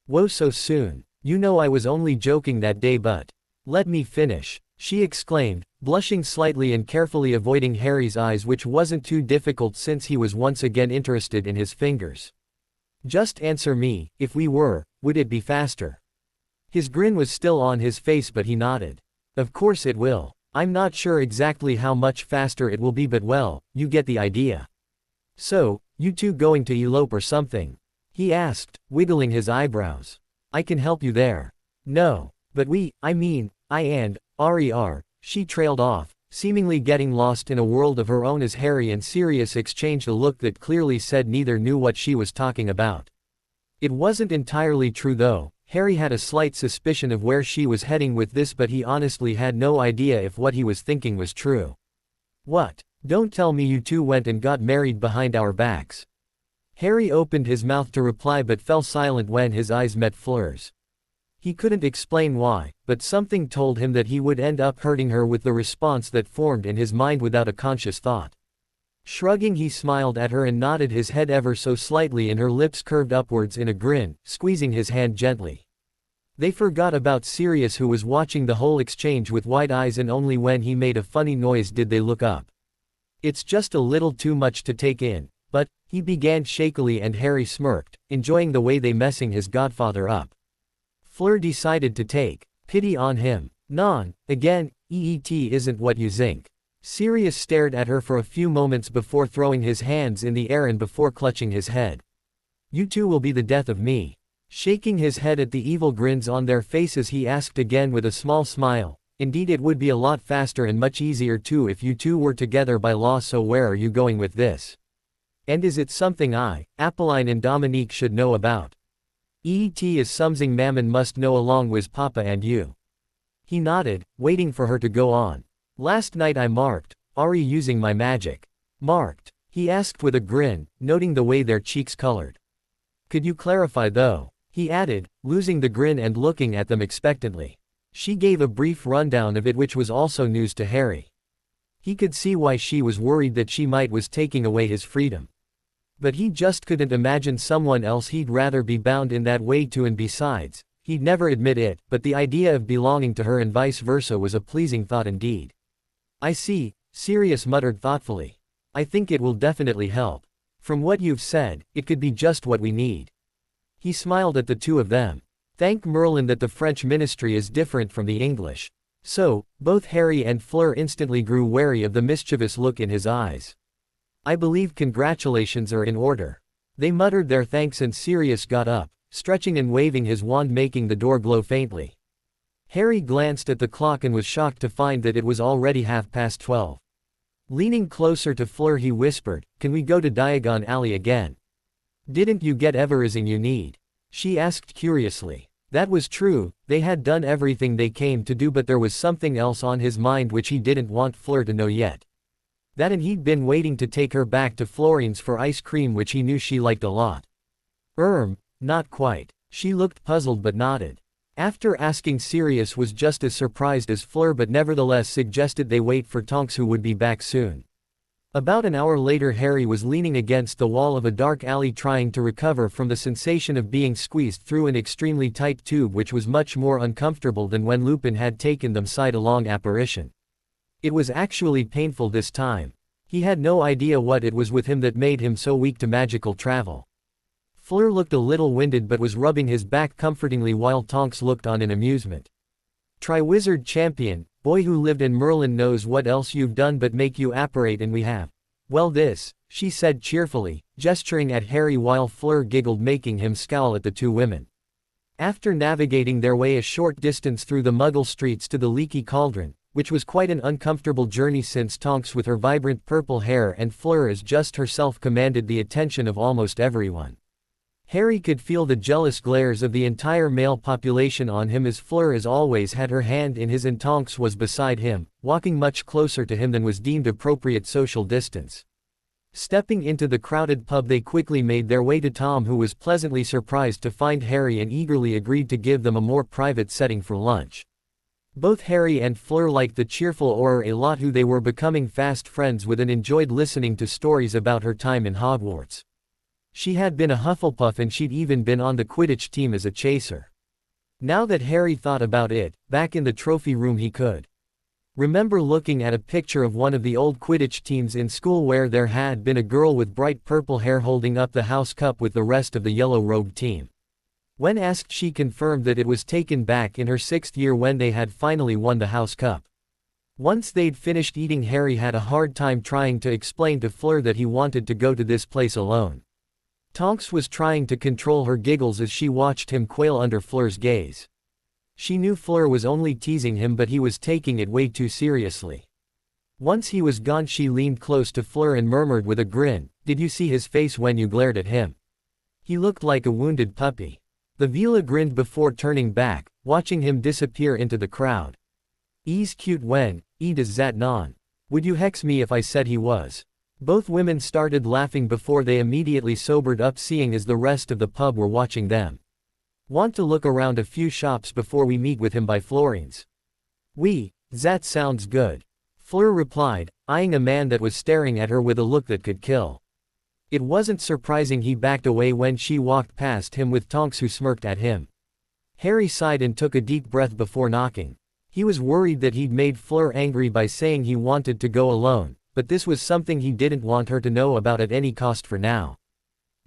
Whoa, so soon? You know I was only joking that day, but let me finish, she exclaimed, blushing slightly and carefully avoiding Harry's eyes, which wasn't too difficult since he was once again interested in his fingers. Just answer me, if we were, would it be faster? His grin was still on his face, but he nodded. Of course it will. I'm not sure exactly how much faster it will be, but well, you get the idea. So, you two going to elope or something? He asked, wiggling his eyebrows. I can help you there. No, but I and Ari are, she trailed off, seemingly getting lost in a world of her own as Harry and Sirius exchanged a look that clearly said neither knew what she was talking about. It wasn't entirely true though. Harry had a slight suspicion of where she was heading with this, but he honestly had no idea if what he was thinking was true. What? Don't tell me you two went and got married behind our backs. Harry opened his mouth to reply but fell silent when his eyes met Fleur's. He couldn't explain why, but something told him that he would end up hurting her with the response that formed in his mind without a conscious thought. Shrugging, he smiled at her and nodded his head ever so slightly, and her lips curved upwards in a grin, squeezing his hand gently. They forgot about Sirius, who was watching the whole exchange with wide eyes, and only when he made a funny noise did they look up. It's just a little too much to take in, but, he began shakily, and Harry smirked, enjoying the way they messing his godfather up. Fleur decided to take pity on him. Non, again, EET isn't what you think. Sirius stared at her for a few moments before throwing his hands in the air and before clutching his head. You two will be the death of me. Shaking his head at the evil grins on their faces, he asked again with a small smile, indeed it would be a lot faster and much easier too if you two were together by law, so where are you going with this? And is it something I, Apolline and Dominique should know about? EET is something Mammon must know along with Papa and you. He nodded, waiting for her to go on. Last night I marked, are you using my magic? Marked? He asked with a grin, noting the way their cheeks colored. Could you clarify though? He added, losing the grin and looking at them expectantly. She gave a brief rundown of it, which was also news to Harry. He could see why she was worried that she might was taking away his freedom. But he just couldn't imagine someone else he'd rather be bound in that way to, and besides, he'd never admit it, but the idea of belonging to her and vice versa was a pleasing thought indeed. I see, Sirius muttered thoughtfully. I think it will definitely help. From what you've said, it could be just what we need. He smiled at the two of them. Thank Merlin that the French ministry is different from the English. So, both Harry and Fleur instantly grew wary of the mischievous look in his eyes. I believe congratulations are in order. They muttered their thanks, and Sirius got up, stretching and waving his wand, making the door glow faintly. Harry glanced at the clock and was shocked to find that it was already 12:30. Leaning closer to Fleur, he whispered, "Can we go to Diagon Alley again?" "Didn't you get everything you need?" she asked curiously. That was true, they had done everything they came to do, but there was something else on his mind which he didn't want Fleur to know yet. That, and he'd been waiting to take her back to Florine's for ice cream, which he knew she liked a lot. Not quite. She looked puzzled but nodded. After asking, Sirius was just as surprised as Fleur, but nevertheless suggested they wait for Tonks, who would be back soon. About an hour later, Harry was leaning against the wall of a dark alley trying to recover from the sensation of being squeezed through an extremely tight tube, which was much more uncomfortable than when Lupin had taken them sidelong apparition. It was actually painful this time. He had no idea what it was with him that made him so weak to magical travel. Fleur looked a little winded but was rubbing his back comfortingly while Tonks looked on in amusement. Triwizard Champion, boy who lived in Merlin knows what else you've done but make you apparate, and we have. Well, this, she said cheerfully, gesturing at Harry while Fleur giggled, making him scowl at the two women. After navigating their way a short distance through the Muggle streets to the Leaky Cauldron, which was quite an uncomfortable journey since Tonks with her vibrant purple hair and Fleur as just herself commanded the attention of almost everyone. Harry could feel the jealous glares of the entire male population on him, as Fleur as always had her hand in his and Tonks was beside him, walking much closer to him than was deemed appropriate social distance. Stepping into the crowded pub, they quickly made their way to Tom, who was pleasantly surprised to find Harry and eagerly agreed to give them a more private setting for lunch. Both Harry and Fleur liked the cheerful Aurora a lot, who they were becoming fast friends with, and enjoyed listening to stories about her time in Hogwarts. She had been a Hufflepuff and she'd even been on the Quidditch team as a chaser. Now that Harry thought about it, back in the trophy room he could remember looking at a picture of one of the old Quidditch teams in school where there had been a girl with bright purple hair holding up the house cup with the rest of the yellow-robed team. When asked, she confirmed that it was taken back in her 6th year when they had finally won the house cup. Once they'd finished eating, Harry had a hard time trying to explain to Fleur that he wanted to go to this place alone. Tonks was trying to control her giggles as she watched him quail under Fleur's gaze. She knew Fleur was only teasing him, but he was taking it way too seriously. Once he was gone, she leaned close to Fleur and murmured with a grin, "Did you see his face when you glared at him? He looked like a wounded puppy." The villa grinned before turning back, watching him disappear into the crowd. "He's cute when, does that non. Would you hex me if I said he was?" Both women started laughing before they immediately sobered up, seeing as the rest of the pub were watching them. "Want to look around a few shops before we meet with him by Florines?" That sounds good," Fleur replied, eyeing a man that was staring at her with a look that could kill. It wasn't surprising he backed away when she walked past him with Tonks, who smirked at him. Harry sighed and took a deep breath before knocking. He was worried that he'd made Fleur angry by saying he wanted to go alone, but this was something he didn't want her to know about at any cost for now.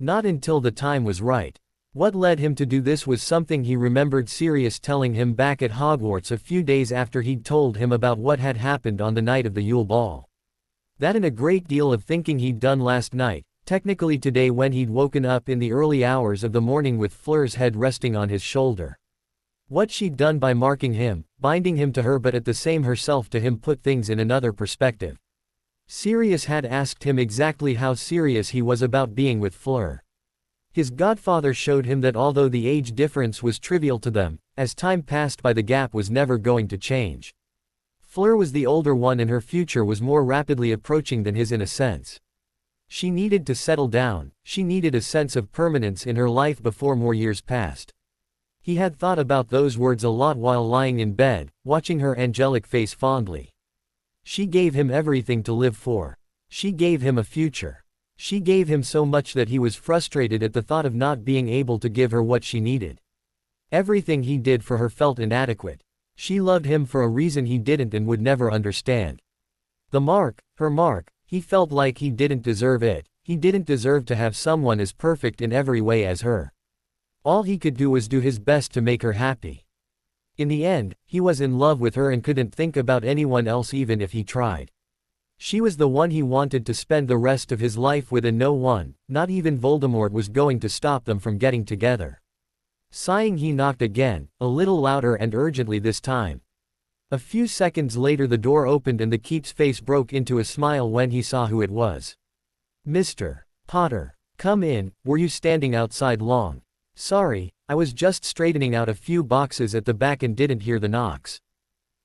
Not until the time was right. What led him to do this was something he remembered Sirius telling him back at Hogwarts a few days after he'd told him about what had happened on the night of the Yule Ball. That and a great deal of thinking he'd done last night, technically today, when he'd woken up in the early hours of the morning with Fleur's head resting on his shoulder. What she'd done by marking him, binding him to her, but at the same herself to him, put things in another perspective. Sirius had asked him exactly how serious he was about being with Fleur. His godfather showed him that although the age difference was trivial to them, as time passed by the gap was never going to change. Fleur was the older one and her future was more rapidly approaching than his in a sense. She needed to settle down, she needed a sense of permanence in her life before more years passed. He had thought about those words a lot while lying in bed, watching her angelic face fondly. She gave him everything to live for. She gave him a future. She gave him so much that he was frustrated at the thought of not being able to give her what she needed. Everything he did for her felt inadequate. She loved him for a reason he didn't and would never understand. The mark, her mark, he felt like he didn't deserve it. He didn't deserve to have someone as perfect in every way as her. All he could do was do his best to make her happy. In the end, he was in love with her and couldn't think about anyone else even if he tried. She was the one he wanted to spend the rest of his life with, and no one, not even Voldemort, was going to stop them from getting together. Sighing, he knocked again, a little louder and urgently this time. A few seconds later the door opened and the Keep's face broke into a smile when he saw who it was. "Mr. Potter, come in. Were you standing outside long?" "Sorry, I was just straightening out a few boxes at the back and didn't hear the knocks."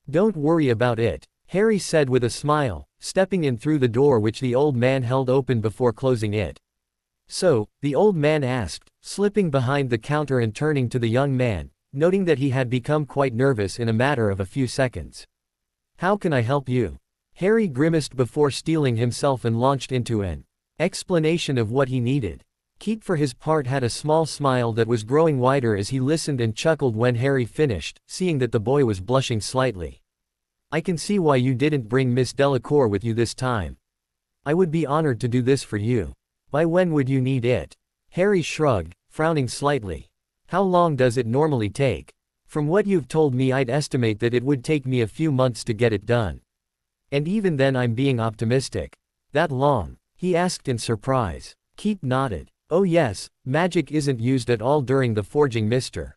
"Don't worry about it," Harry said with a smile, stepping in through the door which the old man held open before closing it. "So," the old man asked, slipping behind the counter and turning to the young man, noting that he had become quite nervous in a matter of a few seconds. "How can I help you?" Harry grimaced before steeling himself and launched into an explanation of what he needed. Keep, for his part, had a small smile that was growing wider as he listened and chuckled when Harry finished, seeing that the boy was blushing slightly. "I can see why you didn't bring Miss Delacour with you this time. I would be honored to do this for you. By when would you need it?" Harry shrugged, frowning slightly. "How long does it normally take?" "From what you've told me, I'd estimate that it would take me a few months to get it done. And even then I'm being optimistic." "That long?" he asked in surprise. Keep nodded. "Oh yes, magic isn't used at all during the forging, Mr.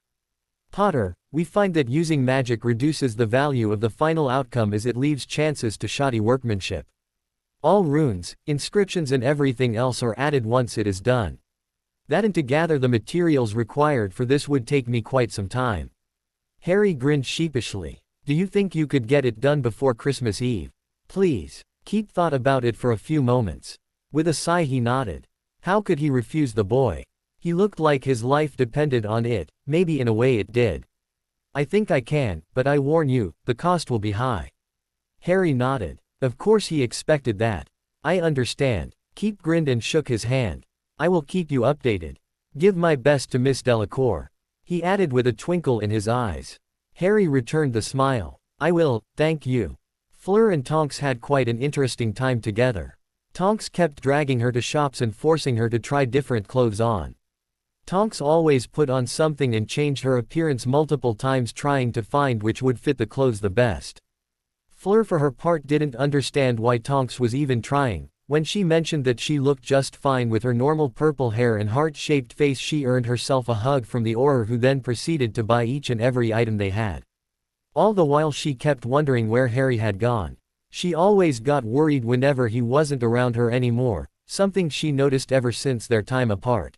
Potter. We find that using magic reduces the value of the final outcome as it leaves chances to shoddy workmanship. All runes, inscriptions and everything else are added once it is done. That, and to gather the materials required for this, would take me quite some time." Harry grinned sheepishly. "Do you think you could get it done before Christmas Eve?" "Please." Keith thought about it for a few moments. With a sigh he nodded. How could he refuse the boy? He looked like his life depended on it, maybe in a way it did. "I think I can, but I warn you, the cost will be high." Harry nodded. Of course he expected that. "I understand." Keith grinned and shook his hand. "I will keep you updated. Give my best to Miss Delacour," he added with a twinkle in his eyes. Harry returned the smile. "I will, thank you." Fleur and Tonks had quite an interesting time together. Tonks kept dragging her to shops and forcing her to try different clothes on. Tonks always put on something and changed her appearance multiple times, trying to find which would fit the clothes the best. Fleur, for her part, didn't understand why Tonks was even trying. When she mentioned that she looked just fine with her normal purple hair and heart-shaped face, she earned herself a hug from the Auror, who then proceeded to buy each and every item they had. All the while she kept wondering where Harry had gone. She always got worried whenever he wasn't around her anymore, something she noticed ever since their time apart.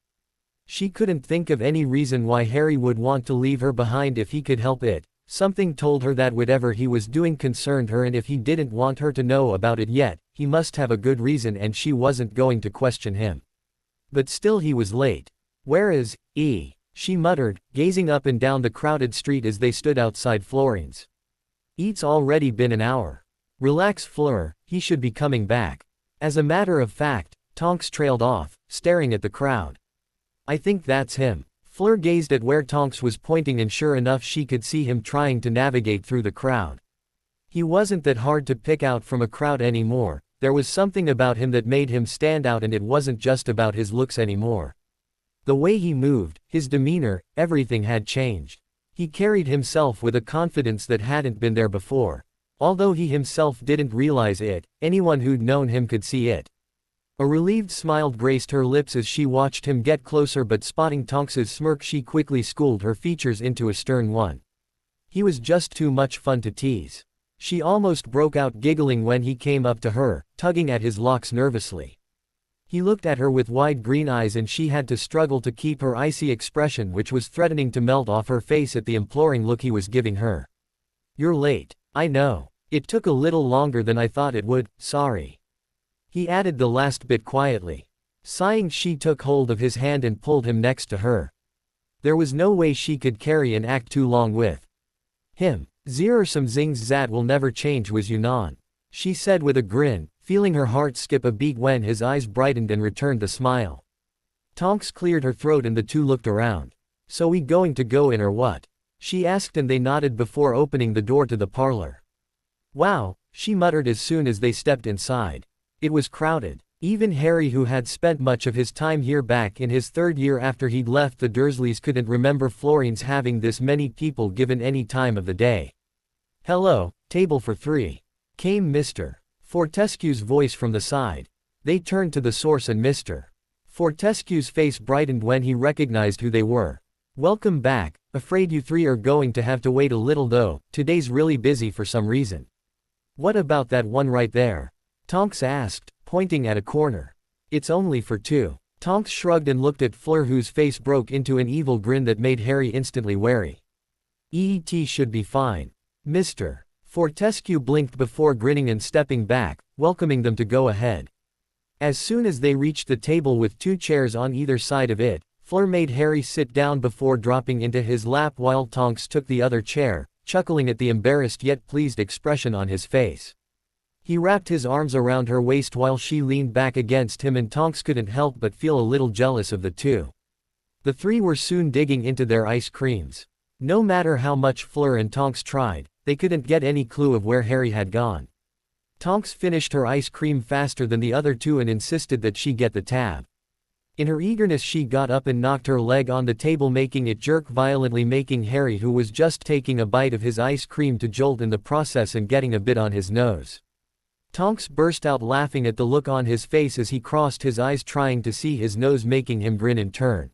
She couldn't think of any reason why Harry would want to leave her behind if he could help it. Something told her that whatever he was doing concerned her, and if he didn't want her to know about it yet, he must have a good reason and she wasn't going to question him. But still he was late. "Where is E?" she muttered, gazing up and down the crowded street as they stood outside Florine's. "It's already been an hour." "Relax, Fleur, he should be coming back." As a matter of fact, Tonks trailed off, staring at the crowd. "I think that's him." Fleur gazed at where Tonks was pointing and sure enough she could see him trying to navigate through the crowd. He wasn't that hard to pick out from a crowd anymore. There was something about him that made him stand out, and it wasn't just about his looks anymore. The way he moved, his demeanor, everything had changed. He carried himself with a confidence that hadn't been there before. Although he himself didn't realize it, anyone who'd known him could see it. A relieved smile graced her lips as she watched him get closer, but spotting Tonks's smirk she quickly schooled her features into a stern one. He was just too much fun to tease. She almost broke out giggling when he came up to her, tugging at his locks nervously. He looked at her with wide green eyes and she had to struggle to keep her icy expression, which was threatening to melt off her face at the imploring look he was giving her. "You're late." "I know. It took a little longer than I thought it would, sorry." He added the last bit quietly. Sighing, she took hold of his hand and pulled him next to her. There was no way she could carry and act too long with him. "Some things that will never change was Yunnan," she said with a grin, feeling her heart skip a beat when his eyes brightened and returned the smile. Tonks cleared her throat and the two looked around. "So we going to go in or what?" she asked, and they nodded before opening the door to the parlor. "Wow," she muttered as soon as they stepped inside. It was crowded. Even Harry, who had spent much of his time here back in his third year after he'd left the Dursleys, couldn't remember Florine's having this many people given any time of the day. "Hello, table for 3. Came Mr. Fortescue's voice from the side. They turned to the source and Mr. Fortescue's face brightened when he recognized who they were. "Welcome back. Afraid you three are going to have to wait a little though, today's really busy for some reason." "What about that one right there?" Tonks asked, pointing at a corner. "It's only for 2. Tonks shrugged and looked at Fleur, whose face broke into an evil grin that made Harry instantly wary. "EET should be fine." Mr. Fortescue blinked before grinning and stepping back, welcoming them to go ahead. As soon as they reached the table with 2 chairs on either side of it, Fleur made Harry sit down before dropping into his lap while Tonks took the other chair, chuckling at the embarrassed yet pleased expression on his face. He wrapped his arms around her waist while she leaned back against him, and Tonks couldn't help but feel a little jealous of the two. The 3 were soon digging into their ice creams. No matter how much Fleur and Tonks tried, they couldn't get any clue of where Harry had gone. Tonks finished her ice cream faster than the other 2 and insisted that she get the tab. In her eagerness she got up and knocked her leg on the table, making it jerk violently, making Harry, who was just taking a bite of his ice cream, to jolt in the process and getting a bit on his nose. Tonks burst out laughing at the look on his face as he crossed his eyes trying to see his nose, making him grin in turn.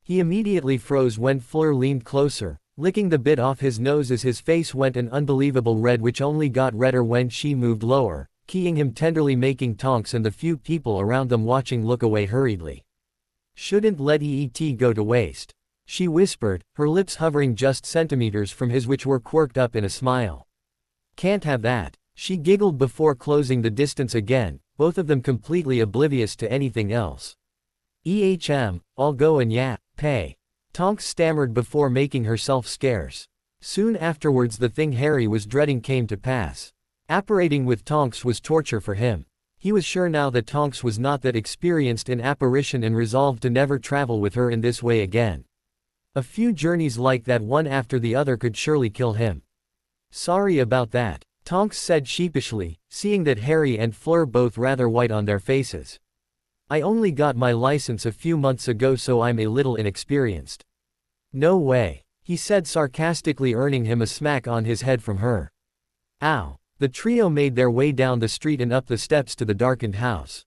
He immediately froze when Fleur leaned closer, licking the bit off his nose as his face went an unbelievable red, which only got redder when she moved lower, keying him tenderly, making Tonks and the few people around them watching look away hurriedly. "Shouldn't let EET go to waste," she whispered, her lips hovering just centimeters from his, which were quirked up in a smile. "Can't have that," she giggled before closing the distance again, both of them completely oblivious to anything else. I'll go and pay." Tonks stammered before making herself scarce. Soon afterwards the thing Harry was dreading came to pass. Apparating with Tonks was torture for him. He was sure now that Tonks was not that experienced in apparition and resolved to never travel with her in this way again. A few journeys like that one after the other could surely kill him. "Sorry about that," Tonks said sheepishly, seeing that Harry and Fleur both rather white on their faces. "I only got my license a few months ago, so I'm a little inexperienced." "No way," he said sarcastically, earning him a smack on his head from her. "Ow." The trio made their way down the street and up the steps to the darkened house.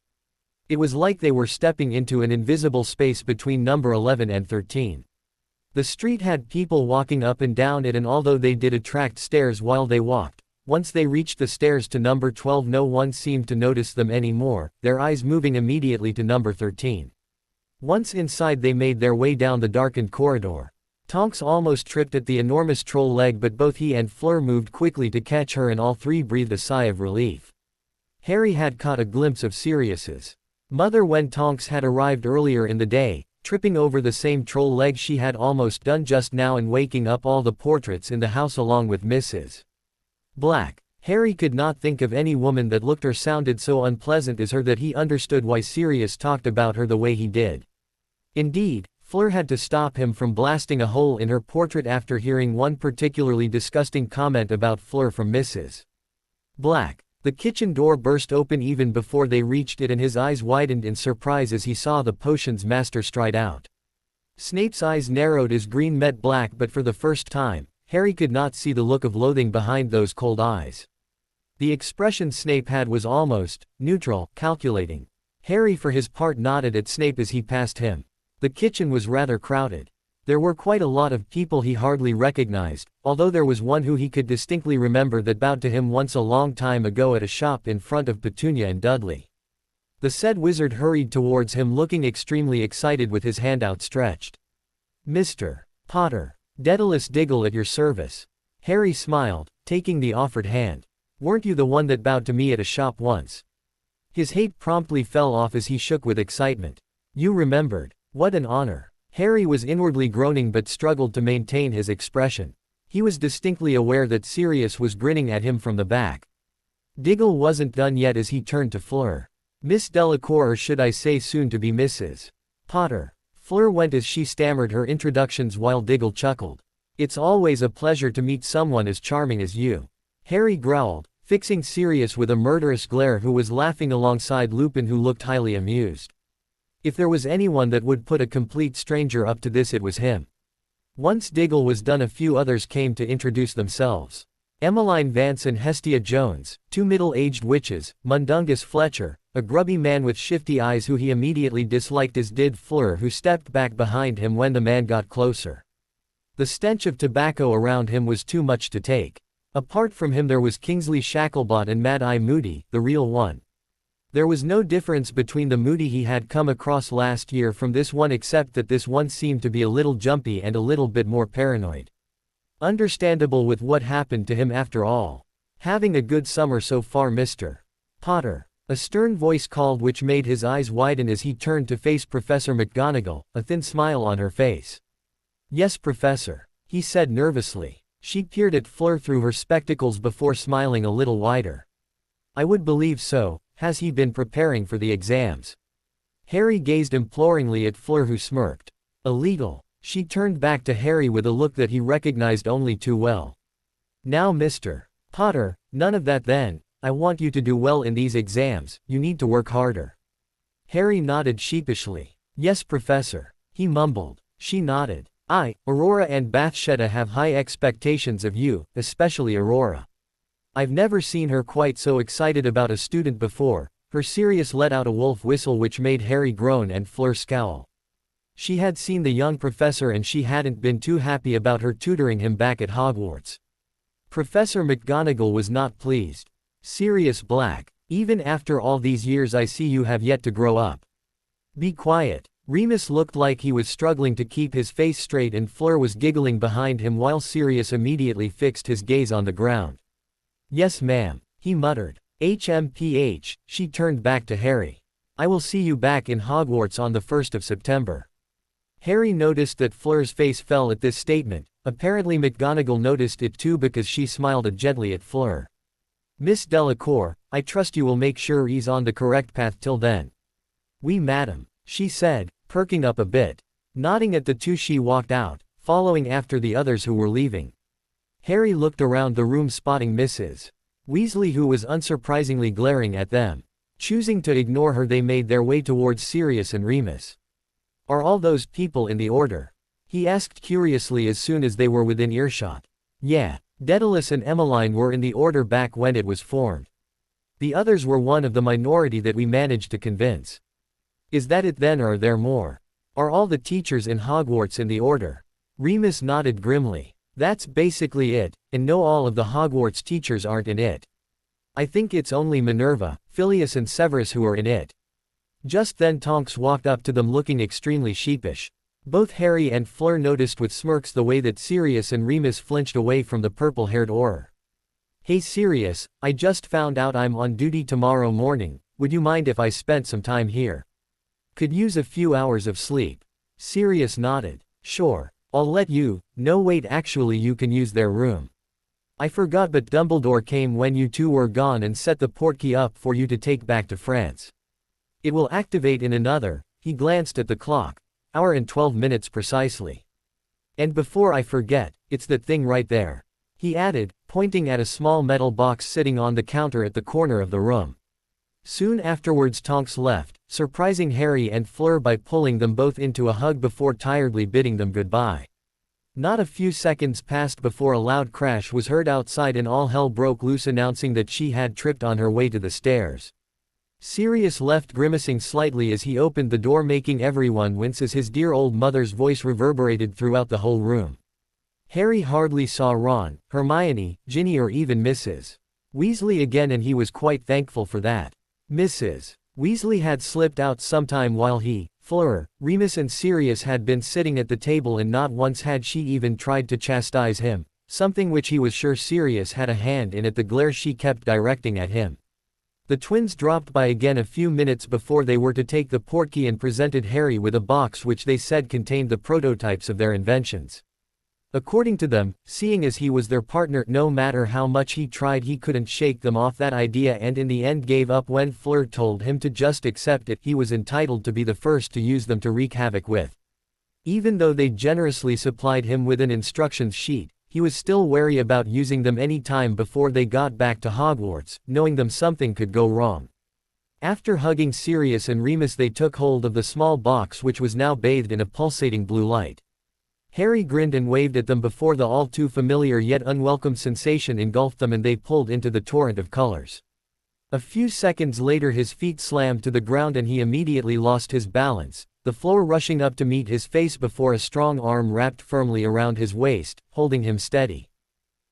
It was like they were stepping into an invisible space between number 11 and 13. The street had people walking up and down it, and although they did attract stares while they walked, once they reached the stairs to number 12 no one seemed to notice them anymore, their eyes moving immediately to number 13. Once inside they made their way down the darkened corridor. Tonks almost tripped at the enormous troll leg, but both he and Fleur moved quickly to catch her and all three breathed a sigh of relief. Harry had caught a glimpse of Sirius's mother when Tonks had arrived earlier in the day, tripping over the same troll leg she had almost done just now and waking up all the portraits in the house along with Mrs. Black. Harry could not think of any woman that looked or sounded so unpleasant as her that he understood why Sirius talked about her the way he did. Indeed, Fleur had to stop him from blasting a hole in her portrait after hearing one particularly disgusting comment about Fleur from Mrs. Black. The kitchen door burst open even before they reached it and his eyes widened in surprise as he saw the potion's master stride out. Snape's eyes narrowed as green met black, but for the first time, Harry could not see the look of loathing behind those cold eyes. The expression Snape had was almost neutral, calculating. Harry for his part nodded at Snape as he passed him. The kitchen was rather crowded. There were quite a lot of people he hardly recognized, although there was one who he could distinctly remember that bowed to him once a long time ago at a shop in front of Petunia and Dudley. The said wizard hurried towards him looking extremely excited with his hand outstretched. "Mr. Potter. Daedalus Diggle at your service." Harry smiled, taking the offered hand. "Weren't you the one that bowed to me at a shop once?" His hate promptly fell off as he shook with excitement. "You remembered. What an honor." Harry was inwardly groaning but struggled to maintain his expression. He was distinctly aware that Sirius was grinning at him from the back. Diggle wasn't done yet as he turned to Fleur. "Miss Delacour, or should I say soon to be Mrs. Potter." Fleur went as she stammered her introductions while Diggle chuckled. "It's always a pleasure to meet someone as charming as you," Harry growled, fixing Sirius with a murderous glare, who was laughing alongside Lupin, who looked highly amused. If there was anyone that would put a complete stranger up to this, it was him. Once Diggle was done, a few others came to introduce themselves. Emmeline Vance and Hestia Jones, two middle-aged witches, Mundungus Fletcher, a grubby man with shifty eyes who he immediately disliked, as did Fleur, who stepped back behind him when the man got closer. The stench of tobacco around him was too much to take. Apart from him there was Kingsley Shacklebot and Mad-Eye Moody, the real one. There was no difference between the Moody he had come across last year from this one, except that this one seemed to be a little jumpy and a little bit more paranoid. Understandable with what happened to him after all. "Having a good summer so far, Mr. Potter?" A stern voice called, which made his eyes widen as he turned to face Professor McGonagall, a thin smile on her face. "Yes, Professor," he said nervously. She peered at Fleur through her spectacles before smiling a little wider. "I would believe so. Has he been preparing for the exams?" Harry gazed imploringly at Fleur, who smirked. "Illegal." She turned back to Harry with a look that he recognized only too well. "Now, Mr. Potter, none of that then. I want you to do well in these exams. You need to work harder." Harry nodded sheepishly. "Yes, Professor," he mumbled. She nodded. Aurora and Bathsheba have high expectations of you, especially Aurora. I've never seen her quite so excited about a student before." Her Sirius let out a wolf whistle which made Harry groan and Fleur scowl. She had seen the young professor and she hadn't been too happy about her tutoring him back at Hogwarts. Professor McGonagall was not pleased. "Sirius Black, even after all these years I see you have yet to grow up." "Be quiet." Remus looked like he was struggling to keep his face straight and Fleur was giggling behind him while Sirius immediately fixed his gaze on the ground. "Yes, ma'am," he muttered. "HMPH, she turned back to Harry. "I will see you back in Hogwarts on the 1st of September. Harry noticed that Fleur's face fell at this statement. Apparently McGonagall noticed it too, because she smiled gently at Fleur. "Miss Delacour, I trust you will make sure he's on the correct path till then." "Oui, madam," she said, perking up a bit. Nodding at the two, she walked out, following after the others who were leaving. Harry looked around the room, spotting Mrs. Weasley, who was unsurprisingly glaring at them. Choosing to ignore her, they made their way towards Sirius and Remus. "Are all those people in the order?" he asked curiously as soon as they were within earshot. "Yeah, Daedalus and Emmeline were in the order back when it was formed. The others were one of the minority that we managed to convince." "Is that it then, or are there more? Are all the teachers in Hogwarts in the order?" Remus nodded grimly. "That's basically it, and no, all of the Hogwarts teachers aren't in it. I think it's only Minerva, Phileas and Severus who are in it." Just then Tonks walked up to them looking extremely sheepish. Both Harry and Fleur noticed with smirks the way that Sirius and Remus flinched away from the purple-haired Auror. "Hey Sirius, I just found out I'm on duty tomorrow morning, would you mind if I spent some time here? Could use a few hours of sleep." Sirius nodded. "Sure, I'll let you." "No wait, actually you can use their room. I forgot, but Dumbledore came when you two were gone and set the portkey up for you to take back to France. It will activate in another," he glanced at the clock, "hour and 12 minutes precisely. And before I forget, it's that thing right there," he added, pointing at a small metal box sitting on the counter at the corner of the room. Soon afterwards Tonks left, surprising Harry and Fleur by pulling them both into a hug before tiredly bidding them goodbye. Not a few seconds passed before a loud crash was heard outside and all hell broke loose, announcing that she had tripped on her way to the stairs. Sirius left grimacing slightly as he opened the door, making everyone wince as his dear old mother's voice reverberated throughout the whole room. Harry hardly saw Ron, Hermione, Ginny or even Mrs. Weasley again, and he was quite thankful for that. Mrs. Weasley had slipped out sometime while he, Fleur, Remus and Sirius had been sitting at the table, and not once had she even tried to chastise him, something which he was sure Sirius had a hand in at the glare she kept directing at him. The twins dropped by again a few minutes before they were to take the portkey and presented Harry with a box which they said contained the prototypes of their inventions. According to them, seeing as he was their partner, no matter how much he tried he couldn't shake them off that idea, and in the end gave up when Fleur told him to just accept it. He was entitled to be the first to use them to wreak havoc with. Even though they generously supplied him with an instructions sheet, he was still wary about using them any time before they got back to Hogwarts, knowing them something could go wrong. After hugging Sirius and Remus, they took hold of the small box which was now bathed in a pulsating blue light. Harry grinned and waved at them before the all too familiar yet unwelcome sensation engulfed them and they pulled into the torrent of colors. A few seconds later his feet slammed to the ground and he immediately lost his balance, the floor rushing up to meet his face before a strong arm wrapped firmly around his waist, holding him steady.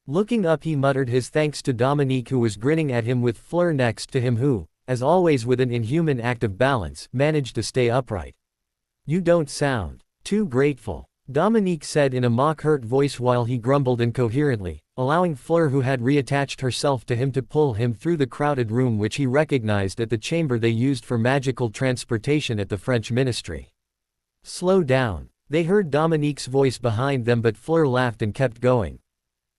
Looking up he muttered his thanks to Dominique, who was grinning at him with Fleur next to him, who, as always with an inhuman act of balance, managed to stay upright. "You don't sound too grateful," Dominique said in a mock-hurt voice while he grumbled incoherently, allowing Fleur, who had reattached herself to him, to pull him through the crowded room which he recognized as the chamber they used for magical transportation at the French ministry. "Slow down," they heard Dominique's voice behind them, but Fleur laughed and kept going.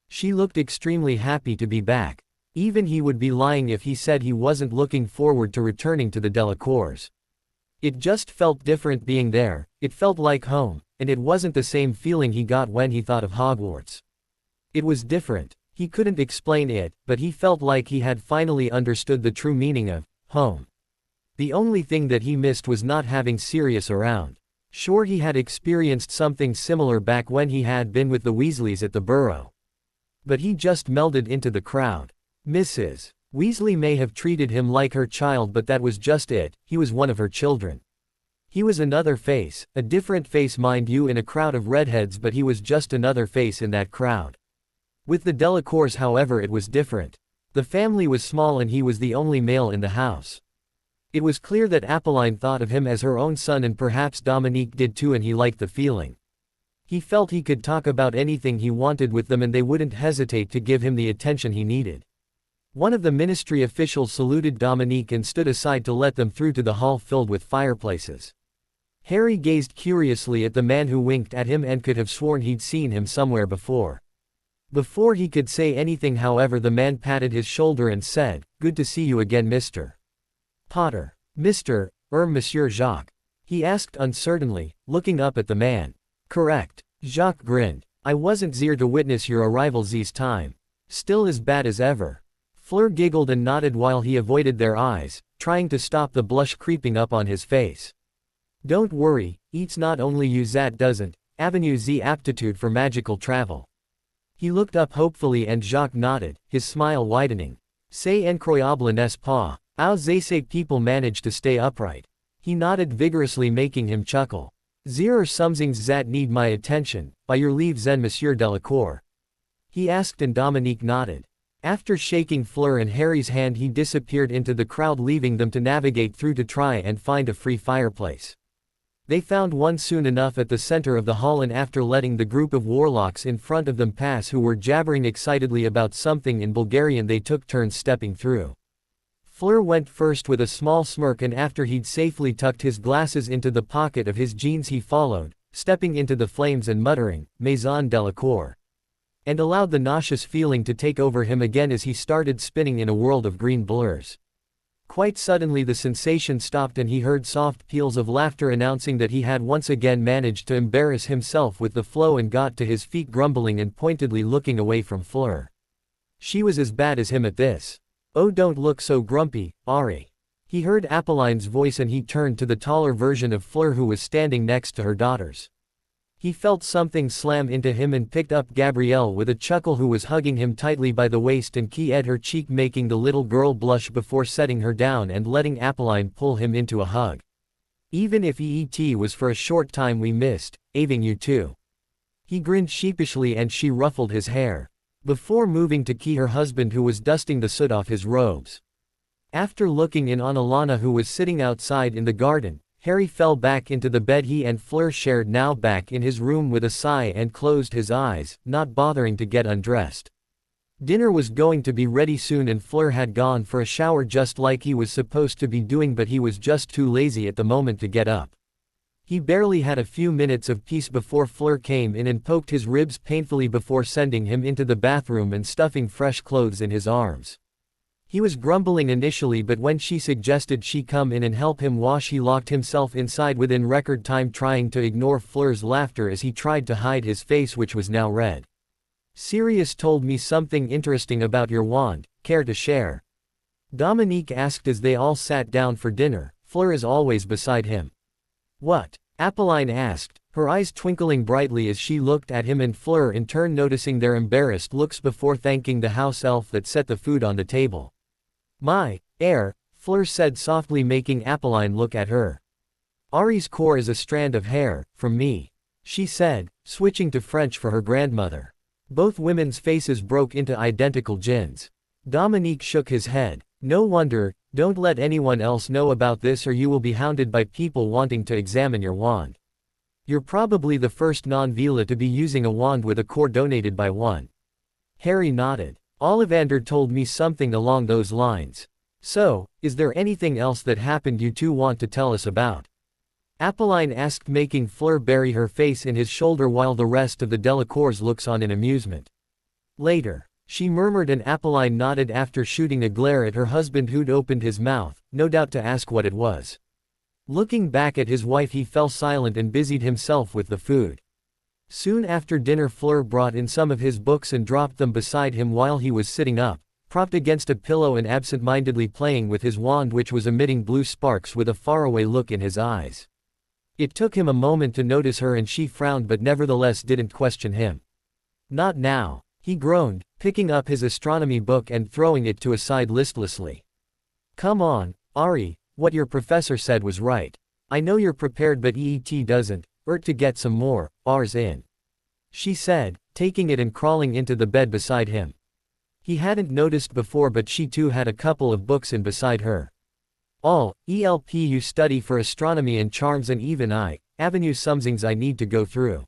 She looked extremely happy to be back. Even he would be lying if he said he wasn't looking forward to returning to the Delacours. It just felt different being there, it felt like home, and it wasn't the same feeling he got when he thought of Hogwarts. It was different, he couldn't explain it, but he felt like he had finally understood the true meaning of home. The only thing that he missed was not having Sirius around. Sure, he had experienced something similar back when he had been with the Weasleys at the Burrow. But he just melded into the crowd. Mrs. Weasley may have treated him like her child, but that was just it, he was one of her children. He was another face, a different face mind you, in a crowd of redheads, but he was just another face in that crowd. With the Delacours, however, it was different. The family was small and he was the only male in the house. It was clear that Apolline thought of him as her own son, and perhaps Dominique did too, and he liked the feeling. He felt he could talk about anything he wanted with them and they wouldn't hesitate to give him the attention he needed. One of the ministry officials saluted Dominique and stood aside to let them through to the hall filled with fireplaces. Harry gazed curiously at the man who winked at him and could have sworn he'd seen him somewhere before. Before he could say anything, however, the man patted his shoulder and said, "Good to see you again, Mr. Potter." Monsieur Jacques?" he asked uncertainly, looking up at the man. "Correct." Jacques grinned. "I wasn't there to witness your arrival this time. Still as bad as ever." Fleur giggled and nodded while he avoided their eyes, trying to stop the blush creeping up on his face. "Don't worry, it's not only you that doesn't avenue the aptitude for magical travel." He looked up hopefully and Jacques nodded, his smile widening. "C'est incroyable, n'est-ce pas? How they say people manage to stay upright." He nodded vigorously, making him chuckle. "There are some things that need my attention, by your leave then, Monsieur Delacour?" he asked, and Dominique nodded. After shaking Fleur and Harry's hand, he disappeared into the crowd, leaving them to navigate through to try and find a free fireplace. They found one soon enough at the center of the hall, and after letting the group of warlocks in front of them pass who were jabbering excitedly about something in Bulgarian, they took turns stepping through. Fleur went first with a small smirk, and after he'd safely tucked his glasses into the pocket of his jeans he followed, stepping into the flames and muttering, "Maison Delacour," and allowed the nauseous feeling to take over him again as he started spinning in a world of green blurs. Quite suddenly the sensation stopped and he heard soft peals of laughter announcing that he had once again managed to embarrass himself with the flow, and got to his feet grumbling and pointedly looking away from Fleur. She was as bad as him at this. "Oh, don't look so grumpy, Ari." He heard Appeline's voice and he turned to the taller version of Fleur who was standing next to her daughters. He felt something slam into him and picked up Gabrielle with a chuckle, who was hugging him tightly by the waist and kissed her cheek, making the little girl blush before setting her down and letting Appeline pull him into a hug. "Even if EET was for a short time, we missed having you too." He grinned sheepishly and she ruffled his hair, before moving to kiss her husband, who was dusting the soot off his robes. After looking in on Alana, who was sitting outside in the garden, Harry fell back into the bed he and Fleur shared, now back in his room, with a sigh and closed his eyes, not bothering to get undressed. Dinner was going to be ready soon and Fleur had gone for a shower just like he was supposed to be doing, but he was just too lazy at the moment to get up. He barely had a few minutes of peace before Fleur came in and poked his ribs painfully before sending him into the bathroom and stuffing fresh clothes in his arms. He was grumbling initially, but when she suggested she come in and help him wash, he locked himself inside within record time, trying to ignore Fleur's laughter as he tried to hide his face, which was now red. "Sirius told me something interesting about your wand, care to share?" Dominique asked as they all sat down for dinner, Fleur is always beside him. "What?" Appeline asked, her eyes twinkling brightly as she looked at him and Fleur in turn noticing their embarrassed looks before thanking the house elf that set the food on the table. "My heir," Fleur said softly, making Appeline look at her. "Ari's core is a strand of hair, from me," she said, switching to French for her grandmother. Both women's faces broke into identical grins. Dominique shook his head. "No wonder, don't let anyone else know about this or you will be hounded by people wanting to examine your wand. You're probably the first non-Vila to be using a wand with a core donated by one." Harry nodded. "Ollivander told me something along those lines. So, is there anything else that happened you two want to tell us about?" Appeline asked, making Fleur bury her face in his shoulder while the rest of the Delacours looks on in amusement. "Later," she murmured, and Appeline nodded after shooting a glare at her husband, who'd opened his mouth, no doubt to ask what it was. Looking back at his wife, he fell silent and busied himself with the food. Soon after dinner, Fleur brought in some of his books and dropped them beside him while he was sitting up, propped against a pillow and absent-mindedly playing with his wand, which was emitting blue sparks with a faraway look in his eyes. It took him a moment to notice her and she frowned, but nevertheless didn't question him. "Not now," he groaned, picking up his astronomy book and throwing it to a side listlessly. "Come on, Ari, what your professor said was right. I know you're prepared, but EET doesn't to get some more R's in," she said, taking it and crawling into the bed beside him. He hadn't noticed before, but she too had a couple of books in beside her. "All you study for astronomy and charms, and even avenue somethings I need to go through."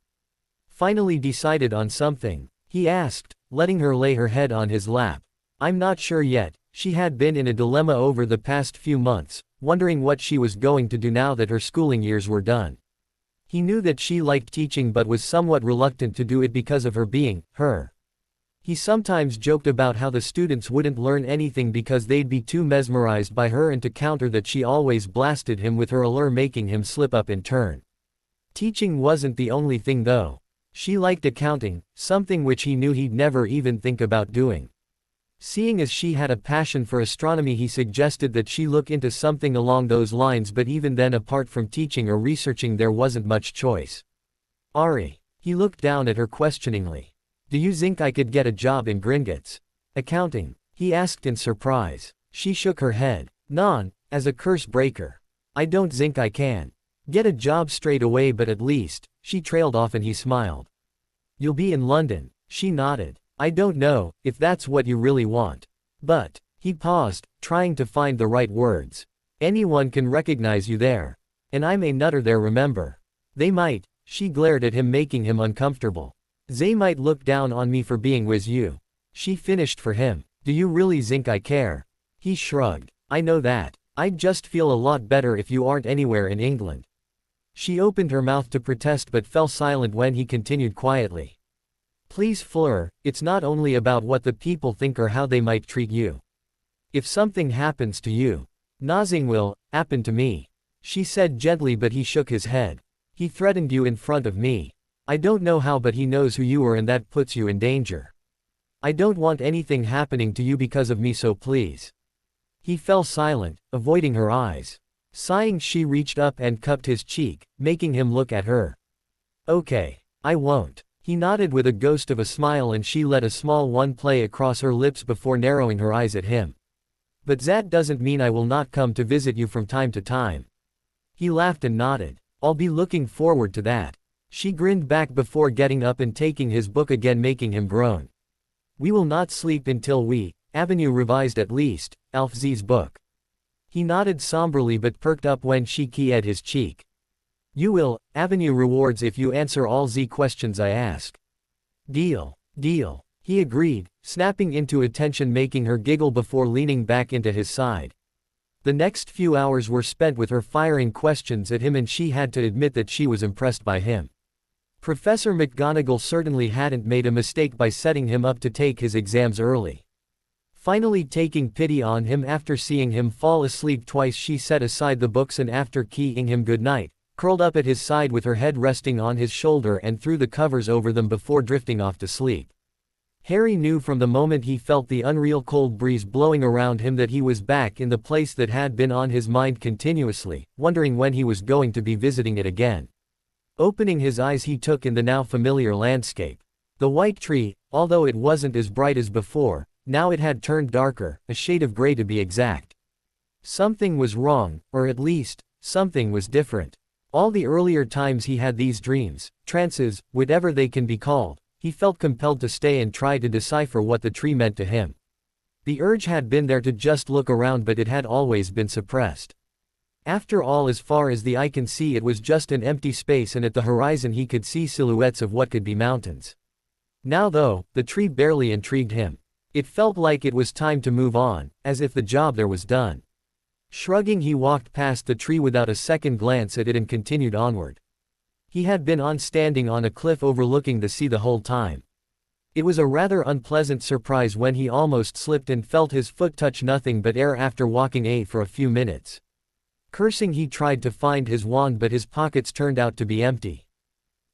"Finally decided on something?" he asked, letting her lay her head on his lap. "I'm not sure yet." She had been in a dilemma over the past few months, wondering what she was going to do now that her schooling years were done. He knew that she liked teaching but was somewhat reluctant to do it because of her being her. He sometimes joked about how the students wouldn't learn anything because they'd be too mesmerized by her, and to counter that she always blasted him with her allure, making him slip up in turn. Teaching wasn't the only thing though. She liked accounting, something which he knew he'd never even think about doing. Seeing as she had a passion for astronomy, he suggested that she look into something along those lines, but even then, apart from teaching or researching, there wasn't much choice. "Ari," he looked down at her questioningly. "Do you think I could get a job in Gringotts accounting?" he asked in surprise. She shook her head. "Non, as a curse breaker. I don't think I can get a job straight away, but at least," she trailed off and he smiled. "You'll be in London?" She nodded. I don't know, if that's what you really want. But, he paused, trying to find the right words. Anyone can recognize you there. And I'm a nutter there, remember. They might, she glared at him, making him uncomfortable. They might look down on me for being with you. She finished for him. Do you really think I care? He shrugged. I know that. I'd just feel a lot better if you aren't anywhere in England. She opened her mouth to protest but fell silent when he continued quietly. Please Fleur, it's not only about what the people think or how they might treat you. If something happens to you, nothing will happen to me. She said gently, but he shook his head. He threatened you in front of me. I don't know how, but he knows who you are and that puts you in danger. I don't want anything happening to you because of me, so please. He fell silent, avoiding her eyes. Sighing, she reached up and cupped his cheek, making him look at her. Okay, I won't. He nodded with a ghost of a smile and she let a small one play across her lips before narrowing her eyes at him. But that doesn't mean I will not come to visit you from time to time. He laughed and nodded. I'll be looking forward to that. She grinned back before getting up and taking his book again, making him groan. We will not sleep until we, Avenue revised at least, Alf Z's book. He nodded somberly but perked up when she keyed his cheek. You will, Avenue rewards if you answer all Z questions I ask. Deal. Deal. He agreed, snapping into attention, making her giggle before leaning back into his side. The next few hours were spent with her firing questions at him, and she had to admit that she was impressed by him. Professor McGonagall certainly hadn't made a mistake by setting him up to take his exams early. Finally taking pity on him after seeing him fall asleep twice, she set aside the books and after keying him goodnight, curled up at his side with her head resting on his shoulder and threw the covers over them before drifting off to sleep. Harry knew from the moment he felt the unreal cold breeze blowing around him that he was back in the place that had been on his mind continuously, wondering when he was going to be visiting it again. Opening his eyes, he took in the now familiar landscape. The white tree, although it wasn't as bright as before, now it had turned darker, a shade of gray to be exact. Something was wrong, or at least, something was different. All the earlier times he had these dreams, trances, whatever they can be called, he felt compelled to stay and try to decipher what the tree meant to him. The urge had been there to just look around, but it had always been suppressed. After all, as far as the eye can see, it was just an empty space, and at the horizon he could see silhouettes of what could be mountains. Now though, the tree barely intrigued him. It felt like it was time to move on, as if the job there was done. Shrugging, he walked past the tree without a second glance at it and continued onward. He had been standing on a cliff overlooking the sea the whole time. It was a rather unpleasant surprise when he almost slipped and felt his foot touch nothing but air after walking for a few minutes. Cursing, he tried to find his wand, but his pockets turned out to be empty.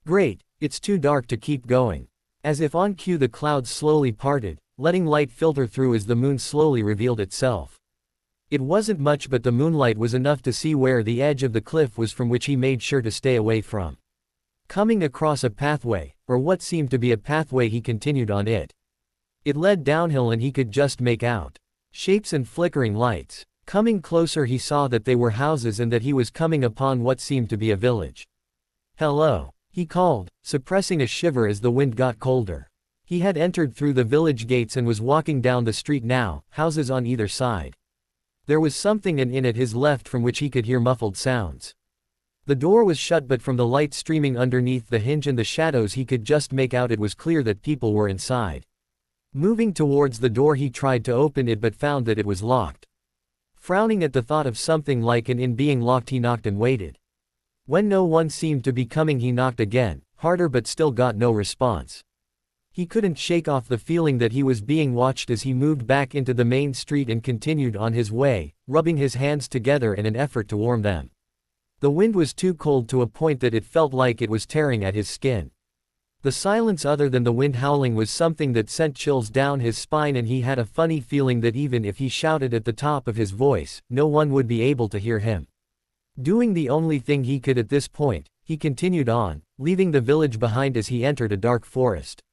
Great, it's too dark to keep going. As if on cue, the clouds slowly parted, letting light filter through as the moon slowly revealed itself. It wasn't much, but the moonlight was enough to see where the edge of the cliff was, from which he made sure to stay away from. Coming across a pathway, or what seemed to be a pathway, he continued on it. It led downhill and he could just make out shapes and flickering lights. Coming closer, he saw that they were houses and that he was coming upon what seemed to be a village. Hello, he called, suppressing a shiver as the wind got colder. He had entered through the village gates and was walking down the street now, houses on either side. There was something in at his left from which he could hear muffled sounds. The door was shut, but from the light streaming underneath the hinge and the shadows he could just make out it was clear that people were inside. Moving towards the door, he tried to open it but found that it was locked. Frowning at the thought of something like an inn being locked, he knocked and waited. When no one seemed to be coming, he knocked again, harder, but still got no response. He couldn't shake off the feeling that he was being watched as he moved back into the main street and continued on his way, rubbing his hands together in an effort to warm them. The wind was too cold to a point that it felt like it was tearing at his skin. The silence, other than the wind howling, was something that sent chills down his spine, and he had a funny feeling that even if he shouted at the top of his voice, no one would be able to hear him. Doing the only thing he could at this point, he continued on, leaving the village behind as he entered a dark forest.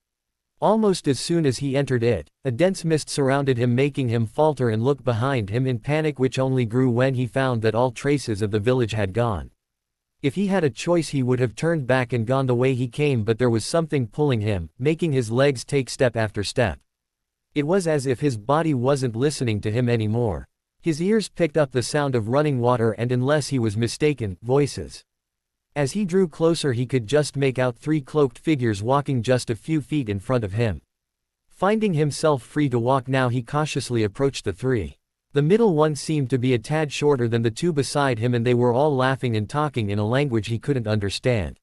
Almost as soon as he entered it, a dense mist surrounded him, making him falter and look behind him in panic, which only grew when he found that all traces of the village had gone. If he had a choice he would have turned back and gone the way he came, but there was something pulling him, making his legs take step after step. It was as if his body wasn't listening to him anymore. His ears picked up the sound of running water and, unless he was mistaken, voices. As he drew closer he could just make out 3 cloaked figures walking just a few feet in front of him. Finding himself free to walk now, he cautiously approached the 3. The middle one seemed to be a tad shorter than the 2 beside him, and they were all laughing and talking in a language he couldn't understand.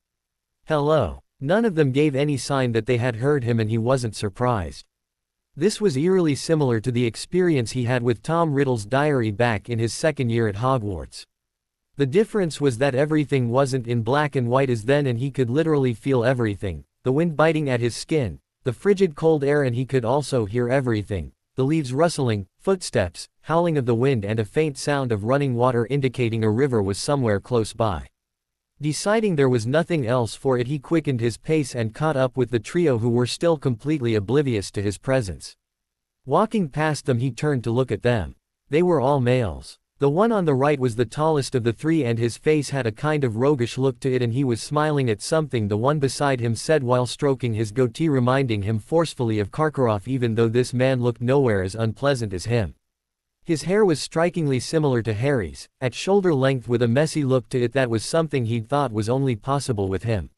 Hello. None of them gave any sign that they had heard him, and he wasn't surprised. This was eerily similar to the experience he had with Tom Riddle's diary back in his second year at Hogwarts. The difference was that everything wasn't in black and white as then, and he could literally feel everything. The wind biting at his skin, the frigid cold air, and he could also hear everything. The leaves rustling, footsteps, howling of the wind, and a faint sound of running water indicating a river was somewhere close by. Deciding there was nothing else for it, he quickened his pace and caught up with the trio, who were still completely oblivious to his presence. Walking past them he turned to look at them. They were all males. The one on the right was the tallest of the 3, and his face had a kind of roguish look to it, and he was smiling at something the one beside him said while stroking his goatee, reminding him forcefully of Karkaroff, even though this man looked nowhere as unpleasant as him. His hair was strikingly similar to Harry's, at shoulder length with a messy look to it that was something he'd thought was only possible with him.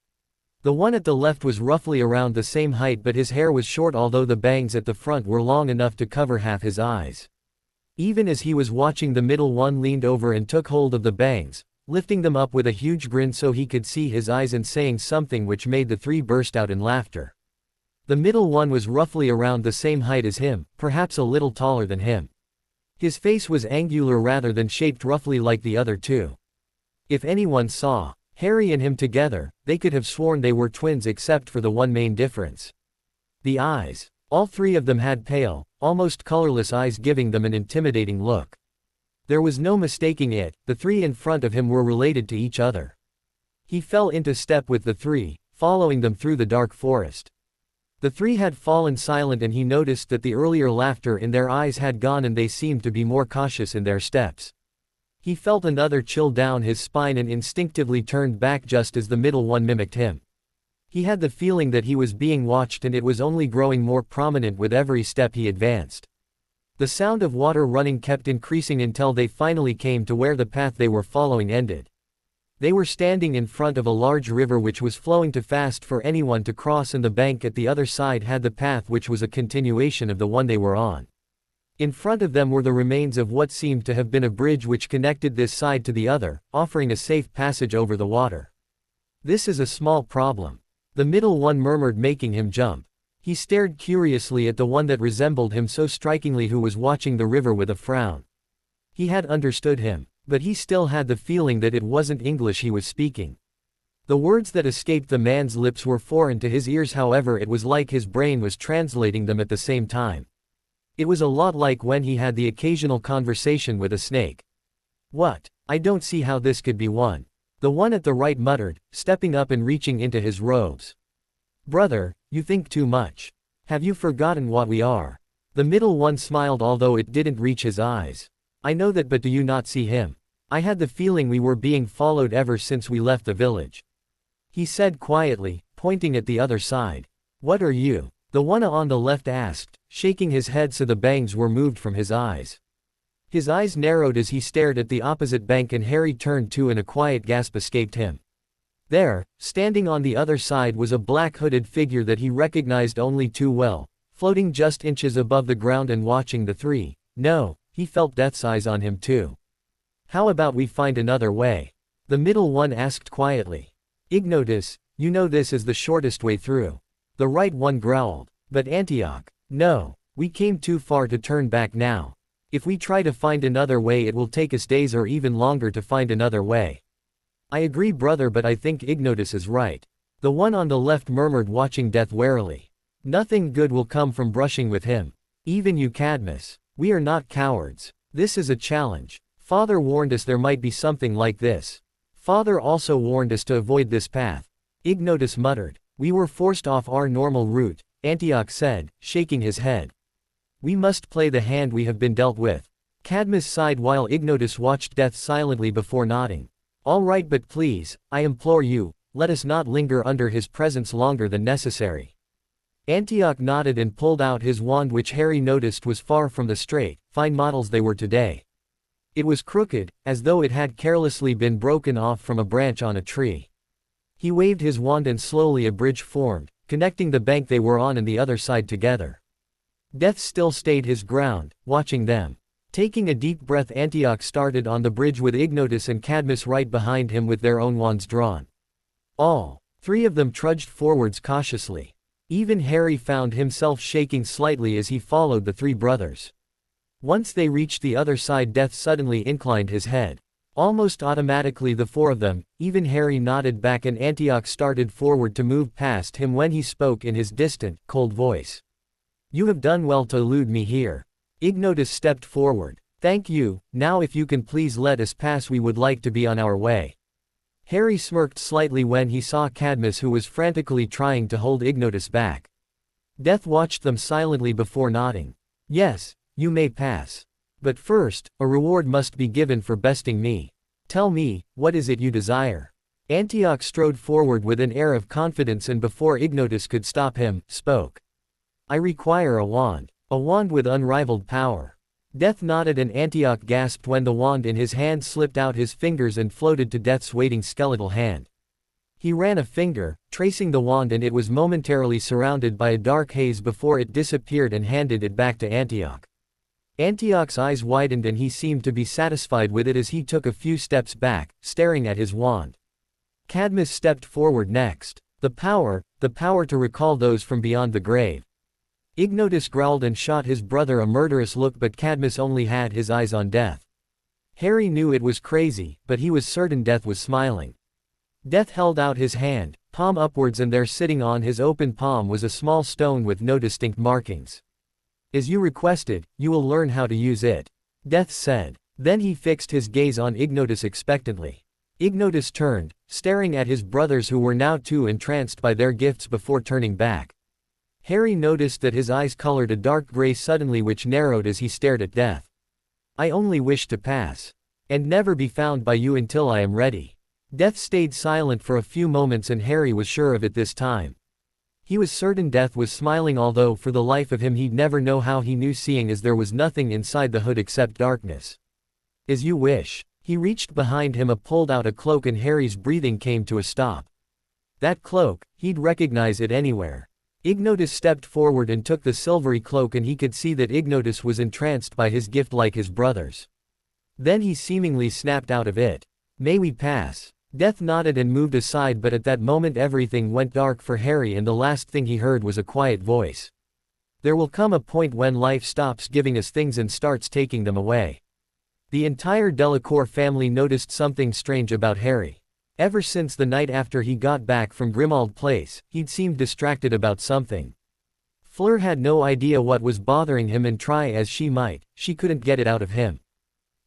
The one at the left was roughly around the same height, but his hair was short, although the bangs at the front were long enough to cover half his eyes. Even as he was watching, the middle one leaned over and took hold of the bangs, lifting them up with a huge grin so he could see his eyes, and saying something which made the 3 burst out in laughter. The middle one was roughly around the same height as him, perhaps a little taller than him. His face was angular rather than shaped roughly like the other 2. If anyone saw Harry and him together, they could have sworn they were twins, except for the one main difference. The eyes. All 3 of them had pale, almost colorless eyes, giving them an intimidating look. There was no mistaking it, the 3 in front of him were related to each other. He fell into step with the 3, following them through the dark forest. The 3 had fallen silent, and he noticed that the earlier laughter in their eyes had gone, and they seemed to be more cautious in their steps. He felt another chill down his spine and instinctively turned back just as the middle one mimicked him. He had the feeling that he was being watched, and it was only growing more prominent with every step he advanced. The sound of water running kept increasing until they finally came to where the path they were following ended. They were standing in front of a large river which was flowing too fast for anyone to cross, and the bank at the other side had the path which was a continuation of the one they were on. In front of them were the remains of what seemed to have been a bridge which connected this side to the other, offering a safe passage over the water. "This is a small problem," the middle one murmured, making him jump. He stared curiously at the one that resembled him so strikingly, who was watching the river with a frown. He had understood him, but he still had the feeling that it wasn't English he was speaking. The words that escaped the man's lips were foreign to his ears, however it was like his brain was translating them at the same time. It was a lot like when he had the occasional conversation with a snake. "What? I don't see how this could be one," the one at the right muttered, stepping up and reaching into his robes. "Brother, you think too much. Have you forgotten what we are?" The middle one smiled, although it didn't reach his eyes. "I know that, but do you not see him? I had the feeling we were being followed ever since we left the village," he said quietly, pointing at the other side. "What are you?" the one on the left asked, shaking his head so the bangs were moved from his eyes. His eyes narrowed as he stared at the opposite bank, and Harry turned too, and a quiet gasp escaped him. There, standing on the other side, was a black hooded figure that he recognized only too well, floating just inches above the ground and watching the 3. No, he felt death's eyes on him too. "How about we find another way?" the middle one asked quietly. "Ignotus, you know this is the shortest way through," the right one growled. "But Antioch, no, we came too far to turn back now. If we try to find another way, it will take us days or even longer to find another way." "I agree, brother, but I think Ignotus is right," the one on the left murmured, watching death warily. "Nothing good will come from brushing with him. Even you, Cadmus. We are not cowards. This is a challenge. Father warned us there might be something like this. Father also warned us to avoid this path," Ignotus muttered. "We were forced off our normal route," Antioch said, shaking his head. "We must play the hand we have been dealt with." Cadmus sighed while Ignotus watched death silently before nodding. All right, but please, I implore you, let us not linger under his presence longer than necessary. Antioch nodded and pulled out his wand, which Harry noticed was far from the straight, fine models they were today. It was crooked, as though it had carelessly been broken off from a branch on a tree. He waved his wand and slowly a bridge formed, connecting the bank they were on and the other side together. Death still stayed his ground, watching them. Taking a deep breath, Antioch started on the bridge with Ignotus and Cadmus right behind him with their own wands drawn. All three of them trudged forwards cautiously. Even Harry found himself shaking slightly as he followed the three brothers. Once they reached the other side, Death suddenly inclined his head. Almost automatically the four of them, even Harry, nodded back, and Antioch started forward to move past him when he spoke in his distant, cold voice. "You have done well to elude me here." Ignotus stepped forward. "Thank you, now if you can please let us pass, we would like to be on our way." Harry smirked slightly when he saw Cadmus, who was frantically trying to hold Ignotus back. Death watched them silently before nodding. "Yes, you may pass. But first, a reward must be given for besting me. Tell me, what is it you desire?" Antioch strode forward with an air of confidence, and before Ignotus could stop him, spoke. "I require a wand with unrivaled power." Death nodded, and Antioch gasped when the wand in his hand slipped out his fingers and floated to Death's waiting skeletal hand. He ran a finger, tracing the wand, and it was momentarily surrounded by a dark haze before it disappeared, and handed it back to Antioch. Antioch's eyes widened and he seemed to be satisfied with it as he took a few steps back, staring at his wand. Cadmus stepped forward next. The power to recall those from beyond the grave." Ignotus growled and shot his brother a murderous look, but Cadmus only had his eyes on Death. Harry knew it was crazy, but he was certain Death was smiling. Death held out his hand, palm upwards, and there, sitting on his open palm, was a small stone with no distinct markings. "As you requested, you will learn how to use it," Death said. Then he fixed his gaze on Ignotus expectantly. Ignotus turned, staring at his brothers, who were now too entranced by their gifts, before turning back. Harry noticed that his eyes colored a dark gray suddenly, which narrowed as he stared at Death. "I only wish to pass. And never be found by you until I am ready." Death stayed silent for a few moments, and Harry was sure of it this time. He was certain Death was smiling, although for the life of him he'd never know how he knew, seeing as there was nothing inside the hood except darkness. "As you wish." He reached behind him, pulled out a cloak, and Harry's breathing came to a stop. That cloak, he'd recognize it anywhere. Ignotus stepped forward and took the silvery cloak, and he could see that Ignotus was entranced by his gift like his brothers. Then he seemingly snapped out of it. "May we pass?" Death nodded and moved aside, but at that moment everything went dark for Harry, and the last thing he heard was a quiet voice. "There will come a point when life stops giving us things and starts taking them away." The entire Delacour family noticed something strange about Harry. Ever since the night after he got back from Grimmauld Place, he'd seemed distracted about something. Fleur had no idea what was bothering him, and try as she might, she couldn't get it out of him.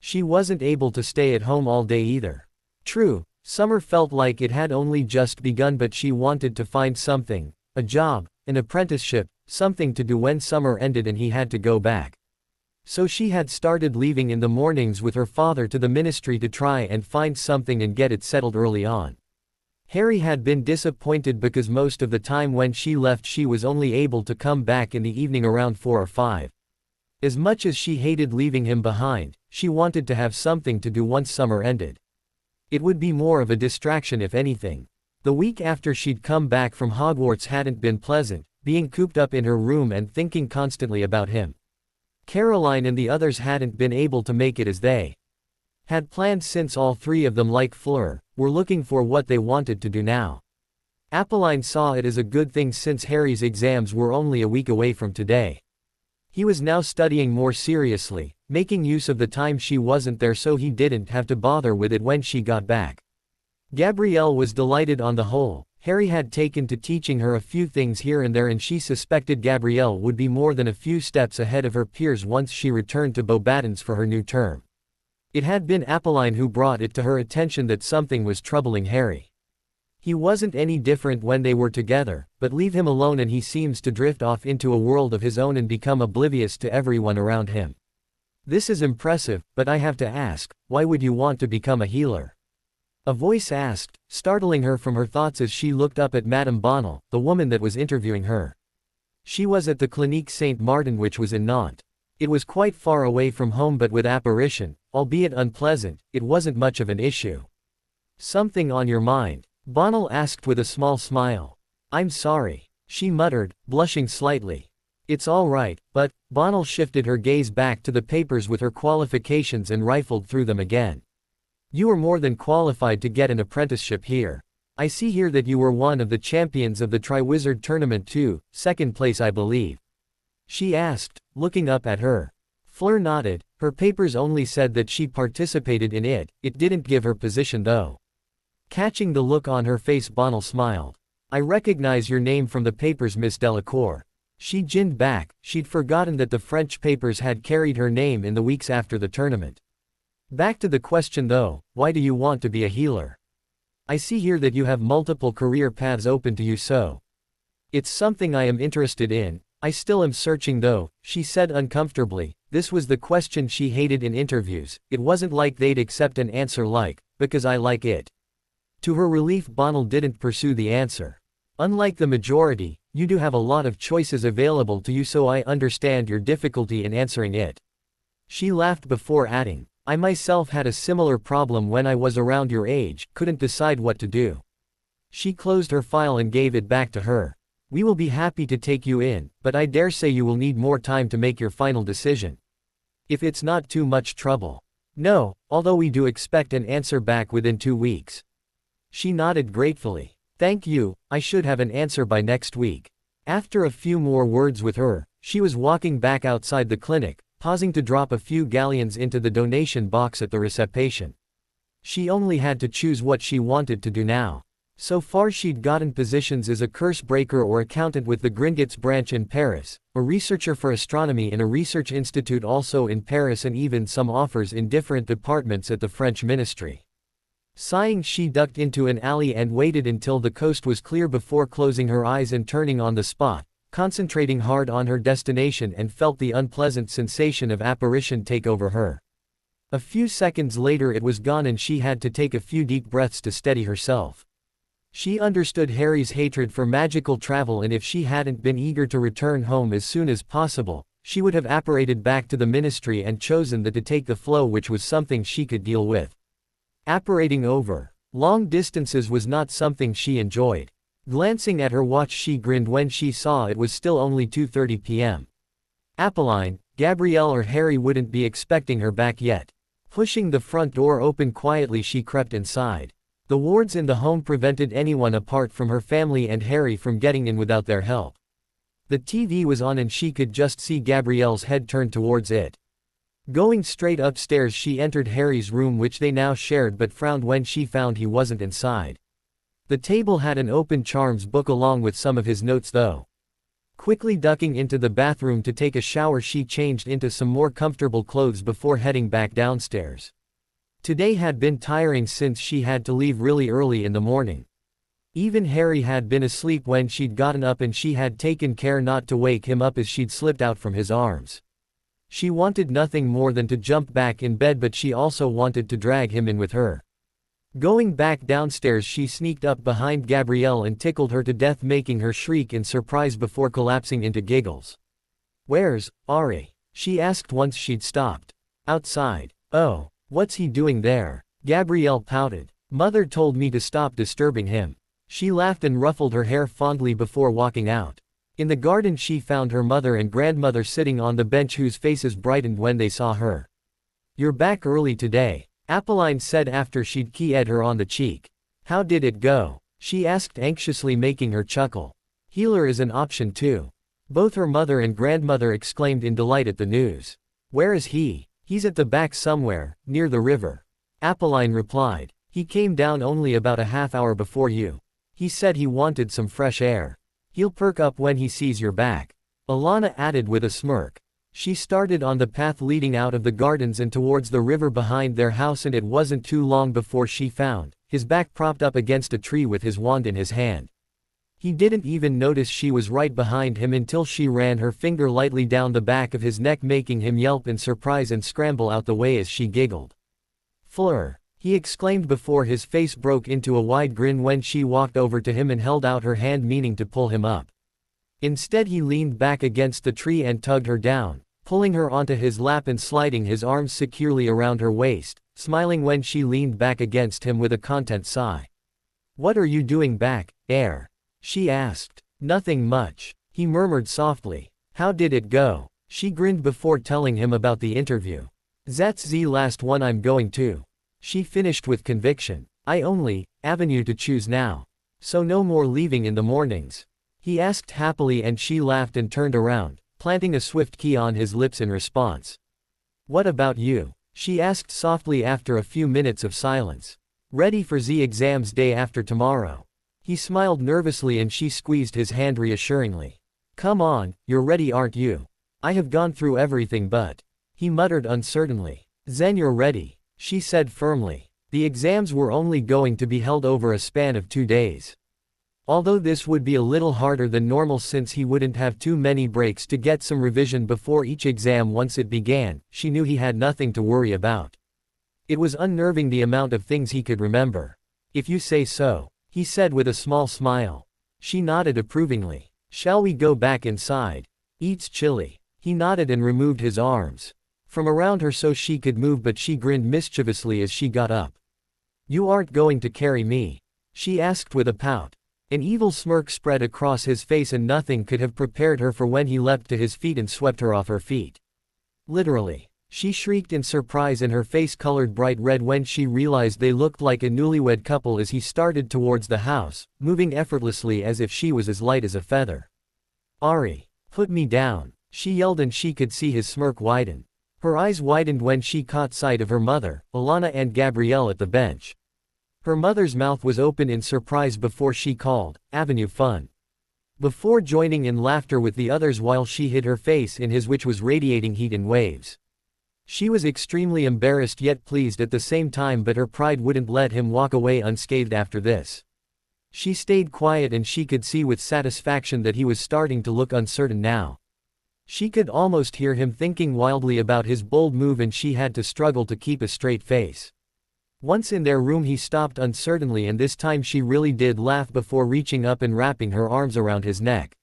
She wasn't able to stay at home all day either. True, summer felt like it had only just begun, but she wanted to find something, a job, an apprenticeship, something to do when summer ended and he had to go back. So she had started leaving in the mornings with her father to the ministry to try and find something and get it settled early on. Harry had been disappointed because most of the time when she left she was only able to come back in the evening around 4 or 5. As much as she hated leaving him behind, she wanted to have something to do once summer ended. It would be more of a distraction if anything. The week after she'd come back from Hogwarts hadn't been pleasant, being cooped up in her room and thinking constantly about him. Caroline and the others hadn't been able to make it as they had planned, since all three of them, like Fleur, were looking for what they wanted to do now. Apolline saw it as a good thing since Harry's exams were only a week away from today. He was now studying more seriously, making use of the time she wasn't there so he didn't have to bother with it when she got back. Gabrielle was delighted on the whole. Harry had taken to teaching her a few things here and there, and she suspected Gabrielle would be more than a few steps ahead of her peers once she returned to Beauxbatons for her new term. It had been Apolline who brought it to her attention that something was troubling Harry. He wasn't any different when they were together, but leave him alone and he seems to drift off into a world of his own and become oblivious to everyone around him. "This is impressive, but I have to ask, why would you want to become a healer?" A voice asked, startling her from her thoughts as she looked up at Madame Bonnel, the woman that was interviewing her. She was at the Clinique Saint-Martin, which was in Nantes. It was quite far away from home, but with apparition, albeit unpleasant, it wasn't much of an issue. Something on your mind? Bonnel asked with a small smile. I'm sorry, she muttered, blushing slightly. It's all right, but, Bonnel shifted her gaze back to the papers with her qualifications and rifled through them again. You are more than qualified to get an apprenticeship here. I see here that you were one of the champions of the Triwizard Tournament too, second place I believe. She asked, looking up at her. Fleur nodded. Her papers only said that she participated in it, it didn't give her position though. Catching the look on her face, Bonnel smiled. I recognize your name from the papers, Miss Delacour. She ginned back, she'd forgotten that the French papers had carried her name in the weeks after the tournament. Back to the question though, why do you want to be a healer? I see here that you have multiple career paths open to you, so. It's something I am interested in. I still am searching though, she said uncomfortably. This was the question she hated in interviews. It wasn't like they'd accept an answer like, because I like it. To her relief, Bonnel didn't pursue the answer. Unlike the majority, you do have a lot of choices available to you, so I understand your difficulty in answering it. She laughed before adding, I myself had a similar problem when I was around your age, couldn't decide what to do. She closed her file and gave it back to her. We will be happy to take you in, but I dare say you will need more time to make your final decision. If it's not too much trouble. No, although we do expect an answer back within 2 weeks. She nodded gratefully. Thank you, I should have an answer by next week. After a few more words with her, she was walking back outside the clinic, pausing to drop a few galleons into the donation box at the reception. She only had to choose what she wanted to do now. So far she'd gotten positions as a curse breaker or accountant with the Gringotts branch in Paris, a researcher for astronomy in a research institute also in Paris, and even some offers in different departments at the French ministry. Sighing, she ducked into an alley and waited until the coast was clear before closing her eyes and turning on the spot, concentrating hard on her destination, and felt the unpleasant sensation of apparition take over her. A few seconds later it was gone and she had to take a few deep breaths to steady herself. She understood Harry's hatred for magical travel, and if she hadn't been eager to return home as soon as possible, she would have apparated back to the ministry and chosen to take the flow, which was something she could deal with. Apparating over long distances was not something she enjoyed. Glancing at her watch, she grinned when she saw it was still only 2:30 p.m. Apolline, Gabrielle or Harry wouldn't be expecting her back yet. Pushing the front door open quietly, she crept inside. The wards in the home prevented anyone apart from her family and Harry from getting in without their help. The TV was on and she could just see Gabrielle's head turned towards it. Going straight upstairs, she entered Harry's room, which they now shared, but frowned when she found he wasn't inside. The table had an open charms book along with some of his notes though. Quickly ducking into the bathroom to take a shower, she changed into some more comfortable clothes before heading back downstairs. Today had been tiring since she had to leave really early in the morning. Even Harry had been asleep when she'd gotten up, and she had taken care not to wake him up as she'd slipped out from his arms. She wanted nothing more than to jump back in bed, but she also wanted to drag him in with her. Going back downstairs, she sneaked up behind Gabrielle and tickled her to death, making her shriek in surprise before collapsing into giggles. Where's Ari? She asked once she'd stopped. Outside. Oh. What's he doing there? Gabrielle pouted. Mother told me to stop disturbing him. She laughed and ruffled her hair fondly before walking out. In the garden she found her mother and grandmother sitting on the bench, whose faces brightened when they saw her. You're back early today, Apolline said after she'd keyed her on the cheek. How did it go? She asked anxiously, making her chuckle. Healer is an option too. Both her mother and grandmother exclaimed in delight at the news. Where is he? He's at the back somewhere, near the river. Apolline replied. He came down only about a half hour before you. He said he wanted some fresh air. He'll perk up when he sees you're back. Alana added with a smirk. She started on the path leading out of the gardens and towards the river behind their house, and it wasn't too long before she found his back propped up against a tree with his wand in his hand. He didn't even notice she was right behind him until she ran her finger lightly down the back of his neck, making him yelp in surprise and scramble out the way as she giggled. Fleur. he exclaimed before his face broke into a wide grin when she walked over to him and held out her hand meaning to pull him up. Instead he leaned back against the tree and tugged her down, pulling her onto his lap and sliding his arms securely around her waist, smiling when she leaned back against him with a content sigh. "What are you doing back there?" she asked. "Nothing much," he murmured softly. "How did it go?" She grinned before telling him about the interview. "That's the last one I'm going to," she finished with conviction. "I only avenue to choose now. So no more leaving in the mornings?" He asked happily and she laughed and turned around, planting a swift key on his lips in response. "What about you?" she asked softly after a few minutes of silence. "Ready for the exams day after tomorrow." He smiled nervously and she squeezed his hand reassuringly. "Come on, you're ready aren't you?" "I have gone through everything but," he muttered uncertainly. "Then you're ready," she said firmly. The exams were only going to be held over a span of 2 days. Although this would be a little harder than normal since he wouldn't have too many breaks to get some revision before each exam once it began, she knew he had nothing to worry about. It was unnerving the amount of things he could remember. "If you say so," he said with a small smile. She nodded approvingly. "Shall we go back inside? It's chilly." He nodded and removed his arms from around her so she could move, but she grinned mischievously as she got up. "You aren't going to carry me?" she asked with a pout. An evil smirk spread across his face and nothing could have prepared her for when he leapt to his feet and swept her off her feet. Literally. She shrieked in surprise and her face colored bright red when she realized they looked like a newlywed couple as he started towards the house, moving effortlessly as if she was as light as a feather. "Ari, put me down," she yelled and she could see his smirk widen. Her eyes widened when she caught sight of her mother, Alana and Gabrielle at the bench. Her mother's mouth was open in surprise before she called, "Avenue fun," before joining in laughter with the others while she hid her face in his which was radiating heat in waves. She was extremely embarrassed yet pleased at the same time, but her pride wouldn't let him walk away unscathed after this. She stayed quiet and she could see with satisfaction that he was starting to look uncertain now. She could almost hear him thinking wildly about his bold move and she had to struggle to keep a straight face. Once in their room he stopped uncertainly and this time she really did laugh before reaching up and wrapping her arms around his neck.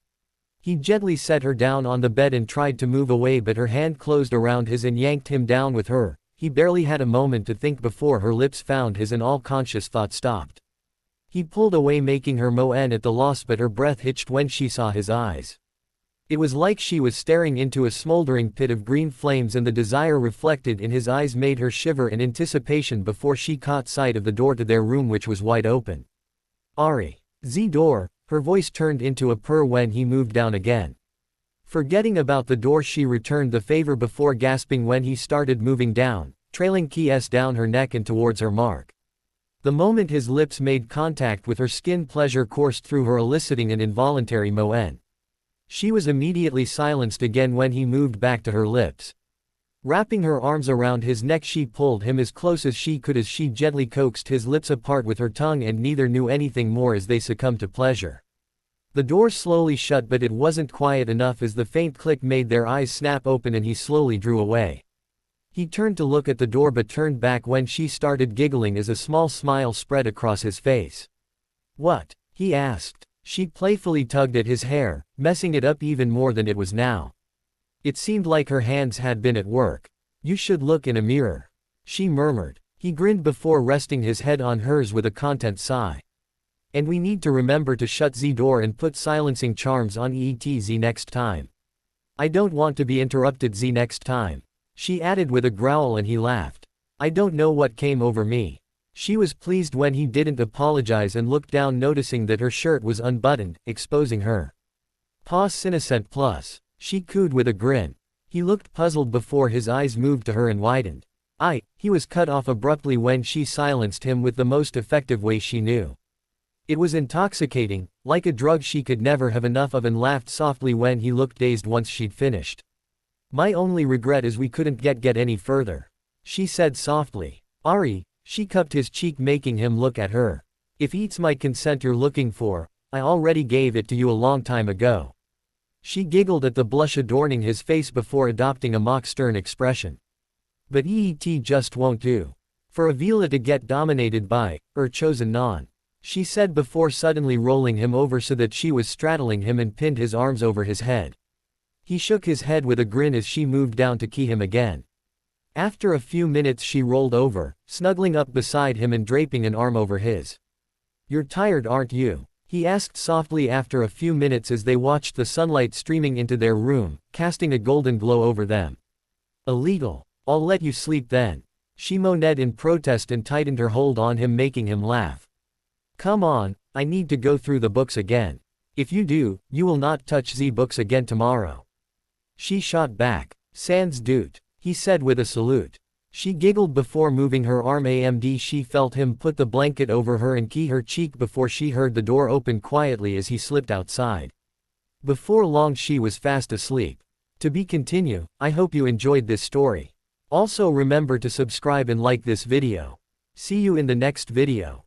He gently set her down on the bed and tried to move away, but her hand closed around his and yanked him down with her. He barely had a moment to think before her lips found his and all conscious thought stopped. He pulled away making her moan at the loss, but her breath hitched when she saw his eyes. It was like she was staring into a smoldering pit of green flames and the desire reflected in his eyes made her shiver in anticipation before she caught sight of the door to their room which was wide open. "Ari, the door," her voice turned into a purr when he moved down again. Forgetting about the door she returned the favor before gasping when he started moving down, trailing keys down her neck and towards her mark. The moment his lips made contact with her skin pleasure coursed through her eliciting an involuntary moan. She was immediately silenced again when he moved back to her lips. Wrapping her arms around his neck she pulled him as close as she could as she gently coaxed his lips apart with her tongue and neither knew anything more as they succumbed to pleasure. The door slowly shut but it wasn't quiet enough as the faint click made their eyes snap open and he slowly drew away. He turned to look at the door but turned back when she started giggling as a small smile spread across his face. "What?" he asked. She playfully tugged at his hair, messing it up even more than it was now. It seemed like her hands had been at work. "You should look in a mirror," she murmured. He grinned before resting his head on hers with a content sigh. "And we need to remember to shut the door and put silencing charms on the next time. I don't want to be interrupted the next time," she added with a growl and he laughed. "I don't know what came over me." She was pleased when he didn't apologize and looked down noticing that her shirt was unbuttoned, exposing her pas innocent plus. She cooed with a grin. He looked puzzled before his eyes moved to her and widened. He was cut off abruptly when she silenced him with the most effective way she knew. It was intoxicating, like a drug she could never have enough of, and laughed softly when he looked dazed once she'd finished. "My only regret is we couldn't get any further," she said softly. "Ari," she cupped his cheek making him look at her. "If it's my consent you're looking for, I already gave it to you a long time ago." She giggled at the blush adorning his face before adopting a mock stern expression. "But it just won't do. For Avila to get dominated by, chosen non. She said before suddenly rolling him over so that she was straddling him and pinned his arms over his head. He shook his head with a grin as she moved down to key him again. After a few minutes she rolled over, snuggling up beside him and draping an arm over his. "You're tired, aren't you?" he asked softly after a few minutes as they watched the sunlight streaming into their room, casting a golden glow over them. "Illegal. I'll let you sleep then," she moaned in protest and tightened her hold on him, making him laugh. "Come on, I need to go through the books again. If you do, you will not touch the books again tomorrow." She shot back. "Sans doute," he said with a salute. She giggled before moving her arm amd. She felt him put the blanket over her and key her cheek before she heard the door open quietly as he slipped outside. Before long she was fast asleep. To be continued. I hope you enjoyed this story. Also remember to subscribe and like this video. See you in the next video.